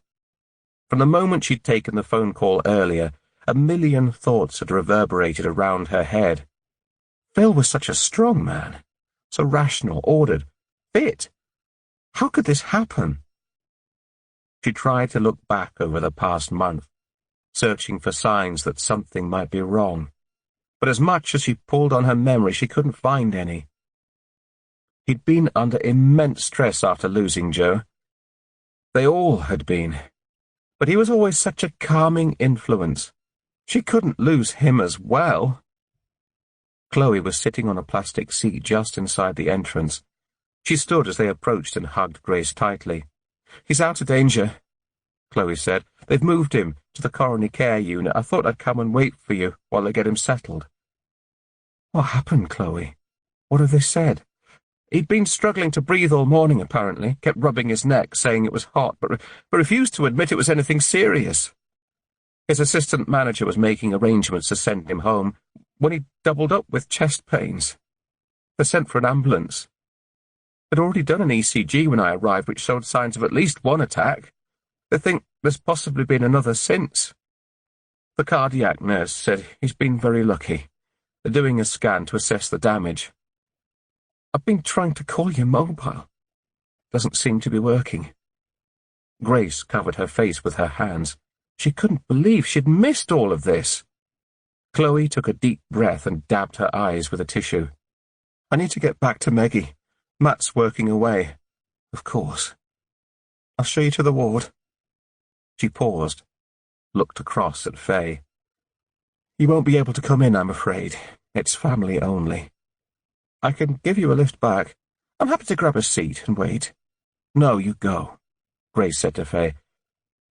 From the moment she'd taken the phone call earlier, a million thoughts had reverberated around her head. Phil was such a strong man, so rational, ordered, fit. How could this happen? She tried to look back over the past month, searching for signs that something might be wrong. But as much as she pulled on her memory, she couldn't find any. He'd been under immense stress after losing Joe. They all had been. But he was always such a calming influence. She couldn't lose him as well. Chloe was sitting on a plastic seat just inside the entrance. She stood as they approached and hugged Grace tightly. "He's out of danger," Chloe said. "They've moved him to the coronary care unit. I thought I'd come and wait for you while they get him settled." "What happened, Chloe? What have they said?" He'd been struggling to breathe all morning, apparently, kept rubbing his neck, saying it was hot, but refused to admit it was anything serious. His assistant manager was making arrangements to send him home when he doubled up with chest pains. They sent for an ambulance. They'd already done an ECG when I arrived, which showed signs of at least one attack. They think there's possibly been another since. The cardiac nurse said he's been very lucky. They're doing a scan to assess the damage. I've been trying to call your mobile. Doesn't seem to be working. Grace covered her face with her hands. She couldn't believe she'd missed all of this. Chloe took a deep breath and dabbed her eyes with a tissue. I need to get back to Meggie. Matt's working away. Of course. I'll show you to the ward. She paused, looked across at Faye. You won't be able to come in, I'm afraid. It's family only. I can give you a lift back. I'm happy to grab a seat and wait. No, you go, Grace said to Faye.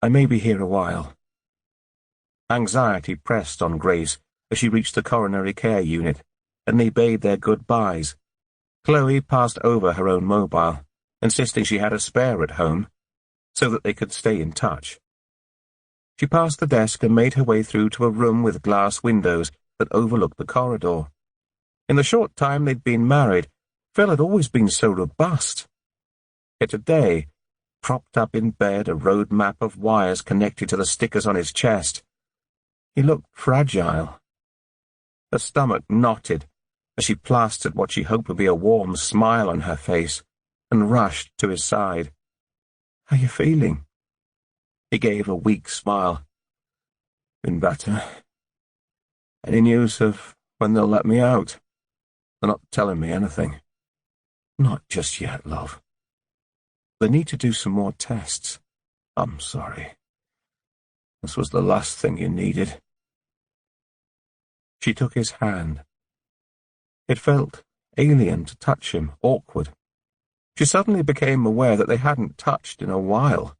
I may be here a while. Anxiety pressed on Grace as she reached the coronary care unit, and they bade their goodbyes. Chloe passed over her own mobile, insisting she had a spare at home, so that they could stay in touch. She passed the desk and made her way through to a room with glass windows that overlooked the corridor. In the short time they'd been married, Phil had always been so robust. Yet today, propped up in bed, a road map of wires connected to the stickers on his chest, he looked fragile. Her stomach knotted as she plastered what she hoped would be a warm smile on her face and rushed to his side. How you feeling? He gave a weak smile. Been better. Any news of when they'll let me out? They're not telling me anything. Not just yet, love. They need to do some more tests. I'm sorry. This was the last thing you needed. She took his hand. It felt alien to touch him, awkward. She suddenly became aware that they hadn't touched in a while.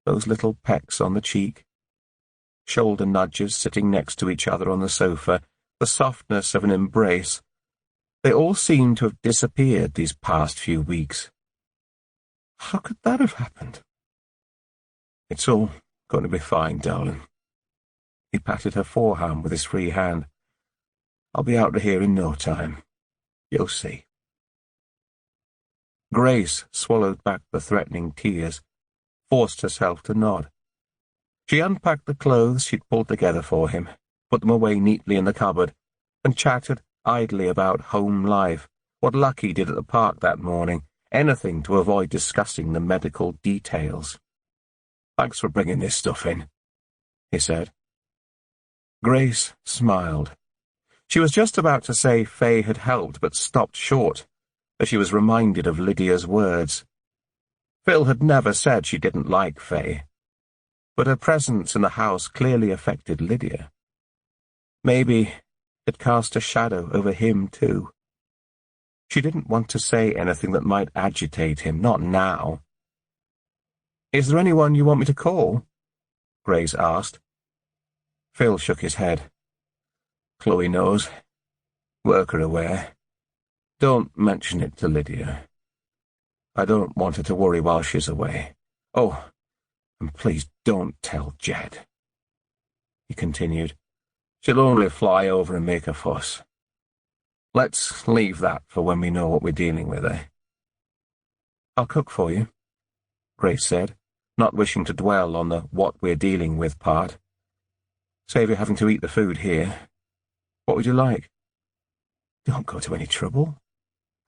Those little pecks on the cheek, shoulder nudges sitting next to each other on the sofa, the softness of an embrace, they all seemed to have disappeared these past few weeks. How could that have happened? It's all going to be fine, darling. He patted her forearm with his free hand. I'll be out of here in no time. You'll see. Grace swallowed back the threatening tears, forced herself to nod. She unpacked the clothes she'd pulled together for him, put them away neatly in the cupboard, and chatted idly about home life, what Lucky did at the park that morning, anything to avoid discussing the medical details. Thanks for bringing this stuff in, he said. Grace smiled. She was just about to say Faye had helped, but stopped short, as she was reminded of Lydia's words. Phil had never said she didn't like Faye, but her presence in the house clearly affected Lydia. Maybe it cast a shadow over him, too. She didn't want to say anything that might agitate him, not now. Is there anyone you want me to call? Grace asked. Phil shook his head. Chloe knows. Work her aware. Don't mention it to Lydia. I don't want her to worry while she's away. Oh, and please don't tell Jed. He continued. She'll only fly over and make a fuss. Let's leave that for when we know what we're dealing with, eh? I'll cook for you, Grace said, not wishing to dwell on the what we're dealing with part. Save you having to eat the food here. What would you like? Don't go to any trouble.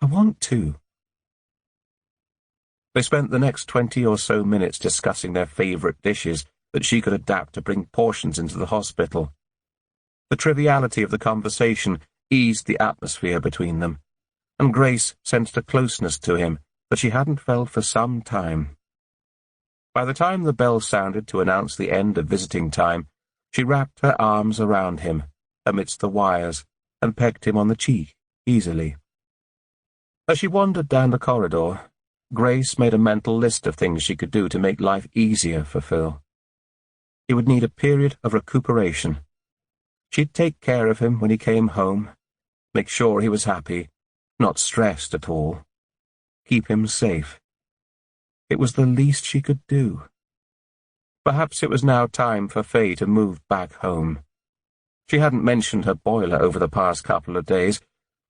I want to. They spent the next 20 or so minutes discussing their favourite dishes that she could adapt to bring portions into the hospital. The triviality of the conversation eased the atmosphere between them, and Grace sensed a closeness to him that she hadn't felt for some time. By the time the bell sounded to announce the end of visiting time, she wrapped her arms around him amidst the wires and pecked him on the cheek easily. As she wandered down the corridor, Grace made a mental list of things she could do to make life easier for Phil. He would need a period of recuperation. She'd take care of him when he came home, make sure he was happy, not stressed at all. Keep him safe. It was the least she could do. Perhaps it was now time for Faye to move back home. She hadn't mentioned her boiler over the past couple of days,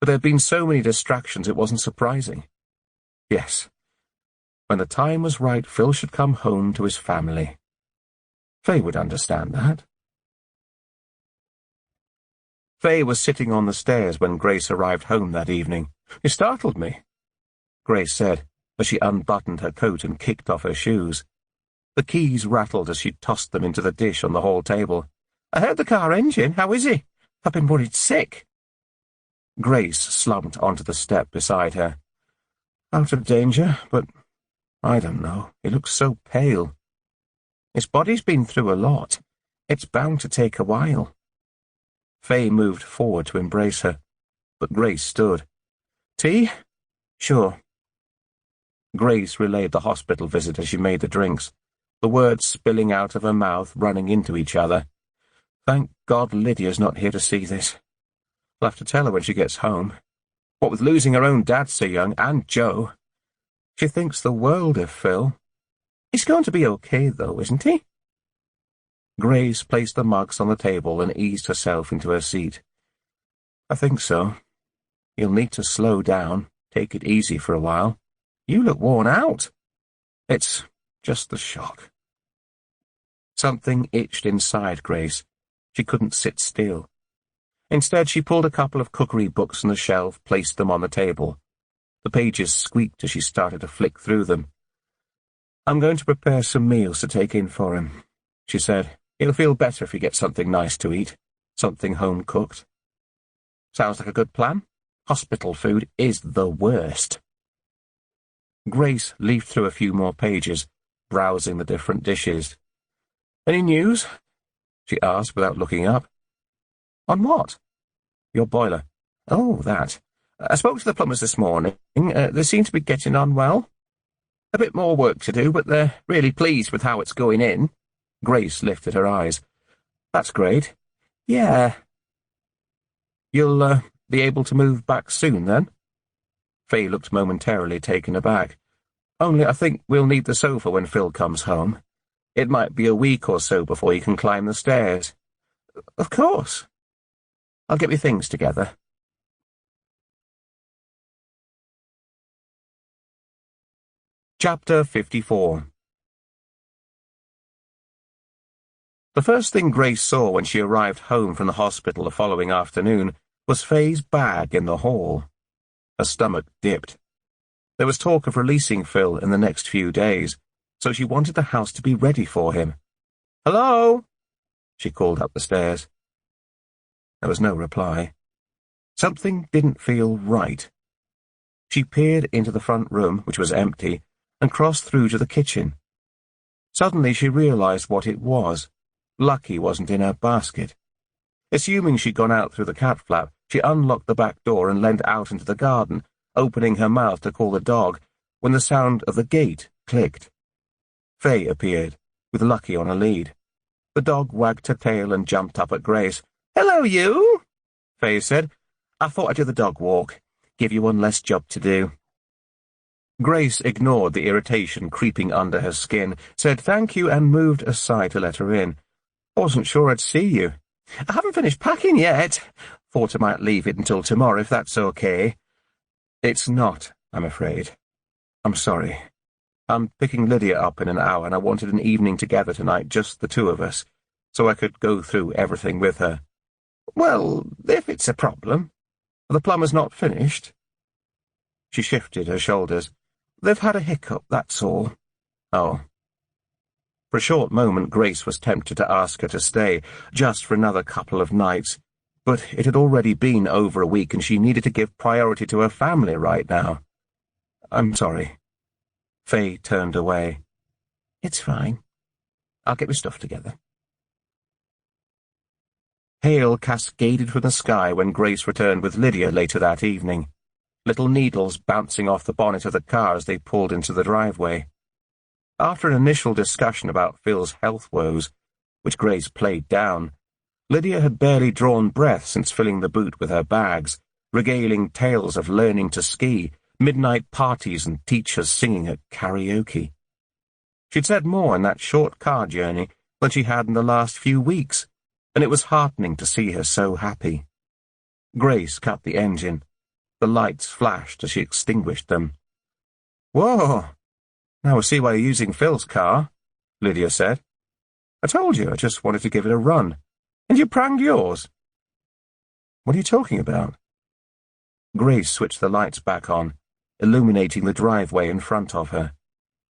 but there had been so many distractions it wasn't surprising. Yes, when the time was right, Phil should come home to his family. Faye would understand that. Faye was sitting on the stairs when Grace arrived home that evening. "You startled me," Grace said, as she unbuttoned her coat and kicked off her shoes. The keys rattled as she tossed them into the dish on the hall table. "I heard the car engine. How is he? I've been worried sick." Grace slumped onto the step beside her. "Out of danger, but I don't know. He looks so pale. His body's been through a lot. It's bound to take a while." Faye moved forward to embrace her, but Grace stood. "Tea?" "Sure." Grace relayed the hospital visit as she made the drinks, the words spilling out of her mouth, running into each other. "Thank God Lydia's not here to see this. I'll have to tell her when she gets home. What with losing her own dad so young, and Joe. She thinks the world of Phil. He's going to be okay, though, isn't he?" Grace placed the mugs on the table and eased herself into her seat. "I think so. You'll need to slow down, take it easy for a while. You look worn out." "It's just the shock." Something itched inside Grace. She couldn't sit still. Instead, she pulled a couple of cookery books from the shelf, placed them on the table. The pages squeaked as she started to flick through them. "I'm going to prepare some meals to take in for him," she said. "He'll feel better if he gets something nice to eat, something home-cooked." "Sounds like a good plan. Hospital food is the worst." Grace leafed through a few more pages, browsing the different dishes. "Any news?" she asked without looking up. "On what?" "Your boiler." "Oh, that. I spoke to the plumbers this morning. They seem to be getting on well. A bit more work to do, but they're really pleased with how it's going in." Grace lifted her eyes. "That's great." "Yeah." "You'll, be able to move back soon, then?" Faye looked momentarily taken aback. "Only I think we'll need the sofa when Phil comes home. It might be a week or so before he can climb the stairs." "Of course. I'll get your things together." Chapter 54. The first thing Grace saw when she arrived home from the hospital the following afternoon was Faye's bag in the hall. Her stomach dipped. There was talk of releasing Phil in the next few days, so she wanted the house to be ready for him. "Hello?" she called up the stairs. There was no reply. Something didn't feel right. She peered into the front room, which was empty, and crossed through to the kitchen. Suddenly she realized what it was. Lucky wasn't in her basket. Assuming she'd gone out through the cat flap, she unlocked the back door and leant out into the garden, opening her mouth to call the dog, when the sound of the gate clicked. Faye appeared, with Lucky on a lead. The dog wagged her tail and jumped up at Grace. "Hello, you," Faye said. "I thought I'd do the dog walk. Give you one less job to do." Grace ignored the irritation creeping under her skin, said thank you, and moved aside to let her in. "I wasn't sure I'd see you." "I haven't finished packing yet. Thought I might leave it until tomorrow, if that's okay." "It's not, I'm afraid. I'm sorry. I'm picking Lydia up in an hour, and I wanted an evening together tonight, just the two of us, so I could go through everything with her." "Well, if it's a problem. Are the plumbers not finished?" She shifted her shoulders. "They've had a hiccup, that's all." "Oh." For a short moment Grace was tempted to ask her to stay, just for another couple of nights, but it had already been over a week and she needed to give priority to her family right now. "I'm sorry." Faye turned away. "It's fine. I'll get my stuff together." Hail cascaded from the sky when Grace returned with Lydia later that evening, little needles bouncing off the bonnet of the car as they pulled into the driveway. After an initial discussion about Phil's health woes, which Grace played down, Lydia had barely drawn breath since filling the boot with her bags, regaling tales of learning to ski, midnight parties and teachers singing at karaoke. She'd said more in that short car journey than she had in the last few weeks, and it was heartening to see her so happy. Grace cut the engine. The lights flashed as she extinguished them. "Whoa! Now I see why you're using Phil's car," Lydia said. "I told you I just wanted to give it a run. And you pranged yours." "What are you talking about?" Grace switched the lights back on, illuminating the driveway in front of her.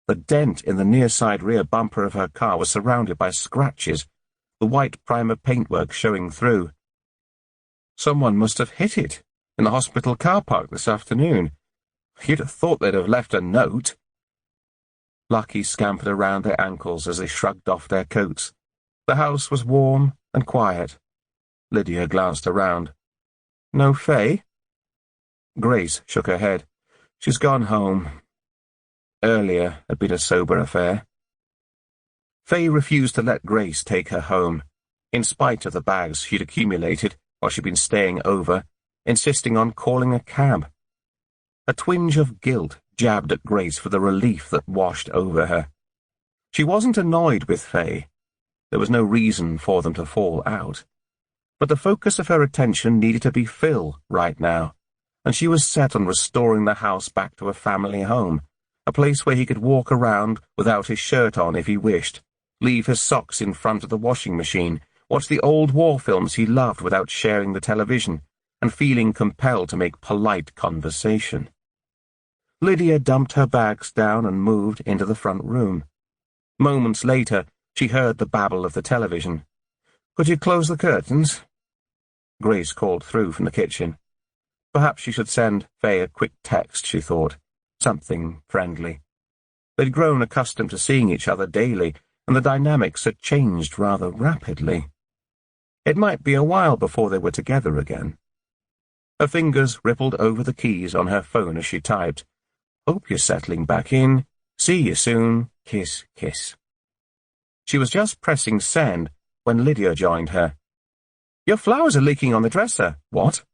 The dent in the near-side rear bumper of her car was surrounded by scratches, the white primer paintwork showing through. "Someone must have hit it in the hospital car park this afternoon. You'd have thought they'd have left a note." Lucky scampered around their ankles as they shrugged off their coats. The house was warm and quiet. Lydia glanced around. "No Faye?" Grace shook her head. "She's gone home. Earlier had been a sober affair." Faye refused to let Grace take her home, in spite of the bags she'd accumulated while she'd been staying over, insisting on calling a cab. A twinge of guilt jabbed at Grace for the relief that washed over her. She wasn't annoyed with Faye. There was no reason for them to fall out. But the focus of her attention needed to be Phil right now, and she was set on restoring the house back to a family home, a place where he could walk around without his shirt on if he wished, leave his socks in front of the washing machine, watch the old war films he loved without sharing the television, and feeling compelled to make polite conversation. Lydia dumped her bags down and moved into the front room. Moments later, she heard the babble of the television. "Could you close the curtains?" Grace called through from the kitchen. Perhaps she should send Faye a quick text, she thought. Something friendly. They'd grown accustomed to seeing each other daily, and the dynamics had changed rather rapidly. It might be a while before they were together again. Her fingers rippled over the keys on her phone as she typed, "Hope you're settling back in. See you soon. Kiss, kiss." She was just pressing send when Lydia joined her. "Your flowers are leaking on the dresser." "What?"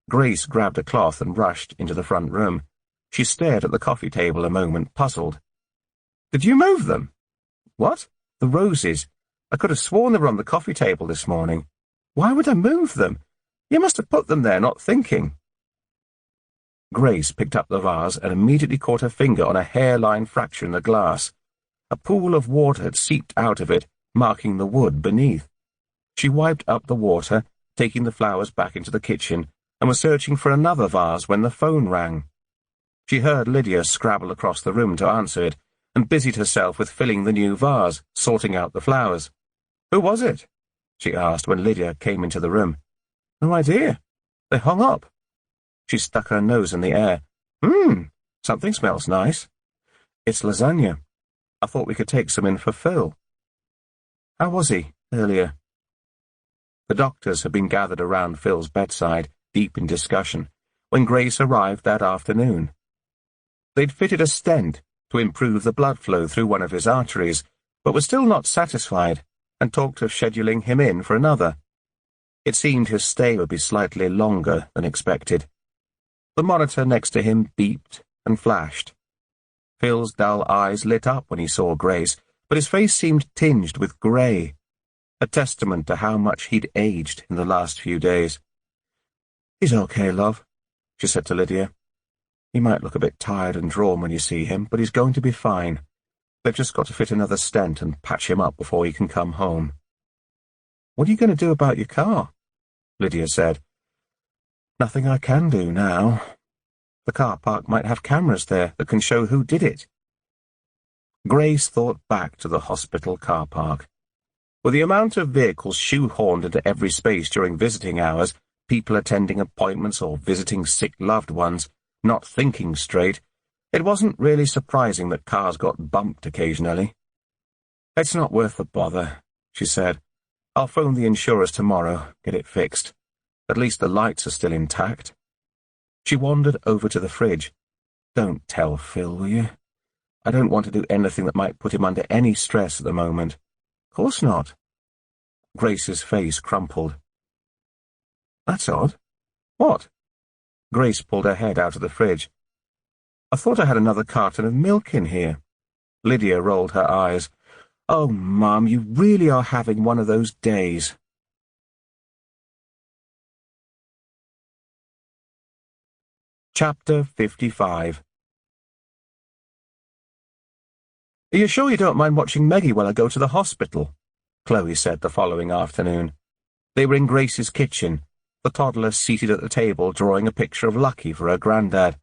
Grace grabbed a cloth and rushed into the front room. She stared at the coffee table a moment, puzzled. "Did you move them?" "What?" "The roses. I could have sworn they were on the coffee table this morning." "Why would I move them? You must have put them there, not thinking." Grace picked up the vase and immediately caught her finger on a hairline fracture in the glass. A pool of water had seeped out of it, marking the wood beneath. She wiped up the water, taking the flowers back into the kitchen, and was searching for another vase when the phone rang. She heard Lydia scrabble across the room to answer it, and busied herself with filling the new vase, sorting out the flowers. "Who was it?" she asked when Lydia came into the room. "No idea. They hung up." She stuck her nose in the air. Something smells nice." "It's lasagna. I thought we could take some in for Phil." "How was he earlier?" The doctors had been gathered around Phil's bedside, deep in discussion, when Grace arrived that afternoon. They'd fitted a stent to improve the blood flow through one of his arteries, but were still not satisfied, and talked of scheduling him in for another. It seemed his stay would be slightly longer than expected. The monitor next to him beeped and flashed. Phil's dull eyes lit up when he saw Grace, but his face seemed tinged with grey, a testament to how much he'd aged in the last few days. "He's okay, love," she said to Lydia. "He might look a bit tired and drawn when you see him, but he's going to be fine. They've just got to fit another stent and patch him up before he can come home." "What are you going to do about your car?" Lydia said. "Nothing I can do now. The car park might have cameras there that can show who did it." Grace thought back to the hospital car park. With the amount of vehicles shoehorned into every space during visiting hours, people attending appointments or visiting sick loved ones, not thinking straight, it wasn't really surprising that cars got bumped occasionally. "It's not worth the bother," she said. "I'll phone the insurers tomorrow, get it fixed. At least the lights are still intact." She wandered over to the fridge. "Don't tell Phil, will you? I don't want to do anything that might put him under any stress at the moment." "Of course not." Grace's face crumpled. "That's odd." "What?" Grace pulled her head out of the fridge. I thought I had another carton of milk in here. Lydia rolled her eyes. Oh, Mum, you really are having one of those days. Chapter 55. Are you sure you don't mind watching Meggie while I go to the hospital? Chloe said the following afternoon. They were in Grace's kitchen, the toddler seated at the table drawing a picture of Lucky for her granddad.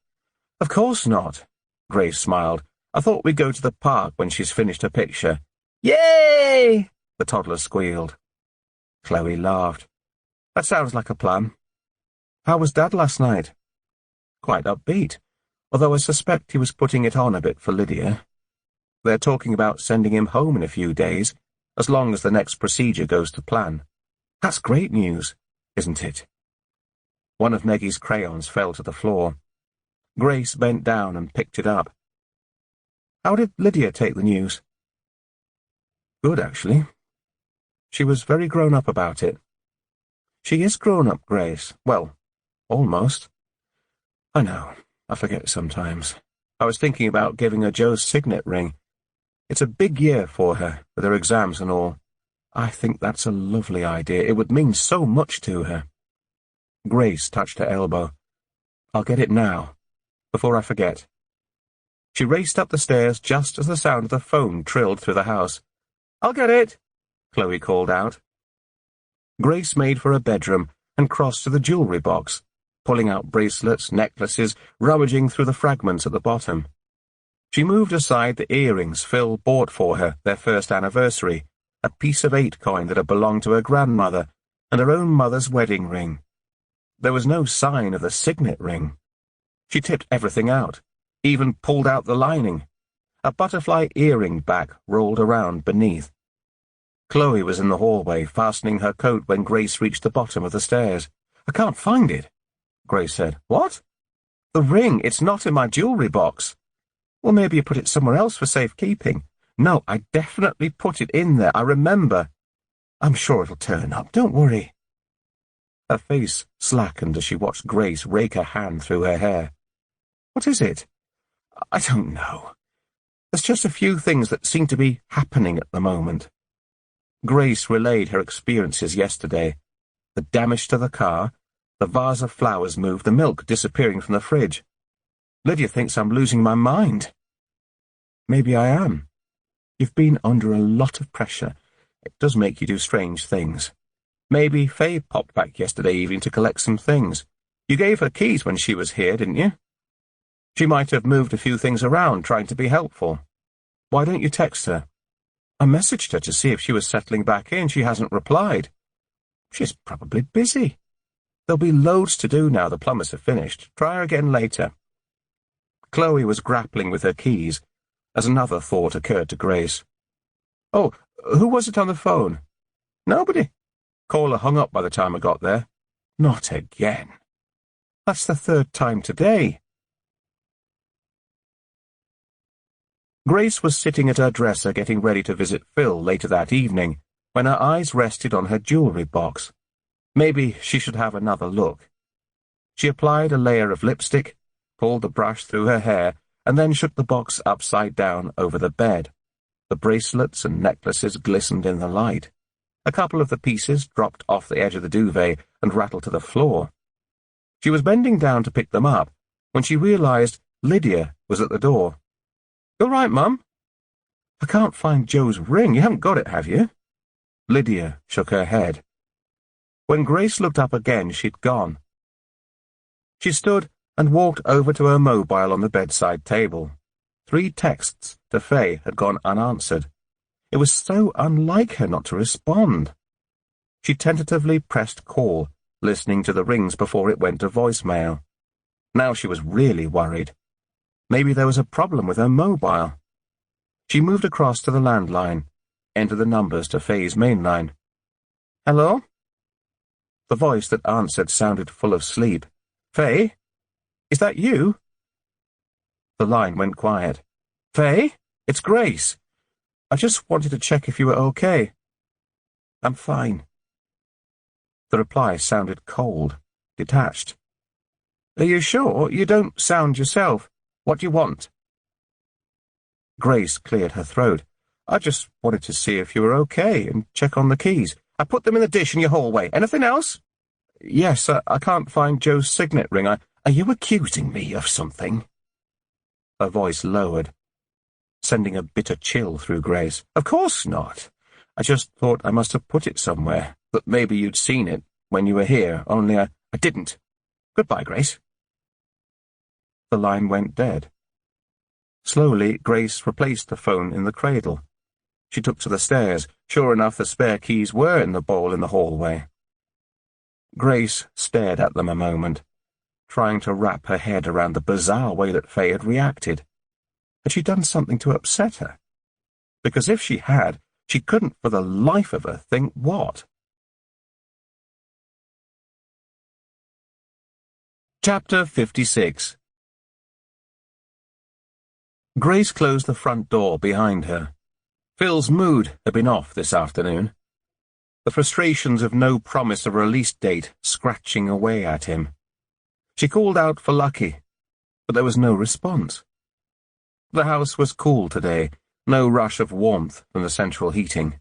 Of course not, Grace smiled. I thought we'd go to the park when she's finished her picture. Yay! The toddler squealed. Chloe laughed. That sounds like a plan. How was Dad last night? Quite upbeat, although I suspect he was putting it on a bit for Lydia. They're talking about sending him home in a few days, as long as the next procedure goes to plan. That's great news, isn't it? One of Maggie's crayons fell to the floor. Grace bent down and picked it up. How did Lydia take the news? Good, actually. She was very grown up about it. She is grown up, Grace. Well, almost. I know. I forget sometimes. I was thinking about giving her Joe's signet ring. It's a big year for her, with her exams and all. I think that's a lovely idea. It would mean so much to her. Grace touched her elbow. I'll get it now, before I forget. She raced up the stairs just as the sound of the phone trilled through the house. I'll get it, Chloe called out. Grace made for her bedroom and crossed to the jewellery box, pulling out bracelets, necklaces, rummaging through the fragments at the bottom. She moved aside the earrings Phil bought for her their first anniversary, a piece of 8 coin that had belonged to her grandmother, and her own mother's wedding ring. There was no sign of the signet ring. She tipped everything out, even pulled out the lining. A butterfly earring back rolled around beneath. Chloe was in the hallway, fastening her coat when Grace reached the bottom of the stairs. I can't find it, Grace said. What? The ring. It's not in my jewellery box. Well, maybe you put it somewhere else for safekeeping. No, I definitely put it in there. I remember. I'm sure it'll turn up. Don't worry. Her face slackened as she watched Grace rake her hand through her hair. What is it? I don't know. There's just a few things that seem to be happening at the moment. Grace relayed her experiences yesterday. The damage to the car, the vase of flowers moved, the milk disappearing from the fridge. Lydia thinks I'm losing my mind. Maybe I am. You've been under a lot of pressure. It does make you do strange things. Maybe Faye popped back yesterday evening to collect some things. You gave her keys when she was here, didn't you? She might have moved a few things around, trying to be helpful. Why don't you text her? I messaged her to see if she was settling back in. She hasn't replied. She's probably busy. There'll be loads to do now the plumbers have finished. Try her again later. Chloe was grappling with her keys as another thought occurred to Grace. Oh, who was it on the phone? Nobody. Caller hung up by the time I got there. Not again. That's the 3rd time today. Grace was sitting at her dresser getting ready to visit Phil later that evening when her eyes rested on her jewellery box. Maybe she should have another look. She applied a layer of lipstick, pulled the brush through her hair, and then shook the box upside down over the bed. The bracelets and necklaces glistened in the light. A couple of the pieces dropped off the edge of the duvet and rattled to the floor. She was bending down to pick them up when she realized Lydia was at the door. You all right, Mum? I can't find Joe's ring. You haven't got it, have you? Lydia shook her head. When Grace looked up again, she'd gone. She stood and walked over to her mobile on the bedside table. 3 texts to Faye had gone unanswered. It was so unlike her not to respond. She tentatively pressed call, listening to the rings before it went to voicemail. Now she was really worried. Maybe there was a problem with her mobile. She moved across to the landline, entered the numbers to Faye's main line. Hello? The voice that answered sounded full of sleep. Faye? Is that you? The line went quiet. Faye? It's Grace. I just wanted to check if you were okay. I'm fine. The reply sounded cold, detached. Are you sure? You don't sound yourself. What do you want? Grace cleared her throat. I just wanted to see if you were okay and check on the keys. I put them in the dish in your hallway. Anything else? Yes, I can't find Joe's signet ring. Are you accusing me of something? Her voice lowered, sending a bitter chill through Grace. Of course not. I just thought I must have put it somewhere, that maybe you'd seen it when you were here, only I didn't. Goodbye, Grace. The line went dead. Slowly, Grace replaced the phone in the cradle. She took to the stairs. Sure enough, the spare keys were in the bowl in the hallway. Grace stared at them a moment, trying to wrap her head around the bizarre way that Faye had reacted. Had she done something to upset her? Because if she had, she couldn't for the life of her think what. Chapter 56. Grace closed the front door behind her. Phil's mood had been off this afternoon. The frustrations of no promise of release date scratching away at him. She called out for Lucky, but there was no response. The house was cool today, no rush of warmth from the central heating.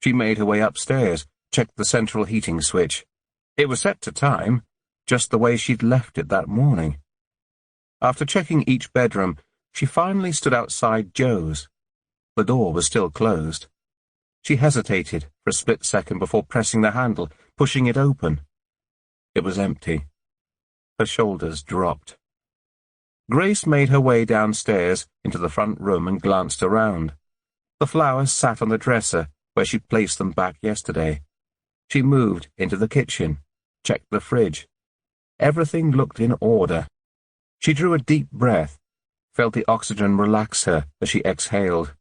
She made her way upstairs, checked the central heating switch. It was set to time, just the way she'd left it that morning. After checking each bedroom, she finally stood outside Joe's. The door was still closed. She hesitated for a split second before pressing the handle, pushing it open. It was empty. Her shoulders dropped. Grace made her way downstairs into the front room and glanced around. The flowers sat on the dresser where she'd placed them back yesterday. She moved into the kitchen, checked the fridge. Everything looked in order. She drew a deep breath, felt the oxygen relax her as she exhaled.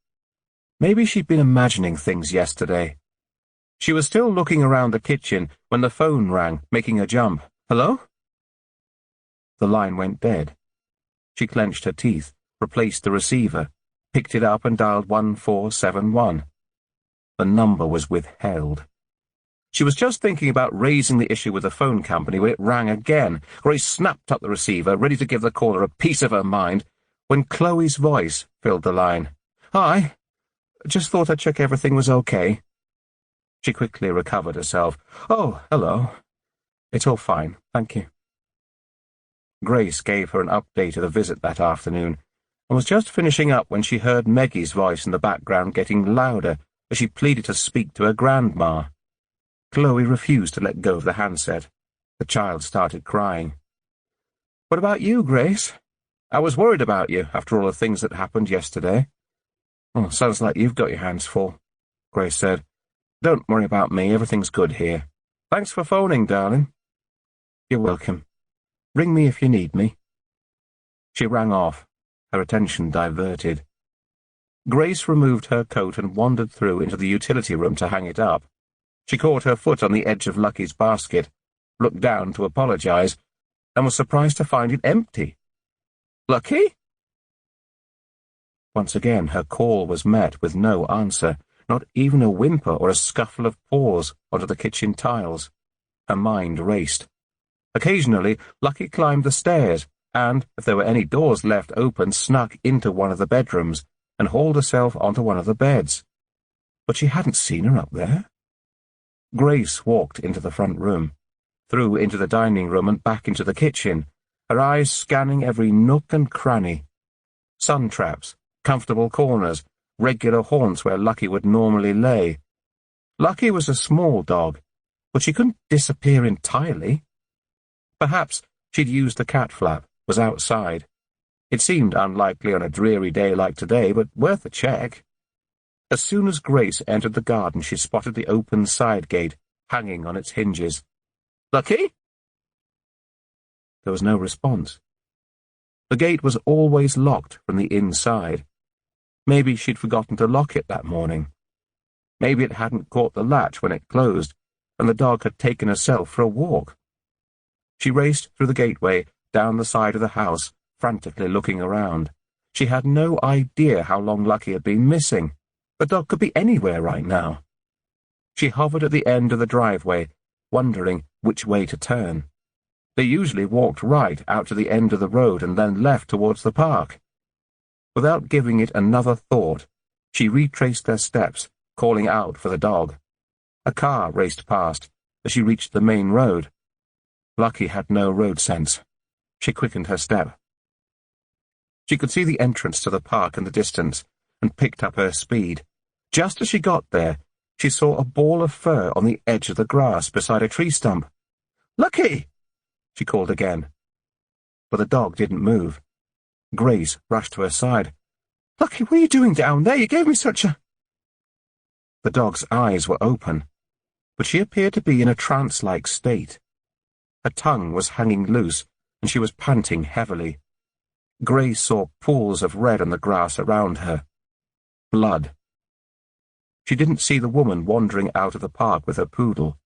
Maybe she'd been imagining things yesterday. She was still looking around the kitchen when the phone rang, making her jump. Hello? The line went dead. She clenched her teeth, replaced the receiver, picked it up and dialed 1471. The number was withheld. She was just thinking about raising the issue with the phone company when it rang again. Grace snapped up the receiver, ready to give the caller a piece of her mind, when Chloe's voice filled the line. Hi. Just thought I'd check everything was okay. She quickly recovered herself. Oh, hello. It's all fine, thank you. Grace gave her an update of the visit that afternoon, and was just finishing up when she heard Maggie's voice in the background getting louder as she pleaded to speak to her grandma. Chloe refused to let go of the handset. The child started crying. What about you, Grace? I was worried about you after all the things that happened yesterday. Oh, sounds like you've got your hands full, Grace said. Don't worry about me, everything's good here. Thanks for phoning, darling. You're welcome. Ring me if you need me. She rang off, her attention diverted. Grace removed her coat and wandered through into the utility room to hang it up. She caught her foot on the edge of Lucky's basket, looked down to apologize, and was surprised to find it empty. Lucky? Once again, her call was met with no answer, not even a whimper or a scuffle of paws onto the kitchen tiles. Her mind raced. Occasionally, Lucky climbed the stairs and, if there were any doors left open, snuck into one of the bedrooms and hauled herself onto one of the beds. But she hadn't seen her up there. Grace walked into the front room, through into the dining room and back into the kitchen, her eyes scanning every nook and cranny. Sun traps, comfortable corners, regular haunts where Lucky would normally lay. Lucky was a small dog, but she couldn't disappear entirely. Perhaps she'd used the cat flap, was outside. It seemed unlikely on a dreary day like today, but worth a check. As soon as Grace entered the garden, she spotted the open side gate, hanging on its hinges. Lucky? There was no response. The gate was always locked from the inside. Maybe she'd forgotten to lock it that morning. Maybe it hadn't caught the latch when it closed, and the dog had taken herself for a walk. She raced through the gateway, down the side of the house, frantically looking around. She had no idea how long Lucky had been missing. The dog could be anywhere right now. She hovered at the end of the driveway, wondering which way to turn. They usually walked right out to the end of the road and then left towards the park. Without giving it another thought, she retraced their steps, calling out for the dog. A car raced past as she reached the main road. Lucky had no road sense. She quickened her step. She could see the entrance to the park in the distance and picked up her speed. Just as she got there, she saw a ball of fur on the edge of the grass beside a tree stump. "Lucky!" she called again. But the dog didn't move. Grace rushed to her side. "Lucky, what are you doing down there? You gave me such a—" The dog's eyes were open, but she appeared to be in a trance-like state. Her tongue was hanging loose, and she was panting heavily. Grace saw pools of red on the grass around her. Blood. She didn't see the woman wandering out of the park with her poodle.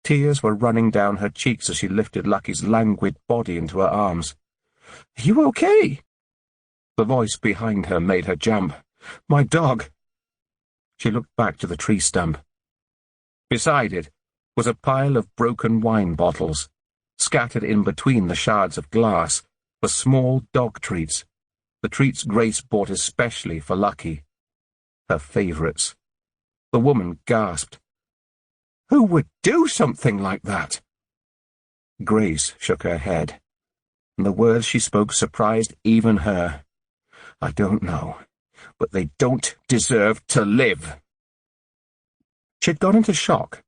Tears were running down her cheeks as she lifted Lucky's languid body into her arms. "Are you okay?" The voice behind her made her jump. "My dog." She looked back to the tree stump. Beside it was a pile of broken wine bottles. Scattered in between the shards of glass were small dog treats, the treats Grace bought especially for Lucky. Her favourites. The woman gasped. "Who would do something like that?" Grace shook her head, and the words she spoke surprised even her. "I don't know, but they don't deserve to live." She'd gone into shock.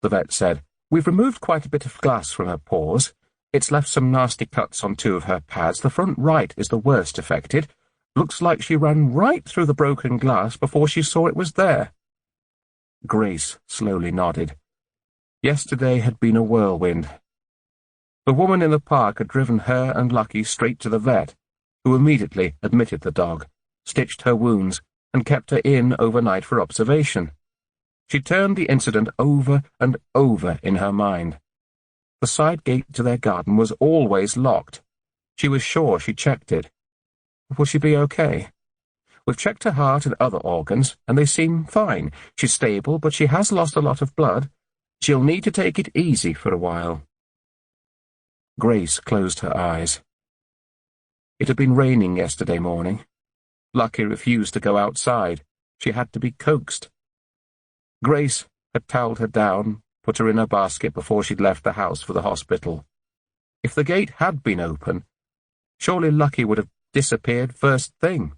The vet said, "We've removed quite a bit of glass from her paws. It's left some nasty cuts on 2 of her pads. The front right is the worst affected. Looks like she ran right through the broken glass before she saw it was there." Grace slowly nodded. Yesterday had been a whirlwind. The woman in the park had driven her and Lucky straight to the vet, who immediately admitted the dog, stitched her wounds, and kept her in overnight for observation. She turned the incident over and over in her mind. The side gate to their garden was always locked. She was sure she checked it. Will she be okay? We've checked her heart and other organs, and they seem fine. She's stable, but she has lost a lot of blood. She'll need to take it easy for a while. Grace closed her eyes. It had been raining yesterday morning. Lucky refused to go outside. She had to be coaxed. Grace had towelled her down, put her in a basket before she'd left the house for the hospital. If the gate had been open, surely Lucky would have disappeared first thing.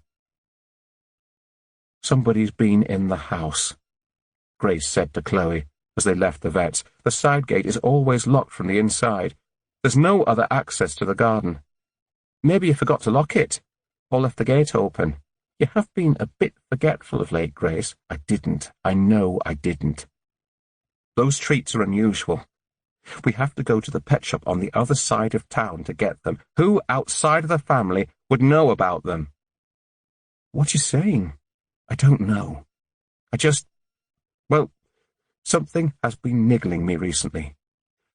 "Somebody's been in the house," Grace said to Chloe as they left the vet's. "The side gate is always locked from the inside. There's no other access to the garden. Maybe you forgot to lock it, or left the gate open. You have been a bit forgetful of late, Grace." "I didn't. I know I didn't." "Those treats are unusual. We have to go to the pet shop on the other side of town to get them. Who outside of the family would know about them?" "What you saying?" "I don't know. Well, something has been niggling me recently.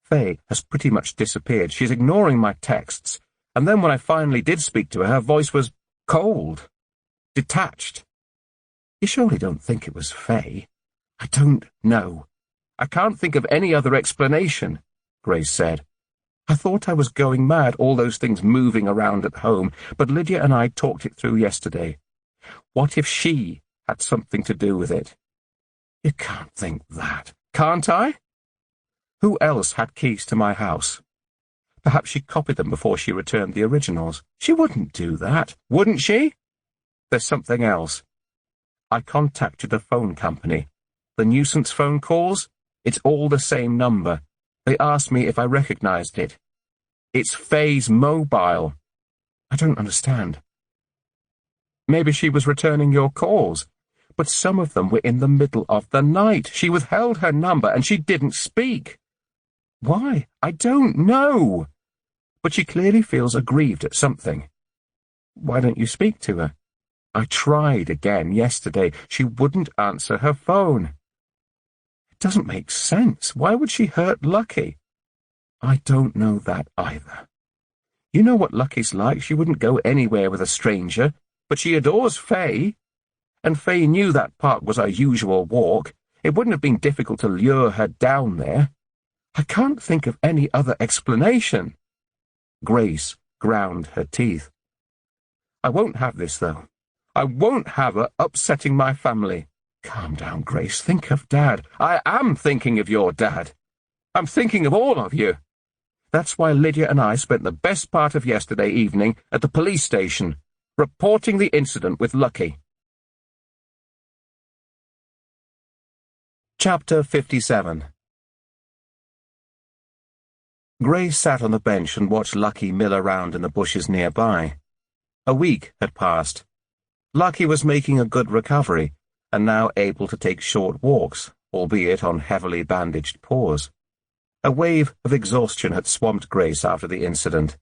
Faye has pretty much disappeared. She's ignoring my texts, and then when I finally did speak to her, her voice was cold, detached." "You surely don't think it was Faye?" "I don't know. I can't think of any other explanation," Grace said. "I thought I was going mad, all those things moving around at home, but Lydia and I talked it through yesterday. What if she had something to do with it?" "You can't think that." "Can't I? Who else had keys to my house? Perhaps she copied them before she returned the originals." "She wouldn't do that." "Wouldn't she? There's something else. I contacted the phone company. The nuisance phone calls, it's all the same number. They asked me if I recognized it. It's Faye's mobile." "I don't understand." "Maybe she was returning your calls, but some of them were in the middle of the night. She withheld her number and she didn't speak. Why? I don't know. But she clearly feels aggrieved at something. Why don't you speak to her?" "I tried again yesterday. She wouldn't answer her phone." "It doesn't make sense. Why would she hurt Lucky?" "I don't know that either. You know what Lucky's like. She wouldn't go anywhere with a stranger, but she adores Faye. And Faye knew that park was our usual walk. It wouldn't have been difficult to lure her down there. I can't think of any other explanation. Grace ground her teeth. I won't have this, though. I won't have her upsetting my family. Calm down, Grace. Think of Dad. I am thinking of your dad. I'm thinking of all of you. That's why Lydia and I spent the best part of yesterday evening at the police station, reporting the incident with Lucky. Chapter 57. Grace sat on the bench and watched Lucky mill around in the bushes nearby. A week had passed. Lucky was making a good recovery, and now able to take short walks, albeit on heavily bandaged paws. A wave of exhaustion had swamped Grace after the incident.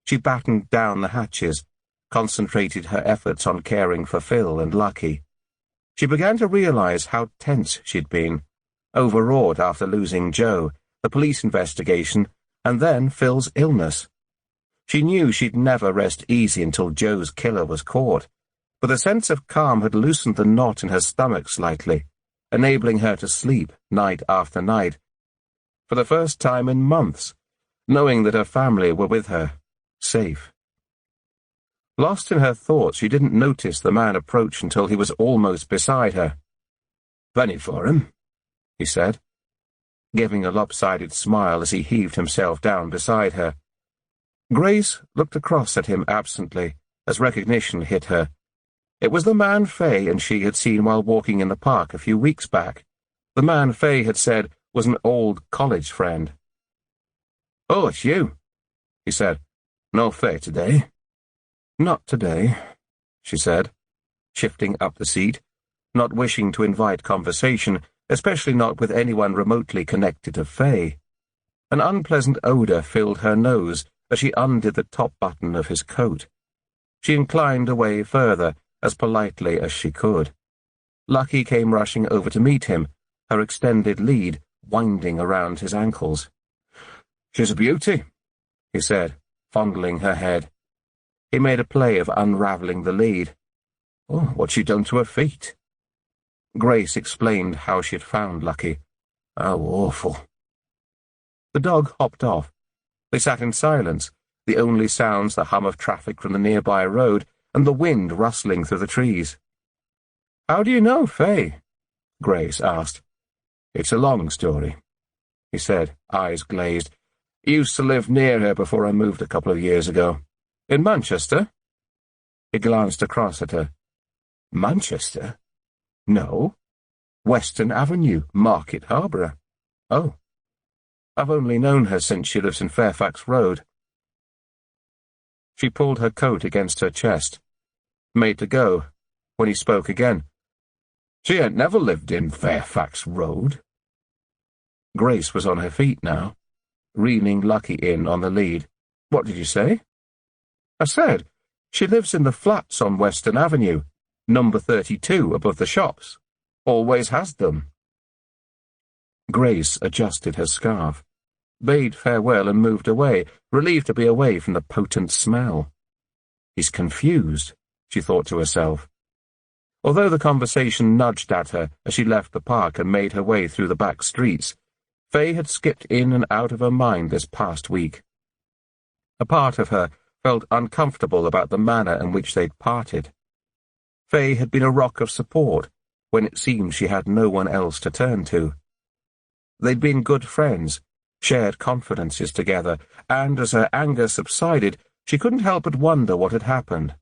She battened down the hatches, concentrated her efforts on caring for Phil and Lucky. She began to realize how tense she'd been, overwrought after losing Joe, the police investigation, and then Phil's illness. She knew she'd never rest easy until Joe's killer was caught, but a sense of calm had loosened the knot in her stomach slightly, enabling her to sleep night after night, for the first time in months, knowing that her family were with her, safe. Lost in her thoughts, she didn't notice the man approach until he was almost beside her. "Penny for him," he said, giving a lopsided smile as he heaved himself down beside her. Grace looked across at him absently as recognition hit her. It was the man Faye and she had seen while walking in the park a few weeks back, the man Faye had said was an old college friend. "Oh, it's you," he said. "No Faye today?" "Not today," she said, shifting up the seat, not wishing to invite conversation, especially not with anyone remotely connected to Faye. An unpleasant odor filled her nose as she undid the top button of his coat. She inclined away further, as politely as she could. Lucky came rushing over to meet him, her extended lead winding around his ankles. "She's a beauty," he said, fondling her head. He made a play of unravelling the lead. "Oh, what's she done to her feet?" Grace explained how she had found Lucky. "How awful." The dog hopped off. They sat in silence, the only sounds the hum of traffic from the nearby road and the wind rustling through the trees. "How do you know Faye?" Grace asked. "It's a long story," he said, eyes glazed. "Used to live near her before I moved a couple of years ago. In Manchester?" He glanced across at her. "Manchester? No. Western Avenue, Market Harborough. Oh. I've only known her since she lives in Fairfax Road." She pulled her coat against her chest, made to go, when he spoke again. "She ain't never lived in Fairfax Road." Grace was on her feet now, reeling Lucky in on the lead. "What did you say?" "I said, she lives in the flats on Western Avenue, number 32 above the shops. Always has done." Grace adjusted her scarf, bade farewell and moved away, relieved to be away from the potent smell. "He's confused," she thought to herself. Although the conversation nudged at her as she left the park and made her way through the back streets, Faye had skipped in and out of her mind this past week. A part of her felt uncomfortable about the manner in which they'd parted. Faye had been a rock of support when it seemed she had no one else to turn to. They'd been good friends, shared confidences together, and as her anger subsided, she couldn't help but wonder what had happened.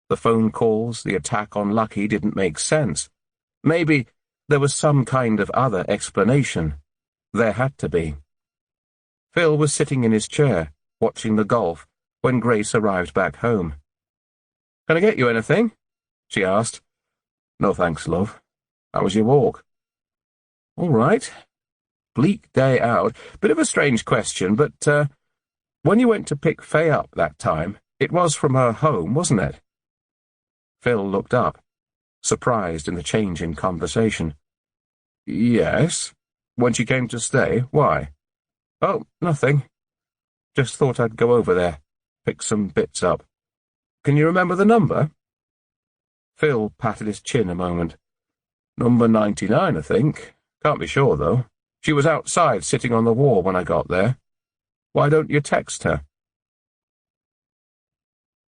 The phone calls, the attack on Lucky didn't make sense. Maybe there was some kind of other explanation. There had to be. Phil was sitting in his chair, watching the golf, when Grace arrived back home. "Can I get you anything?" she asked. "No thanks, love. How was your walk?" "All right. Bleak day out. Bit of a strange question, but, when you went to pick Faye up that time, it was from her home, wasn't it?" Phil looked up, surprised in the change in conversation. "Yes. When she came to stay, why?" "Oh, nothing. Just thought I'd go over there, pick some bits up. Can you remember the number?" Phil patted his chin a moment. "Number 99, I think. Can't be sure, though. She was outside sitting on the wall when I got there. Why don't you text her?"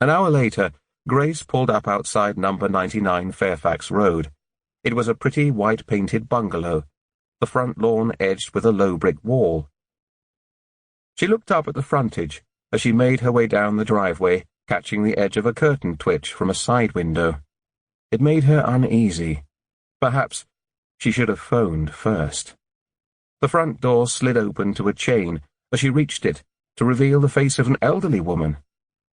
An hour later, Grace pulled up outside number 99 Fairfax Road. It was a pretty white-painted bungalow, the front lawn edged with a low brick wall. She looked up at the frontage as she made her way down the driveway, catching the edge of a curtain twitch from a side window. It made her uneasy. Perhaps she should have phoned first. The front door slid open to a chain as she reached it to reveal the face of an elderly woman,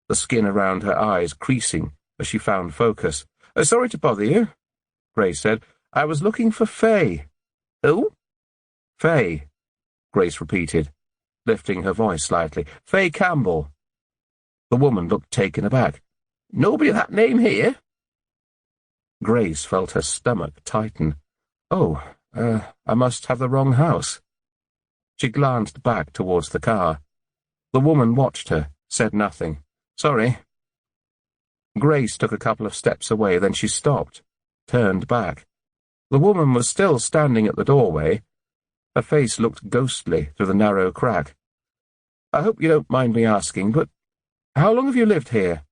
the skin around her eyes creasing as she found focus. "Sorry to bother you," Grace said. "I was looking for Faye." "Who?" "Faye," Grace repeated, lifting her voice slightly. "Faye Campbell." The woman looked taken aback. "Nobody of that name here?" Grace felt her stomach tighten. "Oh, I must have the wrong house." She glanced back towards the car. The woman watched her, said nothing. "Sorry." Grace took a couple of steps away, then she stopped, turned back. The woman was still standing at the doorway. Her face looked ghostly through the narrow crack. "I hope you don't mind me asking, but how long have you lived here?"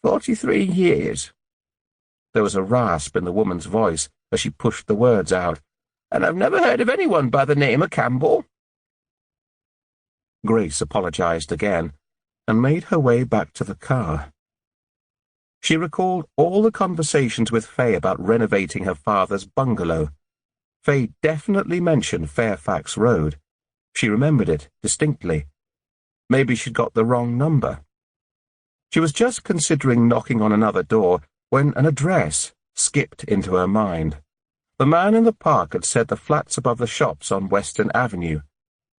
43 years. There was a rasp in the woman's voice as she pushed the words out. "And I've never heard of anyone by the name of Campbell." Grace apologized again and made her way back to the car. She recalled all the conversations with Faye about renovating her father's bungalow. Faye definitely mentioned Fairfax Road. She remembered it distinctly. Maybe she'd got the wrong number. She was just considering knocking on another door when an address skipped into her mind. The man in the park had said the flats above the shops on Western Avenue.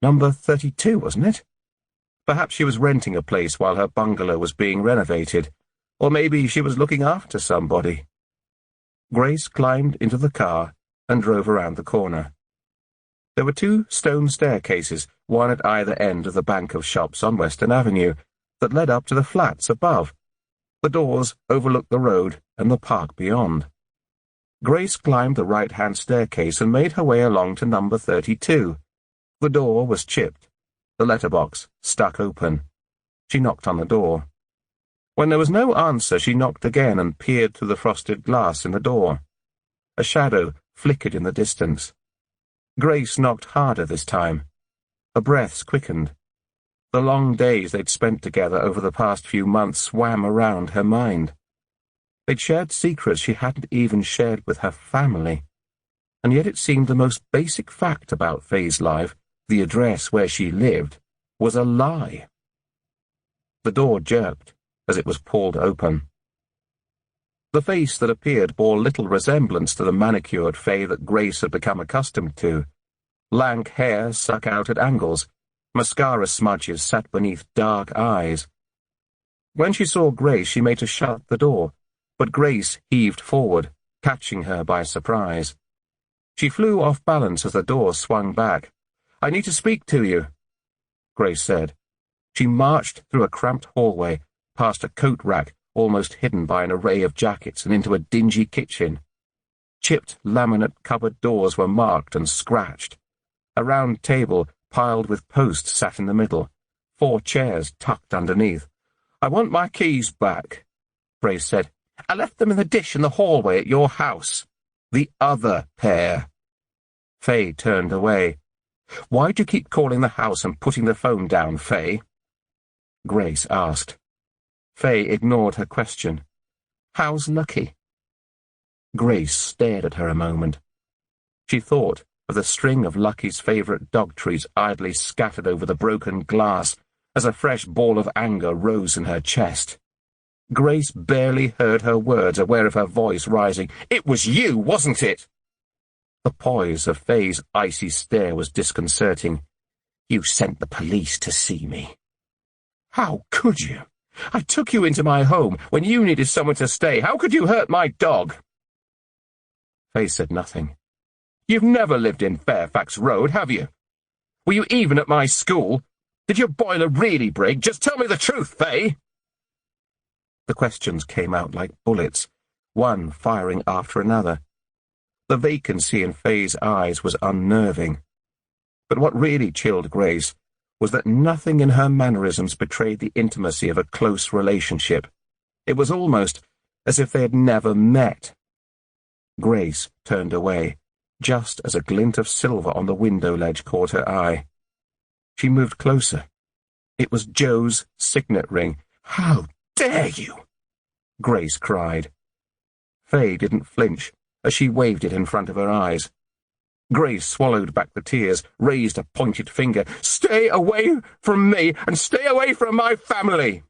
Number 32, wasn't it? Perhaps she was renting a place while her bungalow was being renovated, or maybe she was looking after somebody. Grace climbed into the car and drove around the corner. There were 2 stone staircases, one at either end of the bank of shops on Western Avenue, that led up to the flats above. The doors overlooked the road and the park beyond. Grace climbed the right-hand staircase and made her way along to number 32. The door was chipped, the letterbox stuck open. She knocked on the door. When there was no answer, she knocked again and peered through the frosted glass in the door. A shadow flickered in the distance. Grace knocked harder this time. Her breaths quickened. The long days they'd spent together over the past few months swam around her mind. They'd shared secrets she hadn't even shared with her family. And yet it seemed the most basic fact about Faye's life, the address where she lived, was a lie. The door jerked as it was pulled open. The face that appeared bore little resemblance to the manicured Faye that Grace had become accustomed to. Lank hair stuck out at angles. Mascara smudges sat beneath dark eyes. When she saw Grace, she made to shut the door, but Grace heaved forward, catching her by surprise. She flew off balance as the door swung back. "I need to speak to you," Grace said. She marched through a cramped hallway, past a coat rack almost hidden by an array of jackets, and into a dingy kitchen. Chipped laminate cupboard doors were marked and scratched. A round table piled with posts sat in the middle, 4 chairs tucked underneath. "I want my keys back," Grace said. "I left them in the dish in the hallway at your house." "The other pair." Faye turned away. "Why do you keep calling the house and putting the phone down, Faye?" Grace asked. Faye ignored her question. "How's Lucky?" Grace stared at her a moment. She thought of the string of Lucky's favourite dog treats idly scattered over the broken glass as a fresh ball of anger rose in her chest. Grace barely heard her words, aware of her voice rising. "It was you, wasn't it?" The poise of Faye's icy stare was disconcerting. "You sent the police to see me." "How could you? I took you into my home when you needed somewhere to stay. How could you hurt my dog?" Faye said nothing. "You've never lived in Fairfax Road, have you? Were you even at my school? Did your boiler really break? Just tell me the truth, Faye." The questions came out like bullets, one firing after another. The vacancy in Faye's eyes was unnerving. But what really chilled Grace was that nothing in her mannerisms betrayed the intimacy of a close relationship. It was almost as if they had never met. Grace turned away, just as a glint of silver on the window ledge caught her eye. She moved closer. It was Joe's signet ring. "How dare you!" Grace cried. Faye didn't flinch as she waved it in front of her eyes. Grace swallowed back the tears, raised a pointed finger. "Stay away from me, and stay away from my family!"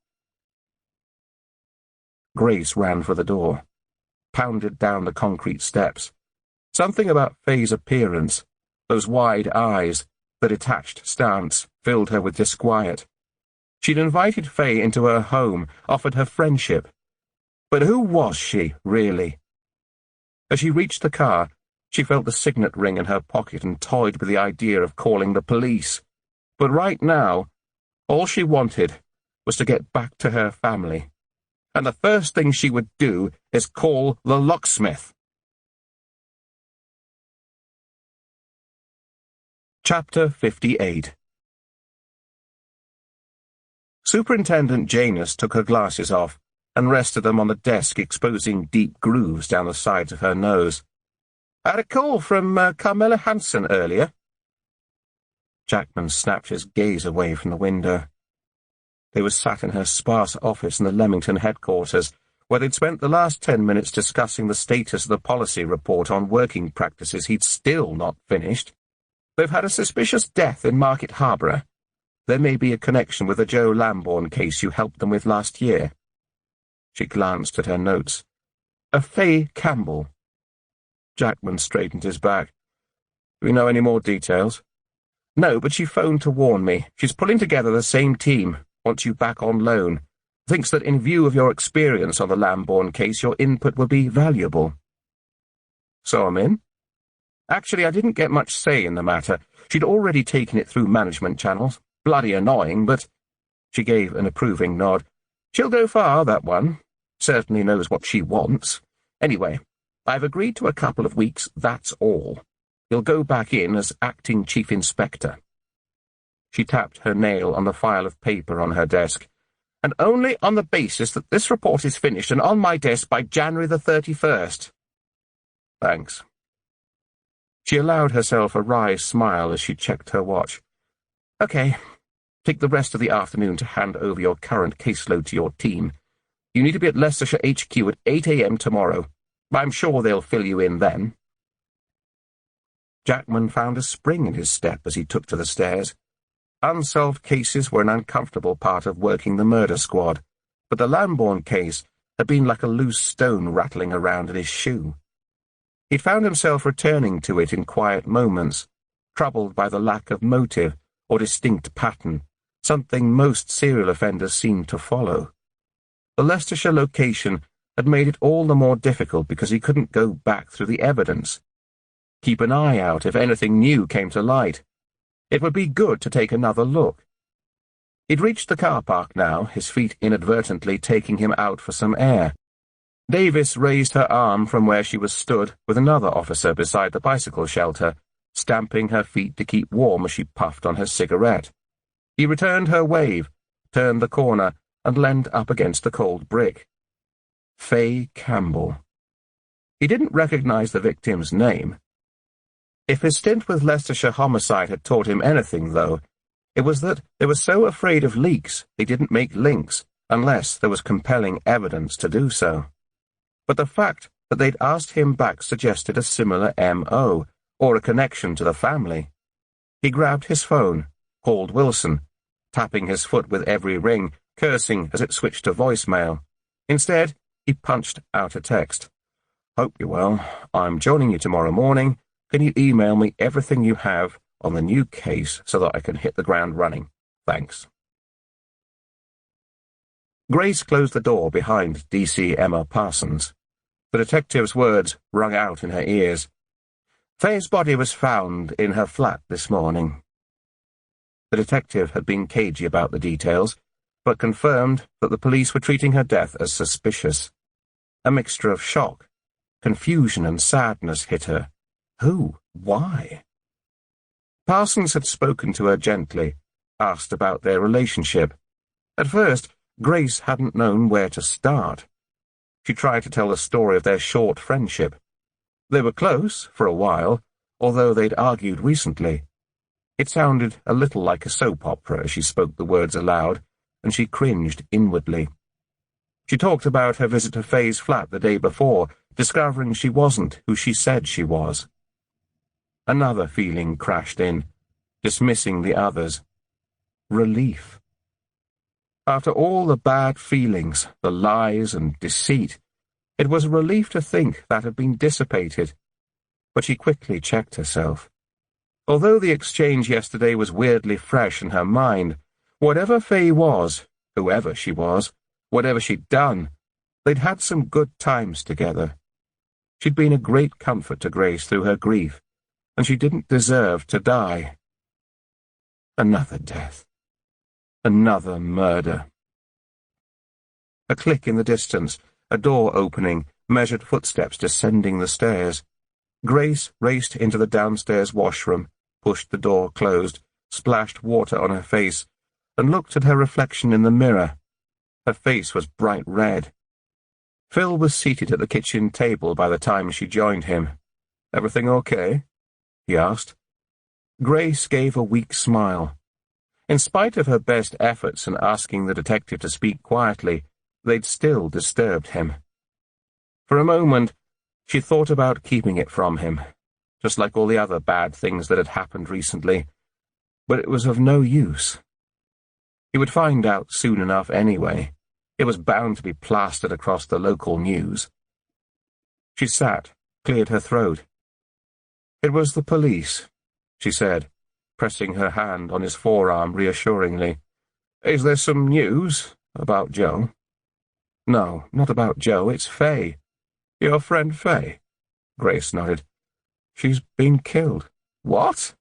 Grace ran for the door, pounded down the concrete steps. Something about Faye's appearance, those wide eyes, the detached stance, filled her with disquiet. She'd invited Faye into her home, offered her friendship. But who was she, really? As she reached the car, she felt the signet ring in her pocket and toyed with the idea of calling the police. But right now, all she wanted was to get back to her family. And the first thing she would do is call the locksmith. Chapter 58. Superintendent Janus took her glasses off and rested them on the desk, exposing deep grooves down the sides of her nose. "I had a call from Carmela Hansen earlier." Jackman snapped his gaze away from the window. They were sat in her sparse office in the Leamington headquarters, where they'd spent the last 10 minutes discussing the status of the policy report on working practices he'd still not finished. "They've had a suspicious death in Market Harborough. There may be a connection with the Joe Lambourne case you helped them with last year." She glanced at her notes. "A Faye Campbell." Jackman straightened his back. "Do we know any more details?" "No, but she phoned to warn me. She's pulling together the same team, wants you back on loan. Thinks that in view of your experience on the Lambourne case, your input will be valuable." "So I'm in?" "Actually, I didn't get much say in the matter. She'd already taken it through management channels. Bloody annoying, but—" She gave an approving nod. "She'll go far, that one. Certainly knows what she wants. Anyway, I've agreed to a couple of weeks, that's all. You'll go back in as acting chief inspector." She tapped her nail on the file of paper on her desk. "And only on the basis that this report is finished and on my desk by January the 31st. "Thanks." She allowed herself a wry smile as she checked her watch. "Okay. Take the rest of the afternoon to hand over your current caseload to your team. You need to be at Leicestershire HQ at 8 a.m. tomorrow. I'm sure they'll fill you in then." Jackman found a spring in his step as he took to the stairs. Unsolved cases were an uncomfortable part of working the murder squad, but the Lambourne case had been like a loose stone rattling around in his shoe. He'd found himself returning to it in quiet moments, troubled by the lack of motive or distinct pattern, something most serial offenders seemed to follow. The Leicestershire location had made it all the more difficult because he couldn't go back through the evidence. Keep an eye out if anything new came to light. It would be good to take another look. He'd reached the car park now, his feet inadvertently taking him out for some air. Davis raised her arm from where she was stood with another officer beside the bicycle shelter, stamping her feet to keep warm as she puffed on her cigarette. He returned her wave, turned the corner, and leaned up against the cold brick. Faye Campbell. He didn't recognize the victim's name. If his stint with Leicestershire Homicide had taught him anything, though, it was that they were so afraid of leaks they didn't make links unless there was compelling evidence to do so. But the fact that they'd asked him back suggested a similar M.O., or a connection to the family. He grabbed his phone, called Wilson, tapping his foot with every ring, cursing as it switched to voicemail. Instead, he punched out a text. "Hope you're well. I'm joining you tomorrow morning. Can you email me everything you have on the new case so that I can hit the ground running? Thanks." Grace closed the door behind D.C. Emma Parsons. The detective's words rung out in her ears. "Faye's body was found in her flat this morning." The detective had been cagey about the details, but confirmed that the police were treating her death as suspicious. A mixture of shock, confusion and sadness hit her. Who? Why? Parsons had spoken to her gently, asked about their relationship. At first, Grace hadn't known where to start. She tried to tell the story of their short friendship. They were close, for a while, although they'd argued recently. It sounded a little like a soap opera as she spoke the words aloud, and she cringed inwardly. She talked about her visit to Faye's flat the day before, discovering she wasn't who she said she was. Another feeling crashed in, dismissing the others. Relief. After all the bad feelings, the lies and deceit, it was a relief to think that had been dissipated. But she quickly checked herself. Although the exchange yesterday was weirdly fresh in her mind, whatever Faye was, whoever she was, whatever she'd done, they'd had some good times together. She'd been a great comfort to Grace through her grief, and she didn't deserve to die. Another death. Another murder. A click in the distance, a door opening, measured footsteps descending the stairs. Grace raced into the downstairs washroom, pushed the door closed, splashed water on her face, and looked at her reflection in the mirror. Her face was bright red. Phil was seated at the kitchen table by the time she joined him. "Everything okay?" he asked. Grace gave a weak smile. In spite of her best efforts in asking the detective to speak quietly, they'd still disturbed him. For a moment, she thought about keeping it from him, just like all the other bad things that had happened recently, but it was of no use. He would find out soon enough anyway. It was bound to be plastered across the local news. She sat, cleared her throat. "It was the police," she said, pressing her hand on his forearm reassuringly. "Is there some news about Joe?" "No, not about Joe, it's Faye." "Your friend Faye?" Grace nodded. "She's been killed." "What?"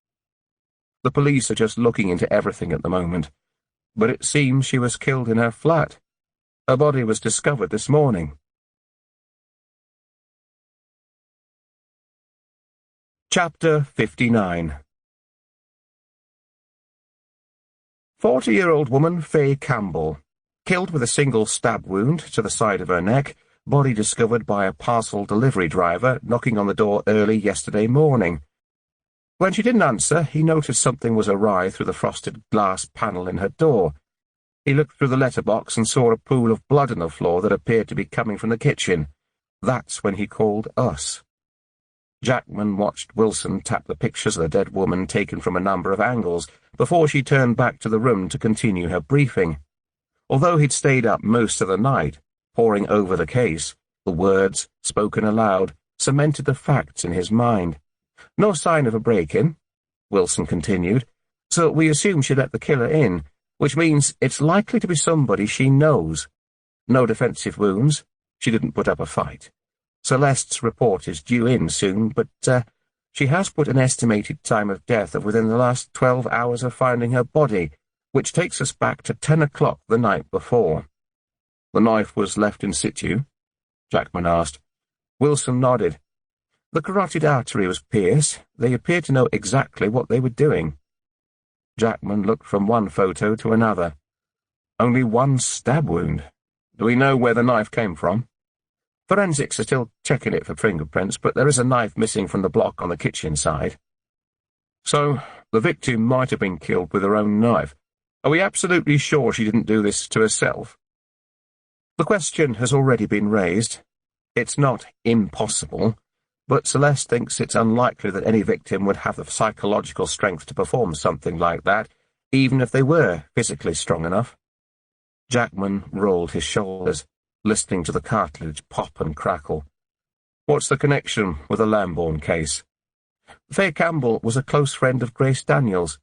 "The police are just looking into everything at the moment, but it seems she was killed in her flat. Her body was discovered this morning." Chapter 59. 40-year-old woman Faye Campbell, killed with a single stab wound to the side of her neck, body discovered by a parcel delivery driver knocking on the door early yesterday morning. When she didn't answer, he noticed something was awry through the frosted glass panel in her door. He looked through the letterbox and saw a pool of blood on the floor that appeared to be coming from the kitchen. That's when he called us. Jackman watched Wilson tap the pictures of the dead woman taken from a number of angles before she turned back to the room to continue her briefing. Although he'd stayed up most of the night, poring over the case, the words, spoken aloud, cemented the facts in his mind. "No sign of a break-in," Wilson continued, "so we assume she let the killer in, which means it's likely to be somebody she knows. No defensive wounds. She didn't put up a fight. Celeste's report is due in soon, but she has put an estimated time of death of within the last 12 hours of finding her body, which takes us back to 10 o'clock the night before." "The knife was left in situ?" Jackman asked. Wilson nodded. "The carotid artery was pierced. They appeared to know exactly what they were doing." Jackman looked from one photo to another. "Only one stab wound. Do we know where the knife came from?" "Forensics are still checking it for fingerprints, but there is a knife missing from the block on the kitchen side." "So, the victim might have been killed with her own knife. Are we absolutely sure she didn't do this to herself?" "The question has already been raised. It's not impossible, but Celeste thinks it's unlikely that any victim would have the psychological strength to perform something like that, even if they were physically strong enough." Jackman rolled his shoulders, listening to the cartilage pop and crackle. "What's the connection with the Lambourne case?" "Faye Campbell was a close friend of Grace Daniels."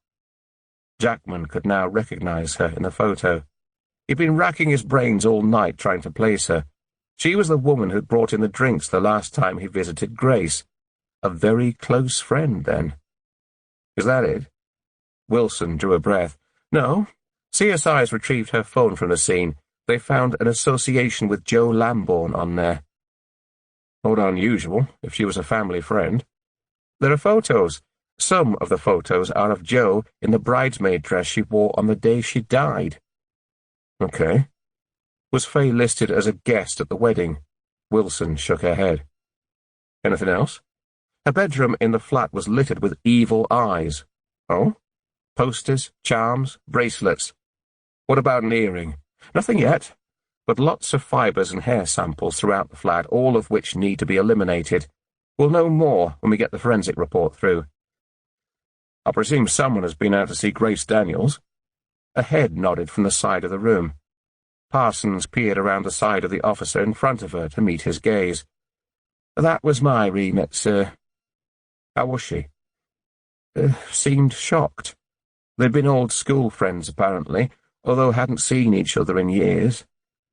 Jackman could now recognize her in the photo. He'd been racking his brains all night trying to place her. She was the woman who'd brought in the drinks the last time he visited Grace. A very close friend, then. "Is that it?" Wilson drew a breath. "No. CSI's retrieved her phone from the scene. They found an association with Joe Lambourne on there." "Not unusual, if she was a family friend." "There are photos. Some of the photos are of Jo in the bridesmaid dress she wore on the day she died. Okay. Was Faye listed as a guest at the wedding? Wilson shook her head. Anything else? Her bedroom in the flat was littered with evil eyes. Oh? Posters, charms, bracelets. What about an earring? Nothing yet, but lots of fibres and hair samples throughout the flat, all of which need to be eliminated. We'll know more when we get the forensic report through. I presume someone has been out to see Grace Daniels. A head nodded from the side of the room. Parsons peered around the side of the officer in front of her to meet his gaze. That was my remit, sir. How was she? Seemed shocked. They'd been old school friends, apparently, although hadn't seen each other in years.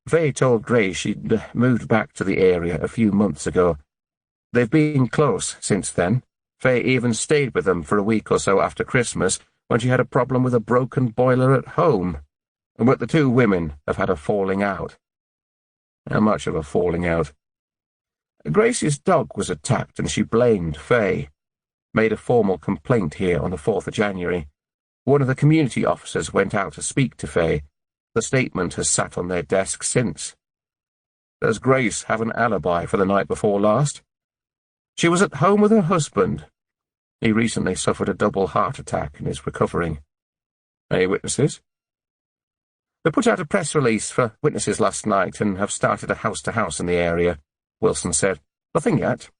Faye told Grace she'd moved back to the area a few months ago. They've been close since then. Faye even stayed with them for a week or so after Christmas when she had a problem with a broken boiler at home. But the two women have had a falling out. How much of a falling out? Grace's dog was attacked and she blamed Faye. Made a formal complaint here on the 4th of January. One of the community officers went out to speak to Faye. The statement has sat on their desk since. Does Grace have an alibi for the night before last? She was at home with her husband. He recently suffered a double heart attack and is recovering. Any witnesses? They put out a press release for witnesses last night and have started a house-to-house in the area, Wilson said. Nothing yet.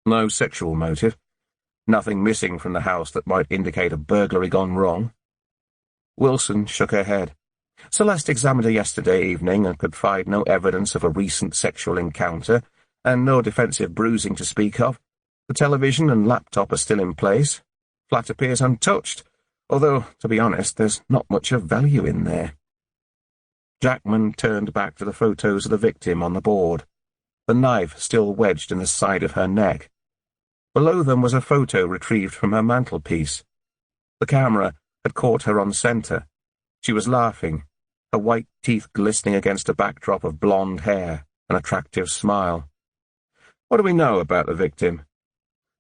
No sexual motive. Nothing missing from the house that might indicate a burglary gone wrong. Wilson shook her head. Celeste examined her yesterday evening and could find no evidence of a recent sexual encounter and no defensive bruising to speak of. The television and laptop are still in place. Flat appears untouched, although, to be honest, there's not much of value in there. Jackman turned back to the photos of the victim on the board, the knife still wedged in the side of her neck. Below them was a photo retrieved from her mantelpiece. The camera had caught her on centre. She was laughing, her white teeth glistening against a backdrop of blonde hair, an attractive smile. What do we know about the victim?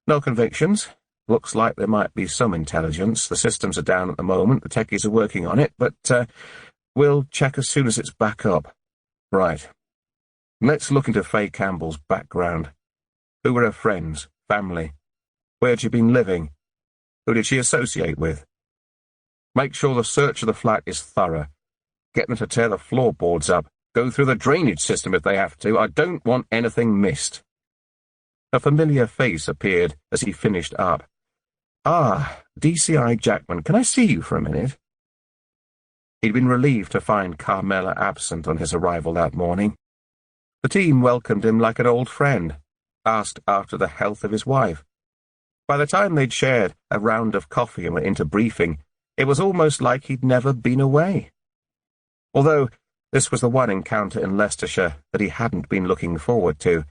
No convictions. Looks like there might be some intelligence. The systems are down at the moment. The techies are working on it, but we'll check as soon as it's back up. Right. Let's look into Faye Campbell's background. Who were her friends, family? Where had she been living? Who did she associate with? Make sure the search of the flat is thorough. Get them to tear the floorboards up. Go through the drainage system if they have to. I don't want anything missed. A familiar face appeared as he finished up. Ah, DCI Jackman, can I see you for a minute? He'd been relieved to find Carmela absent on his arrival that morning. The team welcomed him like an old friend, asked after the health of his wife. By the time they'd shared a round of coffee and were into briefing, it was almost like he'd never been away. Although this was the one encounter in Leicestershire that he hadn't been looking forward to,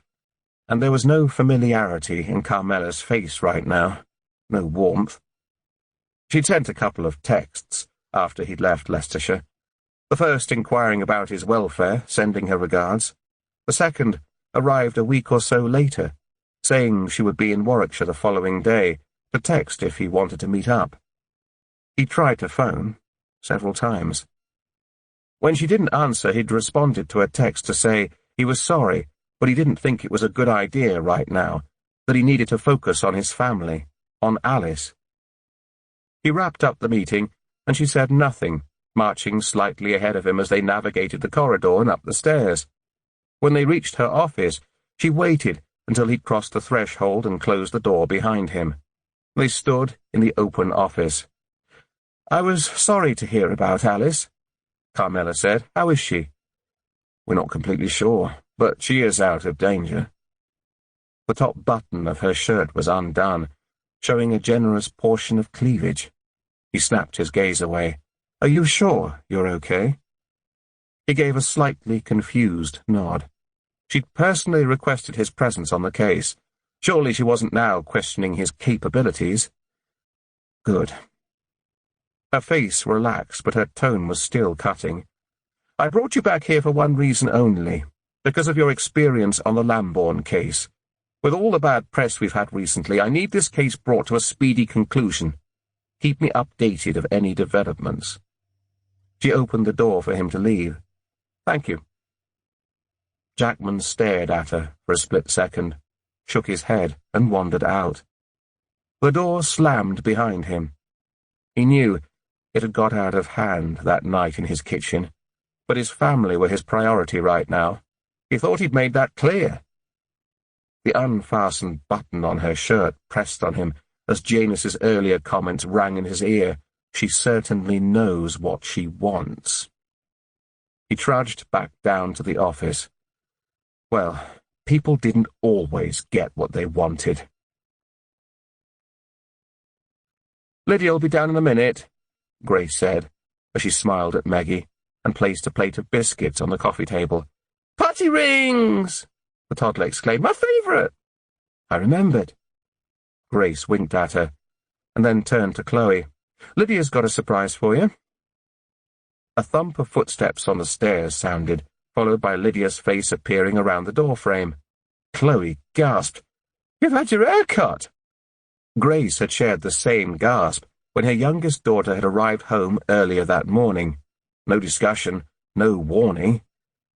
and there was no familiarity in Carmela's face right now, no warmth. She'd sent a couple of texts after he'd left Leicestershire, the first inquiring about his welfare, sending her regards. The second arrived a week or so later, saying she would be in Warwickshire the following day, to text if he wanted to meet up. He tried to phone several times. When she didn't answer, he'd responded to a text to say he was sorry, but he didn't think it was a good idea right now, that he needed to focus on his family, on Alice. He wrapped up the meeting, and she said nothing, marching slightly ahead of him as they navigated the corridor and up the stairs. When they reached her office, she waited until he'd crossed the threshold and closed the door behind him. They stood in the open office. "I was sorry to hear about Alice," Carmela said. "How is she?" "We're not completely sure, but she is out of danger." The top button of her shirt was undone, showing a generous portion of cleavage. He snapped his gaze away. "Are you sure you're okay?" He gave a slightly confused nod. She'd personally requested his presence on the case. Surely she wasn't now questioning his capabilities. Good. Her face relaxed, but her tone was still cutting. "I brought you back here for one reason only, because of your experience on the Lambourne case. With all the bad press we've had recently, I need this case brought to a speedy conclusion. Keep me updated of any developments." She opened the door for him to leave. "Thank you." Jackman stared at her for a split second, shook his head, and wandered out. The door slammed behind him. He knew it had got out of hand that night in his kitchen, but his family were his priority right now. He thought he'd made that clear. The unfastened button on her shirt pressed on him as Janus's earlier comments rang in his ear. She certainly knows what she wants. He trudged back down to the office. Well, people didn't always get what they wanted. "Lydia'll be down in a minute," Grace said, as she smiled at Maggie and placed a plate of biscuits on the coffee table. "Party rings!" the toddler exclaimed. "My favourite!" I remembered. Grace winked at her, and then turned to Chloe. "Lydia's got a surprise for you." A thump of footsteps on the stairs sounded, followed by Lydia's face appearing around the doorframe. Chloe gasped. "You've had your hair cut!" Grace had shared the same gasp when her youngest daughter had arrived home earlier that morning. No discussion, no warning.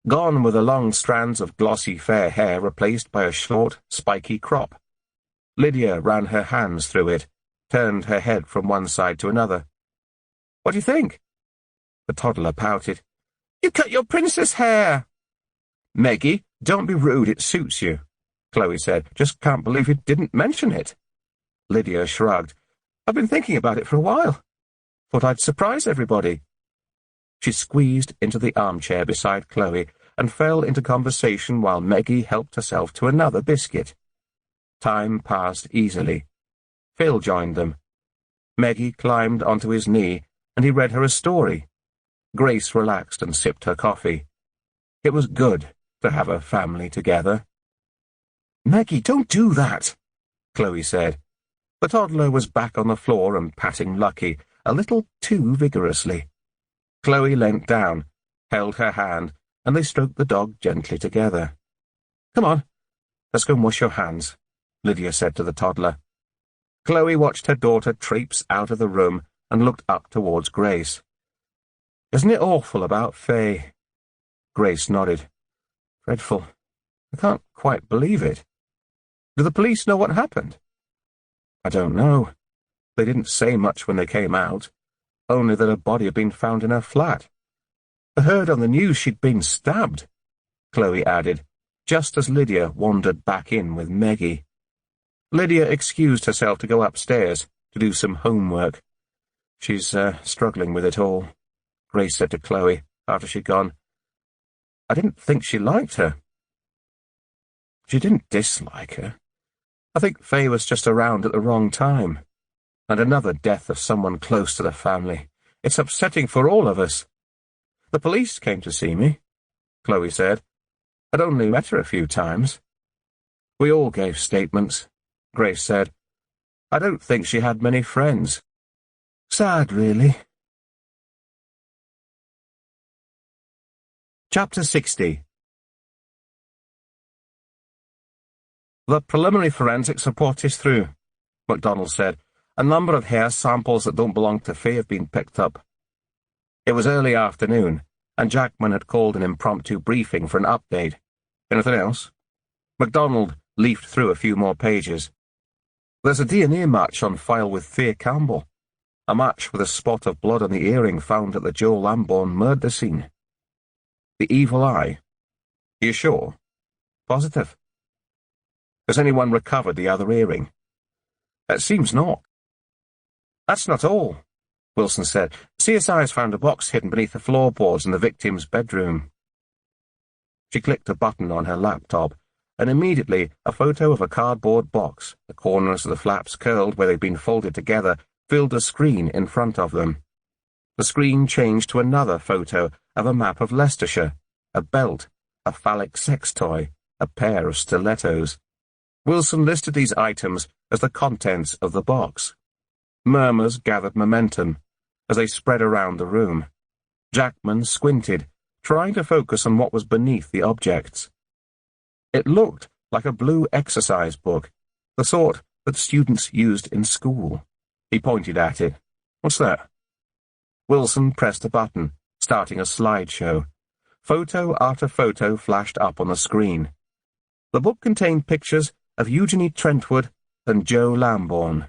Gone were the long strands of glossy fair hair replaced by a short, spiky crop. Lydia ran her hands through it, turned her head from one side to another. "What do you think?" The toddler pouted. "You cut your princess hair!" "Maggie, don't be rude, it suits you," Chloe said. "Just can't believe you didn't mention it." Lydia shrugged. "I've been thinking about it for a while. Thought I'd surprise everybody." She squeezed into the armchair beside Chloe and fell into conversation while Maggie helped herself to another biscuit. Time passed easily. Phil joined them. Maggie climbed onto his knee, and he read her a story. Grace relaxed and sipped her coffee. It was good to have a family together. "Maggie, don't do that," Chloe said. The toddler was back on the floor and patting Lucky, a little too vigorously. Chloe leant down, held her hand, and they stroked the dog gently together. "Come on, let's go and wash your hands," Lydia said to the toddler. Chloe watched her daughter traipse out of the room and looked up towards Grace. "Isn't it awful about Faye?" Grace nodded. "Dreadful. I can't quite believe it. Do the police know what happened?" "I don't know. They didn't say much when they came out, only that a body had been found in her flat. I heard on the news she'd been stabbed," Chloe added, just as Lydia wandered back in with Maggie. Lydia excused herself to go upstairs to do some homework. "She's struggling with it all," Grace said to Chloe after she'd gone. "I didn't think she liked her." "She didn't dislike her. I think Faye was just around at the wrong time. And another death of someone close to the family. It's upsetting for all of us." "The police came to see me," Chloe said. "I'd only met her a few times." "We all gave statements," Grace said. "I don't think she had many friends. Sad, really." Chapter 60. "The preliminary forensics report is through," MacDonald said. "A number of hair samples that don't belong to Faye have been picked up." It was early afternoon, and Jackman had called an impromptu briefing for an update. "Anything else?" MacDonald leafed through a few more pages. "There's a DNA match on file with Faye Campbell. A match with a spot of blood on the earring found at the Joe Lambourne murder scene." "The evil eye? Are you sure? Positive? Has anyone recovered the other earring?" "It seems not." "That's not all," Wilson said. "CSI has found a box hidden beneath the floorboards in the victim's bedroom." She clicked a button on her laptop, and immediately a photo of a cardboard box, the corners of the flaps curled where they'd been folded together, filled the screen in front of them. The screen changed to another photo of a map of Leicestershire, a belt, a phallic sex toy, a pair of stilettos. Wilson listed these items as the contents of the box. Murmurs gathered momentum as they spread around the room. Jackman squinted, trying to focus on what was beneath the objects. It looked like a blue exercise book, the sort that students used in school. He pointed at it. What's that? Wilson pressed a button, starting a slideshow. Photo after photo flashed up on the screen. The book contained pictures of Eugenie Trentwood and Joe Lambourne.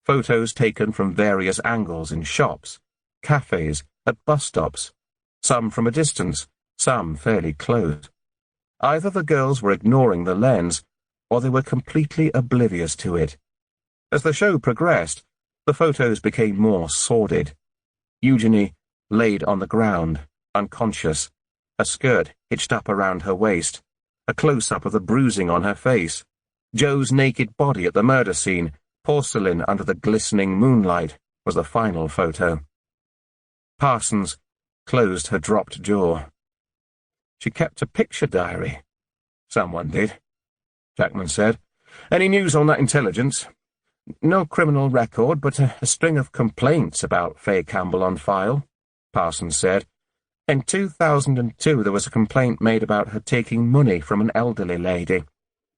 Photos taken from various angles in shops, cafes, at bus stops, some from a distance, some fairly close. Either the girls were ignoring the lens, or they were completely oblivious to it. As the show progressed, the photos became more sordid. Eugenie laid on the ground, unconscious, a skirt hitched up around her waist, a close-up of the bruising on her face, Joe's naked body at the murder scene, porcelain under the glistening moonlight, was the final photo. Parsons closed her dropped jaw. She kept a picture diary. Someone did, Jackman said. Any news on that intelligence? No criminal record, but a string of complaints about Faye Campbell on file, Parsons said. In 2002 there was a complaint made about her taking money from an elderly lady.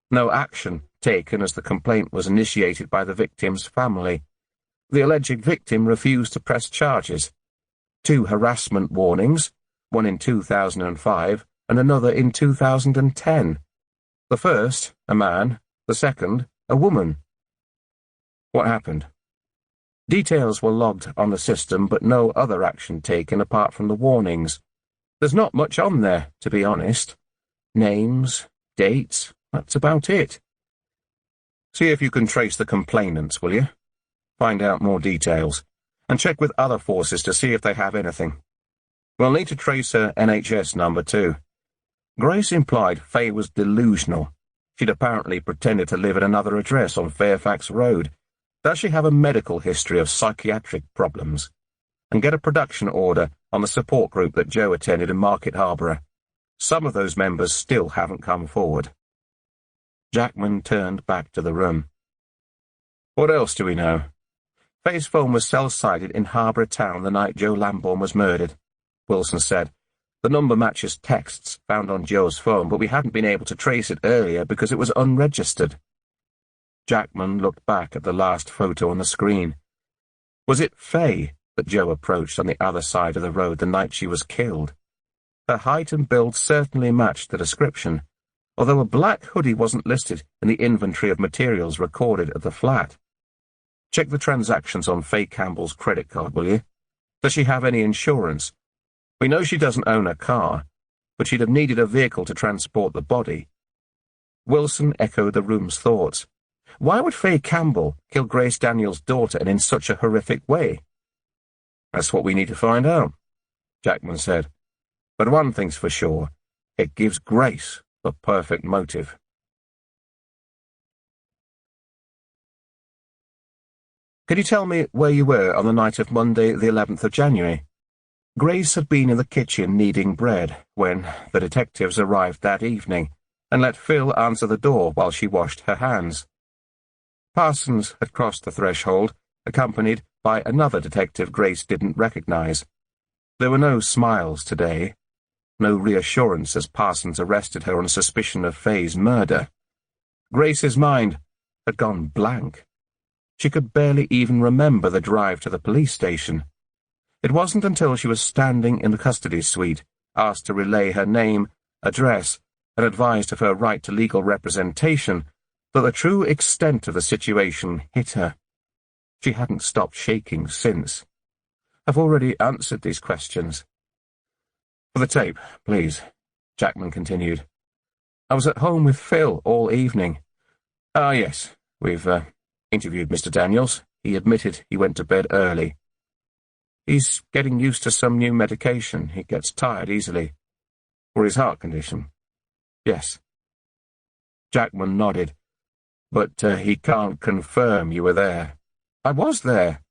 No action taken as the complaint was initiated by the victim's family. The alleged victim refused to press charges. 2 harassment warnings, one in 2005 and another in 2010. The first, a man, the second, a woman. What happened? Details were logged on the system, but no other action taken apart from the warnings. There's not much on there, to be honest. Names, dates, that's about it. See if you can trace the complainants, will you? Find out more details, and check with other forces to see if they have anything. We'll need to trace her NHS number too. Grace implied Faye was delusional. She'd apparently pretended to live at another address on Fairfax Road. Does she have a medical history of psychiatric problems? And get a production order on the support group that Joe attended in Market Harborough. Some of those members still haven't come forward. Jackman turned back to the room. What else do we know? Faye's phone was cell-sighted in Harborough Town the night Joe Lambourne was murdered, Wilson said. The number matches texts found on Joe's phone, but we hadn't been able to trace it earlier because it was unregistered. Jackman looked back at the last photo on the screen. Was it Faye that Joe approached on the other side of the road the night she was killed? Her height and build certainly matched the description, although a black hoodie wasn't listed in the inventory of materials recorded at the flat. Check the transactions on Faye Campbell's credit card, will you? Does she have any insurance? We know she doesn't own a car, but she'd have needed a vehicle to transport the body. Wilson echoed the room's thoughts. Why would Faye Campbell kill Grace Daniels' daughter and in such a horrific way? That's what we need to find out, Jackman said. But one thing's for sure, it gives Grace the perfect motive. Could you tell me where you were on the night of Monday, the 11th of January? Grace had been in the kitchen kneading bread when the detectives arrived that evening and let Phil answer the door while she washed her hands. Parsons had crossed the threshold, accompanied by another detective Grace didn't recognize. There were no smiles today, no reassurance as Parsons arrested her on suspicion of Faye's murder. Grace's mind had gone blank. She could barely even remember the drive to the police station. It wasn't until she was standing in the custody suite, asked to relay her name, address, and advised of her right to legal representation, that the true extent of the situation hit her. She hadn't stopped shaking since. I've already answered these questions. For the tape, please, Jackman continued. I was at home with Phil all evening. Ah, yes, we've interviewed Mr. Daniels. He admitted he went to bed early. He's getting used to some new medication. He gets tired easily. For his heart condition. Yes. Jackman nodded. But he can't confirm you were there. I was there.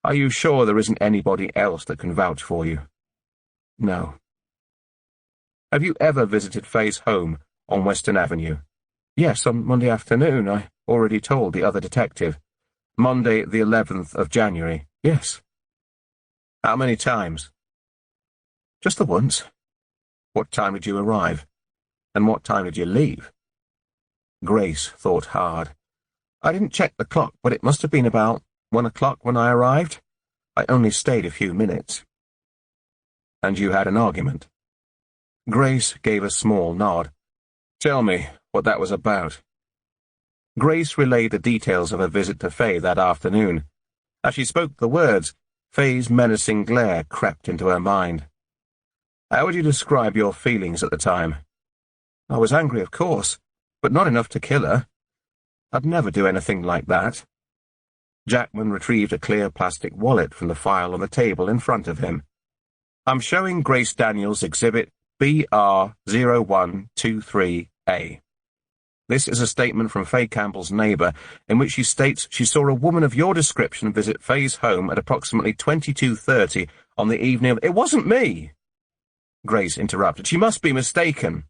Are you sure there isn't anybody else that can vouch for you? No. Have you ever visited Faye's home on Western Avenue? Yes, on Monday afternoon. I already told the other detective. Monday, the 11th of January. Yes. How many times? Just the once. What time did you arrive? And what time did you leave? Grace thought hard. I didn't check the clock, but it must have been about 1 o'clock when I arrived. I only stayed a few minutes. And you had an argument? Grace gave a small nod. Tell me what that was about. Grace relayed the details of her visit to Faye that afternoon. As she spoke the words, Faye's menacing glare crept into her mind. How would you describe your feelings at the time? I was angry, of course, but not enough to kill her. I'd never do anything like that. Jackman retrieved a clear plastic wallet from the file on the table in front of him. I'm showing Grace Daniels exhibit BR0123A. This is a statement from Faye Campbell's neighbour, in which she states she saw a woman of your description visit Faye's home at approximately 22:30 on the evening of— It wasn't me! Grace interrupted. She must be mistaken.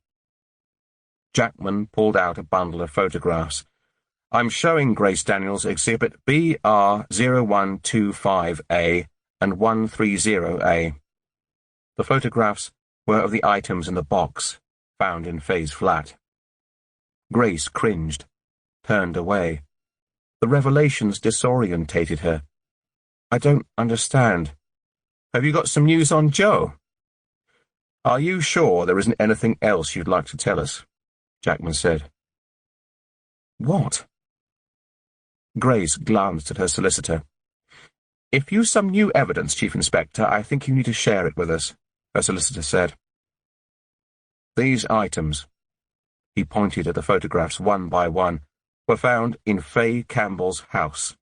Jackman pulled out a bundle of photographs. I'm showing Grace Daniels exhibit BR0125A and 130A. The photographs were of the items in the box found in Faye's flat. Grace cringed, turned away. The revelations disorientated her. I don't understand. Have you got some news on Joe? Are you sure there isn't anything else you'd like to tell us? Jackman said. What? Grace glanced at her solicitor. If you've some new evidence, Chief Inspector, I think you need to share it with us, her solicitor said. These items, he pointed at the photographs one by one, were found in Faye Campbell's house.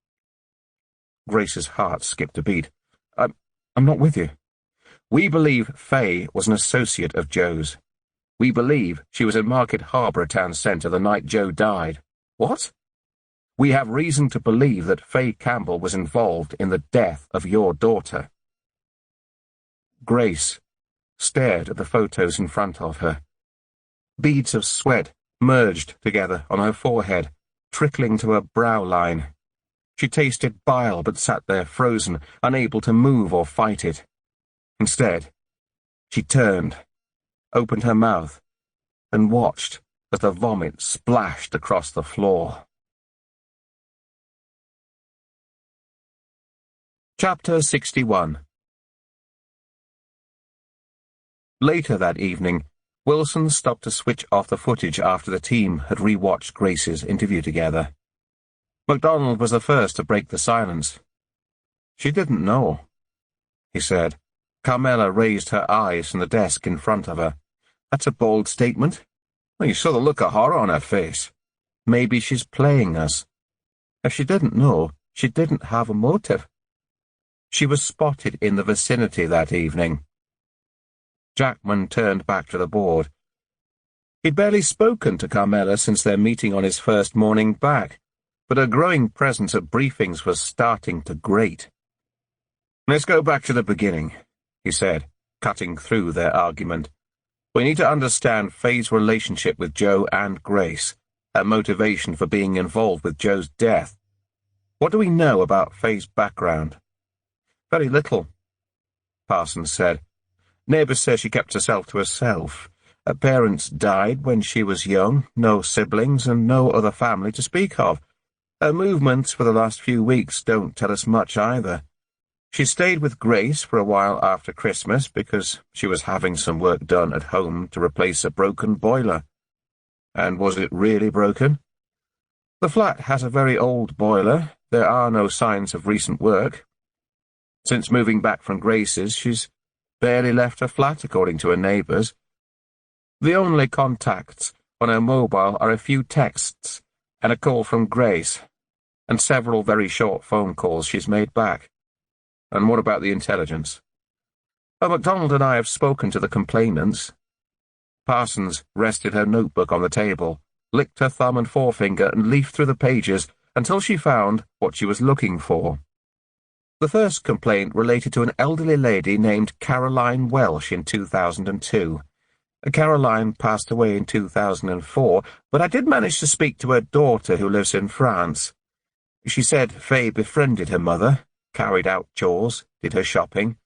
Grace's heart skipped a beat. I'm not with you. We believe Faye was an associate of Joe's. We believe she was in Market Harbour Town Centre the night Joe died. What? We have reason to believe that Faye Campbell was involved in the death of your daughter. Grace stared at the photos in front of her. Beads of sweat merged together on her forehead, trickling to her brow line. She tasted bile but sat there frozen, unable to move or fight it. Instead, she turned, opened her mouth, and watched as the vomit splashed across the floor. Chapter 61. Later that evening, Wilson stopped to switch off the footage after the team had re-watched Grace's interview together. MacDonald was the first to break the silence. She didn't know, he said. Carmela raised her eyes from the desk in front of her. That's a bold statement. Well, you saw the look of horror on her face. Maybe she's playing us. If she didn't know, she didn't have a motive. She was spotted in the vicinity that evening. Jackman turned back to the board. He'd barely spoken to Carmela since their meeting on his first morning back, but her growing presence at briefings was starting to grate. Let's go back to the beginning, he said, cutting through their argument. We need to understand Faye's relationship with Joe and Grace, her motivation for being involved with Joe's death. What do we know about Faye's background? Very little, Parsons said. Neighbours say she kept herself to herself. Her parents died when she was young, no siblings and no other family to speak of. Her movements for the last few weeks don't tell us much either. She stayed with Grace for a while after Christmas because she was having some work done at home to replace a broken boiler. And was it really broken? The flat has a very old boiler. There are no signs of recent work. Since moving back from Grace's, she's barely left her flat, according to her neighbours. The only contacts on her mobile are a few texts and a call from Grace, and several very short phone calls she's made back. And what about the intelligence? Well, MacDonald and I have spoken to the complainants. Parsons rested her notebook on the table, licked her thumb and forefinger, and leafed through the pages until she found what she was looking for. The first complaint related to an elderly lady named Caroline Welsh in 2002. Caroline passed away in 2004, but I did manage to speak to her daughter who lives in France. She said Faye befriended her mother, carried out chores, did her shopping.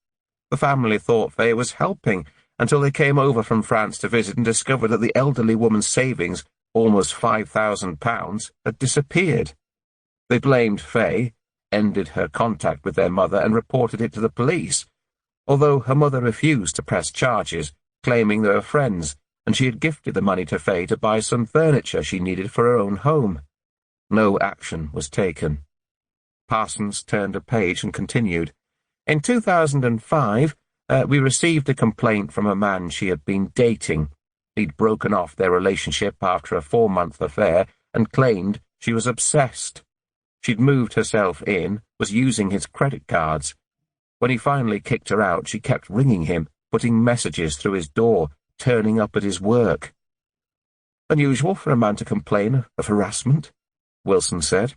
The family thought Faye was helping, until they came over from France to visit and discovered that the elderly woman's savings, almost £5,000, had disappeared. They blamed Faye, ended her contact with their mother, and reported it to the police, although her mother refused to press charges, claiming they were friends, and she had gifted the money to Faye to buy some furniture she needed for her own home. No action was taken. Parsons turned a page and continued. In 2005, we received a complaint from a man she had been dating. He'd broken off their relationship after a 4-month affair and claimed she was obsessed. She'd moved herself in, was using his credit cards. When he finally kicked her out, she kept ringing him, putting messages through his door, turning up at his work. Unusual for a man to complain of harassment, Wilson said.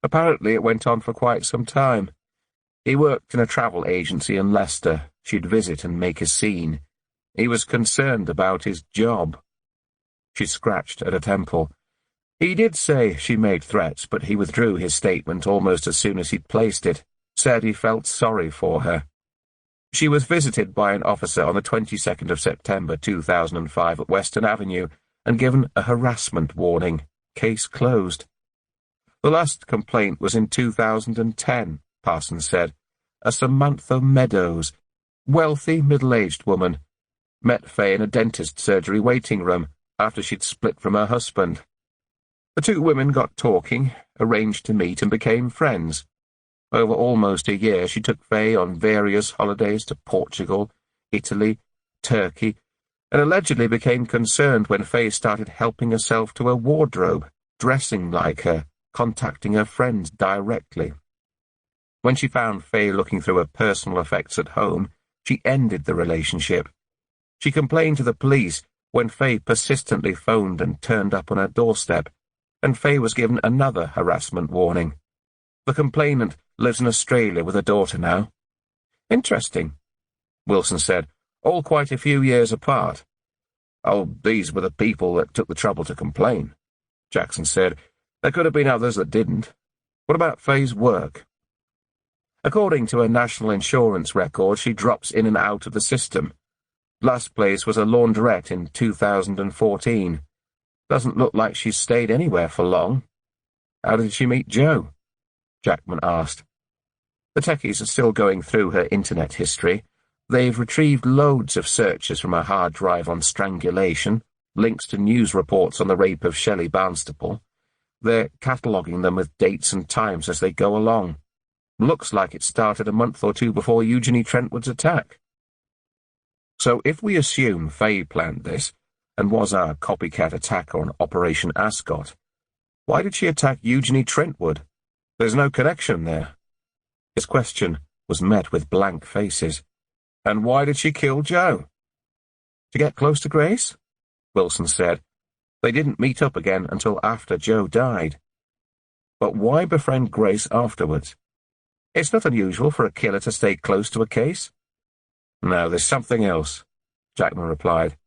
Apparently it went on for quite some time. He worked in a travel agency in Leicester. She'd visit and make a scene. He was concerned about his job. She scratched at her temple. He did say she made threats, but he withdrew his statement almost as soon as he'd placed it, said he felt sorry for her. She was visited by an officer on the 22nd of September 2005 at Western Avenue and given a harassment warning. Case closed. The last complaint was in 2010, Parsons said. A Samantha Meadows, wealthy middle-aged woman, met Faye in a dentist surgery waiting room after she'd split from her husband. The two women got talking, arranged to meet, and became friends. Over almost a year, she took Faye on various holidays to Portugal, Italy, Turkey, and allegedly became concerned when Faye started helping herself to a wardrobe, dressing like her, contacting her friends directly. When she found Faye looking through her personal effects at home, she ended the relationship. She complained to the police when Faye persistently phoned and turned up on her doorstep, and Faye was given another harassment warning. The complainant lives in Australia with her daughter now. Interesting, Wilson said, all quite a few years apart. Oh, these were the people that took the trouble to complain, Jackson said. There could have been others that didn't. What about Faye's work? According to her national insurance record, she drops in and out of the system. Last place was a laundrette in 2014. Doesn't look like she's stayed anywhere for long. How did she meet Joe? Jackman asked. The techies are still going through her internet history. They've retrieved loads of searches from her hard drive on strangulation, links to news reports on the rape of Shelley Barnstaple. They're cataloguing them with dates and times as they go along. Looks like it started a month or two before Eugenie Trentwood's attack. So if we assume Faye planned this, and was our copycat attacker on Operation Ascot, why did she attack Eugenie Trentwood? There's no connection there. His question was met with blank faces. And why did she kill Joe? To get close to Grace? Wilson said. They didn't meet up again until after Joe died. But why befriend Grace afterwards? It's not unusual for a killer to stay close to a case. No, there's something else, Jackman replied.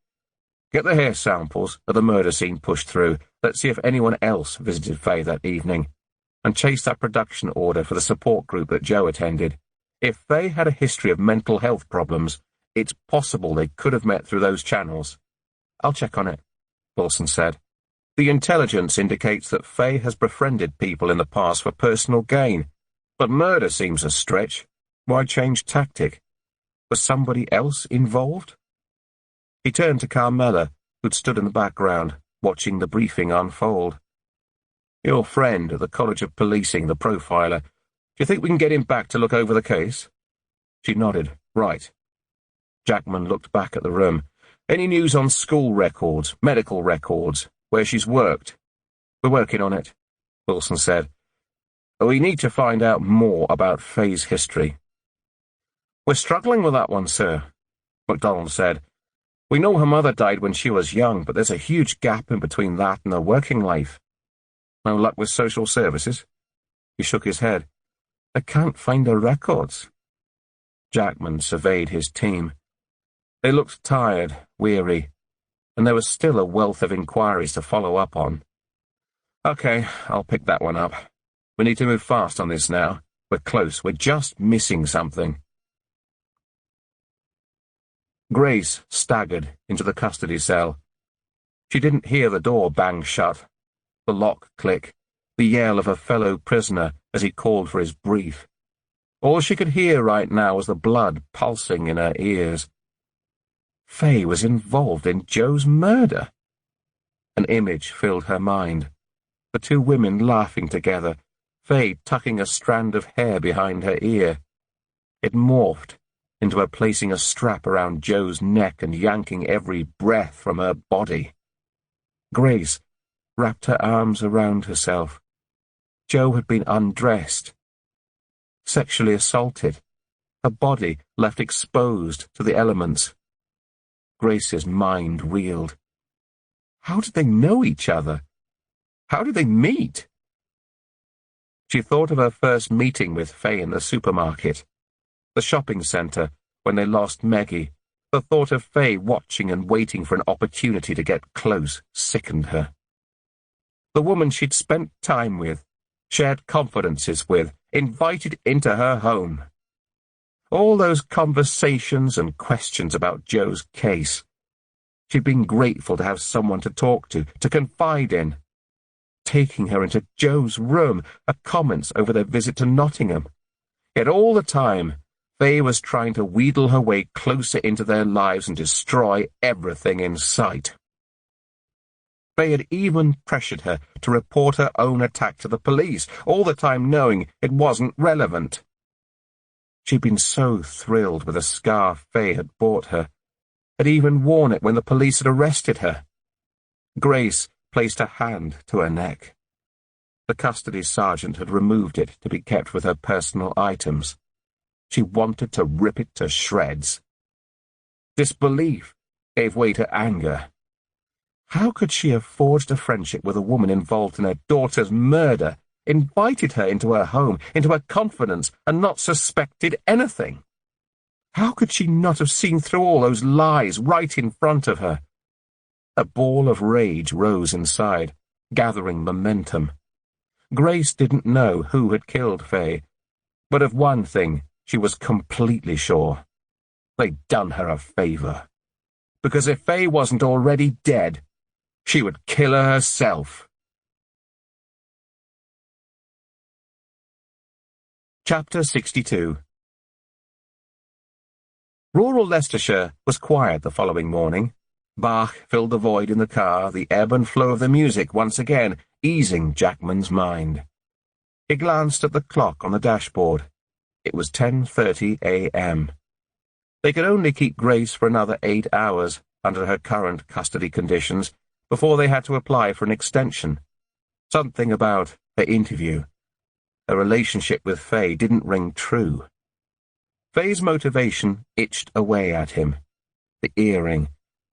Get the hair samples of the murder scene pushed through. Let's see if anyone else visited Faye that evening. And chase that production order for the support group that Joe attended. If Faye had a history of mental health problems, it's possible they could have met through those channels. I'll check on it, Wilson said. The intelligence indicates that Faye has befriended people in the past for personal gain, but murder seems a stretch. Why change tactic? Was somebody else involved? He turned to Carmela, who'd stood in the background, watching the briefing unfold. Your friend at the College of Policing, the profiler, do you think we can get him back to look over the case? She nodded. Right. Jackman looked back at the room. Any news on school records, medical records, where she's worked? We're working on it, Wilson said. We need to find out more about Faye's history. We're struggling with that one, sir, MacDonald said. We know her mother died when she was young, but there's a huge gap in between that and her working life. No luck with social services? He shook his head. I can't find her records. Jackman surveyed his team. They looked tired, weary, and there was still a wealth of inquiries to follow up on. Okay, I'll pick that one up. We need to move fast on this now. We're close. We're just missing something. Grace staggered into the custody cell. She didn't hear the door bang shut, the lock click, the yell of a fellow prisoner as he called for his brief. All she could hear right now was the blood pulsing in her ears. Faye was involved in Joe's murder. An image filled her mind. The two women laughing together, Faye tucking a strand of hair behind her ear. It morphed into her placing a strap around Joe's neck and yanking every breath from her body. Grace wrapped her arms around herself. Joe had been undressed, sexually assaulted, her body left exposed to the elements. Grace's mind reeled. How did they know each other? How did they meet? She thought of her first meeting with Faye in the supermarket, the shopping centre, when they lost Maggie. The thought of Faye watching and waiting for an opportunity to get close sickened her. The woman she'd spent time with, shared confidences with, invited into her home. All those conversations and questions about Joe's case. She'd been grateful to have someone to talk to confide in. Taking her into Joe's room, her comments over their visit to Nottingham. Yet all the time, Faye was trying to wheedle her way closer into their lives and destroy everything in sight. Faye had even pressured her to report her own attack to the police, all the time knowing it wasn't relevant. She'd been so thrilled with the scarf Faye had bought her, had even worn it when the police had arrested her. Grace placed a hand to her neck. The custody sergeant had removed it to be kept with her personal items. She wanted to rip it to shreds. Disbelief gave way to anger. How could she have forged a friendship with a woman involved in her daughter's murder, invited her into her home, into her confidence, and not suspected anything? How could she not have seen through all those lies right in front of her? A ball of rage rose inside, gathering momentum. Grace didn't know who had killed Faye, but of one thing she was completely sure. They'd done her a favour. Because if Faye wasn't already dead, she would kill her herself. Chapter 62. Rural Leicestershire was quiet the following morning. Bach filled the void in the car, the ebb and flow of the music once again easing Jackman's mind. He glanced at the clock on the dashboard. It was 10:30 a.m. They could only keep Grace for another 8 hours under her current custody conditions before they had to apply for an extension. Something about her interview. Her relationship with Faye didn't ring true. Faye's motivation itched away at him. The earring,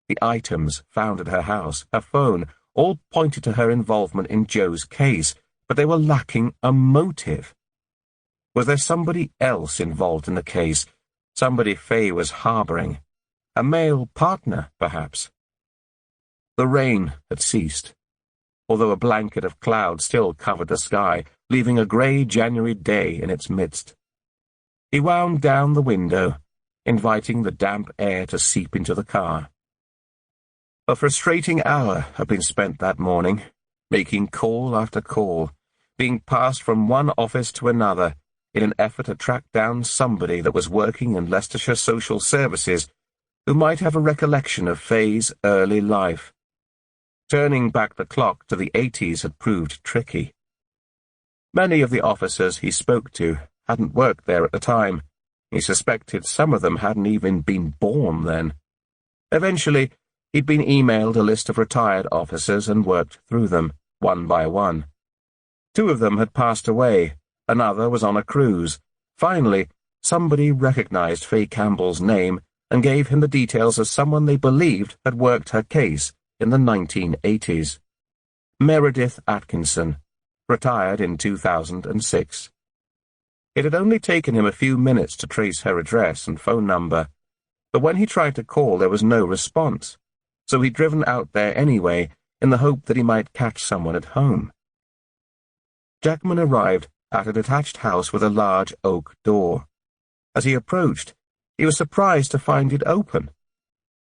the items found at her house, her phone, all pointed to her involvement in Joe's case, but they were lacking a motive. Was there somebody else involved in the case, somebody Faye was harbouring? A male partner, perhaps? The rain had ceased, although a blanket of cloud still covered the sky, leaving a grey January day in its midst. He wound down the window, inviting the damp air to seep into the car. A frustrating hour had been spent that morning, making call after call, being passed from one office to another, in an effort to track down somebody that was working in Leicestershire Social Services who might have a recollection of Faye's early life. Turning back the clock to the 80s had proved tricky. Many of the officers he spoke to hadn't worked there at the time. He suspected some of them hadn't even been born then. Eventually, he'd been emailed a list of retired officers and worked through them, one by one. 2 of them had passed away. Another was on a cruise. Finally, somebody recognized Faye Campbell's name and gave him the details of someone they believed had worked her case in the 1980s. Meredith Atkinson, retired in 2006. It had only taken him a few minutes to trace her address and phone number, but when he tried to call there was no response, so he'd driven out there anyway in the hope that he might catch someone at home. Jackman arrived at a detached house with a large oak door. As he approached, he was surprised to find it open.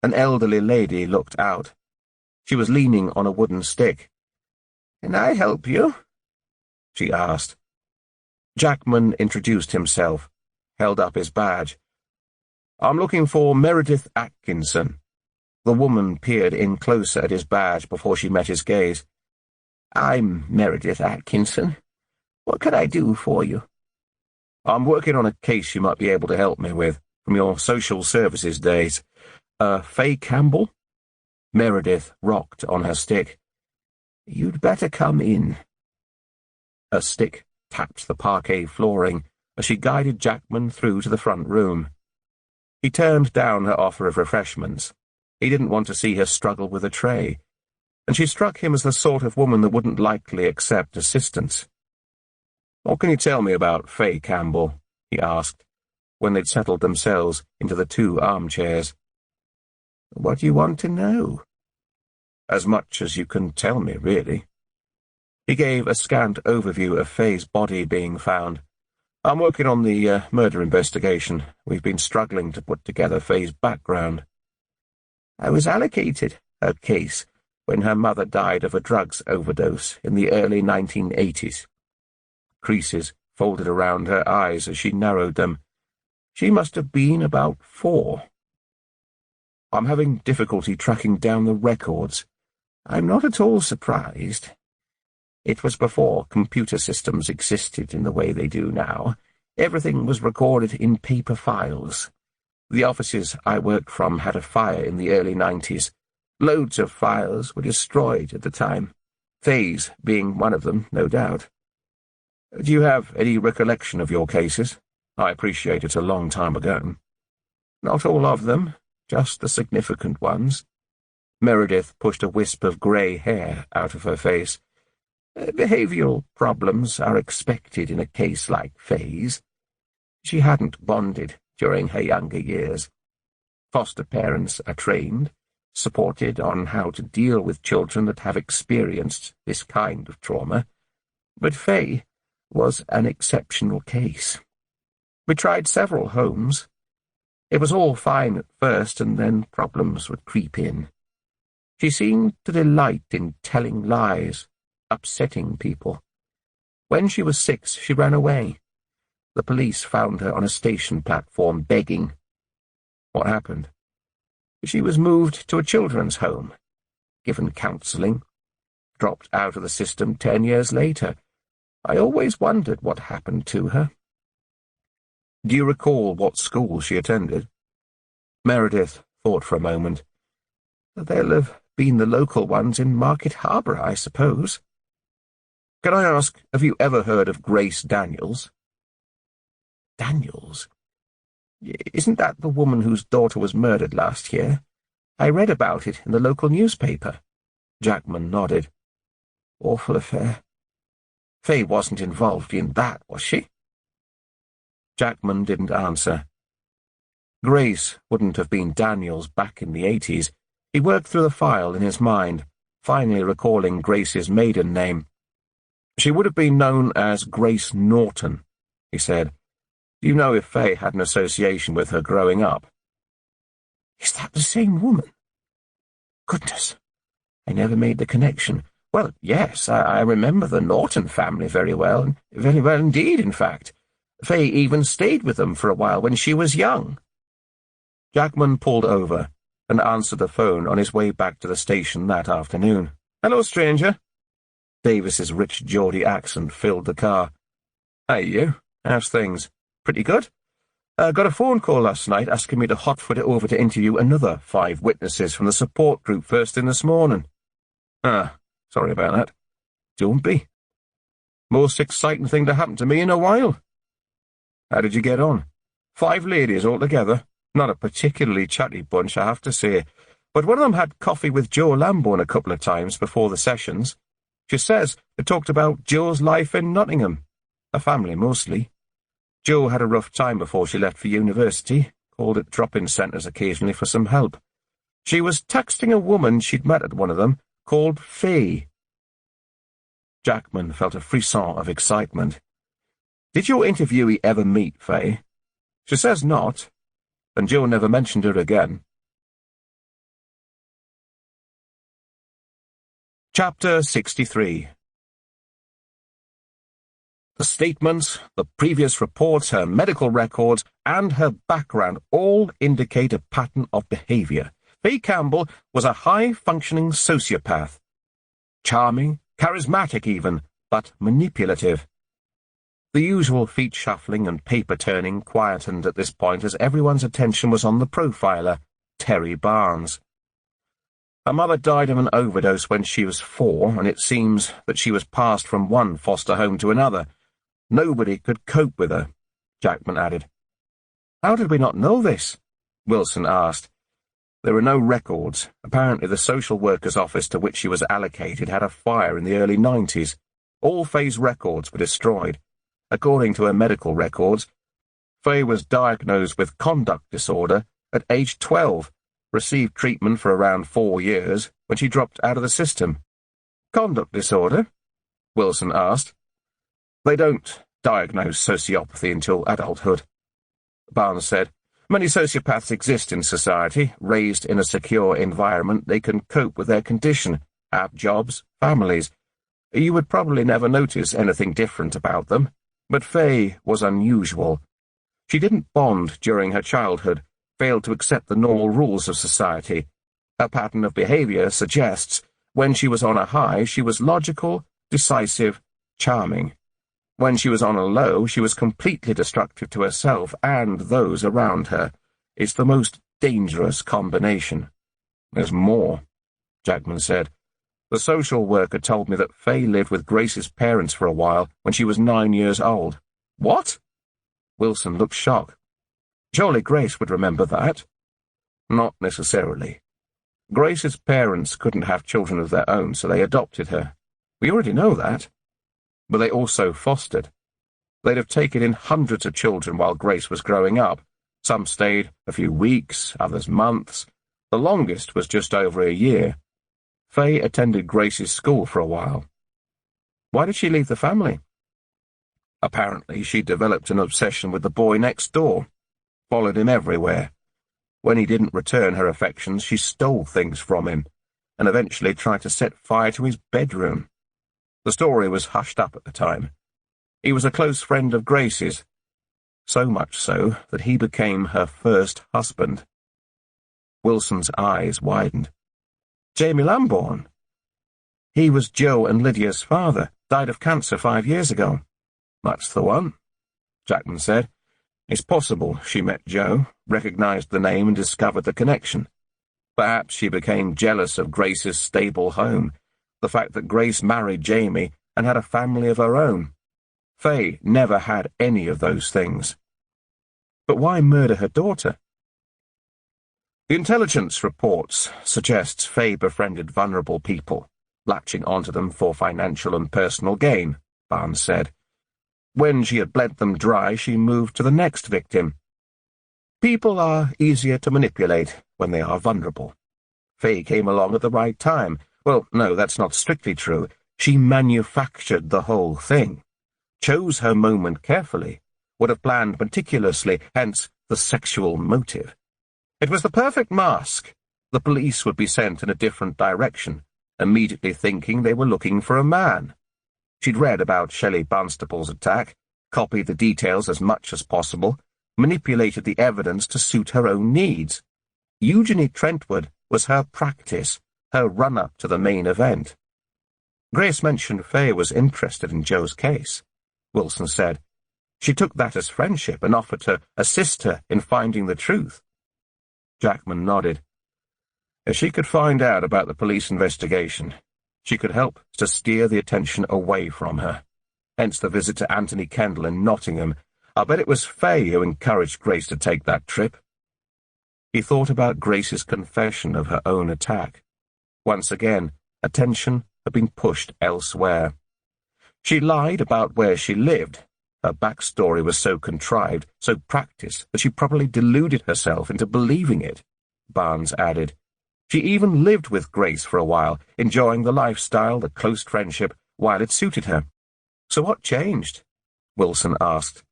An elderly lady looked out. She was leaning on a wooden stick. "Can I help you?" she asked. Jackman introduced himself, held up his badge. "I'm looking for Meredith Atkinson." The woman peered in closer at his badge before she met his gaze. "I'm Meredith Atkinson. What can I do for you?" "I'm working on a case you might be able to help me with, from your social services days. Faye Campbell?" Meredith rocked on her stick. "You'd better come in." Her stick tapped the parquet flooring as she guided Jackman through to the front room. He turned down her offer of refreshments. He didn't want to see her struggle with a tray, and she struck him as the sort of woman that wouldn't likely accept assistance. "What can you tell me about Faye Campbell?" he asked, when they'd settled themselves into the 2 armchairs. "What do you want to know?" "As much as you can tell me, really." He gave a scant overview of Faye's body being found. "I'm working on the murder investigation. We've been struggling to put together Faye's background." "I was allocated her case when her mother died of a drugs overdose in the early 1980s. Creases folded around her eyes as she narrowed them. "She must have been about 4. "I'm having difficulty tracking down the records." "I'm not at all surprised. It was before computer systems existed in the way they do now. Everything was recorded in paper files. The offices I worked from had a fire in the early 90s. Loads of files were destroyed at the time. Faye's being one of them, no doubt." "Do you have any recollection of your cases? I appreciate it's a long time ago." "Not all of them, just the significant ones." Meredith pushed a wisp of grey hair out of her face. "Behavioral problems are expected in a case like Faye's. She hadn't bonded during her younger years. Foster parents are trained, supported on how to deal with children that have experienced this kind of trauma. But Faye was an exceptional case. We tried several homes. It was all fine at first, and then problems would creep in. She seemed to delight in telling lies, upsetting people. When she was 6, she ran away. The police found her on a station platform begging. What happened? She was moved to a children's home, given counselling, dropped out of the system 10 years later. I always wondered what happened to her." "Do you recall what school she attended?" Meredith thought for a moment. "They'll have been the local ones in Market Harbour, I suppose." "Can I ask, have you ever heard of Grace Daniels?" "Daniels? Isn't that the woman whose daughter was murdered last year? I read about it in the local newspaper." Jackman nodded. "Awful affair. Faye wasn't involved in that, was she?" Jackman didn't answer. Grace wouldn't have been Daniels back in the 80s. He worked through the file in his mind, finally recalling Grace's maiden name. "She would have been known as Grace Norton," he said. "Do you know if Faye had an association with her growing up?" "Is that the same woman? Goodness, I never made the connection. Well, yes, I remember the Norton family very well indeed, in fact. Faye even stayed with them for a while when she was young." Jackman pulled over and answered the phone on his way back to the station that afternoon. "Hello, stranger." Davis's rich Geordie accent filled the car. "Hey, you. How's things?" "Pretty good. Got a phone call last night asking me to hotfoot it over to interview another 5 witnesses from the support group first thing this morning." "Ah, sorry about that." "Don't be. Most exciting thing to happen to me in a while." "How did you get on?" 5 ladies altogether. Not a particularly chatty bunch, I have to say, but one of them had coffee with Joe Lamborn a couple of times before the sessions. She says they talked about Joe's life in Nottingham. A family, mostly. Joe had a rough time before she left for university, called at drop-in centres occasionally for some help. She was texting a woman she'd met at one of them, called Faye. Jackman felt a frisson of excitement. "Did your interviewee ever meet Faye?" "She says not, and Joe never mentioned her again." Chapter 63. The statements, the previous reports, her medical records, and her background all indicate a pattern of behavior. Faye Campbell was a high-functioning sociopath. Charming, charismatic even, but manipulative. The usual feet shuffling and paper turning quietened at this point as everyone's attention was on the profiler, Terry Barnes. Her mother died of an overdose when she was 4, and it seems that she was passed from one foster home to another. Nobody could cope with her, Jackman added. How did we not know this? Wilson asked. There were no records. Apparently the social worker's office to which she was allocated had a fire in the early 90s. All Faye's records were destroyed. According to her medical records, Faye was diagnosed with conduct disorder at age 12, received treatment for around 4 years when she dropped out of the system. Conduct disorder? Wilson asked. They don't diagnose sociopathy until adulthood, Barnes said. Many sociopaths exist in society. Raised in a secure environment, they can cope with their condition, have jobs, families. You would probably never notice anything different about them, but Faye was unusual. She didn't bond during her childhood, failed to accept the normal rules of society. Her pattern of behavior suggests when she was on a high, she was logical, decisive, charming. When she was on a low, she was completely destructive to herself and those around her. It's the most dangerous combination. There's more, Jackman said. The social worker told me that Faye lived with Grace's parents for a while when she was 9 years old. What? Wilson looked shocked. Surely Grace would remember that. Not necessarily. Grace's parents couldn't have children of their own, so they adopted her. We already know that. But they also fostered. They'd have taken in hundreds of children while Grace was growing up. Some stayed a few weeks, others months. The longest was just over a year. Faye attended Grace's school for a while. Why did she leave the family? Apparently, she developed an obsession with the boy next door, followed him everywhere. When he didn't return her affections, she stole things from him, and eventually tried to set fire to his bedroom. The story was hushed up at the time. He was a close friend of Grace's, so much so that he became her first husband. Wilson's eyes widened. Jamie Lambourne. He was Joe and Lydia's father, died of cancer 5 years ago. That's the one, Jackman said. It's possible she met Joe, recognized the name and discovered the connection. Perhaps she became jealous of Grace's stable home, the fact that Grace married Jamie and had a family of her own. Faye never had any of those things. But why murder her daughter? The intelligence reports suggests Faye befriended vulnerable people, latching onto them for financial and personal gain, Barnes said. When she had bled them dry, she moved to the next victim. People are easier to manipulate when they are vulnerable. Faye came along at the right time. Well, no, that's not strictly true. She manufactured the whole thing, chose her moment carefully, would have planned meticulously, hence the sexual motive. It was the perfect mask. The police would be sent in a different direction, immediately thinking they were looking for a man. She'd read about Shelley Barnstable's attack, copied the details as much as possible, manipulated the evidence to suit her own needs. Eugenie Trentwood was her practice, her run-up to the main event. Grace mentioned Faye was interested in Joe's case, Wilson said. She took that as friendship and offered to assist her in finding the truth. Jackman nodded. If she could find out about the police investigation, she could help to steer the attention away from her. Hence the visit to Anthony Kendall in Nottingham. I'll bet it was Faye who encouraged Grace to take that trip. He thought about Grace's confession of her own attack. Once again, attention had been pushed elsewhere. She lied about where she lived. Her backstory was so contrived, so practiced, that she probably deluded herself into believing it, Barnes added. She even lived with Grace for a while, enjoying the lifestyle, the close friendship, while it suited her. So what changed? Wilson asked.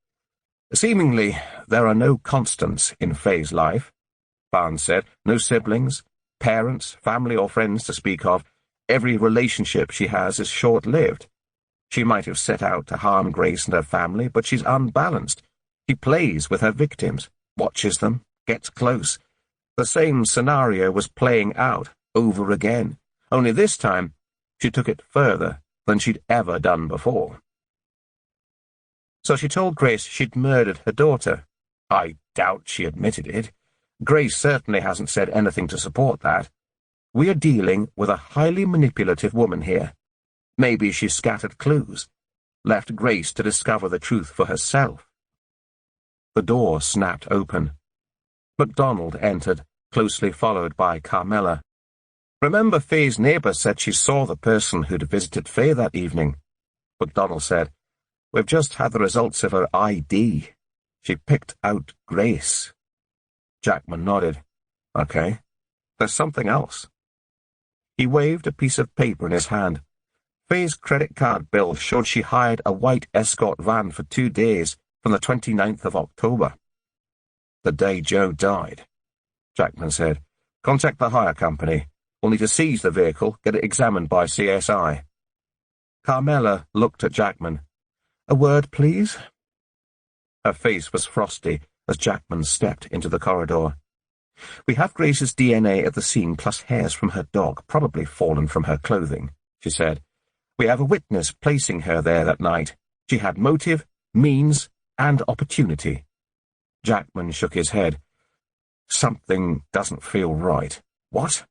Seemingly, there are no constants in Faye's life, Barnes said. No siblings, parents, family or friends to speak of. Every relationship she has is short-lived. She might have set out to harm Grace and her family, but she's unbalanced. She plays with her victims, watches them, gets close. The same scenario was playing out over again, only this time she took it further than she'd ever done before. So she told Grace she'd murdered her daughter. I doubt she admitted it. Grace certainly hasn't said anything to support that. We are dealing with a highly manipulative woman here. Maybe she scattered clues, left Grace to discover the truth for herself. The door snapped open. MacDonald entered, closely followed by Carmela. Remember, Faye's neighbour said she saw the person who'd visited Faye that evening. MacDonald said, "We've just had the results of her ID. She picked out Grace." Jackman nodded. "Okay. There's something else." He waved a piece of paper in his hand. Faye's credit card bill showed she hired a white escort van for 2 days from the 29th of October. "The day Joe died," Jackman said. "Contact the hire company. We'll need to seize the vehicle, get it examined by CSI. Carmela looked at Jackman. "A word, please?" Her face was frosty as Jackman stepped into the corridor. "We have Grace's DNA at the scene plus hairs from her dog, probably fallen from her clothing," she said. "We have a witness placing her there that night. She had motive, means, and opportunity." Jackman shook his head. "Something doesn't feel right." "What?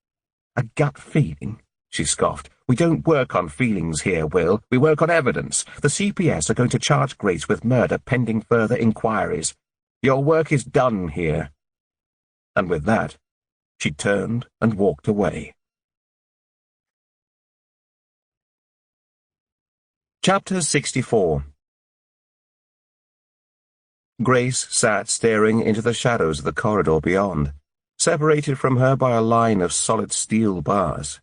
A gut feeling?" she scoffed. "We don't work on feelings here, Will. We work on evidence. The CPS are going to charge Grace with murder pending further inquiries. Your work is done here." And with that, she turned and walked away. Chapter 64. Grace sat staring into the shadows of the corridor beyond, separated from her by a line of solid steel bars.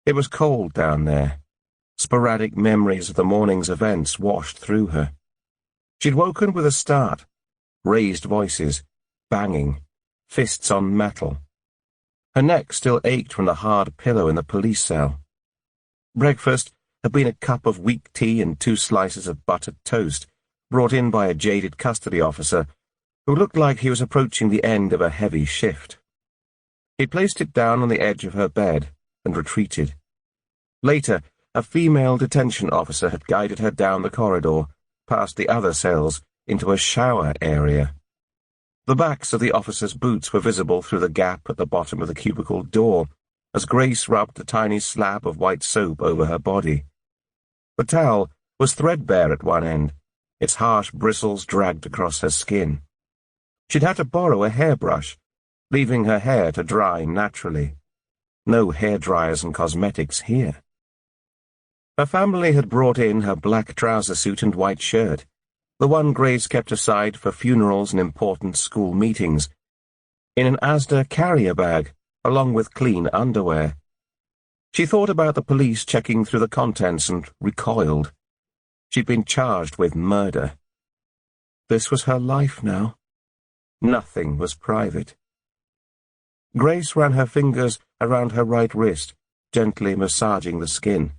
It was cold down there. Sporadic memories of the morning's events washed through her. She'd woken with a start, raised voices, banging, fists on metal. Her neck still ached from the hard pillow in the police cell. Breakfast had been a cup of weak tea and 2 slices of buttered toast, brought in by a jaded custody officer who looked like he was approaching the end of a heavy shift. He placed it down on the edge of her bed and retreated. Later, a female detention officer had guided her down the corridor, past the other cells, into a shower area. The backs of the officers' boots were visible through the gap at the bottom of the cubicle door, as Grace rubbed a tiny slab of white soap over her body. The towel was threadbare at one end, its harsh bristles dragged across her skin. She'd had to borrow a hairbrush, leaving her hair to dry naturally. No hairdryers and cosmetics here. Her family had brought in her black trouser suit and white shirt, the one Grace kept aside for funerals and important school meetings, in an Asda carrier bag, along with clean underwear. She thought about the police checking through the contents and recoiled. She'd been charged with murder. This was her life now. Nothing was private. Grace ran her fingers around her right wrist, gently massaging the skin.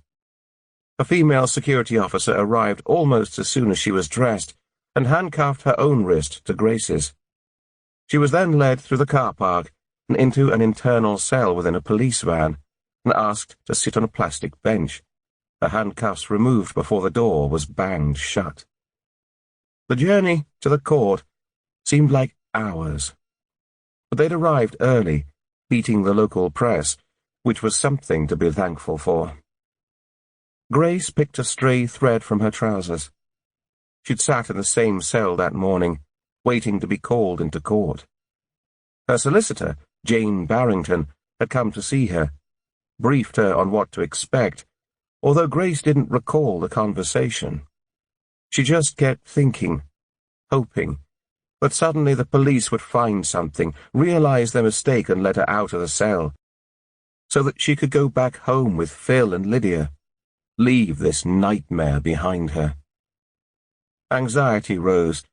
A female security officer arrived almost as soon as she was dressed and handcuffed her own wrist to Grace's. She was then led through the car park and into an internal cell within a police van and asked to sit on a plastic bench, her handcuffs removed before the door was banged shut. The journey to the court seemed like hours, but they'd arrived early, beating the local press, which was something to be thankful for. Grace picked a stray thread from her trousers. She'd sat in the same cell that morning, waiting to be called into court. Her solicitor, Jane Barrington, had come to see her, briefed her on what to expect, although Grace didn't recall the conversation. She just kept thinking, hoping, that suddenly the police would find something, realize their mistake and let her out of the cell, so that she could go back home with Phil and Lydia, leave this nightmare behind her. Anxiety rose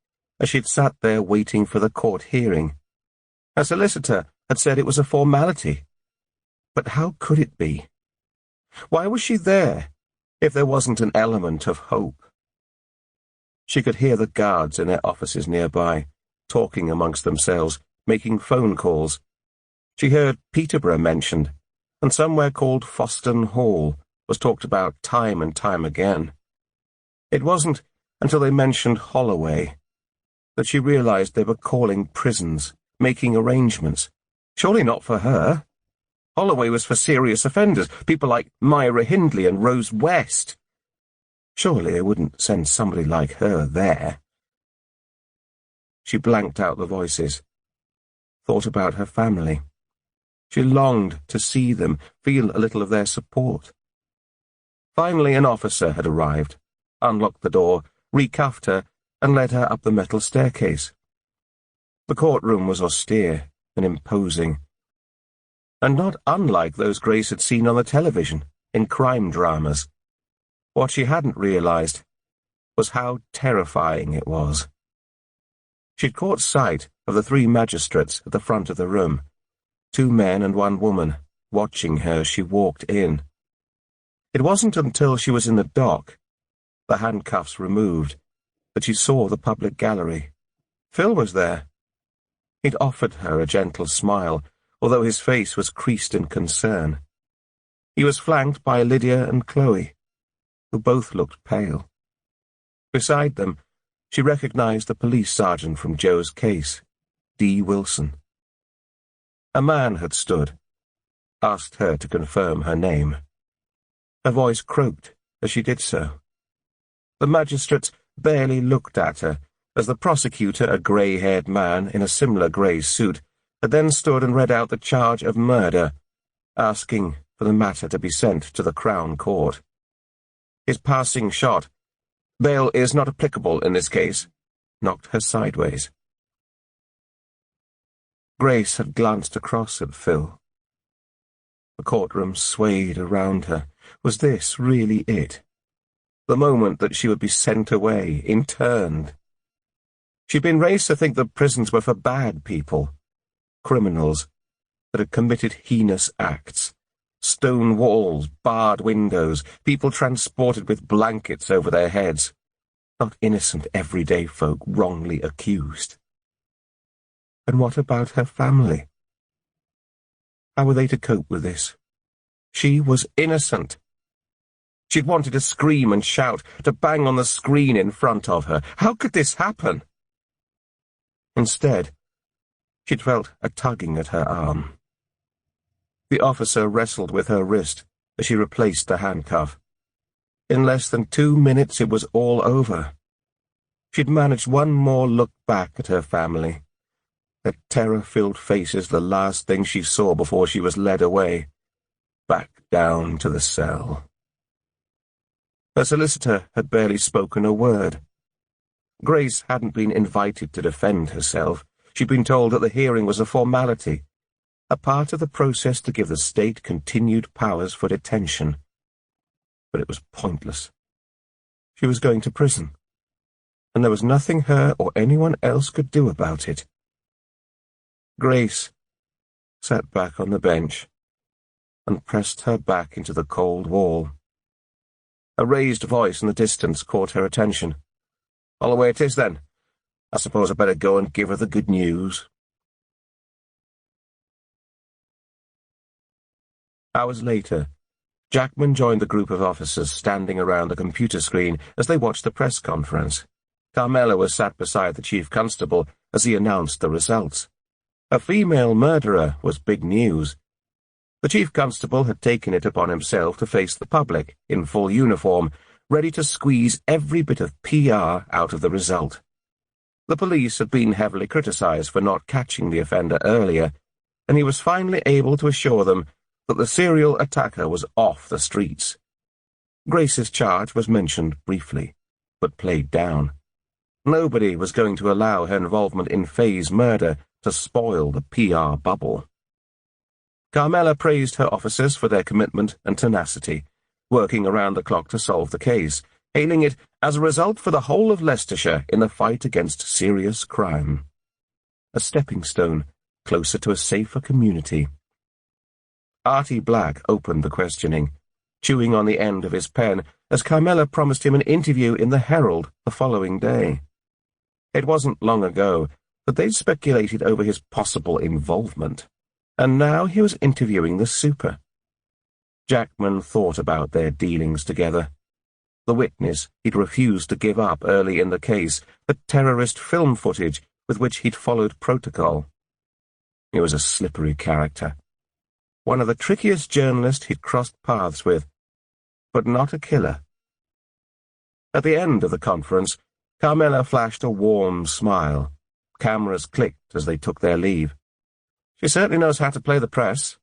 as she'd sat there waiting for the court hearing. Her solicitor had said it was a formality. But how could it be? Why was she there, if there wasn't an element of hope? She could hear the guards in their offices nearby, talking amongst themselves, making phone calls. She heard Peterborough mentioned, and somewhere called Foston Hall was talked about time and time again. It wasn't until they mentioned Holloway that she realized they were calling prisons, making arrangements. Surely not for her. Holloway was for serious offenders, people like Myra Hindley and Rose West. Surely they wouldn't send somebody like her there. She blanked out the voices, thought about her family. She longed to see them, feel a little of their support. Finally, an officer had arrived, unlocked the door, recuffed her, and led her up the metal staircase. The courtroom was austere and imposing, and not unlike those Grace had seen on the television, in crime dramas. What she hadn't realized was how terrifying it was. She'd caught sight of the 3 magistrates at the front of the room, 2 men and 1 woman, watching her as she walked in. It wasn't until she was in the dock, the handcuffs removed, that she saw the public gallery. Phil was there. He'd offered her a gentle smile, although his face was creased in concern. He was flanked by Lydia and Chloe, who both looked pale. Beside them, she recognized the police sergeant from Joe's case, D. Wilson. A man had stood, asked her to confirm her name. Her voice croaked as she did so. The magistrates barely looked at her, as the prosecutor, a grey-haired man in a similar grey suit, had then stood and read out the charge of murder, asking for the matter to be sent to the Crown Court. His passing shot, "Bail is not applicable in this case," knocked her sideways. Grace had glanced across at Phil. The courtroom swayed around her. Was this really it? The moment that she would be sent away, interned? She'd been raised to think that prisons were for bad people, criminals that had committed heinous acts. Stone walls, barred windows, people transported with blankets over their heads. Not innocent everyday folk wrongly accused. And what about her family? How were they to cope with this? She was innocent. She'd wanted to scream and shout, to bang on the screen in front of her. How could this happen? Instead, she'd felt a tugging at her arm. The officer wrestled with her wrist as she replaced the handcuff. In less than 2 minutes it was all over. She'd managed one more look back at her family. Their terror-filled faces the last thing she saw before she was led away, back down to the cell. Her solicitor had barely spoken a word. Grace hadn't been invited to defend herself. She'd been told that the hearing was a formality, a part of the process to give the state continued powers for detention. But it was pointless. She was going to prison, and there was nothing her or anyone else could do about it. Grace sat back on the bench and pressed her back into the cold wall. A raised voice in the distance caught her attention. "Holloway it is, then. I suppose I'd better go and give her the good news." Hours later, Jackman joined the group of officers standing around the computer screen as they watched the press conference. Carmela was sat beside the chief constable as he announced the results. A female murderer was big news. The chief constable had taken it upon himself to face the public, in full uniform, ready to squeeze every bit of PR out of the result. The police had been heavily criticized for not catching the offender earlier, and he was finally able to assure them that the serial attacker was off the streets. Grace's charge was mentioned briefly, but played down. Nobody was going to allow her involvement in Faye's murder to spoil the PR bubble. Carmela praised her officers for their commitment and tenacity, working around the clock to solve the case, hailing it as a result for the whole of Leicestershire in the fight against serious crime. A stepping stone closer to a safer community. Artie Black opened the questioning, chewing on the end of his pen, as Carmela promised him an interview in the Herald the following day. It wasn't long ago that they'd speculated over his possible involvement, and now he was interviewing the super. Jackman thought about their dealings together. The witness he'd refused to give up early in the case, the terrorist film footage with which he'd followed protocol. He was a slippery character. One of the trickiest journalists he'd crossed paths with, but not a killer. At the end of the conference, Carmela flashed a warm smile. Cameras clicked as they took their leave. "She certainly knows how to play the press,"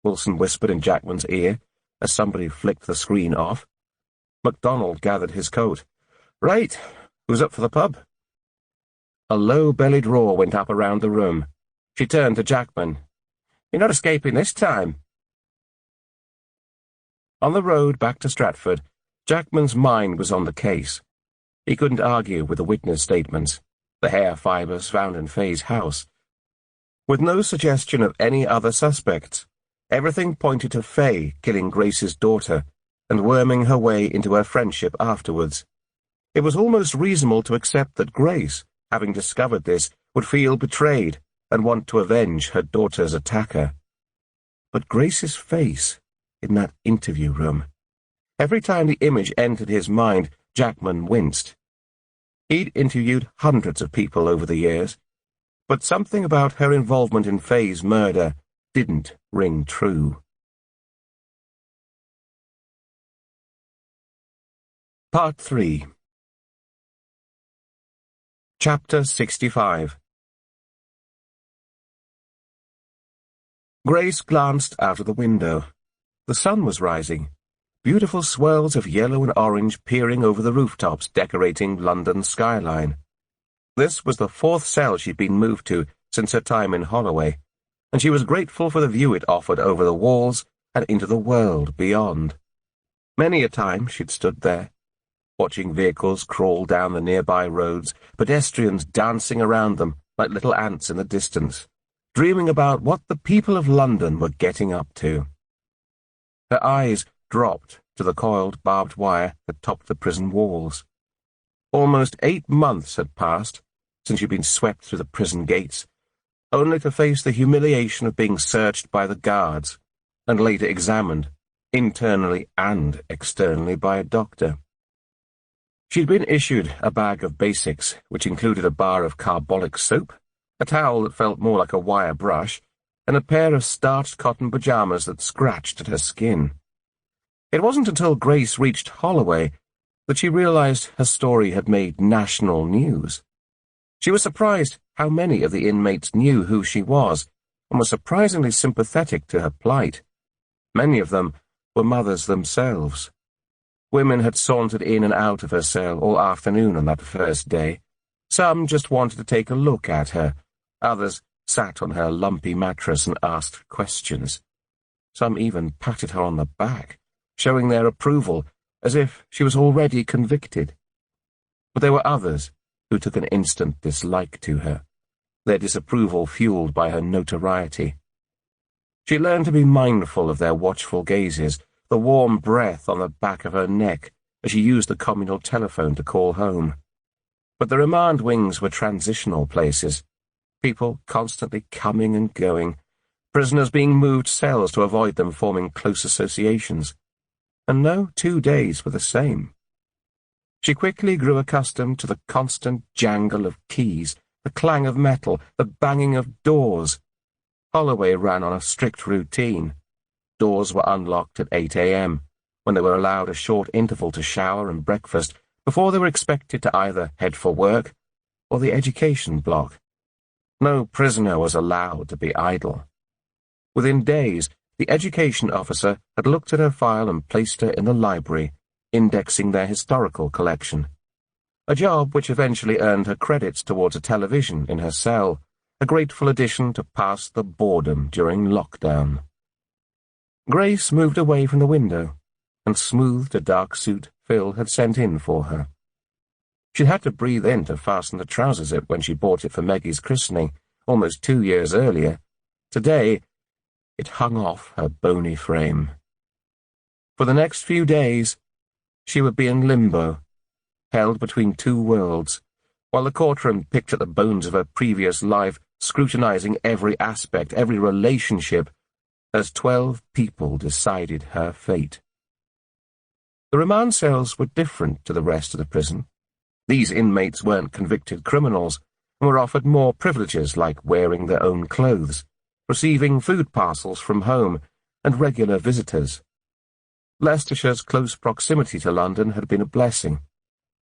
Wilson whispered in Jackman's ear as somebody flicked the screen off. MacDonald gathered his coat. "Right. Who's up for the pub?" A low-bellied roar went up around the room. She turned to Jackman. "You're not escaping this time." On the road back to Stratford, Jackman's mind was on the case. He couldn't argue with the witness statements, the hair fibres found in Faye's house. With no suggestion of any other suspects, everything pointed to Faye killing Grace's daughter and worming her way into her friendship afterwards. It was almost reasonable to accept that Grace, having discovered this, would feel betrayed and want to avenge her daughter's attacker. But Grace's face in that interview room. Every time the image entered his mind, Jackman winced. He'd interviewed hundreds of people over the years, but something about her involvement in Faye's murder didn't ring true. Part 3. Chapter 65. Grace glanced out of the window. The sun was rising, beautiful swirls of yellow and orange peering over the rooftops decorating London's skyline. This was the fourth cell she'd been moved to since her time in Holloway, and she was grateful for the view it offered over the walls and into the world beyond. Many a time she'd stood there, watching vehicles crawl down the nearby roads, pedestrians dancing around them like little ants in the distance, dreaming about what the people of London were getting up to. Her eyes dropped to the coiled barbed wire that topped the prison walls. Almost 8 months had passed since she'd been swept through the prison gates, only to face the humiliation of being searched by the guards and later examined, internally and externally, by a doctor. She'd been issued a bag of basics, which included a bar of carbolic soap, a towel that felt more like a wire brush, and a pair of starched cotton pajamas that scratched at her skin. It wasn't until Grace reached Holloway that she realized her story had made national news. She was surprised how many of the inmates knew who she was, and were surprisingly sympathetic to her plight. Many of them were mothers themselves. Women had sauntered in and out of her cell all afternoon on that first day. Some just wanted to take a look at her. Others sat on her lumpy mattress and asked questions. Some even patted her on the back, showing their approval, as if she was already convicted. But there were others who took an instant dislike to her, their disapproval fueled by her notoriety. She learned to be mindful of their watchful gazes, the warm breath on the back of her neck as she used the communal telephone to call home. But the remand wings were transitional places, people constantly coming and going, prisoners being moved cells to avoid them forming close associations, and no 2 days were the same. She quickly grew accustomed to the constant jangle of keys, the clang of metal, the banging of doors. Holloway ran on a strict routine. Doors were unlocked at 8 a.m, when they were allowed a short interval to shower and breakfast before they were expected to either head for work or the education block. No prisoner was allowed to be idle. Within days, the education officer had looked at her file and placed her in the library, indexing their historical collection, a job which eventually earned her credits towards a television in her cell, a grateful addition to pass the boredom during lockdown. Grace moved away from the window and smoothed a dark suit Phil had sent in for her. She'd had to breathe in to fasten the trouser zip when she bought it for Maggie's christening, almost 2 years earlier. Today, it hung off her bony frame. For the next few days, she would be in limbo, held between two worlds, while the courtroom picked at the bones of her previous life, scrutinizing every aspect, every relationship, as 12 people decided her fate. The remand cells were different to the rest of the prison. These inmates weren't convicted criminals and were offered more privileges like wearing their own clothes, receiving food parcels from home, and regular visitors. Leicestershire's close proximity to London had been a blessing,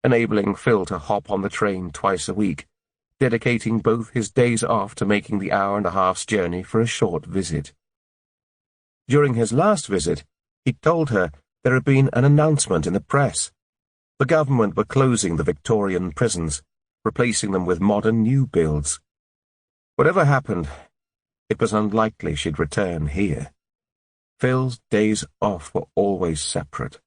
enabling Phil to hop on the train twice a week, dedicating both his days off to making the hour-and-a-half's journey for a short visit. During his last visit, he told her there had been an announcement in the press. The government were closing the Victorian prisons, replacing them with modern new builds. Whatever happened, it was unlikely she'd return here. Phil's days off were always separate.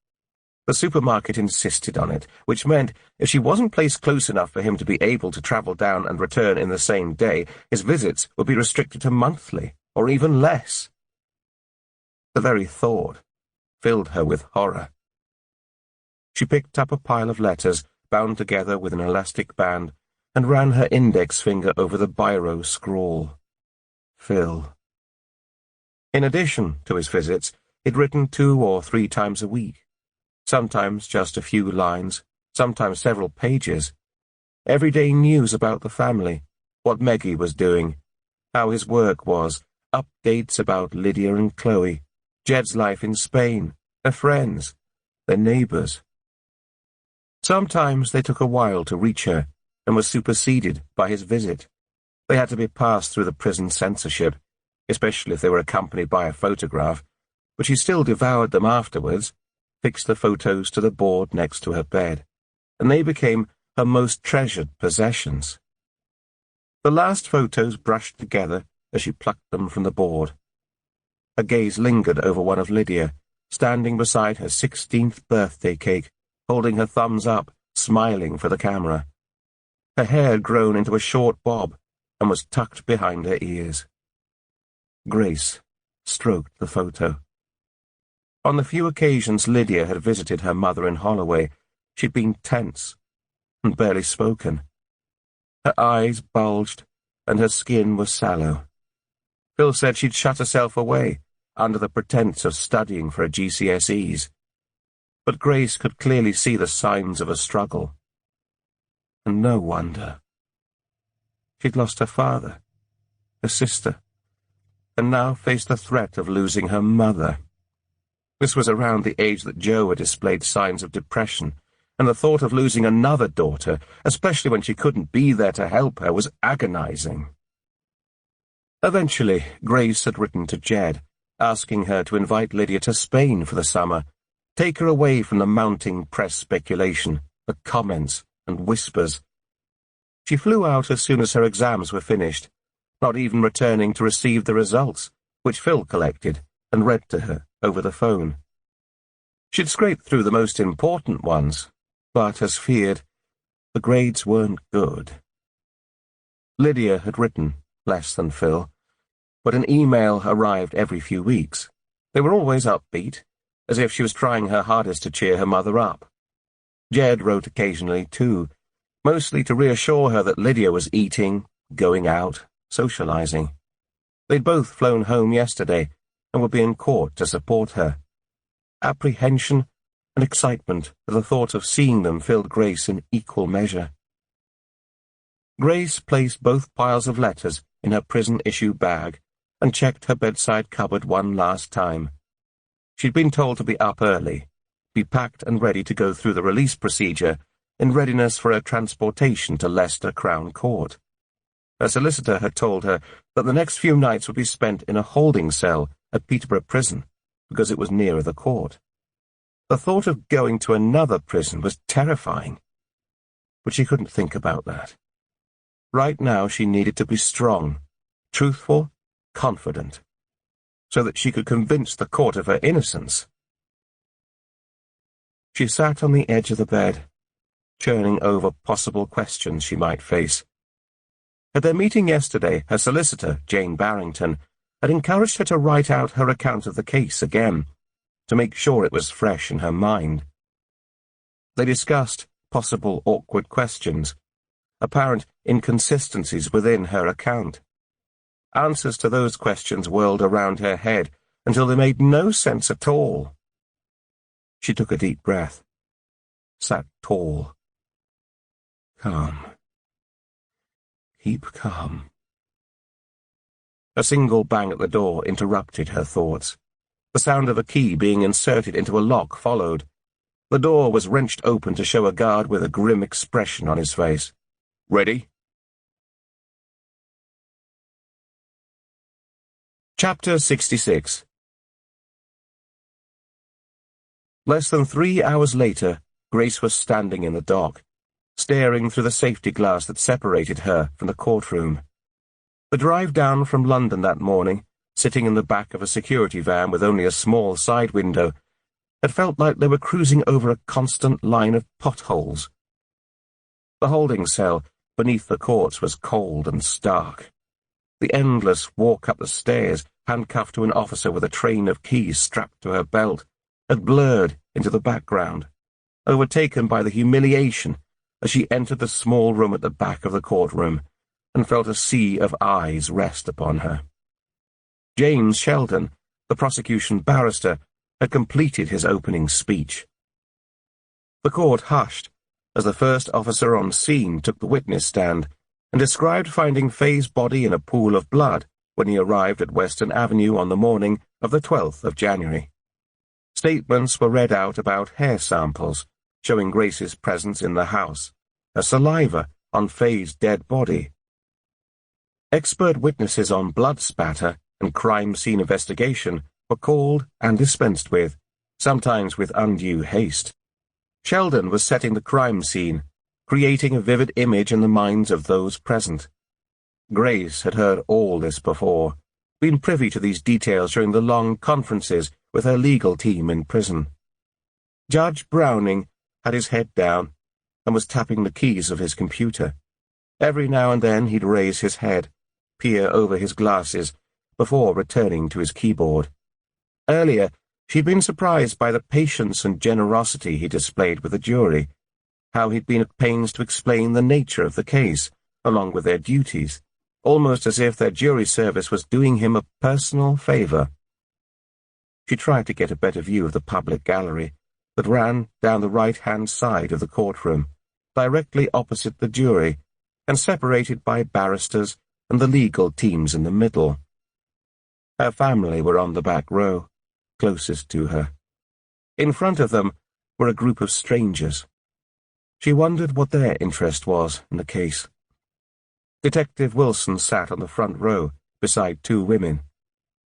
The supermarket insisted on it, which meant if she wasn't placed close enough for him to be able to travel down and return in the same day, his visits would be restricted to monthly, or even less. The very thought filled her with horror. She picked up a pile of letters, bound together with an elastic band, and ran her index finger over the biro scrawl. Phil. In addition to his visits, he'd written 2 or 3 times a week, sometimes just a few lines, sometimes several pages. Everyday news about the family, what Meggie was doing, how his work was, updates about Lydia and Chloe, Jed's life in Spain, their friends, their neighbours. Sometimes they took a while to reach her and were superseded by his visit. They had to be passed through the prison censorship, especially if they were accompanied by a photograph, but she still devoured them afterwards, fixed the photos to the board next to her bed, and they became her most treasured possessions. The last photos brushed together as she plucked them from the board. Her gaze lingered over one of Lydia, standing beside her 16th birthday cake, holding her thumbs up, smiling for the camera. Her hair had grown into a short bob and was tucked behind her ears. Grace stroked the photo. On the few occasions Lydia had visited her mother in Holloway, she'd been tense and barely spoken. Her eyes bulged and her skin was sallow. Phil said she'd shut herself away under the pretense of studying for her GCSEs. But Grace could clearly see the signs of a struggle. And no wonder. She'd lost her father, her sister, and now faced the threat of losing her mother. This was around the age that Jo had displayed signs of depression, and the thought of losing another daughter, especially when she couldn't be there to help her, was agonizing. Eventually, Grace had written to Jed, asking her to invite Lydia to Spain for the summer, take her away from the mounting press speculation, the comments and whispers. She flew out as soon as her exams were finished, not even returning to receive the results, which Phil collected and read to her over the phone. She'd scraped through the most important ones, but, as feared, the grades weren't good. Lydia had written less than Phil, but an email arrived every few weeks. They were always upbeat, as if she was trying her hardest to cheer her mother up. Jed wrote occasionally, too, mostly to reassure her that Lydia was eating, going out, socializing. They'd both flown home yesterday and would be in court to support her. Apprehension and excitement at the thought of seeing them filled Grace in equal measure. Grace placed both piles of letters in her prison-issue bag and checked her bedside cupboard one last time. She'd been told to be up early, be packed and ready to go through the release procedure in readiness for her transportation to Leicester Crown Court. Her solicitor had told her that the next few nights would be spent in a holding cell at Peterborough Prison, because it was nearer the court. The thought of going to another prison was terrifying, but she couldn't think about that. Right now she needed to be strong, truthful, confident, so that she could convince the court of her innocence. She sat on the edge of the bed, churning over possible questions she might face. At their meeting yesterday, her solicitor, Jane Barrington, had encouraged her to write out her account of the case again, to make sure it was fresh in her mind. They discussed possible awkward questions, apparent inconsistencies within her account. Answers to those questions whirled around her head until they made no sense at all. She took a deep breath, sat tall. Calm. Keep calm. A single bang at the door interrupted her thoughts. The sound of a key being inserted into a lock followed. The door was wrenched open to show a guard with a grim expression on his face. Ready? Chapter 66. Less than 3 hours later, Grace was standing in the dock, staring through the safety glass that separated her from the courtroom. The drive down from London that morning, sitting in the back of a security van with only a small side window, had felt like they were cruising over a constant line of potholes. The holding cell beneath the courts was cold and stark. The endless walk up the stairs, handcuffed to an officer with a train of keys strapped to her belt, had blurred into the background, overtaken by the humiliation as she entered the small room at the back of the courtroom and felt a sea of eyes rest upon her. James Sheldon, the prosecution barrister, had completed his opening speech. The court hushed as the first officer on scene took the witness stand and described finding Faye's body in a pool of blood when he arrived at Western Avenue on the morning of the 12th of January. Statements were read out about hair samples, showing Grace's presence in the house, her saliva on Faye's dead body. Expert witnesses on blood spatter and crime scene investigation were called and dispensed with, sometimes with undue haste. Sheldon was setting the crime scene, creating a vivid image in the minds of those present. Grace had heard all this before, been privy to these details during the long conferences with her legal team in prison. Judge Browning had his head down and was tapping the keys of his computer. Every now and then he'd raise his head, peer over his glasses, before returning to his keyboard. Earlier, she'd been surprised by the patience and generosity he displayed with the jury, how he'd been at pains to explain the nature of the case, along with their duties, almost as if their jury service was doing him a personal favor. She tried to get a better view of the public gallery that ran down the right-hand side of the courtroom, directly opposite the jury, and separated by barristers and the legal teams in the middle. Her family were on the back row, closest to her. In front of them were a group of strangers. She wondered what their interest was in the case. Detective Wilson sat on the front row, beside two women.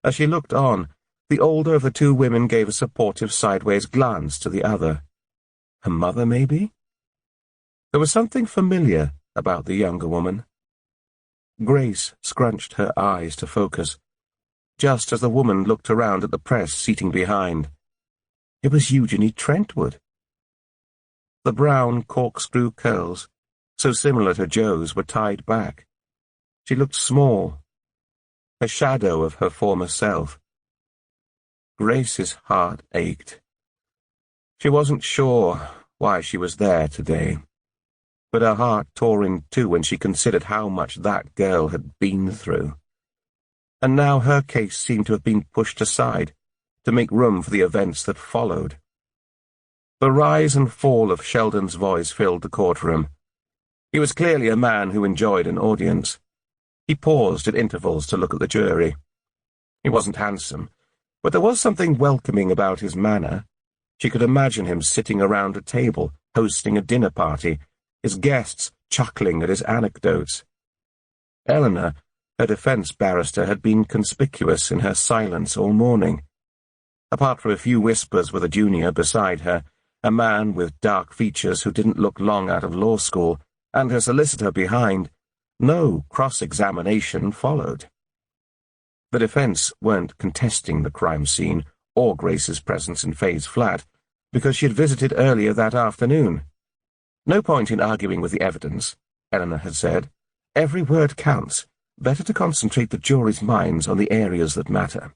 As she looked on, the older of the two women gave a supportive sideways glance to the other. Her mother, maybe? There was something familiar about the younger woman. Grace scrunched her eyes to focus, just as the woman looked around at the press seating behind. It was Eugenie Trentwood. The brown corkscrew curls, so similar to Joe's, were tied back. She looked small, a shadow of her former self. Grace's heart ached. She wasn't sure why she was there today, but her heart tore in two when she considered how much that girl had been through. And now her case seemed to have been pushed aside to make room for the events that followed. The rise and fall of Sheldon's voice filled the courtroom. He was clearly a man who enjoyed an audience. He paused at intervals to look at the jury. He wasn't handsome, but there was something welcoming about his manner. She could imagine him sitting around a table, hosting a dinner party, his guests chuckling at his anecdotes. Eleanor, her defense barrister, had been conspicuous in her silence all morning. Apart from a few whispers with a junior beside her, a man with dark features who didn't look long out of law school, and her solicitor behind, no cross-examination followed. The defense weren't contesting the crime scene or Grace's presence in Faye's flat because she had visited earlier that afternoon. No point in arguing with the evidence, Eleanor had said. Every word counts. Better to concentrate the jury's minds on the areas that matter.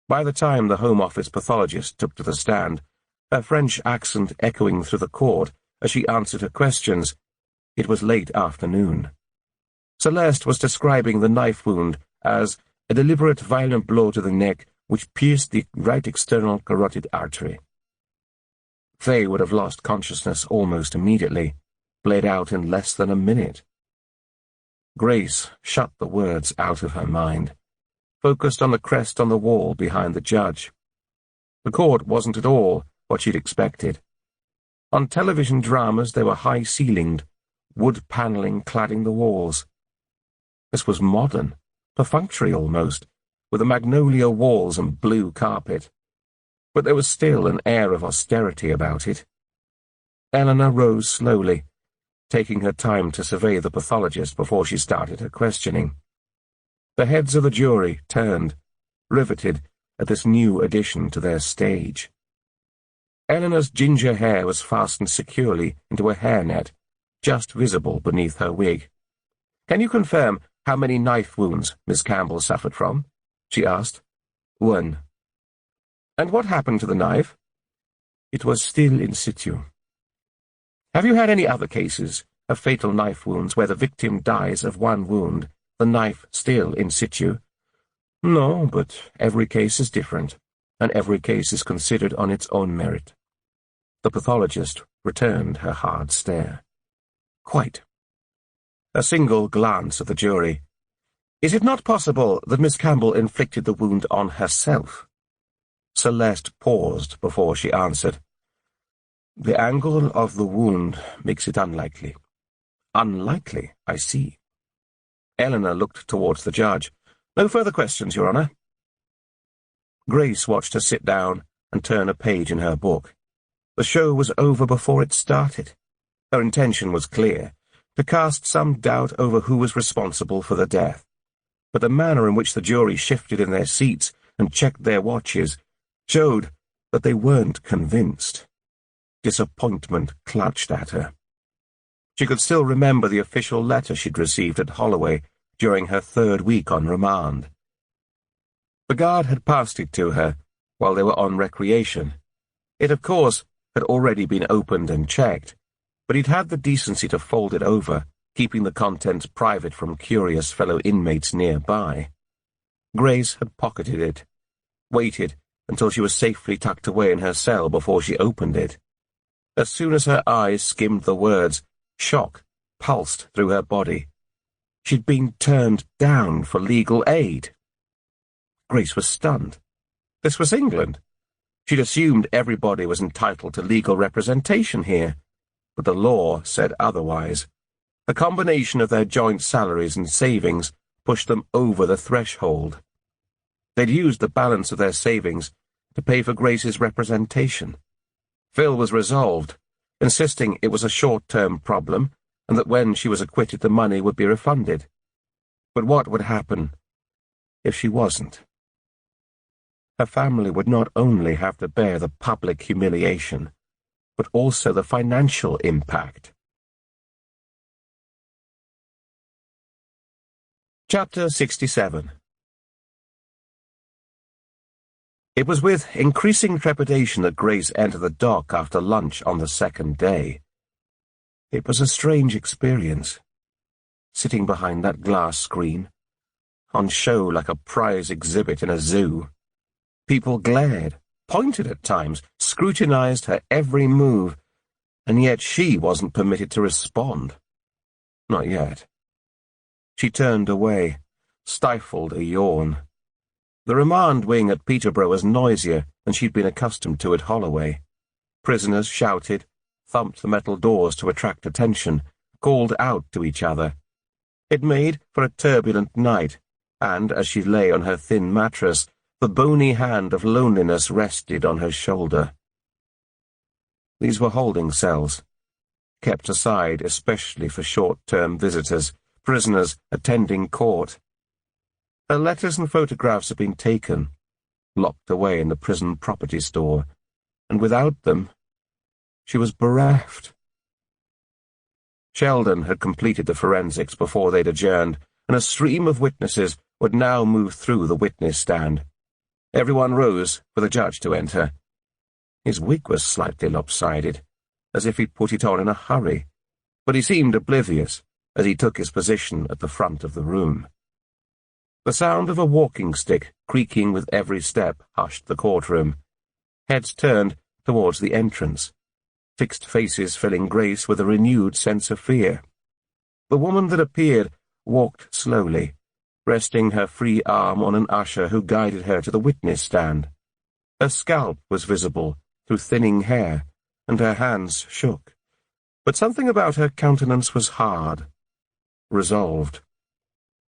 By the time the Home Office pathologist took to the stand, her French accent echoing through the court as she answered her questions, it was late afternoon. Celeste was describing the knife wound as a deliberate violent blow to the neck which pierced the right external carotid artery. Faye would have lost consciousness almost immediately, bled out in less than a minute. Grace shut the words out of her mind, focused on the crest on the wall behind the judge. The court wasn't at all what she'd expected. On television dramas they were high-ceilinged, wood panelling cladding the walls. This was modern, perfunctory almost, with the magnolia walls and blue carpet. But there was still an air of austerity about it. Eleanor rose slowly, taking her time to survey the pathologist before she started her questioning. The heads of the jury turned, riveted at this new addition to their stage. Eleanor's ginger hair was fastened securely into a hairnet, just visible beneath her wig. "Can you confirm how many knife wounds Miss Campbell suffered from?" she asked. "One." "And what happened to the knife?" "It was still in situ." "Have you had any other cases of fatal knife wounds where the victim dies of one wound, the knife still in situ?" "No, but every case is different, and every case is considered on its own merit." The pathologist returned her hard stare. "Quite." A single glance at the jury. "Is it not possible that Miss Campbell inflicted the wound on herself?" Celeste paused before she answered. "The angle of the wound makes it unlikely." "Unlikely, I see." Eleanor looked towards the judge. "No further questions, Your Honor." Grace watched her sit down and turn a page in her book. The show was over before it started. Her intention was clear, to cast some doubt over who was responsible for the death. But the manner in which the jury shifted in their seats and checked their watches showed that they weren't convinced. Disappointment clutched at her. She could still remember the official letter she'd received at Holloway during her 3rd week on remand. The guard had passed it to her while they were on recreation. It, of course, had already been opened and checked, but he'd had the decency to fold it over, keeping the contents private from curious fellow inmates nearby. Grace had pocketed it, waited until she was safely tucked away in her cell before she opened it. As soon as her eyes skimmed the words, shock pulsed through her body. She'd been turned down for legal aid. Grace was stunned. This was England. She'd assumed everybody was entitled to legal representation here, but the law said otherwise. The combination of their joint salaries and savings pushed them over the threshold. They'd used the balance of their savings to pay for Grace's representation. Phil was resolved, insisting it was a short-term problem and that when she was acquitted the money would be refunded. But what would happen if she wasn't? Her family would not only have to bear the public humiliation, but also the financial impact. Chapter 67. It was with increasing trepidation that Grace entered the dock after lunch on the 2nd day. It was a strange experience, sitting behind that glass screen, on show like a prize exhibit in a zoo. People glared, pointed at times, scrutinized her every move, and yet she wasn't permitted to respond. Not yet. She turned away, stifled a yawn. The remand wing at Peterborough was noisier than she'd been accustomed to at Holloway. Prisoners shouted, thumped the metal doors to attract attention, called out to each other. It made for a turbulent night, and as she lay on her thin mattress, the bony hand of loneliness rested on her shoulder. These were holding cells, kept aside especially for short-term visitors, prisoners attending court. Her letters and photographs had been taken, locked away in the prison property store, and without them, she was bereft. Sheldon had completed the forensics before they'd adjourned, and a stream of witnesses would now move through the witness stand. Everyone rose for the judge to enter. His wig was slightly lopsided, as if he'd put it on in a hurry, but he seemed oblivious as he took his position at the front of the room. The sound of a walking stick creaking with every step hushed the courtroom. Heads turned towards the entrance, fixed faces filling Grace with a renewed sense of fear. The woman that appeared walked slowly, resting her free arm on an usher who guided her to the witness stand. Her scalp was visible through thinning hair, and her hands shook. But something about her countenance was hard, resolved.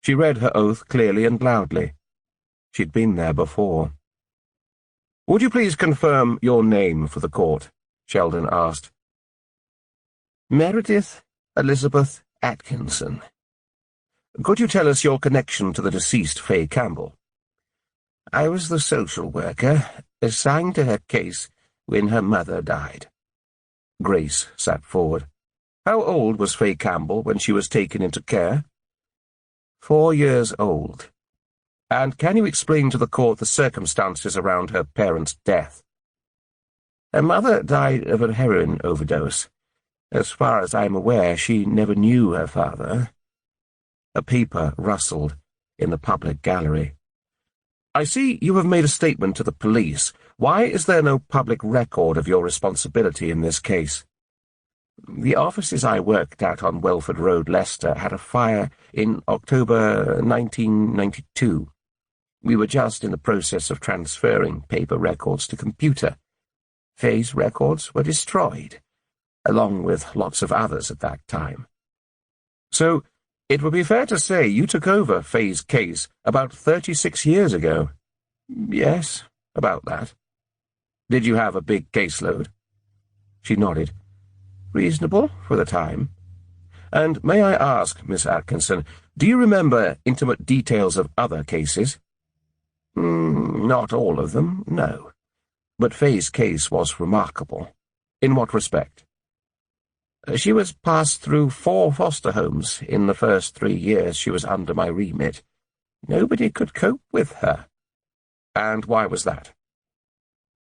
She read her oath clearly and loudly. She'd been there before. "Would you please confirm your name for the court?" Sheldon asked. "Meredith Elizabeth Atkinson." "Could you tell us your connection to the deceased Fay Campbell?" "I was the social worker assigned to her case when her mother died." Grace sat forward. "How old was Fay Campbell when she was taken into care?" 4 years old. "And can you explain to the court the circumstances around her parents' death?" "Her mother died of a heroin overdose. As far as I am aware, she never knew her father." A paper rustled in the public gallery. "I see you have made a statement to the police. Why is there no public record of your responsibility in this case?" "The offices I worked at on Welford Road, Leicester, had a fire in October 1992. We were just in the process of transferring paper records to computer. Fay's records were destroyed, along with lots of others at that time." "So, it would be fair to say you took over Fay's case about 36 years ago." "Yes, about that." "Did you have a big caseload?" She nodded. "Reasonable for the time." "And may I ask, Miss Atkinson, do you remember intimate details of other cases?" "Not all of them, no. But Fay's case was remarkable." "In what respect?" "She was passed through 4 foster homes in the first 3 years she was under my remit. Nobody could cope with her." "And why was that?"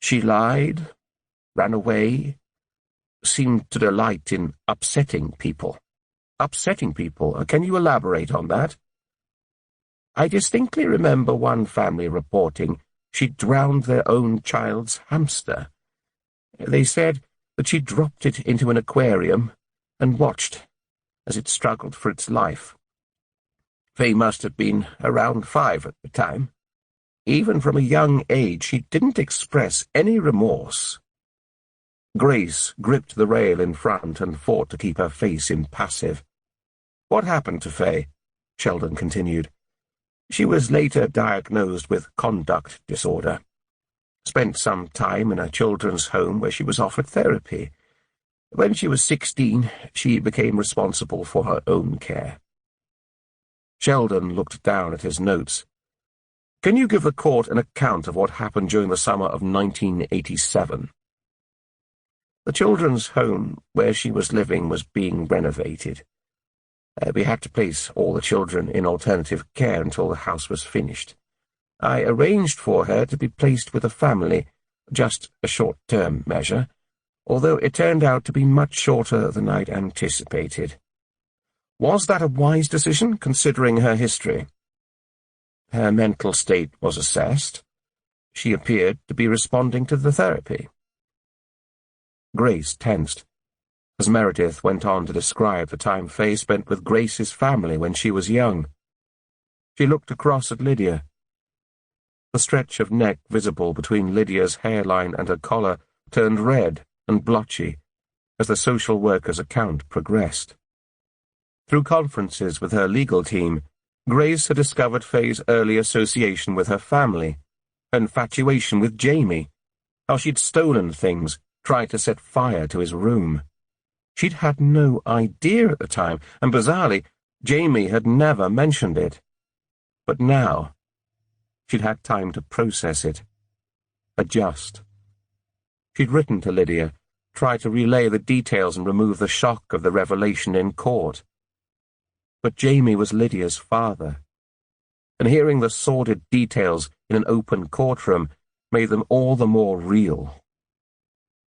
"She lied, ran away, seemed to delight in upsetting people." "Upsetting people? Can you elaborate on that?" "I distinctly remember one family reporting she drowned their own child's hamster. They said that she dropped it into an aquarium and watched as it struggled for its life. Fay must have been around 5 at the time. Even from a young age, she didn't express any remorse." Grace gripped the rail in front and fought to keep her face impassive. "What happened to Fay?" Sheldon continued. "She was later diagnosed with conduct disorder. Spent some time in a children's home where she was offered therapy. When she was 16, she became responsible for her own care." Sheldon looked down at his notes. "Can you give the court an account of what happened during the summer of 1987? "The children's home where she was living was being renovated. We had to place all the children in alternative care until the house was finished. I arranged for her to be placed with a family, just a short-term measure, although it turned out to be much shorter than I'd anticipated." "Was that a wise decision, considering her history?" "Her mental state was assessed. She appeared to be responding to the therapy." Grace tensed, as Meredith went on to describe the time Fay spent with Grace's family when she was young. She looked across at Lydia. The stretch of neck visible between Lydia's hairline and her collar turned red and blotchy as the social worker's account progressed. Through conferences with her legal team, Grace had discovered Fay's early association with her family, her infatuation with Jamie, how she'd stolen things, tried to set fire to his room. She'd had no idea at the time, and bizarrely, Jamie had never mentioned it. But now, she'd had time to process it, adjust. She'd written to Lydia, tried to relay the details and remove the shock of the revelation in court. But Jamie was Lydia's father, and hearing the sordid details in an open courtroom made them all the more real.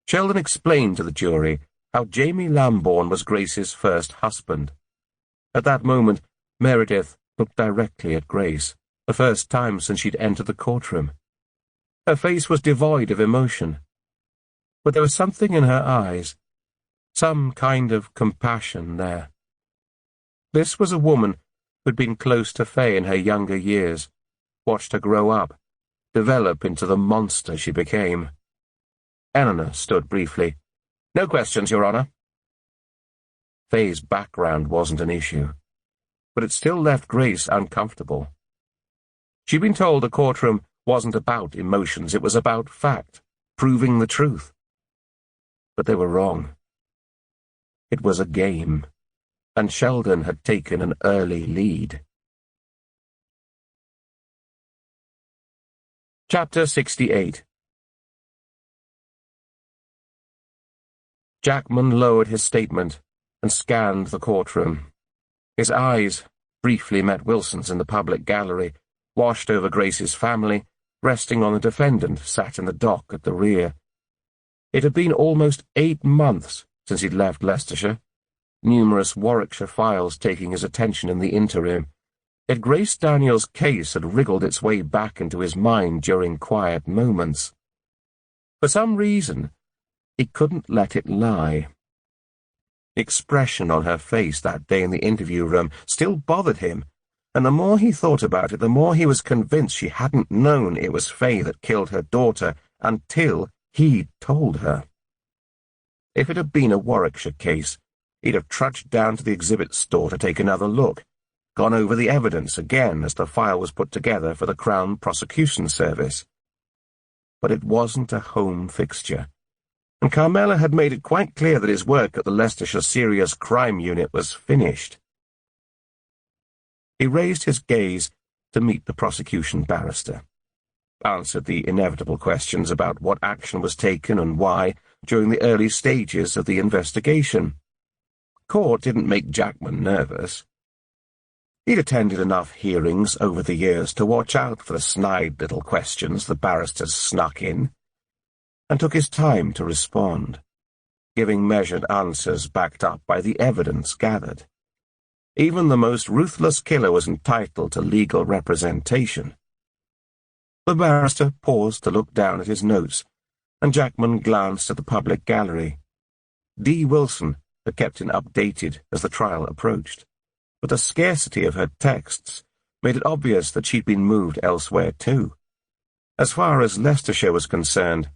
Sheldon explained to the jury how Jamie Lambourne was Grace's first husband. At that moment, Meredith looked directly at Grace, the first time since she'd entered the courtroom. Her face was devoid of emotion, but there was something in her eyes, some kind of compassion there. This was a woman who'd been close to Faye in her younger years, watched her grow up, develop into the monster she became. Eleanor stood briefly. "No questions, Your Honor." Faye's background wasn't an issue, but it still left Grace uncomfortable. She'd been told the courtroom wasn't about emotions, it was about fact, proving the truth. But they were wrong. It was a game, and Sheldon had taken an early lead. Chapter 68. Jackman lowered his statement and scanned the courtroom. His eyes briefly met Wilson's in the public gallery, washed over Grace's family, resting on the defendant sat in the dock at the rear. It had been almost 8 months since he'd left Leicestershire, numerous Warwickshire files taking his attention in the interim, yet Grace Daniels' case had wriggled its way back into his mind during quiet moments. For some reason, he couldn't let it lie. The expression on her face that day in the interview room still bothered him, and the more he thought about it, the more he was convinced she hadn't known it was Faye that killed her daughter until he'd told her. If it had been a Warwickshire case, he'd have trudged down to the exhibit store to take another look, gone over the evidence again as the file was put together for the Crown Prosecution Service. But it wasn't a home fixture, and Carmela had made it quite clear that his work at the Leicestershire Serious Crime Unit was finished. He raised his gaze to meet the prosecution barrister, answered the inevitable questions about what action was taken and why during the early stages of the investigation. Court didn't make Jackman nervous. He'd attended enough hearings over the years to watch out for the snide little questions the barristers snuck in, and took his time to respond, giving measured answers backed up by the evidence gathered. Even the most ruthless killer was entitled to legal representation. The barrister paused to look down at his notes, and Jackman glanced at the public gallery. D. Wilson had kept him updated as the trial approached, but the scarcity of her texts made it obvious that she'd been moved elsewhere too. As far as Leicestershire was concerned,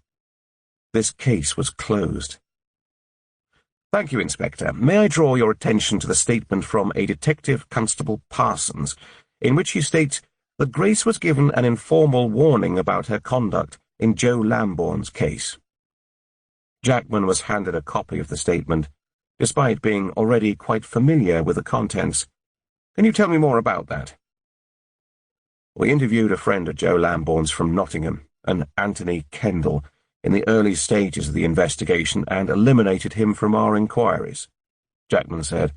this case was closed. "Thank you, Inspector. May I draw your attention to the statement from a Detective Constable Parsons, in which he states that Grace was given an informal warning about her conduct in Joe Lambourne's case." Jackman was handed a copy of the statement, despite being already quite familiar with the contents. "Can you tell me more about that?" "We interviewed a friend of Joe Lambourne's from Nottingham, an Anthony Kendall, in the early stages of the investigation and eliminated him from our inquiries," Jackman said.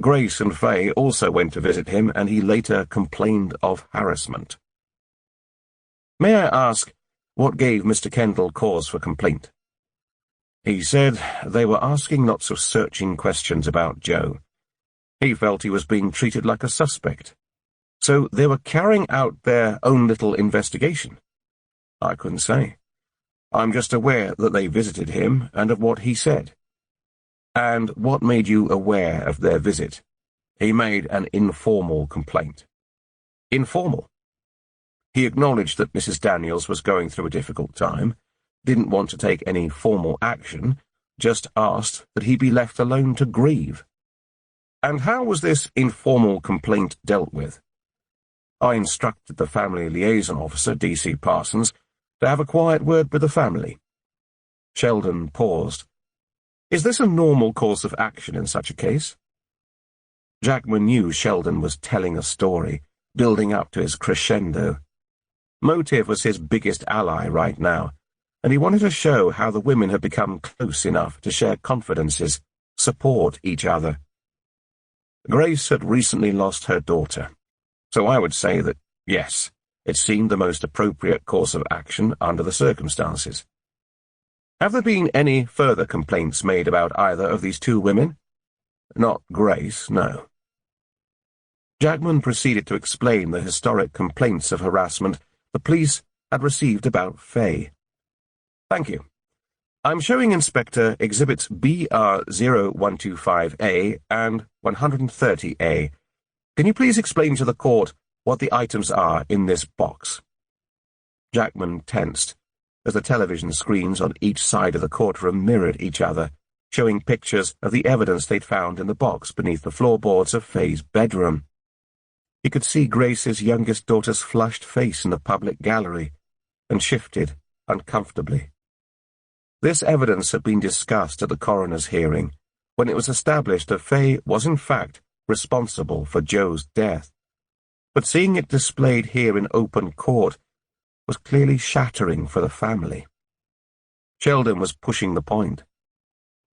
"Grace and Faye also went to visit him, and he later complained of harassment." "May I ask what gave Mr. Kendall cause for complaint?" "He said they were asking lots of searching questions about Joe. He felt he was being treated like a suspect. So they were carrying out their own little investigation." "I couldn't say. I'm just aware that they visited him and of what he said." "And what made you aware of their visit?" "He made an informal complaint." "Informal?" "He acknowledged that Mrs. Daniels was going through a difficult time, didn't want to take any formal action, just asked that he be left alone to grieve." "And how was this informal complaint dealt with?" "I instructed the family liaison officer, D.C. Parsons, to have a quiet word with the family." Sheldon paused. "Is this a normal course of action in such a case?" Jackman knew Sheldon was telling a story, building up to his crescendo. Motive was his biggest ally right now, and he wanted to show how the women had become close enough to share confidences, support each other. Grace had recently lost her daughter, so I would say that Yes, it seemed the most appropriate course of action under the circumstances. Have there been any further complaints made about either of these two women? Not Grace, no. Jackman proceeded to explain the historic complaints of harassment the police had received about Faye. Thank you. I'm showing Inspector Exhibits BR0125A and 130A. Can you please explain to the court what the items are in this box? Jackman tensed, as the television screens on each side of the courtroom mirrored each other, showing pictures of the evidence they'd found in the box beneath the floorboards of Faye's bedroom. He could see Grace's youngest daughter's flushed face in the public gallery, and shifted uncomfortably. This evidence had been discussed at the coroner's hearing, when it was established that Faye was in fact responsible for Joe's death, but seeing it displayed here in open court was clearly shattering for the family. Sheldon was pushing the point.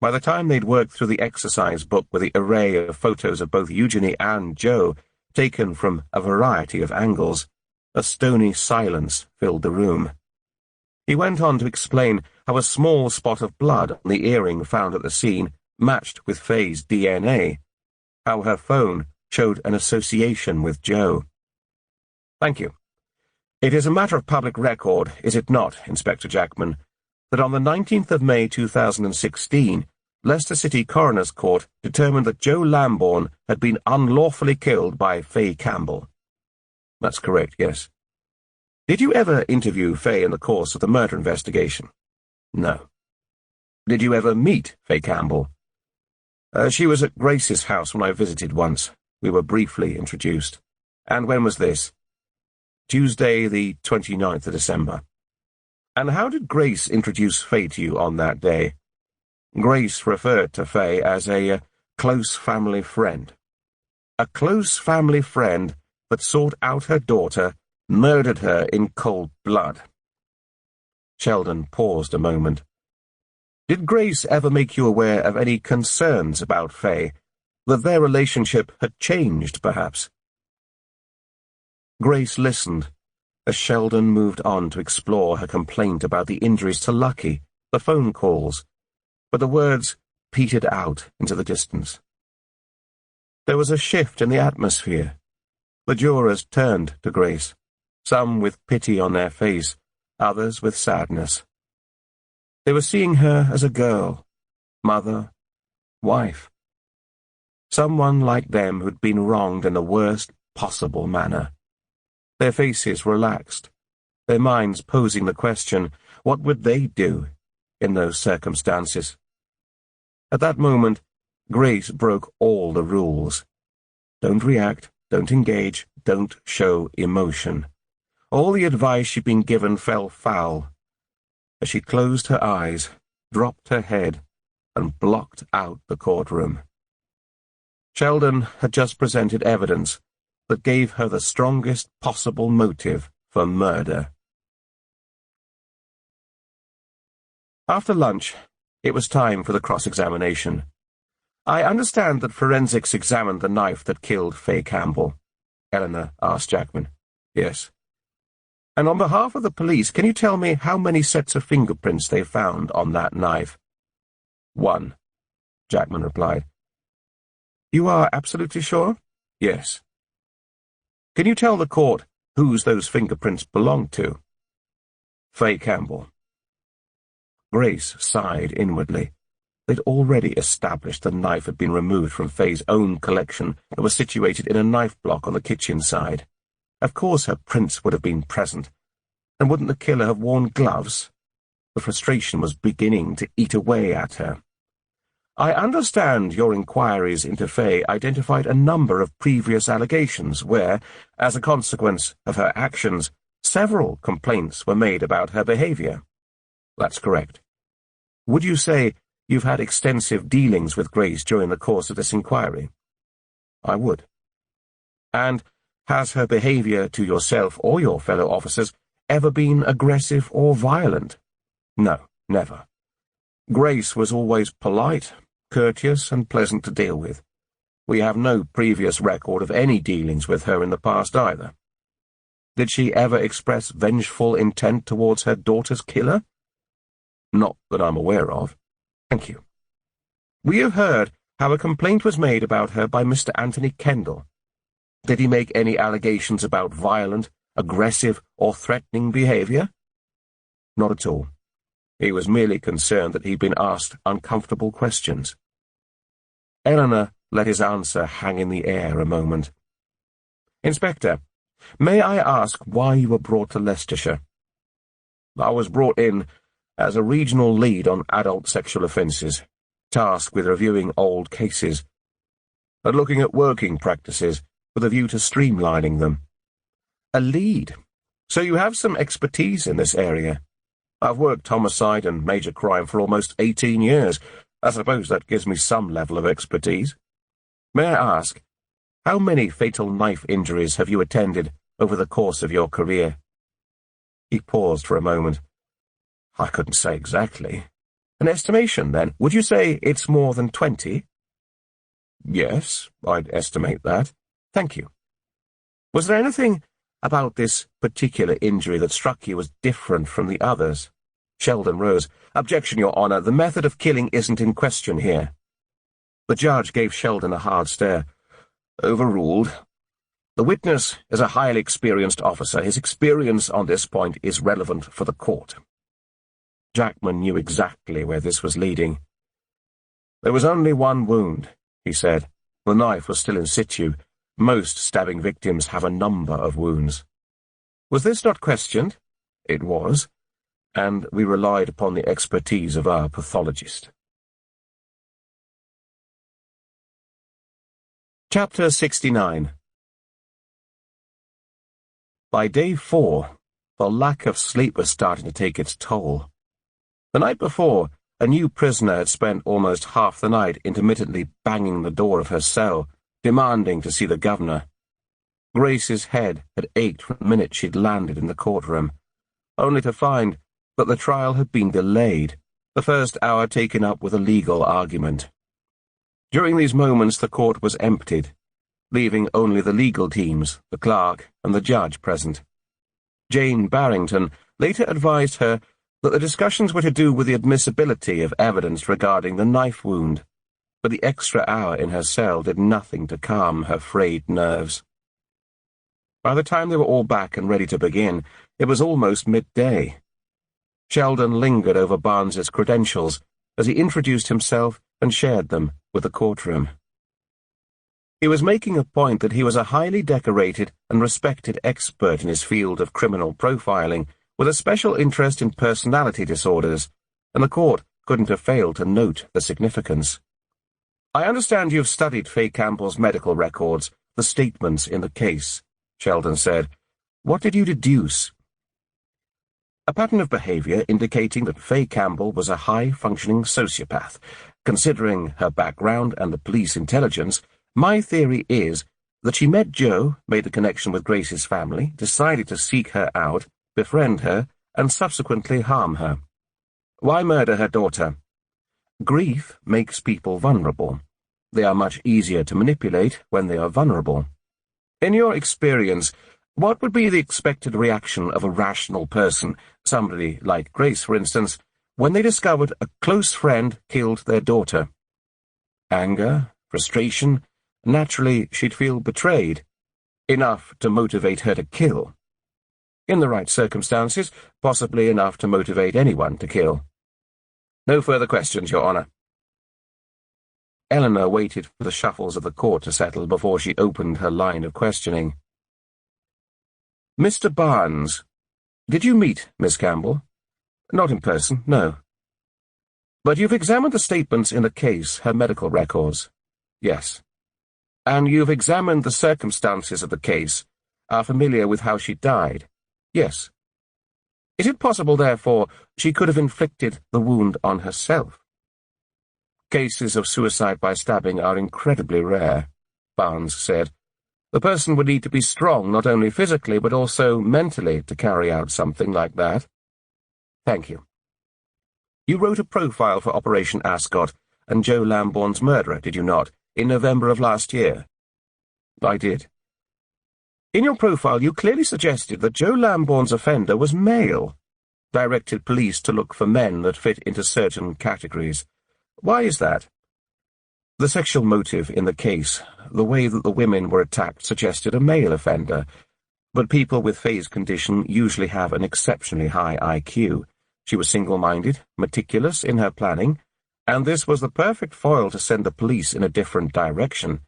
By the time they'd worked through the exercise book with the array of photos of both Eugenie and Joe, taken from a variety of angles, a stony silence filled the room. He went on to explain how a small spot of blood on the earring found at the scene matched with Faye's DNA, how her phone showed an association with Joe. Thank you. It is a matter of public record, is it not, Inspector Jackman, that on the 19th of May 2016, Leicester City Coroner's Court determined that Joe Lambourne had been unlawfully killed by Faye Campbell. That's correct, yes. Did you ever interview Faye in the course of the murder investigation? No. Did you ever meet Faye Campbell? She was at Grace's house when I visited once. We were briefly introduced. And when was this? Tuesday, the 29th of December. And how did Grace introduce Faye to you on that day? Grace referred to Faye as a close family friend. A close family friend that sought out her daughter, murdered her in cold blood. Sheldon paused a moment. Did Grace ever make you aware of any concerns about Faye, that their relationship had changed, perhaps? Grace listened, as Sheldon moved on to explore her complaint about the injuries to Lucky, the phone calls, but the words petered out into the distance. There was a shift in the atmosphere. The jurors turned to Grace, some with pity on their face, others with sadness. They were seeing her as a girl, mother, wife, someone like them who'd been wronged in the worst possible manner. Their faces relaxed, their minds posing the question, what would they do in those circumstances? At that moment, Grace broke all the rules. Don't react, don't engage, don't show emotion. All the advice she'd been given fell foul, as she closed her eyes, dropped her head, and blocked out the courtroom. Sheldon had just presented evidence that gave her the strongest possible motive for murder. After lunch, it was time for the cross-examination. I understand that forensics examined the knife that killed Faye Campbell, Eleanor asked Jackman. Yes. And on behalf of the police, can you tell me how many sets of fingerprints they found on that knife? 1, Jackman replied. You are absolutely sure? Yes. Can you tell the court whose those fingerprints belonged to? Faye Campbell. Grace sighed inwardly. They'd already established the knife had been removed from Faye's own collection that was situated in a knife block on the kitchen side. Of course her prints would have been present. And wouldn't the killer have worn gloves? The frustration was beginning to eat away at her. I understand your inquiries into Faye identified a number of previous allegations where, as a consequence of her actions, several complaints were made about her behavior. That's correct. Would you say you've had extensive dealings with Grace during the course of this inquiry? I would. And has her behavior to yourself or your fellow officers ever been aggressive or violent? No, never. Grace was always polite, courteous, and pleasant to deal with. We have no previous record of any dealings with her in the past either. Did she ever express vengeful intent towards her daughter's killer? Not that I'm aware of. Thank you. We have heard how a complaint was made about her by Mr. Anthony Kendall. Did he make any allegations about violent, aggressive, or threatening behavior? Not at all. He was merely concerned that he'd been asked uncomfortable questions. Eleanor let his answer hang in the air a moment. Inspector, may I ask why you were brought to Leicestershire? I was brought in as a regional lead on adult sexual offences, tasked with reviewing old cases and looking at working practices with a view to streamlining them. A lead? So you have some expertise in this area. I've worked homicide and major crime for almost 18 years. I suppose that gives me some level of expertise. May I ask, how many fatal knife injuries have you attended over the course of your career? He paused for a moment. I couldn't say exactly. An estimation, then. Would you say it's more than 20? Yes, I'd estimate that. Thank you. Was there anything about this particular injury that struck you as different from the others? Sheldon rose. Objection, Your Honour. The method of killing isn't in question here. The judge gave Sheldon a hard stare. Overruled. The witness is a highly experienced officer. His experience on this point is relevant for the court. Jackman knew exactly where this was leading. There was only one wound, he said. The knife was still in situ. Most stabbing victims have a number of wounds. Was this not questioned? It was, and we relied upon the expertise of our pathologist. Chapter 69. By day 4, the lack of sleep was starting to take its toll. The night before, a new prisoner had spent almost half the night intermittently banging the door of her cell, demanding to see the governor. Grace's head had ached from the minute she'd landed in the courtroom, only to find that the trial had been delayed, the first hour taken up with a legal argument. During these moments the court was emptied, leaving only the legal teams, the clerk, and the judge present. Jane Barrington later advised her that the discussions were to do with the admissibility of evidence regarding the knife wound, but the extra hour in her cell did nothing to calm her frayed nerves. By the time they were all back and ready to begin, it was almost midday. Sheldon lingered over Barnes's credentials as he introduced himself and shared them with the courtroom. He was making a point that he was a highly decorated and respected expert in his field of criminal profiling, with a special interest in personality disorders, and the court couldn't have failed to note the significance. I understand you've studied Faye Campbell's medical records, the statements in the case, Sheldon said. What did you deduce? A pattern of behavior indicating that Faye Campbell was a high-functioning sociopath. Considering her background and the police intelligence, my theory is that she met Jo, made a connection with Grace's family, decided to seek her out, befriend her, and subsequently harm her. Why murder her daughter? Grief makes people vulnerable. They are much easier to manipulate when they are vulnerable. In your experience, what would be the expected reaction of a rational person, somebody like Grace, for instance, when they discovered a close friend killed their daughter? Anger, frustration. Naturally, she'd feel betrayed. Enough to motivate her to kill. In the right circumstances, possibly enough to motivate anyone to kill. No further questions, Your Honour. Eleanor waited for the shuffles of the court to settle before she opened her line of questioning. Mr. Barnes, did you meet Miss Campbell? Not in person, no. But you've examined the statements in the case, her medical records? Yes. And you've examined the circumstances of the case, are familiar with how she died? Yes. Is it possible, therefore, she could have inflicted the wound on herself? Cases of suicide by stabbing are incredibly rare, Barnes said. The person would need to be strong not only physically but also mentally to carry out something like that. Thank you. You wrote a profile for Operation Ascot and Joe Lambourne's murderer, did you not, in November of last year? I did. In your profile, you clearly suggested that Joe Lambourne's offender was male, directed police to look for men that fit into certain categories. Why is that? The sexual motive in the case, the way that the women were attacked, suggested a male offender, but people with Faye's condition usually have an exceptionally high IQ. She was single-minded, meticulous in her planning, and this was the perfect foil to send the police in a different direction.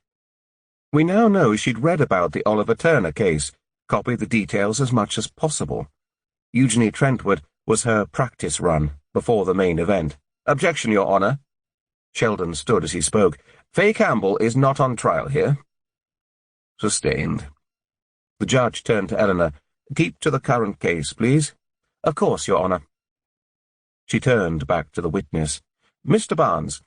We now know she'd read about the Oliver Turner case, copied the details as much as possible. Eugenie Trentwood was her practice run before the main event. Objection, Your Honour. Sheldon stood as he spoke. Faye Campbell is not on trial here. Sustained. The judge turned to Eleanor. Keep to the current case, please. Of course, Your Honour. She turned back to the witness. Mr. Barnes,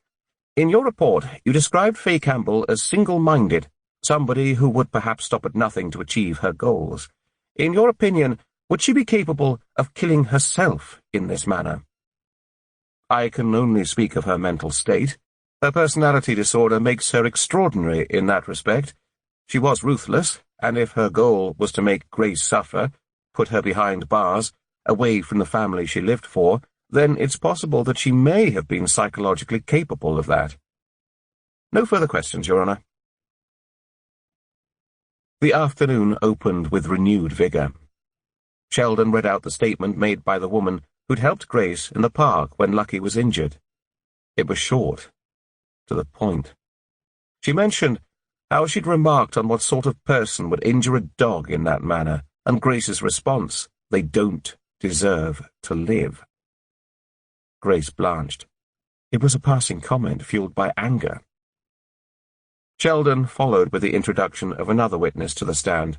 in your report, you described Faye Campbell as single-minded, somebody who would perhaps stop at nothing to achieve her goals. In your opinion, would she be capable of killing herself in this manner? I can only speak of her mental state. Her personality disorder makes her extraordinary in that respect. She was ruthless, and if her goal was to make Grace suffer, put her behind bars, away from the family she lived for, then it's possible that she may have been psychologically capable of that. No further questions, Your Honour. The afternoon opened with renewed vigour. Sheldon read out the statement made by the woman who'd helped Grace in the park when Lucky was injured. It was short, to the point. She mentioned how she'd remarked on what sort of person would injure a dog in that manner, and Grace's response, they don't deserve to live. Grace blanched. It was a passing comment fueled by anger. Sheldon followed with the introduction of another witness to the stand.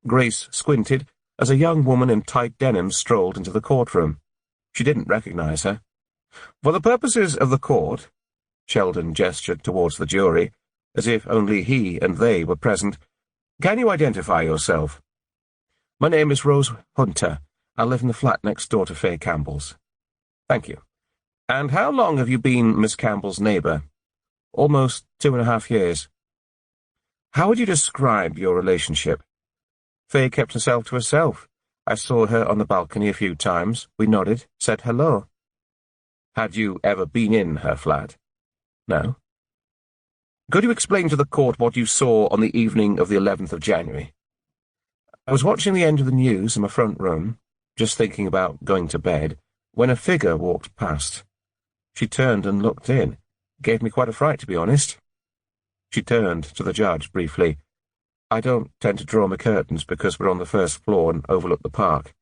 Grace squinted as a young woman in tight denim strolled into the courtroom. She didn't recognize her. For the purposes of the court, Sheldon gestured towards the jury, as if only he and they were present. Can you identify yourself? My name is Rose Hunter. I live in the flat next door to Faye Campbell's. Thank you. And how long have you been Miss Campbell's neighbour? Almost 2.5 years. How would you describe your relationship? Faye kept herself to herself. I saw her on the balcony a few times. We nodded, said hello. Had you ever been in her flat? No. Could you explain to the court what you saw on the evening of the 11th of January? I was watching the end of the news in my front room, just thinking about going to bed, when a figure walked past. She turned and looked in. Gave me quite a fright, to be honest. She turned to the judge briefly. I don't tend to draw my curtains because we're on the first floor and overlook the park.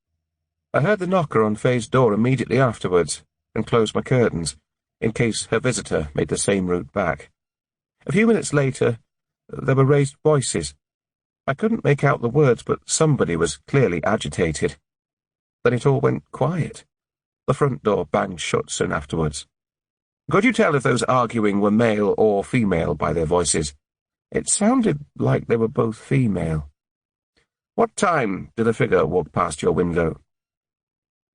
I heard the knocker on Faye's door immediately afterwards and closed my curtains, in case her visitor made the same route back. A few minutes later, there were raised voices. I couldn't make out the words, but somebody was clearly agitated. Then it all went quiet. The front door banged shut soon afterwards. Could you tell if those arguing were male or female by their voices? It sounded like they were both female. What time did a figure walk past your window?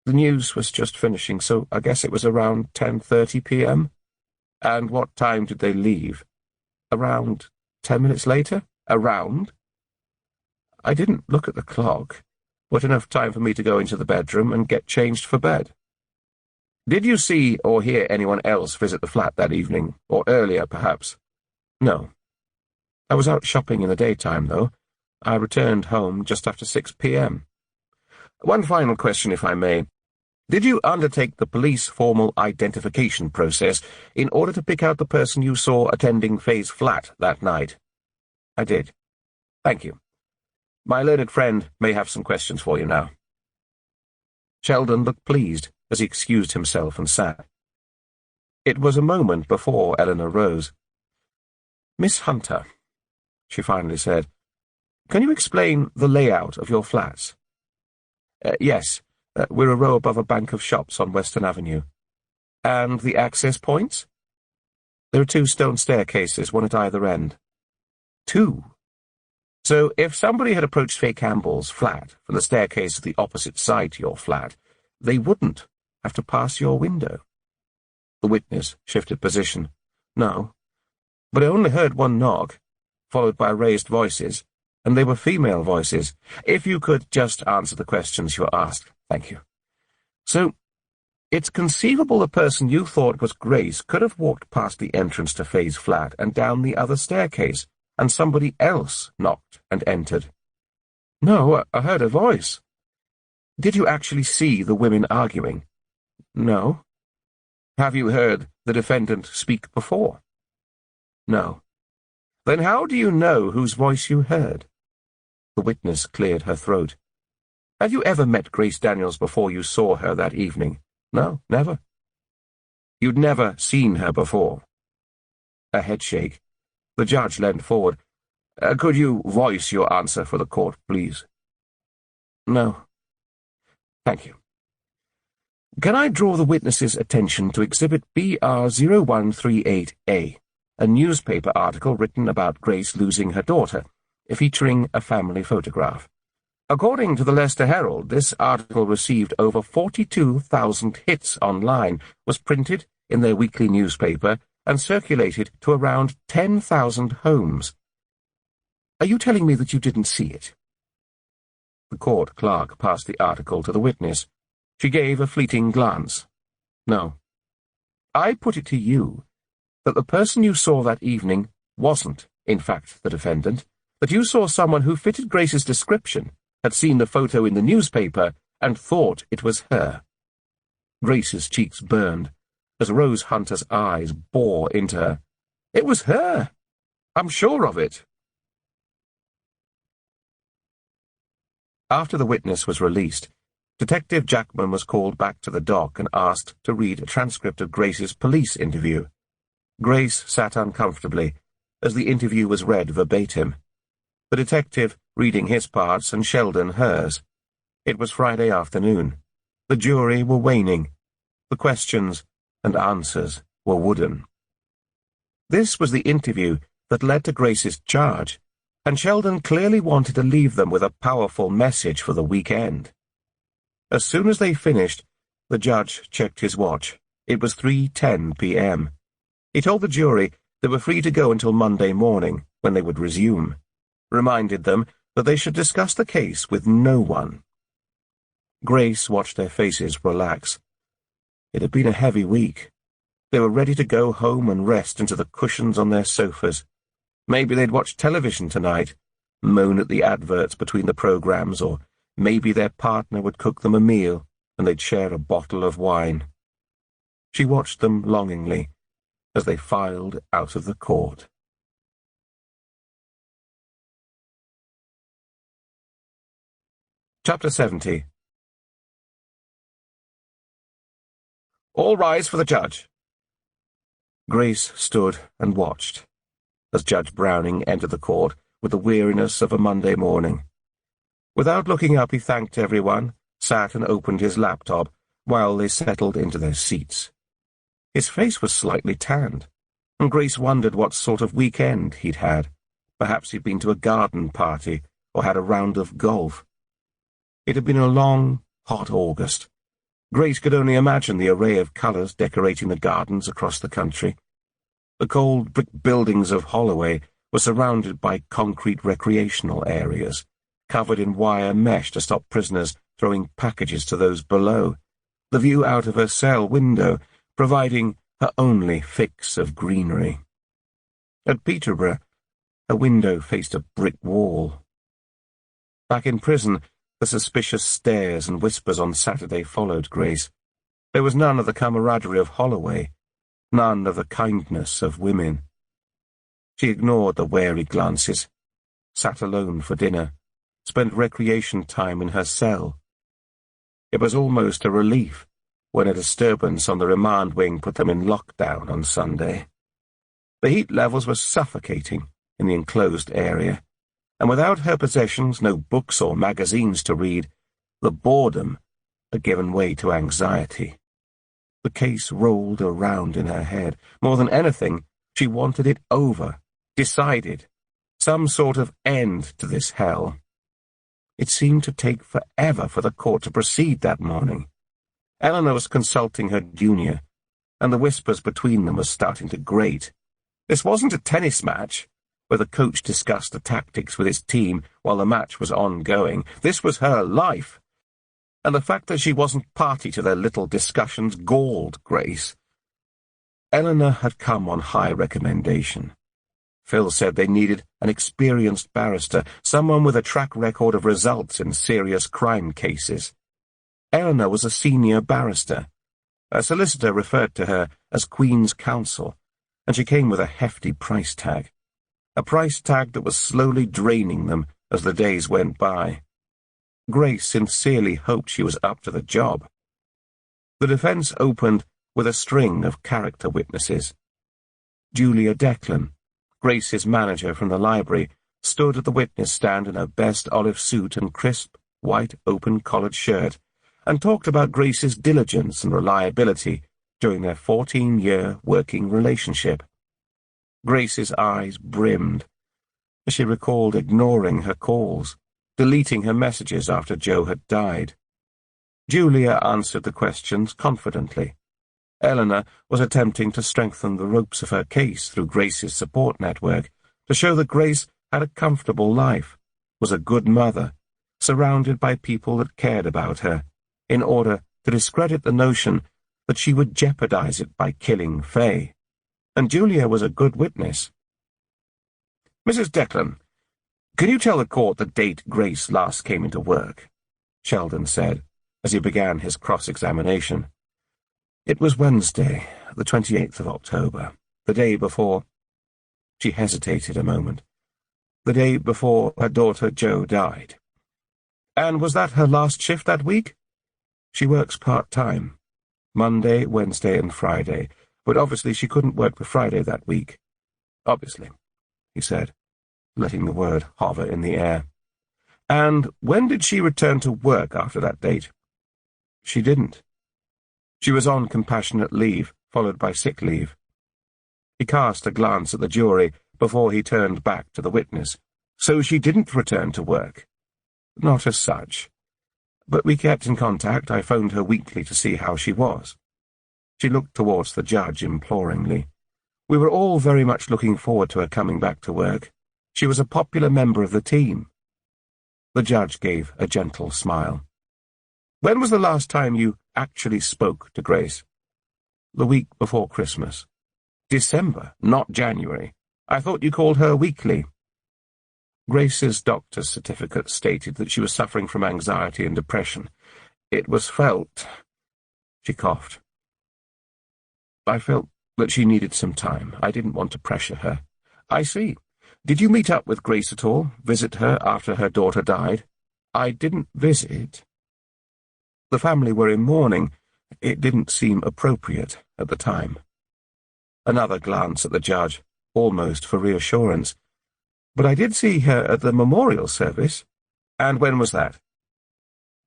The news was just finishing, so I guess it was around 10:30 p.m. And what time did they leave? Around 10 minutes later? Around? I didn't look at the clock, but enough time for me to go into the bedroom and get changed for bed. Did you see or hear anyone else visit the flat that evening, or earlier, perhaps? No. I was out shopping in the daytime, though. I returned home just after 6 p.m. One final question, if I may. Did you undertake the police formal identification process in order to pick out the person you saw attending Faye's flat that night? I did. Thank you. My learned friend may have some questions for you now. Sheldon looked pleased as he excused himself and sat. It was a moment before Eleanor rose. Miss Hunter, she finally said, can you explain the layout of your flats? Yes, we're a row above a bank of shops on Western Avenue. And the access points? There are 2 stone staircases, one at either end. 2? So if somebody had approached Faye Campbell's flat from the staircase at the opposite side to your flat, they wouldn't have to pass your window. The witness shifted position. No, but I only heard one knock, followed by raised voices, and they were female voices. If you could just answer the questions you were asked. Thank you. So, it's conceivable the person you thought was Grace could have walked past the entrance to Faye's flat and down the other staircase, and somebody else knocked and entered. No, I heard a voice. Did you actually see the women arguing? No. Have you heard the defendant speak before? No. Then how do you know whose voice you heard? The witness cleared her throat. Have you ever met Grace Daniels before you saw her that evening? No, never. You'd never seen her before? A headshake. The judge leant forward. Could you voice your answer for the court, please? No. Thank you. Can I draw the witness's attention to Exhibit BR0138A, a newspaper article written about Grace losing her daughter, featuring a family photograph? According to the Leicester Herald, this article received over 42,000 hits online, was printed in their weekly newspaper, and circulated to around 10,000 homes. Are you telling me that you didn't see it? The court clerk passed the article to the witness. She gave a fleeting glance. No. I put it to you that the person you saw that evening wasn't, in fact, the defendant, that you saw someone who fitted Grace's description, had seen the photo in the newspaper, and thought it was her. Grace's cheeks burned as Rose Hunter's eyes bore into her. It was her. I'm sure of it. After the witness was released, Detective Jackman was called back to the dock and asked to read a transcript of Grace's police interview. Grace sat uncomfortably as the interview was read verbatim, the detective reading his parts and Sheldon hers. It was Friday afternoon. The jury were waning. The questions and answers were wooden. This was the interview that led to Grace's charge, and Sheldon clearly wanted to leave them with a powerful message for the weekend. As soon as they finished, the judge checked his watch. It was 3:10 p.m. He told the jury they were free to go until Monday morning, when they would resume, reminded them that they should discuss the case with no one. Grace watched their faces relax. It had been a heavy week. They were ready to go home and rest into the cushions on their sofas. Maybe they'd watch television tonight, moan at the adverts between the programs, or maybe their partner would cook them a meal and they'd share a bottle of wine. She watched them longingly as they filed out of the court. Chapter 70. All rise for the judge. Grace stood and watched as Judge Browning entered the court with the weariness of a Monday morning. Without looking up, he thanked everyone, sat and opened his laptop while they settled into their seats. His face was slightly tanned, and Grace wondered what sort of weekend he'd had. Perhaps he'd been to a garden party or had a round of golf. It had been a long, hot August. Grace could only imagine the array of colours decorating the gardens across the country. The cold brick buildings of Holloway were surrounded by concrete recreational areas, covered in wire mesh to stop prisoners throwing packages to those below, the view out of her cell window providing her only fix of greenery. At Peterborough, her window faced a brick wall. Back in prison, the suspicious stares and whispers on Saturday followed Grace. There was none of the camaraderie of Holloway, none of the kindness of women. She ignored the wary glances, sat alone for dinner, spent recreation time in her cell. It was almost a relief when a disturbance on the remand wing put them in lockdown on Sunday. The heat levels were suffocating in the enclosed area, and without her possessions, no books or magazines to read, the boredom had given way to anxiety. The case rolled around in her head. More than anything, she wanted it over, decided, some sort of end to this hell. It seemed to take forever for the court to proceed that morning. Eleanor was consulting her junior, and the whispers between them were starting to grate. This wasn't a tennis match. where the coach discussed the tactics with his team while the match was ongoing. This was her life. And the fact that she wasn't party to their little discussions galled Grace. Eleanor had come on high recommendation. Phil said they needed an experienced barrister, someone with a track record of results in serious crime cases. Eleanor was a senior barrister. A solicitor referred to her as Queen's Counsel, and she came with a hefty price tag. A price tag that was slowly draining them as the days went by. Grace sincerely hoped she was up to the job. The defense opened with a string of character witnesses. Julia Declan, Grace's manager from the library, stood at the witness stand in her best olive suit and crisp, white open-collared shirt, and talked about Grace's diligence and reliability during their 14-year working relationship. Grace's eyes brimmed as she recalled ignoring her calls, deleting her messages after Joe had died. Julia answered the questions confidently. Eleanor was attempting to strengthen the ropes of her case through Grace's support network, to show that Grace had a comfortable life, was a good mother, surrounded by people that cared about her, in order to discredit the notion that she would jeopardize it by killing Faye. And Julia was a good witness. "Mrs. Declan, can you tell the court the date Grace last came into work?" Sheldon said, as he began his cross-examination. "It was Wednesday, the 28th of October, the day before—" She hesitated a moment. "The day before her daughter Jo died." "And was that her last shift that week?" "She works part-time, Monday, Wednesday, and Friday, but obviously she couldn't work the Friday that week." "Obviously," he said, letting the word hover in the air. "And when did she return to work after that date?" "She didn't. She was on compassionate leave, followed by sick leave." He cast a glance at the jury before he turned back to the witness. "So she didn't return to work?" "Not as such. But we kept in contact. I phoned her weekly to see how she was." She looked towards the judge imploringly. "We were all very much looking forward to her coming back to work. She was a popular member of the team." The judge gave a gentle smile. "When was the last time you actually spoke to Grace?" "The week before Christmas." "December, not January. I thought you called her weekly." Grace's doctor's certificate stated that she was suffering from anxiety and depression. "It was felt—" She coughed. "I felt that she needed some time. I didn't want to pressure her." "I see. Did you meet up with Grace at all, visit her after her daughter died?" "I didn't visit. The family were in mourning. It didn't seem appropriate at the time." Another glance at the judge, almost for reassurance. "But I did see her at the memorial service." "And when was that?"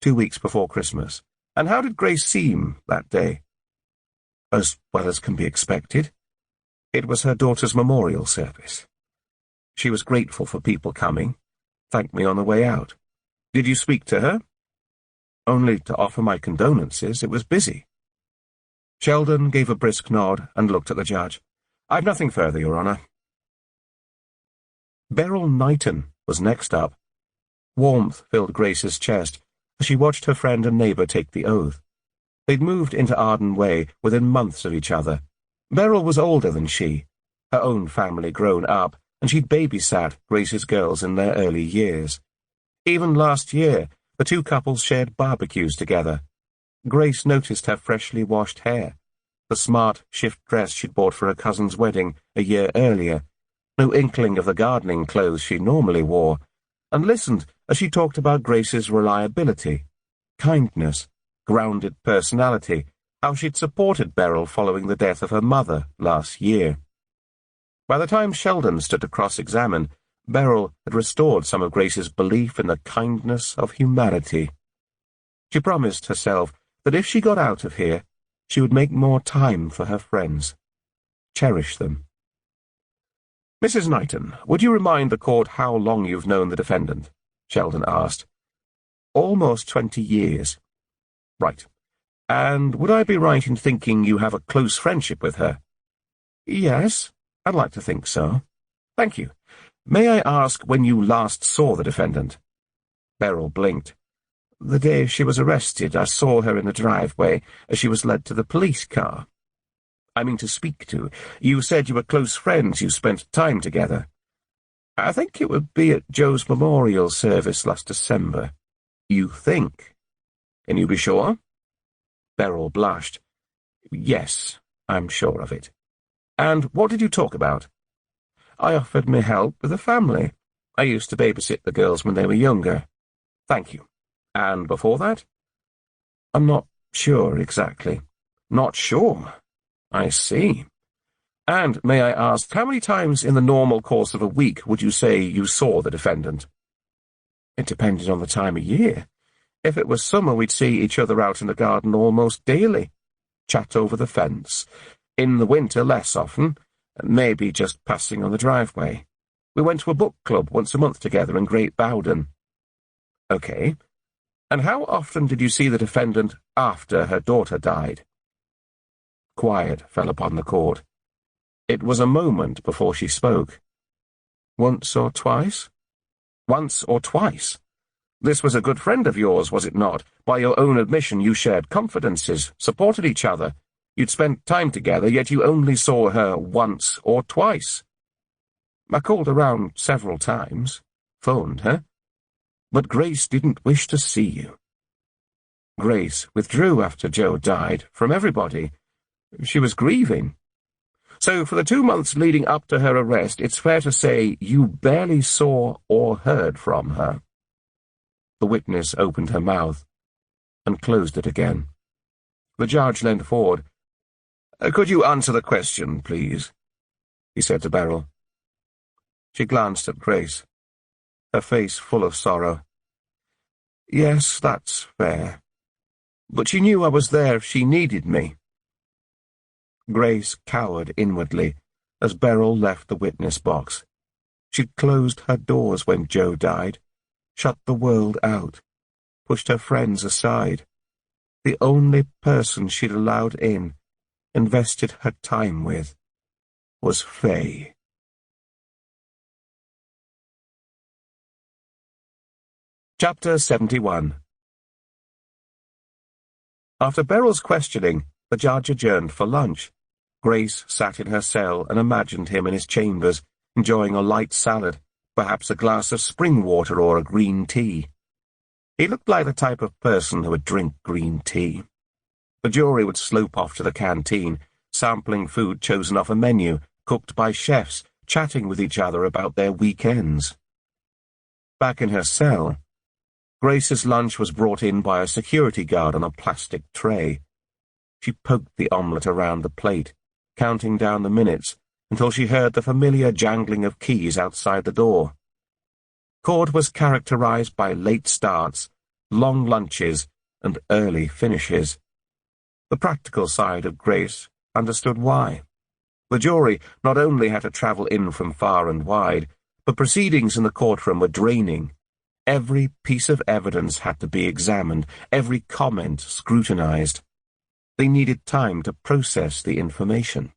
2 weeks before Christmas. "And how did Grace seem that day?" "As well as can be expected. It was her daughter's memorial service. She was grateful for people coming, thanked me on the way out." "Did you speak to her?" "Only to offer my condolences. It was busy." Sheldon gave a brisk nod and looked at the judge. "I've nothing further, Your Honour." Beryl Knighton was next up. Warmth filled Grace's chest as she watched her friend and neighbour take the oath. They'd moved into Arden Way within months of each other. Beryl was older than she, her own family grown up, and she'd babysat Grace's girls in their early years. Even last year, the two couples shared barbecues together. Grace noticed her freshly washed hair, the smart shift dress she'd bought for her cousin's wedding a year earlier, no inkling of the gardening clothes she normally wore, and listened as she talked about Grace's reliability, kindness, grounded personality, how she'd supported Beryl following the death of her mother last year. By the time Sheldon stood to cross-examine, Beryl had restored some of Grace's belief in the kindness of humanity. She promised herself that if she got out of here, she would make more time for her friends, cherish them. "Mrs. Knighton, would you remind the court how long you've known the defendant?" Sheldon asked. "Almost 20 years." "Right. And would I be right in thinking you have a close friendship with her?" "Yes, I'd like to think so." "Thank you. May I ask when you last saw the defendant? Beryl blinked. The day she was arrested, I saw her in the driveway as she was led to the police car. I mean to speak to. You said you were close friends, you spent time together. I think it would be at Joe's memorial service last December. You think? Can you be sure? Beryl blushed. Yes, I'm sure of it. And what did you talk about? I offered me help with the family. I used to babysit the girls when they were younger. Thank you. And before that? I'm not sure exactly. Not sure? I see. And may I ask, how many times in the normal course of a week would you say you saw the defendant? It depended on the time of year. If it was summer, we'd see each other out in the garden almost daily. Chat over the fence. In the winter, less often, maybe just passing on the driveway. We went to a book club once a month together in Great Bowden. Okay. And how often did you see the defendant after her daughter died? Quiet fell upon the court. It was a moment before she spoke. Once or twice? Once or twice? This was a good friend of yours, was it not? By your own admission, you shared confidences, supported each other. You'd spent time together, yet you only saw her once or twice. I called around several times, phoned her. But Grace didn't wish to see you. Grace withdrew after Joe died from everybody. She was grieving. So for the 2 months leading up to her arrest, it's fair to say you barely saw or heard from her. The witness opened her mouth and closed it again. The judge leaned forward. Could you answer the question, please? He said to Beryl. She glanced at Grace, her face full of sorrow. Yes, that's fair. But she knew I was there if she needed me. Grace cowered inwardly as Beryl left the witness box. She'd closed her doors when Joe died, shut the world out, pushed her friends aside. The only person she'd allowed in, invested her time with, was Faye. Chapter 71. After Beryl's questioning, the judge adjourned for lunch. Grace sat in her cell and imagined him in his chambers, enjoying a light salad, perhaps a glass of spring water or a green tea. He looked like the type of person who would drink green tea. The jury would slope off to the canteen, sampling food chosen off a menu, cooked by chefs, chatting with each other about their weekends. Back in her cell, Grace's lunch was brought in by a security guard on a plastic tray. She poked the omelette around the plate, counting down the minutes until she heard the familiar jangling of keys outside the door. Court was characterized by late starts, long lunches, and early finishes. The practical side of Grace understood why. The jury not only had to travel in from far and wide, but proceedings in the courtroom were draining. Every piece of evidence had to be examined, every comment scrutinized. They needed time to process the information.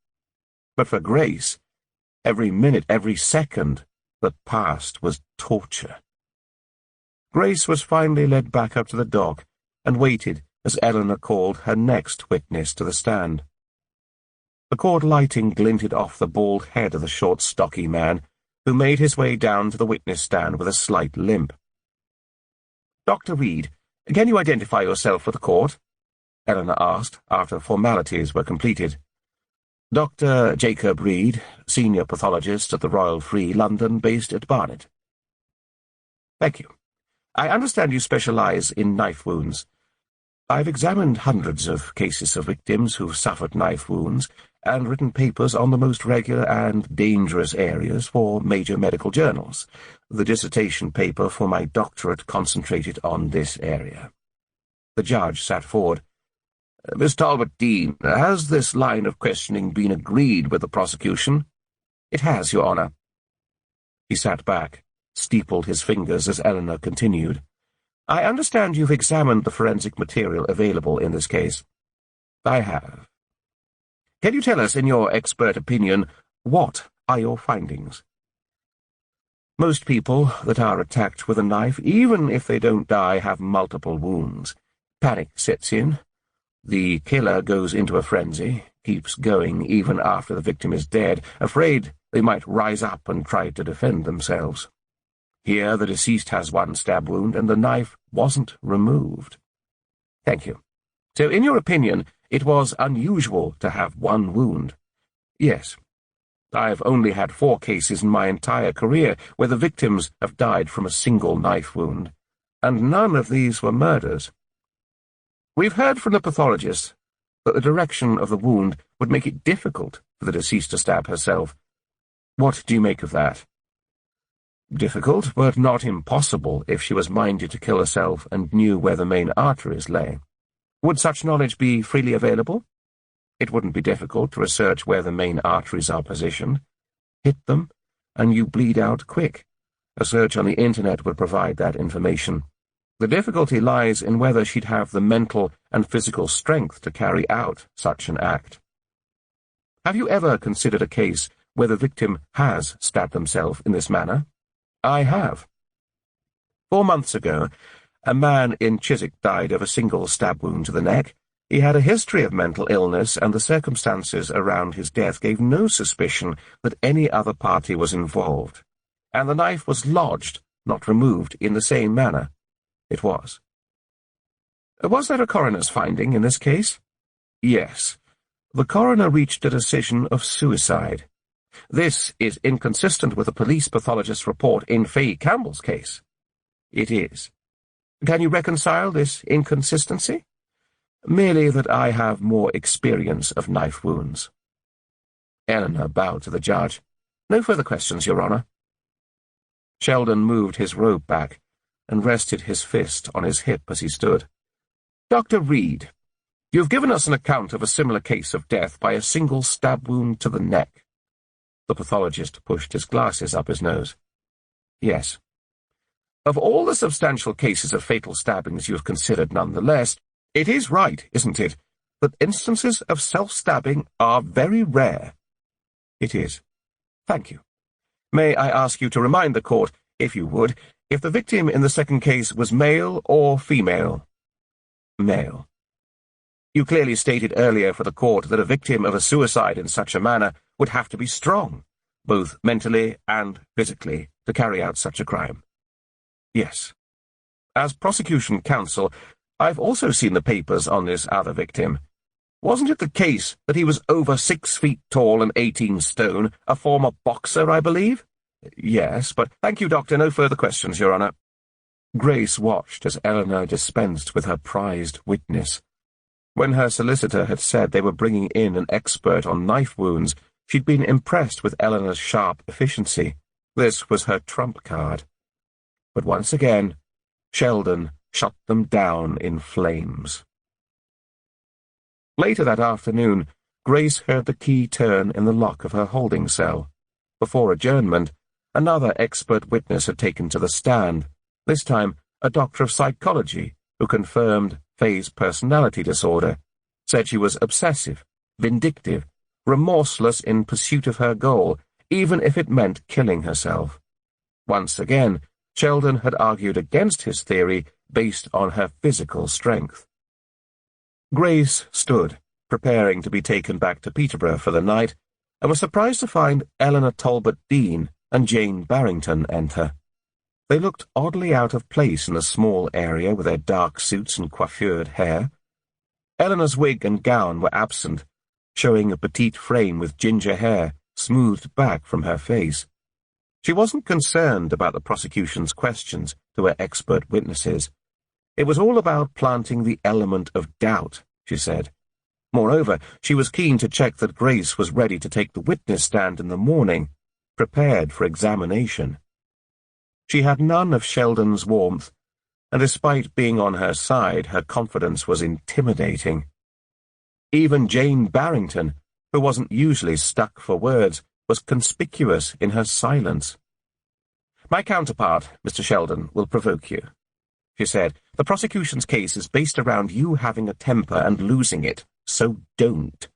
But for Grace, every minute, every second that passed was torture. Grace was finally led back up to the dock and waited as Eleanor called her next witness to the stand. The court lighting glinted off the bald head of the short, stocky man, who made his way down to the witness stand with a slight limp. Dr. Reed, can you identify yourself for the court? Eleanor asked, after formalities were completed. Dr. Jacob Reed, senior pathologist at the Royal Free, London, based at Barnet. Thank you. I understand you specialize in knife wounds. I've examined hundreds of cases of victims who've suffered knife wounds and written papers on the most regular and dangerous areas for major medical journals. The dissertation paper for my doctorate concentrated on this area. The judge sat forward. Miss Talbot Dean, has this line of questioning been agreed with the prosecution? It has, Your Honour. He sat back, steepled his fingers as Eleanor continued. I understand you've examined the forensic material available in this case. I have. Can you tell us, in your expert opinion, what are your findings? Most people that are attacked with a knife, even if they don't die, have multiple wounds. Panic sets in. The killer goes into a frenzy, keeps going even after the victim is dead, afraid they might rise up and try to defend themselves. Here the deceased has one stab wound, and the knife wasn't removed. Thank you. So, in your opinion, it was unusual to have one wound? Yes. I've only had 4 cases in my entire career where the victims have died from a single knife wound, and none of these were murders. We've heard from the pathologist that the direction of the wound would make it difficult for the deceased to stab herself. What do you make of that? Difficult, but not impossible if she was minded to kill herself and knew where the main arteries lay. Would such knowledge be freely available? It wouldn't be difficult to research where the main arteries are positioned. Hit them, and you bleed out quick. A search on the internet would provide that information. The difficulty lies in whether she'd have the mental and physical strength to carry out such an act. Have you ever considered a case where the victim has stabbed themselves in this manner? I have. 4 months ago, a man in Chiswick died of a single stab wound to the neck. He had a history of mental illness, and the circumstances around his death gave no suspicion that any other party was involved. And the knife was lodged, not removed, in the same manner. It was. Was there a coroner's finding in this case? Yes. The coroner reached a decision of suicide. This is inconsistent with the police pathologist's report in Faye Campbell's case. It is. Can you reconcile this inconsistency? Merely that I have more experience of knife wounds. Eleanor bowed to the judge. No further questions, Your Honour. Sheldon moved his robe back and rested his fist on his hip as he stood. Dr. Reed, you've given us an account of a similar case of death by a single stab wound to the neck. The pathologist pushed his glasses up his nose. Yes. Of all the substantial cases of fatal stabbings you have considered nonetheless, it is right, isn't it, that instances of self-stabbing are very rare? It is. Thank you. May I ask you to remind the court, if you would, if the victim in the second case was male or female? Male. You clearly stated earlier for the court that a victim of a suicide in such a manner would have to be strong, both mentally and physically, to carry out such a crime. Yes. As prosecution counsel, I've also seen the papers on this other victim. Wasn't it the case that he was over 6 feet tall and 18 stone, a former boxer, I believe? Yes, but thank you, Doctor. No further questions, Your Honour. Grace watched as Eleanor dispensed with her prized witness. When her solicitor had said they were bringing in an expert on knife wounds, she'd been impressed with Eleanor's sharp efficiency. This was her trump card. But once again, Sheldon shot them down in flames. Later that afternoon, Grace heard the key turn in the lock of her holding cell. Before adjournment, another expert witness had taken to the stand, this time a doctor of psychology who confirmed Faye's personality disorder, said she was obsessive, vindictive, remorseless in pursuit of her goal, even if it meant killing herself. Once again, Sheldon had argued against his theory based on her physical strength. Grace stood, preparing to be taken back to Peterborough for the night, and was surprised to find Eleanor Talbot Dean and Jane Barrington enter. They looked oddly out of place in the small area with their dark suits and coiffured hair. Eleanor's wig and gown were absent, showing a petite frame with ginger hair smoothed back from her face. She wasn't concerned about the prosecution's questions to her expert witnesses. It was all about planting the element of doubt, she said. Moreover, she was keen to check that Grace was ready to take the witness stand in the morning, prepared for examination. She had none of Sheldon's warmth, and despite being on her side, her confidence was intimidating. Even Jane Barrington, who wasn't usually stuck for words, was conspicuous in her silence. My counterpart, Mr. Sheldon, will provoke you, she said. The prosecution's case is based around you having a temper and losing it, so don't.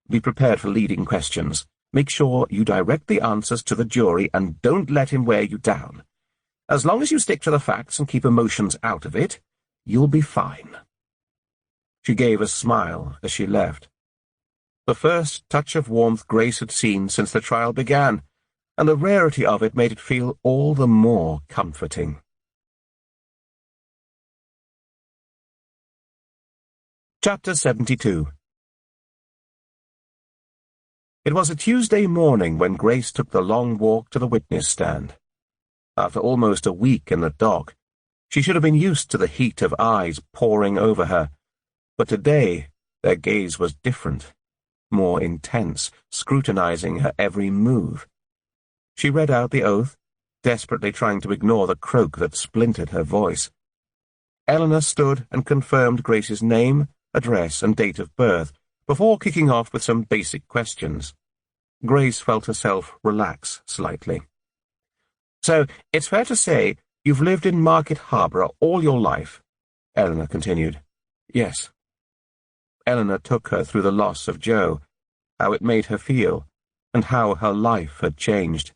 Be prepared for leading questions. Make sure you direct the answers to the jury and don't let him wear you down. As long as you stick to the facts and keep emotions out of it, you'll be fine." She gave a smile as she left. The first touch of warmth Grace had seen since the trial began, and the rarity of it made it feel all the more comforting. Chapter 72. It was a Tuesday morning when Grace took the long walk to the witness stand. After almost a week in the dock, she should have been used to the heat of eyes pouring over her, but today their gaze was different, more intense, scrutinizing her every move. She read out the oath, desperately trying to ignore the croak that splintered her voice. Eleanor stood and confirmed Grace's name, address, and date of birth, before kicking off with some basic questions. Grace felt herself relax slightly. "So, it's fair to say you've lived in Market Harborough all your life?" Eleanor continued. "Yes." Eleanor took her through the loss of Joe, how it made her feel, and how her life had changed.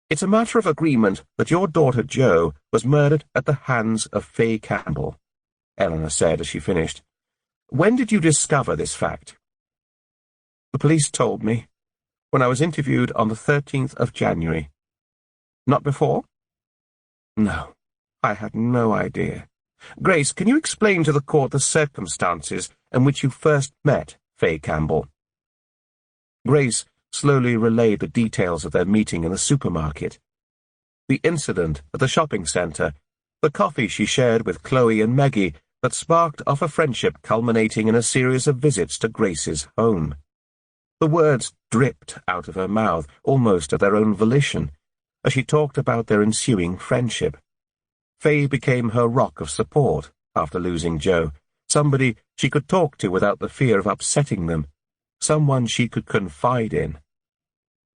"It's a matter of agreement that your daughter Jo was murdered at the hands of Faye Campbell," Eleanor said as she finished. "When did you discover this fact?" "The police told me, when I was interviewed on the 13th of January. Not before?" "No, I had no idea. Grace, can you explain to the court the circumstances in which you first met Faye Campbell?" Grace slowly relayed the details of their meeting in the supermarket, the incident at the shopping centre, the coffee she shared with Chloe and Maggie that sparked off a friendship culminating in a series of visits to Grace's home. The words dripped out of her mouth, almost of their own volition, as she talked about their ensuing friendship. Faye became her rock of support after losing Joe, somebody she could talk to without the fear of upsetting them, someone she could confide in.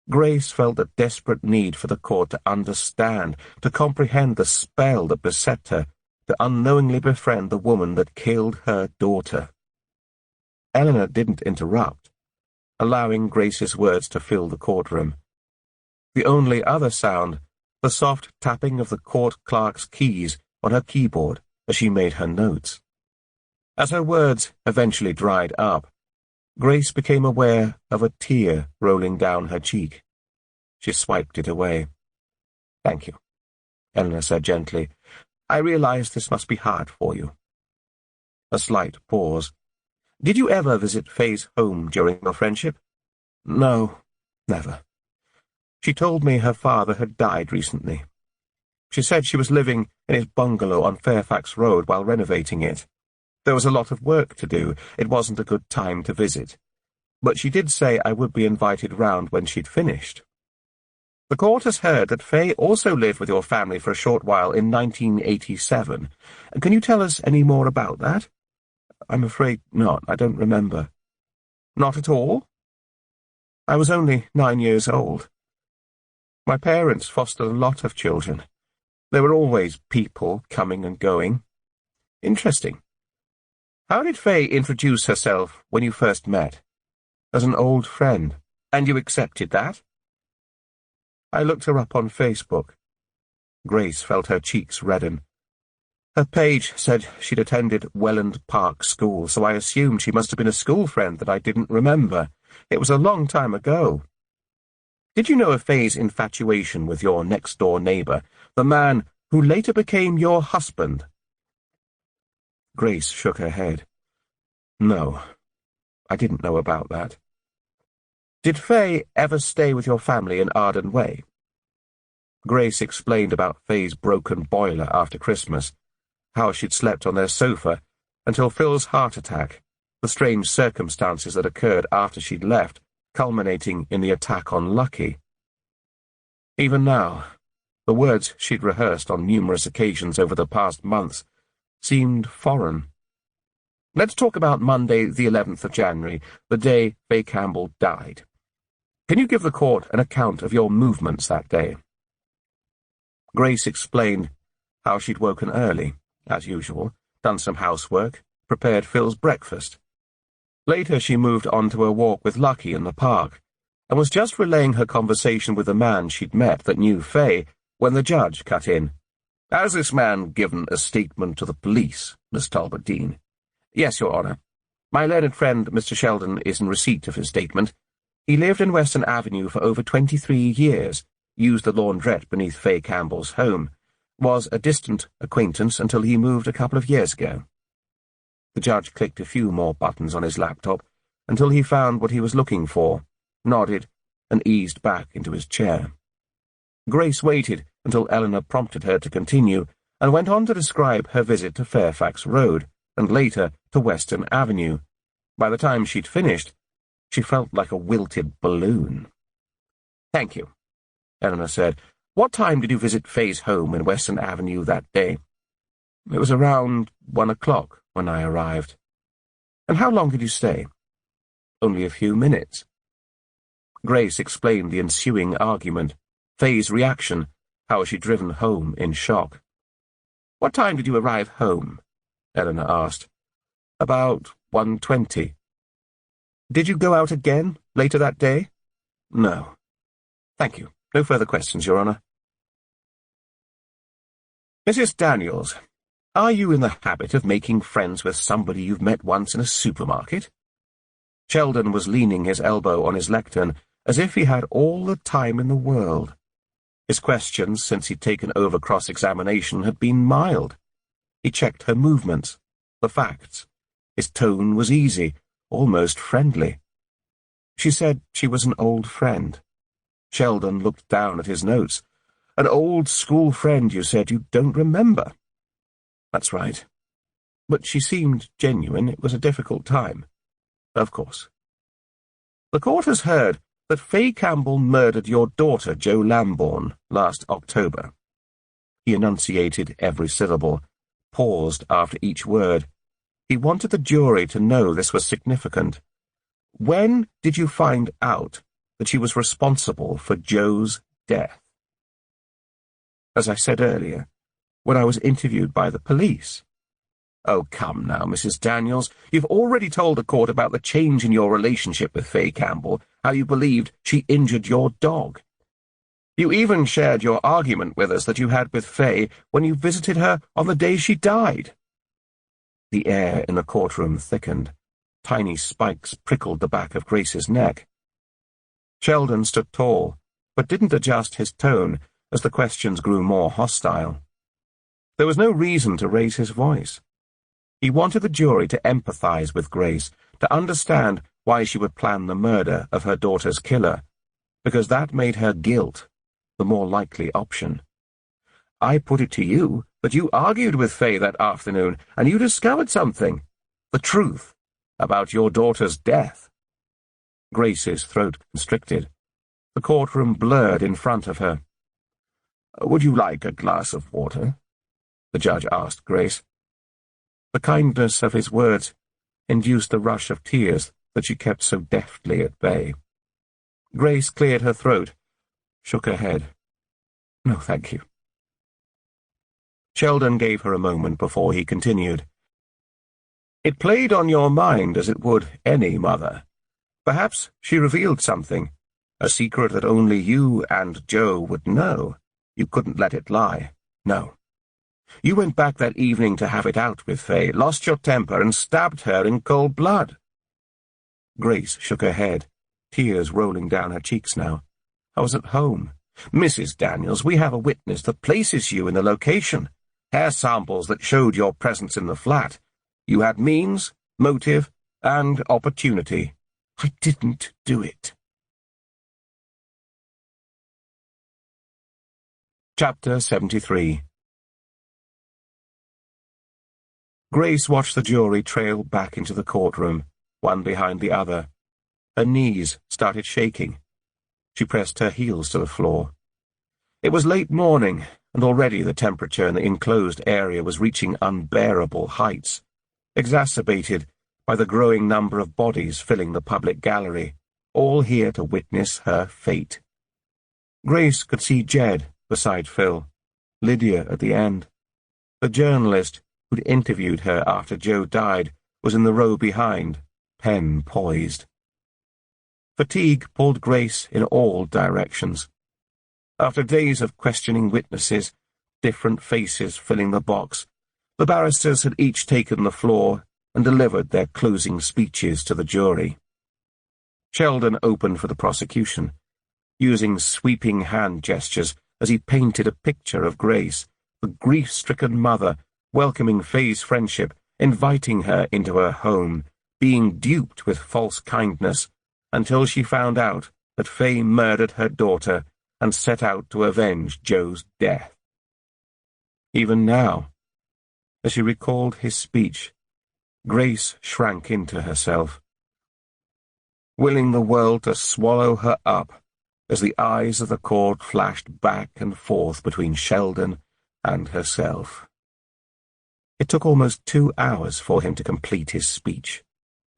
Grace felt a desperate need for the court to understand, to comprehend the spell that beset her, to unknowingly befriend the woman that killed her daughter. Eleanor didn't interrupt, allowing Grace's words to fill the courtroom. The only other sound, the soft tapping of the court clerk's keys on her keyboard as she made her notes. As her words eventually dried up, Grace became aware of a tear rolling down her cheek. She swiped it away. "Thank you," Eleanor said gently. "I realize this must be hard for you." A slight pause. "Did you ever visit Faye's home during your friendship?" "No, never. She told me her father had died recently. She said she was living in his bungalow on Fairfax Road while renovating it. There was a lot of work to do. It wasn't a good time to visit. But she did say I would be invited round when she'd finished. The court has heard that Faye also lived with your family for a short while in 1987. Can you tell us any more about that?" "I'm afraid not. I don't remember." "Not at all?" "I was only 9 years old. My parents fostered a lot of children. There were always people coming and going." "Interesting. How did Faye introduce herself when you first met?" "As an old friend." "And you accepted that?" "I looked her up on Facebook." Grace felt her cheeks redden. "Her page said she'd attended Welland Park School, so I assumed she must have been a school friend that I didn't remember. It was a long time ago." "Did you know of Faye's infatuation with your next-door neighbour, the man who later became your husband?" Grace shook her head. "No, I didn't know about that." "Did Faye ever stay with your family in Arden Way?" Grace explained about Faye's broken boiler after Christmas, how she'd slept on their sofa until Phil's heart attack, the strange circumstances that occurred after she'd left, culminating in the attack on Lucky. Even now, the words she'd rehearsed on numerous occasions over the past months seemed foreign. "Let's talk about Monday, the 11th of January, the day Faye Campbell died. Can you give the court an account of your movements that day?" Grace explained how she'd woken early, as usual, done some housework, prepared Phil's breakfast. Later she moved on to a walk with Lucky in the park, and was just relaying her conversation with the man she'd met that knew Faye when the judge cut in. "Has this man given a statement to the police, Miss Talbot Dean?" "Yes, Your Honour. My learned friend, Mr. Sheldon, is in receipt of his statement. He lived in Western Avenue for over 23 years, used the laundrette beneath Faye Campbell's home, was a distant acquaintance until he moved a couple of years ago." The judge clicked a few more buttons on his laptop until he found what he was looking for, nodded, and eased back into his chair. Grace waited until Eleanor prompted her to continue, and went on to describe her visit to Fairfax Road, and later to Western Avenue. By the time she'd finished, she felt like a wilted balloon. "Thank you," Eleanor said. "What time did you visit Faye's home in Western Avenue that day?" "It was around 1 o'clock when I arrived." "And how long did you stay?" "Only a few minutes." Grace explained the ensuing argument, Faye's reaction, how she'd driven home in shock. "What time did you arrive home?" Eleanor asked. "About 1:20. "Did you go out again later that day?" "No." "Thank you. No further questions, Your Honour." "Mrs. Daniels, are you in the habit of making friends with somebody you've met once in a supermarket?" Sheldon was leaning his elbow on his lectern as if he had all the time in the world. His questions since he'd taken over cross-examination had been mild. He checked her movements, the facts. His tone was easy, almost friendly. She said she was an old friend. Sheldon looked down at his notes. "An old school friend, you said you don't remember." "That's right. But she seemed genuine. It was a difficult time." "Of course." "The court has heard that Faye Campbell murdered your daughter, Jo Lambourne, last October." He enunciated every syllable, paused after each word. He wanted the jury to know this was significant. "When did you find out that she was responsible for Jo's death?" "As I said earlier, when I was interviewed by the police." "Oh, come now, Mrs. Daniels. You've already told the court about the change in your relationship with Faye Campbell, how you believed she injured your dog. You even shared your argument with us that you had with Faye when you visited her on the day she died." The air in the courtroom thickened. Tiny spikes prickled the back of Grace's neck. Sheldon stood tall, but didn't adjust his tone as the questions grew more hostile. There was no reason to raise his voice. He wanted the jury to empathize with Grace, to understand why she would plan the murder of her daughter's killer, because that made her guilt the more likely option. "I put it to you that you argued with Faye that afternoon, and you discovered something, the truth, about your daughter's death." Grace's throat constricted. The courtroom blurred in front of her. "Would you like a glass of water?" the judge asked Grace. The kindness of his words induced a rush of tears that she kept so deftly at bay. Grace cleared her throat, shook her head. "No, thank you." Sheldon gave her a moment before he continued. "It played on your mind as it would any mother. Perhaps she revealed something, a secret that only you and Jo would know. You couldn't let it lie. No. You went back that evening to have it out with Faye, lost your temper, and stabbed her in cold blood." Grace shook her head, tears rolling down her cheeks now. "I was at home. Mrs. Daniels, we have a witness that places you in the location. Hair samples that showed your presence in the flat. You had means, motive, and opportunity. I didn't do it." Chapter 73. Grace watched the jury trail back into the courtroom, one behind the other. Her knees started shaking. She pressed her heels to the floor. It was late morning, and already the temperature in the enclosed area was reaching unbearable heights, exacerbated by the growing number of bodies filling the public gallery, all here to witness her fate. Grace could see Jed beside Phil, Lydia at the end. The journalist who'd interviewed her after Jo died was in the row behind, pen poised. Fatigue pulled Grace in all directions. After days of questioning witnesses, different faces filling the box, the barristers had each taken the floor and delivered their closing speeches to the jury. Sheldon opened for the prosecution, using sweeping hand gestures as he painted a picture of Grace, the grief-stricken mother, welcoming Faye's friendship, inviting her into her home, being duped with false kindness, until she found out that Faye murdered her daughter and set out to avenge Joe's death. Even now, as she recalled his speech, Grace shrank into herself, willing the world to swallow her up as the eyes of the court flashed back and forth between Sheldon and herself. It took almost 2 hours for him to complete his speech,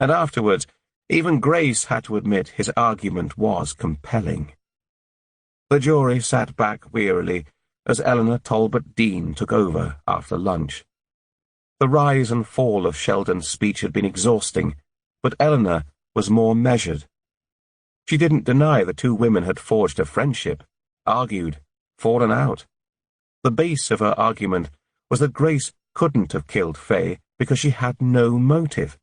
and afterwards, even Grace had to admit his argument was compelling. The jury sat back wearily as Eleanor Talbot Dean took over after lunch. The rise and fall of Sheldon's speech had been exhausting, but Eleanor was more measured. She didn't deny the two women had forged a friendship, argued, fallen out. The base of her argument was that Grace couldn't have killed Faye because she had no motive.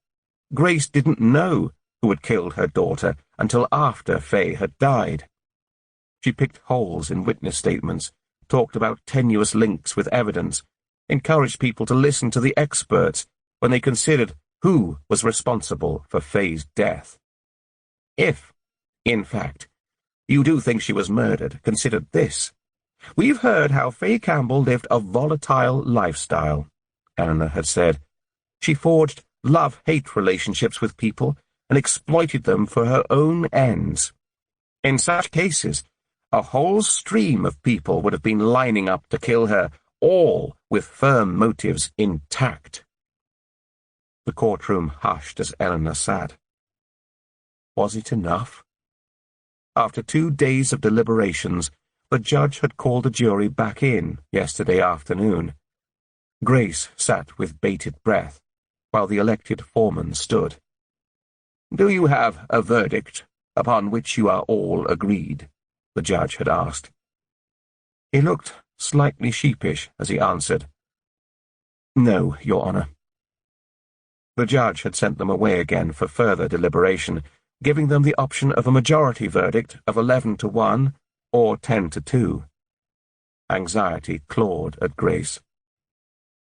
Grace didn't know who had killed her daughter until after Faye had died. She picked holes in witness statements, talked about tenuous links with evidence, encouraged people to listen to the experts when they considered who was responsible for Faye's death. If, in fact, you do think she was murdered, consider this. We've heard how Faye Campbell lived a volatile lifestyle, Eleanor had said. She forged love-hate relationships with people and exploited them for her own ends. In such cases, a whole stream of people would have been lining up to kill her, all with firm motives intact. The courtroom hushed as Eleanor sat. Was it enough? After 2 days of deliberations, the judge had called the jury back in yesterday afternoon. Grace sat with bated breath, while the elected foreman stood. "Do you have a verdict upon which you are all agreed?" the judge had asked. He looked slightly sheepish as he answered, "No, Your Honor." The judge had sent them away again for further deliberation, giving them the option of a majority verdict of 11-1 or 10-2. Anxiety clawed at Grace.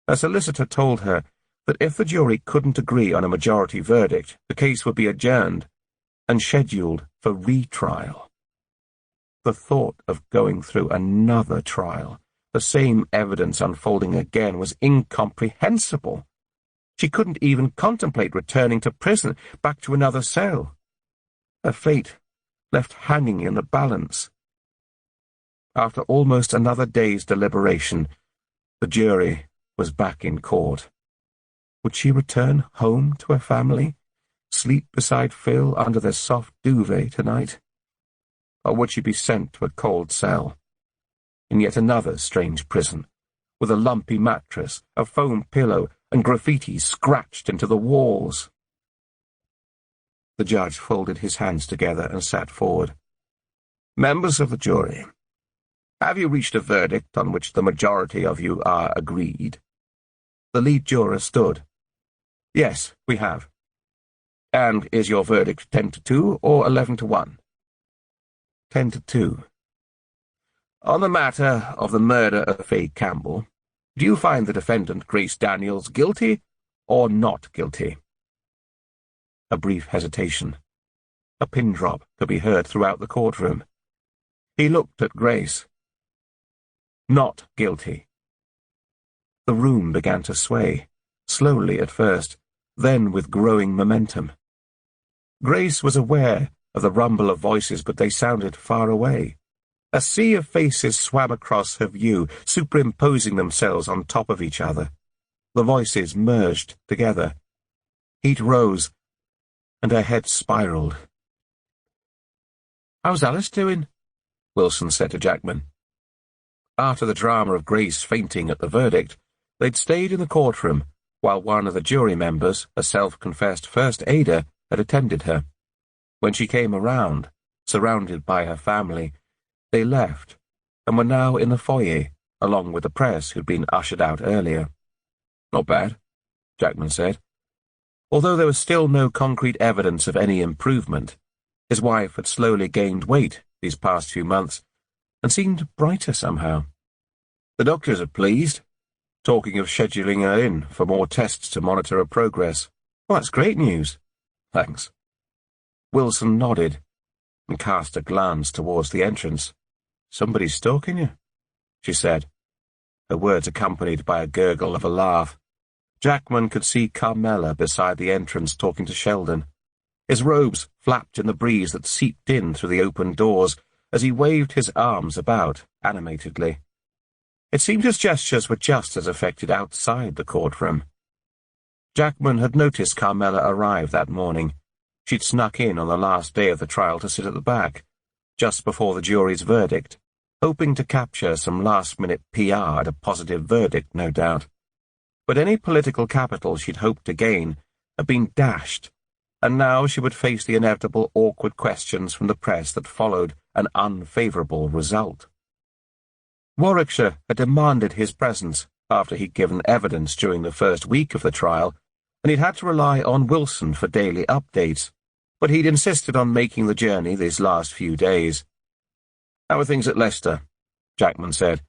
A solicitor told her that if the jury couldn't agree on a majority verdict, the case would be adjourned and scheduled for retrial. The thought of going through another trial, the same evidence unfolding again, was incomprehensible. She couldn't even contemplate returning to prison, back to another cell. Her fate left hanging in the balance. After almost another day's deliberation, the jury was back in court. Would she return home to her family, sleep beside Phil under their soft duvet tonight? Or would she be sent to a cold cell, in yet another strange prison, with a lumpy mattress, a foam pillow, and graffiti scratched into the walls? The judge folded his hands together and sat forward. "Members of the jury, have you reached a verdict on which the majority of you are agreed?" The lead juror stood. "Yes, we have." "And is your verdict 10-2 or 11-1? 10-2. On the matter of the murder of Faye Campbell, do you find the defendant, Grace Daniels, guilty or not guilty?" A brief hesitation. A pin drop could be heard throughout the courtroom. He looked at Grace. "Not guilty." The room began to sway, slowly at first, then with growing momentum. Grace was aware of the rumble of voices, but they sounded far away. A sea of faces swam across her view, superimposing themselves on top of each other. The voices merged together. Heat rose, and her head spiraled. "How's Alice doing?" Wilson said to Jackman. After the drama of Grace fainting at the verdict, they'd stayed in the courtroom, while one of the jury members, a self-confessed first aider, had attended her. When she came around, surrounded by her family, they left and were now in the foyer, along with the press who'd been ushered out earlier. "Not bad," Jackman said. Although there was still no concrete evidence of any improvement, his wife had slowly gained weight these past few months and seemed brighter somehow. "The doctors are pleased, talking of scheduling her in for more tests to monitor her progress." "Well, that's great news." "Thanks." Wilson nodded and cast a glance towards the entrance. "Somebody's stalking you," she said, her words accompanied by a gurgle of a laugh. Jackman could see Carmela beside the entrance talking to Sheldon. His robes flapped in the breeze that seeped in through the open doors as he waved his arms about animatedly. It seemed his gestures were just as effective outside the courtroom. Jackman had noticed Carmela arrive that morning. She'd snuck in on the last day of the trial to sit at the back, just before the jury's verdict, hoping to capture some last-minute PR at a positive verdict, no doubt. But any political capital she'd hoped to gain had been dashed, and now she would face the inevitable awkward questions from the press that followed an unfavourable result. Warwickshire had demanded his presence after he'd given evidence during the first week of the trial, and he'd had to rely on Wilson for daily updates, but he'd insisted on making the journey these last few days. "How are things at Leicester?" Jackman said,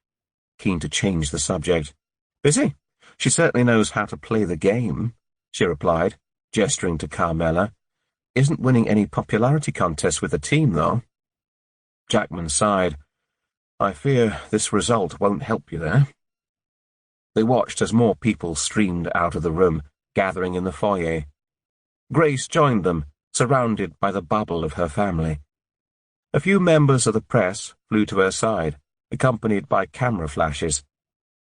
keen to change the subject. "Busy. She certainly knows how to play the game," she replied, gesturing to Carmela. "Isn't winning any popularity contests with the team, though." Jackman sighed. "I fear this result won't help you there." They watched as more people streamed out of the room, gathering in the foyer. Grace joined them, surrounded by the bubble of her family. A few members of the press flew to her side, accompanied by camera flashes.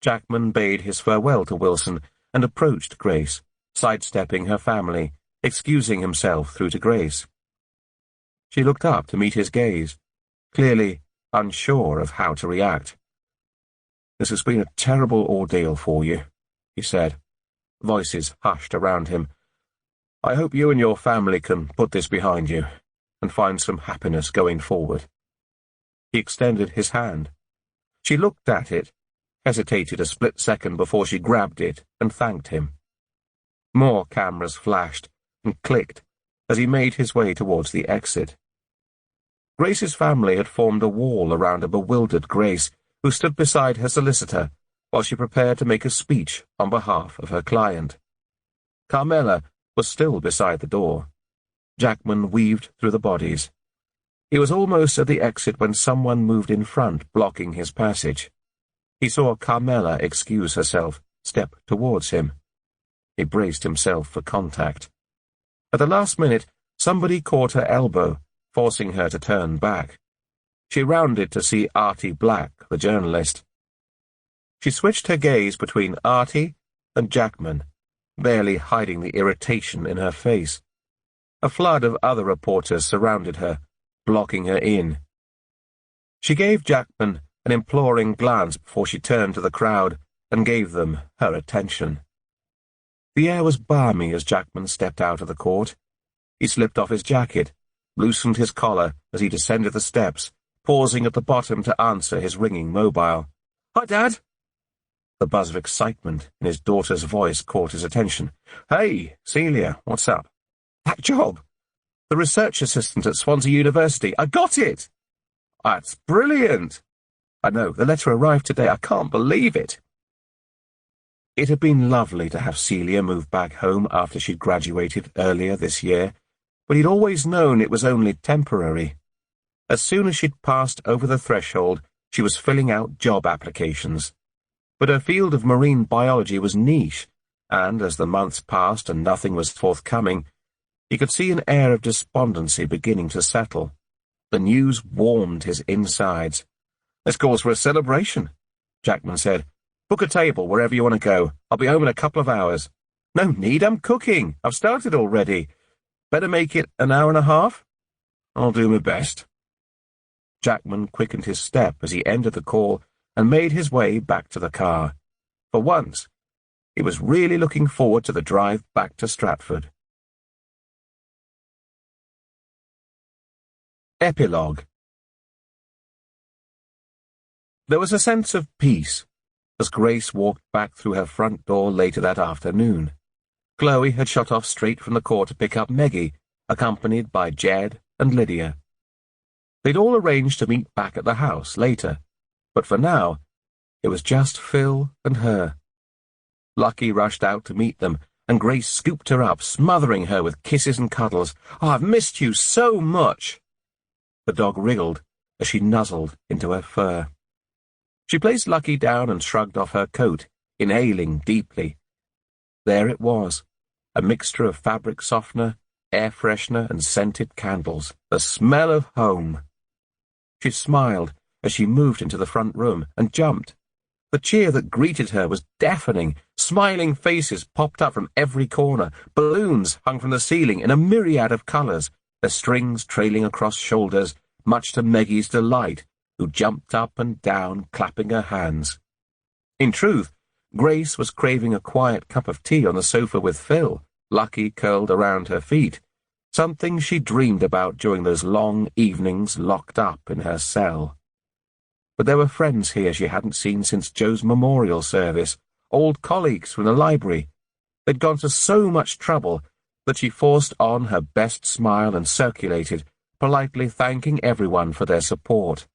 Jackman bade his farewell to Wilson and approached Grace, sidestepping her family, excusing himself through to Grace. She looked up to meet his gaze, clearly unsure of how to react. "This has been a terrible ordeal for you," he said. Voices hushed around him. "I hope you and your family can put this behind you and find some happiness going forward." He extended his hand. She looked at it, hesitated a split second before she grabbed it and thanked him. More cameras flashed and clicked as he made his way towards the exit. Grace's family had formed a wall around a bewildered Grace, who stood beside her solicitor while she prepared to make a speech on behalf of her client. Carmela was still beside the door. Jackman weaved through the bodies. He was almost at the exit when someone moved in front, blocking his passage. He saw Carmela excuse herself, step towards him. He braced himself for contact. At the last minute, somebody caught her elbow, forcing her to turn back. She rounded to see Artie Black, the journalist. She switched her gaze between Artie and Jackman, barely hiding the irritation in her face. A flood of other reporters surrounded her, blocking her in. She gave Jackman an imploring glance before she turned to the crowd and gave them her attention. The air was balmy as Jackman stepped out of the court. He slipped off his jacket, loosened his collar as he descended the steps, pausing at the bottom to answer his ringing mobile. "Hi, Dad!" The buzz of excitement in his daughter's voice caught his attention. "Hey, Celia, what's up?" "That job! The research assistant at Swansea University. I got it!" "That's brilliant!" "I know, the letter arrived today. I can't believe it." It had been lovely to have Celia move back home after she'd graduated earlier this year, but he'd always known it was only temporary. As soon as she'd passed over the threshold, she was filling out job applications. But her field of marine biology was niche, and as the months passed and nothing was forthcoming, he could see an air of despondency beginning to settle. The news warmed his insides. "This calls for a celebration," Jackman said. "Book a table wherever you want to go. I'll be home in a couple of hours." "No need, I'm cooking. I've started already. Better make it an hour and a half?" "I'll do my best." Jackman quickened his step as he ended the call and made his way back to the car. For once, he was really looking forward to the drive back to Stratford. Epilogue. There was a sense of peace as Grace walked back through her front door later that afternoon. Chloe had shot off straight from the court to pick up Meggie, accompanied by Jed and Lydia. They'd all arranged to meet back at the house later, but for now, it was just Phil and her. Lucky rushed out to meet them, and Grace scooped her up, smothering her with kisses and cuddles. "Oh, I've missed you so much!" The dog wriggled as she nuzzled into her fur. She placed Lucky down and shrugged off her coat, inhaling deeply. There it was, a mixture of fabric softener, air freshener, and scented candles, the smell of home. She smiled as she moved into the front room and jumped. The cheer that greeted her was deafening. Smiling faces popped up from every corner. Balloons hung from the ceiling in a myriad of colours, their strings trailing across shoulders, much to Maggie's delight, who jumped up and down, clapping her hands. In truth, Grace was craving a quiet cup of tea on the sofa with Phil, Lucky curled around her feet, something she dreamed about during those long evenings locked up in her cell. But there were friends here she hadn't seen since Joe's memorial service, old colleagues from the library. They'd gone to so much trouble that she forced on her best smile and circulated, politely thanking everyone for their support.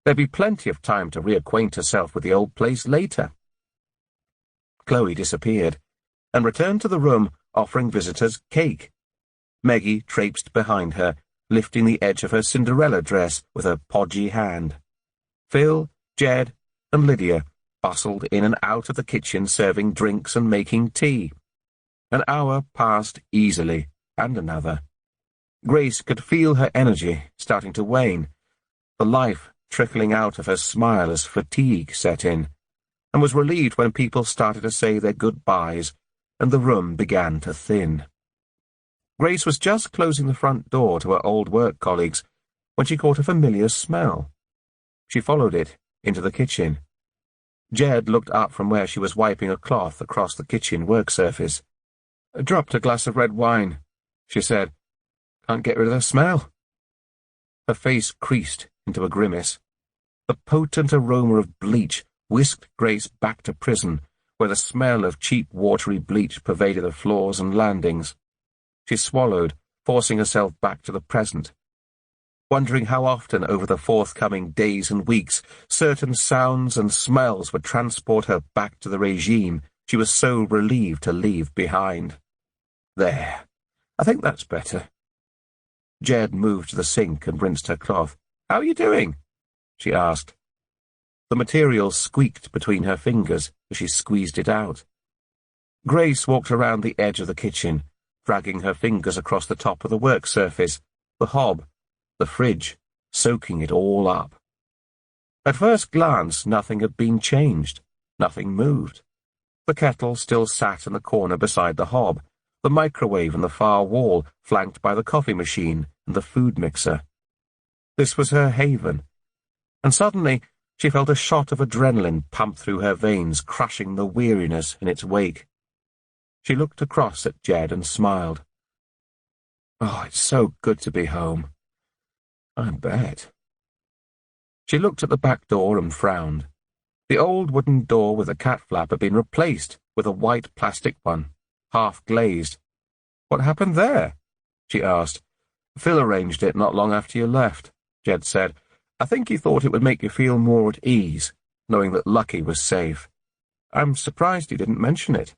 There'd be plenty of time to reacquaint herself with the old place later. Chloe disappeared, and returned to the room offering visitors cake. Meggie traipsed behind her, lifting the edge of her Cinderella dress with a podgy hand. Phil, Jed, and Lydia bustled in and out of the kitchen serving drinks and making tea. An hour passed easily, and another. Grace could feel her energy starting to wane, the life trickling out of her smile as fatigue set in, and was relieved when people started to say their goodbyes and the room began to thin. Grace was just closing the front door to her old work colleagues when she caught a familiar smell. She followed it into the kitchen. Jed looked up from where she was wiping a cloth across the kitchen work surface. "I dropped a glass of red wine," she said. "Can't get rid of the smell." Her face creased into a grimace. The potent aroma of bleach whisked Grace back to prison, where the smell of cheap watery bleach pervaded the floors and landings. She swallowed, forcing herself back to the present, wondering how often over the forthcoming days and weeks certain sounds and smells would transport her back to the regime she was so relieved to leave behind. There, I think that's better. Jed moved to the sink and rinsed her cloth. "How are you doing?" she asked. The material squeaked between her fingers as she squeezed it out. Grace walked around the edge of the kitchen, dragging her fingers across the top of the work surface, the hob, the fridge, soaking it all up. At first glance, nothing had been changed. Nothing moved. The kettle still sat in the corner beside the hob, the microwave in the far wall flanked by the coffee machine and the food mixer. This was her haven, and suddenly she felt a shot of adrenaline pump through her veins, crushing the weariness in its wake. She looked across at Jed and smiled. "Oh, it's so good to be home. I bet." She looked at the back door and frowned. The old wooden door with the cat flap had been replaced with a white plastic one, half glazed. "What happened there?" she asked. "Phil arranged it not long after you left," Jed said. "I think he thought it would make you feel more at ease, knowing that Lucky was safe. I'm surprised he didn't mention it."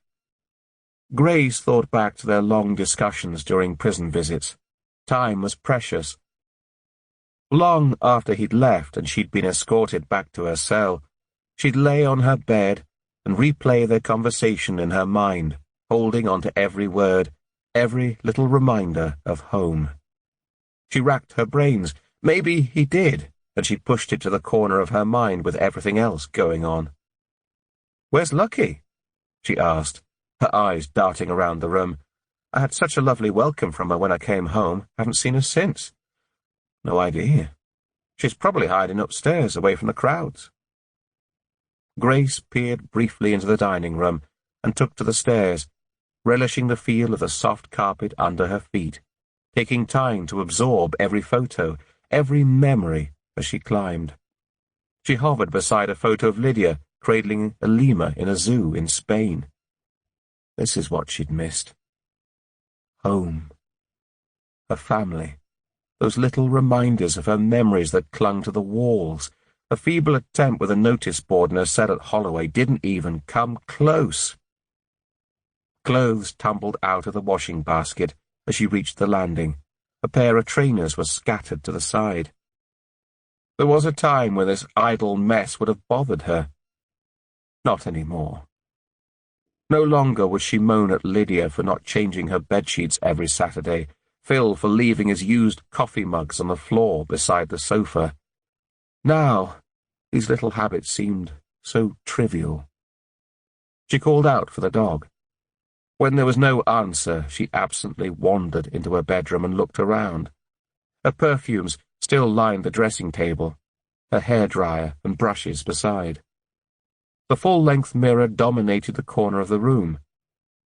Grace thought back to their long discussions during prison visits. Time was precious. Long after he'd left and she'd been escorted back to her cell, she'd lay on her bed and replay their conversation in her mind, holding on to every word, every little reminder of home. She racked her brains. Maybe he did, and she pushed it to the corner of her mind with everything else going on. "Where's Lucky?" she asked, her eyes darting around the room. "I had such a lovely welcome from her when I came home. Haven't seen her since." "No idea. She's probably hiding upstairs, away from the crowds." Grace peered briefly into the dining room and took to the stairs, relishing the feel of the soft carpet under her feet, taking time to absorb every photo, every memory as she climbed. She hovered beside a photo of Lydia cradling a lemur in a zoo in Spain. This is what she'd missed. Home. Her family. Those little reminders of her memories that clung to the walls. A feeble attempt with a notice board in her cell at Holloway didn't even come close. Clothes tumbled out of the washing basket as she reached the landing. A pair of trainers were scattered to the side. There was a time when this idle mess would have bothered her. Not anymore. No longer would she moan at Lydia for not changing her bedsheets every Saturday, Phil for leaving his used coffee mugs on the floor beside the sofa. Now, these little habits seemed so trivial. She called out for the dog. When there was no answer, she absently wandered into her bedroom and looked around. Her perfumes still lined the dressing table, her hairdryer and brushes beside. The full-length mirror dominated the corner of the room.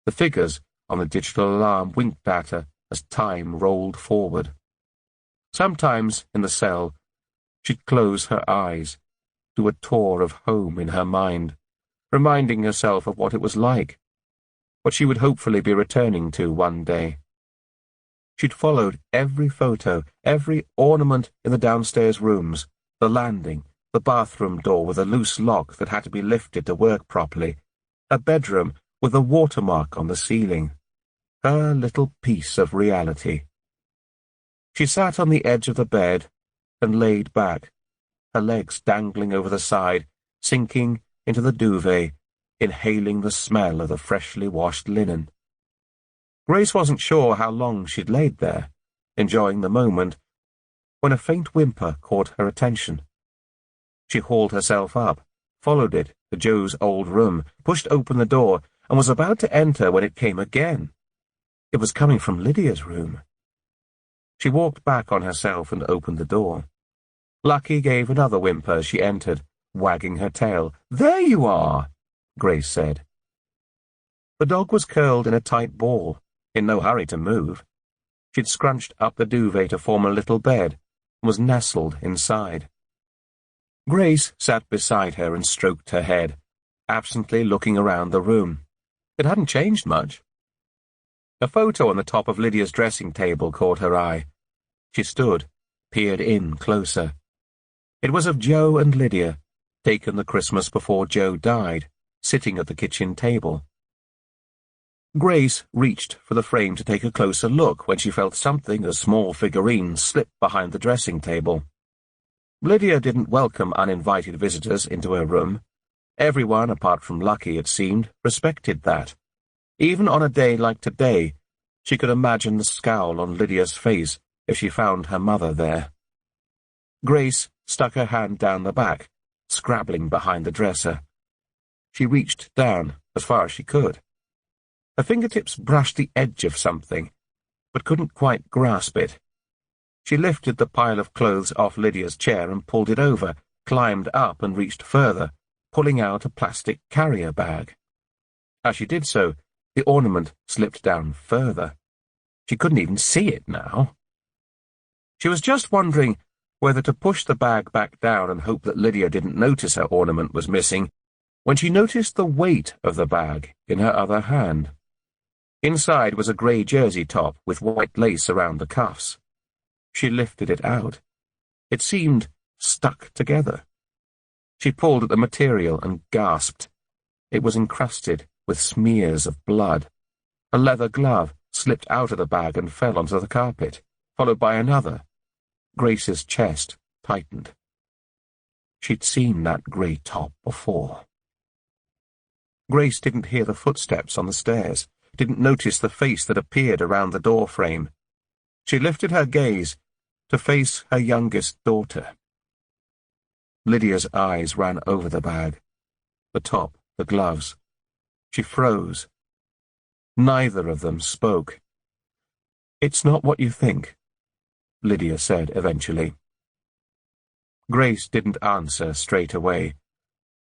The figures on the digital alarm winked at her as time rolled forward. Sometimes, in the cell, she'd close her eyes, do a tour of home in her mind, reminding herself of what it was like, what she would hopefully be returning to one day. She'd followed every photo, every ornament in the downstairs rooms, the landing, the bathroom door with a loose lock that had to be lifted to work properly, a bedroom with a watermark on the ceiling. Her little piece of reality. She sat on the edge of the bed and laid back, her legs dangling over the side, sinking into the duvet, inhaling the smell of the freshly washed linen. Grace wasn't sure how long she'd laid there, enjoying the moment, when a faint whimper caught her attention. She hauled herself up, followed it to Joe's old room, pushed open the door, and was about to enter when it came again. It was coming from Lydia's room. She walked back on herself and opened the door. Lucky gave another whimper as she entered, wagging her tail. "There you are," Grace said. The dog was curled in a tight ball, in no hurry to move. She'd scrunched up the duvet to form a little bed, and was nestled inside. Grace sat beside her and stroked her head, absently looking around the room. It hadn't changed much. A photo on the top of Lydia's dressing table caught her eye. She stood, peered in closer. It was of Joe and Lydia, taken the Christmas before Joe died, sitting at the kitchen table. Grace reached for the frame to take a closer look when she felt something, a small figurine, slip behind the dressing table. Lydia didn't welcome uninvited visitors into her room. Everyone, apart from Lucky, it seemed, respected that. Even on a day like today, she could imagine the scowl on Lydia's face if she found her mother there. Grace stuck her hand down the back, scrabbling behind the dresser. She reached down as far as she could. Her fingertips brushed the edge of something, but couldn't quite grasp it. She lifted the pile of clothes off Lydia's chair and pulled it over, climbed up and reached further, pulling out a plastic carrier bag. As she did so, the ornament slipped down further. She couldn't even see it now. She was just wondering whether to push the bag back down and hope that Lydia didn't notice her ornament was missing, when she noticed the weight of the bag in her other hand. Inside was a grey jersey top with white lace around the cuffs. She lifted it out. It seemed stuck together. She pulled at the material and gasped. It was encrusted with smears of blood. A leather glove slipped out of the bag and fell onto the carpet, followed by another. Grace's chest tightened. She'd seen that grey top before. Grace didn't hear the footsteps on the stairs, didn't notice the face that appeared around the door frame. She lifted her gaze to face her youngest daughter. Lydia's eyes ran over the bag, the top, the gloves. She froze. Neither of them spoke. "It's not what you think," Lydia said eventually. Grace didn't answer straight away.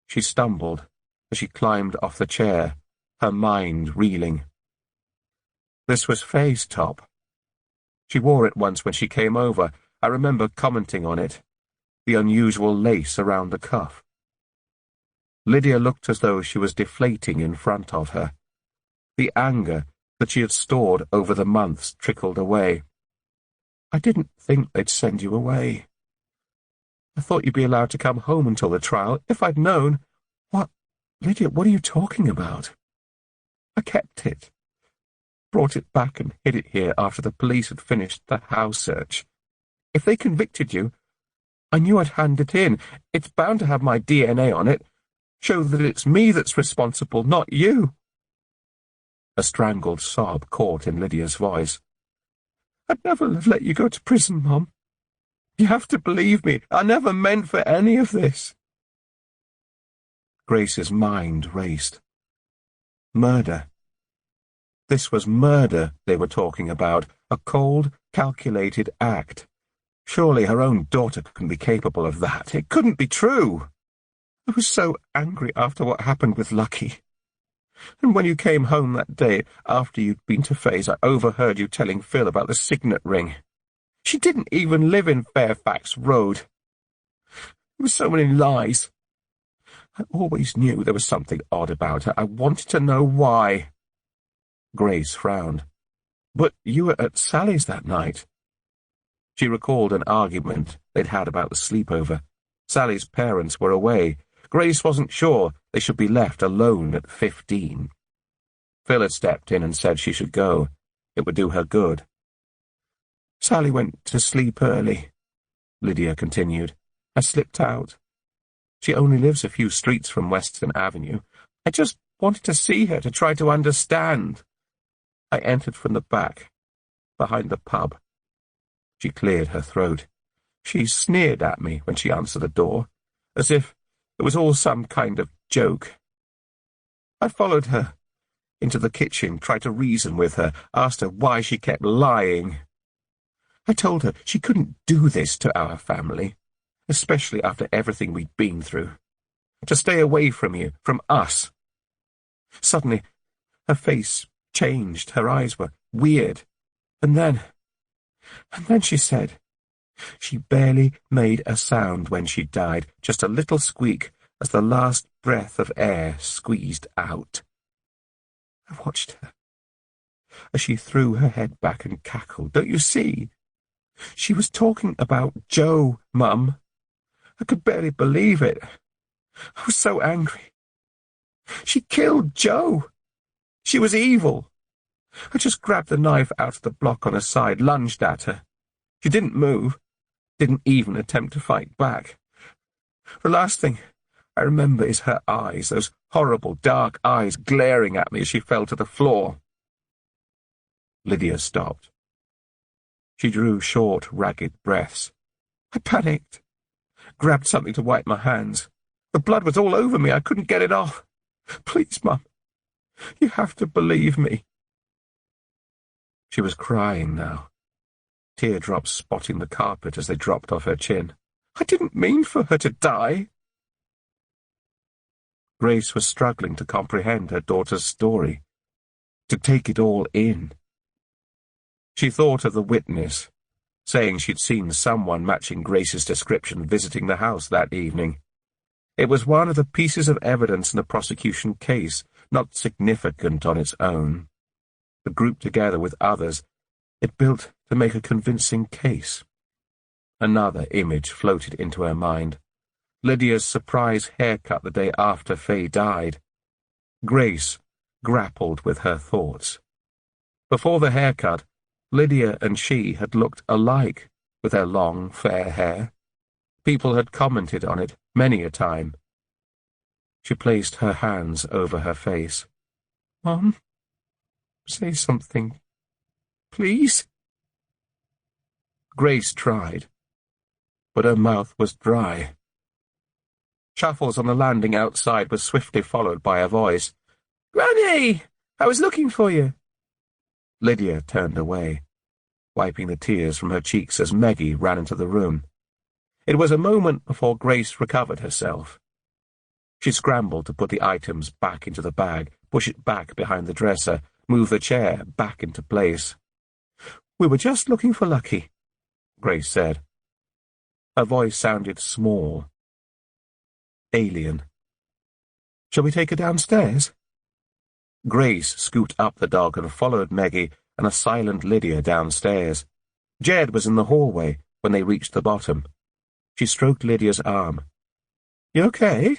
She stumbled as she climbed off the chair, her mind reeling. This was Faye's top. She wore it once when she came over, I remember commenting on it, the unusual lace around the cuff. Lydia looked as though she was deflating in front of her. The anger that she had stored over the months trickled away. I didn't think they'd send you away. I thought you'd be allowed to come home until the trial, if I'd known. What, Lydia, what are you talking about? I kept it. Brought it back and hid it here after the police had finished the house search. If they convicted you, I knew I'd hand it in. It's bound to have my DNA on it. Show that it's me that's responsible, not you. A strangled sob caught in Lydia's voice. I'd never have let you go to prison, Mum. You have to believe me. I never meant for any of this. Grace's mind raced. Murder. This was murder they were talking about, a cold, calculated act. Surely her own daughter couldn't be capable of that. It couldn't be true. I was so angry after what happened with Lucky. And when you came home that day, after you'd been to Faye's, I overheard you telling Phil about the signet ring. She didn't even live in Fairfax Road. There were so many lies. I always knew there was something odd about her. I wanted to know why. Grace frowned. But you were at Sally's that night. She recalled an argument they'd had about the sleepover. Sally's parents were away. Grace wasn't sure they should be left alone at 15. Phil had stepped in and said she should go. It would do her good. Sally went to sleep early, Lydia continued. I slipped out. She only lives a few streets from Western Avenue. I just wanted to see her, to try to understand. I entered from the back, behind the pub. She cleared her throat. She sneered at me when she answered the door, as if it was all some kind of joke. I followed her into the kitchen, tried to reason with her, asked her why she kept lying. I told her she couldn't do this to our family, especially after everything we'd been through. To stay away from you, from us. Suddenly, her face changed, her eyes were weird, and then she said, she barely made a sound when she died, just a little squeak as the last breath of air squeezed out. I watched her as she threw her head back and cackled. Don't you see? She was talking about Joe, Mum. I could barely believe it. I was so angry. She killed Joe. She was evil. I just grabbed the knife out of the block on her side, lunged at her. She didn't move, didn't even attempt to fight back. The last thing I remember is her eyes, those horrible, dark eyes glaring at me as she fell to the floor. Lydia stopped. She drew short, ragged breaths. I panicked, grabbed something to wipe my hands. The blood was all over me. I couldn't get it off. Please, Mum, you have to believe me. She was crying now, teardrops spotting the carpet as they dropped off her chin. I didn't mean for her to die. Grace was struggling to comprehend her daughter's story, to take it all in. She thought of the witness, saying she'd seen someone matching Grace's description visiting the house that evening. It was one of the pieces of evidence in the prosecution case, not significant on its own, but grouped together with others, it built to make a convincing case. Another image floated into her mind. Lydia's surprise haircut the day after Faye died. Grace grappled with her thoughts. Before the haircut, Lydia and she had looked alike, with their long, fair hair. People had commented on it many a time. She placed her hands over her face. Mum, say something, please. Grace tried, but her mouth was dry. Shuffles on the landing outside was swiftly followed by a voice. Granny! I was looking for you. Lydia turned away, wiping the tears from her cheeks as Meggie ran into the room. It was a moment before Grace recovered herself. She scrambled to put the items back into the bag, push it back behind the dresser, move the chair back into place. We were just looking for Lucky, Grace said, Her voice sounded small. Alien. Shall we take her downstairs? Grace scooped up the dog and followed Meggie and a silent Lydia downstairs. Jed was in the hallway when they reached the bottom. She stroked Lydia's arm. You okay?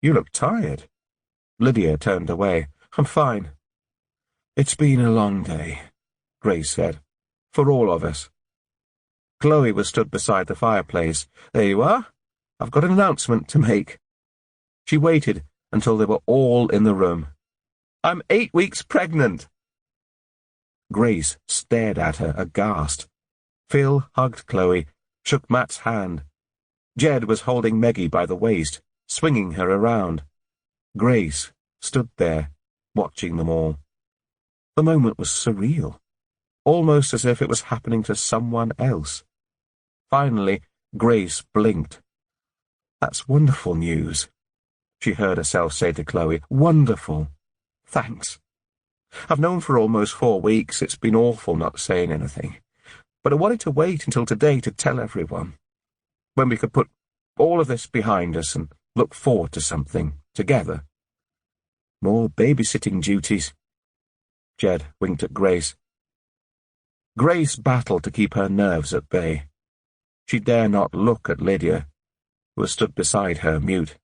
You look tired. Lydia turned away. I'm fine. It's been a long day, Grace said. For all of us. Chloe was stood beside the fireplace. There you are. I've got an announcement to make. She waited until they were all in the room. I'm 8 weeks pregnant. Grace stared at her, aghast. Phil hugged Chloe, shook Matt's hand. Jed was holding Meggie by the waist, swinging her around. Grace stood there, watching them all. The moment was surreal, almost as if it was happening to someone else. Finally, Grace blinked. That's wonderful news, she heard herself say to Chloe. Wonderful. Thanks. I've known for almost 4 weeks it's been awful not saying anything, but I wanted to wait until today to tell everyone, when we could put all of this behind us and look forward to something together. More babysitting duties. Jed winked at Grace. Grace battled to keep her nerves at bay. She dare not look at Lydia, who stood beside her, mute.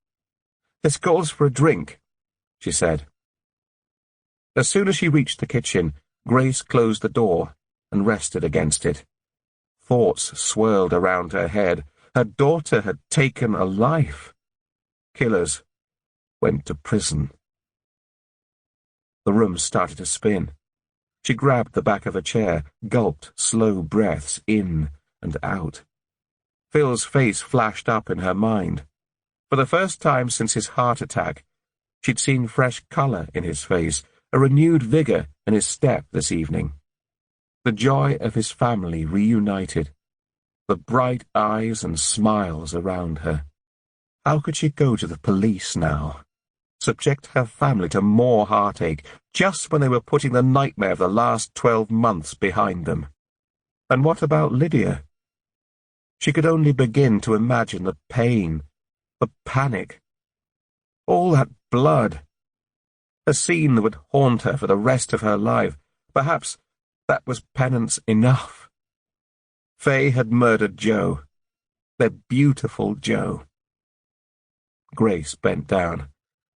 This calls for a drink, she said. As soon as she reached the kitchen, Grace closed the door and rested against it. Thoughts swirled around her head. Her daughter had taken a life. Killers went to prison. The room started to spin. She grabbed the back of a chair, gulped slow breaths in and out. Phil's face flashed up in her mind. For the first time since his heart attack, she'd seen fresh colour in his face, a renewed vigour in his step this evening. The joy of his family reunited, the bright eyes and smiles around her. How could she go to the police now? Subject her family to more heartache, just when they were putting the nightmare of the last 12 months behind them. And what about Lydia? She could only begin to imagine the pain, the panic, all that blood. A scene that would haunt her for the rest of her life. Perhaps that was penance enough. Faye had murdered Joe, their beautiful Joe. Grace bent down,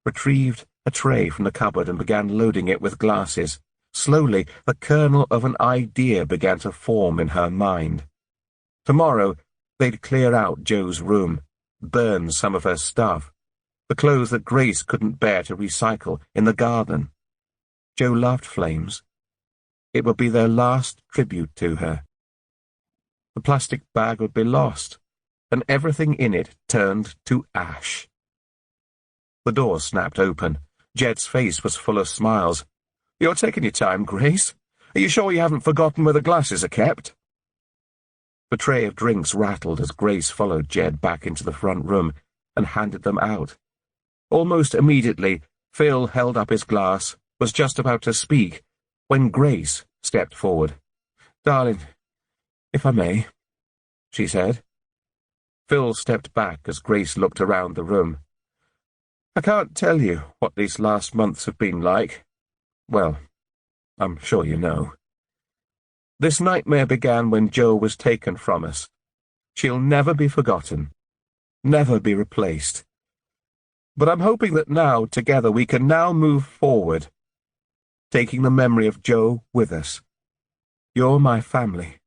retrieved a tray from the cupboard and began loading it with glasses. Slowly, the kernel of an idea began to form in her mind. Tomorrow, they'd clear out Joe's room, burn some of her stuff, the clothes that Grace couldn't bear to recycle, in the garden. Joe loved flames. It would be their last tribute to her. The plastic bag would be lost, and everything in it turned to ash. The door snapped open. Jed's face was full of smiles. You're taking your time, Grace. Are you sure you haven't forgotten where the glasses are kept? The tray of drinks rattled as Grace followed Jed back into the front room and handed them out. Almost immediately, Phil held up his glass, was just about to speak, when Grace stepped forward. Darling, if I may, she said. Phil stepped back as Grace looked around the room. I can't tell you what these last months have been like. Well, I'm sure you know. This nightmare began when Joe was taken from us. She'll never be forgotten, never be replaced. But I'm hoping that now, together, we can now move forward, taking the memory of Joe with us. You're my family.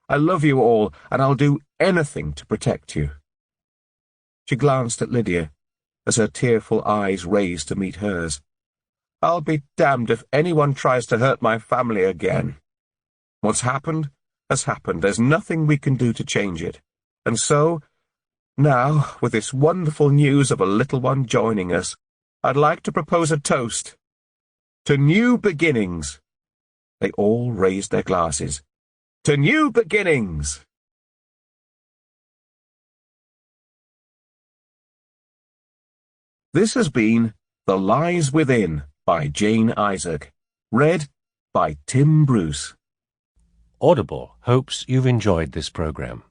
I love you all, and I'll do anything to protect you. She glanced at Lydia, as her tearful eyes raised to meet hers. I'll be damned if anyone tries to hurt my family again. What's happened has happened. There's nothing we can do to change it. And so, now, with this wonderful news of a little one joining us, I'd like to propose a toast. To new beginnings. They all raised their glasses. To new beginnings! This has been The Lies Within by Jane Isaac. Read by Tim Bruce. Audible hopes you've enjoyed this program.